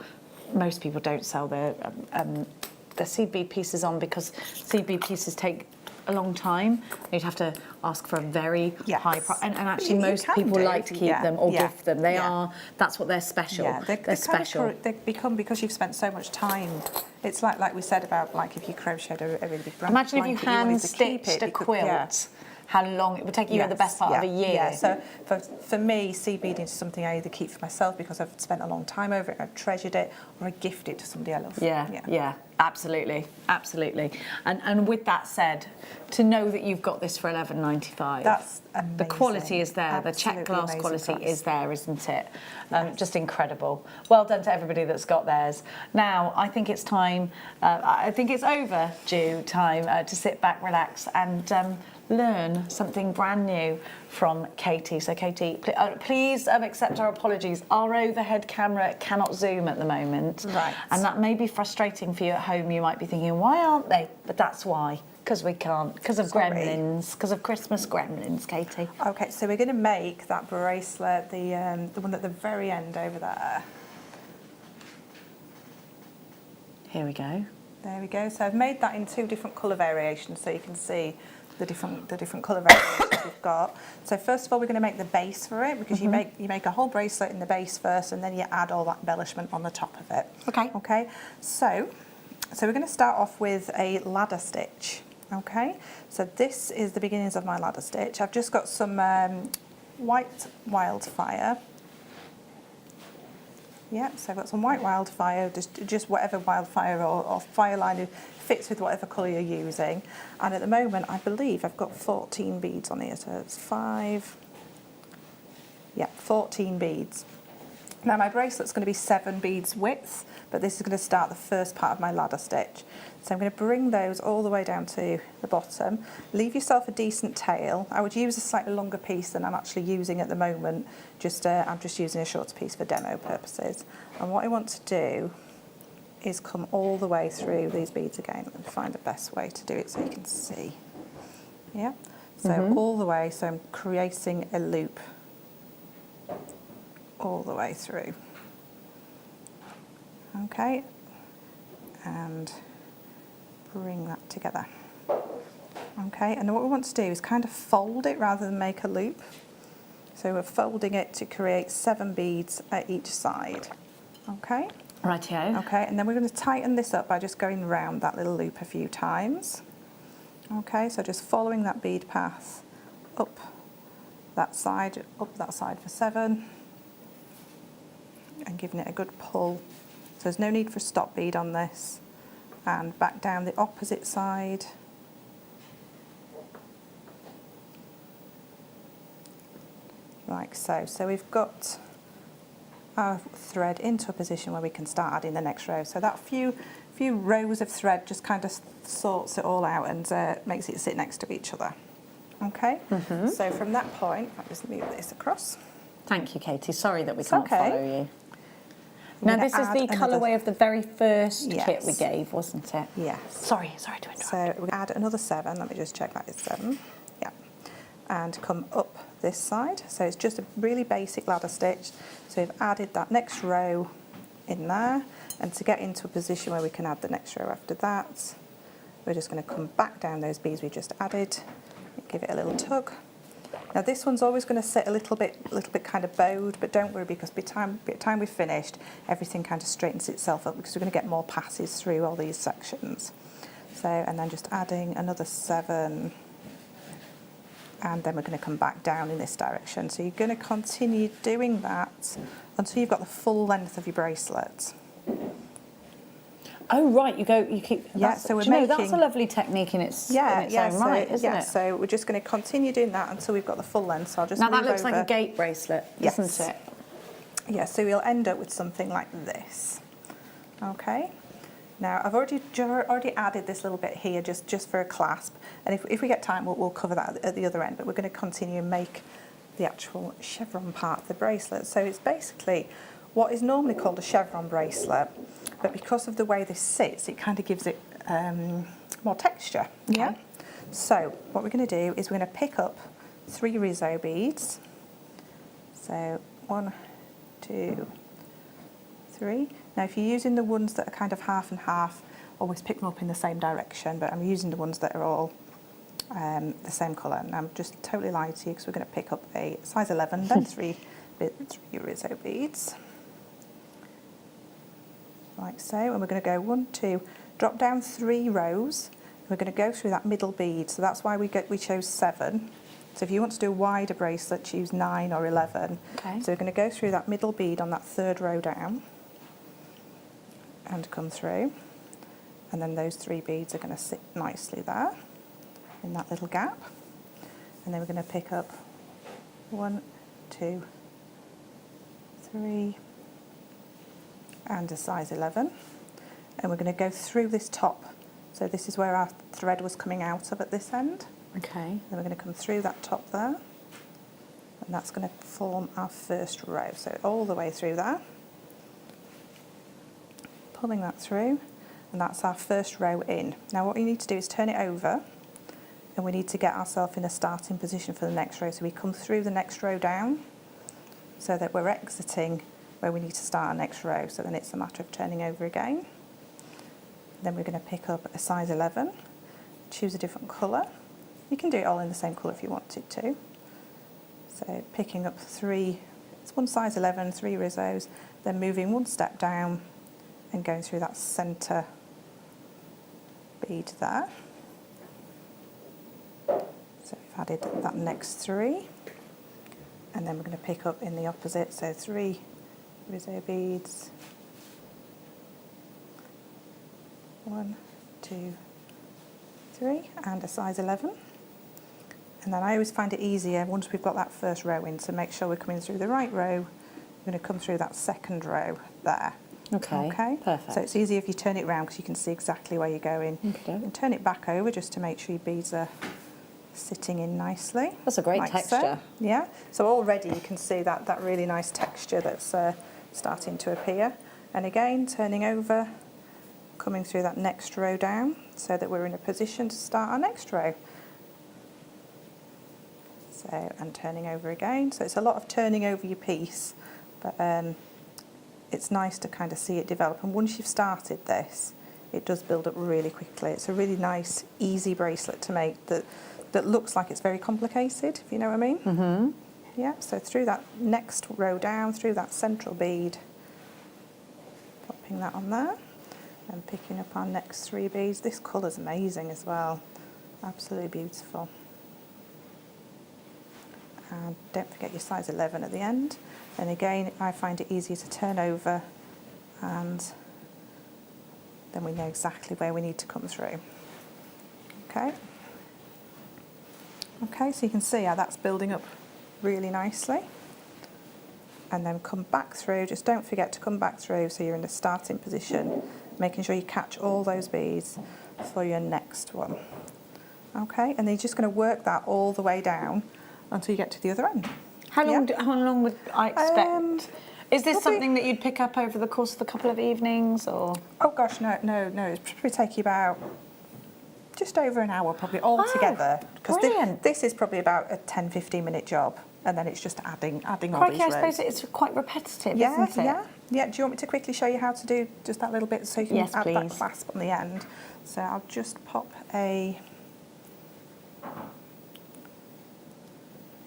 most people don't sell their seed bead pieces on because seed bead pieces take a long time. You'd have to ask for a very high price, and actually most people like to keep them or gift them. They are. That's what they're special. Yeah, they're special. They become because you've spent so much time. It's like we said about like if you crocheted a really big blanket. Imagine if you hand stitched a quilt. How long it would take you the best part of a year. Yeah, so for me, seed beading is something I either keep for myself because I've spent a long time over it, I've treasured it, or I gift it to somebody I love. Yeah, absolutely. And with that said, to know that you've got this for $11.95. That's amazing. The quality is there, Absolutely the check glass quality price. is there, isn't it? Just incredible. Well done to everybody that's got theirs. Now, I think it's time, I think it's overdue time to sit back, relax, and learn something brand new from Katie. So Katie, please accept our apologies. Our overhead camera cannot zoom at the moment. Right. And that may be frustrating for you at home. You might be thinking, why aren't they? But that's why. Because we can't. Because of gremlins. Because of Christmas gremlins, Katie. Okay, so we're going to make that bracelet, the one at the very end over there. Here we go. There we go. So I've made that in 2 different colour variations so you can see the different colour variations we've got. So first of all, we're going to make the base for it because you make a whole bracelet in the base first, and then you add all that embellishment on the top of it. Okay. Okay. So we're going to start off with a ladder stitch. Okay. So this is the beginnings of my ladder stitch. I've just got some white wildfire. Yeah, so I've got some white wildfire, just whatever wildfire or fire line fits with whatever colour you're using. And at the moment, I believe I've got 14 beads on here, so it's 14 beads. Now my bracelet's going to be 7 beads width, but this is going to start the first part of my ladder stitch. So I'm going to bring those all the way down to the bottom. Leave yourself a decent tail. I would use a slightly longer piece than I'm actually using at the moment. I'm just using a shorter piece for demo purposes. And what I want to do is come all the way through these beads again. Let me find the best way to do it so you can see. Yeah, so all the way, so I'm creating a loop all the way through. Okay, and bring that together. Okay, and what we want to do is kind of fold it rather than make a loop. So we're folding it to create 7 beads at each side. Okay? Rightio. Okay, and then we're going to tighten this up by just going round that little loop a few times. Okay, so just following that bead path up that side for 7. And giving it a good pull. So there's no need for a stop bead on this. And back down the opposite side. Like so. So we've got our thread into a position where we can start adding the next row. So that few rows of thread just kind of sorts it all out and makes it sit next to each other. Okay? So from that point, I'll just move this across. Thank you, Katie. Sorry that we can't follow you. Now this is the colourway of the very first kit we gave, wasn't it? Yes. Sorry to interrupt. So we'll add another 7. Let me just check that is 7. Yeah. And come up this side. So it's just a really basic ladder stitch. So we've added that next row in there. And to get into a position where we can add the next row after that, we're just going to come back down those beads we just added. Give it a little tug. Now this one's always going to sit a little bit kind of bowed, but don't worry because by the time we've finished, everything kind of straightens itself up because we're going to get more passes through all these sections. So, and then just adding another 7, and then we're going to come back down in this direction. So you're going to continue doing that until you've got the full length of your bracelet. Oh right, you keep. Yeah, so we're making. That's a lovely technique in its own right, isn't it? So we're just going to continue doing that until we've got the full length. So I'll just now move that looks over. like a gate bracelet, doesn't it? Yeah, so we'll end up with something like this. Okay. Now I've already added this little bit here just for a clasp, and if we get time, we'll cover that at the other end. But we're going to continue and make the actual chevron part of the bracelet. So it's basically what is normally called a chevron bracelet, but because of the way this sits, it kind of gives it more texture. Okay. Yeah. So what we're going to do is we're going to pick up 3 Rizzo beads. So 1, 2, 3. Now if you're using the ones that are kind of half and half, always pick them up in the same direction, but I'm using the ones that are all the same colour. And I'm just totally lying to you because we're going to pick up a size 11, then 3 Rizzo beads. Like so, and we're going to go 1, 2, drop down 3 rows. We're going to go through that middle bead, so that's why we chose 7. So if you want to do a wider bracelet, choose 9 or 11. Okay. So we're going to go through that middle bead on that 3rd row down and come through, and then those 3 beads are going to sit nicely there in that little gap, and then we're going to pick up 1, 2, 3. And a size 11, and we're going to go through this top. So this is where our thread was coming out of at this end. Okay. Then we're going to come through that top there, and that's going to form our first row. So all the way through there, pulling that through, and that's our first row in. Now what we need to do is turn it over, and we need to get ourselves in a starting position for the next row. So we come through the next row down, so that we're exiting where we need to start our next row. So then it's a matter of turning over again. Then we're going to pick up a size 11, choose a different colour. You can do it all in the same colour if you wanted to. So picking up 3, it's 1 size 11, 3 Rizzos, then moving 1 step down and going through that centre bead there. So we've added that next 3, and then we're going to pick up in the opposite, so 3 Rizzo beads. 1, 2, 3, and a size 11. And then I always find it easier once we've got that first row in to make sure we're coming through the right row. We're going to come through that second row there. Okay, perfect. So it's easier if you turn it around because you can see exactly where you're going. Okay. And turn it back over just to make sure your beads are sitting in nicely. That's a great like texture. So. Yeah, so already you can see that really nice texture that's starting to appear. And again, turning over, coming through that next row down so that we're in a position to start our next row. So, and turning over again. So it's a lot of turning over your piece, but it's nice to kind of see it develop. And once you've started this, it does build up really quickly. It's a really nice, easy bracelet to make that looks like it's very complicated, if you know what I mean. Mm-hmm. Yeah, so through that next row down, through that central bead, popping that on there, and picking up our next 3 beads. This colour's amazing as well, absolutely beautiful. And don't forget your size 11 at the end. And again, I find it easier to turn over, and then we know exactly where we need to come through. Okay. Okay, so you can see how that's building up really nicely. And then come back through, just don't forget to come back through so you're in the starting position, making sure you catch all those beads for your next one. Okay, and then you're just going to work that all the way down until you get to the other end. How long would I expect? Is this probably something that you'd pick up over the course of a couple of evenings, or? Oh gosh, no. It'd probably take you about just over an hour, probably all together. Because this is probably about a 10-15 minute job, and then it's just adding all these rows. I suppose it's quite repetitive, isn't it? Yeah. Do you want me to quickly show you how to do just that little bit so you can add that clasp on the end? So I'll just pop a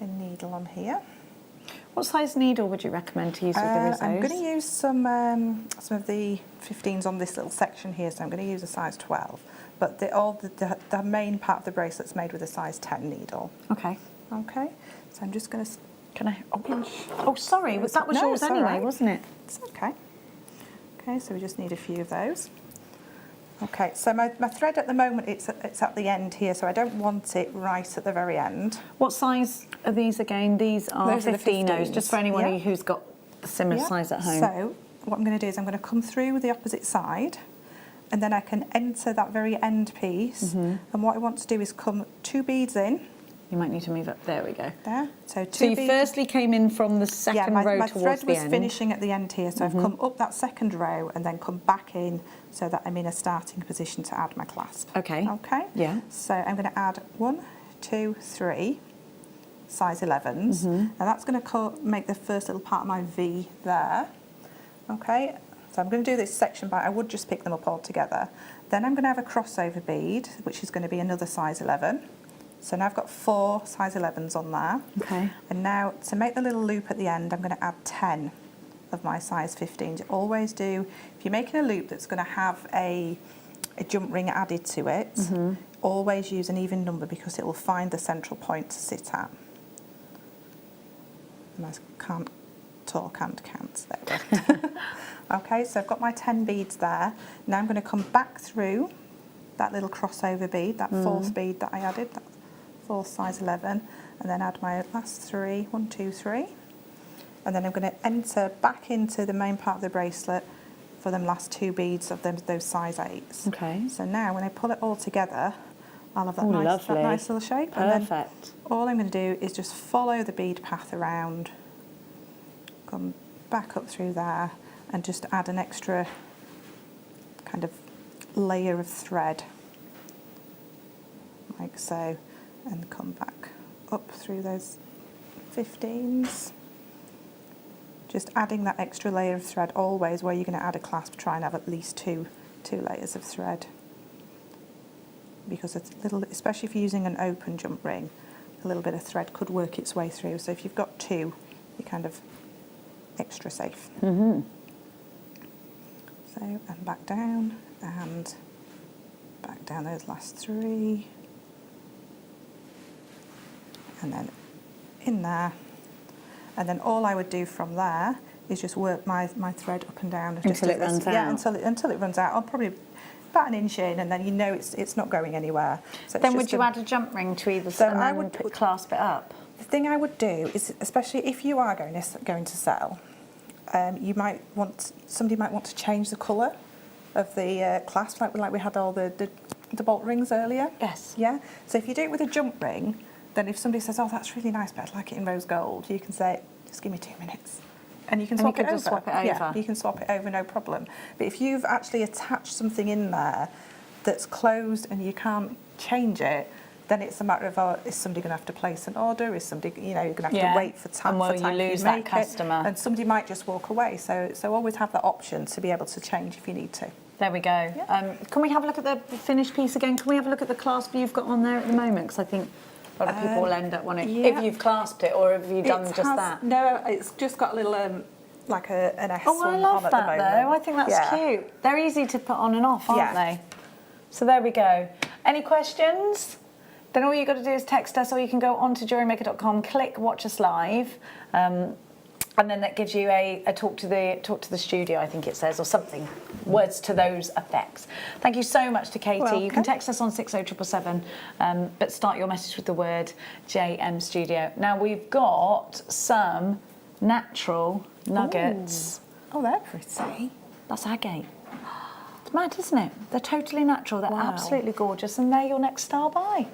needle on here. What size needle would you recommend to use with the Rizzos? I'm going to use some of the 15s on this little section here, so I'm going to use a size 12. But the main part of the bracelet's made with a size 10 needle. Okay. Okay. So I'm just going to. Can I? Oh, sorry. That was yours anyway, right. wasn't it? It's okay. Okay. So we just need a few of those. Okay, so my thread at the moment, it's at the end here, so I don't want it right at the very end. What size are these again? These are 15s, just for anyone who's got a similar size at home. So what I'm going to do is I'm going to come through the opposite side, and then I can enter that very end piece, and what I want to do is come 2 beads in. You might need to move up. There we go. There. So you firstly came in from the second row towards the end. My thread was finishing at the end here, so I've come up that second row and then come back in so that I'm in a starting position to add my clasp. Okay. Okay? Yeah. So I'm going to add 1, 2, 3 size 11s. Now that's going to make the first little part of my V there. Okay? So I'm going to do this section by, I would just pick them up all together. Then I'm going to have a crossover bead, which is going to be another size 11. So now I've got 4 size 11s on there. Okay. And now to make the little loop at the end, I'm going to add 10 of my size 15s. Always do, if you're making a loop that's going to have a jump ring added to it, always use an even number because it will find the central point to sit at. And I can't talk and count, there we go. Okay, so I've got my 10 beads there. Now I'm going to come back through that little crossover bead, that 4th bead that I added, that 4th size 11, and then add my last 3, 1, 2, 3. And then I'm going to enter back into the main part of the bracelet for them last 2 beads of those size 8s. Okay. So now when I pull it all together, I'll have that, that nice little shape. Perfect. And then all I'm going to do is just follow the bead path around, come back up through there, and just add an extra kind of layer of thread, like so, and come back up through those 15s. Just adding that extra layer of thread always where you're going to add a clasp, try and have at least two layers of thread. Because it's especially if you're using an open jump ring, a little bit of thread could work its way through. So if you've got 2, you're kind of extra safe. So, and back down, and back down those last 3. And then in there. And then all I would do from there is just work my thread up and down Until it runs out. Yeah, until it runs out. I'll probably about an inch in, and then you know it's not going anywhere. So then would you add a jump ring to either side and then clasp it up? The thing I would do is, especially if you are going to sell, somebody might want to change the colour of the clasp, like we had all the bolt rings earlier. Yes. Yeah. So if you do it with a jump ring, then if somebody says, "Oh, that's really nice, but I'd like it in rose gold," you can say, "Just give me 2 minutes." And you can swap it over. Just swap it over. Yeah, you can swap it over, no problem. But if you've actually attached something in there that's closed and you can't change it, then it's a matter of, is somebody going to have to place an order? Is somebody, you're going to have to wait for time? And will you lose that customer? And somebody might just walk away. So always have that option to be able to change if you need to. There we go. Yeah. Can we have a look at the finished piece again? Can we have a look at the clasp you've got on there at the moment? Because I think a lot of people will end up wanting, if you've clasped it, or have you done that? No, it's just got a little, like an S Oh, I love on that at the moment. though. I think that's cute. They're easy to put on and off, aren't they? So there we go. Any questions? Then all you've got to do is text us, or you can go onto JewelleryMaker.com, click Watch Us Live, and then that gives you a talk to the studio, I think it says, or something, words to those effects. Thank you so much to Katie. Welcome. You can text us on 60777, but start your message with the word JM Studio. Now we've got some natural nuggets. Oh, they're pretty. That's agate. It's mad, isn't it? They're totally natural. They're absolutely gorgeous, and they're your next star buy.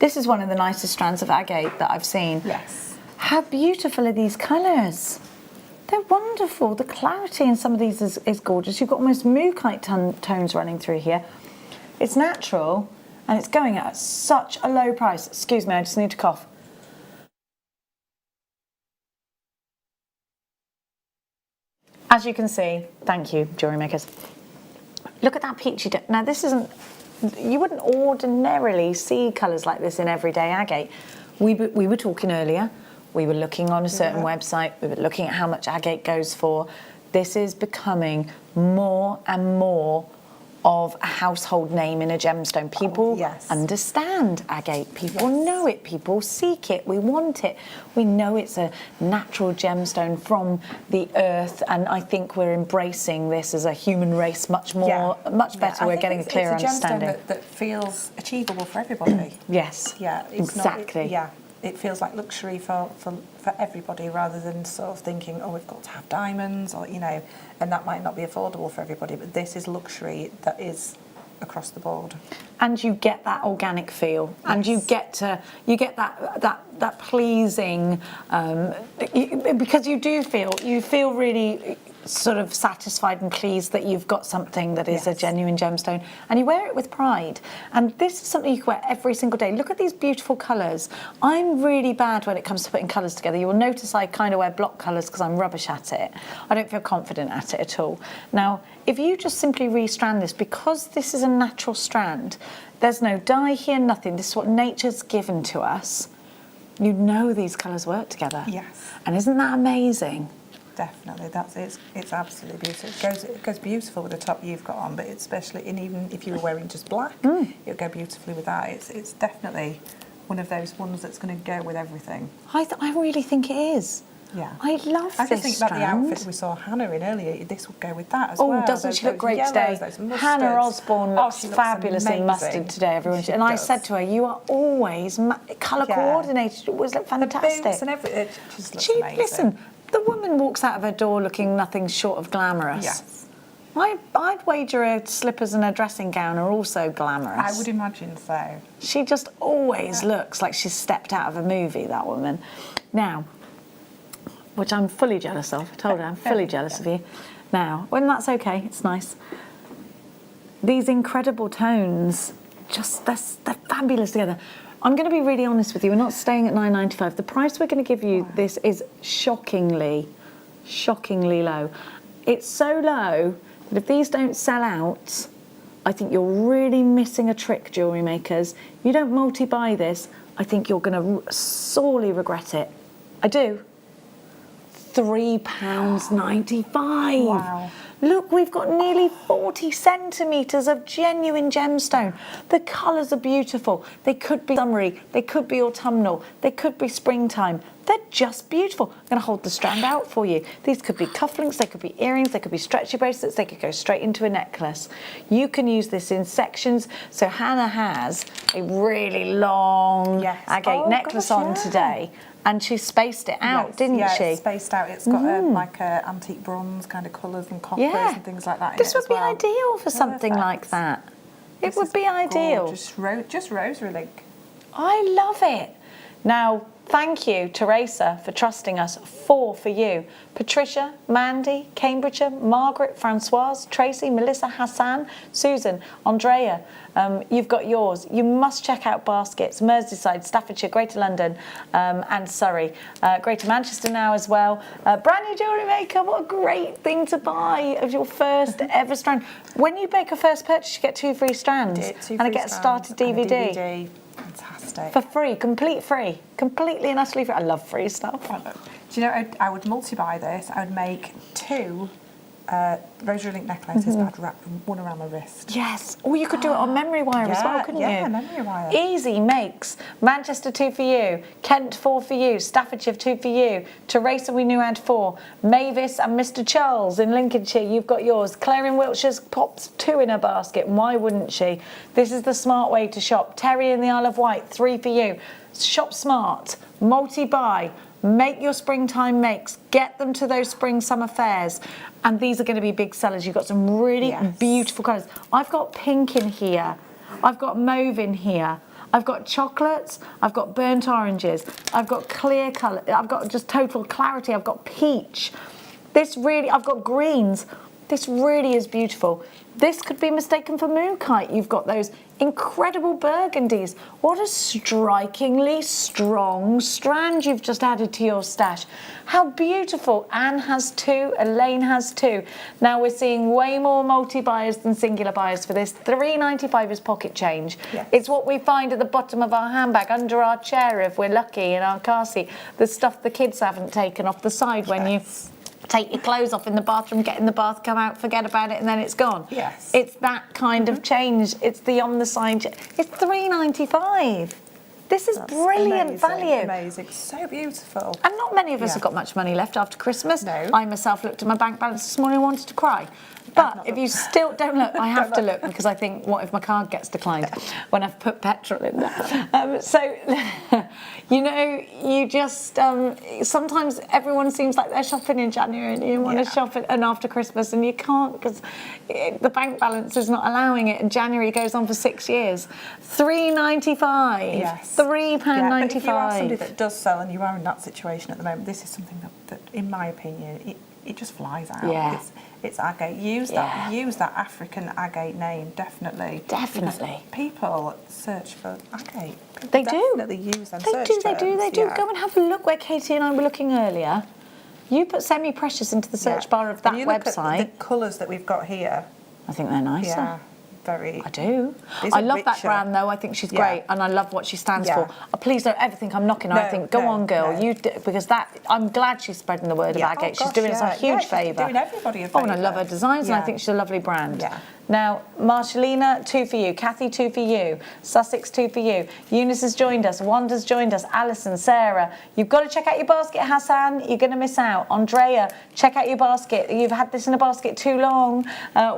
This is one of the nicest strands of agate that I've seen. Yes. How beautiful are these colours? They're wonderful. The clarity in some of these is gorgeous. You've got almost mookaite tones running through here. It's natural, and it's going at such a low price. Excuse me, I just need to cough. As you can see, thank you, jewellery makers. Look at that peachy. Now this isn't, you wouldn't ordinarily see colours like this in everyday agate. We were talking earlier, we were looking on a certain website, we were looking at how much agate goes for. This is becoming more and more of a household name in a gemstone. People understand agate, people know it, people seek it, we want it. We know it's a natural gemstone from the earth, and I think we're embracing this as a human race much more, much better. We're getting a clearer understanding. It's a gemstone that feels achievable for everybody. Yes, yeah, it's exactly. It feels like luxury for everybody, rather than sort of thinking, oh, we've got to have diamonds, or and that might not be affordable for everybody. But this is luxury that is across the board. And you get that organic feel, and you get that pleasing, because you feel really sort of satisfied and pleased that you've got something that is a genuine gemstone, and you wear it with pride. And this is something you can wear every single day. Look at these beautiful colours. I'm really bad when it comes to putting colours together. You will notice I kind of wear block colours because I'm rubbish at it. I don't feel confident at it at all. Now, if you just simply restrand this, because this is a natural strand, there's no dye here, nothing. This is what nature's given to us. You know these colours work together. Yes. And isn't that amazing? Definitely, it's absolutely beautiful. It goes beautiful with the top you've got on, but especially even if you were wearing just black, it would go beautifully with that. It's definitely one of those ones that's going to go with everything. I really think it is. Yeah, I love this. I just think strand. about the outfit we saw Hannah in earlier. This would go with that as well. Oh, doesn't she look great today? Hannah Osborne looks fabulous in mustard today, everyone. And I said to her, "You are always colour coordinated. It always look fantastic." The boots and everything. It just looks amazing. Listen. The woman walks out of her door looking nothing short of glamorous. Yes. I'd wager her slippers and her dressing gown are also glamorous. I would imagine so. She just always looks like she's stepped out of a movie, that woman. Now, which I'm fully jealous of. I told her I'm fully jealous of you. Now, when that's okay, it's nice. These incredible tones, they're fabulous together. I'm going to be really honest with you. We're not staying at $9.95. The price we're going to give you this is shockingly low. It's so low that if these don't sell out, I think you're really missing a trick, jewellery makers. You don't multi-buy this. I think you're going to sorely regret it. I do. £3.95. Wow. Look, we've got nearly 40 centimetres of genuine gemstone. The colours are beautiful. They could be summery, they could be autumnal, they could be springtime. They're just beautiful. I'm going to hold the strand out for you. These could be cufflinks, they could be earrings, they could be stretchy bracelets, they could go straight into a necklace. You can use this in sections. So Hannah has a really long agate necklace on today. And she spaced it out, didn't she? It's spaced out. It's got like antique bronze kind of colours and coppers and things like that. This in it would be as well. ideal for something like that. It would be ideal. Just rosary link. I love it. Now, thank you, Teresa, for trusting us. 4 for you. Patricia, Mandy, Cambridgeshire, Margaret, Francoise, Tracy, Melissa, Hassan, Susan, Andrea. You've got yours. You must check out baskets. Merseyside, Staffordshire, Greater London and Surrey. Greater Manchester now as well. Brand new jewellery maker. What a great thing to buy of your first ever strand. When you make a first purchase, you get 2 free strands. And I get a started DVD. Fantastic. For free, completely and utterly free. I love free stuff. Do you know, I would multi-buy this. I would make 2 rosary link necklaces, but I'd wrap one around my wrist. Yes. Or you could do it on memory wire as well, couldn't you? Yeah, memory wire. Easy makes. Manchester 2 for you. Kent 4 for you. Staffordshire 2 for you. Teresa we knew had 4. Mavis and Mr. Charles in Lincolnshire, you've got yours. Claire in Wiltshire's pops 2 in her basket. Why wouldn't she? This is the smart way to shop. Terry in the Isle of Wight, 3 for you. Shop smart. Multi-buy. Make your springtime makes. Get them to those spring summer fairs. And these are going to be big sellers. You've got some really beautiful colours. I've got pink in here. I've got mauve in here. I've got chocolates. I've got burnt oranges. I've got clear colour. I've got just total clarity. I've got peach. I've got greens. This really is beautiful. This could be mistaken for moonkite. You've got those incredible burgundies. What a strikingly strong strand you've just added to your stash. How beautiful. Anne has 2, Elaine has 2. Now we're seeing way more multi-buyers than singular buyers for this. £3.95 is pocket change. Yes. It's what we find at the bottom of our handbag, under our chair if we're lucky, in our car seat. The stuff the kids haven't taken off the side when you take your clothes off in the bathroom, get in the bath, come out, forget about it, and then it's gone. Yes. It's that kind of change. It's the on the side. It's £3.95. This is brilliant value. Amazing. So beautiful. And not many of us have got much money left after Christmas. No. I myself looked at my bank balance this morning and wanted to cry. But if you still don't look, I have to look because I think, what if my card gets declined when I've put petrol in there? So, you know, you just, sometimes everyone seems like they're shopping in January and you want to shop and after Christmas and you can't because the bank balance is not allowing it and January goes on for 6 years. £3.95. Yes. £3.95. But if you are somebody that does sell and you are in that situation at the moment, this is something that in my opinion, it just flies out. Yeah. It's agate. Use that African agate name, definitely. Definitely. People search for agate. They do. Definitely use them. They do. Go and have a look where Katie and I were looking earlier. You put semi-precious into the search bar of that website. Look at the colours that we've got here. I think they're nicer. Yeah. Very. I do. I love that brand though. I think she's great, and I love what she stands for. Please don't ever think I'm knocking her. I think, go on, girl, you because that. I'm glad she's spreading the word of agate. She's doing us a huge favour. Doing everybody a favour. Oh, and I love her designs, and I think she's a lovely brand. Yeah. Now, Marshallina, 2 for you. Kathy, 2 for you. Sussex, 2 for you. Eunice has joined us. Wanda's joined us. Alison, Sarah. You've got to check out your basket, Hassan. You're going to miss out. Andrea, check out your basket. You've had this in a basket too long.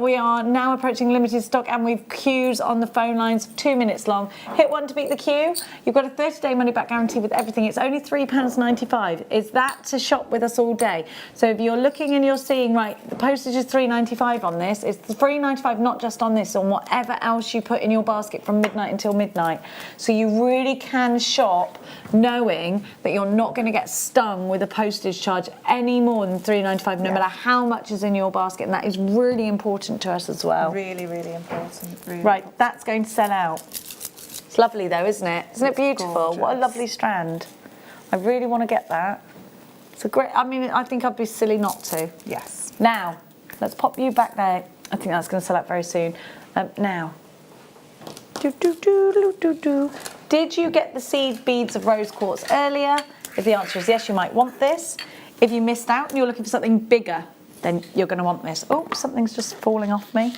We are now approaching limited stock and we've queues on the phone lines 2 minutes long. Hit 1 to beat the queue. You've got a 30-day money-back guarantee with everything. It's only £3.95. Is that to shop with us all day? So if you're looking and you're seeing, right, the postage is £3.95 on this. It's £3.95 not just on this, on whatever else you put in your basket from midnight until midnight. So you really can shop knowing that you're not going to get stung with a postage charge any more than £3.95, no matter how much is in your basket. And that is really important to us as well. Really, really important. Really right, important. That's going to sell out. It's lovely though, isn't it? Isn't it beautiful? Gorgeous. What a lovely strand. I really want to get that. It's a great, I mean, I think I'd be silly not to. Yes. Now, let's pop you back there. I think that's going to sell out very soon. Now. Did you get the seed beads of rose quartz earlier? If the answer is yes, you might want this. If you missed out and you're looking for something bigger, then you're going to want this. Oh, something's just falling off me.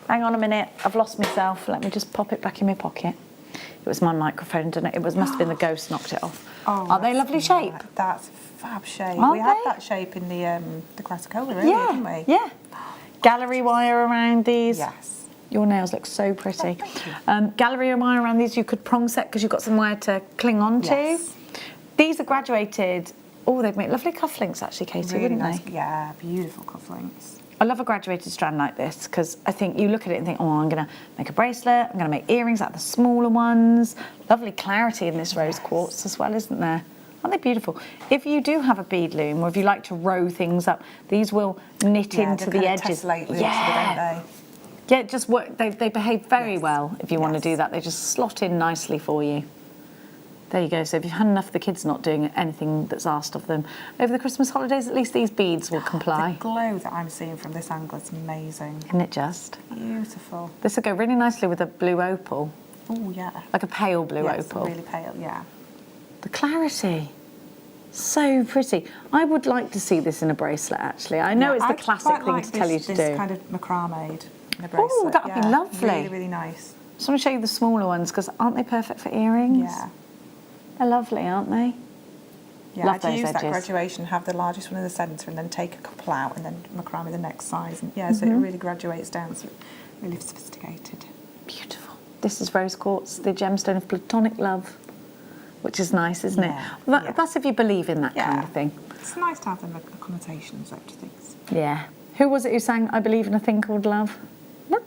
Hang on a minute, I've lost myself. Let me just pop it back in my pocket. It was my microphone, didn't it? It must have been the ghost knocked it off. Oh, aren't they lovely shape? That's a fab shape. Aren't we had they? that shape in the Craticola earlier, didn't we? Yeah. Gallery wire around these. Yes. Your nails look so pretty. Gallery wire around these, you could prong set because you've got somewhere to cling on to. Yes. These are graduated. Oh, they've made lovely cufflinks actually, Katie, Really wouldn't nice. they? Yeah, beautiful cufflinks. I love a graduated strand like this because I think you look at it and think, oh, I'm going to make a bracelet, I'm going to make earrings out of the smaller ones. Lovely clarity in this rose quartz as well, isn't there? Aren't they beautiful? If you do have a bead loom or if you like to row things up, these will knit into the edges. Yeah. Yeah, just work. They behave very well if you want to do that. They just slot in nicely for you. There you go. So if you've had enough of the kids not doing anything that's asked of them over the Christmas holidays, at least these beads will comply. The glow that I'm seeing from this angle is amazing. Isn't it just? Beautiful. This will go really nicely with a blue opal. Oh, yeah. Like a pale blue Yes, opal. really pale, yeah. The clarity. So pretty. I would like to see this in a bracelet, actually. I know it's the classic thing to tell you to do. This kind of macrame in a bracelet. Oh, that would be lovely. Really, really nice. I just want to show you the smaller ones because aren't they perfect for earrings? Yeah. They're lovely, aren't they? Yeah, Love I'd those use that edges. graduation, have the largest one in the centre and then take a couple out and then macrame the next size. And yeah, so it really graduates down, so it's really sophisticated. Beautiful. This is rose quartz, the gemstone of platonic love, which is nice, isn't it? That's if you believe in that kind of thing. It's nice to have them connotations out to things. Yeah. Who was it who sang I Believe in a Thing Called Love? Oh,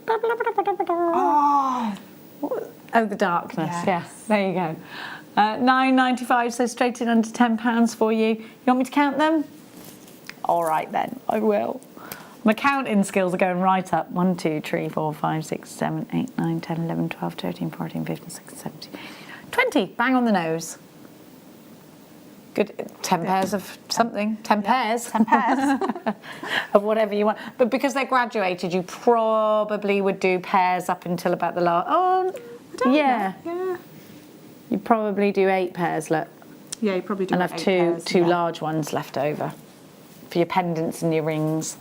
the darkness. Yeah, there you go. £9.95, so straight in under £10 for you. You want me to count them? All right then, I will. My counting skills are going right up. 1, 2, 3, 4, 5, 6, 7, 8, 9, 10, 11, 12, 13, 14, 15, 16, 17, 18, 20. Bang on the nose. Good. 10 pairs of something. 10 pairs. 10 pairs. Of whatever you want. But because they're graduated, you probably would do pairs up until about the last. Oh, yeah. Yeah. You probably do 8 pairs, look. Yeah, you probably do. And have two large ones left over for your pendants and your rings.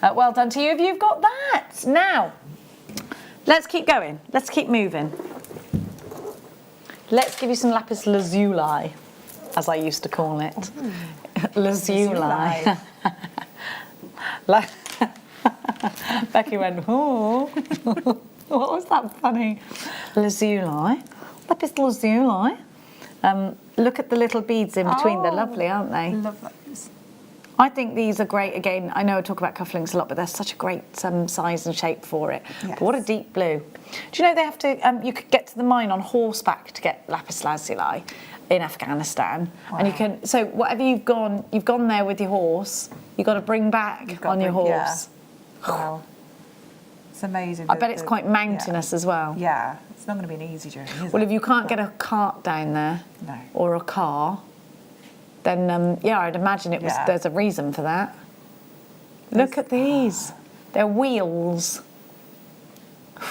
Well done to you if you've got that. Now, let's keep going. Let's keep moving. Let's give you some lapis lazuli, as I used to call it. Lazuli. Becky went, oh. What was that funny? Lazuli. Lapis lazuli. Look at the little beads in between. They're lovely, aren't they? Love those. I think these are great. Again, I know I talk about cufflinks a lot, but they're such a great size and shape for it. Yes. But what a deep blue. Do you know they have to, you could get to the mine on horseback to get lapis lazuli in Afghanistan. Wow. And you can, so whatever you've gone there with your horse, you've got to bring back on your horse. Yeah. Wow. It's amazing. I bet it's quite mountainous as well. Yeah, it's not going to be an easy journey, is Well, it? if you can't get a cart down there, or a car, then yeah, I'd imagine it was. There's a reason for that. Look at these. They're wheels.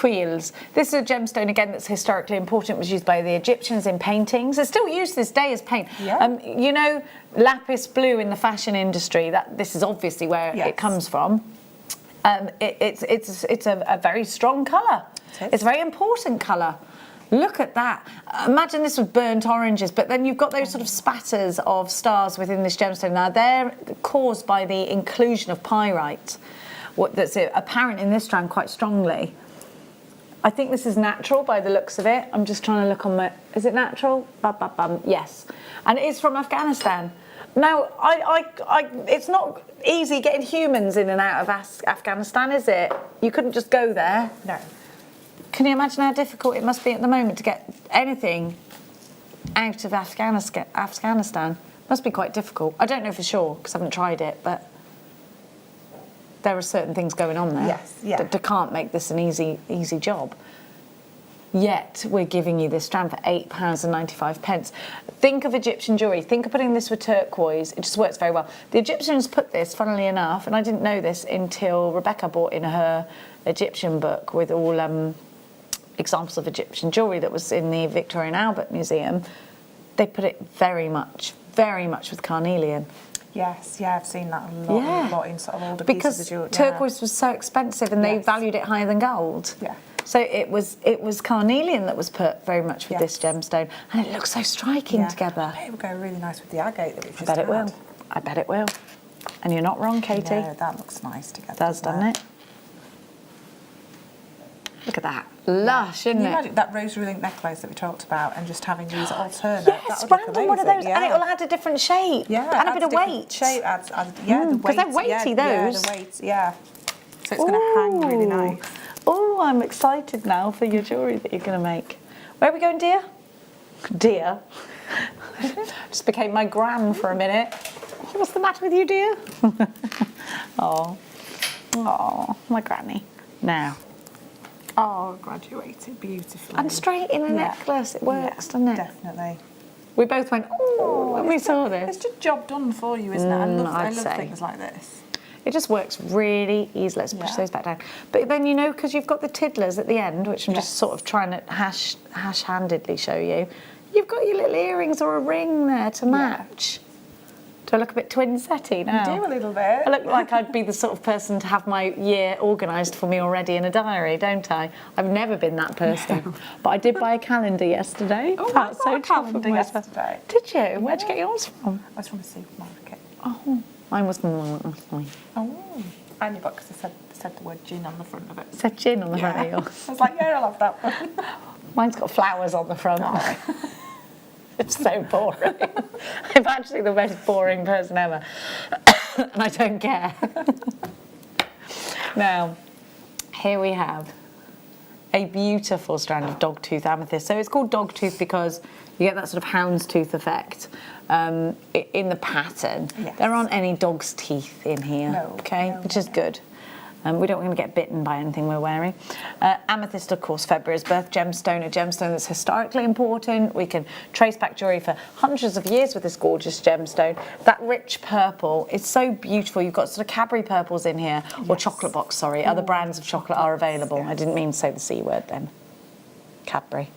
Wheels. This is a gemstone again that's historically important. It was used by the Egyptians in paintings. It's still used this day as paint. Yeah. You know, lapis blue in the fashion industry. This is obviously where it comes from. It's a very strong colour. It's a very important colour. Look at that. Imagine this with burnt oranges, but then you've got those sort of spatters of stars within this gemstone. Now, they're caused by the inclusion of pyrite, that's apparent in this strand quite strongly. I think this is natural by the looks of it. I'm just trying to look on my... Is it natural? Yes. And it is from Afghanistan. Now, it's not easy getting humans in and out of Afghanistan, is it? You couldn't just go there. No. Can you imagine how difficult it must be at the moment to get anything out of Afghanistan? Must be quite difficult. I don't know for sure because I haven't tried it, but there are certain things going on there that can't make this an easy job. Yet we're giving you this strand for £8.95. Think of Egyptian jewellery. Think of putting this with turquoise. It just works very well. The Egyptians put this, funnily enough, and I didn't know this until Rebecca bought in her Egyptian book with all examples of Egyptian jewellery that was in the Victoria and Albert Museum, they put it very much with carnelian. Yes, yeah, I've seen that a lot in sort of older because pieces of jewellery. turquoise was so expensive and they valued it higher than gold. Yeah. So it was carnelian that was put very much with this gemstone, and it looks so striking together. I bet it would go really nice with the agate that we've just I bet it had. will. I bet it will. And you're not wrong, Katie. No, that looks nice together. Does, doesn't it? Look at that. Lush, isn't Can you it? imagine that rosary link necklace that we talked about and just having these alternate? Yes, that would look random one of those, amazing, and it'll add a different shape. Yeah, and a bit of weight. Shape adds the weight. Because they're weighty, those. Yeah, the weight, yeah. So it's going to hang really nice. Oh, I'm excited now for your jewellery that you're going to make. Where are we going, dear? Dear. Just became my gran for a minute. What's the matter with you, dear? Oh, my granny. Now. Oh, graduated beautifully. And straight in a necklace. It works, doesn't it? Definitely. We both went, oh, when we saw this. It's just job done for you, isn't it? I love things like this. It just works really easily. Let's push those back down. But then, you know, because you've got the tiddlers at the end, which I'm just sort of trying to hash-handedly show you, you've got your little earrings or a ring there to match. Do I look a bit twin-setty now? You do a little bit. I look like I'd be the sort of person to have my year organised for me already in a diary, don't I? I've never been that person. No. But I did buy a calendar yesterday. Oh, That's I bought a calendar myself. yesterday. Did you? Where'd you get yours from? I was from a supermarket. Oh, mine was Oh, I only bought because it said the word gin on the front of it. Said gin on the front of yours. I was like, yeah, I'll have that one. Mine's got flowers on the front. Oh. It's so boring. I'm actually the most boring person ever. And I don't care. Now, here we have a beautiful strand of dogtooth amethyst. So it's called dogtooth because you get that sort of houndstooth effect in the pattern. Yes. There aren't any dog's teeth in here, which is good. We don't want to get bitten by anything we're wearing. Amethyst, of course, February's birth gemstone, a gemstone that's historically important. We can trace back jewellery for hundreds of years with this gorgeous gemstone. That rich purple is so beautiful. You've got sort of Cadbury purples in here, or chocolate box, sorry. Other brands of chocolate are available. I didn't mean to say the C word then. Cadbury.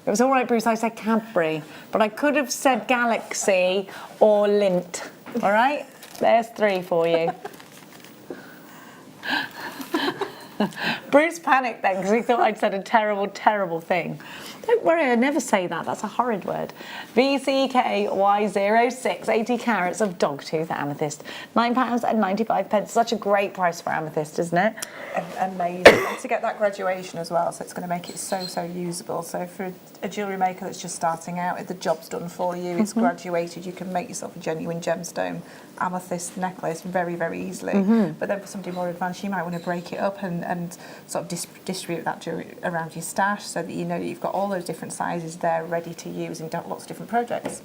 It was all right, Bruce, I said Cadbury, but I could have said Galaxy or Lindt, all right? There's 3 for you. Bruce panicked then because he thought I'd said a terrible, terrible thing. Don't worry, I never say that. That's a horrid word. VCKY06, 80 carats of dogtooth amethyst. £9.95. Such a great price for amethyst, isn't it? Amazing. And to get that graduation as well, so it's going to make it so usable. So for a jewellery maker that's just starting out, the job's done for you, it's graduated, you can make yourself a genuine gemstone amethyst necklace very easily. But then for somebody more advanced, you might want to break it up and sort of distribute that jewellery around your stash so that you know that you've got all those different sizes there ready to use in lots of different projects.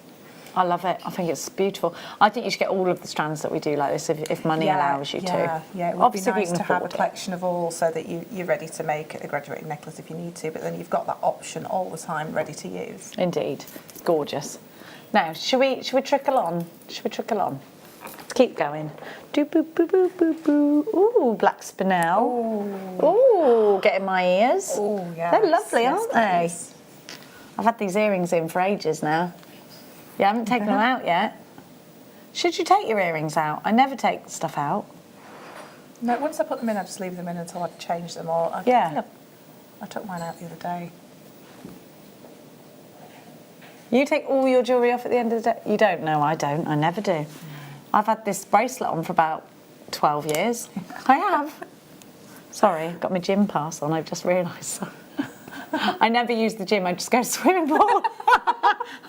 I love it. I think it's beautiful. I think you should get all of the strands that we do like this if money allows you to. Yeah, it would be nice to have a collection of all so that you're ready to make a graduated necklace if you need to, but then you've got that option all the time ready to use. Indeed. Gorgeous. Now, should we trickle on? Should we trickle on? Let's keep going. Do boo boo boo boo boo. Ooh, black spinel. Ooh, getting my ears. Oh, yeah. They're lovely, aren't they? I've had these earrings in for ages now. You haven't taken them out yet. Should you take your earrings out? I never take stuff out. No, once I put them in, I just leave them in until I've changed them. Or I took mine out the other day. You take all your jewellery off at the end of the day? You don't? No, I don't. I never do. I've had this bracelet on for about 12 years. I have. Sorry, got my gym pass on, I've just realised. I never use the gym, I just go swimming pool.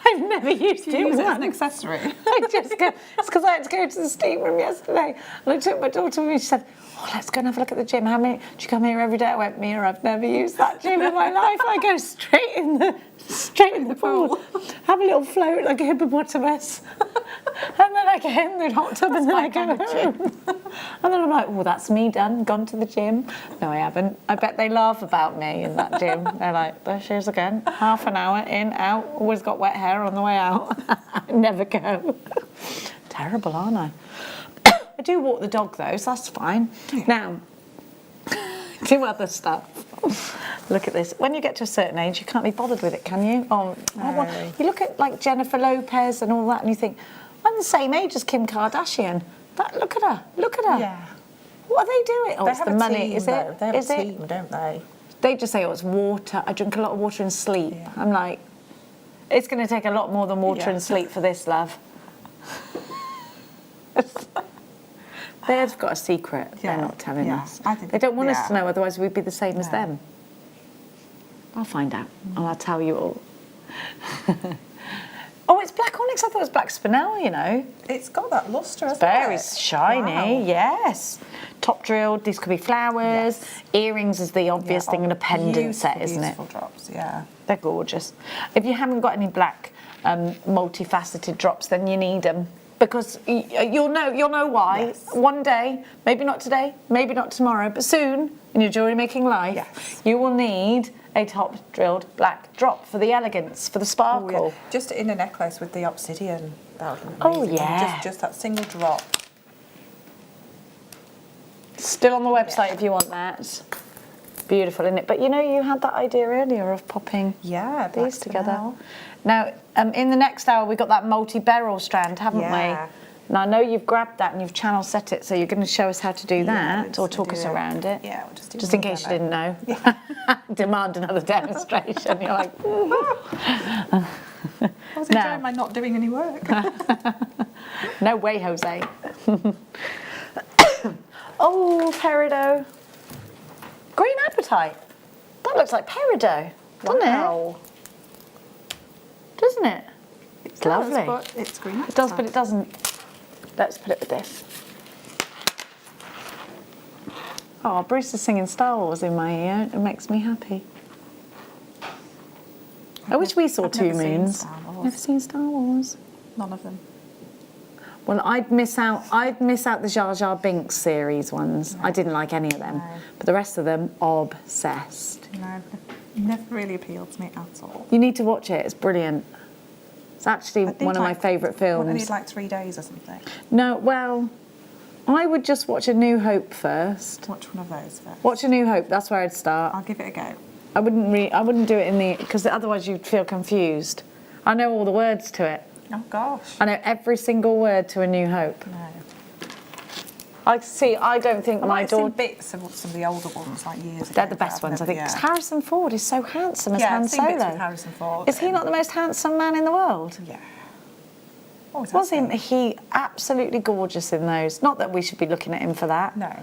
I've never used it. You use it as an accessory? It's because I had to go to the steam room yesterday and I took my daughter with me. She said, oh, let's go and have a look at the gym. How many? Do you come here every day? I went, Mia, I've never used that gym in my life. I go straight in the pool, have a little float like a hippopotamus, and then I get in the hot tub and then I go home. And then I'm like, oh, that's me done, gone to the gym. No, I haven't. I bet they laugh about me in that gym. They're like, there she is again, half an hour, in, out, always got wet hair on the way out. I never go. Terrible, aren't I? I do walk the dog though, so that's fine. Now, do other stuff. Look at this. When you get to a certain age, you can't be bothered with it, can you? You look at like Jennifer Lopez and all that, and you think, I'm the same age as Kim Kardashian. Look at her. Look at her. Yeah. What are they doing? Oh, They it's have the a money. team, Is though. it? They have Is a it? team, don't they? They just say, oh, it's water. I drink a lot of water and sleep. Yeah. I'm like, it's going to take a lot more than water Yeah. and sleep for this, love. They've got a secret. Yeah. They're not telling Yeah. us. I think- They don't want us to yeah. know, otherwise we'd be the same as No. them. I'll find out and I'll tell you all. Oh, it's black onyx. I thought it was black spinel, you know. It's got that lustre, hasn't Very it? shiny, Wow. yes. Top drilled, these could be flowers. Yes. Earrings is the obvious thing, and a pendant set, isn't it? Beautiful drops, yeah. They're gorgeous. If you haven't got any black multifaceted drops, then you need them. Because you'll know why. Yes. One day, maybe not today, maybe not tomorrow, but soon in your jewellery making life, Yes. you will need a top drilled black drop for the elegance, for the sparkle. Oh, yeah. Just in a necklace with the obsidian. That would be Oh, amazing. yeah. Just that single drop. Still on the website if you want that. Beautiful, isn't it? But you know, you had that idea earlier of popping these together. spinel. Now, in the next hour, we've got that multi-beryl strand, haven't Yeah. we? And I know you've grabbed that and you've channel set it, so you're going to show us how to do Yeah, that or talk us around it. Yeah, we'll just do Just in one case you demo. didn't know. Demand another demonstration. You're like, I was enjoying my not doing any work. no way, Jose. Oh, peridot. Green apatite. That looks like peridot, doesn't it? Doesn't it? It's lovely. But it's green. It does, but it doesn't. Let's put it with this. Oh, Bruce is singing Star Wars in my ear. It makes me happy. I wish we saw I've Two never seen Moons. Star Wars. Never seen Star Wars. None of them. Well, I'd miss out the Jar Jar Binks series ones. I didn't like any of them, but the rest of them, obsessed. No, never really appealed to me at all. You need to watch it. It's brilliant. It's actually one of my favourite films. Wouldn't I need like 3 days or something? No, well, I would just watch A New Hope first. Watch one of those first. Watch A New Hope. That's where I'd start. I'll give it a go. I wouldn't do it in the because otherwise you'd feel confused. I know all the words to it. Oh gosh. I know every single word to A New Hope. No. I don't think I my might have seen daughter. bits of some of the older ones, like years ago. They're the best ones, I think. Because Harrison Ford is so handsome as Yeah, Han I've seen bits Solo. with Harrison Ford. Is he not the most handsome man in the world? Yeah. Wasn't he absolutely gorgeous in those? Not that we should be looking at him for that. No.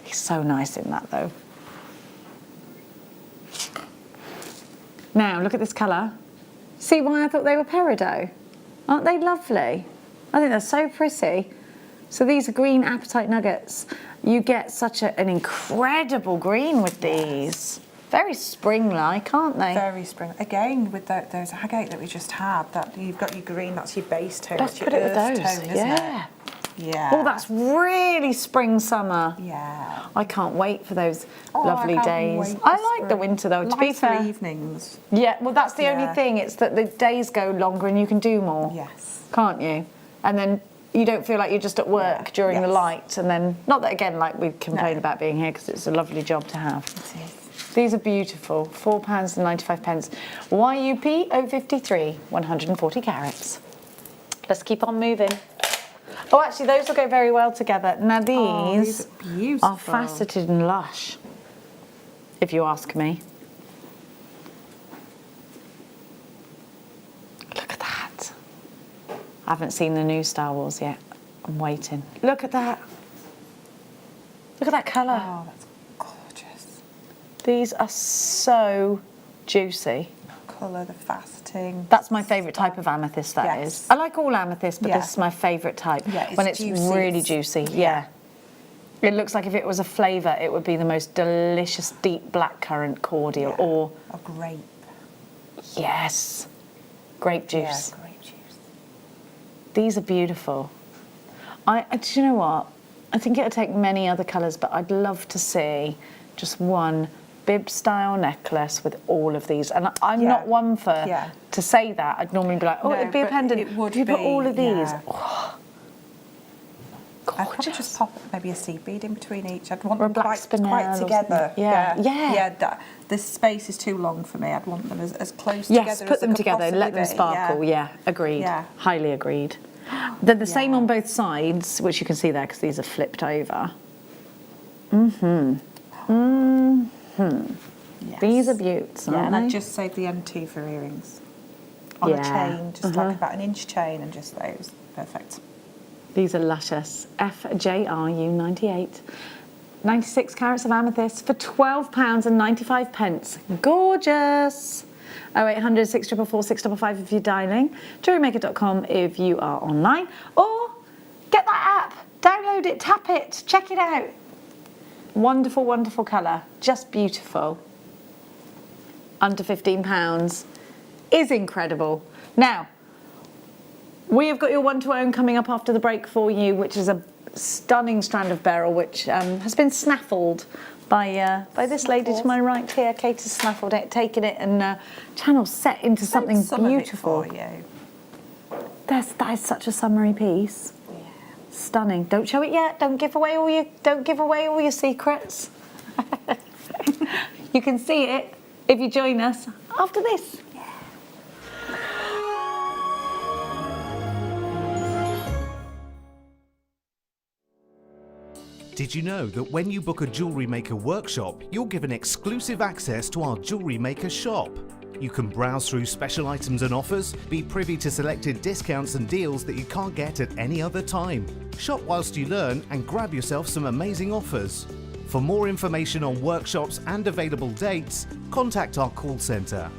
He's so nice in that, though. Now, look at this colour. See why I thought they were peridot? Aren't they lovely? I think they're so pretty. So these are green apatite nuggets. You get such an incredible green with these. Very spring-like, aren't they? Very spring. Again, with those agate that we just had, that you've got your green, that's your base tone. Let's that's your put it with earth those. tone, isn't Yeah. it? Yeah. Oh, that's really spring-summer. Yeah. I can't wait for those Oh, lovely I can't days. wait for I like the spring. winter, though, to be Lighter fair. evenings. Yeah, well, that's the only Yeah. thing. It's that the days go longer and you can do more. Yes. Can't you? And then you don't feel like you're just at work during the light. And then, not that again, like we complain about being here because it's a lovely job to have. It is. These are beautiful. £4.95. YUP 053, 140 carats. Let's keep on moving. Oh, actually, those will go very well together. Now, these are beautiful. are faceted and lush, if you ask me. Look at that. I haven't seen the new Star Wars yet. I'm waiting. Look at that. Look at that colour. Oh, that's gorgeous. These are so juicy. Colour, the faceting. That's my favourite type of amethyst, that Yes. is. I like all amethyst, but Yeah. this is my favourite type. Yeah, it's when it's juicy, really it's- juicy, yeah. It looks like if it was a flavour, it would be the most delicious deep blackcurrant cordial or... A grape. Yes. Grape juice. Yeah, grape juice. These are beautiful. Do you know what? I think it'll take many other colours, but I'd love to see just one bib-style necklace with all of these. And I'm not one for to say that. I'd normally be like, oh, No, it'd be a but pendant. it would if you put be, all of these, yeah. oh, I'd probably just pop maybe a seed bead in between each. I'd want Or a them black quite spinel or together. something. Yeah. This space is too long for me. I'd want them as close Yes, together put as they them could together, let them possibly be. sparkle. Yeah, agreed. Yeah. Highly agreed. They're the same on both sides, which you can see there because these are flipped over. Yes. These are beauts, Yeah, aren't and they? I'd just save the end too for earrings. On a chain, just like about an inch chain, and just those. Perfect. These are luscious. FJRU98. 96 carats of amethyst for £12.95. Gorgeous. 0800 644 655 if you're dialing. JewelleryMaker.com if you are online. Or get that app. Download it, tap it, check it out. Wonderful, wonderful colour. Just beautiful. Under £15 is incredible. Now, we have got your one-to-own coming up after the break for you, which is a stunning strand of Beryl, which has been snaffled by this lady to my right here. Kate has snaffled it, taken it, and channel set into something beautiful. Of it for you. That is such a summery piece. Yeah. Stunning. Don't show it yet. Don't give away all your secrets. You can see it if you join us after this. Did you know that when you book a Jewellery Maker workshop, you're given exclusive access to our Jewellery Maker shop? You can browse through special items and offers, be privy to selected discounts and deals that you can't get at any other time. Shop whilst you learn and grab yourself some amazing offers. For more information on workshops and available dates, contact our call centre.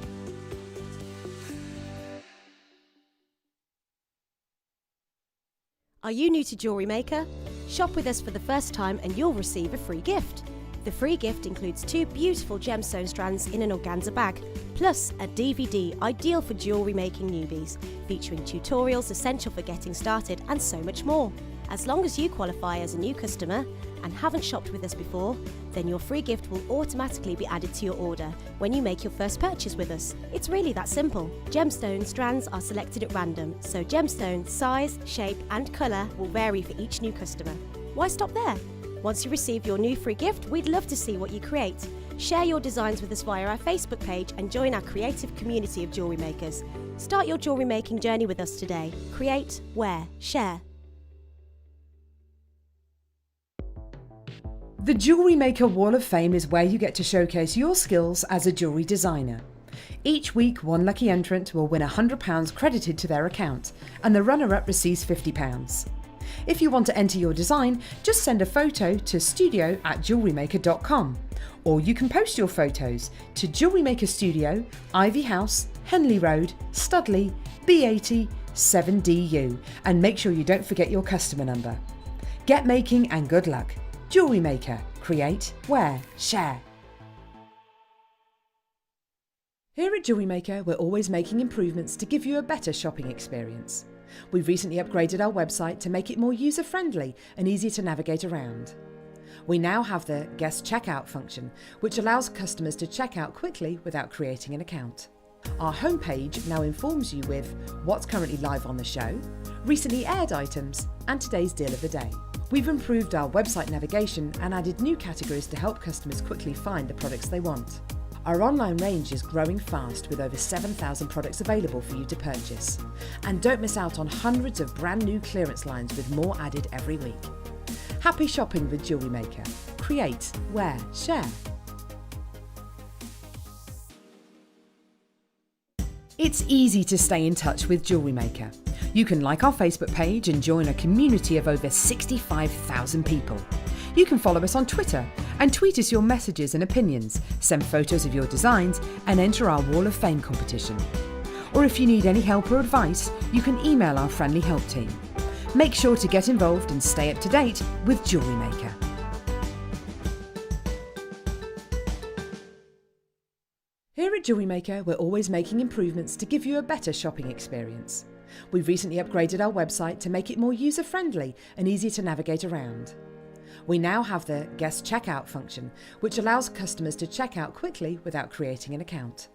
Are you new to Jewellery Maker? Shop with us for the first time and you'll receive a free gift. The free gift includes 2 beautiful gemstone strands in an organza bag, plus a DVD ideal for jewellery making newbies, featuring tutorials essential for getting started and so much more. As long as you qualify as a new customer and haven't shopped with us before, then your free gift will automatically be added to your order when you make your first purchase with us. It's really that simple. Gemstone strands are selected at random, so gemstone size, shape and colour will vary for each new customer. Why stop there? Once you receive your new free gift, we'd love to see what you create. Share your designs with us via our Facebook page and join our creative community of jewellery makers. Start your jewellery making journey with us today. Create, wear, share. The Jewellery Maker Wall of Fame is where you get to showcase your skills as a jewellery designer. Each week, one lucky entrant will win £100 credited to their account, and the runner-up receives £50. If you want to enter your design, just send a photo to studio@jewellerymaker.com, or you can post your photos to Jewellery Maker Studio, Ivy House, Henley Road, Studley, B80 7DU, and make sure you don't forget your customer number. Get making and good luck. Jewellery Maker. Create, wear, share. Here at Jewellery Maker, we're always making improvements to give you a better shopping experience. We've recently upgraded our website to make it more user-friendly and easier to navigate around. We now have the guest checkout function, which allows customers to check out quickly without creating an account. Our homepage now informs you with what's currently live on the show, recently aired items, and today's deal of the day. We've improved our website navigation and added new categories to help customers quickly find the products they want. Our online range is growing fast with over 7,000 products available for you to purchase. And don't miss out on hundreds of brand new clearance lines with more added every week. Happy shopping with Jewellery Maker. Create, wear, share. It's easy to stay in touch with Jewellery Maker. You can like our Facebook page and join a community of over 65,000 people. You can follow us on Twitter and tweet us your messages and opinions, send photos of your designs and enter our Wall of Fame competition. Or if you need any help or advice, you can email our friendly help team. Make sure to get involved and stay up to date with Jewellery Maker. Here at Jewellery Maker, we're always making improvements to give you a better shopping experience. We've recently upgraded our website to make it more user-friendly and easier to navigate around. We now have the guest checkout function, which allows customers to check out quickly without creating an account.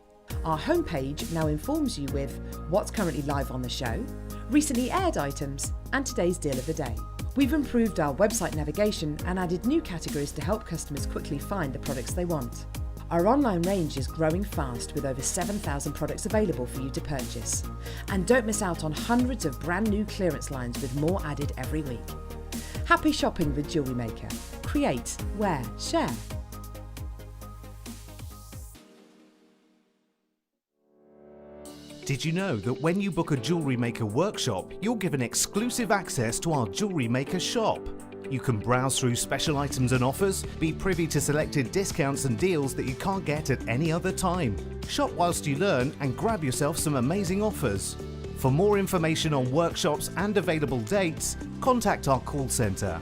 Our homepage now informs you with what's currently live on the show, recently aired items, and today's deal of the day. We've improved our website navigation and added new categories to help customers quickly find the products they want. Our online range is growing fast with over 7,000 products available for you to purchase. And don't miss out on hundreds of brand new clearance lines with more added every week. Happy shopping with Jewellery Maker. Create, wear, share. Did you know that when you book a Jewellery Maker workshop, you're given exclusive access to our Jewellery Maker shop? You can browse through special items and offers, be privy to selected discounts and deals that you can't get at any other time. Shop whilst you learn and grab yourself some amazing offers. For more information on workshops and available dates, contact our call centre.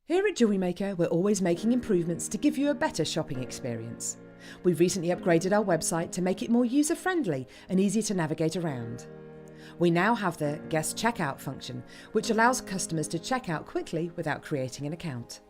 Here at Jewellery Maker, we're always making improvements to give you a better shopping experience. We've recently upgraded our website to make it more user-friendly and easier to navigate around. We now have the guest checkout function, which allows customers to check out quickly without creating an account.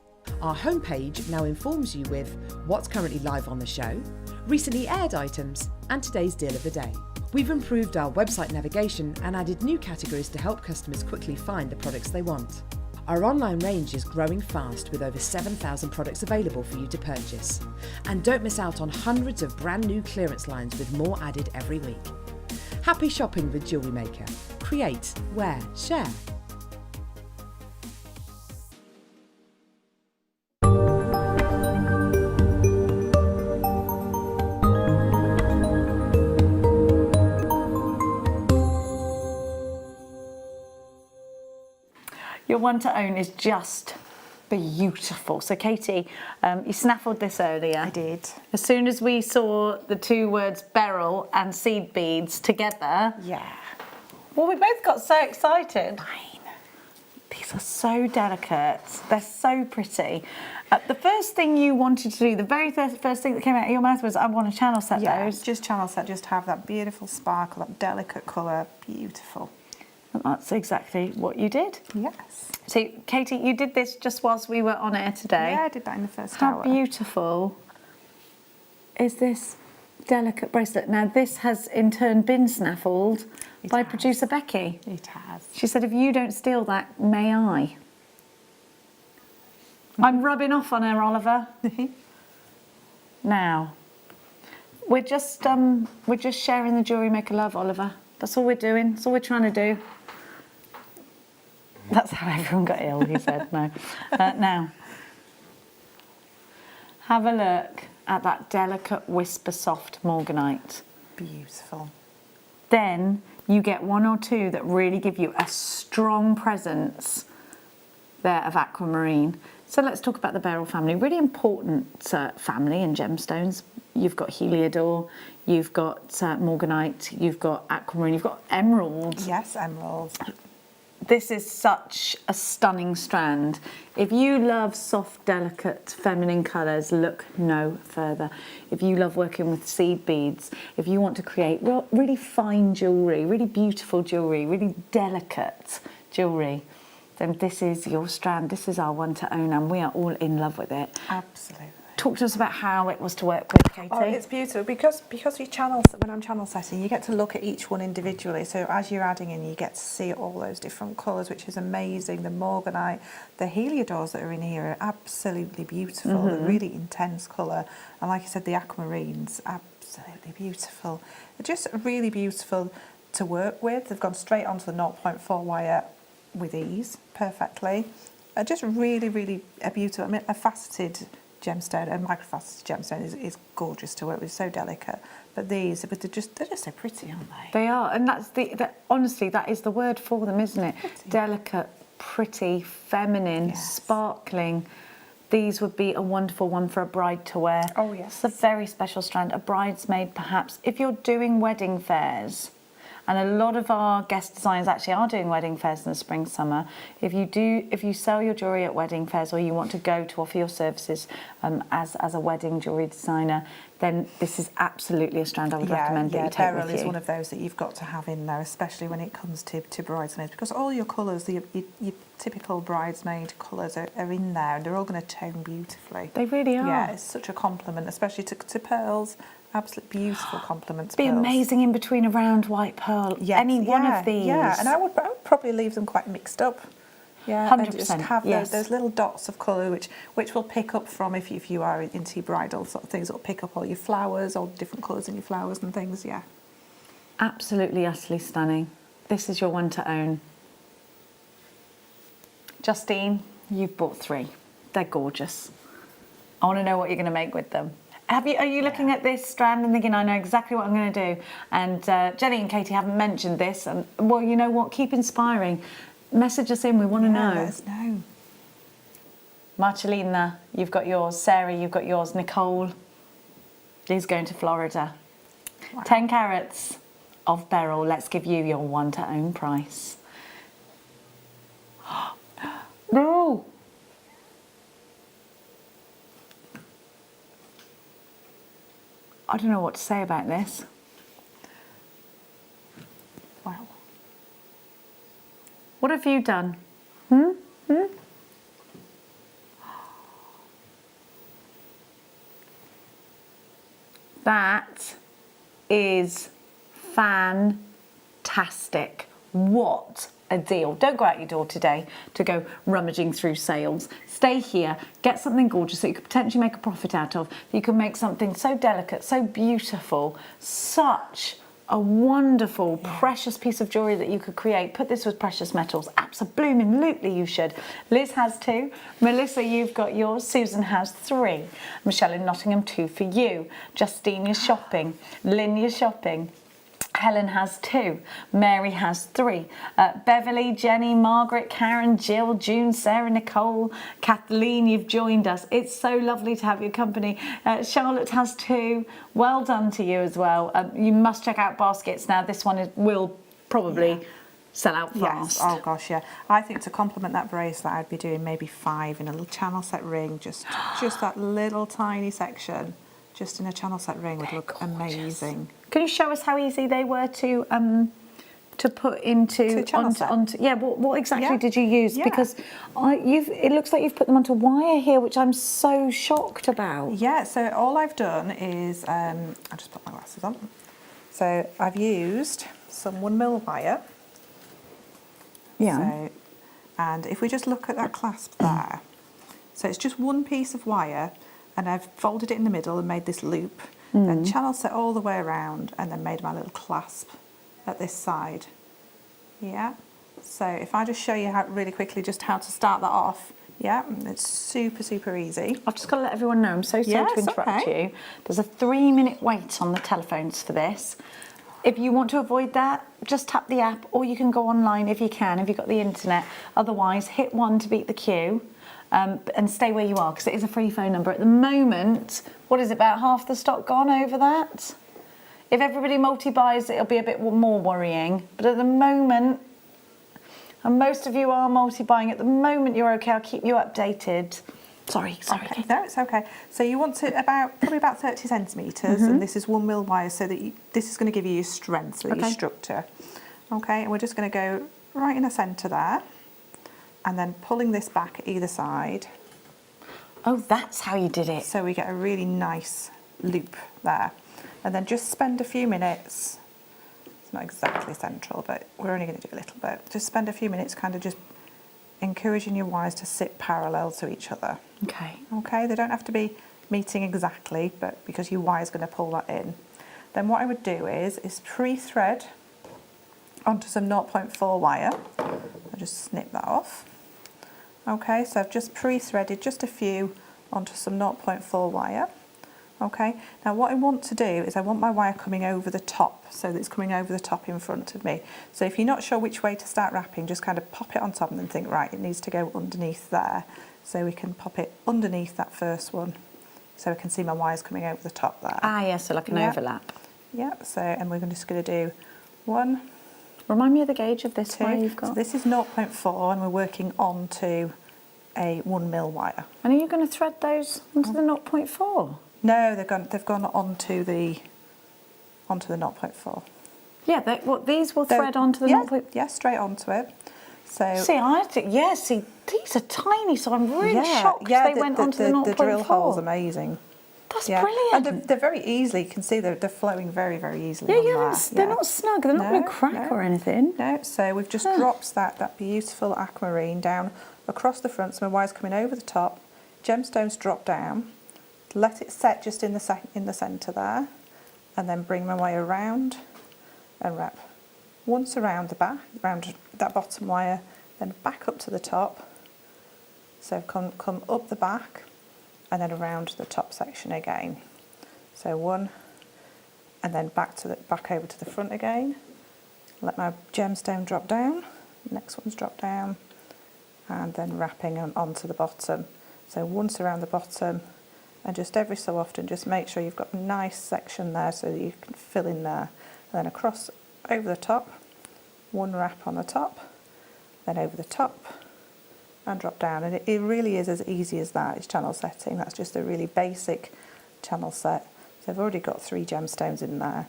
Our homepage now informs you with what's currently live on the show, recently aired items, and today's deal of the day. We've improved our website navigation and added new categories to help customers quickly find the products they want. Our online range is growing fast with over 7,000 products available for you to purchase. And don't miss out on hundreds of brand new clearance lines with more added every week. Happy shopping with Jewellery Maker. Create, wear, share. Your one to own is just beautiful. So Katie, you snaffled this earlier. I did. As soon as we saw the two words Beryl and seed beads together. Yeah. Well, we both got so excited. These are so delicate. They're so pretty. The first thing you wanted to do, the very first thing that came out of your mouth was, I want to channel set those. Just channel set, just have that beautiful sparkle, that delicate colour, beautiful. And that's exactly what you did. Yes. So, Katie, you did this just whilst we were on air today. Yeah, I did that in the first hour. hour. How beautiful is this delicate bracelet? Now, this has in turn been snaffled by producer Becky. It has. She said, if you don't steal that, may I? I'm rubbing off on her, Oliver. Now, we're just sharing the Jewellery Maker love, Oliver. That's all we're doing. That's all we're trying to do. That's how everyone got ill, he said. No. Now, have a look at that delicate whisper soft morganite. Beautiful. Then you get one or two that really give you a strong presence there of aquamarine. So let's talk about the Beryl family. Really important family in gemstones. You've got Heliodor, you've got morganite, you've got aquamarine, you've got emerald. Yes, emerald. This is such a stunning strand. If you love soft, delicate, feminine colours, look no further. If you love working with seed beads, if you want to create really fine jewellery, really beautiful jewellery, really delicate jewellery, then this is your strand. This is our one to own, and we are all in love with it. Absolutely. Talk to us about how it was to work with, Katie. Oh, it's beautiful because you when I'm channel setting, you get to look at each one individually. So as you're adding in, you get to see all those different colours, which is amazing. The morganite, the Heliodors that are in here are absolutely beautiful. They're really intense colour, and like I said, the aquamarines, absolutely beautiful. They're just really beautiful to work with. They've gone straight onto the 0.4 wire with ease, perfectly. Just really, really beautiful. I mean, a faceted gemstone, a microfaceted gemstone is gorgeous to work with, so delicate. But they're just so pretty, aren't they? They are, and honestly, that is the word for them, isn't it? Pretty. Delicate, pretty, feminine, sparkling. These would be a wonderful one for a bride to wear. Oh yes. It's a very special strand, a bridesmaid perhaps. If you're doing wedding fairs, And a lot of our guest designers actually are doing wedding fairs in the spring, summer. If you sell your jewellery at wedding fairs, or you want to go to offer your services as a wedding jewellery designer, then this is absolutely a strand I would recommend that you take Beryl with you. is one of those that you've got to have in there, especially when it comes to bridesmaids, because all your colours, your typical bridesmaid colours are in there, and they're all going to tone beautifully. They really are. Yeah, it's such a compliment, especially to pearls. Absolutely beautiful compliments. Be amazing in between a round white pearl. Yes, Any one of these. Yeah, and I would probably leave them quite mixed up. Yeah, 100%. And just have those little dots of colour, which will pick up from, if you are into bridal sort of things, it'll pick up all your flowers, all different colours in your flowers and things. Yeah. Absolutely, utterly stunning. This is your one to own. Justine, you've bought 3. They're gorgeous. I want to know what you're going to make with them. Are you looking at this strand and thinking, I know exactly what I'm going to do? And Jenny and Katie haven't mentioned this. And well, you know what? Keep inspiring. Message us in. We want to know. Let us know. Marcelina, you've got yours. Sarah, you've got yours. Nicole is going to Florida. Wow. 10 carats of Beryl. Let's give you your one to own price. No. I don't know what to say about this. Wow. What have you done? That is fantastic. What a deal. Don't go out your door today to go rummaging through sales. Stay here, get something gorgeous that you could potentially make a profit out of. You can make something so delicate, so beautiful, such a wonderful, precious piece of jewellery that you could create. Put this with precious metals. Absolutely you should. Liz has 2. Melissa, you've got yours. Susan has 3. Michelle in Nottingham, 2 for you. Justine, you're shopping. Lynn, you're shopping. Helen has 2. Mary has 3. Beverly, Jenny, Margaret, Karen, Jill, June, Sarah, Nicole, Kathleen, you've joined us. It's so lovely to have your company. Charlotte has 2. Well done to you as well. You must check out baskets now. This one will probably sell out fast. Yes. Oh gosh, yeah. I think to complement that bracelet, I'd be doing maybe 5 in a little channel set ring. Just that little tiny section. Just in a channel set ring would look amazing. Can you show us how easy they were to put into onto yeah, what exactly did you use? Because it looks like you've put them onto wire here, which I'm so shocked about. Yeah, so all I've done is I'll just put my glasses on. So I've used some 1mm wire. Yeah. So, and if we just look at that clasp there, so it's just one piece of wire, and I've folded it in the middle and made this loop, then channel set all the way around, and then made my little clasp at this side. Yeah. So if I just show you really quickly just how to start that off. Yeah, it's super easy. I've just got to let everyone know, I'm so sorry to interrupt you. There's a 3-minute wait on the telephones for this. If you want to avoid that, just tap the app, or you can go online if you can, if you've got the internet. Otherwise, hit 1 to beat the queue. And stay where you are, because it is a free phone number. At the moment, what is it, about half the stock gone over that? If everybody multi-buys, it'll be a bit more worrying. But at the moment, and most of you are multi-buying, at the moment you're okay. I'll keep you updated. Sorry. Okay. No, it's okay. So you want to probably about 30 centimetres, and this is 1mm wire, so that this is going to give you your strength, so your structure. Okay, and we're just going to go right in the centre there. And then pulling this back either side. Oh, that's how you did it. So we get a really nice loop there. And then just spend a few minutes, it's not exactly central, but we're only going to do a little bit. Just spend a few minutes kind of just encouraging your wires to sit parallel to each other. Okay. Okay, they don't have to be meeting exactly, but because your wire's going to pull that in. Then what I would do is pre-thread onto some 0.4 wire. I'll just snip that off. Okay, so I've just pre-threaded just a few onto some 0.4 wire. Okay, now what I want to do is I want my wire coming over the top, so that it's coming over the top in front of me. So if you're not sure which way to start wrapping, just kind of pop it on top and then think, right, it needs to go underneath there. So we can pop it underneath that first one, so we can see my wires coming over the top there. Ah, yeah, so like an overlap. Yeah, so, and we're just going to do 1, Remind me of the gauge of this wire you've got. So this is 0.4 and we're working on to a 1mm wire. And are you going to thread those onto the 0.4? No, they've gone onto the 0.4. Yeah, these will thread onto the 0.4? Yeah, straight onto it. So See, these are tiny, so I'm really shocked they went onto the 0.4. The drill hole's amazing. That's brilliant. And they're very easily, you can see they're flowing very, very easily. They're not snug, they're not going to crack or anything. No, so we've just dropped that beautiful aquamarine down across the front, so my wire's coming over the top, gemstones drop down, let it set just in the centre there, and then bring my wire around and wrap once around the back, around that bottom wire, then back up to the top. So come up the back and then around the top section again. So one, and then back over to the front again. Let my gemstone drop down, next one's drop down, and then wrapping onto the bottom. So once around the bottom, and just every so often, just make sure you've got a nice section there so that you can fill in there. And then across over the top, one wrap on the top, then over the top, and drop down. And it really is as easy as that. It's channel setting. That's just a really basic channel set. So I've already got 3 gemstones in there.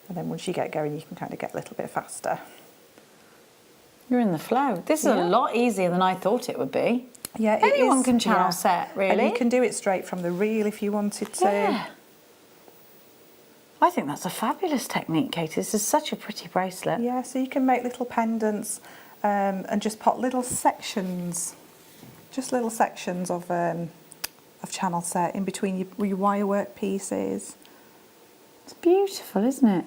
And then once you get going, you can kind of get a little bit faster. You're in the flow. This is a lot easier than I thought it would be. Yeah, anyone can channel set, really. And you can do it straight from the reel if you wanted to. Yeah. I think that's a fabulous technique, Katie. This is such a pretty bracelet. Yeah, so you can make little pendants and just put little sections, of channel set in between your wire work pieces. It's beautiful, isn't it?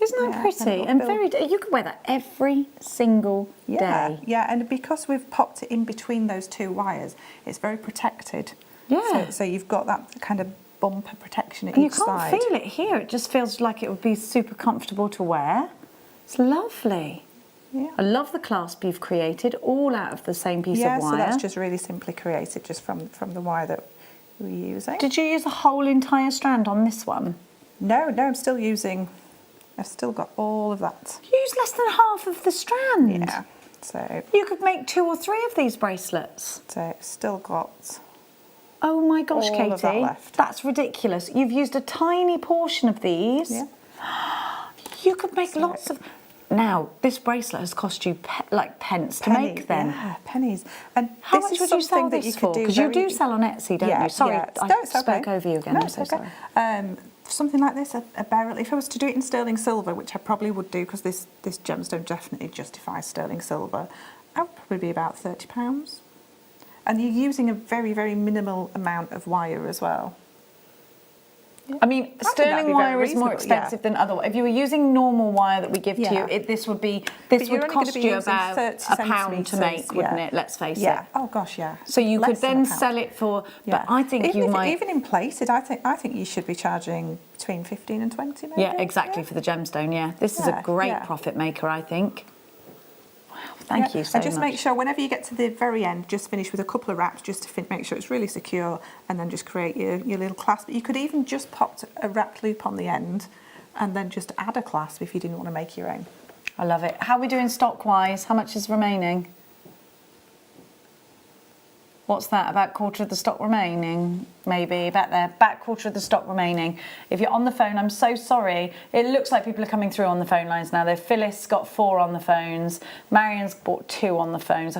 Isn't that pretty? And very, you can wear that every single day. Yeah, and because we've popped it in between those 2 wires, it's very protected. Yeah. So you've got that kind of bumper protection at each side. And you can't feel it here. It just feels like it would be super comfortable to wear. It's lovely. Yeah. I love the clasp you've created, all out of the same piece of wire. Yeah, so that's just really simply created just from the wire that we're using. Did you use the whole entire strand on this one? No, I'm still using... I've still got all of that. You used less than half of the strand. Yeah. So you could make 2 or 3 of these bracelets. So I've still got. Oh my gosh, all Katie, of that left. That's ridiculous. You've used a tiny portion of these. Yeah. You could make lots of. Now, this bracelet has cost you pence to make them. Yeah, pennies. And how much would you sell this for? Because you do sell on Etsy, don't you? Sorry, I spoke over you again. No, I'm so sorry. Something like this, a Beryl, if I was to do it in sterling silver, which I probably would do because this gemstone definitely justifies sterling silver, I would probably be about £30. And you're using a very, very minimal amount of wire as well. Yeah. I mean, sterling wire is more expensive than other. If you were using normal wire that we give to you, this would cost you about £1 to make, wouldn't it? Let's face it. Yeah. Oh gosh, yeah. So you could then sell it for. But I think even in plated, I think you should be charging between 15 and 20. Maybe. Yeah, exactly for the gemstone. Yeah, this is a great profit maker, I think. Thank you so much. And just make sure whenever you get to the very end, just finish with a couple of wraps just to make sure it's really secure, and then just create your little clasp. You could even just pop a wrapped loop on the end and then just add a clasp if you didn't want to make your own. I love it. How are we doing stock-wise? How much is remaining? What's that, about quarter of the stock remaining? Maybe, about there, back quarter of the stock remaining. If you're on the phone, I'm so sorry. It looks like people are coming through on the phone lines now. Phyllis got 4 on the phones. Marian's bought 2 on the phones.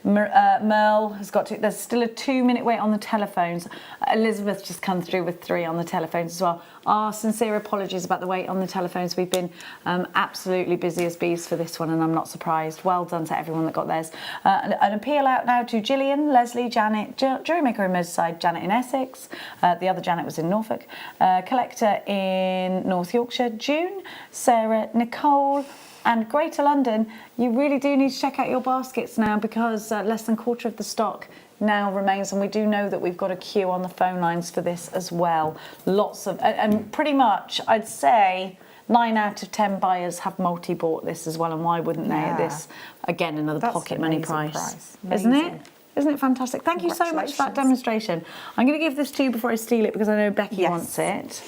Merle has got 2. There's still a 2-minute wait on the telephones. Elizabeth just come through with 3 on the telephones as well. Our sincere apologies about the wait on the telephones. We've been absolutely busy as bees for this one, and I'm not surprised. Well done to everyone that got theirs. An appeal out now to Gillian, Leslie, Janet, JewelleryMaker in Merseyside, Janet in Essex, the other Janet was in Norfolk, Collector in North Yorkshire, June, Sarah, Nicole, and Greater London. You really do need to check out your baskets now, because less than quarter of the stock now remains, and we do know that we've got a queue on the phone lines for this as well. Lots of, and pretty much I'd say 9 out of 10 buyers have multi-bought this as well, and why wouldn't they at this, again, another pocket money price. Isn't it? Isn't it fantastic? Thank you so much for that demonstration. I'm going to give this to you before I steal it, because I know Becky wants it.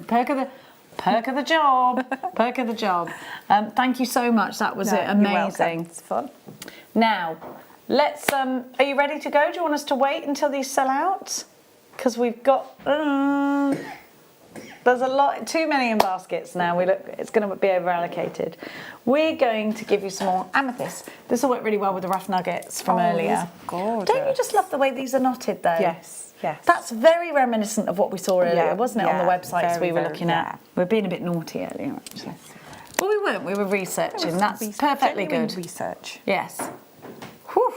Perk of the Perk of the job. Perk of the job. Thank you so much. That was You're amazing. welcome. It's fun. Now, let's. Are you ready to go? Do you want us to wait until these sell out? Because we've got. There's a lot, too many in baskets now. It's going to be over allocated. We're going to give you some more amethyst. This will work really well with the rough nuggets from earlier. Gorgeous. Don't you just love the way these are knotted though? Yes, yes. That's very reminiscent of what we saw earlier, Yeah, wasn't it, on the yeah, websites very, we were very, looking yeah. at? We were being a bit naughty earlier, actually. Well, we weren't. We were researching. That's perfectly Genuine good. research. Yes. Whew.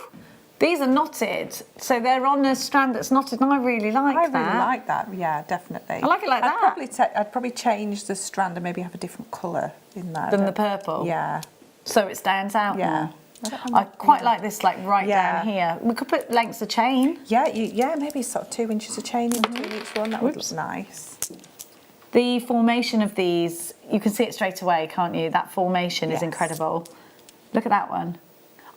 These are knotted, so they're on a strand that's knotted, and I really like that. I really like that. Yeah, definitely. I like it like that. I'd probably change the strand and maybe have a different colour in there. Than the purple? Yeah. So it stands out Yeah. more. I quite like this, like right down here. We could put lengths of chain. Yeah, maybe sort of 2 inches of chain in between each one. That would look nice. The formation of these, you can see it straight away, can't you? That formation is incredible. Look at that one.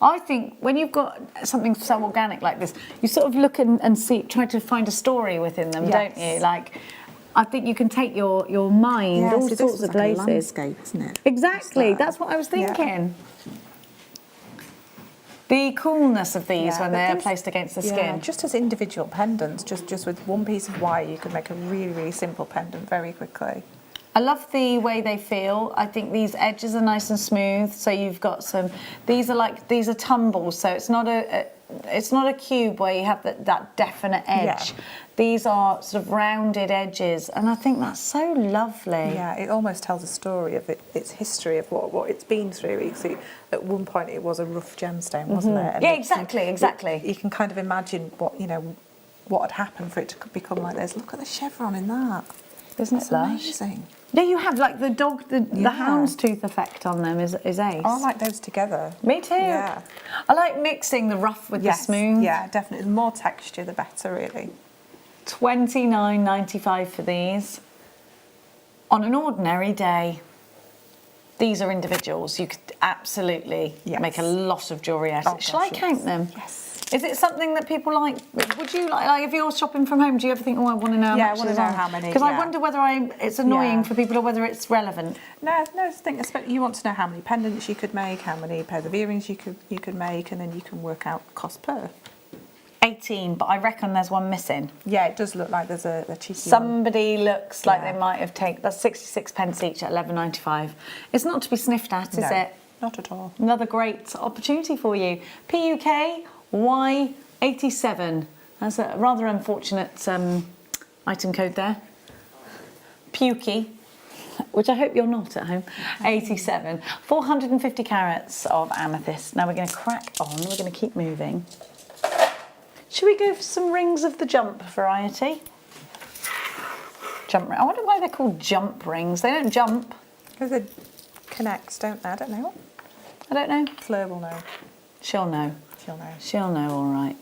I think when you've got something so organic like this, you sort of look and see, try to find a story within them, don't you? Like, I think you can take your mind all sorts of places. Like a landscape, isn't it? Exactly, that's what I was thinking. The coolness of these when they're placed against the skin. Just as individual pendants, just with one piece of wire, you can make a really, really simple pendant very quickly. I love the way they feel. I think these edges are nice and smooth. So you've got some. These are tumbles. So it's not a cube where you have that definite edge. Yeah. These are sort of rounded edges, and I think that's so lovely. Yeah, it almost tells a story of its history of what it's been through. You see, at one point it was a rough gemstone, wasn't it? And yeah, exactly. You can kind of imagine what had happened for it to become like this. Look at the chevron in that. Isn't it lush? Amazing. Yeah, you have like the houndstooth effect on them is ace. I like those together. Me too. Yeah. I like mixing the rough with the smooth. Yeah, definitely. The more texture, the better, really. $29.95 for these. On an ordinary day, these are individuals. You could absolutely make a lot of jewellery out of it. Shall I count them? Yes. Is it something that people like? Would you like if you're shopping from home, do you ever think, oh, I want to know how much I want to know how many. Because I wonder whether it's annoying for people or whether it's relevant. No, I think you want to know how many pendants you could make, how many pairs of earrings you could make, and then you can work out cost per. 18, but I reckon there's one missing. Yeah, it does look like there's a cheeky Somebody looks like they might have taken, that's 66 pence each at £11.95. It's not to be sniffed at, is it? Not at all. Another great opportunity for you. PUK Y87. That's a rather unfortunate item code there. Puky, which I hope you're not at home. 87. 450 carats of amethyst. Now we're going to crack on. We're going to keep moving. Should we go for some rings of the jump variety? Jump ring. I wonder why they're called jump rings. They don't jump. Because they connect, don't they? I don't know. I don't know. Fleur will know. She'll know. She'll know. She'll know, all right.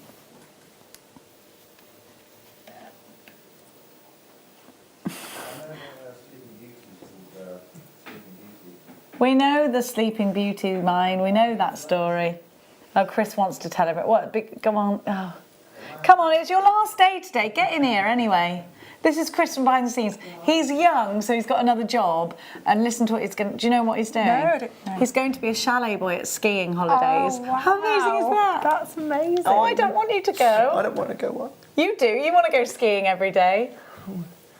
We know the Sleeping Beauty mine. We know that story. Oh, Chris wants to tell her. What? Come on. Oh. Come on, it's your last day today. Get in here anyway. This is Chris from behind the scenes. He's young, so he's got another job. And listen to what he's going to... Do you know what he's doing? No, I don't know. He's going to be a chalet boy at skiing holidays. Oh, wow. How amazing is that? That's amazing. Oh, I don't want you to go. I don't want to go what? You do. You want to go skiing every day.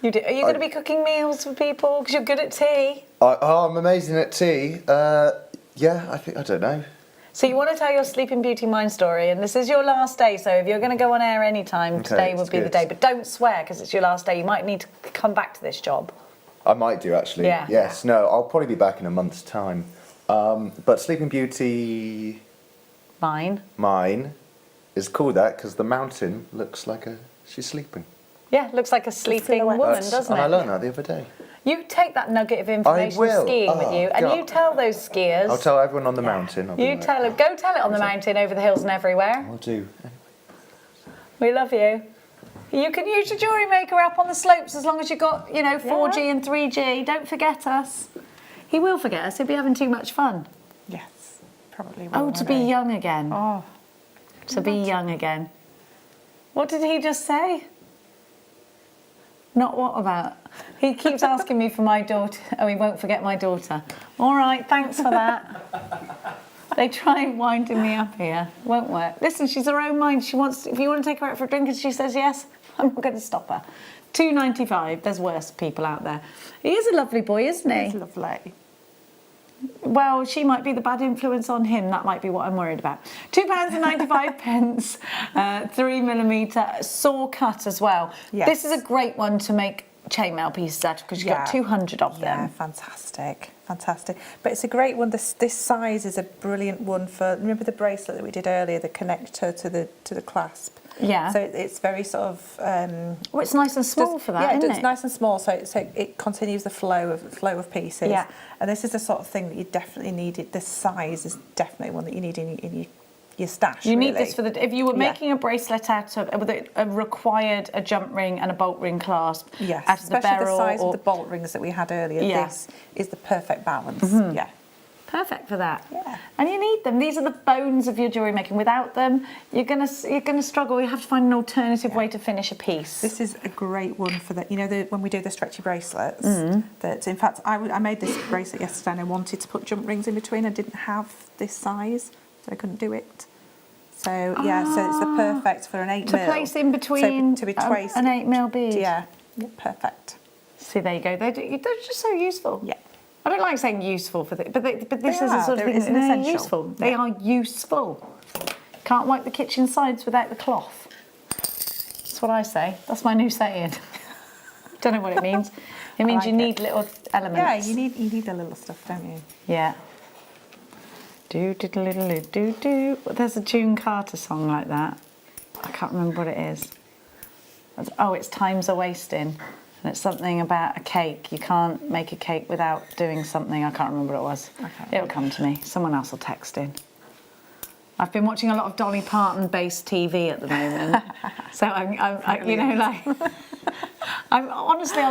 You do. Are you going to be cooking meals for people? Because you're good at tea. I'm amazing at tea. Yeah, I don't know. So you want to tell your Sleeping Beauty mine story, and this is your last day, so if you're going to go on air any time, today would be the day. But don't swear, because it's your last day. You might need to come back to this job. I might do, actually. Yeah. Yes. No, I'll probably be back in a month's time. But Sleeping Beauty... Mine is called that because the mountain looks like she's sleeping. Yeah, looks like a sleeping woman, doesn't it? And I learned that the other day. You take that nugget of information skiing with you, and you tell those skiers. I'll tell everyone on the mountain. You tell it. Go tell it on the mountain, over the hills, and everywhere. I'll do. We love you. You can use your JewelleryMaker app on the slopes as long as you've got, 4G and 3G. Don't forget us. He will forget us. He'll be having too much fun. Yes, probably will. Oh, to be young again. Oh. To be young again. What did he just say? Not what about? He keeps asking me for my daughter. Oh, he won't forget my daughter. All right, thanks for that. They try winding me up here. Won't work. Listen, she's her own mind. She wants. If you want to take her out for a drink and she says yes, I'm not going to stop her. £2.95. There's worse people out there. He is a lovely boy, isn't he? He's lovely. Well, she might be the bad influence on him. That might be what I'm worried about. £2.95, 3mm saw cut as well. Yes. This is a great one to make chainmail pieces out of because you've got 200 of them. Yeah, fantastic, fantastic. But it's a great one. This size is a brilliant one for. Remember the bracelet that we did earlier, the connector to the clasp. Yeah. So it's very sort of. Well, it's nice and small for that, yeah, isn't it's it? nice and small, so it continues the flow of pieces. Yeah. And this is the sort of thing that you definitely need. This size is definitely one that you need in your stash. You need really. this for if you were making a bracelet out of with a required a jump ring and a bolt ring clasp. Yes, out of the especially Beryl the size of the bolt rings that we had earlier. Yeah. This is the perfect balance. Mhm. Yeah. Perfect for that. Yeah. And you need them. These are the bones of your jewellery making. Without them, you're gonna struggle. You have to find an alternative way to finish a piece. This is a great one for that. You know, when we do the stretchy bracelets. That in fact, I made this bracelet yesterday, and I wanted to put jump rings in between. I didn't have this size, so I couldn't do it. So yeah, so it's the perfect for an 8mm. To place in between to be traced. an 8mm bead. Yeah, perfect. See, there you go. They're just so useful. Yeah. I don't like saying useful but this is the sort of thing It's that an they're essential. useful. They are useful. Can't wipe the kitchen sides without the cloth. That's what I say. That's my new saying. Don't know what it means. It means you need little elements. Yeah, you need the little stuff, don't you? Yeah. Do do do do do do. There's a June Carter song like that. I can't remember what it is. Oh, it's Time's a Wasting. And it's something about a cake. You can't make a cake without doing something. I can't remember what it was. Okay. It'll come to me. Someone else will text in. I've been watching a lot of Dolly Parton-based TV at the moment. So I'm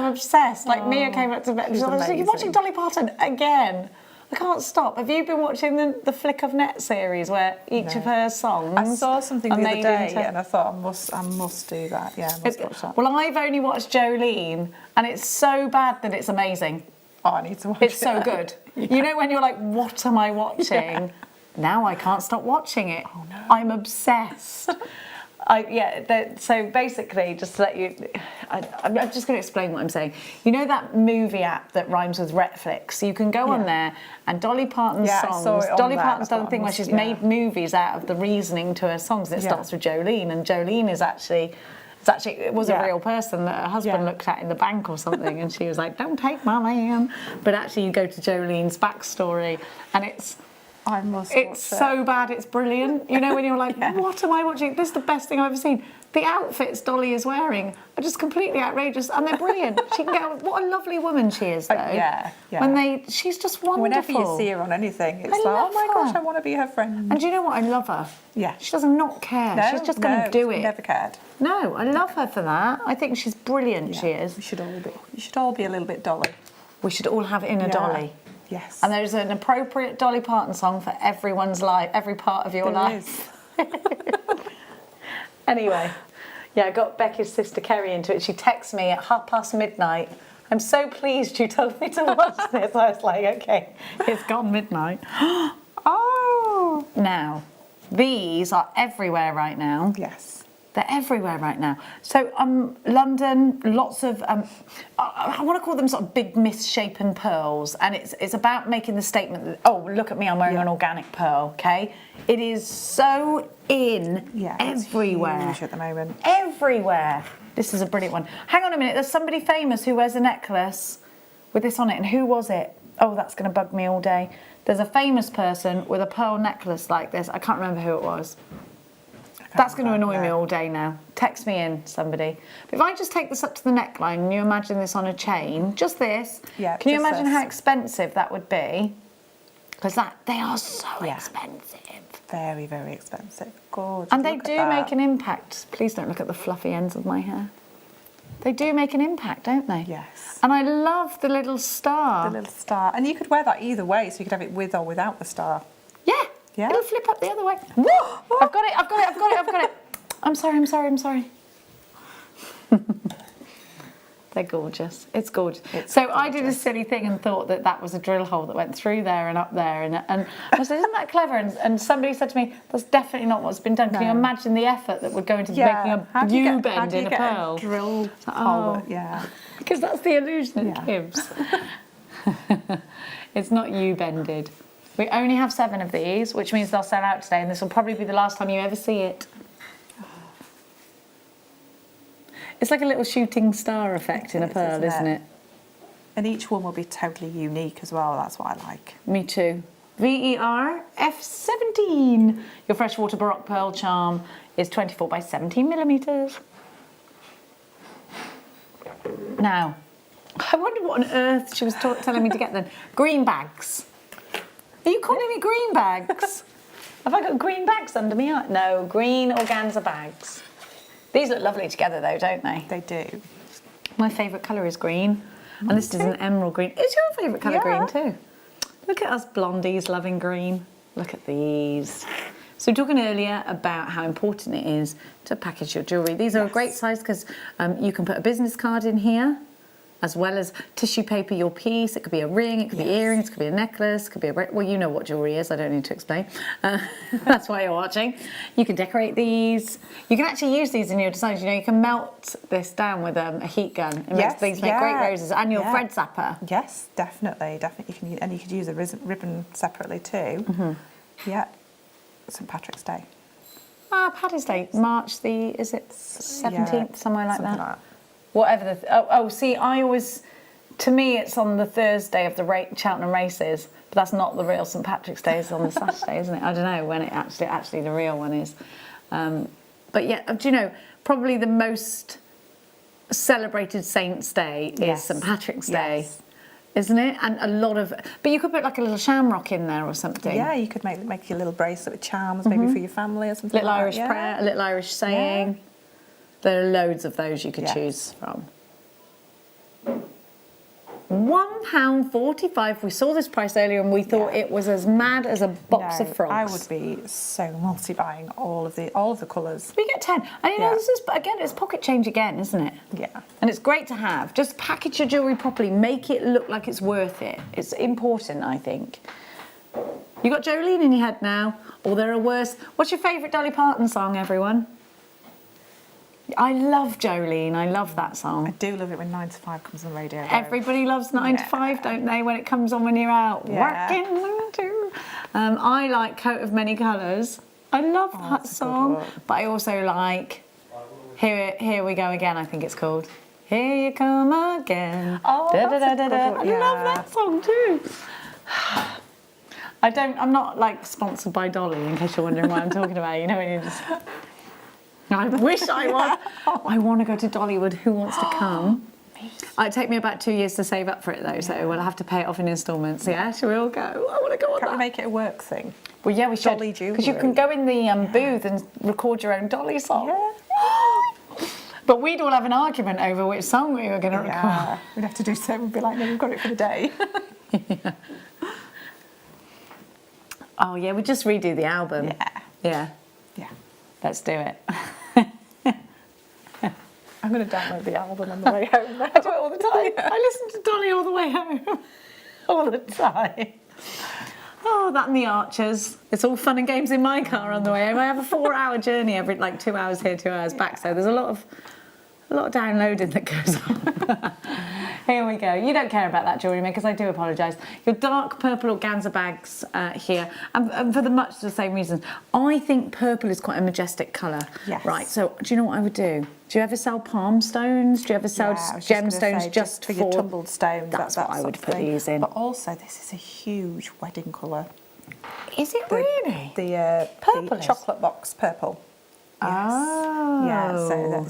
obsessed. Like Mia came up to bed and she was like, "You're watching Dolly Parton again?" I can't stop. Have you been watching the Flick of Net series where each of her songs? I saw something the other day and I thought I must do that. Yeah, I must watch that. Well, I've only watched Jolene and it's so bad that it's amazing. Oh, I need to watch it. It's so good. Yeah. You know when you're like, what am I watching? Yeah. Now I can't stop watching it. Oh, no. I'm obsessed. So basically, just to let you, I'm just going to explain what I'm saying. You know that movie app that rhymes with Netflix? You can go on there and Dolly Parton's songs. Dolly Parton's done a thing where she's made movies out of the reasoning to her songs. And it starts with Jolene, and Jolene is actually. It was a real person that her husband looked at in the bank or something, and she was like, "Don't take my man." But actually, you go to Jolene's backstory, and it's so bad, it's brilliant. You know, when you're like, what am I watching? This is the best thing I've ever seen. The outfits Dolly is wearing are just completely outrageous, and they're brilliant. She can get what a lovely woman she is, though. She's just wonderful. Whenever you see her on anything, it's like, oh my gosh, I want to be her friend. And do you know what? I love her. Yeah. She does not care. No, she's just going to do it. Never cared. No, I love her for that. I think she's brilliant. She is. You should all be a little bit Dolly. We should all have inner Dolly. Yes. And there's an appropriate Dolly Parton song for everyone's life, every part of your life. Anyway, I got Becky's sister Kerry into it. She texted me at midnight. I'm so pleased you told me to watch this. I was like, okay, it's gone midnight. Oh! Now, these are everywhere right now. Yes. They're everywhere right now. So London, lots of, I want to call them sort of big misshapen pearls. And it's about making the statement that, oh, look at me, I'm wearing an organic pearl, okay? It is so in everywhere. It's huge at the moment. Everywhere. This is a brilliant one. Hang on a minute, there's somebody famous who wears a necklace with this on it. And who was it? Oh, that's going to bug me all day. There's a famous person with a pearl necklace like this. I can't remember who it was. That's going to annoy me all day now. Text me in, somebody. But if I just take this up to the neckline and you imagine this on a chain, just this, can you imagine how expensive that would be? Because they are so expensive. Very, very expensive. Gorgeous. And they do make an impact. Please don't look at the fluffy ends of my hair. They do make an impact, don't they? Yes. And I love the little star. The little star. And you could wear that either way, so you could have it with or without the star. Yeah. Yeah. It'll flip up the other way. Whoa! I've got it. I'm sorry. They're gorgeous. It's gorgeous. So I did a silly thing and thought that that was a drill hole that went through there and up there. And I said, isn't that clever? And somebody said to me, that's definitely not what's been done. Can you imagine the effort that would go into making a U-bend in a pearl? A drill hole, yeah. Because that's the illusion it gives. It's not U-bended. We only have 7 of these, which means they'll sell out today, and this will probably be the last time you ever see it. It's like a little shooting star effect in a pearl, isn't it? And each one will be totally unique as well. That's what I like. Me too. VER F17. Your freshwater Baroque pearl charm is 24 by 17 millimeters. Now, I wonder what on earth she was telling me to get then. Green bags. Are you calling me green bags? Have I got green bags under me? No, green organza bags. These look lovely together though, don't they? They do. My favourite colour is green. And this is an emerald green. Is your favourite colour green too? Look at us blondies loving green. Look at these. So we were talking earlier about how important it is to package your jewellery. These are a great size because you can put a business card in here, as well as tissue paper your piece. It could be a ring, it could be earrings, it could be a necklace, it could be a... Well, you know what jewellery is, I don't need to explain. That's why you're watching. You can decorate these. You can actually use these in your designs. You know, you can melt this down with a heat gun. It makes these make great roses. And your thread zapper. Yes, definitely. And you could use a ribbon separately too. Yeah. St Patrick's Day. Paddy's Day, March is it 17th, somewhere like that? Whatever see, I always, to me, it's on the Thursday of the Cheltenham races, but that's not the real St Patrick's Day. It's on the Saturday, isn't it? I don't know when it actually the real one is. But yeah, do you know, probably the most celebrated Saint's Day is St Patrick's Day, isn't it? And a lot of, but you could put like a little shamrock in there or something. Yeah, you could make your little bracelet with charms, maybe for your family or something. Little Irish prayer, a little Irish saying. Yeah. There are loads of those you could choose from. £1.45. We saw this price earlier and we thought it was as mad as a box of frogs. I would be so multi-buying all of the colours. We get 10. And you know, this is, again, it's pocket change again, isn't it? Yeah. And it's great to have. Just package your jewellery properly. Make it look like it's worth it. It's important, I think. You got Jolene in your head now, or there are worse. What's your favourite Dolly Parton song, everyone? I love Jolene, I love that song. I do love it when 9 to 5 comes on the radio. Everybody loves 9 to 5, don't they, when it comes on when you're out working. I like Coat of Many Colours. I love that song, but I also like Here We Go Again, I think it's called. Here You Come Again. Oh, I love that song too. I'm not like sponsored by Dolly, in case you're wondering what I'm talking about, you know, when you just... I wish I was. I want to go to Dollywood. Who wants to come? It'd take me about 2 years to save up for it though, so we'll have to pay it off in instalments. Yeah, shall we all go? I want to go on Can't we make it a work thing? Well, yeah, we should. Dolly jewellery. Because you can go in the booth and record your own Dolly song. Yeah. But we'd all have an argument over which song we were going to record. We'd have to do so. We'd be like, no, we've got it for the day. Yeah. Oh yeah, we just redo the album. Yeah. Let's do it. I'm going to download the album on the way home. I do it all the time. I listen to Dolly all the way home. All the time. Oh, that and the Archers. It's all fun and games in my car on the way home. I have a 4-hour journey every, 2 hours here, 2 hours back. So there's a lot of downloading that goes on. Here we go. You don't care about that, Jewellery Makers, I do apologise. Your dark purple organza bags here, and for much the same reasons. I think purple is quite a majestic colour. Yes. Right, so do you know what I would do? Do you ever sell palm stones? Do you ever sell gemstones just for your tumbled stones? That's what I would put these in. But also, this is a huge wedding colour. Is it really? The chocolate box purple. Yes. Oh. Yeah, so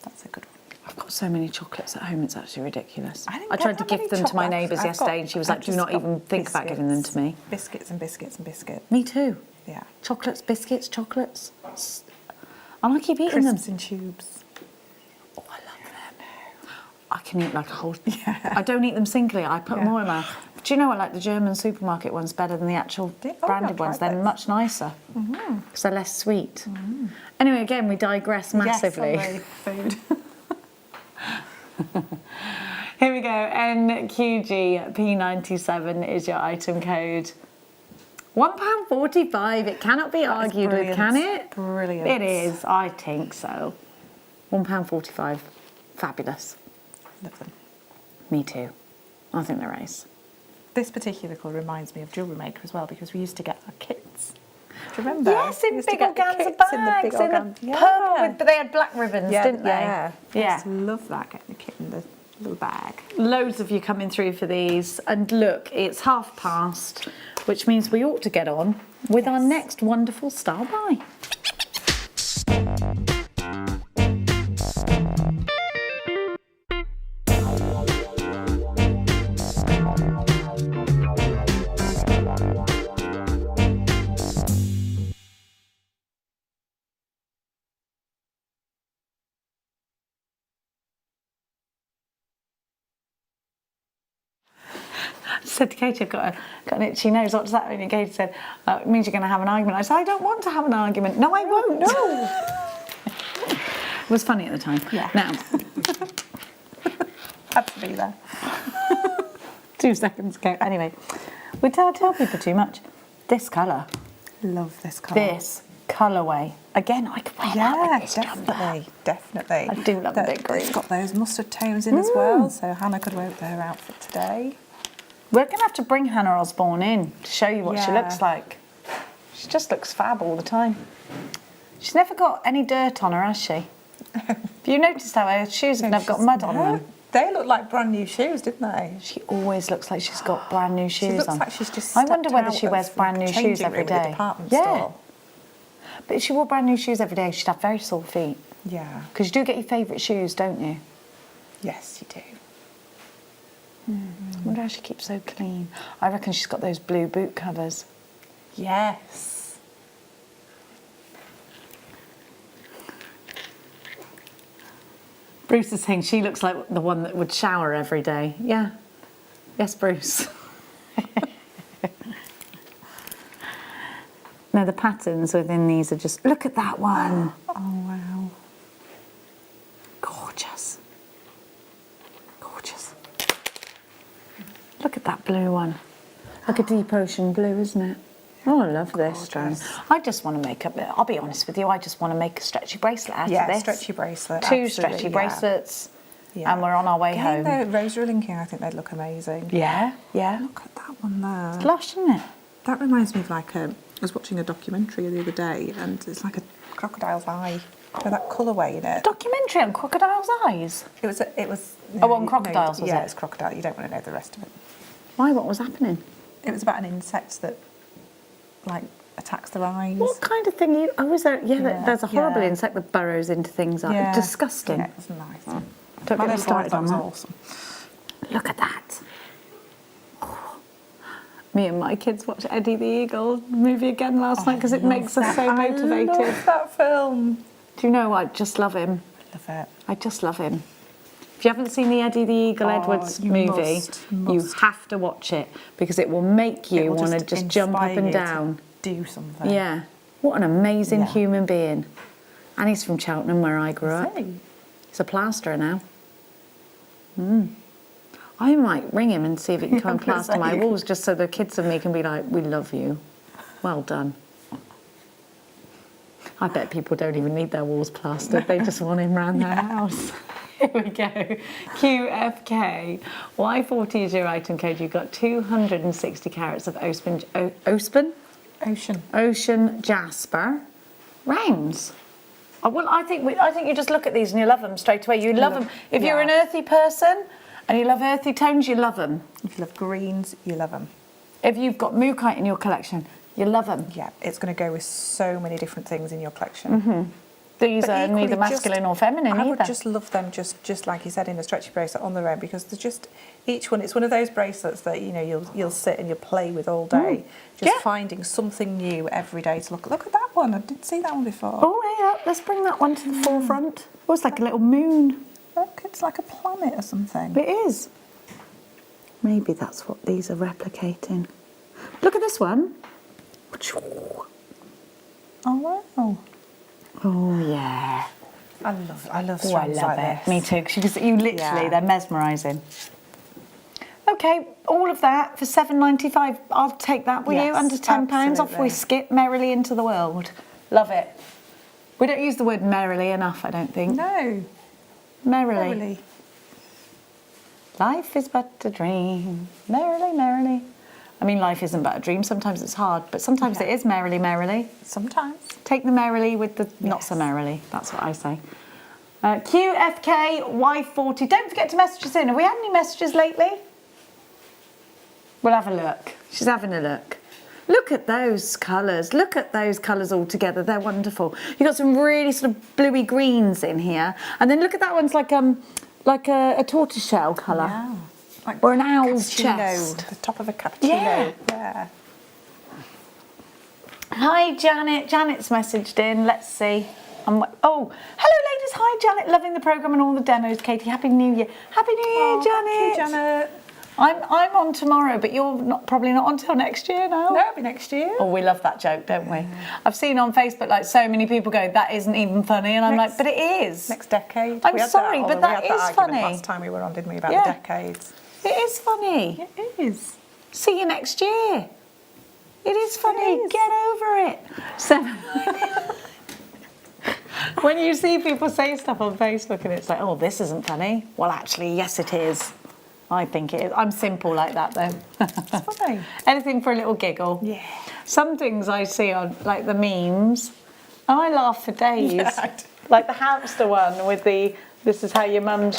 that's a good one. I've got so many chocolates at home, it's actually ridiculous. I tried to gift them to my neighbours yesterday and she was like, do not even think about giving them to me. Biscuits and biscuits and biscuits. Me too. Yeah. Chocolates, biscuits, chocolates. And I keep eating them. Crisps in tubes. Oh, I love them. I can eat like a whole... I don't eat them singly, I put them all in my mouth. Do you know what, like the German supermarket ones better than the actual branded ones? They're much nicer because they're less sweet. Anyway, again, we digress massively. Yes, food. Here we go. NQGP97 is your item code. £1.45. It cannot be argued with, can it? Brilliant. It is. I think so. £1.45. Fabulous. Love them. Me too. I think they're ace. This particular colour reminds me of JewelleryMaker as well, because we used to get our kits. Do you remember? Yes, in We used to big get the organza kits bags, in the big organza. purple with, but they had black ribbons, didn't they? Yeah. I Yeah. used to love that, getting the kit in the little bag. Loads of you coming through for these, and look, it's past, which means we ought to get on with our next wonderful style buy. I said to Katie, I've got an itchy nose. What does that mean? And Katie said, it means you're going to have an argument. I said, I don't want to have an argument. No, I won't. No. It was funny at the time. Yeah. Now. Had to be there. 2 seconds ago. Anyway, we tell people too much. This colour. Love this colour. This colourway. Again, I could wear that with this jumper. Definitely. I do love a bit green. It's got those mustard tones in as well, so Hannah could wear her outfit today. We're going to have to bring Hannah Osborne in to show you what she Yeah. looks like. She just looks fab all the time. She's never got any dirt on her, has she? Have you noticed how her shoes have never got mud on them? They look like brand new shoes, didn't they? She always looks like she's got brand new shoes She looks on. like she's just I wonder stepped whether out she of wears brand new shoes changing every room at the day. department Yeah. store. But if she wore brand new shoes every day, she'd have very sore feet. Yeah. Because you do get your favourite shoes, don't you? Yes, you do. I wonder how she keeps so clean. I reckon she's got those blue boot covers. Yes. Bruce is saying she looks like the one that would shower every day. Yeah. Yes, Bruce. Now, the patterns within these are just... Look at that one. Oh, wow. Gorgeous. Gorgeous. Look at that blue one. Like a deep ocean blue, isn't it? Oh, I love this strand. I just want to make up... I'll be honest with you, I just want to make a stretchy bracelet out of this. Stretchy bracelet. 2 stretchy bracelets. Yeah. And we're on our way home. The rosary linking, I think they'd look amazing. Yeah, yeah. Look at that one there. It's lush, isn't it? That reminds me of like I was watching a documentary the other day, and it's like a crocodile's eye with that colourway in it. Documentary on crocodile's eyes? It was. On crocodiles, was it? Yeah, it's crocodile. You don't want to know the rest of it. Why? What was happening? It was about an insect that, like, attacks their eyes. What kind of thing? Is there? Yeah, there's a horrible insect that burrows into things. Yeah. Disgusting. Yeah, it was nice. Oh, don't get me started on that. Awesome. Look at that. Oh. Me and my kids watched Eddie the Eagle movie again last night because it makes us so motivated. I love that film. Do you know, I just love him. Love it. I just love him. If you haven't seen the Eddie the Eagle Edwards movie, you have to watch it because it will make you want to just jump up and down. Do something. Yeah. What an amazing human being. And he's from Cheltenham, where I grew up. He's a plasterer now. I might ring him and see if he can come and plaster my walls just so the kids and me can be like, we love you. Well done. I bet people don't even need their walls plastered. They just want him round their house. Here we go. QFK. Y40 is your item code. You've got 260 carats of Ocean Jasper. Rounds. Oh, well, I think you just look at these and you love them straight away. You love them. If you're an earthy person and you love earthy tones, you love them. If you love greens, you love them. If you've got Mookite in your collection, you love them. Yeah, it's going to go with so many different things in your collection. Mm-hmm. These are neither masculine or feminine I either. would just love them just like you said in a stretchy bracelet on their own, because they're just each one. It's one of those bracelets that you'll sit and you'll play with all day, finding something new every day to look. Look at that one. I didn't see that one before. Oh yeah, let's bring that one to the forefront. Oh, it's like a little moon. Look, it's like a planet or something. It is. Maybe that's what these are replicating. Look at this one. Oh wow. Oh yeah. I love Oh, I strands love like it. this. Me too, because you literally, they're mesmerising. Okay, all of that for £7.95. I'll take that, will you? Yes, Under £10. Off absolutely. we skip merrily into the world. Love it. We don't use the word merrily enough, I don't think. No. Merrily. Life is but a dream. Merrily, merrily. I mean, life isn't but a dream. Sometimes it's hard, but sometimes it is merrily, merrily. Sometimes. Take the merrily with the not so merrily. That's what I say. QFKY40. Don't forget to message us in. Have we had any messages lately? We'll have a look. She's having a look. Look at those colours. Look at those colours all together. They're wonderful. You've got some really sort of bluey greens in here. And then look at that one's like a tortoiseshell colour. Yeah. Or an owl's Cappuccino, chest. the top of a cappuccino. Yeah. Hi, Janet. Janet's messaged in. Let's see. Oh, hello, ladies. Hi, Janet. Loving the programme and all the demos. Katie, Happy New Year. Happy New Year, Janet. Thank you, Janet. I'm on tomorrow, but you're probably not on till next year now. No, it'll be next year. Oh, we love that joke, don't we? I've seen on Facebook like so many people go, that isn't even funny, and I'm like, but it is. Next decade. I'm sorry, but that is funny. Last time we were on, didn't we, about the decades? It is funny. It is. See you next year. It is funny. Get over it. So when you see people say stuff on Facebook and it's like, oh, this isn't funny. Well, actually, yes, it is. I think it is. I'm simple like that, though. It's funny. Anything for a little giggle. Yeah. Some things I see on, like the memes, and I laugh for days. Yeah. Like the hamster one with the, this is how your mum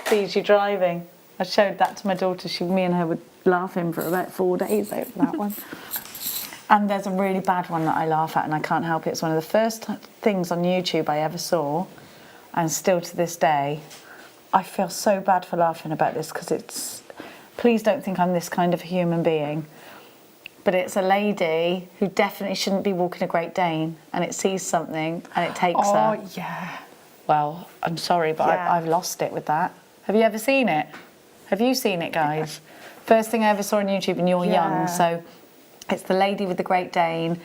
sees you driving. I showed that to my daughter. Me and her were laughing for about 4 days over that one. And there's a really bad one that I laugh at and I can't help it. It's one of the first things on YouTube I ever saw, and still to this day, I feel so bad for laughing about this because it's... Please don't think I'm this kind of a human being. But it's a lady who definitely shouldn't be walking a Great Dane, and it sees something and it takes her. Oh, yeah. Well, I'm sorry, but I've lost it with that. Have you ever seen it? Have you seen it, guys? First thing I ever saw on YouTube, and you're young, so it's the lady with the Great Dane,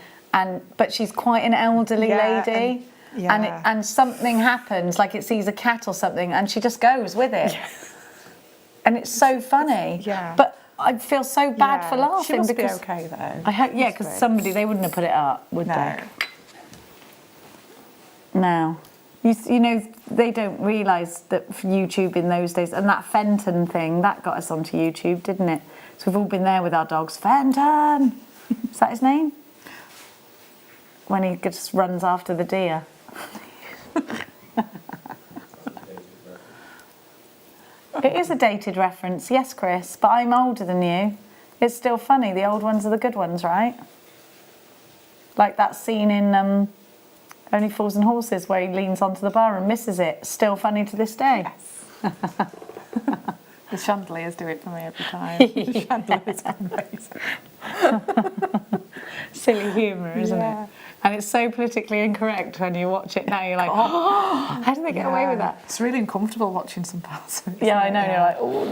but she's quite an elderly lady, and something happens, like it sees a cat or something, and she just goes with it. Yeah. And it's so funny. Yeah. But I feel so bad for laughing. She must because be okay, though. I hope, because they wouldn't have put it up, would they? No. You know, they don't realise that YouTube in those days, and that Fenton thing, that got us onto YouTube, didn't it? So we've all been there with our dogs. Fenton! Is that his name? When he just runs after the deer. It is a dated reference, yes, Chris, but I'm older than you. It's still funny. The old ones are the good ones, right? Like that scene in... Only Fools and Horses, where he leans onto the bar and misses it. Still funny to this day. Yes. The chandeliers do it for me every time. The chandeliers are amazing. Silly humour, isn't it? And it's so politically incorrect when you watch it now. You're like, oh, how did they get away with that? It's really uncomfortable watching some parts of it. Yeah, I know. You're like, oh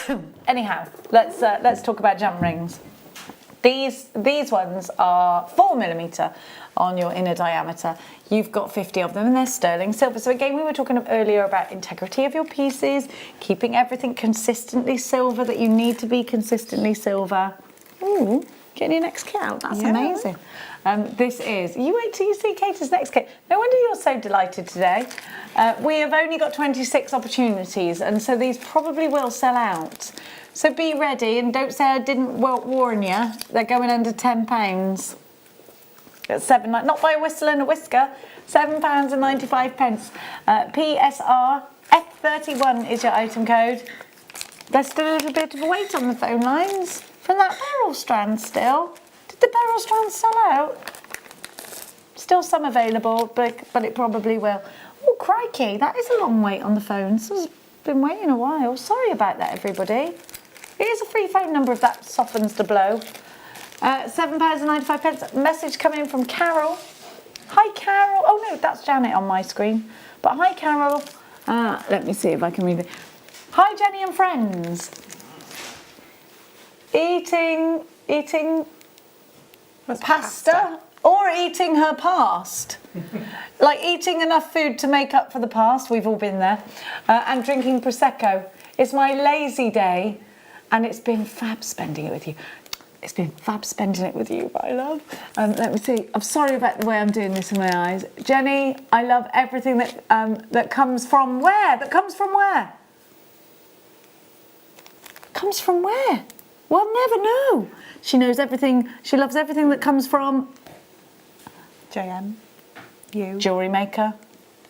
no. Anyhow, let's talk about jump rings. These ones are 4mm on your inner diameter. You've got 50 of them, and they're sterling silver. So again, we were talking earlier about integrity of your pieces, keeping everything consistently silver that you need to be consistently silver. Ooh, getting your next kit out. That's amazing. This is, you wait till you see Katie's next kit. No wonder you're so delighted today. We have only got 26 opportunities, and so these probably will sell out. So be ready, and don't say I didn't warn you. They're going under £10. At not by a whistle and a whisker, £7.95. PSR F31 is your item code. There's still a little bit of a wait on the phone lines from that Beryl strand still. Did the Beryl strand sell out? Still some available, but it probably will. Oh, crikey, that is a long wait on the phones. This has been waiting a while. Sorry about that, everybody. It is a free phone number if that softens the blow. £7.95. Message coming from Carol. Hi, Carol. Oh, no, that's Janet on my screen. But hi, Carol. Let me see if I can read it. Hi, Jenny and friends. Eating pasta Or eating her past. Like eating enough food to make up for the past, we've all been there, and drinking Prosecco. It's my lazy day, and it's been fab spending it with you. It's been fab spending it with you, my love. Let me see. I'm sorry about the way I'm doing this in my eyes. Jenny, I love everything that that comes from where? That comes from where? Comes from where? We'll never know. She knows everything. She loves everything that comes from JM. You. JewelleryMaker.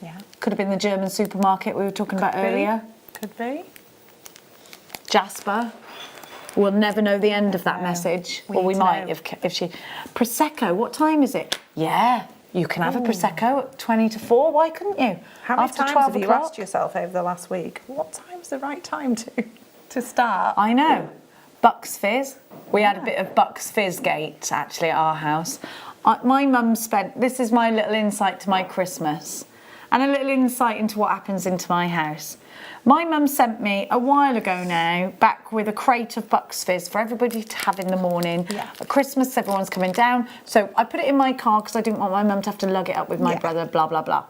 Yeah. Could have been the German supermarket we were talking about earlier. Could be. Jasper. We'll never know the end of that message. We Or we need to might know. if she... Prosecco, what time is it? Yeah, you can have a Prosecco at 20 to 4. Why couldn't you? How many After times 12 have you o'clock? asked yourself over the last week, what time's the right time to start? I know. Bucks Fizz. We had a bit of Bucks Fizz gate, actually, at our house. My mum spent... This is my little insight to my Christmas. And a little insight into what happens into my house. My mum sent me a while ago now back with a crate of Bucks Fizz for everybody to have in the morning. Yeah. At Christmas, everyone's coming down. So I put it in my car because I didn't want my mum to have to lug it up with my brother, blah, blah, blah.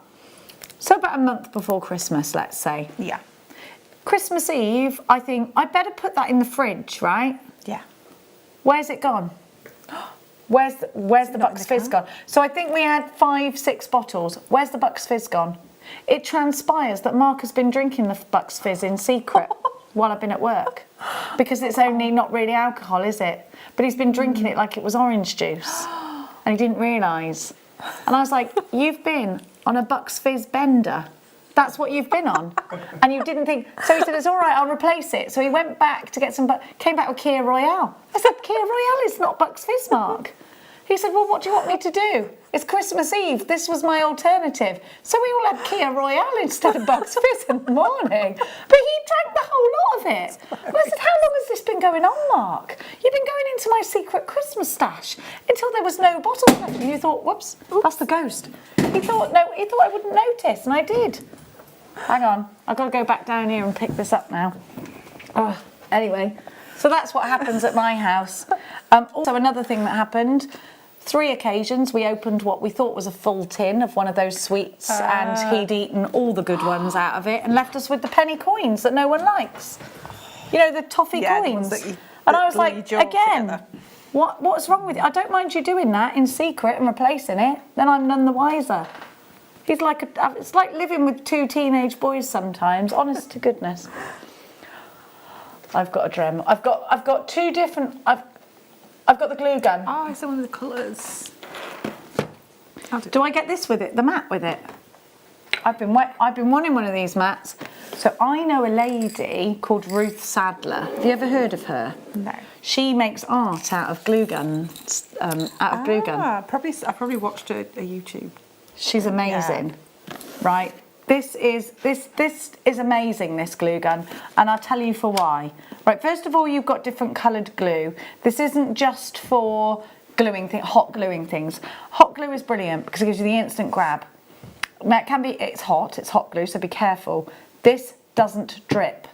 So about a month before Christmas, let's say. Yeah. Christmas Eve, I think, I better put that in the fridge, right? Yeah. Where's it gone? Where's the Bucks Fizz gone? So I think we had 5-6 bottles. Where's the Bucks Fizz gone? It transpires that Mark has been drinking the Bucks Fizz in secret while I've been at work. Because it's only not really alcohol, is it? But he's been drinking it like it was orange juice. And he didn't realise. And I was like, you've been on a Bucks Fizz bender. That's what you've been on. And you didn't think... So he said, it's all right, I'll replace it. So he went back to get some... Came back with Kia Royale. I said, Kia Royale is not Bucks Fizz, Mark. He said, well, what do you want me to do? It's Christmas Eve. This was my alternative. So we all had Kia Royale instead of Bucks Fizz in the morning. But he drank the whole lot of it. And I said, how long has this been going on, Mark? You've been going into my secret Christmas stash until there was no bottles left. And you thought, whoops, that's the ghost. He thought I wouldn't notice, and I did. Hang on, I've got to go back down here and pick this up now. Oh, anyway, so that's what happens at my house. Also, another thing that happened, 3 occasions we opened what we thought was a full tin of one of those sweets, and he'd eaten all the good ones out of it and left us with the penny coins that no one likes. You know, the toffee coins. And I was like, again, what's wrong with you? I don't mind you doing that in secret and replacing it, then I'm none the wiser. He's like it's like living with 2 teenage boys sometimes, honest to goodness. I've got a Drem. I've got 2 different. I've got the glue gun. Oh, I saw one of the colours. Do I get this with it? The mat with it? I've been wanting one of these mats. So I know a lady called Ruth Sadler. Have you ever heard of her? No. She makes art out of glue guns. Glue gun. I probably watched a YouTube. She's amazing, right? This is amazing, this glue gun, and I'll tell you for why. Right, first of all, you've got different coloured glue. This isn't just for hot gluing things. Hot glue is brilliant because it gives you the instant grab. Now, it's hot glue, so be careful. This doesn't drip.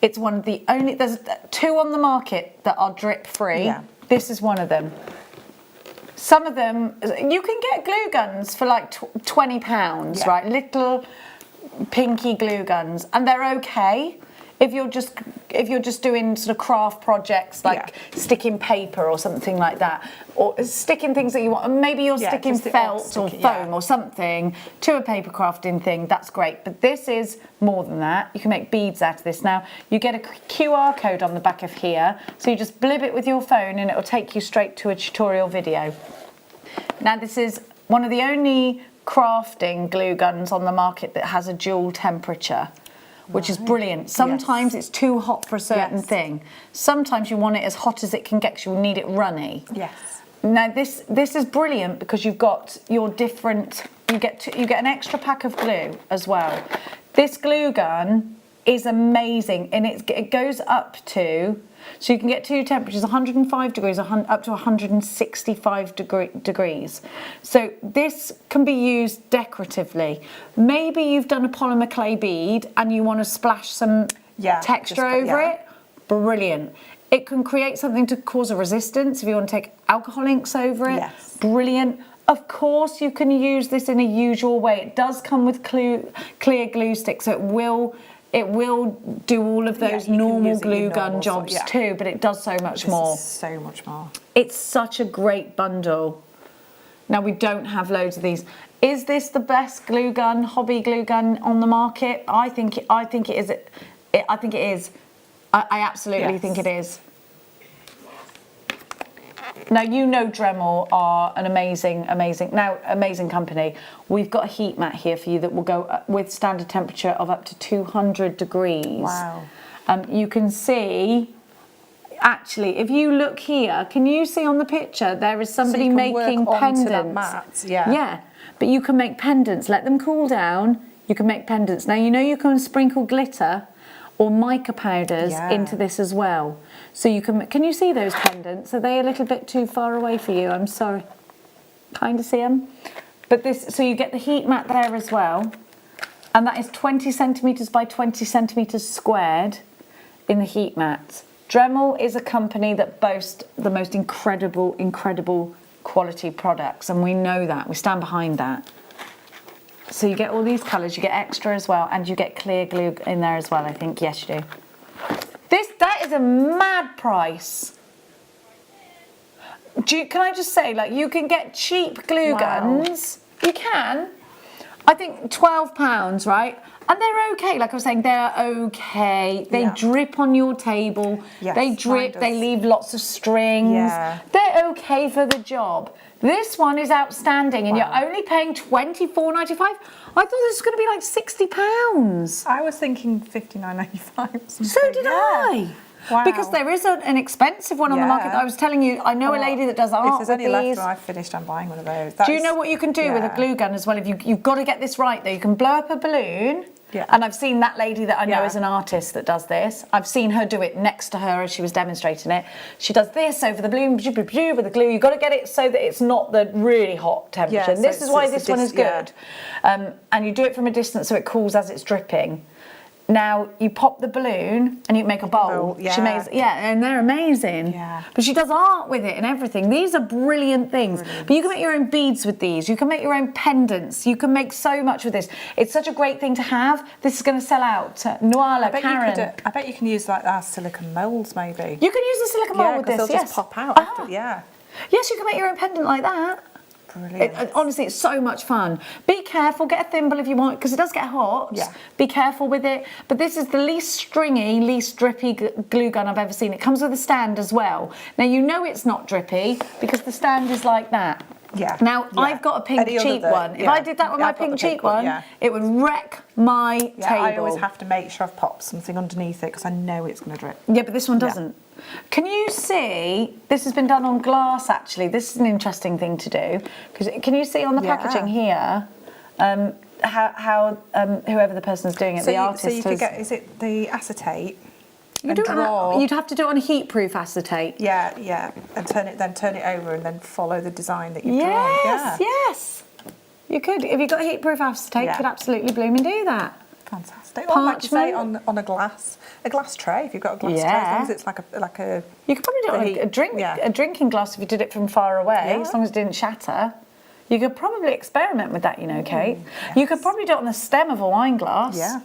It's one of the only, there's 2 on the market that are drip free. Yeah. This is one of them. Some of them, you can get glue guns for like £20, right? Little pinky glue guns, and they're okay if you're just doing sort of craft projects like sticking paper or something like that, or sticking things that you want. Maybe you're sticking felt or foam or something to a paper crafting thing. That's great, but this is more than that. You can make beads out of this. Now you get a QR code on the back of here, so you just blib it with your phone and it will take you straight to a tutorial video. Now this is one of the only crafting glue guns on the market that has a dual temperature, which is brilliant. Sometimes it's too hot for a certain thing. Sometimes you want it as hot as it can get because you need it runny. Yes. Now this is brilliant because you've got your different, you get an extra pack of glue as well. This glue gun is amazing, and it goes up to, so you can get 2 temperatures, 105 degrees up to 165 degrees. So this can be used decoratively. Maybe you've done a polymer clay bead and you want to splash some texture over it. Brilliant. It can create something to cause a resistance if you want to take alcohol inks over it. Yes. Brilliant. Of course you can use this in a usual way. It does come with clear glue sticks, so it will do all of those normal glue gun jobs too, but it does so much more. So much more. It's such a great bundle. Now we don't have loads of these. Is this the best glue gun, hobby glue gun on the market? I think it is. I think it is. I absolutely think it is. Now, you know Dremel are an amazing company. We've got a heat mat here for you that will go withstand a temperature of up to 200 degrees. Wow. You can see, actually, if you look here, can you see on the picture, there is somebody so making pendants. That mat. Yeah. Yeah, but you can make pendants. Let them cool down. You can make pendants. Now, you know you can sprinkle glitter or mica powders into this as well. So you can you see those pendants? Are they a little bit too far away for you? I'm sorry. Kind of see them. But so you get the heat mat there as well. And that is 20 centimetres by 20 centimetres squared in the heat mat. Dremel is a company that boasts the most incredible quality products. And we know that. We stand behind that. So you get all these colours, you get extra as well, and you get clear glue in there as well, I think. Yes, you do. That is a mad price. Can I just say, like, you can get cheap glue guns. You can. I think £12, right? And they're okay. Like I was saying, they're okay. They drip on your table. Yes, they drip. They leave lots of strings. Yeah. They're okay for the job. This one is outstanding, and you're only paying £24.95. I thought this was going to be like £60. I was thinking £59.95. So did I. Wow. Because there is an expensive one on the market. I was telling you, I know a lady that does art If there's with any left these. when I've finished, I'm buying one of those. Do you know what you can do with a glue gun as well? If you've got to get this right, though, you can blow up a balloon. Yeah. And I've seen that lady that I know is an artist that does this. I've seen her do it next to her as she was demonstrating it. She does this over the balloon with the glue. You've got to get it so that it's not the really hot temperature. Yeah, and this is why this one is good. Yeah. And you do it from a distance so it cools as it's dripping. Now you pop the balloon and you make a bowl. She makes, and they're amazing. Yeah. But she does art with it and everything. These are brilliant things. But you can make your own beads with these. You can make your own pendants. You can make so much with this. It's such a great thing to have. This is going to sell out. Noala, Karen. I bet you can use like our silicone moulds maybe. You can use the silicone mould with this. They'll just pop out after. Yeah. Yes, you can make your own pendant like that. Brilliant. Honestly, it's so much fun. Be careful, get a thimble if you want, because it does get hot. Yeah. Be careful with it. But this is the least stringy, least drippy glue gun I've ever seen. It comes with a stand as well. Now, you know it's not drippy because the stand is like that. Yeah. Now, I've got a pink cheap one. If I did that with my pink cheap one, it would wreck my table. I always have to make sure I've popped something underneath it because I know it's going to drip. Yeah, but this one doesn't. Can you see, this has been done on glass actually, this is an interesting thing to do, because can you see on the packaging here how whoever the person is doing it, the artist so you could get, is it the acetate? You'd have to do it on heat-proof acetate. Yeah, and turn it over and then follow the design that you've drawn. Yes. You could, if you've got heat-proof acetate, you could absolutely bloom and do that. Fantastic. Or like you say, on a glass tray. If you've got a glass tray, as long as it's like a. You could probably do it on a drinking glass if you did it from far away, as long as it didn't shatter. You could probably experiment with that, you know, Kate. Yes. You could probably do it on the stem of a wine glass. Yeah.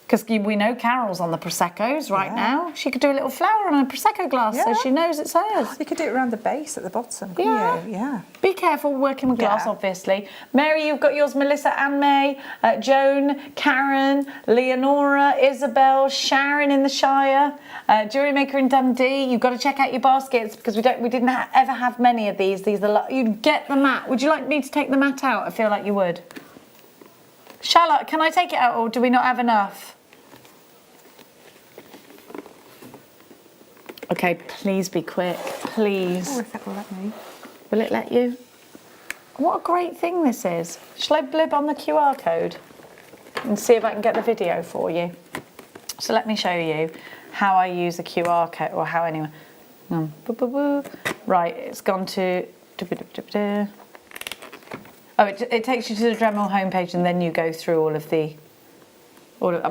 Because we know Carol's on the Prosecco's right now. She could do a little flower on a Prosecco glass so she knows it's hers. You could do it around the base at the bottom, couldn't you? Yeah. Be careful working with glass, obviously. Mary, you've got yours. Melissa, Anne-May, Joan, Karen, Leonora, Isabel, Sharon in the Shire, JewelleryMaker in Dundee. You've got to check out your baskets because we didn't ever have many of these. You'd get the mat. Would you like me to take the mat out? I feel like you would. Charlotte, can I take it out or do we not have enough? Okay, please be quick, please. Oh, if it will let me. Will it let you? What a great thing this is. Shall I blib on the QR code and see if I can get the video for you? So let me show you how I use a QR code, or how anyone. Right, it's gone to. Oh, it takes you to the Dremel homepage and then you go through all of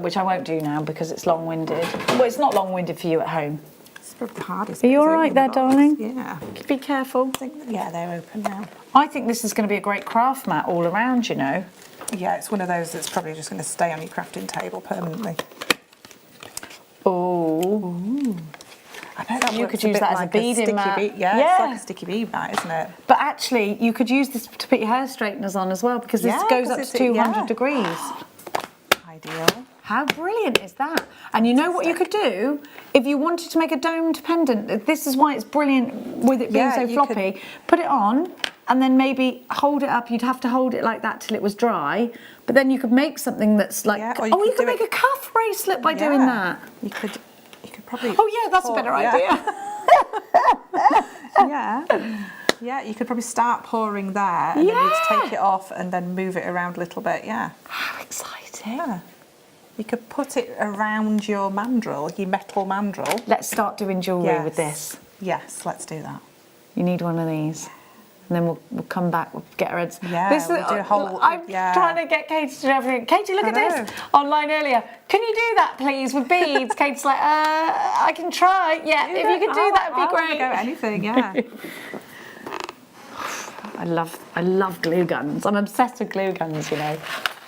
which I won't do now because it's long-winded. Well, it's not long-winded for you at home. probably the hardest. Are you bit, all right opening there, the box. darling? Yeah. Be careful. Yeah, they're open now. I think this is going to be a great craft mat all around, you know. Yeah, it's one of those that's probably just going to stay on your crafting table permanently. Oh. I bet that You works could a use bit that as a like bead in sticky mat. bead. Yeah, it's like a sticky bead mat, isn't it? But actually, you could use this to put your hair straighteners on as well, because this Yeah, goes 'cause up it's- to 200 yeah. degrees. Ideal. How brilliant is that? And you know what you could do? If you wanted to make a domed pendant, this is why it's brilliant with it being Yeah, so you floppy. Put it on and then maybe hold it up. You'd have to hold it like that till it was dry. But then you could make something that's like, Yeah, or you could do make a cuff bracelet by doing that. You could probably. Oh yeah, that's a better idea. Yeah. Yeah, you could probably start pouring there and then you'd take it off and then move it around a little bit, yeah. How exciting. Yeah. You could put it around your mandrel, your metal mandrel. Let's start doing jewellery with this. Yes, let's do that. You need one of these. And then we'll come back, we'll get our heads. Yeah, this we'll do a whole... I'm trying to get Katie to do everything. Katie, look at this online earlier. Can you do that, please, with beads? Katie's like, I can try. Yeah, if you could do that, it'd be great. Go anything, yeah. I love glue guns. I'm obsessed with glue guns, you know.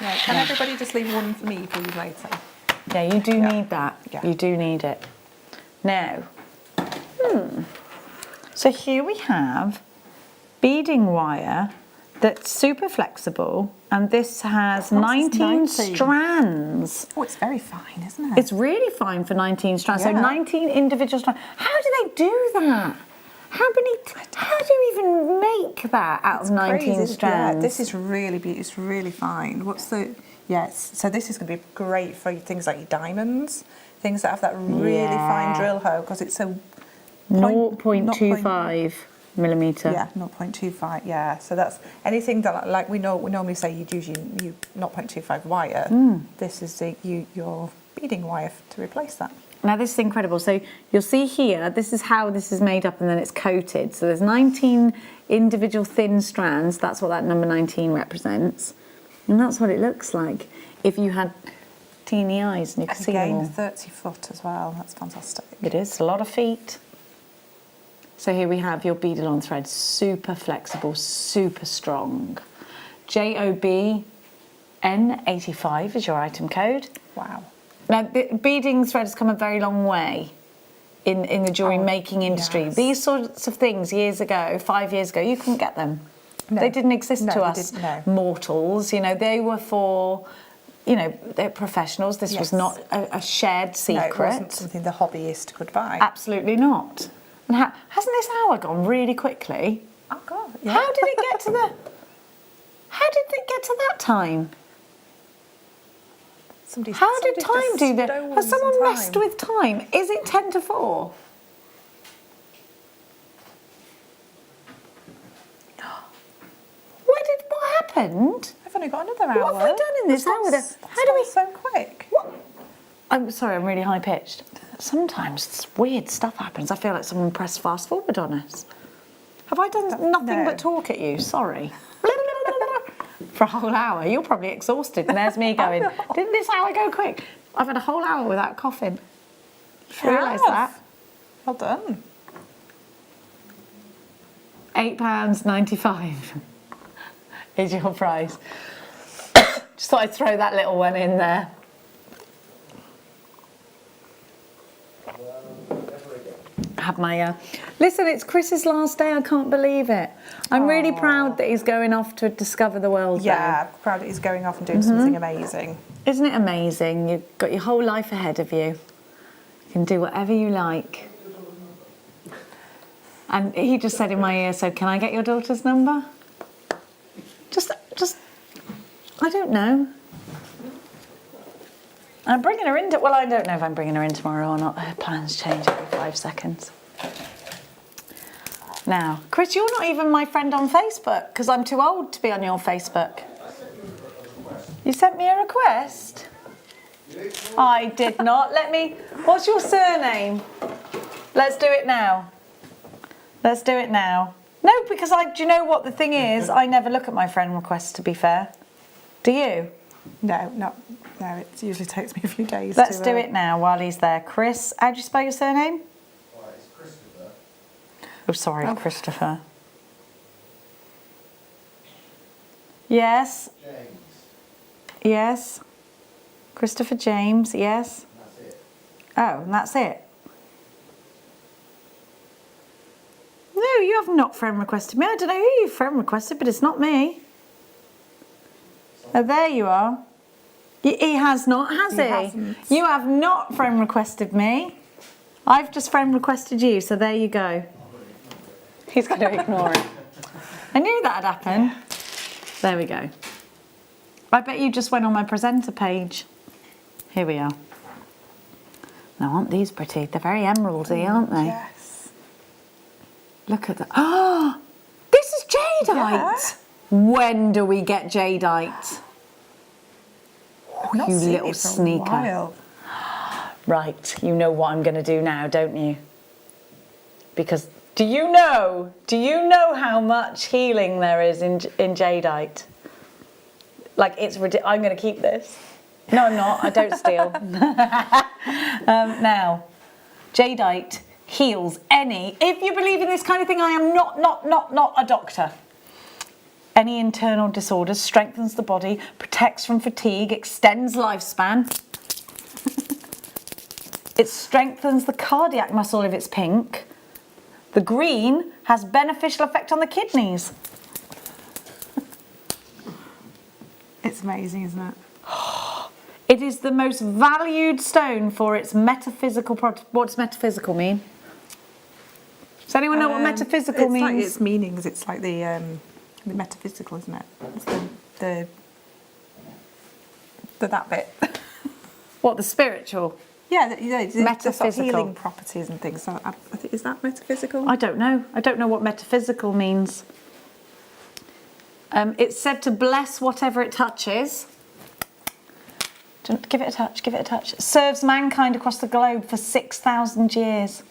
Yeah, can everybody just leave one for me for you later? Yeah, you do need that. Yeah. You do need it. Now, so here we have beading wire that's super flexible, and this has 19 strands. Oh, it's very fine, isn't it? It's really fine for 19 strands. So Yeah. 19 individual strands. How do they do that? How do you even make that out of 19 crazy, strands? Yeah, this is really beautiful. It's really fine. What's the... Yes, so this is going to be great for things like your diamonds, things that have that really fine drill hole, because it's so... 0.25 millimetre. Yeah, 0.25, yeah. So that's anything that, like we normally say you'd use your 0.25 wire. This is your beading wire to replace that. Now this is incredible. So you'll see here, this is how this is made up and then it's coated. So there's 19 individual thin strands. That's what that number 19 represents. And that's what it looks like if you had teeny eyes and you could see them all. Again, 30 foot as well. That's fantastic. It is, a lot of feet. So here we have your bead-along thread, super flexible, super strong. JOBN85 is your item code. Wow. Now, the beading thread has come a very long way in the jewellery making industry. Yes. These sorts of things years ago, 5 years ago, you couldn't get them. No. They didn't exist No, to they us didn't, no. mortals. You know, they were for, you know, they're professionals. This was not a shared secret. No, it wasn't something the hobbyist could buy. Absolutely not. And hasn't this hour gone really quickly? Oh God! Yeah. How did it get to the? How did it get to that time? How did time do that? Has someone messed with time? Is it 10 to 4? What happened? I've only got another hour. What have we done in this hour? How do we? So quick. What? I'm sorry, I'm really high pitched. Sometimes weird stuff happens. I feel like someone pressed fast forward on us. Have I done nothing but talk at you? Sorry. For a whole hour. You're probably exhausted. And there's me going, didn't this hour go quick? I've had a whole hour without coughing. Just realised that. Well done. £8.95 is your price. Just thought I'd throw that little one in there. Have my listen, it's Chris's last day. I can't believe it. I'm really proud that he's going off to discover the world. Yeah, proud that he's going off and doing something amazing. Isn't it amazing? You've got your whole life ahead of you. You can do whatever you like. And he just said in my ear, so can I get your daughter's number? Just I don't know. I'm bringing her in. Well, I don't know if I'm bringing her in tomorrow or not. Her plans change every 5 seconds. Now, Chris, you're not even my friend on Facebook because I'm too old to be on your Facebook. You sent me a request? I did not. What's your surname? Let's do it now. Let's do it now. No, because do you know what the thing is? I never look at my friend requests, to be fair. Do you? No, it usually takes me a few days. Let's do it now while he's there. Chris, how do you spell your surname? It's Oh, sorry, Christopher. Yes. James. Yes. Christopher James, yes. That's it. Oh, and that's it. No, you have not friend requested me. I don't know who you friend requested, but it's not me. Oh, there you are. He has not, has he? Hasn't. You have not friend requested me. I've just friend requested you, so there you go. He's going to ignore it. I knew that'd happen. Yeah. There we go. I bet you just went on my presenter page. Here we are. Now, aren't these pretty? They're very emeraldy, aren't they? Yes. Look at that. Oh, this is jadeite. Yeah. When do we get jadeite? I've not You seen little it for a sneaker. while. Right, you know what I'm going to do now, don't you? Because do you know how much healing there is in jadeite? Like, it's ridiculous. I'm going to keep this. No, I'm not. I don't steal. Now, jadeite heals any. If you believe in this kind of thing, I am not a doctor. Any internal disorders, strengthens the body, protects from fatigue, extends lifespan. It strengthens the cardiac muscle if it's pink. The green has beneficial effect on the kidneys. It's amazing, isn't it? It is the most valued stone for its metaphysical property. What does metaphysical mean? Does anyone know what metaphysical it's means? Like its meanings. It's like the metaphysical, isn't it? It's the that bit. What, the spiritual? Yeah, the Metaphysical. sort of healing properties and things. So I think, is that metaphysical? I don't know. I don't know what metaphysical means. It's said to bless whatever it touches. Give it a touch, give it a touch. Serves mankind across the globe for 6,000 years.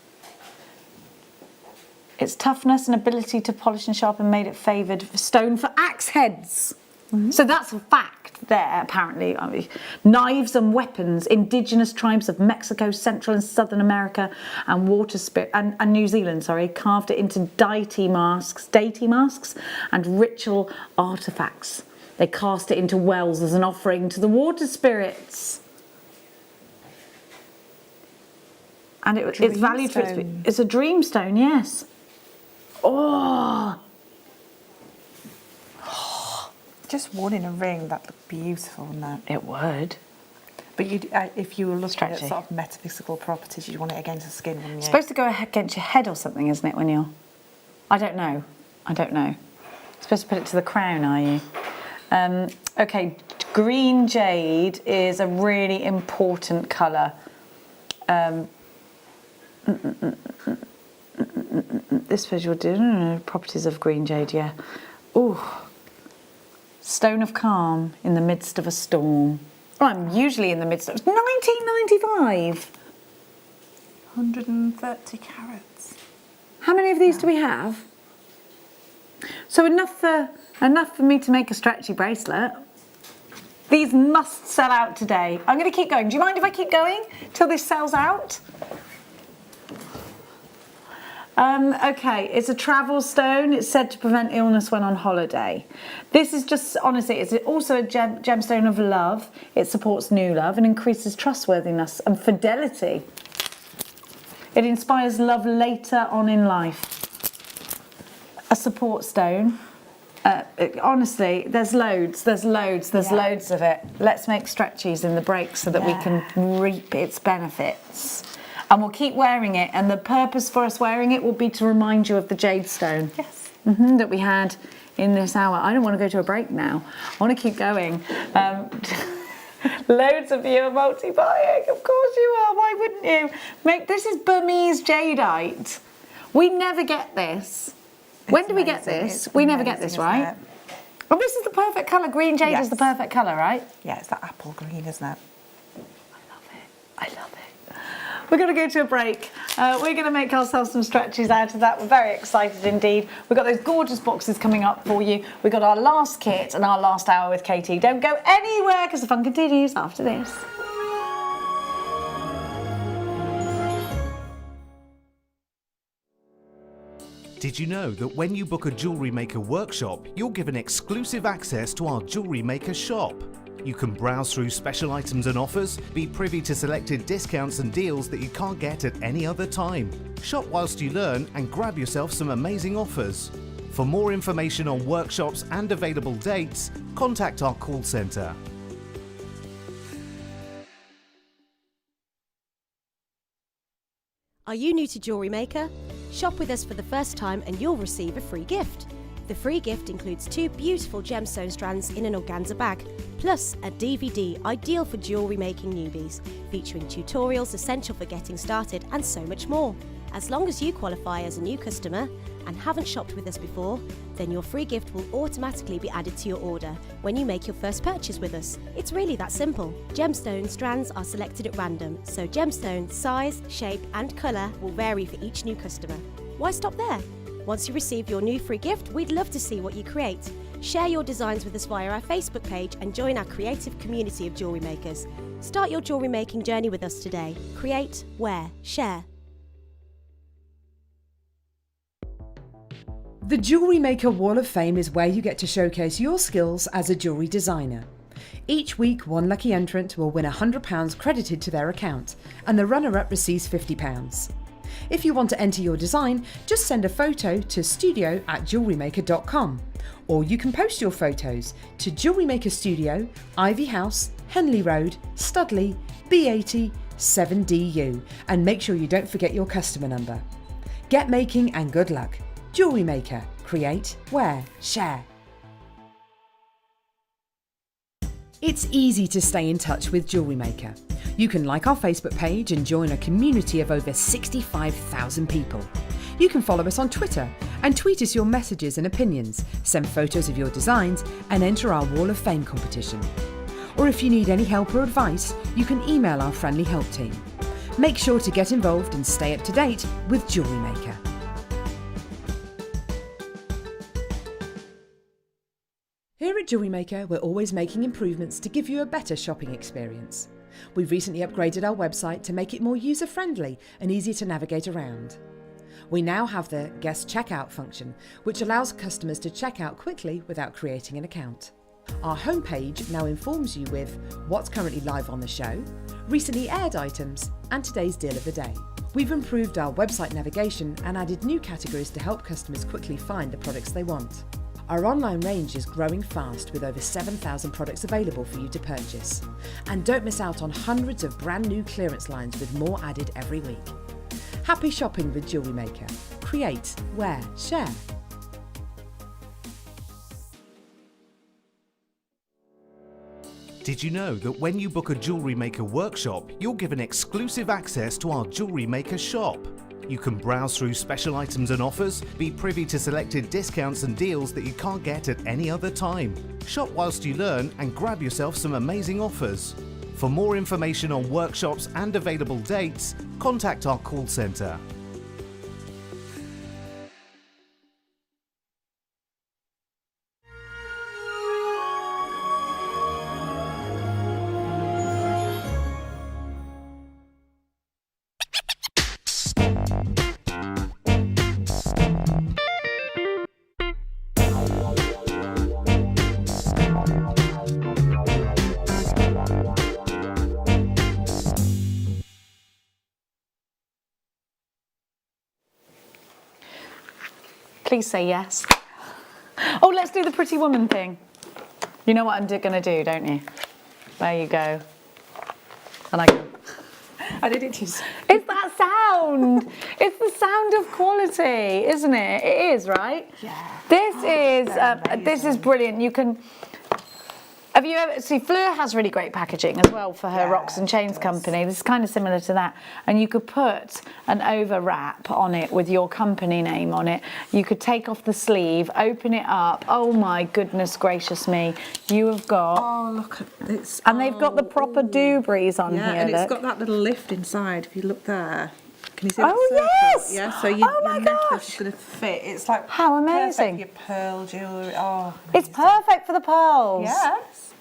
Its toughness and ability to polish and sharpen made it favoured stone for axe heads. Mm-hmm. So that's a fact there, apparently. I mean, knives and weapons, indigenous tribes of Mexico, Central and Southern America, and and New Zealand, carved it into deity masks, and ritual artefacts. They cast it into wells as an offering to the water spirits. And it's valued for it's a dream stone, yes. Oh. Just one in a ring, that looked beautiful, wouldn't it? It would. But if you were looking at sort of metaphysical properties, you'd want it against the skin, wouldn't you? It's supposed to go against your head or something, isn't it, when you're... I don't know. You're supposed to put it to the crown, are you? Okay, green jade is a really important colour. This visual properties of green jade, yeah. Ooh. Stone of calm in the midst of a storm. Well, I'm usually in the midst of... 1995! 130 carats. How many of these do we have? So enough for me to make a stretchy bracelet. These must sell out today. I'm going to keep going. Do you mind if I keep going till this sells out? Okay, it's a travel stone. It's said to prevent illness when on holiday. This is just, honestly, it's also a gemstone of love. It supports new love and increases trustworthiness and fidelity. It inspires love later on in life. A support stone. Honestly, there's loads of it. Let's make stretchies in the break so that we can reap its benefits. And we'll keep wearing it, and the purpose for us wearing it will be to remind you of the jade stone that we had in this hour. I don't want to go to a break now. I want to keep going. Loads of you are multi-buying. Of course you are. Why wouldn't you? This is Burmese jadeite. We never get this. When do we get this? We never get this, right? Well, this is the perfect colour. Green jade is the perfect colour, right? Yeah, it's that apple green, isn't it? I love it. We're going to go to a break. We're going to make ourselves some stretches out of that. We're very excited indeed. We've got those gorgeous boxes coming up for you. We've got our last kit and our last hour with Katie. Don't go anywhere because the fun continues after this. Did you know that when you book a Jewellery Maker workshop, you're given exclusive access to our Jewellery Maker shop? You can browse through special items and offers, be privy to selected discounts and deals that you can't get at any other time. Shop whilst you learn and grab yourself some amazing offers. For more information on workshops and available dates, contact our call centre. Are you new to Jewellery Maker? Shop with us for the first time and you'll receive a free gift. The free gift includes 2 beautiful gemstone strands in an organza bag, plus a DVD ideal for jewellery making newbies, featuring tutorials essential for getting started and so much more. As long as you qualify as a new customer and haven't shopped with us before, then your free gift will automatically be added to your order when you make your first purchase with us. It's really that simple. Gemstone strands are selected at random, so gemstone size, shape and colour will vary for each new customer. Why stop there? Once you receive your new free gift, we'd love to see what you create. Share your designs with us via our Facebook page and join our creative community of jewellery makers. Start your jewellery making journey with us today. Create, wear, share. The Jewellery Maker Wall of Fame is where you get to showcase your skills as a jewellery designer. Each week, one lucky entrant will win £100 credited to their account, and the runner-up receives £50. If you want to enter your design, just send a photo to studio@jewellerymaker.com, or you can post your photos to Jewellery Maker Studio, Ivy House, Henley Road, Studley, B80 7DU, and make sure you don't forget your customer number. Get making and good luck. Jewellery Maker. Create, wear, share. It's easy to stay in touch with Jewellery Maker. You can like our Facebook page and join a community of over 65,000 people. You can follow us on Twitter and tweet us your messages and opinions, send photos of your designs and enter our Wall of Fame competition. Or if you need any help or advice, you can email our friendly help team. Make sure to get involved and stay up to date with Jewellery Maker. Here at Jewellery Maker, we're always making improvements to give you a better shopping experience. We've recently upgraded our website to make it more user-friendly and easier to navigate around. We now have the guest checkout function, which allows customers to check out quickly without creating an account. Our homepage now informs you with what's currently live on the show, recently aired items, and today's deal of the day. We've improved our website navigation and added new categories to help customers quickly find the products they want. Our online range is growing fast with over 7,000 products available for you to purchase. And don't miss out on hundreds of brand new clearance lines with more added every week. Happy shopping with Jewellery Maker. Create, wear, share. Did you know that when you book a Jewellery Maker workshop, you're given exclusive access to our Jewellery Maker shop? You can browse through special items and offers, be privy to selected discounts and deals that you can't get at any other time. Shop whilst you learn and grab yourself some amazing offers. For more information on workshops and available dates, contact our call centre. Please say yes. Oh, let's do the pretty woman thing. You know what I'm going to do, don't you? There you go. And I go. I did it too soon. It's that sound. It's the sound of quality, isn't it? It is, right? Yeah. This is brilliant. You can. Have you ever see Fleur has really great packaging as well for her Rocks and Chains company. This is kind of similar to that, and you could put an overwrap on it with your company name on it. You could take off the sleeve, open it up. Oh my goodness gracious me! You have got. Oh look at this! And they've got the proper doobries on here. And it's got that little lift inside. If you look there. Can you see that circle? Yes! Yeah, so your necklace is going to fit. It's like how amazing! Perfect for your pearl jewellery. Oh, it's perfect for the pearls. Yes.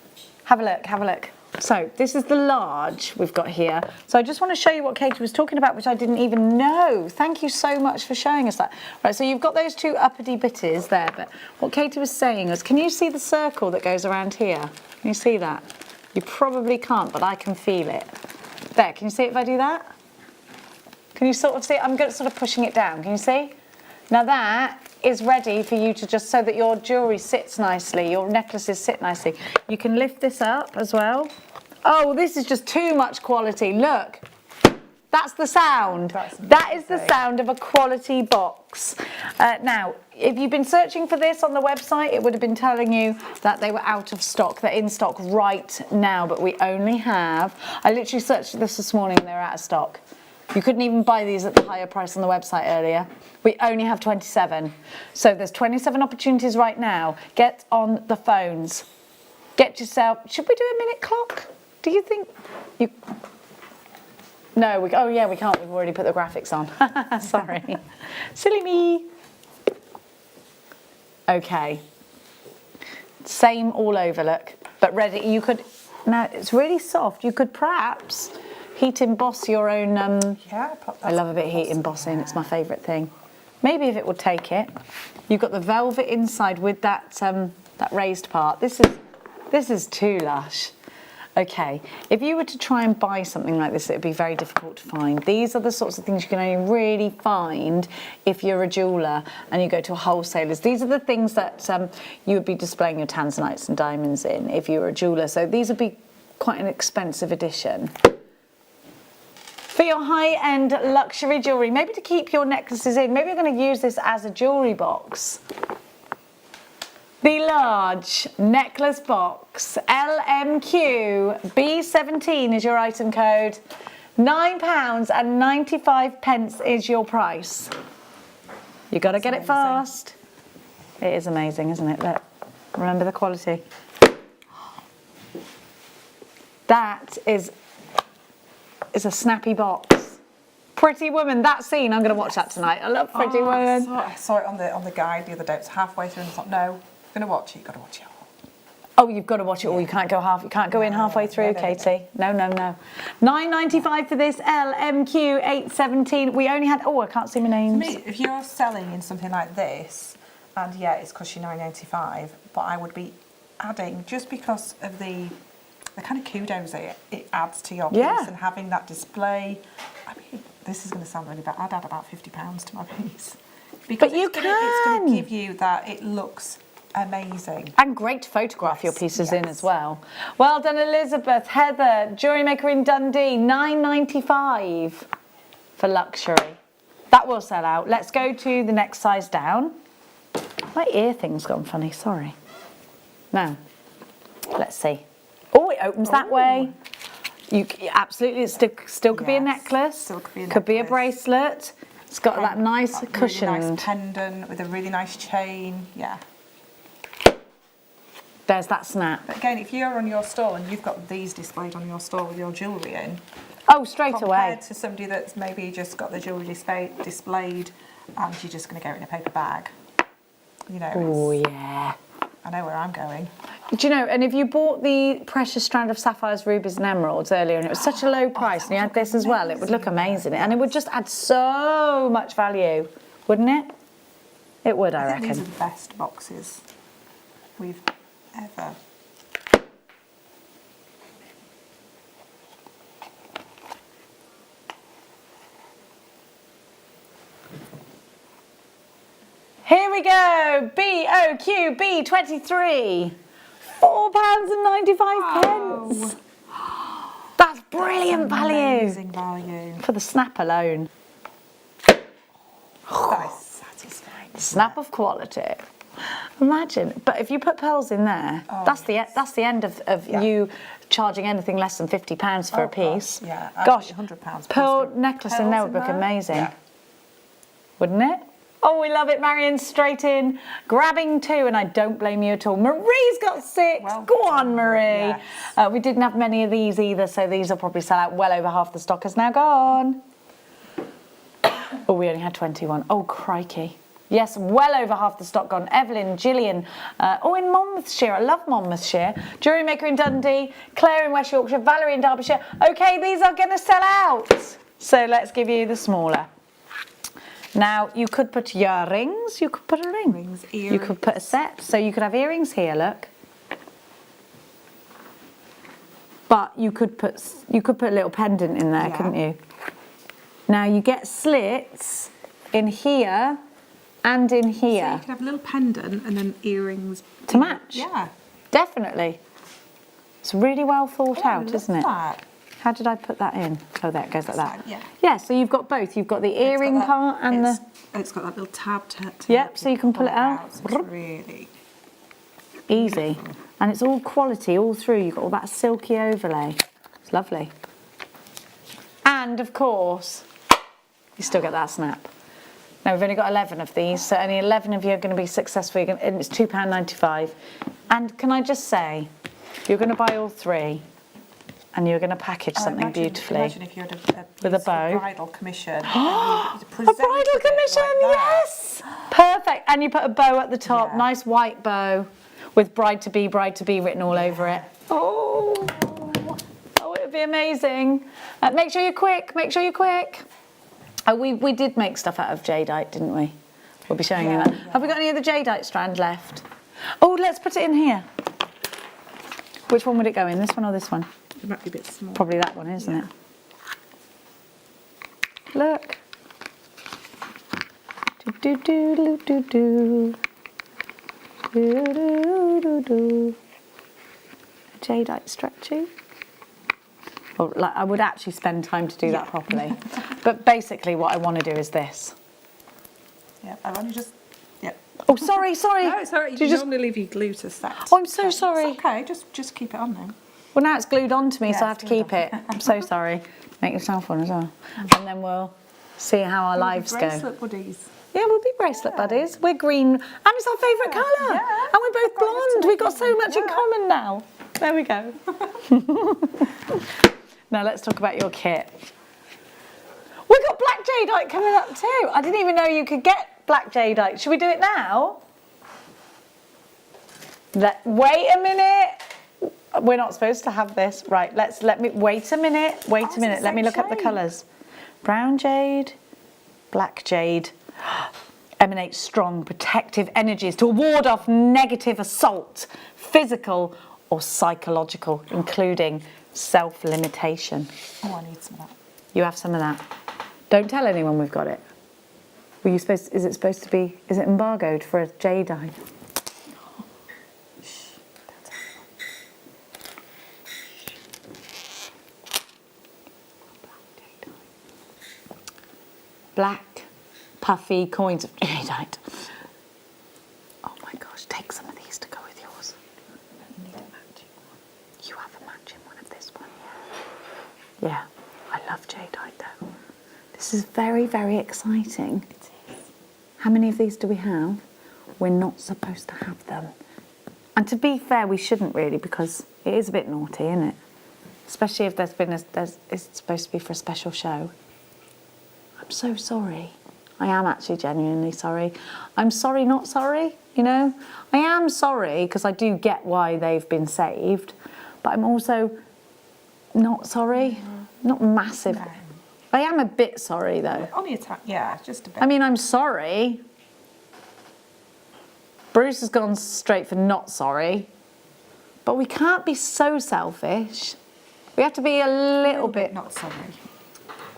Have a look. Have a look. So this is the large we've got here. So I just want to show you what Katie was talking about, which I didn't even know. Thank you so much for showing us that. Right, so you've got those two uppity bitties there, but what Katie was saying was, can you see the circle that goes around here? Can you see that? You probably can't, but I can feel it. There, can you see it if I do that? Can you sort of see it? I'm sort of pushing it down, can you see? Now that is ready for you to just, so that your jewellery sits nicely, your necklaces sit nicely. You can lift this up as well. Oh, this is just too much quality. Look, that's the sound. That is the sound of a quality box. Now, if you've been searching for this on the website, it would have been telling you that they were out of stock. They're in stock right now, but we only have, I literally searched this morning and they're out of stock. You couldn't even buy these at the higher price on the website earlier. We only have 27. So there's 27 opportunities right now. Get on the phones. Get yourself, should we do a minute clock? Do you think you? No, oh yeah, we can't. We've already put the graphics on. Sorry. Silly me. Okay. Same all over, look. But ready, you could, now it's really soft. You could perhaps heat emboss your own, yeah, I love a bit of heat embossing. It's my favourite thing. Maybe if it would take it. You've got the velvet inside with that, that raised part. This is too lush. Okay, if you were to try and buy something like this, it would be very difficult to find. These are the sorts of things you can only really find if you're a jeweller and you go to a wholesaler's. These are the things that you would be displaying your tanzanites and diamonds in if you were a jeweller. So these would be quite an expensive addition. For your high-end luxury jewellery, maybe to keep your necklaces in, maybe you're going to use this as a jewellery box. The large necklace box, LMQ B17 is your item code. £9.95 is your price. You got to get it fast. It is amazing, isn't it? Look, remember the quality. That is a snappy box. Pretty Woman, that scene, I'm going to watch that tonight. I love Pretty Woman. I saw it on the guide the other day. It was halfway through and I thought, no. Going to watch it, you've got to watch it all. Oh, you've got to watch it all. You can't go in halfway through, Katie. No. £9.95 for this LMQ 817. We only had, oh, I can't see my names. To me, if you're selling in something like this, and yeah, it's cost you £9.95, but I would be adding, just because of the kind of kudos it adds to your piece, and having that display. I mean, this is going to sound really bad. I'd add about £50 to my piece. Because it's going to give you that, it looks amazing. And great to photograph your pieces in as well. Well done, Elizabeth. Heather, JewelleryMaker in Dundee, £9.95 for luxury. That will sell out. Let's go to the next size down. My ear thing's gone funny, sorry. Now, let's see. Oh, it opens that way. Absolutely, it still could be a necklace. Could be a bracelet. It's got that nice cushion. Really nice pendant with a really nice chain. Yeah. There's that snap. But again, if you're on your stall and you've got these displayed on your stall with your jewellery in, oh, straight away. Compared to somebody that's maybe just got the jewellery displayed and you're just going to go in a paper bag. You know. Oh yeah. I know where I'm going. Do you know, and if you bought the precious strand of sapphires, rubies and emeralds earlier and it was such a low price and you had this as well, it would look amazing. And it would just add so much value, wouldn't it? It would, I reckon. These are the best boxes we've ever. Here we go, BOQB 23, £4.95. That's brilliant value. Amazing value. For the snap alone. That is satisfying. Snap of quality. Imagine, but if you put pearls in there, that's the end of you charging anything less than £50 for a piece. Yeah, gosh, £100. Pearl necklace in there would look amazing, wouldn't it? Oh, we love it, Marion, straight in, grabbing two, and I don't blame you at all. Marie's got 6. Go on, Marie. Yes. We didn't have many of these either, so these will probably sell out. Well over half the stock has now gone. Oh, we only had 21. Oh, crikey. Yes, well over half the stock gone. Evelyn, Gillian, in Monmouthshire. I love Monmouthshire. JewelleryMaker in Dundee, Claire in West Yorkshire, Valerie in Derbyshire. Okay, these are going to sell out. So let's give you the smaller. Now, you could put earrings, you could put a ring. Rings, earrings. You could put a set. So you could have earrings here, look. But you could put a little pendant in there, couldn't you? Now, you get slits in here and in here. So you could have a little pendant and then earrings. To match? Yeah. Definitely. It's really well thought out, isn't it? That. How did I put that in? Oh, there it goes like that. Yeah. Yeah, so you've got both. You've got the earring part and it's got that little tab to Yep, so you can pull it out. So it's really easy. And it's all quality all through. You've got all that silky overlay. It's lovely. And, of course, you still get that snap. Now, we've only got 11 of these, so only 11 of you are going to be successful, and it's £2.95. And can I just say, you're going to buy all three, and you're going to package something beautifully. Imagine if you had a with a bow. bridal commission. A bridal commission, yes! Perfect. And you put a bow at the top, nice white bow, with bride to be written all over it. Oh, it would be amazing. Make sure you're quick, Oh, we did make stuff out of jadeite, didn't we? We'll be showing you that. Have we got any of the jadeite strand left? Oh, let's put it in here. Which one would it go in, this one or this one? It might be a bit small. Probably that one, isn't it? Look. Do do do do do. Do do do do. Jadeite stretchy. Well, like, I would actually spend time to do that properly. But basically what I want to do is this. Yeah, I've only just... Yeah. Oh, sorry. No, it's alright. You normally leave your glue to set. Oh, I'm so sorry. It's okay, just keep it on now. Well, now it's glued onto me, Yeah, so I have to keep it. I'm so sorry. Make yourself one as well. And then we'll see how our lives go. Bracelet buddies. Yeah, we'll be bracelet buddies. We're green, and it's our favourite colour. Yeah. And we're both blonde. We've got so much in common now. There we go. Now let's talk about your kit. We've got black jadeite coming up too. I didn't even know you could get black jadeite. Should we do it now? Wait a minute. We're not supposed to have this. Right, let me wait a minute. Let me look up the colours. Brown jade, black jade. Emanate strong protective energies to ward off negative assault, physical or psychological, including self-limitation. Oh, I need some of that. You have some of that. Don't tell anyone we've got it. Were you supposed? Is it embargoed for a jadeite? Black, puffy coins of jadeite. Oh my gosh, take some of these to go with yours. You have a matching one of this one. Yeah, I love jadeite though. This is very, very exciting. It is. How many of these do we have? We're not supposed to have them. And to be fair, we shouldn't really, because it is a bit naughty, isn't it? Especially if it's supposed to be for a special show. I'm so sorry. I am actually genuinely sorry. I'm sorry, not sorry, you know? I am sorry because I do get why they've been saved, but I'm also not sorry. Not massive. No. I am a bit sorry though. Only a tap, yeah, just a bit. I mean, I'm sorry. Bruce has gone straight for not sorry, but we can't be so selfish. We have to be a little bit not sorry.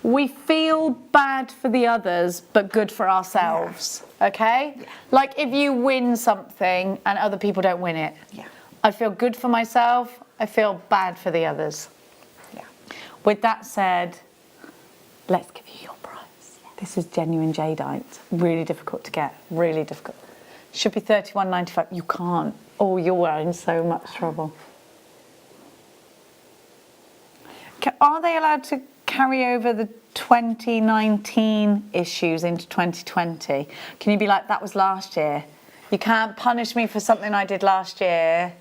We feel bad for the others, but good for ourselves, okay? Yeah. Like if you win something and other people don't win it. Yeah. I feel good for myself, I feel bad for the others. Yeah. With that said, let's give you your prize. Yeah. This is genuine jadeite. Really difficult to get, really difficult. Should be £31.95. You can't. Oh, you're in so much trouble. Are they allowed to carry over the 2019 issues into 2020? Can you be like, that was last year? You can't punish me for something I did last year,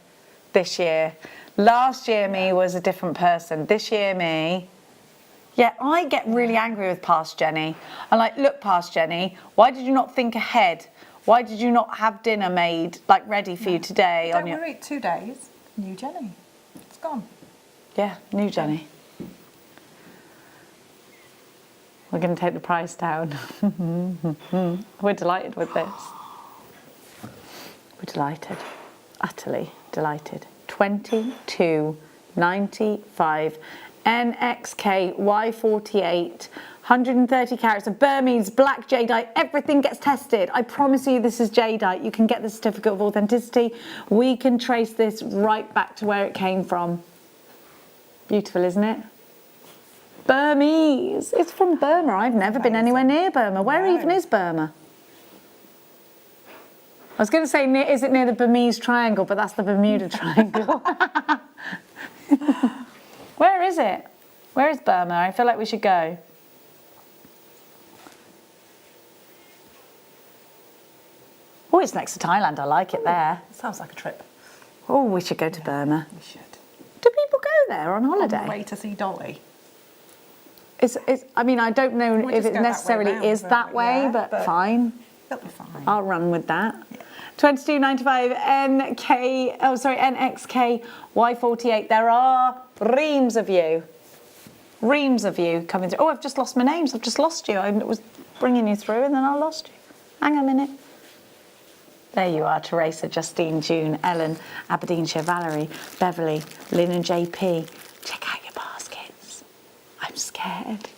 this year. Last year me was a different person. This year me, Yeah, I get really angry with Past Jenny. I'm like, look, Past Jenny, why did you not think ahead? Why did you not have dinner made, like, ready for you today? Don't worry, 2 days, new Jenny. It's gone. Yeah, new Jenny. We're going to take the price down. We're delighted with this. We're delighted. Utterly delighted. 22.95 NXK Y48. 130 carats of Burmese black jadeite. Everything gets tested. I promise you this is jadeite. You can get the certificate of authenticity. We can trace this right back to where it came from. Beautiful, isn't it? Burmese. It's from Burma. I've never been anywhere near Burma. Where even is Burma? I was going to say, is it near the Burmese Triangle? But that's the Bermuda Triangle. Where is it? Where is Burma? I feel like we should go. Oh, it's next to Thailand. I like it there. Sounds like a trip. Oh, we should go to Burma. We should. Do people go there on holiday? On the way to see Dolly. I mean, I don't know We'll if just it go that way necessarily round, is that way, yeah, but but fine. It'll be fine. I'll run with that. Yeah. 22.95 NXK Y48. There are reams of you coming through. Oh, I've just lost my names. I've just lost you. I was bringing you through and then I lost you. Hang on a minute. There you are, Teresa, Justine, June, Ellen, Aberdeenshire, Valerie, Beverly, Lynn and JP. Check out your baskets. I'm scared.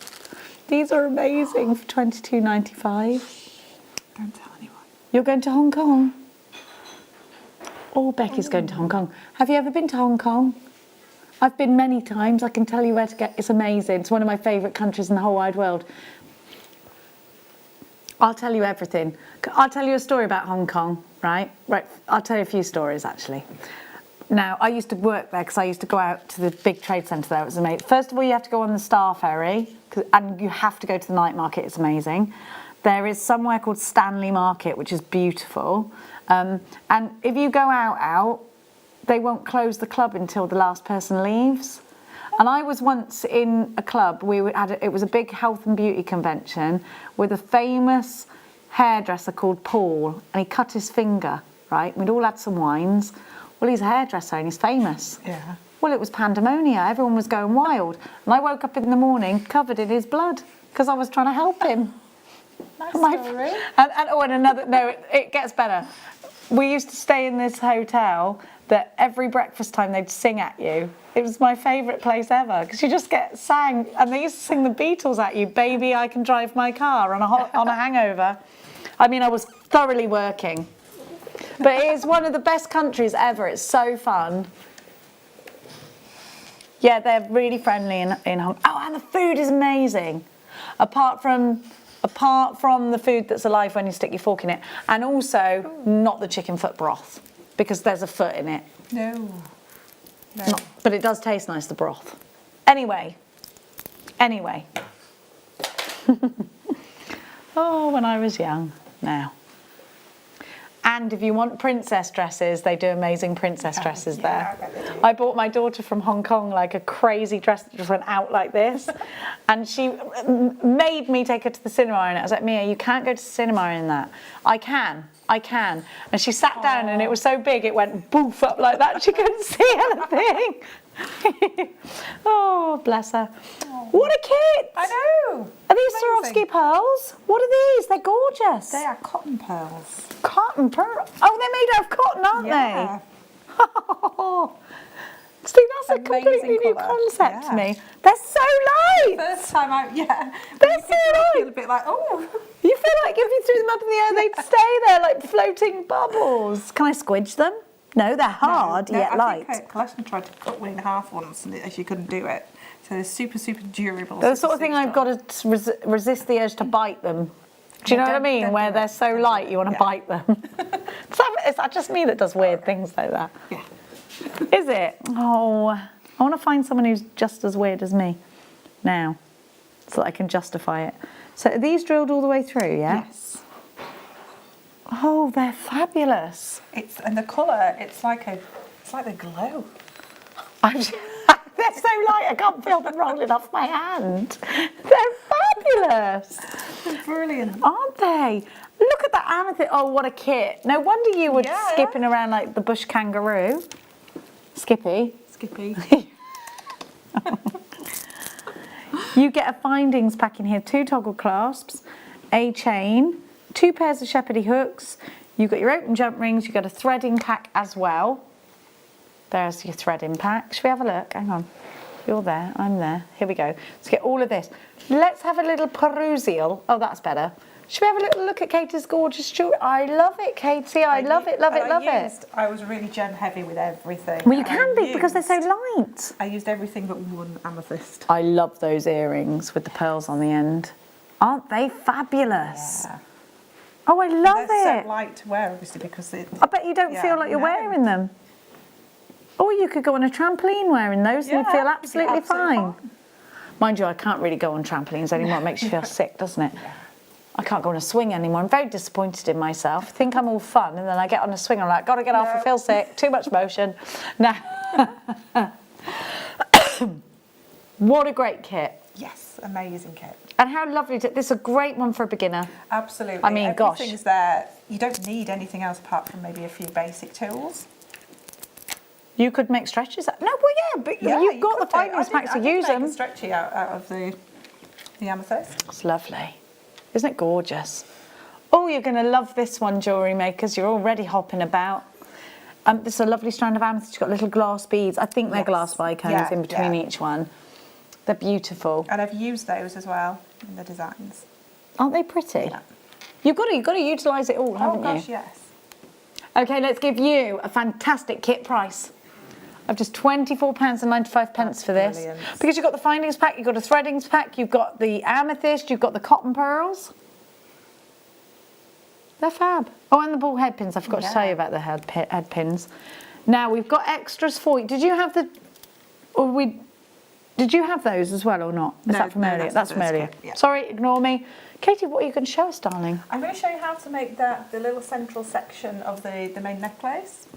These are amazing for $22.95. Don't tell anyone. You're going to Hong Kong? Oh, Becky's going to Hong Kong. Have you ever been to Hong Kong? I've been many times. I can tell you where to get. It's amazing. It's one of my favourite countries in the whole wide world. I'll tell you everything. I'll tell you a story about Hong Kong, right? Right. I'll tell you a few stories, actually. Now, I used to work there because I used to go out to the big trade centre there. It was amazing. First of all, you have to go on the Star Ferry, and you have to go to the night market. It's amazing. There is somewhere called Stanley Market, which is beautiful. And if you go out, they won't close the club until the last person leaves. And I was once in a club. It was a big health and beauty convention with a famous hairdresser called Paul, and he cut his finger, right? We'd all had some wines. Well, he's a hairdresser and he's famous. Yeah. Well, it was pandemonium. Everyone was going wild. And I woke up in the morning covered in his blood because I was trying to help him. Nice story. And another, no, it gets better. We used to stay in this hotel that every breakfast time they'd sing at you. It was my favourite place ever because you just get sang, and they used to sing the Beatles at you, Baby, I Can Drive My Car, on a hangover. I mean, I was thoroughly working. But it is one of the best countries ever. It's so fun. Yeah, they're really friendly in Hong Kong. Oh, and the food is amazing. Apart from the food that's alive when you stick your fork in it, and also not the chicken foot broth because there's a foot in it. No. But it does taste nice, the broth. Anyway. Oh, when I was young. Now. And if you want princess dresses, they do amazing princess dresses there. I bought my daughter from Hong Kong like a crazy dress that just went out like this. And she made me take her to the cinema in it. I was like, Mia, you can't go to the cinema in that. I can. And she sat down and it was so big, it went boof up like that. She couldn't see anything. Oh, bless her. What a kit! I know. Are these Swarovski pearls? What are these? They're gorgeous. They are cotton pearls. Cotton pearls? Oh, they're made out of cotton, aren't Yeah. they? See, that's a completely new concept to me. They're so light. First time out, yeah. They're so light. Feel a bit like, oh. You feel like if you threw them up in the air, they'd stay there like floating bubbles. Can I squidge them? No, they're hard yet light. I think Collection tried to cut one in half once and she couldn't do it. So they're super, super durable. They're the sort of thing I've got to resist the urge to bite them. Do you know what I mean? Where they're so light, you want to bite them. Is that just me that does weird things like that? Yeah. Is it? Oh, I want to find someone who's just as weird as me now so that I can justify it. So are these drilled all the way through, yeah? Yes. Oh, they're fabulous. And the colour, it's like the glow. They're so light, I can't feel them rolling off my hand. They're fabulous. Brilliant. Aren't they? Look at that amethyst. Oh, what a kit. No wonder you were skipping around like the bush kangaroo. Skippy. You get a findings pack in here, 2 toggle clasps, a chain, 2 pairs of shepherdy hooks. You've got your open jump rings, you've got a threading pack as well. There's your threading pack. Should we have a look? Hang on. You're there, I'm there. Here we go. Let's get all of this. Let's have a little perusal. Oh, that's better. Should we have a little look at Katie's gorgeous jewellery? I love it, Katie. I love it. I was really gem heavy with everything. Well, you can be because they're so light. I used everything but one amethyst. I love those earrings with the pearls on the end. Aren't they fabulous? Yeah. Oh, I love they're it. so light to wear, obviously, because I bet you don't feel like you're wearing them. Or you could go on a trampoline wearing those and feel absolutely fine. Mind you, I can't really go on trampolines anymore. It makes you feel sick, doesn't it? I can't go on a swing anymore. I'm very disappointed in myself. I think I'm all fun, and then I get on a swing, I'm like, gotta get off, I feel sick, too much motion. Now, what a great kit. Yes, amazing kit. And how lovely, this is a great one for a beginner. Absolutely. I mean, gosh. Everything's there. You don't need anything else apart from maybe a few basic tools. You could make stretches. No, well, yeah, but you've got the findings packs to use them. I can stretchy out of the amethyst. It's lovely. Isn't it gorgeous? Oh, you're going to love this one, jewellery makers. You're already hopping about. This is a lovely strand of amethyst. You've got little glass beads. I think they're glass bicones in between each one. They're beautiful. And I've used those as well in the designs. Aren't they pretty? Yeah. You've got to utilise it all, haven't you? Oh gosh, yes. Okay, let's give you a fantastic kit price of just £24.95 for this. Brilliant. Because you've got the findings pack, you've got a threadings pack, you've got the amethyst, you've got the cotton pearls. They're fab. Oh, and the ball head pins. I forgot to tell you about the head pins. Now, we've got extras for you. Did you have did you have those as well or not? Is that from earlier? That's from earlier. Yeah. Sorry, ignore me. Katie, what are you going to show us, darling? I'm going to show you how to make the little central section of the main necklace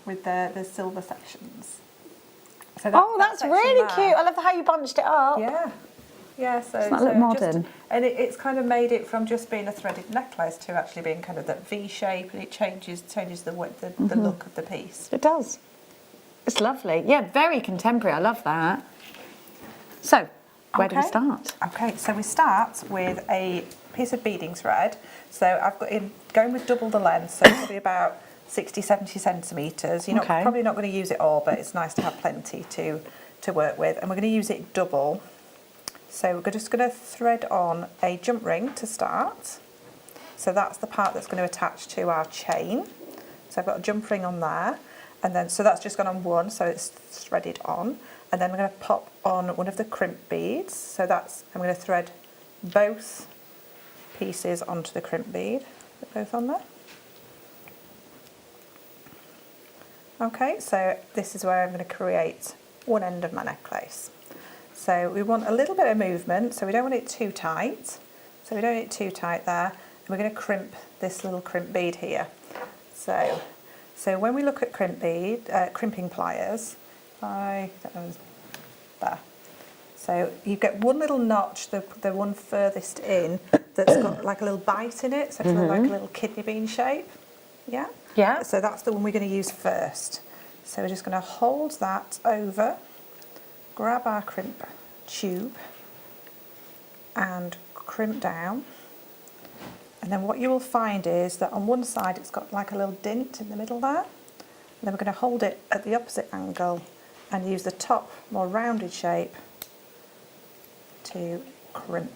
with the silver sections. So that's really cute. I love how you bunched it up. Yeah, so doesn't that look modern? And it's kind of made it from just being a threaded necklace to actually being kind of that V shape, and it changes the look of the piece. It does. It's lovely. Yeah, very contemporary. I love that. So, where do we start? Okay, so we start with a piece of beading thread. So I've got going with double the length, so probably about 60, 70 centimetres. You're probably not going to use it all, but it's nice to have plenty to work with. And we're going to use it double. So we're just going to thread on a jump ring to start. So that's the part that's going to attach to our chain. So I've got a jump ring on there. And then, so that's just gone on one, so it's threaded on. And then we're going to pop on one of the crimp beads. So I'm going to thread both pieces onto the crimp bead. They're both on there. Okay, so this is where I'm going to create one end of my necklace. So we want a little bit of movement, so we don't want it too tight. So we don't want it too tight there. And we're going to crimp this little crimp bead here. So when we look at crimping pliers, there. So you get one little notch, the one furthest in, that's got like a little bite in it, so it's like a little kidney bean shape. Yeah? Yeah. So that's the one we're going to use first. So we're just going to hold that over, grab our crimp tube and crimp down. And then what you will find is that on one side it's got like a little dint in the middle there. And then we're going to hold it at the opposite angle and use the top, more rounded shape to crimp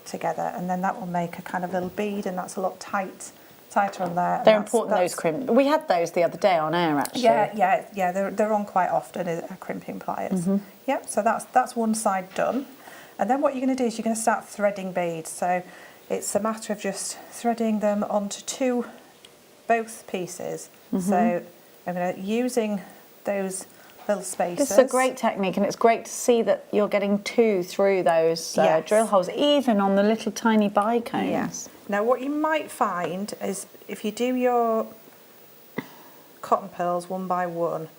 together. And then that will make a kind of little bead, and that's a lot tighter on there. They're important, those crimp. We had those the other day on air, actually. Yeah. They're on quite often, crimping pliers. Yep. So that's one side done. And then what you're going to do is you're going to start threading beads. So it's a matter of just threading them onto both pieces. So I'm going to using those little spaces. This is a great technique, and it's great to see that you're getting two through those drill holes, even on the little tiny bicones. Yes. Now what you might find is if you do your cotton pearls one by one,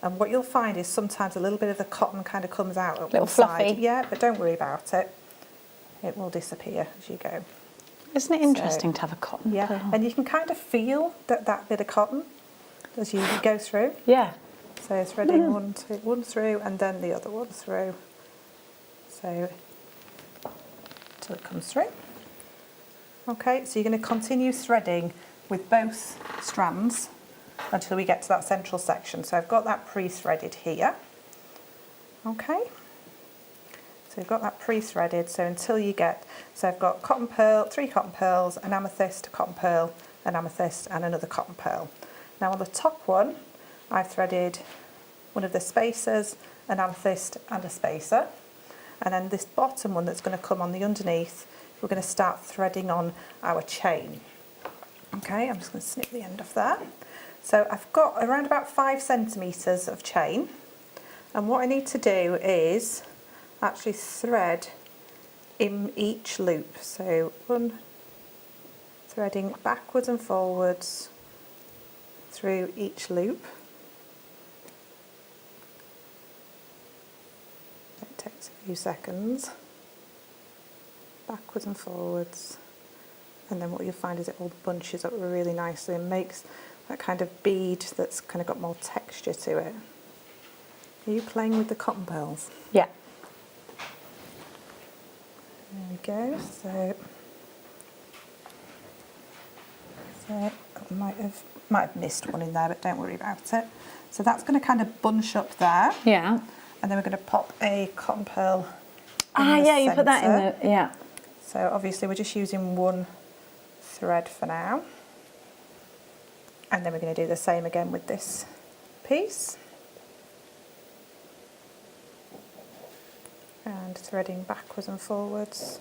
And what you'll find is sometimes a little bit of the cotton kind of comes out at Little one side. fluffy. Yeah, but don't worry about it. It will disappear as you go. Isn't it interesting to have a cotton Yeah, pearl? and you can kind of feel that bit of cotton as you go through. Yeah. So threading one through and then the other one through. So until it comes through. Okay, so you're going to continue threading with both strands until we get to that central section. So I've got that pre-threaded here. Okay. So we've got that pre-threaded, so until you get, so I've got cotton pearl, 3 cotton pearls, an amethyst, a cotton pearl, an amethyst and another cotton pearl. Now on the top one, I've threaded one of the spacers, an amethyst and a spacer. And then this bottom one that's going to come on the underneath, we're going to start threading on our chain. Okay, I'm just going to snip the end off there. So I've got around about 5 centimetres of chain. And what I need to do is actually thread in each loop. So one, threading backwards and forwards through each loop. It takes a few seconds. Backwards and forwards. And then what you'll find is it all bunches up really nicely and makes that kind of bead that's kind of got more texture to it. Are you playing with the cotton pearls? Yeah. There we go. So I might have missed one in there, but don't worry about it. So that's going to kind of bunch up there. Yeah. And then we're going to pop a cotton pearl in Ah, the yeah, you put that in centre. the, yeah. So obviously we're just using one thread for now. And then we're going to do the same again with this piece. And threading backwards and forwards.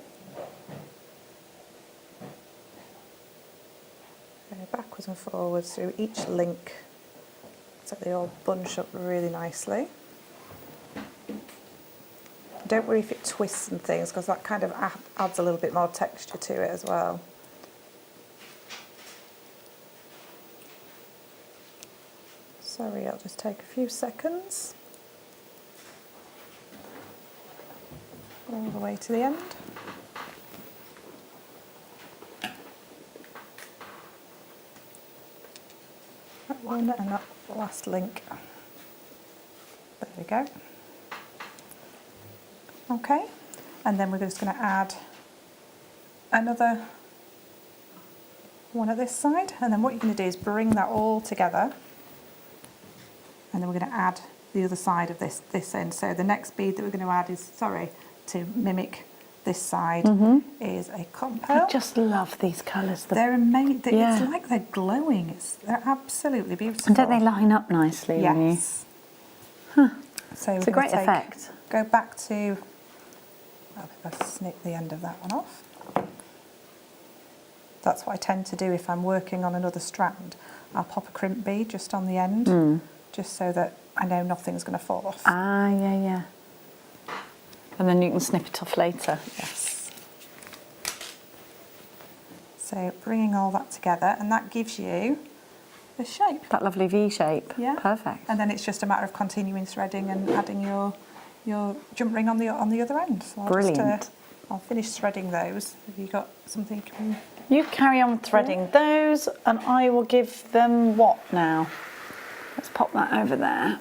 Backwards and forwards through each link so they all bunch up really nicely. Don't worry if it twists and things, because that kind of adds a little bit more texture to it as well. Sorry, I'll just take a few seconds. All the way to the end. That one and that last link. There we go. Okay, and then we're just going to add another one at this side, and then what you're going to do is bring that all together, and then we're going to add the other side of this end. So the next bead that we're going to add is, to mimic this side, is a cotton pearl. I just love these colours. They're amazing. Yeah. It's like they're glowing. They're absolutely beautiful. And don't they line up nicely? Yes. When you... So it's a great effect. Go back to, I'll snip the end of that one off. That's what I tend to do if I'm working on another strand. I'll pop a crimp bead just on the end, just so that I know nothing's going to fall off. Ah, yeah, yeah. And then you can snip it off later. Yes. So bringing all that together, and that gives you the shape. That lovely V shape. Yeah. Perfect. And then it's just a matter of continuing threading and adding your jump ring on the other end. So Brilliant. I'll finish threading those. Have you got something? You carry on threading those, and I will give them what now? Let's pop that over there.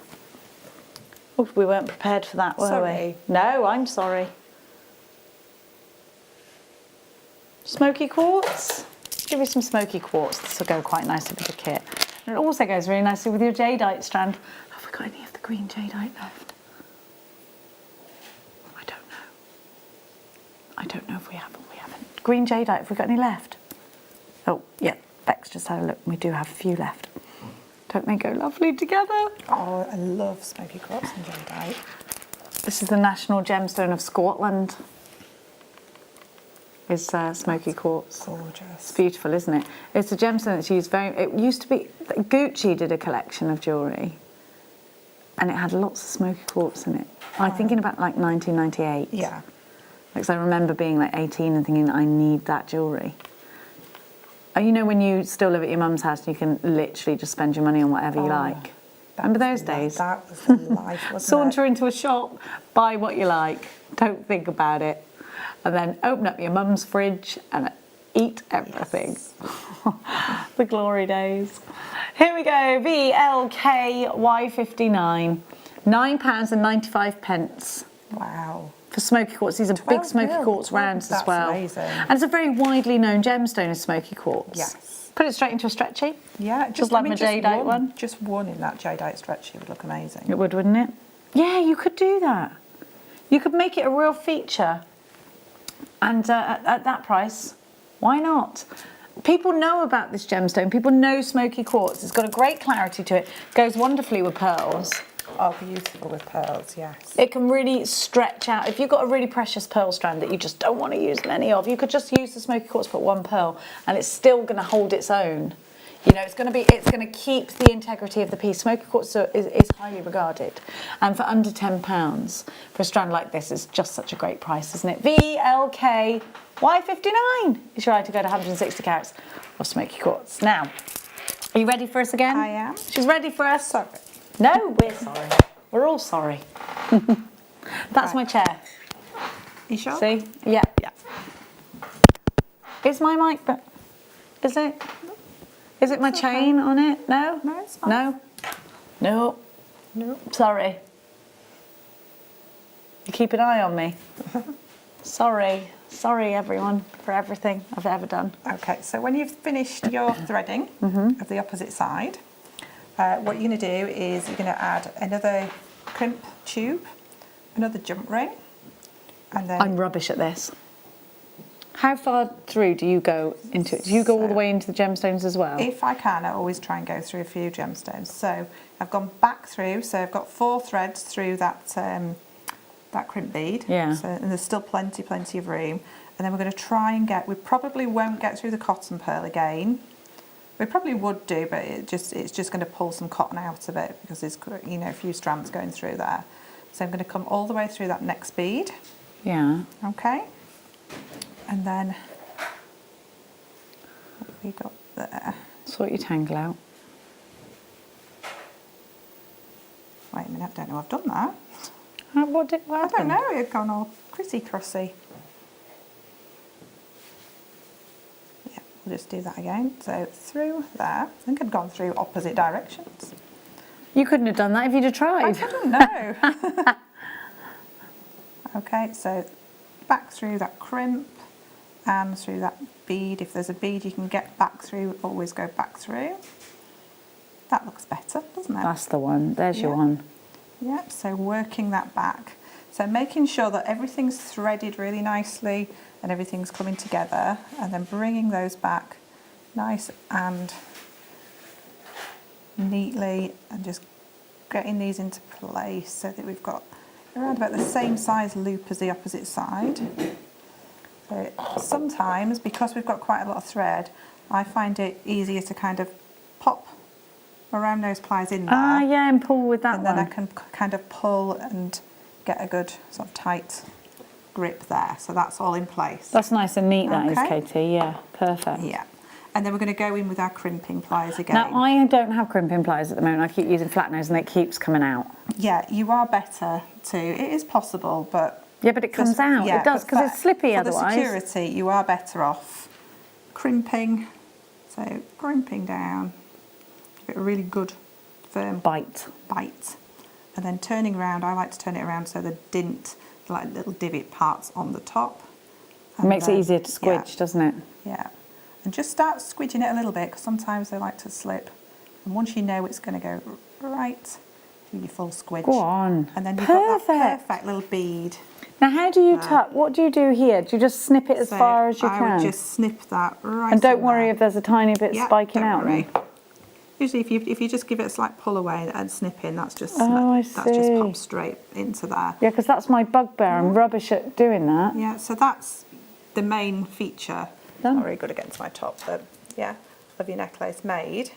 Oh, we weren't prepared for that, were we? No, I'm sorry. Smoky quartz. Give you some smoky quartz. This will go quite nicely with the kit. And it also goes really nicely with your jadeite strand. Have we got any of the green jadeite left? I don't know. I don't know if we have or we haven't. Green jadeite, have we got any left? Oh, yeah. Bex just had a look and we do have a few left. Don't they go lovely together? Oh, I love smoky quartz and jadeite. This is the national gemstone of Scotland. Is smoky quartz. Gorgeous. It's beautiful, isn't it? It's a gemstone that's used very... It used to be... Gucci did a collection of jewellery and it had lots of smoky quartz in it. I'm thinking about like 1998. Yeah. Because I remember being like 18 and thinking, I need that jewellery. You know when you still live at your mum's house and you can literally just spend your money on whatever you like? Remember those days? That was the life, wasn't Saunter into a shop, buy what you like, don't think about it, and then open up your mum's fridge and eat everything. Yes. The glory days. Here we go, VLKY59, £9.95. Wow. For smoky quartz. These are big smoky quartz rounds as well. Amazing. And it's a very widely known gemstone is smoky quartz. Yes. Put it straight into a stretchy. Yeah, just like my jadeite one. Just one in that jadeite stretchy would look amazing. It would, wouldn't it? Yeah, you could do that. You could make it a real feature. And at that price, why not? People know about this gemstone. People know smoky quartz. It's got a great clarity to it. Goes wonderfully with pearls. Oh, beautiful with pearls, yes. It can really stretch out. If you've got a really precious pearl strand that you just don't want to use many of, you could just use the smoky quartz, put one pearl, and it's still going to hold its own. You know, it's going to keep the integrity of the piece. Smoky quartz is highly regarded, and for under £10 for a strand like this is just such a great price, isn't it? VLKY59 is your right to go to 160 carats of smoky quartz. Now, are you ready for us again? I am. She's ready for us. Sorry. No, we're sorry. We're all sorry. That's my chair. You sure? See? Yeah. Is my mic, but is it? Is it my chain on it? No? No, it's fine. No? No. No. Sorry. You keep an eye on me. Sorry. Sorry, everyone, for everything I've ever done. Okay, so when you've finished your threading of the opposite side, what you're going to do is you're going to add another crimp tube, another jump ring, and then... I'm rubbish at this. How far through do you go into it? Do you go all the way into the gemstones as well? If I can, I always try and go through a few gemstones. So I've gone back through, so I've got 4 threads through that that crimp bead. Yeah. So, and there's still plenty of room. And then we're going to try and we probably won't get through the cotton pearl again. We probably would do, but it's just going to pull some cotton out of it because there's, you know, a few strands going through there. So I'm going to come all the way through that next bead. Yeah. Okay. And then what have we got there? Sort your tangle out. Wait a minute, I don't know I've done that. What I don't know, it's gone all crossy. Yeah, we'll just do that again. So through there, I think I'd gone through opposite directions. You couldn't have done that if you'd have tried. I couldn't, no. Okay, so back through that crimp and through that bead. If there's a bead you can get back through, always go back through. That looks better, doesn't it? That's the one. There's your one. Yep, so working that back. So making sure that everything's threaded really nicely and everything's coming together, and then bringing those back nice and neatly and just getting these into place so that we've got around about the same size loop as the opposite side. So sometimes, because we've got quite a lot of thread, I find it easier to kind of pop around those plies in there. Ah, yeah, and pull with that and one. then I can kind of pull and get a good sort of tight grip there. So that's all in place. That's nice and neat, that is, Okay. Katie. Yeah, perfect. Yeah. And then we're going to go in with our crimping pliers again. Now, I don't have crimping pliers at the moment. I keep using flat nose and it keeps coming out. Yeah, you are better to. It is possible, but... Yeah, but it comes out. Yeah, it does, because it's slippy otherwise. For the security, you are better off crimping. So crimping down. Give it a really good firm bite. And then turning around, I like to turn it around so the dint, like little divot parts on the top. It makes it easier to squidge, doesn't it? Yeah. And just start squidging it a little bit, because sometimes they like to slip. And once you know it's going to go right, do your full squidge. Go on. And then you've got that perfect little bead. Now, how do you tuck? What do you do here? Do you just snip it as far as you can? I would just snip that right. And don't worry if there's a tiny bit spiking out. Worry. Usually, if you just give it a slight pull away and snip in, that's just just pops straight into there. Yeah, because that's my bugbear. I'm rubbish at doing that. Yeah, so that's the main feature. Not very good against my top, but yeah, of your necklace made.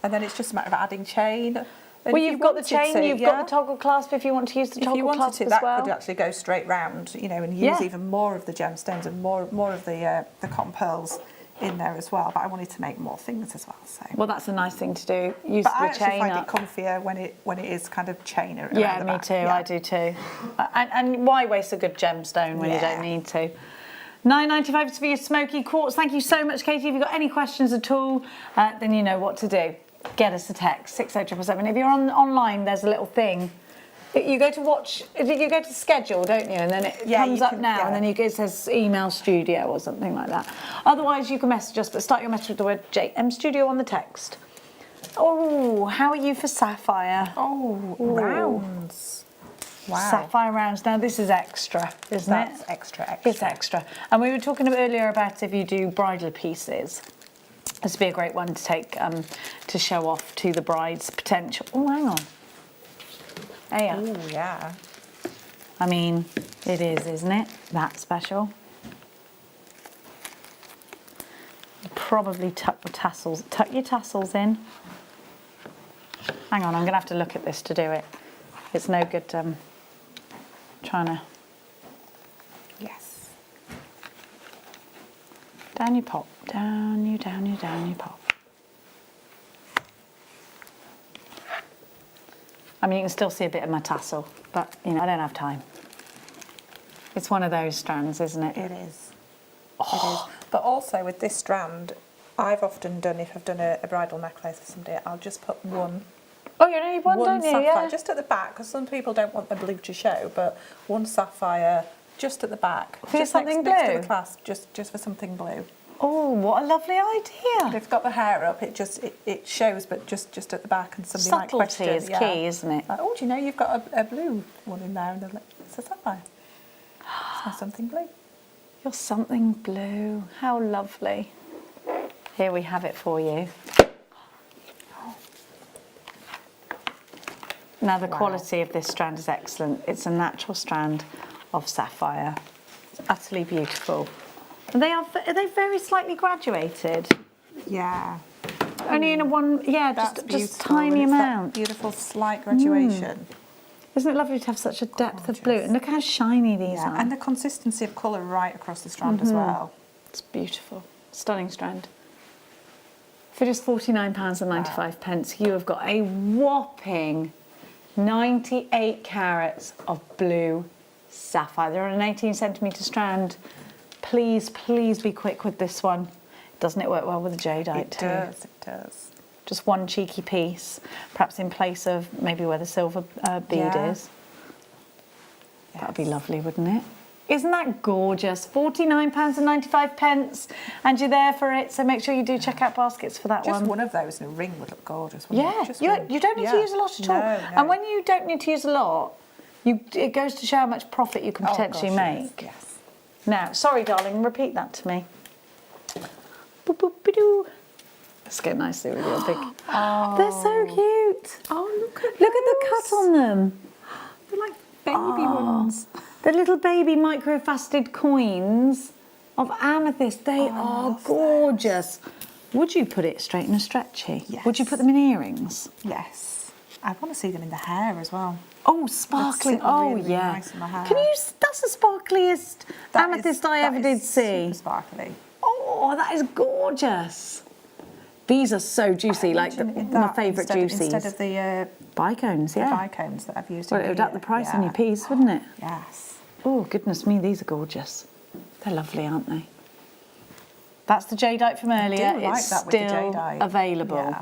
And then it's just a matter of adding chain. And well, you've got the chain, you've got the toggle clasp if you want to use the toggle clasp as well. That could actually go straight round, you know, and use even more of the gemstones and more of the cotton pearls in there as well, but I wanted to make more things as well. So Well, that's a nice thing to do. Use but the I actually chain find up. it comfier when it is kind of chain around Yeah, the me back. too. Yeah. I do too. And why waste a good gemstone when you don't need to? £9.95 for your Smoky Quartz. Thank you so much, Katie. If you've got any questions at all, then you know what to do. Get us a text, 60777. If you're online, there's a little thing. You go to watch, you go to schedule, don't you? And then it comes up now, and then it says email studio or something like that. Otherwise, you can message us, but start your message with the word JM Studio on the text. Oh, how are you for sapphire? Oh, rounds. Wow. Sapphire rounds. Now, this is extra, isn't it? That's extra. It's extra. And we were talking earlier about if you do bridal pieces. This would be a great one to take to show off to the bride's potential. Oh, hang on. There you are. Oh, yeah. I mean, it is, isn't it? That special. Probably tuck your tassels in. Hang on, I'm going to have to look at this to do it. It's no good trying to... Yes. Down you pop. Down you pop. I mean, you can still see a bit of my tassel, but, you know, I don't have time. It's one of those strands, isn't it? It is. It is. But also with this strand, I've often done, if I've done a bridal necklace for somebody, I'll just put one. Oh, you need one, don't you? Sapphire, Yeah. just at the back, because some people don't want the blue to show, but one sapphire just at the back. For just something next to blue? the clasp, just for something blue. Oh, what a lovely idea. They've got the hair up, it shows, but just at the back, and somebody might Subtlety question. is key, isn't it? Like, oh, do you know you've got a blue one in there? And they're like, it's a sapphire. It's something blue. You're something blue. How lovely. Here we have it for you. Now the quality of this strand is excellent. It's a natural strand of sapphire. It's utterly beautiful. And are they very slightly graduated? Yeah. Only in a one, yeah, just tiny and it's that amount. Beautiful slight graduation. Isn't it lovely to have such a depth of blue? And look how shiny these are. And the consistency of colour right across the strand as well. It's beautiful. Stunning strand. For just £49.95, you have got a whopping 98 carats of blue sapphire. They're on an 18cm strand. Please, please be quick with this one. Doesn't it work well with the jadeite too? It does. Just one cheeky piece, perhaps in place of maybe where the silver bead is. That would be lovely, wouldn't it? Isn't that gorgeous? £49.95, and you're there for it. So make sure you do check out baskets for that one. Just one of those in a ring would look gorgeous, wouldn't it? Just Yeah, you don't need to use a lot at all. No. And when you don't need to use a lot, it goes to show how much profit you can potentially make. Yes. Now, sorry, darling, repeat that to me. Boop, boop, ba-doo. Let's go nicely with your big. Oh. They're so cute. Oh, look at the cut on them. They're like baby ones. The little baby microfaceted coins of amethyst. They are gorgeous. Would you put it straight in a stretchy? Yes. Would you put them in earrings? Yes. I want to see them in the hair as well. Oh, sparkling. Oh, really yeah. nice in my hair. Can you? That's the sparkliest amethyst I ever did see. Super sparkly. Oh, that is gorgeous. These are so juicy, like my favourite juicies. Instead of the bicones, yeah. The bicones that I've used. Well, it would up the price on your piece, wouldn't it? Yes. Oh, goodness me, these are gorgeous. They're lovely, aren't they? That's the jadeite from earlier. I do like it's that with the still jadeite. available. Yeah.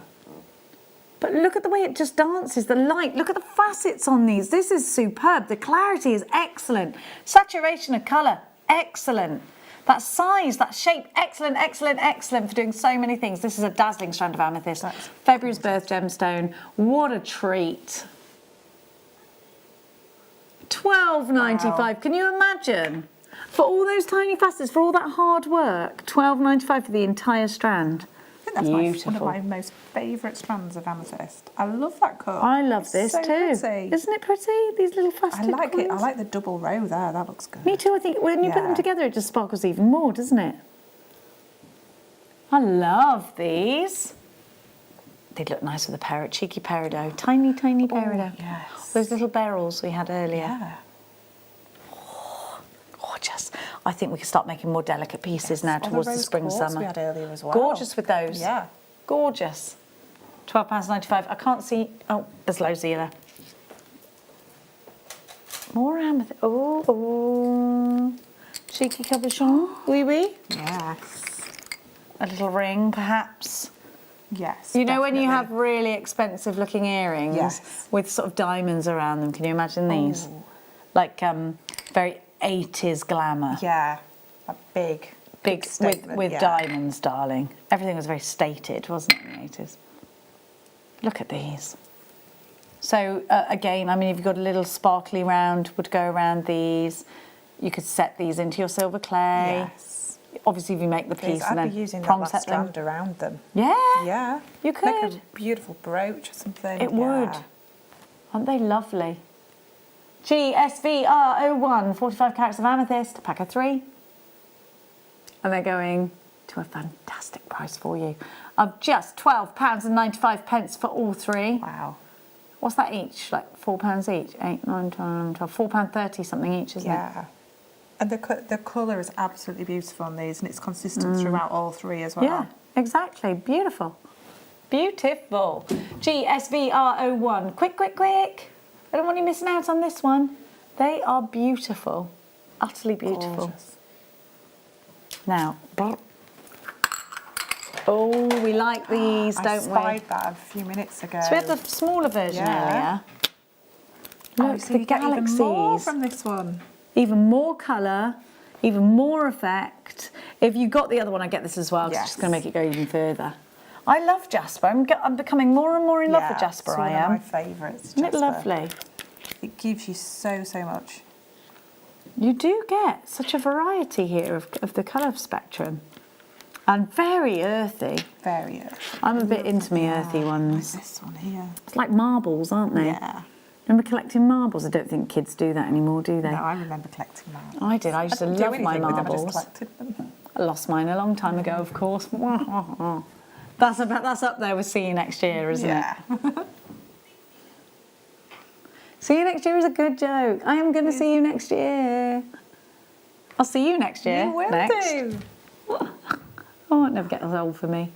But look at the way it just dances, the light. Look at the facets on these. This is superb. The clarity is excellent. Saturation of colour, excellent. That size, that shape, excellent, excellent, excellent for doing so many things. This is a dazzling strand of amethyst. February's birth gemstone. What a treat. $12.95. Wow. Can you imagine? For all those tiny facets, for all that hard work, $12.95 for the entire strand. I think that's one of my most favourite strands of amethyst. I love that cut. I love this so too. Pretty. Isn't it pretty? These little faceted I like coins? it. I like the double row there. That looks good. Me too. I think when you put them together, it just sparkles even more, doesn't it? I love these. They'd look nice with a cheeky peridot. Tiny, tiny peridot. Yes. Those little beryls we had earlier. Yeah. Oh, gorgeous. I think we can start making more delicate pieces now Or the towards the rose spring, quartz summer. we had earlier as well. Gorgeous with those. Yeah. Gorgeous. £12.95. I can't see. Oh, there's loads of you there. More amethyst. Oh. Cheeky cabochon. Oui, oui. Yes. A little ring, perhaps. Yes. You know when you definitely. have really expensive looking earrings Yes. with sort of diamonds around them? Can you imagine these? Like very 80s glamour. Yeah. A big statement, with yeah. diamonds, darling. Everything was very stated, wasn't it, in the 80s? Look at these. So again, I mean, if you've got a little sparkly round, would go around these. You could set these into your silver clay. Yes. Obviously, if you make the piece and I'd then be using prong that set them. strand around them. Yeah. Yeah. You could. Make a beautiful brooch or something. It yeah. would. Aren't they lovely? GSVR01, 45 carats of amethyst, pack of 3. And they're going to a fantastic price for you of just £12.95 for all 3. Wow. What's that each? Like £4 each? 8, 9, 10, 12, £4.30 something each, isn't it? Yeah. And the colour is absolutely beautiful on these, and it's consistent throughout all 3 as well. Yeah, exactly. Beautiful. Beautiful. GSVR01. Quick, quick, quick. I don't want you missing out on this one. They are beautiful. Utterly beautiful. Gorgeous. Now, oh, we like these, don't we? I spied that a few minutes ago. So we had the smaller version earlier. Look, so the you get galaxies. even more from this one. Even more colour, even more effect. If you got the other one, I get this as well, 'cause it's just going to make it go even further. I love Jasper. I'm becoming more and more in love with Jasper, it's I one am. of my favourites, Isn't it Jasper. lovely? It gives you so much. You do get such a variety here of the colour spectrum. And very earthy. Very earthy. I'm a bit into me earthy ones. Like this one here. It's like marbles, aren't they? Yeah. Remember collecting marbles? I don't think kids do that anymore, do they? No, I remember collecting marbles. I did. I used to didn't do love my anything with them, I marbles. just collected them. I lost mine a long time ago, of course. That's up there with see you next year, isn't it? See you next year is a good joke. I am going to see you next year. I'll see you next year. You will next. do. Oh, it never gets old for me.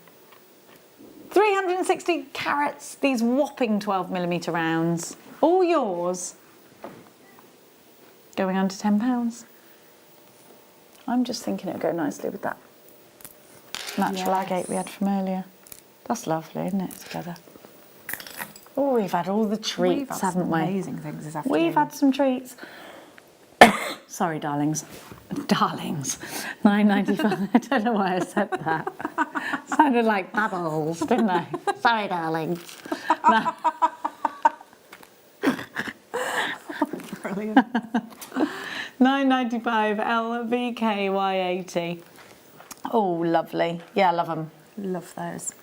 360 carats, these whopping 12mm rounds. All yours. Going under £10. I'm just thinking it would go nicely with that natural agate we had from earlier. That's lovely, isn't it, together? Oh, we've had all the treats, haven't we? Amazing things this afternoon. We've had some treats. Sorry, darlings. Darlings. £9.95. I don't know why I said that. Sounded like bubbles, didn't I? Sorry, darlings. No. Brilliant. £9.95 LVKY80. Oh, lovely. Yeah, I love them. Love those.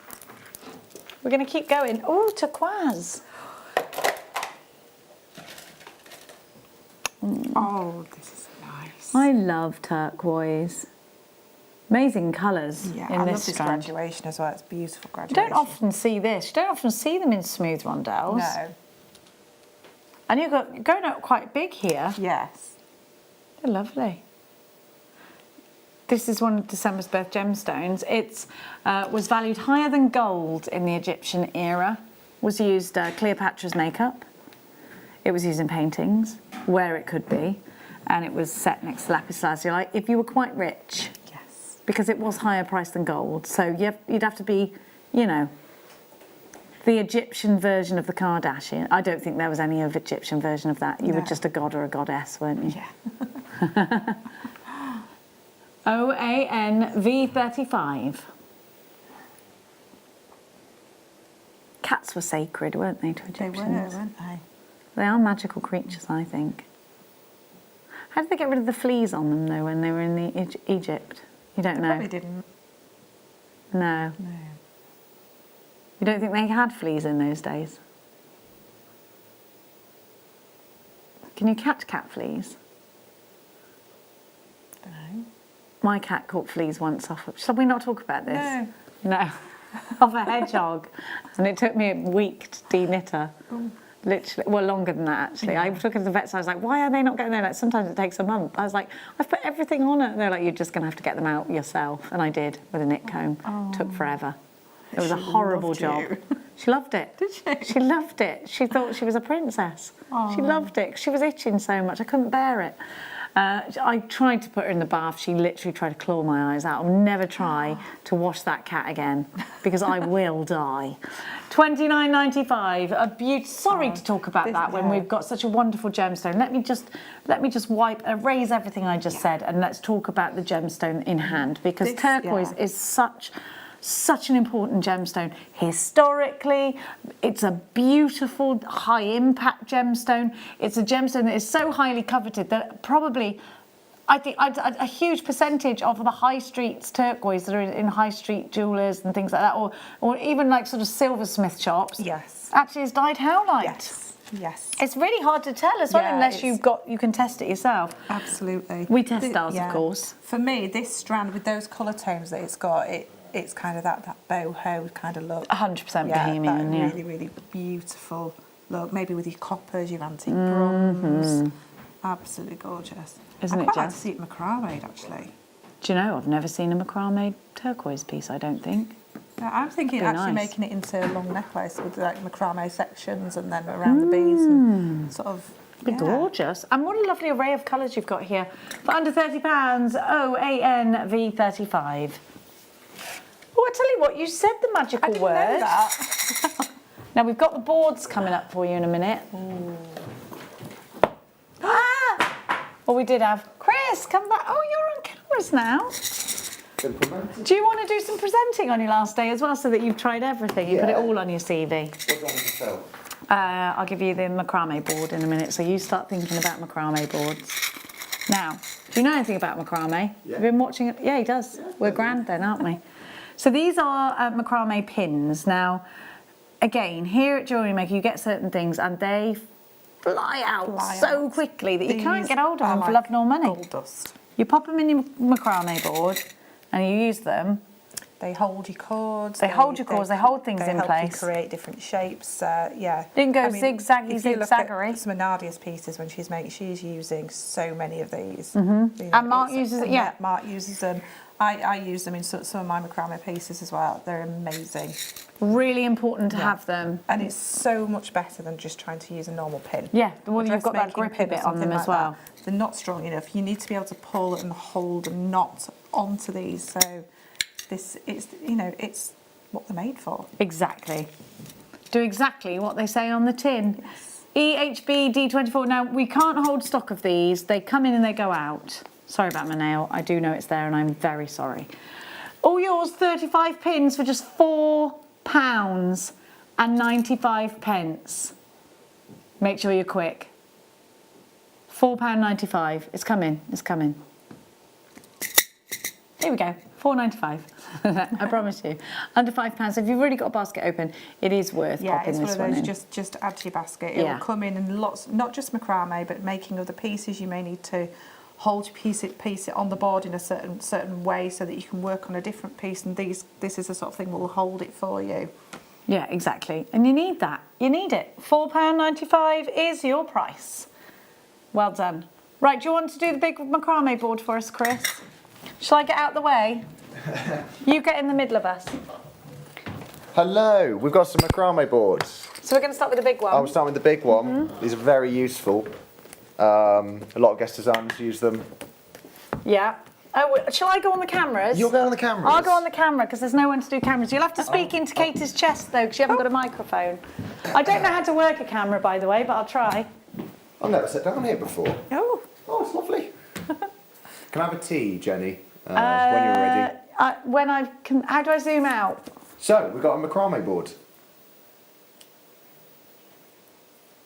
We're going to keep going. Oh, turquoise. Oh, this is nice. I love turquoise. Amazing colours Yeah, in I this love this strand. graduation as well. It's beautiful You graduation. don't often see this. You don't often see them in smooth rondelles. No. And you're going out quite big here. Yes. They're lovely. This is one of December's birth gemstones. It was valued higher than gold in the Egyptian era. Was used Cleopatra's makeup. It was used in paintings where it could be, and it was set next to lapis lazuli if you were quite rich. Yes. Because it was higher priced than gold, so you'd have to be, you know, the Egyptian version of the Kardashian. I don't think there was any of Egyptian version of that. You were just a god or a goddess, weren't you? Yeah. OANV35. Cats were sacred, weren't they, to Egyptians? They were, weren't they? They are magical creatures, I think. How did they get rid of the fleas on them, though, when they were in the Egypt? You don't know? Probably didn't. No. No. You don't think they had fleas in those days? Can you catch cat fleas? No. My cat caught fleas once off. Shall we not talk about this? No. No. Off a hedgehog. And it took me a week to deknit her. Literally, well, longer than that actually. I was looking at the vets, I was like, why are they not getting there? Like, sometimes it takes a month. I was like, I've put everything on it. And they're like, you're just going to have to get them out yourself. And I did with a knit comb. Took forever. It was a horrible job. She loved it. Did she? She loved it. She thought she was a princess. She loved it. She was itching so much. I couldn't bear it. I tried to put her in the bath. She literally tried to claw my eyes out. I'll never try to wash that cat again because I will die. $29.95. A beauty. Sorry to talk about that when we've got such a wonderful gemstone. Let me just erase everything I just said, and let's talk about the gemstone in hand, because turquoise is such an important gemstone. Historically, it's a beautiful, high-impact gemstone. It's a gemstone that is so highly coveted that probably, I think, a huge percentage of the high streets turquoise that are in high street jewellers and things like that, or even like sort of silversmith shops, actually is dyed howlite. Yes. It's really hard to tell as well, unless you can test it yourself. Absolutely. We test ours, of course. For me, this strand with those colour tones that it's got, it's kind of that boho kind of look. 100% bohemian, that really, really beautiful look. Maybe with your coppers, your antique bronze. Absolutely gorgeous. Isn't it, I'd quite like Jess? to see it macrame actually. Do you know, I've never seen a macrame turquoise piece, I don't think. Yeah, I'm thinking Be actually nice. making it into a long necklace with like macrame sections and then around the beads and sort of. Be gorgeous. And what a lovely array of colours you've got here. For under £30, OAN V35. Oh, I tell you what, you said the magical word. I didn't know that. Now we've got the boards coming up for you in a minute. Well, we did have Chris come back. Oh, you're on cameras now. Do you want to do some presenting on your last day as well, so that you've tried everything? You put it all on your CV. What do you want me to sell? I'll give you the macrame board in a minute, so you start thinking about macrame boards. Now, do you know anything about macrame? Yeah. You've been watching it? Yeah, he does. We're grand then, aren't we? So these are macrame pins. Now, again, here at JewelleryMaker, you get certain things and they fly out so quickly that you can't get hold of them for love nor money. Gold dust. You pop them in your macrame board and you use them. They hold your cords. They hold your cords. They hold things in help place. You create different shapes. Yeah. Didn't go zigzaggy, if you look at zigzaggery. some of Nadia's pieces when she's using so many of these. Mm-hmm. You know, And Mark uses it. Yeah, Mark uses them. I use them in some of my macrame pieces as well. They're amazing. Really important to have them. And it's so much better than just trying to use a normal pin. Yeah, well, you've got that dressmaking grippy pin or bit on them something as like well. that. They're not strong enough. You need to be able to pull and hold a knot onto these. So it's what they're made for. Exactly. Do exactly what they say on the tin. Yes. EHB D24. Now, we can't hold stock of these. They come in and they go out. Sorry about my nail. I do know it's there and I'm very sorry. All yours, 35 pins for just £4.95. Make sure you're quick. £4.95. It's coming. It's coming. Here we go. £4.95. I promise you. Under £5. So if you've already got a basket open, it is worth popping it's this one of one those in. just add to your basket. It will come in lots, not just macrame, but making other pieces. You may need to hold your piece it on the board in a certain way so that you can work on a different piece. And this is the sort of thing that will hold it for you. Yeah, exactly. And you need that. You need it. £4.95 is your price. Well done. Right, do you want to do the big macrame board for us, Chris? Shall I get out the way? You get in the middle of us. Hello, we've got some macrame boards. So we're going to start with the big one. I'll start with the big one. These are very useful. A lot of guest designers use them. Yeah. Oh, shall I go on the cameras? You'll go on the cameras. I'll go on the camera because there's no one to do cameras. You'll have to speak into Katie's chest though, because you haven't got a microphone. I don't know how to work a camera, by the way, but I'll try. I've never sat down here before. Oh, it's lovely. Can I have a tea, Jenny, when you're ready? How do I zoom out? So, we've got a macrame board.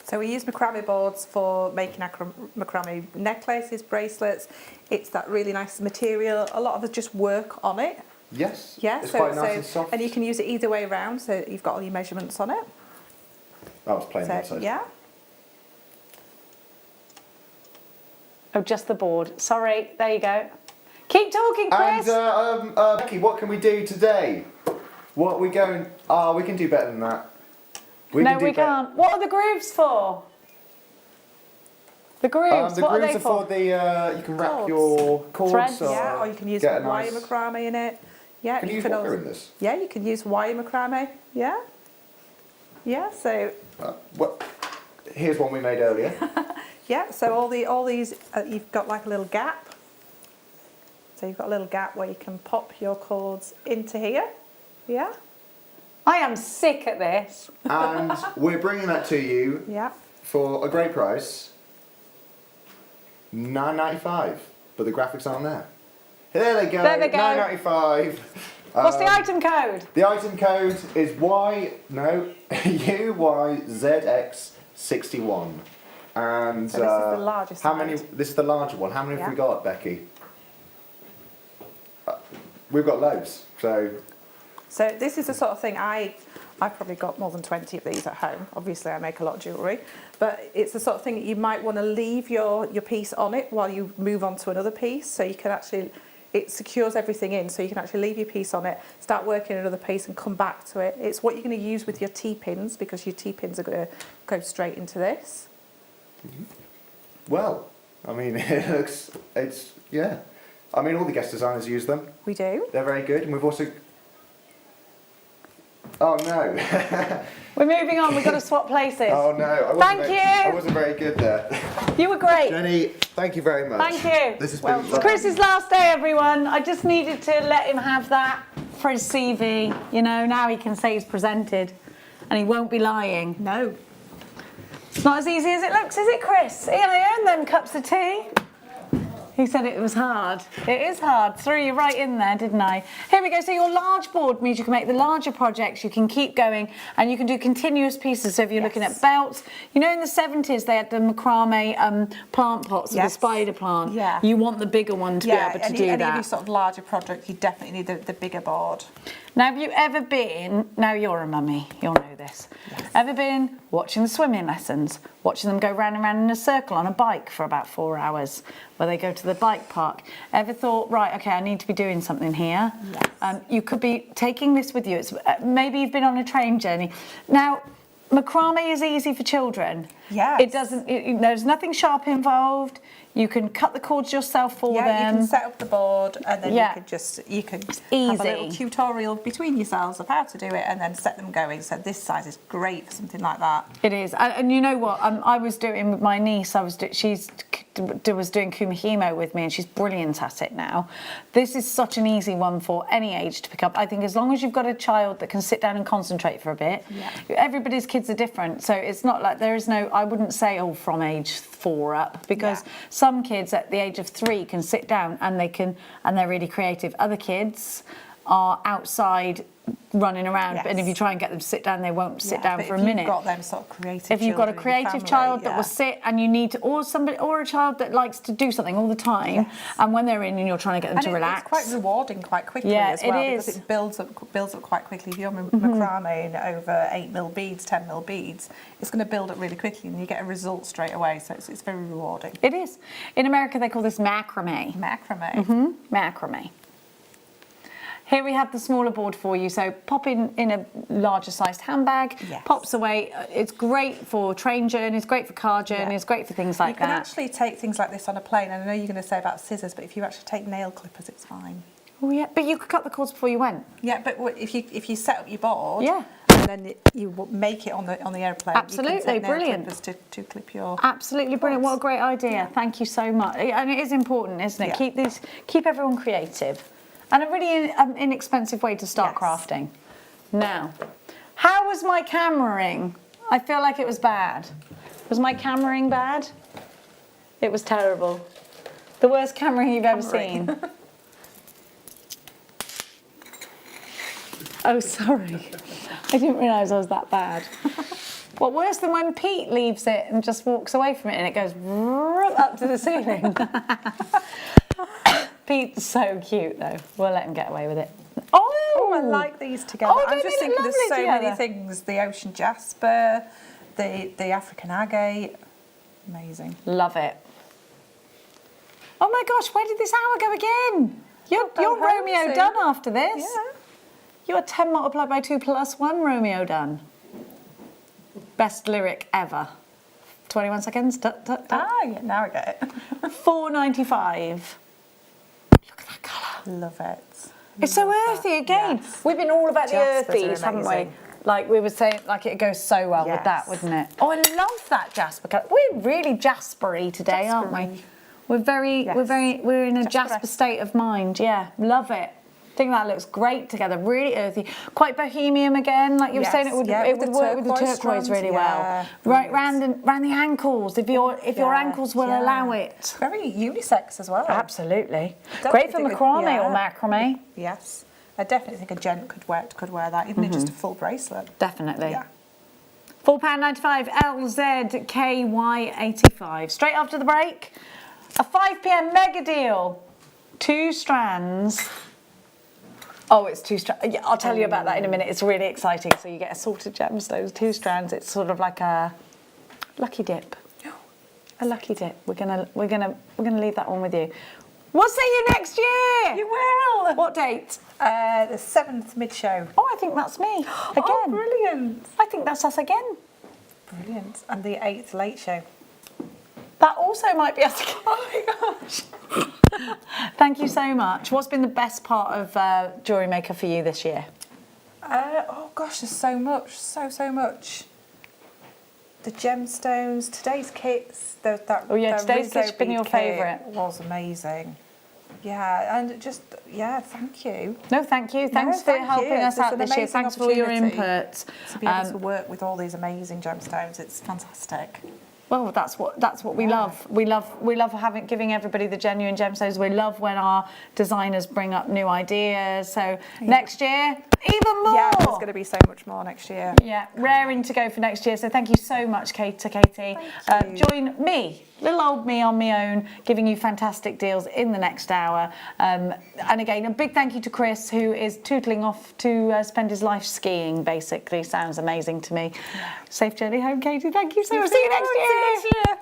So we use macrame boards for making macrame necklaces, bracelets. It's that really nice material. A lot of us just work on it. Yes. Yeah. It's quite nice and soft. And you can use it either way around. So you've got all your measurements on it. I was playing outside. Yeah. Oh, just the board. Sorry. There you go. Keep talking, Chris. And Becky, what can we do today? What are we going? We can do better than that. No, we can't. What are the grooves for? The grooves, The what grooves are they for the, you can wrap your cords. Threads. Yeah, or you can use get a wire nice... macrame in it. Yeah, Can you use wire in this? Yeah, you can use wire macrame. Yeah. Yeah, so... Here's one we made earlier. Yeah, so all these, you've got like a little gap. So you've got a little gap where you can pop your cords into here. Yeah. I am sick at this. And we're bringing that to you for a great price, $9.95. But the graphics aren't there. There they go. There they go. $9.95. What's the item code? The item code is UYZX61. And So this is the largest how many? size. This is the larger one. How many have we got, Becky? We've got loads. So this is the sort of thing I've probably got more than 20 of these at home. Obviously, I make a lot of jewellery, but it's the sort of thing that you might want to leave your piece on it while you move on to another piece, so you can actually. It secures everything in, so you can actually leave your piece on it, start working another piece and come back to it. It's what you're going to use with your T-pins, because your T-pins are going to go straight into this. well, I mean, yeah. I mean, all the guest designers use them. We do. They're very good, and we've also... Oh no. We're moving on, we've got to swap places. Oh no, I wasn't very good there. You were great. Jenny, thank you very much. Thank you. This has been It's Chris's last day, everyone. I just needed to let him have that for his CV. You know, now he can say he's presented and he won't be lying. No. It's not as easy as it looks, is it, Chris? Ian, I earned them cups of tea. He said it was hard. It is hard. Threw you right in there, didn't I? Here we go. So your large board means you can make the larger projects, you can keep going, and you can do continuous pieces. So if you're looking at belts, you know in the 70s they had the macrame plant pots with the spider plant. Yeah. You want the bigger one to be able to do that. Any of these sort of larger projects, you definitely need the bigger board. Now, have you ever been, now you're a mummy, you'll know this, ever been watching the swimming lessons, watching them go round and round in a circle on a bike for about 4 hours, where they go to the bike park? Ever thought, right, okay, I need to be doing something here? Yes. You could be taking this with you. It's, maybe you've been on a train journey. Now, macrame is easy for children. Yeah. It doesn't, there's nothing sharp involved. You can cut the cords yourself for them. Yeah, you can set up the board and then you can have a little tutorial between yourselves of how to do it and then set them going. So this size is great for something like that. It is, and you know what? I was doing with my niece. She's was doing kumihimo with me, and she's brilliant at it now. This is such an easy one for any age to pick up. I think as long as you've got a child that can sit down and concentrate for a bit. Yeah. Everybody's kids are different, so it's not like there is no. I wouldn't say from age 4 up, because some kids at the age of 3 can sit down and they're really creative. Other kids are outside running around, and if you try and get them to sit down, they won't sit down for a minute. If you've got them sort of creative, if you've got a creative child that will sit, and you need to, or a child that likes to do something all the time, and when they're in, and you're trying to get them to relax, it's quite rewarding quite quickly as well, because it builds up quite quickly. If you're macrame in over 8mm beads, 10mm beads, it's going to build up really quickly, and you get a result straight away. So it's very rewarding. It is. In America, they call this macrame. Macrame. Macrame. Here we have the smaller board for you, so pop in a larger sized handbag, pops away. It's great for train journeys, great for car journeys, great for things like that. You can actually take things like this on a plane, and I know you're going to say about scissors, but if you actually take nail clippers, it's fine. Oh yeah, but you could cut the cords before you went. Yeah, but if you set up your board, and then you make it on the airplane. Absolutely, you can take nail brilliant. clippers to clip your. Absolutely brilliant. What a great idea! Thank you so much. And it is important, isn't it? Keep everyone creative. And a really inexpensive way to start crafting. Now, how was my cameraing? I feel like it was bad. Was my cameraing bad? It was terrible. The worst cameraing you've ever seen. Oh, sorry. I didn't realise I was that bad. What, worse than when Pete leaves it and just walks away from it and it goes up to the ceiling? Pete's so cute though. We'll let him get away with it. Oh, I like these together. Oh, I'm just thinking there's so together. many things. The ocean jasper, the African agate. Amazing. Love it. Oh my gosh, where did this hour go again? You're Romeo done after this. Yeah. You're 10 multiplied by 2 plus 1 Romeo done. Best lyric ever. 21 seconds. Yeah, now I get it. $4.95. Love it. It's so earthy again. Yes. We've been all about the Jaspers are earthies, haven't we? amazing. Like we were saying, like it goes so well with that, wouldn't it? Oh, I love that Jasper colour. We're really Jasper-y today, aren't we? We're in a Jasper state of mind. Yeah, love it. I think that looks great together. Really earthy, quite bohemian again. Like you were saying, it would work with the turquoise really well. Right round the ankles, if your ankles will allow it. Very unisex as well. Absolutely. Great for macrame or macrame. Yes. I definitely think a gent could wear that, even in just a full bracelet. Definitely. Yeah. £4.95 LZKY85. Straight after the break, a 5 p.m. mega deal. 2 strands. Oh, it's 2 strands. Yeah, I'll tell you about that in a minute. It's really exciting. So you get assorted gemstones, 2 strands. It's sort of like a lucky dip. A lucky dip. We're gonna leave that one with you. We'll see you next year. You will. What date? The 7th mid-show. Oh, I think that's me. Again. Oh, brilliant. I think that's us again. Brilliant. And the 8th late show. That also might be us again. Oh my gosh. Thank you so much. What's been the best part of Jewellery Maker for you this year? Oh gosh, there's so much. So much. The gemstones, today's kits. Today's kit's been your favourite. Was amazing. Yeah, and just, thank you. No, thank you. Thanks for helping us out this year. Thanks for all your input. To be able to work with all these amazing gemstones, it's fantastic. Well, that's what we love. We love giving everybody the genuine gemstones. We love when our designers bring up new ideas. So next year, even more. Yeah, there's going to be so much more next year. Yeah, raring to go for next year. So thank you so much, Katie. Join me, little old me on my own, giving you fantastic deals in the next hour. And again, a big thank you to Chris, who is tootling off to spend his life skiing, basically. Sounds amazing to me. Safe journey home, Katie. Thank you so much. See you next year.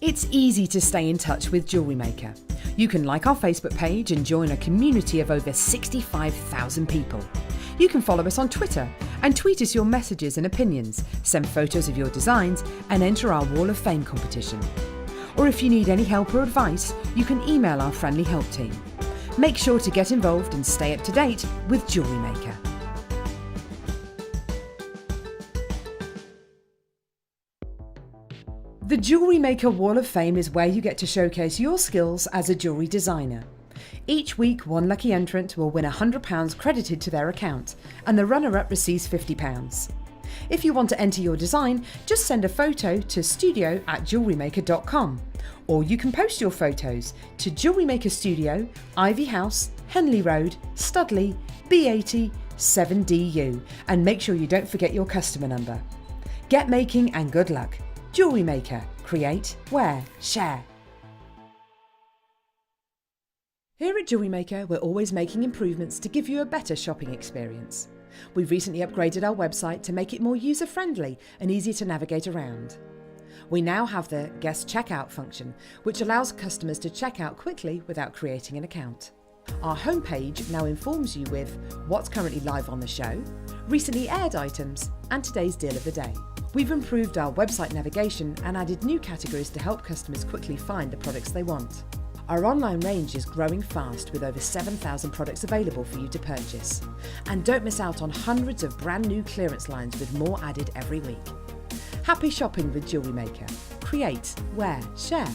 It's easy to stay in touch with Jewellery Maker. You can like our Facebook page and join a community of over 65,000 people. You can follow us on Twitter and tweet us your messages and opinions, send photos of your designs and enter our Wall of Fame competition. Or if you need any help or advice, you can email our friendly help team. Make sure to get involved and stay up to date with Jewellery Maker. The Jewellery Maker Wall of Fame is where you get to showcase your skills as a jewellery designer. Each week, one lucky entrant will win £100 credited to their account, and the runner-up receives £50. If you want to enter your design, just send a photo to studio@jewellerymaker.com, or you can post your photos to Jewellery Maker Studio, Ivy House, Henley Road, Studley, B80 7DU, and make sure you don't forget your customer number. Get making and good luck. Jewellery Maker. Create, wear, share. Here at Jewellery Maker, we're always making improvements to give you a better shopping experience. We've recently upgraded our website to make it more user-friendly and easier to navigate around. We now have the guest checkout function, which allows customers to check out quickly without creating an account. Our homepage now informs you with what's currently live on the show, recently aired items, and today's deal of the day. We've improved our website navigation and added new categories to help customers quickly find the products they want. Our online range is growing fast with over 7,000 products available for you to purchase. And don't miss out on hundreds of brand new clearance lines with more added every week. Happy shopping with Jewellery Maker. Create, wear, share.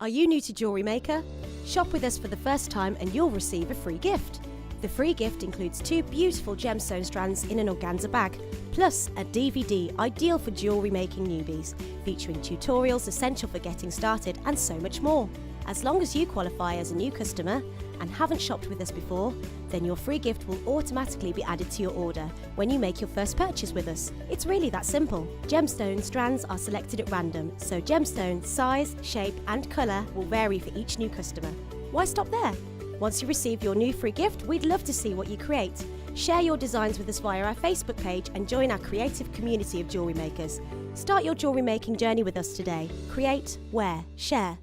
Are you new to Jewellery Maker? Shop with us for the first time and you'll receive a free gift. The free gift includes 2 beautiful gemstone strands in an organza bag, plus a DVD ideal for jewellery making newbies, featuring tutorials essential for getting started and so much more. As long as you qualify as a new customer and haven't shopped with us before, then your free gift will automatically be added to your order when you make your first purchase with us. It's really that simple. Gemstone strands are selected at random, so gemstone size, shape and colour will vary for each new customer. Why stop there? Once you receive your new free gift, we'd love to see what you create. Share your designs with us via our Facebook page and join our creative community of jewellery makers. Start your jewellery making journey with us today. Create, wear, share.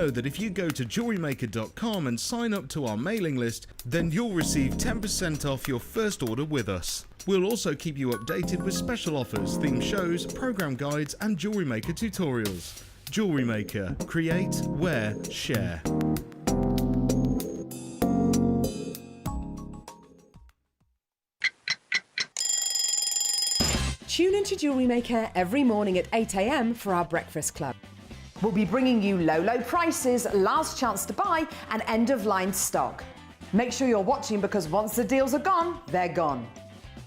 know that if you go to JewelleryMaker.com and sign up to our mailing list, then you'll receive 10% off your first order with us. We'll also keep you updated with special offers, theme shows, program guides and Jewellery Maker tutorials. Jewellery Maker. Create, wear, share. Tune into Jewellery Maker every morning at 8 a.m. for our breakfast club. We'll be bringing you low prices, last chance to buy, and end-of-line stock. Make sure you're watching because once the deals are gone, they're gone.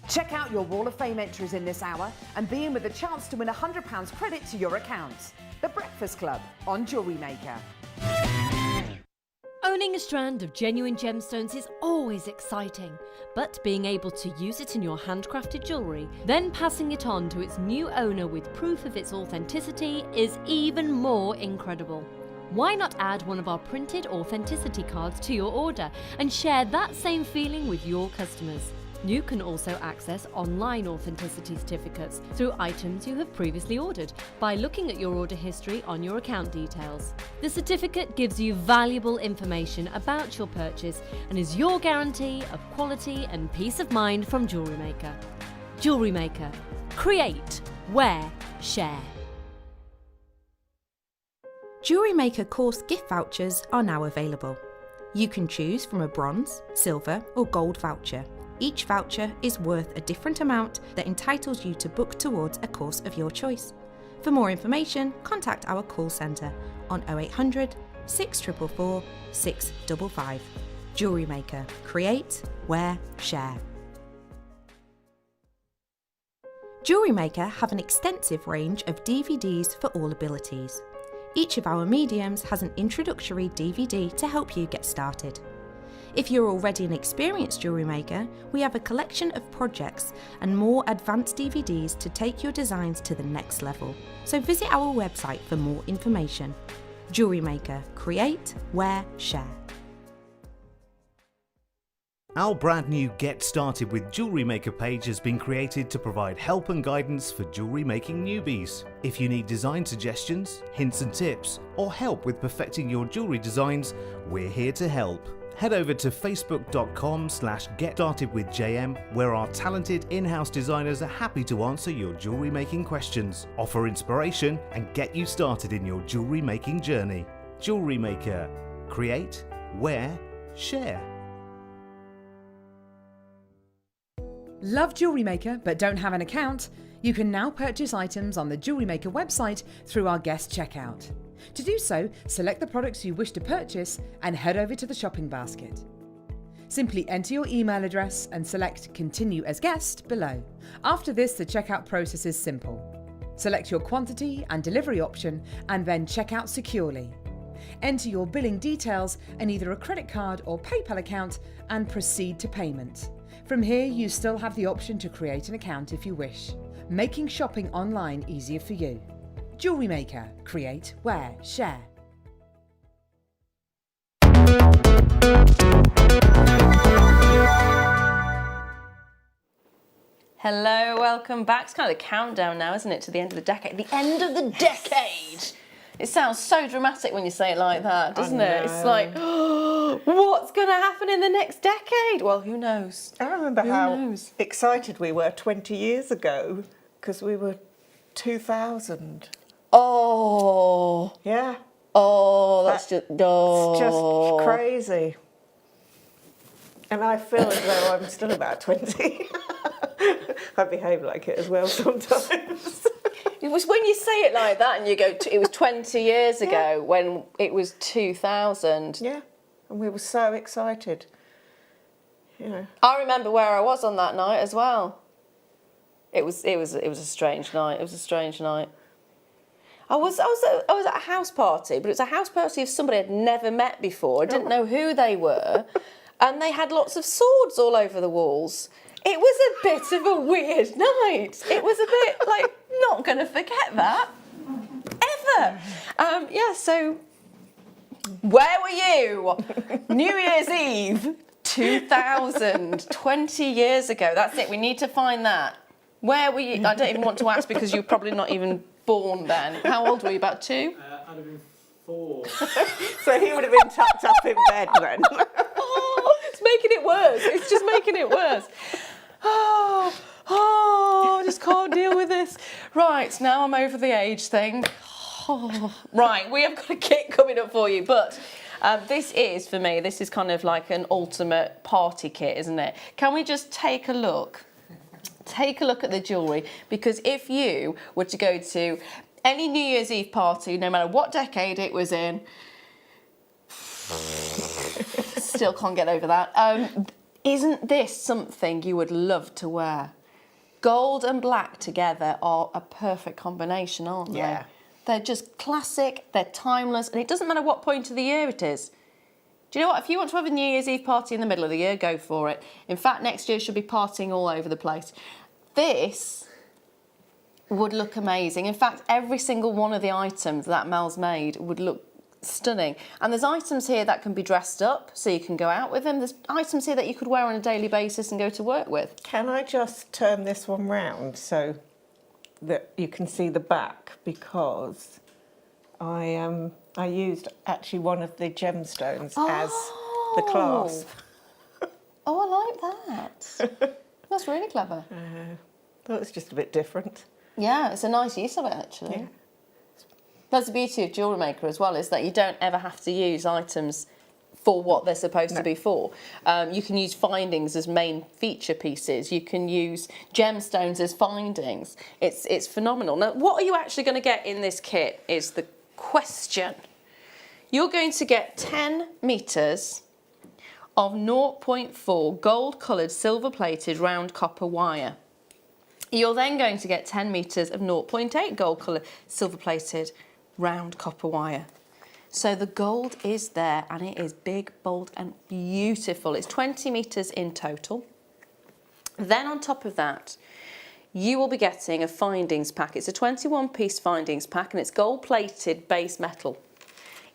Check out your Wall of Fame entries in this hour and be in with a chance to win £100 credit to your account. The Breakfast Club on Jewellery Maker. Owning a strand of genuine gemstones is always exciting, but being able to use it in your handcrafted jewellery, then passing it on to its new owner with proof of its authenticity is even more incredible. Why not add one of our printed authenticity cards to your order and share that same feeling with your customers? You can also access online authenticity certificates through items you have previously ordered by looking at your order history on your account details. The certificate gives you valuable information about your purchase and is your guarantee of quality and peace of mind from Jewellery Maker. Jewellery Maker. Create, wear, share. Jewellery Maker course gift vouchers are now available. You can choose from a bronze, silver or gold voucher. Each voucher is worth a different amount that entitles you to book towards a course of your choice. For more information, contact our call centre on 0800 644 655. Jewellery Maker. Create, wear, share. Jewellery Maker have an extensive range of DVDs for all abilities. Each of our mediums has an introductory DVD to help you get started. If you're already an experienced jewellery maker, we have a collection of projects and more advanced DVDs to take your designs to the next level. So visit our website for more information. Jewellery Maker. Create, wear, share. Our brand new Get Started with Jewellery Maker page has been created to provide help and guidance for jewellery making newbies. If you need design suggestions, hints and tips, or help with perfecting your jewellery designs, we're here to help. Head over to facebook.com/GetStartedWithJM, where our talented in-house designers are happy to answer your jewellery making questions, offer inspiration, and get you started in your jewellery making journey. Jewellery Maker. Create, wear, share. Love Jewellery Maker but don't have an account? You can now purchase items on the Jewellery Maker website through our guest checkout. To do so, select the products you wish to purchase and head over to the shopping basket. Simply enter your email address and select Continue as Guest below. After this, the checkout process is simple. Select your quantity and delivery option and then check out securely. Enter your billing details and either a credit card or PayPal account and proceed to payment. From here, you still have the option to create an account if you wish, making shopping online easier for you. Jewellery Maker. Create, wear, share. Hello, welcome back. It's kind of the countdown now, isn't it, to the end of the decade? The end of the decade! It sounds so dramatic when you say it like that, doesn't it? It's like, oh, what's going to happen in the next decade? Well, who knows? I remember how excited we were 20 years ago because we were 2000. Oh. Yeah. Oh, that's just... Oh. It's just crazy. And I feel as though I'm still about 20. I behave like it as well sometimes. It was when you say it like that and you go, it was 20 years ago when it was 2000. Yeah, and we were so excited. You know. I remember where I was on that night as well. It was a strange night. It was a strange night. I was at a house party, but it was a house party of somebody I'd never met before. I didn't know who they were, and they had lots of swords all over the walls. It was a bit of a weird night. It was a bit like, not going to forget that, ever. So where were you? New Year's Eve, 2000, 20 years ago. That's it, we need to find that. Where were you? I don't even want to ask because you're probably not even born then. How old were you, about 2? I'd have been 4. So he would have been tucked up in bed then. Oh, it's making it worse. It's just making it worse. Oh, I just can't deal with this. Right, now I'm over the age thing. Oh, right, we have got a kit coming up for you, but this is, for me, this is kind of like an ultimate party kit, isn't it? Can we just take a look? Take a look at the jewellery, because if you were to go to any New Year's Eve party, no matter what decade it was in, still can't get over that, isn't this something you would love to wear? Gold and black together are a perfect combination, aren't they? Yeah. They're just classic, they're timeless, and it doesn't matter what point of the year it is. Do you know what? If you want to have a New Year's Eve party in the middle of the year, go for it. In fact, next year should be partying all over the place. This would look amazing. In fact, every single one of the items that Mel's made would look stunning. And there's items here that can be dressed up, so you can go out with them. There's items here that you could wear on a daily basis and go to work with. Can I just turn this one round so that you can see the back, because I used actually one of the gemstones as the clasp. Oh, I like that. That's really clever. Thought it was just a bit different. Yeah, it's a nice use of it, actually. Yeah. That's the beauty of JewelleryMaker as well, is that you don't ever have to use items for what they're supposed to be for. You can use findings as main feature pieces. You can use gemstones as findings. It's phenomenal. Now, what are you actually going to get in this kit is the question. You're going to get 10 metres of 0.4 gold-coloured silver-plated round copper wire. You're then going to get 10 metres of 0.8 gold-coloured silver-plated round copper wire. So the gold is there, and it is big, bold and beautiful. It's 20 metres in total. Then on top of that, you will be getting a findings pack. It's a 21-piece findings pack, and it's gold-plated base metal.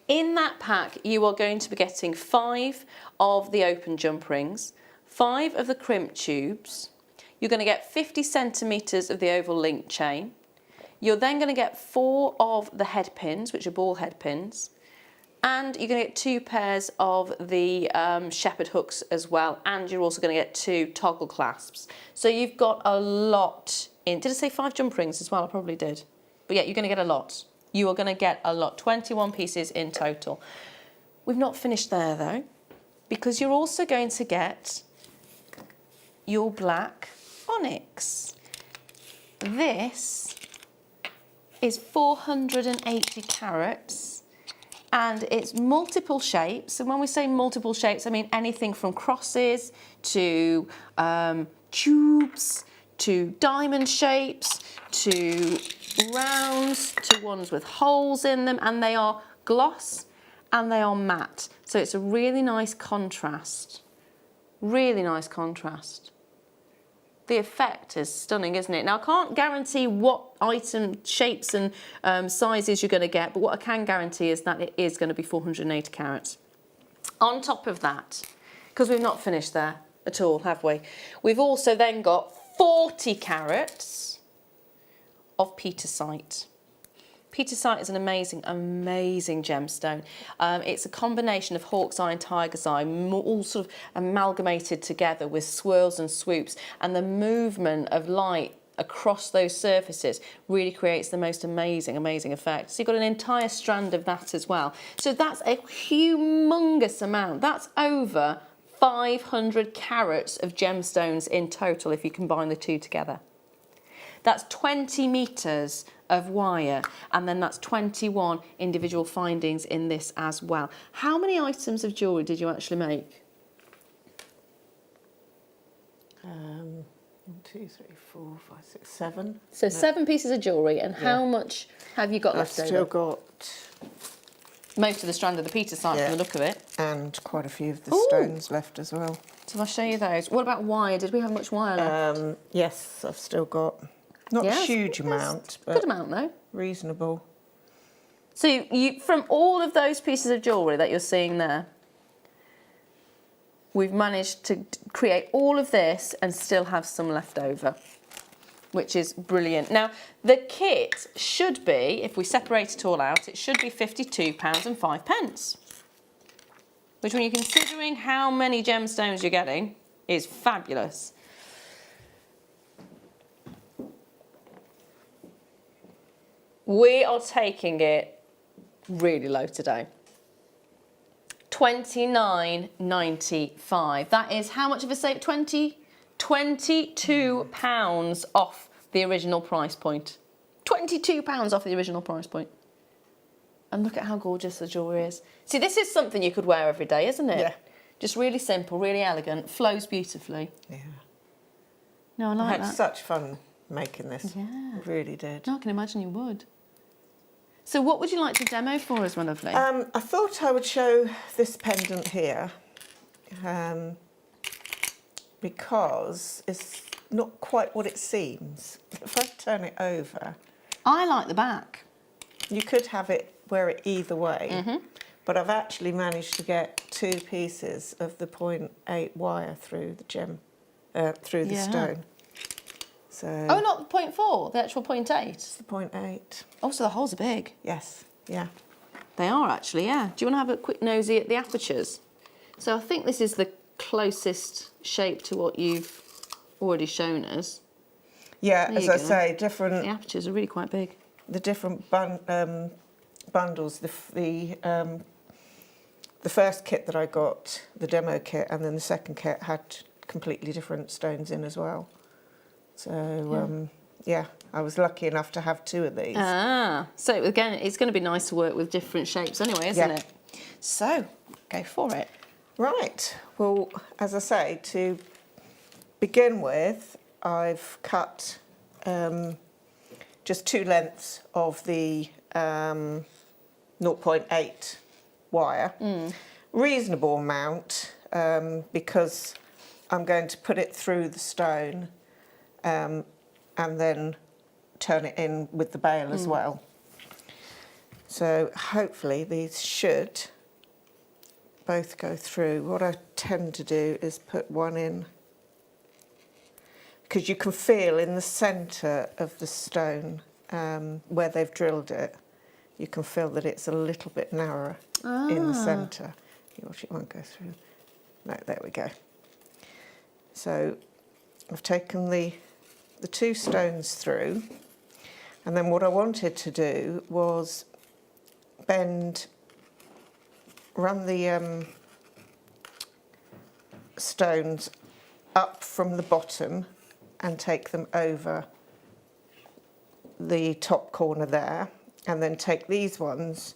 In that pack, you are going to be getting 5 of the open jump rings, 5 of the crimp tubes. You're going to get 50 centimetres of the oval link chain. You're then going to get 4 of the head pins, which are ball head pins. And you're going to get 2 pairs of the shepherd hooks as well. And you're also going to get 2 toggle clasps. So you've got a lot in. Did I say 5 jump rings as well? I probably did. But yeah, you're going to get a lot. You are going to get a lot. 21 pieces in total. We've not finished there though, because you're also going to get your black onyx. This is 480 carats. And it's multiple shapes. And when we say multiple shapes, I mean anything from crosses to tubes, to diamond shapes, to rounds, to ones with holes in them. And they are gloss and they are matte. So it's a really nice contrast. Really nice contrast. The effect is stunning, isn't it? Now, I can't guarantee what item shapes and sizes you're going to get, but what I can guarantee is that it is going to be 480 carats. On top of that, because we've not finished there at all, have we? We've also then got 40 carats of petersite. Petersite is an amazing, amazing gemstone. It's a combination of hawk's eye and tiger's eye, all sort of amalgamated together with swirls and swoops, and the movement of light across those surfaces really creates the most amazing, amazing effect. So you've got an entire strand of that as well. So that's a humongous amount. That's over 500 carats of gemstones in total if you combine the two together. That's 20 metres of wire, and then that's 21 individual findings in this as well. How many items of jewellery did you actually make? 1, 2, 3, 4, 5, 6, 7. So 7 pieces of jewellery, and how much have you got left over? I've still got most of the strand of the petersite from the look of it. And quite a few of the stones left as well. So I'll show you those. What about wire? Did we have much wire left? Yes, I've still got, not a huge amount, but good amount though. Reasonable. So you, from all of those pieces of jewellery that you're seeing there, we've managed to create all of this and still have some left over. which is brilliant. Now, the kit should be, if we separate it all out, it should be £52.05. Which, when you're considering how many gemstones you're getting, is fabulous. We are taking it really low today. £29.95. That is how much of a save? £22 off the original price point. £22 off the original price point. And look at how gorgeous the jewellery is. See, this is something you could wear every day, isn't it? Yeah. Just really simple, really elegant, flows beautifully. Yeah. No, I like I had that. such fun making this. Yeah. I really did. No, I can imagine you would. So what would you like to demo for us, my lovely? I thought I would show this pendant here because it's not quite what it seems. If I turn it over... I like the back. You could have it wear it either way, but I've actually managed to get 2 pieces of the 0.8 wire through the through the stone. So. Oh, not the 0.4, the actual 0.8? It's the 0.8. Oh, so the holes are big. Yes, yeah. They are actually, yeah. Do you want to have a quick nosy at the apertures? So I think this is the closest shape to what you've already shown us. Yeah, as I say, different... The apertures are really quite big. The different bundles, the first kit that I got, the demo kit, and then the second kit had completely different stones in as well. So, yeah, I was lucky enough to have 2 of these. Ah, so again, it's going to be nice to work with different shapes anyway, isn't it? So, go for it. Right, well, as I say, to begin with, I've cut just 2 lengths of the 0.8 wire. Reasonable amount because I'm going to put it through the stone and then turn it in with the bail as well. So hopefully these should both go through. What I tend to do is put one in because you can feel in the centre of the stone where they've drilled it, you can feel that it's a little bit narrower in the centre. You watch, it won't go through. No, there we go. So I've taken the 2 stones through, and then what I wanted to do was run the stones up from the bottom and take them over the top corner there, and then take these ones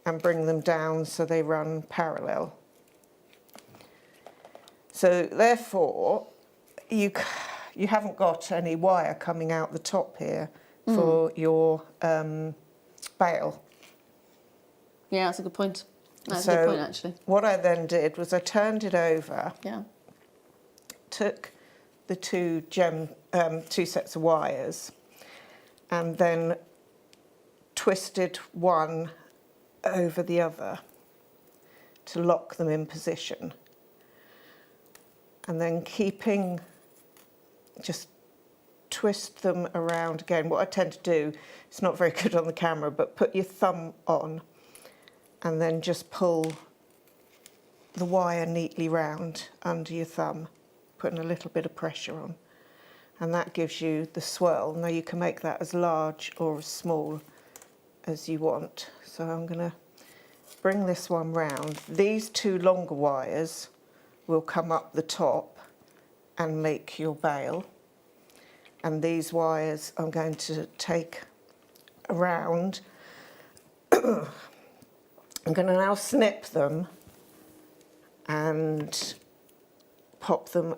and bring them down so they run parallel. So therefore, you haven't got any wire coming out the top here for your bail. Yeah, that's a good point. That's a good point, actually. What I then did was I turned it over, took the 2 sets of wires, and then twisted one over the other to lock them in position. And then just twist them around again. What I tend to do, it's not very good on the camera, but put your thumb on and then just pull the wire neatly round under your thumb, putting a little bit of pressure on. And that gives you the swirl. Now you can make that as large or as small as you want. So I'm going to bring this one round. These 2 longer wires will come up the top and make your bail. And these wires I'm going to take around. I'm going to now snip them and pop them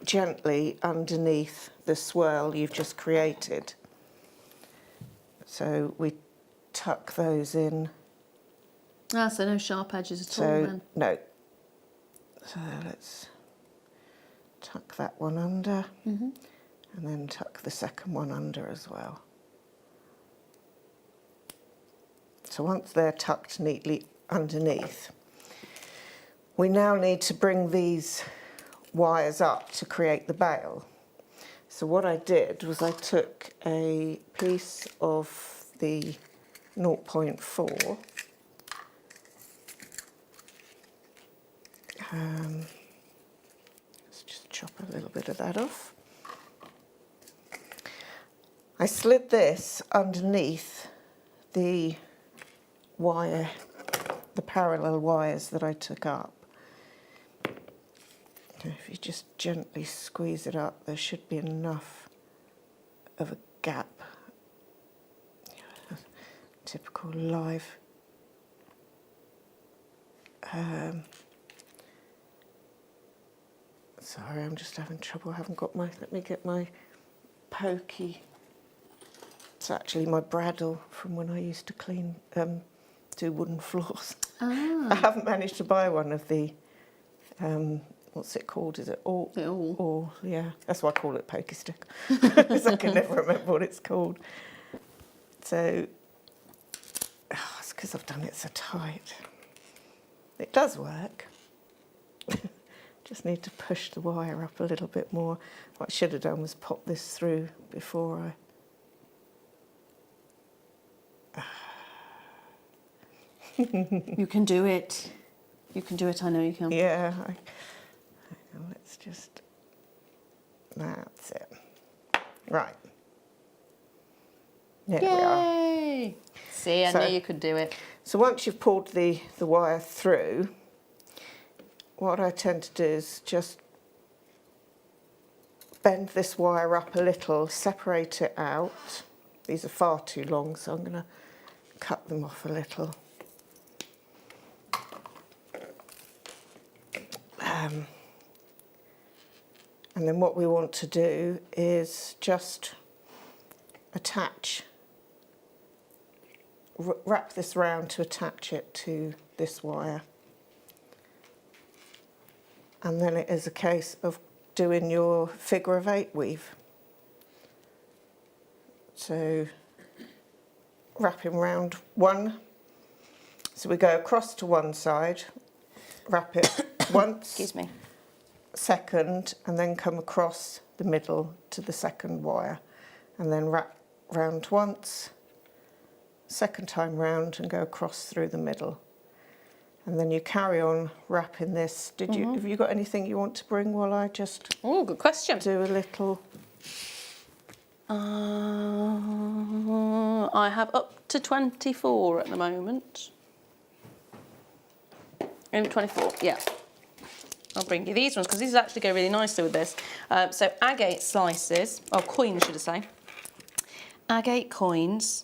gently underneath the swirl you've just created. So we tuck those in. Ah, so no sharp edges at all then? No. So let's tuck that one under and then tuck the second one under as well. So once they're tucked neatly underneath, we now need to bring these wires up to create the bail. So what I did was I took a piece of the 0.4. Let's just chop a little bit of that off. I slid this underneath the wire, the parallel wires that I took up. If you just gently squeeze it up, there should be enough of a gap. Typical live. Sorry, I'm just having trouble. I haven't got my, let me get my pokey. It's actually my bradawl from when I used to clean, do wooden floors. Ah. I haven't managed to buy one of the, what's it called? Is it all? All, yeah. That's why I call it pokey stick. Because I can never remember what it's called. So, it's because I've done it so tight. It does work. Just need to push the wire up a little bit more. What I should have done was pop this through before I... You can do it. You can do it, I know you can. Yeah. Hang on, let's just... That's it. Right. There we are. Yay! See, I knew you could do it. So once you've pulled the wire through, what I tend to do is just bend this wire up a little, separate it out. These are far too long, so I'm going to cut them off a little. And then what we want to do is just attach, wrap this round to attach it to this wire. And then it is a case of doing your figure of 8 weave. So wrapping round one. So we go across to one side, wrap it once, excuse me, second, and then come across the middle to the second wire, and then wrap round once, second time round, and go across through the middle. And then you carry on wrapping this. Have you got anything you want to bring while I just... Oh, good question. Do a little... I have up to 24 at the moment. Only 24, yeah. I'll bring you these ones because these actually go really nicely with this. So agate slices, or coins should I say. Agate coins,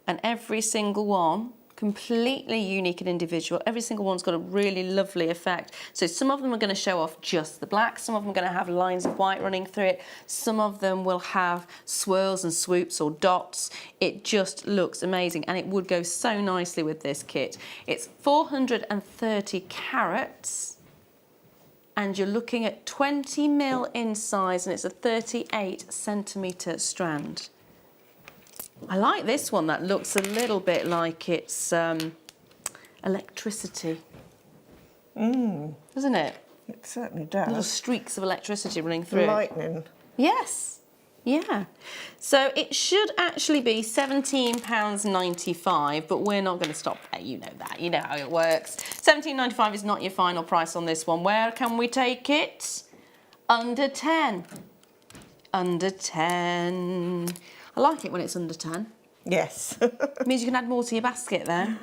and every single one completely unique and individual. Every single one's got a really lovely effect. So some of them are going to show off just the black, some of them are going to have lines of white running through it, some of them will have swirls and swoops or dots. It just looks amazing, and it would go so nicely with this kit. It's 430 carats, and you're looking at 20 mil in size, and it's a 38 centimetre strand. I like this one that looks a little bit like it's electricity. Doesn't it? It certainly does. Little streaks of electricity running through. Lightning. Yes. Yeah. So it should actually be £17.95, but we're not going to stop there. You know that. You know how it works. £17.95 is not your final price on this one. Where can we take it? Under 10. Under 10. I like it when it's under 10. Yes. It means you can add more to your basket there.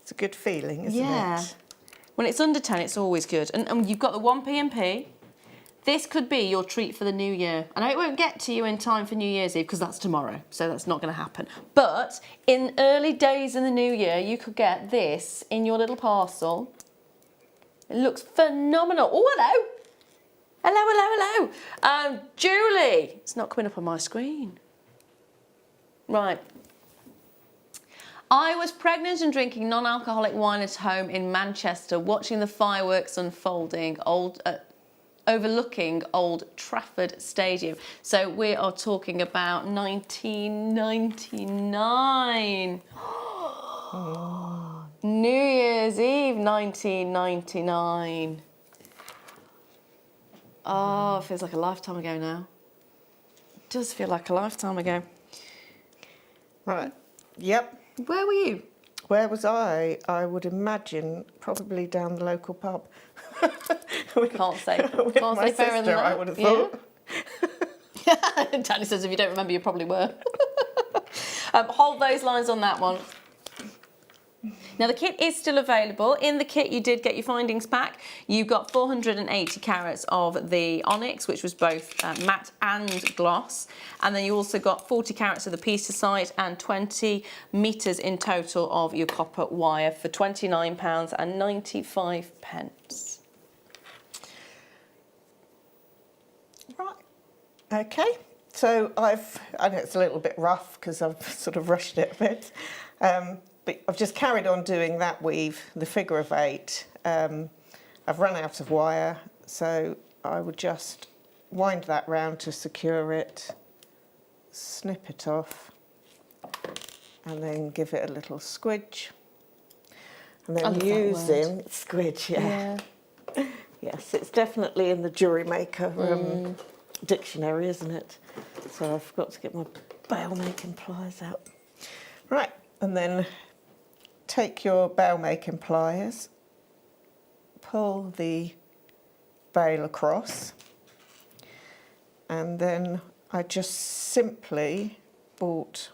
It's a good feeling, isn't it? When it's under 10, it's always good. And you've got the 1p-m-p. This could be your treat for the new year. I know it won't get to you in time for New Year's Eve because that's tomorrow, so that's not going to happen. But in early days in the new year, you could get this in your little parcel. It looks phenomenal. Oh, hello. Hello, hello, hello. Julie. It's not coming up on my screen. Right. I was pregnant and drinking non-alcoholic wine at home in Manchester, watching the fireworks unfolding, overlooking Old Trafford Stadium. So we are talking about 1999. New Year's Eve, 1999. Oh, it feels like a lifetime ago now. does feel like a lifetime ago. Right. Yep. Where were you? Where was I? I would imagine probably down the local pub. Can't say. With Can't my say fairer than sister, that. I would have thought. Danny says if you don't remember, you probably were. Hold those lines on that one. Now the kit is still available. In the kit you did get your findings pack. You got 480 carats of the onyx, which was both matte and gloss. And then you also got 40 carats of the pisacite and 20 metres in total of your copper wire for £29.95. Right. Okay. So I know it's a little bit rough because I've sort of rushed it a bit. But I've just carried on doing that weave, the figure of 8. I've run out of wire, so I would just wind that round to secure it, snip it off, and then give it a little squidge. And then using squidge, yeah. Yes, it's definitely in the JewelleryMaker dictionary, isn't it? So I've got to get my bail making pliers out. Right, and then take your bail making pliers, pull the bail across, and then I just simply bought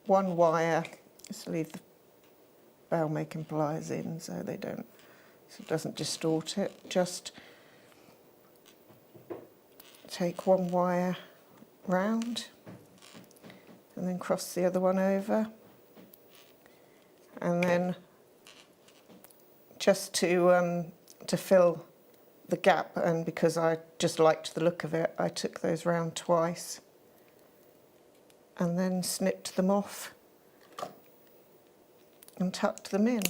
one wire. Just leave the bail making pliers in so they don't, so it doesn't distort it. Just take one wire round and then cross the other one over. And then just to fill the gap, and because I just liked the look of it, I took those round twice and then snipped them off and tucked them in.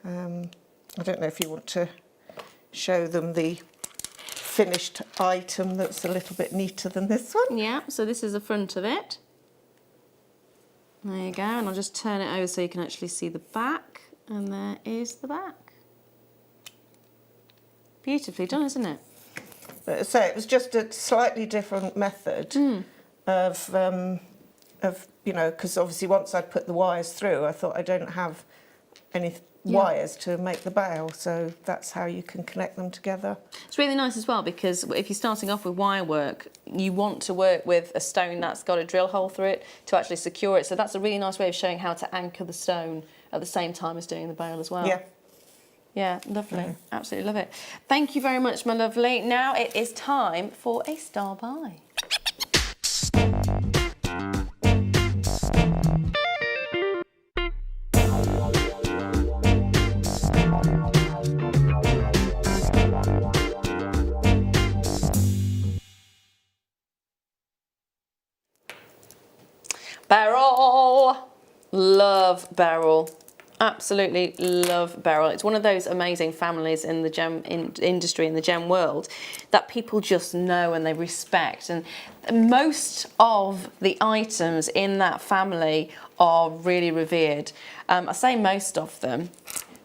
I don't know if you want to show them the finished item that's a little bit neater than this one. Yeah, so this is the front of it. There you go, and I'll just turn it over so you can actually see the back, and there is the back. Beautifully done, isn't it? So it was just a slightly different method of you know, because obviously once I put the wires through, I thought I don't have any wires to make the bail, so that's how you can connect them together. It's really nice as well because if you're starting off with wire work, you want to work with a stone that's got a drill hole through it to actually secure it. So that's a really nice way of showing how to anchor the stone at the same time as doing the bail as well. Yeah. Yeah, lovely. Absolutely love it. Thank you very much, my lovely. Now it is time for a star buy. Beryl! Love Beryl. Absolutely love Beryl. It's one of those amazing families in the gem industry, in the gem world, that people just know and they respect. And most of the items in that family are really revered. I say most of them.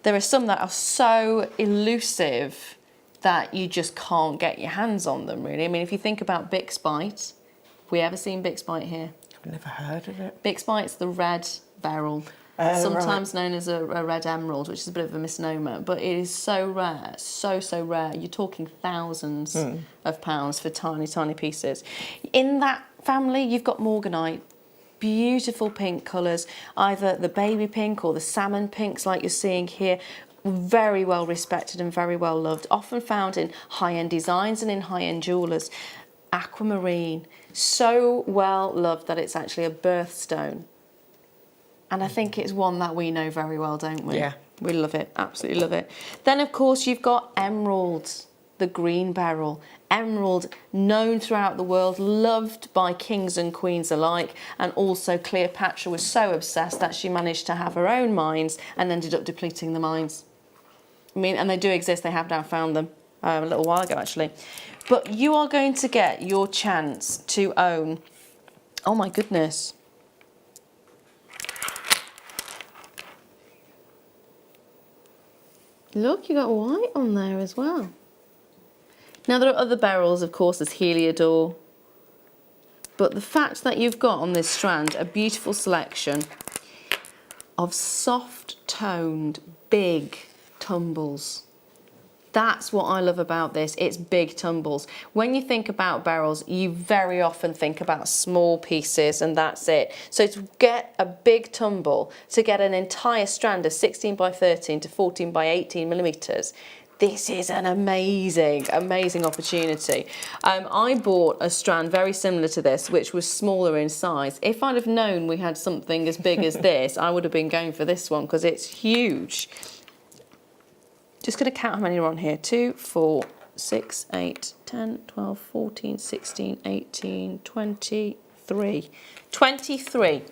There are some that are so elusive that you just can't get your hands on them, really. I mean, if you think about Bixbite, have we ever seen Bixbite here? I've never heard of it. Bixbite's the red beryl, sometimes known as a red emerald, which is a bit of a misnomer, but it is so rare, so rare. You're talking thousands of pounds for tiny, tiny pieces. In that family, you've got morganite. Beautiful pink colours, either the baby pink or the salmon pinks like you're seeing here. Very well respected and very well loved, often found in high-end designs and in high-end jewellers. Aquamarine, so well loved that it's actually a birthstone. And I think it's one that we know very well, don't we? Yeah. We love it, absolutely love it. Then, of course, you've got emeralds, the green beryl. Emerald, known throughout the world, loved by kings and queens alike. And also Cleopatra was so obsessed that she managed to have her own mines and ended up depleting the mines. I mean, and they do exist, they have now found them a little while ago, actually. But you are going to get your chance to own, oh my goodness. Look, you got white on there as well. Now there are other beryls, of course, there's Heliodor, But the fact that you've got on this strand a beautiful selection of soft toned, big tumbles. That's what I love about this, it's big tumbles. When you think about Beryls, you very often think about small pieces and that's it. So to get a big tumble, to get an entire strand of 16 by 13 to 14 by 18 millimeters, this is an amazing, amazing opportunity. I bought a strand very similar to this, which was smaller in size. If I'd have known we had something as big as this, I would have been going for this one because it's huge. Just going to count how many are on here. 2, 4, 6, 8, 10, 12, 14, 16, 18, 23. 23.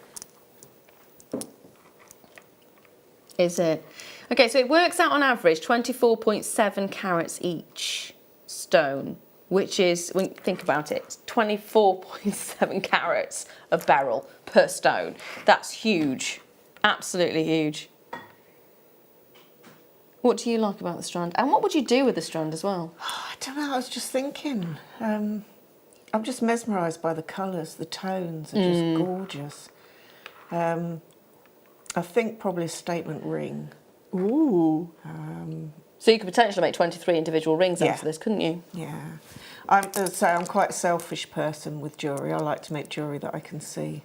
Is it? Okay, so it works out on average 24.7 carats each stone, which is, when you think about it, 24.7 carats of beryl per stone. That's huge. Absolutely huge. What do you like about the strand? And what would you do with the strand as well? I don't know, I was just thinking. I'm just mesmerised by the colours, the tones are just gorgeous. I think probably a statement ring. Ooh. So you could potentially make 23 individual rings out of this, couldn't you? Yeah. I'm quite a selfish person with jewellery. I like to make jewellery that I can see.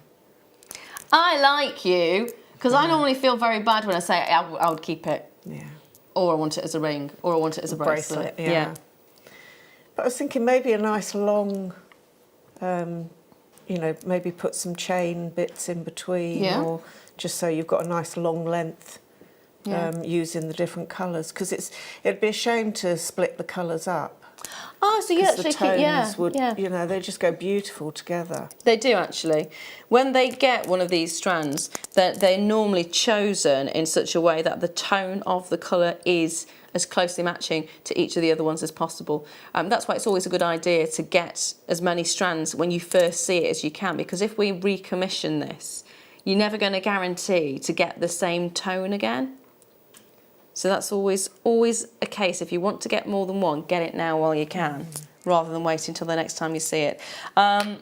I like you, because I normally feel very bad when I say I would keep it. Yeah. Or I want it as a ring, or I want it as a bracelet. Yeah. But I was thinking maybe a nice long, you know, maybe put some chain bits in between, or just so you've got a nice long length using the different colours. Because it'd be a shame to split the colours up. Oh, so you actually the tones would, you know, they just go beautiful together. They do actually. When they get one of these strands, they're normally chosen in such a way that the tone of the colour is as closely matching to each of the other ones as possible. That's why it's always a good idea to get as many strands when you first see it as you can, because if we recommission this, you're never going to guarantee to get the same tone again. So that's always a case. If you want to get more than one, get it now while you can, rather than wait until the next time you see it. Little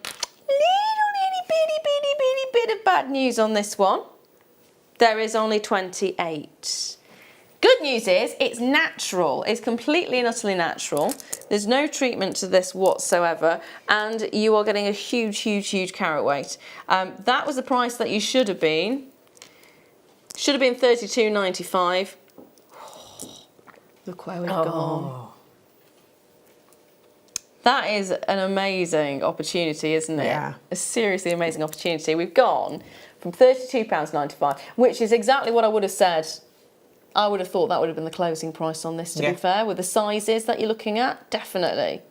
bitty bit of bad news on this one. There is only 28. Good news is it's natural. It's completely and utterly natural. There's no treatment to this whatsoever, and you are getting a huge, huge, huge carat weight. That was the price that you should have been. Should have been $32.95. Look where we've gone. That is an amazing opportunity, isn't it? Yeah. A seriously amazing opportunity. We've gone from £32.95, which is exactly what I would have said. I would have thought that would have been the closing price on this, to be fair, with the sizes that you're looking at, definitely.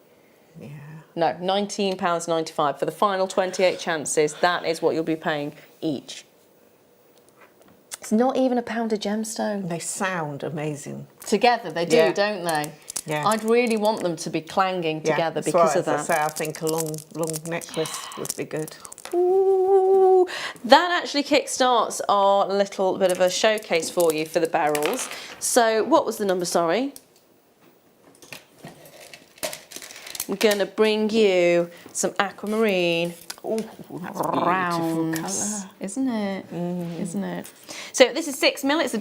Yeah. No, £19.95 for the final 28 chances. That is what you'll be paying each. It's not even a pound of gemstone. They sound amazing. Together, they do, don't they? Yeah. I'd really want them to be clanging together because of that. As I say, I think a long necklace would be good. Ooh, that actually kickstarts our little bit of a showcase for you for the Beryls. So, what was the number, sorry? I'm going to bring you some aquamarine. Oh, that's a beautiful colour, isn't it? Isn't it? So this is 6mm. It's a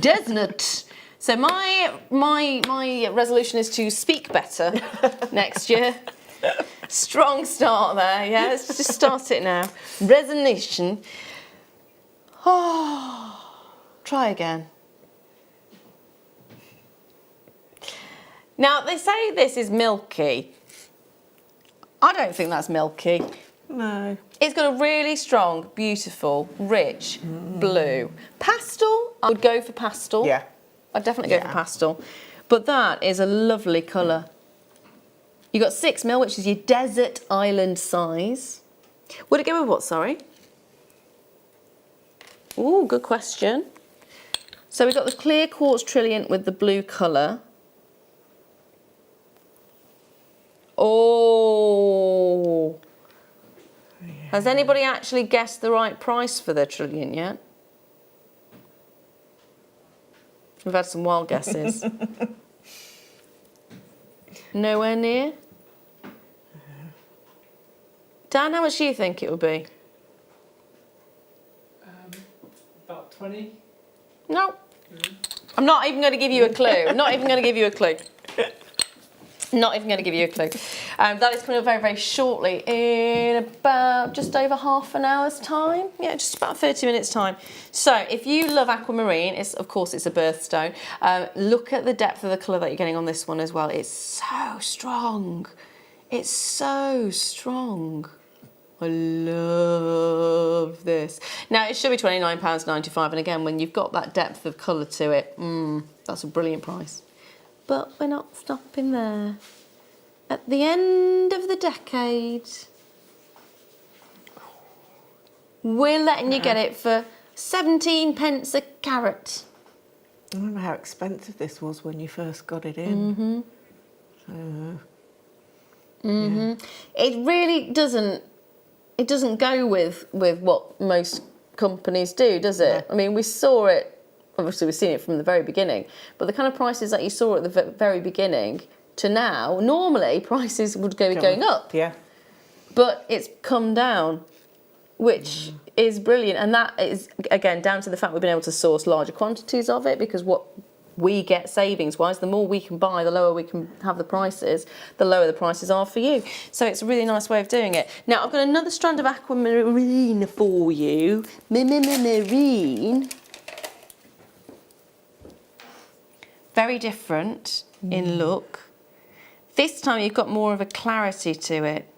desn't. So my resolution is to speak better next year. Strong start there. Yeah, let's just start it now. Resolution. Oh, try again. Now they say this is milky. I don't think that's milky. No. It's got a really strong, beautiful, rich blue. Pastel, I would go for pastel. Yeah. I'd definitely go for pastel. But that is a lovely colour. You got 6mm, which is your desert island size. Would it go with what, sorry? Ooh, good question. So we've got the clear quartz trilliant with the blue colour. Oh, has anybody actually guessed the right price for their trillion yet? We've had some wild guesses. Nowhere near? Dan, how much do you think it would be? About 20. No. I'm not even going to give you a clue. I'm not even going to give you a clue. Not even going to give you a clue. That is coming up very, very shortly in about just over half an hour's time. Yeah, just about 30 minutes time. So if you love aquamarine, of course it's a birthstone. Look at the depth of the colour that you're getting on this one as well. It's so strong. It's so strong. I love this. Now it should be £29.95, and again, when you've got that depth of colour to it, that's a brilliant price. But we're not stopping there. At the end of the decade, we're letting you get it for 17 pence a carat. I remember how expensive this was when you first got it in. Yeah. It really doesn't. It doesn't go with what most companies do, does it? I mean, we saw it. Obviously, we've seen it from the very beginning, but the kind of prices that you saw at the very beginning to now, normally prices would go going up. Yeah. But it's come down, which is brilliant, and that is again down to the fact we've been able to source larger quantities of it, because what we get savings-wise, the more we can buy, the lower we can have the prices, the lower the prices are for you. So it's a really nice way of doing it. Now, I've got another strand of aquamarine for you. Marine. Very different in look. This time you've got more of a clarity to it.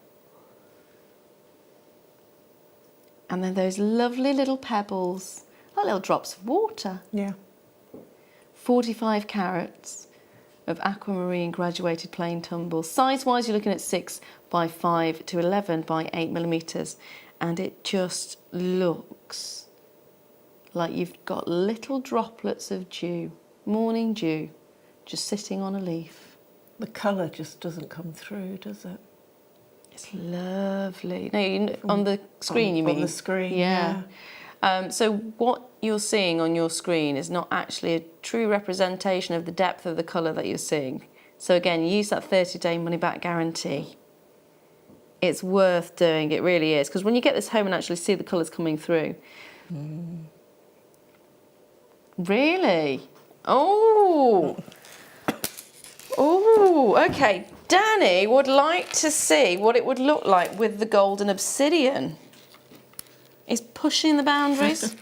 And then those lovely little pebbles, like little drops of water. Yeah. 45 carats of aquamarine graduated plain tumble. Size-wise, you're looking at 6 by 5 to 11 by 8 millimetres. And it just looks like you've got little droplets of dew, morning dew, just sitting on a leaf. The colour just doesn't come through, does it? It's lovely. No, on the screen, you mean? On the screen, yeah. So what you're seeing on your screen is not actually a true representation of the depth of the colour that you're seeing. So again, use that 30-day money-back guarantee. It's worth doing, it really is. Because when you get this home and actually see the colours coming through. Really? Oh! Oh, okay. Danny would like to see what it would look like with the golden obsidian. He's pushing the boundaries.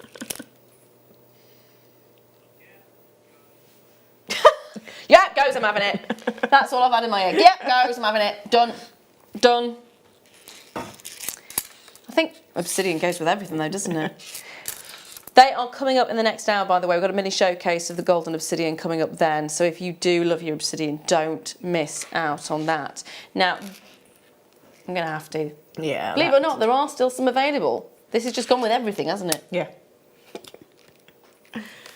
Yep, goes, I'm having it. That's all I've had in my egg. Yep, goes, I'm having it. Done. Done. I think obsidian goes with everything though, doesn't it? They are coming up in the next hour, by the way. We've got a mini showcase of the golden obsidian coming up then. So if you do love your obsidian, don't miss out on that. Now, I'm going to have to. Yeah. Believe it or not, there are still some available. This has just gone with everything, hasn't it? Yeah.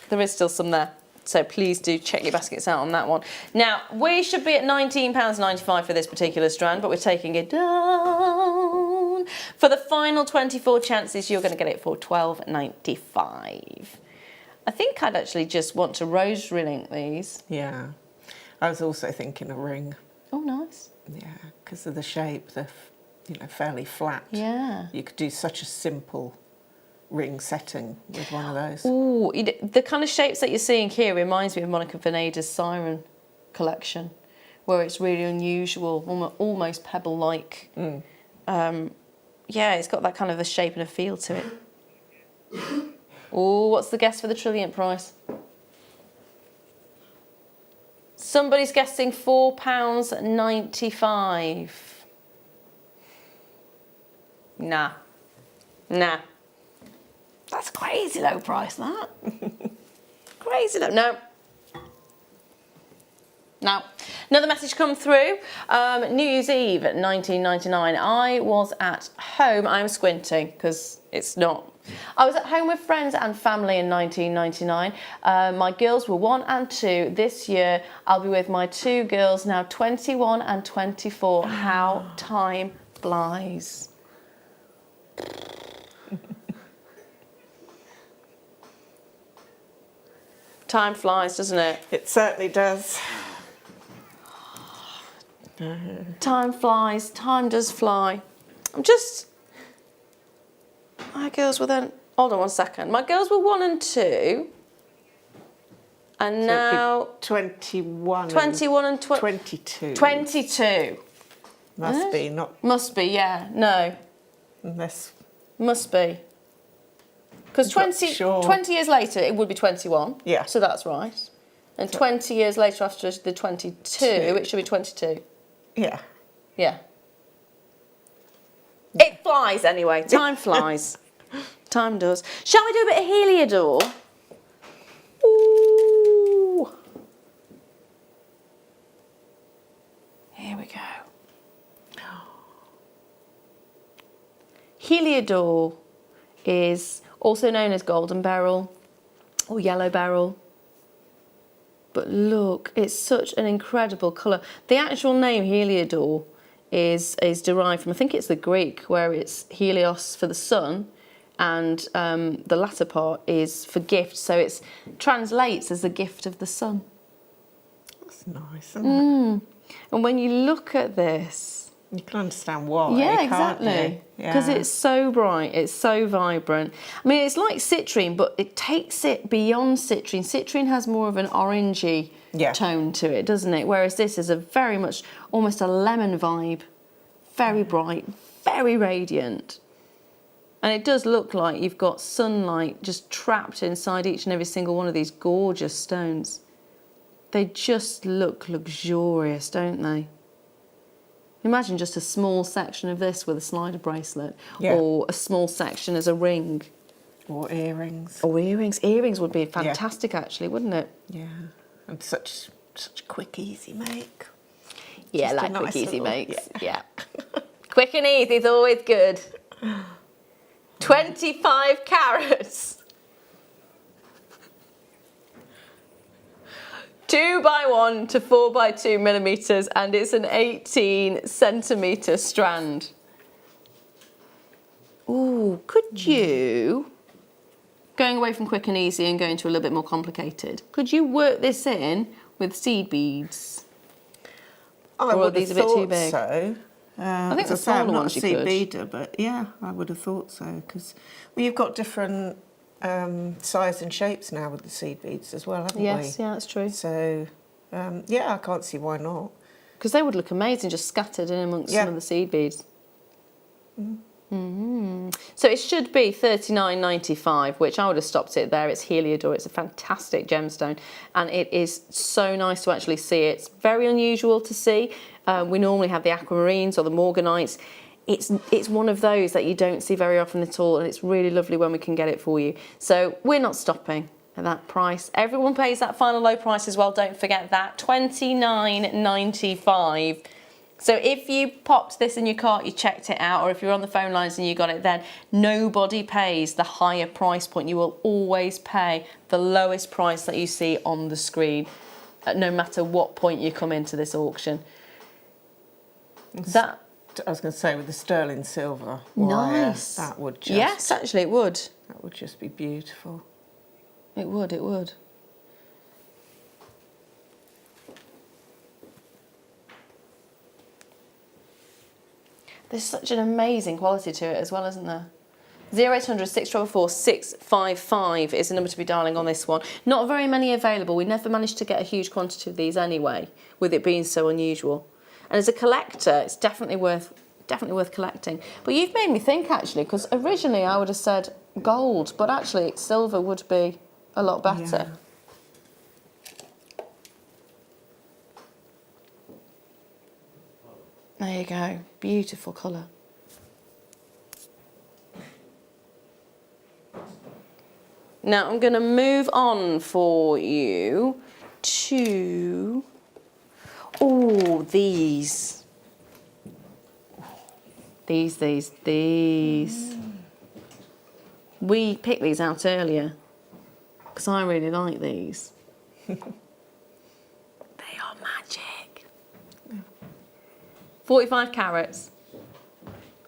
There is still some there. So please do check your baskets out on that one. Now, we should be at £19.95 for this particular strand, but we're taking it down. For the final 24 chances, you're going to get it for £12.95. I think I'd actually just want to rosary link these. Yeah. I was also thinking a ring. Oh, nice. Yeah, because of the shape, they're fairly flat. Yeah. You could do such a simple ring setting with one of those. Ooh, the kind of shapes that you're seeing here reminds me of Monica Veneda's Siren collection, where it's really unusual, almost pebble-like. Yeah, it's got that kind of a shape and a feel to it. Oh, what's the guess for the Trilliant price? Somebody's guessing £4.95. Nah. Nah. That's crazy low price, that. Crazy low. No. No. Another message come through. New Year's Eve at 1999. I was at home. I'm squinting because it's not. I was at home with friends and family in 1999. My girls were 1 and 2. This year, I'll be with my 2 girls, now 21 and 24. How time flies. Time flies, doesn't it? It certainly does. Time flies, time does fly. My girls were then, hold on one second. My girls were 1 and 2. And So now 21 and 22. 22. Must be, not... Must be, yeah. No. Unless... Must be. Because 20 years later, it would be 21. Yeah. So that's right. And 20 years later after the 22, it should be 22. Yeah. Yeah. It flies anyway. Time flies. Time does. Shall we do a bit of Heliodor? Ooh. Here we go. Heliodor is also known as golden beryl or yellow beryl. But look, it's such an incredible colour. The actual name Heliodor is derived from, I think it's the Greek, where it's Helios for the sun, and the latter part is for gift, so it translates as the gift of the sun. That's nice, isn't it? And when you look at this, you can understand why. Yeah, can't you? exactly. Because it's so bright, it's so vibrant. I mean, it's like citrine, but it takes it beyond citrine. Citrine has more of an orangey tone to it, doesn't it? Whereas this is a very much, almost a lemon vibe. Very bright, very radiant. And it does look like you've got sunlight just trapped inside each and every single one of these gorgeous stones. They just look luxurious, don't they? Imagine just a small section of this with a slider bracelet, or a small section as a ring. Or earrings. Or earrings. Earrings would be fantastic, actually, wouldn't it? Yeah, and such quick, easy make. Yeah, Just like a quick, nice easy little- makes. Yeah. Quick and easy is always good. 25 carats. 2x1 to 4x2 millimetres, and it's an 18 centimetre strand. Ooh, could you, going away from quick and easy and going to a little bit more complicated, could you work this in with seed beads? I or are would these a have bit too thought big? so. I think as the say, I'm smaller not ones a you seed could. beader, but yeah, I would have thought so, because you've got different size and shapes now with the seed beads as well, haven't we? Yes, yeah, that's true. So, yeah, I can't see why not. Because they would look amazing just scattered in amongst some of the seed beads. So it should be $39.95, which I would have stopped it there. It's Heliodor. It's a fantastic gemstone, and it is so nice to actually see it. It's very unusual to see. We normally have the aquamarines or the morganites. It's one of those that you don't see very often at all, and it's really lovely when we can get it for you. So we're not stopping at that price. Everyone pays that final low price as well. Don't forget that, $29.95. So if you popped this in your cart, you checked it out, or if you're on the phone lines and you got it then, nobody pays the higher price point. You will always pay the lowest price that you see on the screen, no matter what point you come into this auction. That, I was going to say, with the sterling silver nice. wire, that would just... Yes, actually it would. That would just be beautiful. It would, it would. There's such an amazing quality to it as well, isn't there? 0800 644 655 is the number to be dialing on this one. Not very many available. We never managed to get a huge quantity of these anyway, with it being so unusual. And as a collector, it's definitely worth collecting. But you've made me think, actually, because originally I would have said gold, but actually silver would be a lot better. Yeah. There you go, beautiful colour. Now I'm going to move on for you to, oh, these. These. We picked these out earlier because I really like these. They are magic. 45 carats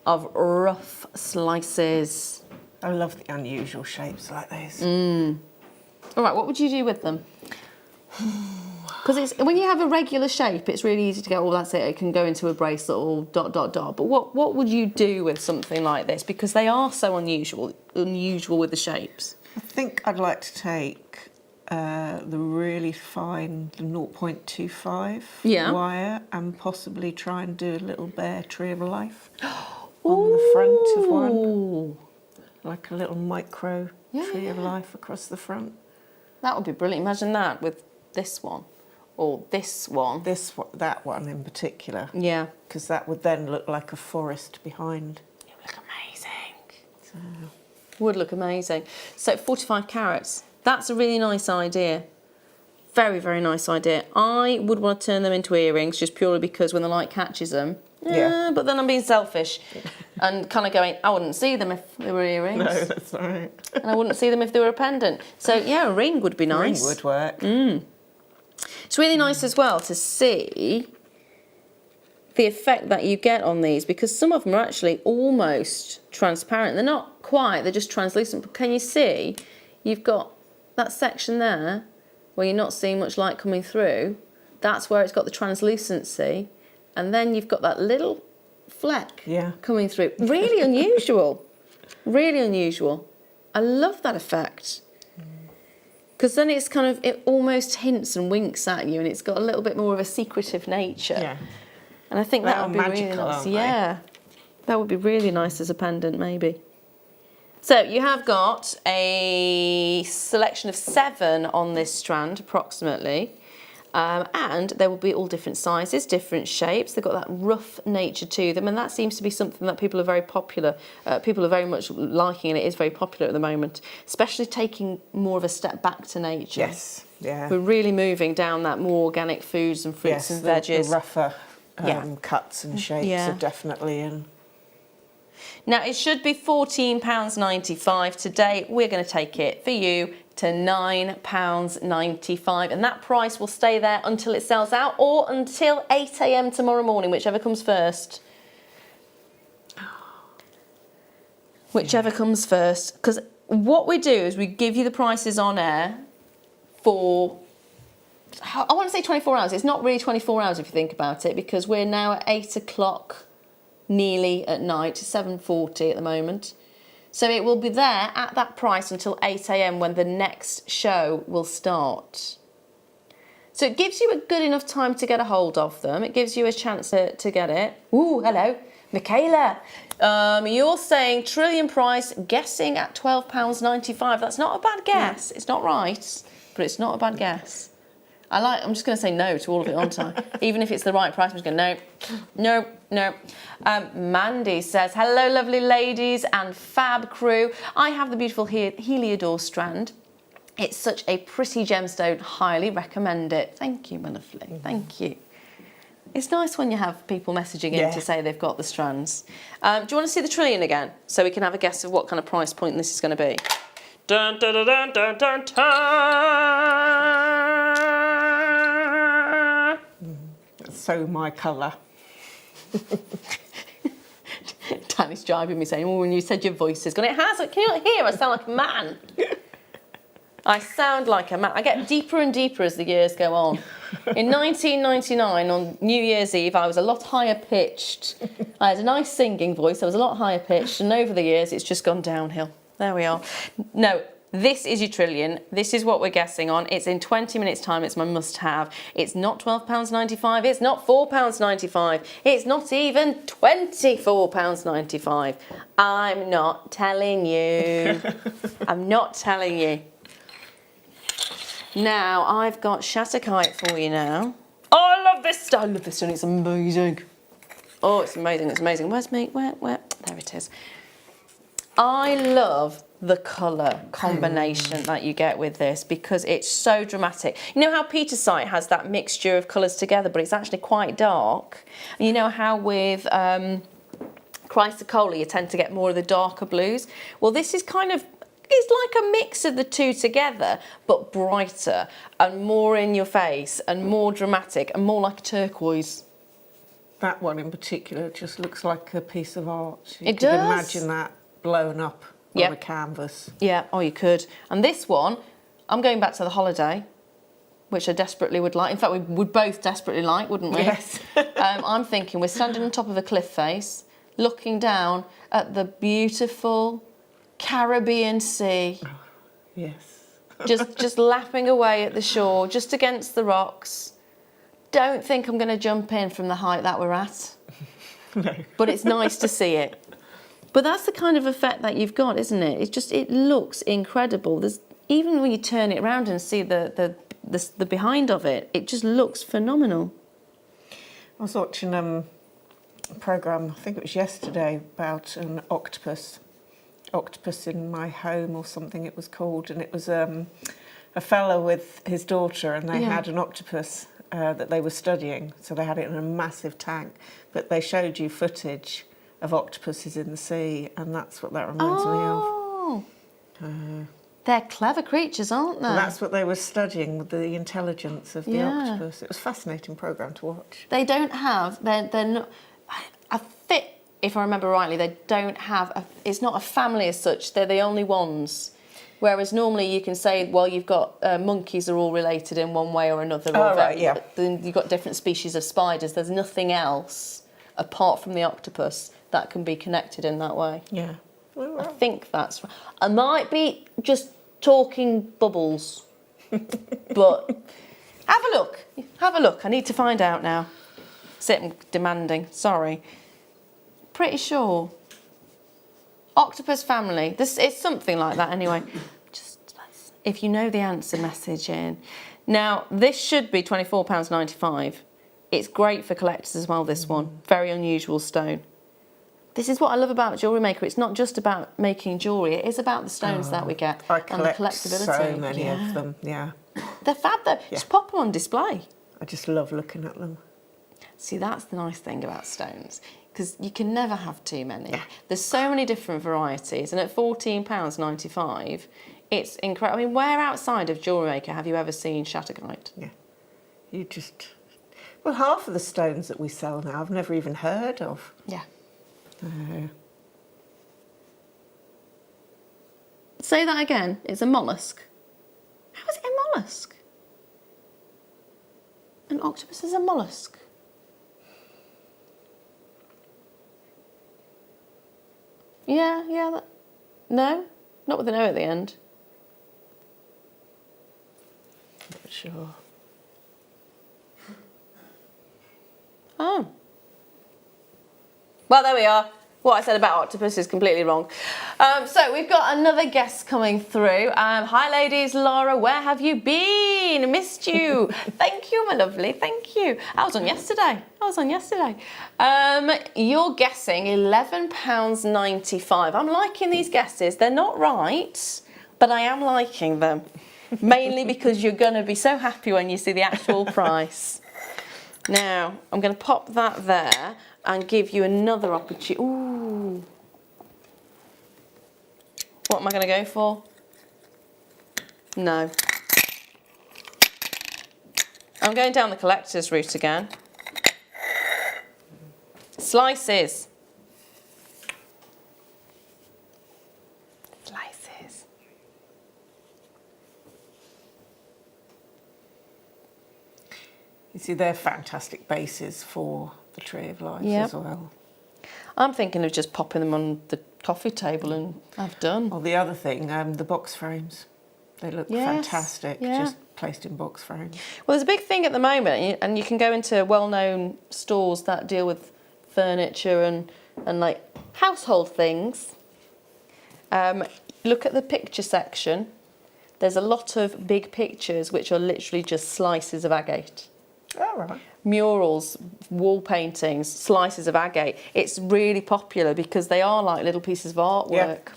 of rough slices. I love the unusual shapes like this. All right, what would you do with them? Because it's when you have a regular shape, it's really easy to go, oh, that's it, it can go into a bracelet or ... But what would you do with something like this? Because they are so unusual with the shapes. I think I'd like to take the really fine 0.25 wire and possibly try and do a little bear tree of life on the front of one. Like a little micro tree of life across the front. That would be brilliant. Imagine that with this one. Or this one. That one in particular. Yeah. Because that would then look like a forest behind. It would look amazing. Would look amazing. So 45 carats. That's a really nice idea. Very, very nice idea. I would want to turn them into earrings just purely because when the light catches them, but then I'm being selfish and kind of going, I wouldn't see them if they were earrings. No, that's right. And I wouldn't see them if they were a pendant. So yeah, a ring would be nice. A ring would work. It's really nice as well to see the effect that you get on these, because some of them are actually almost transparent. They're not quite, they're just translucent. But can you see, you've got that section there where you're not seeing much light coming through. That's where it's got the translucency. And then you've got that little fleck coming through. Really unusual. Really unusual. I love that effect. Because then it's kind of, it almost hints and winks at you, and it's got a little bit more of a secretive nature. Yeah. And I think that would be really nice. Yeah. That would be really nice as a pendant, maybe. So you have got a selection of 7 on this strand, approximately. And there will be all different sizes, different shapes. They've got that rough nature to them, and that seems to be something that people are very popular. People are very much liking, and it is very popular at the moment, especially taking more of a step back to nature. Yes, yeah. We're really moving down that more organic foods and fruits and veggies. The rougher cuts and shapes are definitely in. Now, it should be £14.95. Today, we're going to take it for you to £9.95, and that price will stay there until it sells out or until 8 AM tomorrow morning, whichever comes first. Whichever comes first. Because what we do is we give you the prices on air for, I want to say 24 hours. It's not really 24 hours if you think about it, because we're now at 8 o'clock nearly at night, 7:40 at the moment. So it will be there at that price until 8 AM when the next show will start. So it gives you a good enough time to get a hold of them. It gives you a chance to get it. Ooh, hello, Michaela. You're saying trillion price, guessing at £12.95. That's not a bad guess. It's not right, but it's not a bad guess. I'm just going to say no to all of it, aren't I? Even if it's the right price, I'm just going no. Mandy says, hello, lovely ladies and fab crew. I have the beautiful Heliodor strand. It's such a pretty gemstone. Highly recommend it. Thank you, my lovely. Thank you. It's nice when you have people messaging in to say they've got the strands. Do you want to see the trillion again, so we can have a guess of what kind of price point this is going to be? Dun, dun, dun, dun, dun, dun, dun. So my colour. Danny's jibing me saying, oh, when you said your voice is gone, it has. Can you not hear? I sound like a man. I sound like a man. I get deeper and deeper as the years go on. In 1999, on New Year's Eve, I was a lot higher pitched. I had a nice singing voice. I was a lot higher pitched, and over the years, it's just gone downhill. There we are. No, this is your trillion. This is what we're guessing on. It's in 20 minutes' time. It's my must-have. It's not £12.95. It's not £4.95. It's not even £24.95. I'm not telling you. I'm not telling you. Now, I've got Shatterkite for you now. Oh, I love this. I love this one. It's amazing. Oh, it's amazing. It's amazing. Where's me? Where? There it is. I love the colour combination that you get with this because it's so dramatic. You know how Petersite has that mixture of colours together, but it's actually quite dark? And you know how with Chrysocolla you tend to get more of the darker blues? Well, this is kind of, it's like a mix of the two together, but brighter and more in your face and more dramatic and more like turquoise. That one in particular just looks like a piece of art. You It does. Imagine that blown up on a canvas. Yeah, oh, you could. And this one, I'm going back to the holiday. which I desperately would like. In fact, we would both desperately like, wouldn't we? Yes. I'm thinking we're standing on top of a cliff face, looking down at the beautiful Caribbean Sea. Oh, yes. just lapping away at the shore, just against the rocks. Don't think I'm going to jump in from the height that we're at. No. But it's nice to see it. But that's the kind of effect that you've got, isn't it? It looks incredible. There's, even when you turn it around and see the behind of it, it just looks phenomenal. I was watching a programme, I think it was yesterday, about an octopus in my home or something it was called, and it was a fellow with his daughter, and they had an octopus that they were studying, so they had it in a massive tank, but they showed you footage of octopuses in the sea, and that's what that reminds me of. They're clever creatures, aren't they? And that's what they were studying, with the intelligence of the octopus. It was a fascinating programme to watch. They don't have, they're not, I think, if I remember rightly, they don't have, it's not a family as such, they're the only ones. Whereas normally you can say, well, you've got monkeys are all related in one way or another. Oh, right, yeah. Then you've got different species of spiders. There's nothing else apart from the octopus that can be connected in that way. Yeah. I think that's right. I might be just talking bubbles, but have a look. Have a look. I need to find out now. I'm demanding. Sorry. Pretty sure. Octopus family. It's something like that anyway. Just if you know the answer, message in. Now this should be £24.95. It's great for collectors as well. This one, very unusual stone. This is what I love about Jewellery Maker. It's not just about making jewellery. It is about the stones that we get and the collectability. So many of them. Yeah. They're fab though. Just pop them on display. I just love looking at them. See, that's the nice thing about stones, because you can never have too many. There's so many different varieties, and at £14.95, it's incredible. I mean, where outside of Jewellery Maker have you ever seen Shattergite? Yeah, you just... Well, half of the stones that we sell now I've never even heard of. Yeah. Say that again. It's a mollusk. How is it a mollusk? An octopus is a mollusk. Yeah. No? Not with an O at the end. Not sure. Oh. Well, there we are. What I said about octopus is completely wrong. So we've got another guest coming through. Hi ladies, Lara, where have you been? Missed you. Thank you, my lovely, thank you. I was on yesterday. You're guessing £11.95. I'm liking these guesses. They're not right, but I am liking them. Mainly because you're going to be so happy when you see the actual price. Now, I'm going to pop that there and give you another opportunity. Ooh. What am I going to go for? No. I'm going down the collector's route again. Slices. Slices. You see, they're fantastic bases for the Tree of Life as well. I'm thinking of just popping them on the coffee table and I've done. Well, the other thing, the box frames. They look fantastic, just placed in box frames. Well, there's a big thing at the moment, and you can go into well-known stores that deal with furniture and like household things. Look at the picture section. There's a lot of big pictures which are literally just slices of agate. Oh, right. Murals, wall paintings, slices of agate. It's really popular because they are like little pieces of artwork.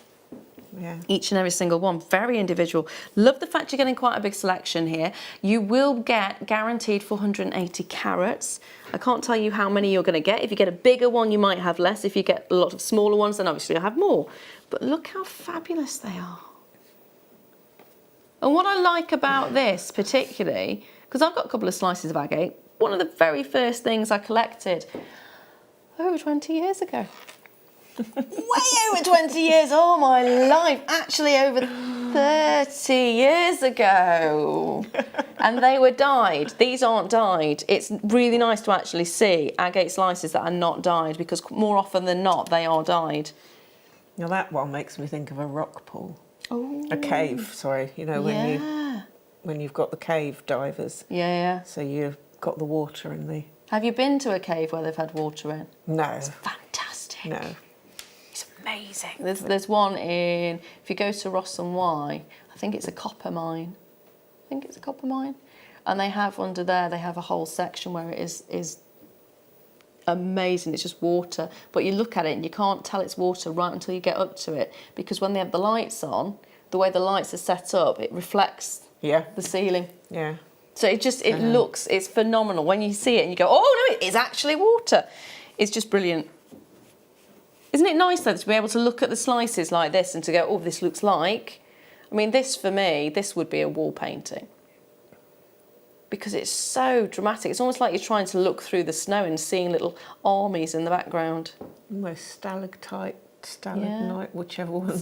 Yeah. Each and every single one, very individual. Love the fact you're getting quite a big selection here. You will get guaranteed 480 carats. I can't tell you how many you're going to get. If you get a bigger one, you might have less. If you get a lot of smaller ones, then obviously you'll have more. But look how fabulous they are. And what I like about this particularly, because I've got a couple of slices of agate, one of the very first things I collected over 20 years ago. Way over 20 years, oh my life, actually over 30 years ago. And they were dyed. These aren't dyed. It's really nice to actually see agate slices that are not dyed, because more often than not, they are dyed. Now that one makes me think of a rock pool. Oh. A cave, sorry. You know, when you've got the cave divers. Yeah. So you've got the water in the... Have you been to a cave where they've had water in? No. It's fantastic. No. It's amazing. There's one in, if you go to Ross and Y, I think it's a copper mine. And they have under there, they have a whole section where it is amazing. It's just water. But you look at it and you can't tell it's water right until you get up to it, because when they have the lights on, the way the lights are set up, it reflects the ceiling. Yeah. So it looks, it's phenomenal. When you see it and you go, oh no, it is actually water. It's just brilliant. Isn't it nice though to be able to look at the slices like this and to go, oh, this looks like, I mean, this for me, this would be a wall painting. Because it's so dramatic. It's almost like you're trying to look through the snow and seeing little armies in the background. Almost stalactite, stalagmite, whichever one.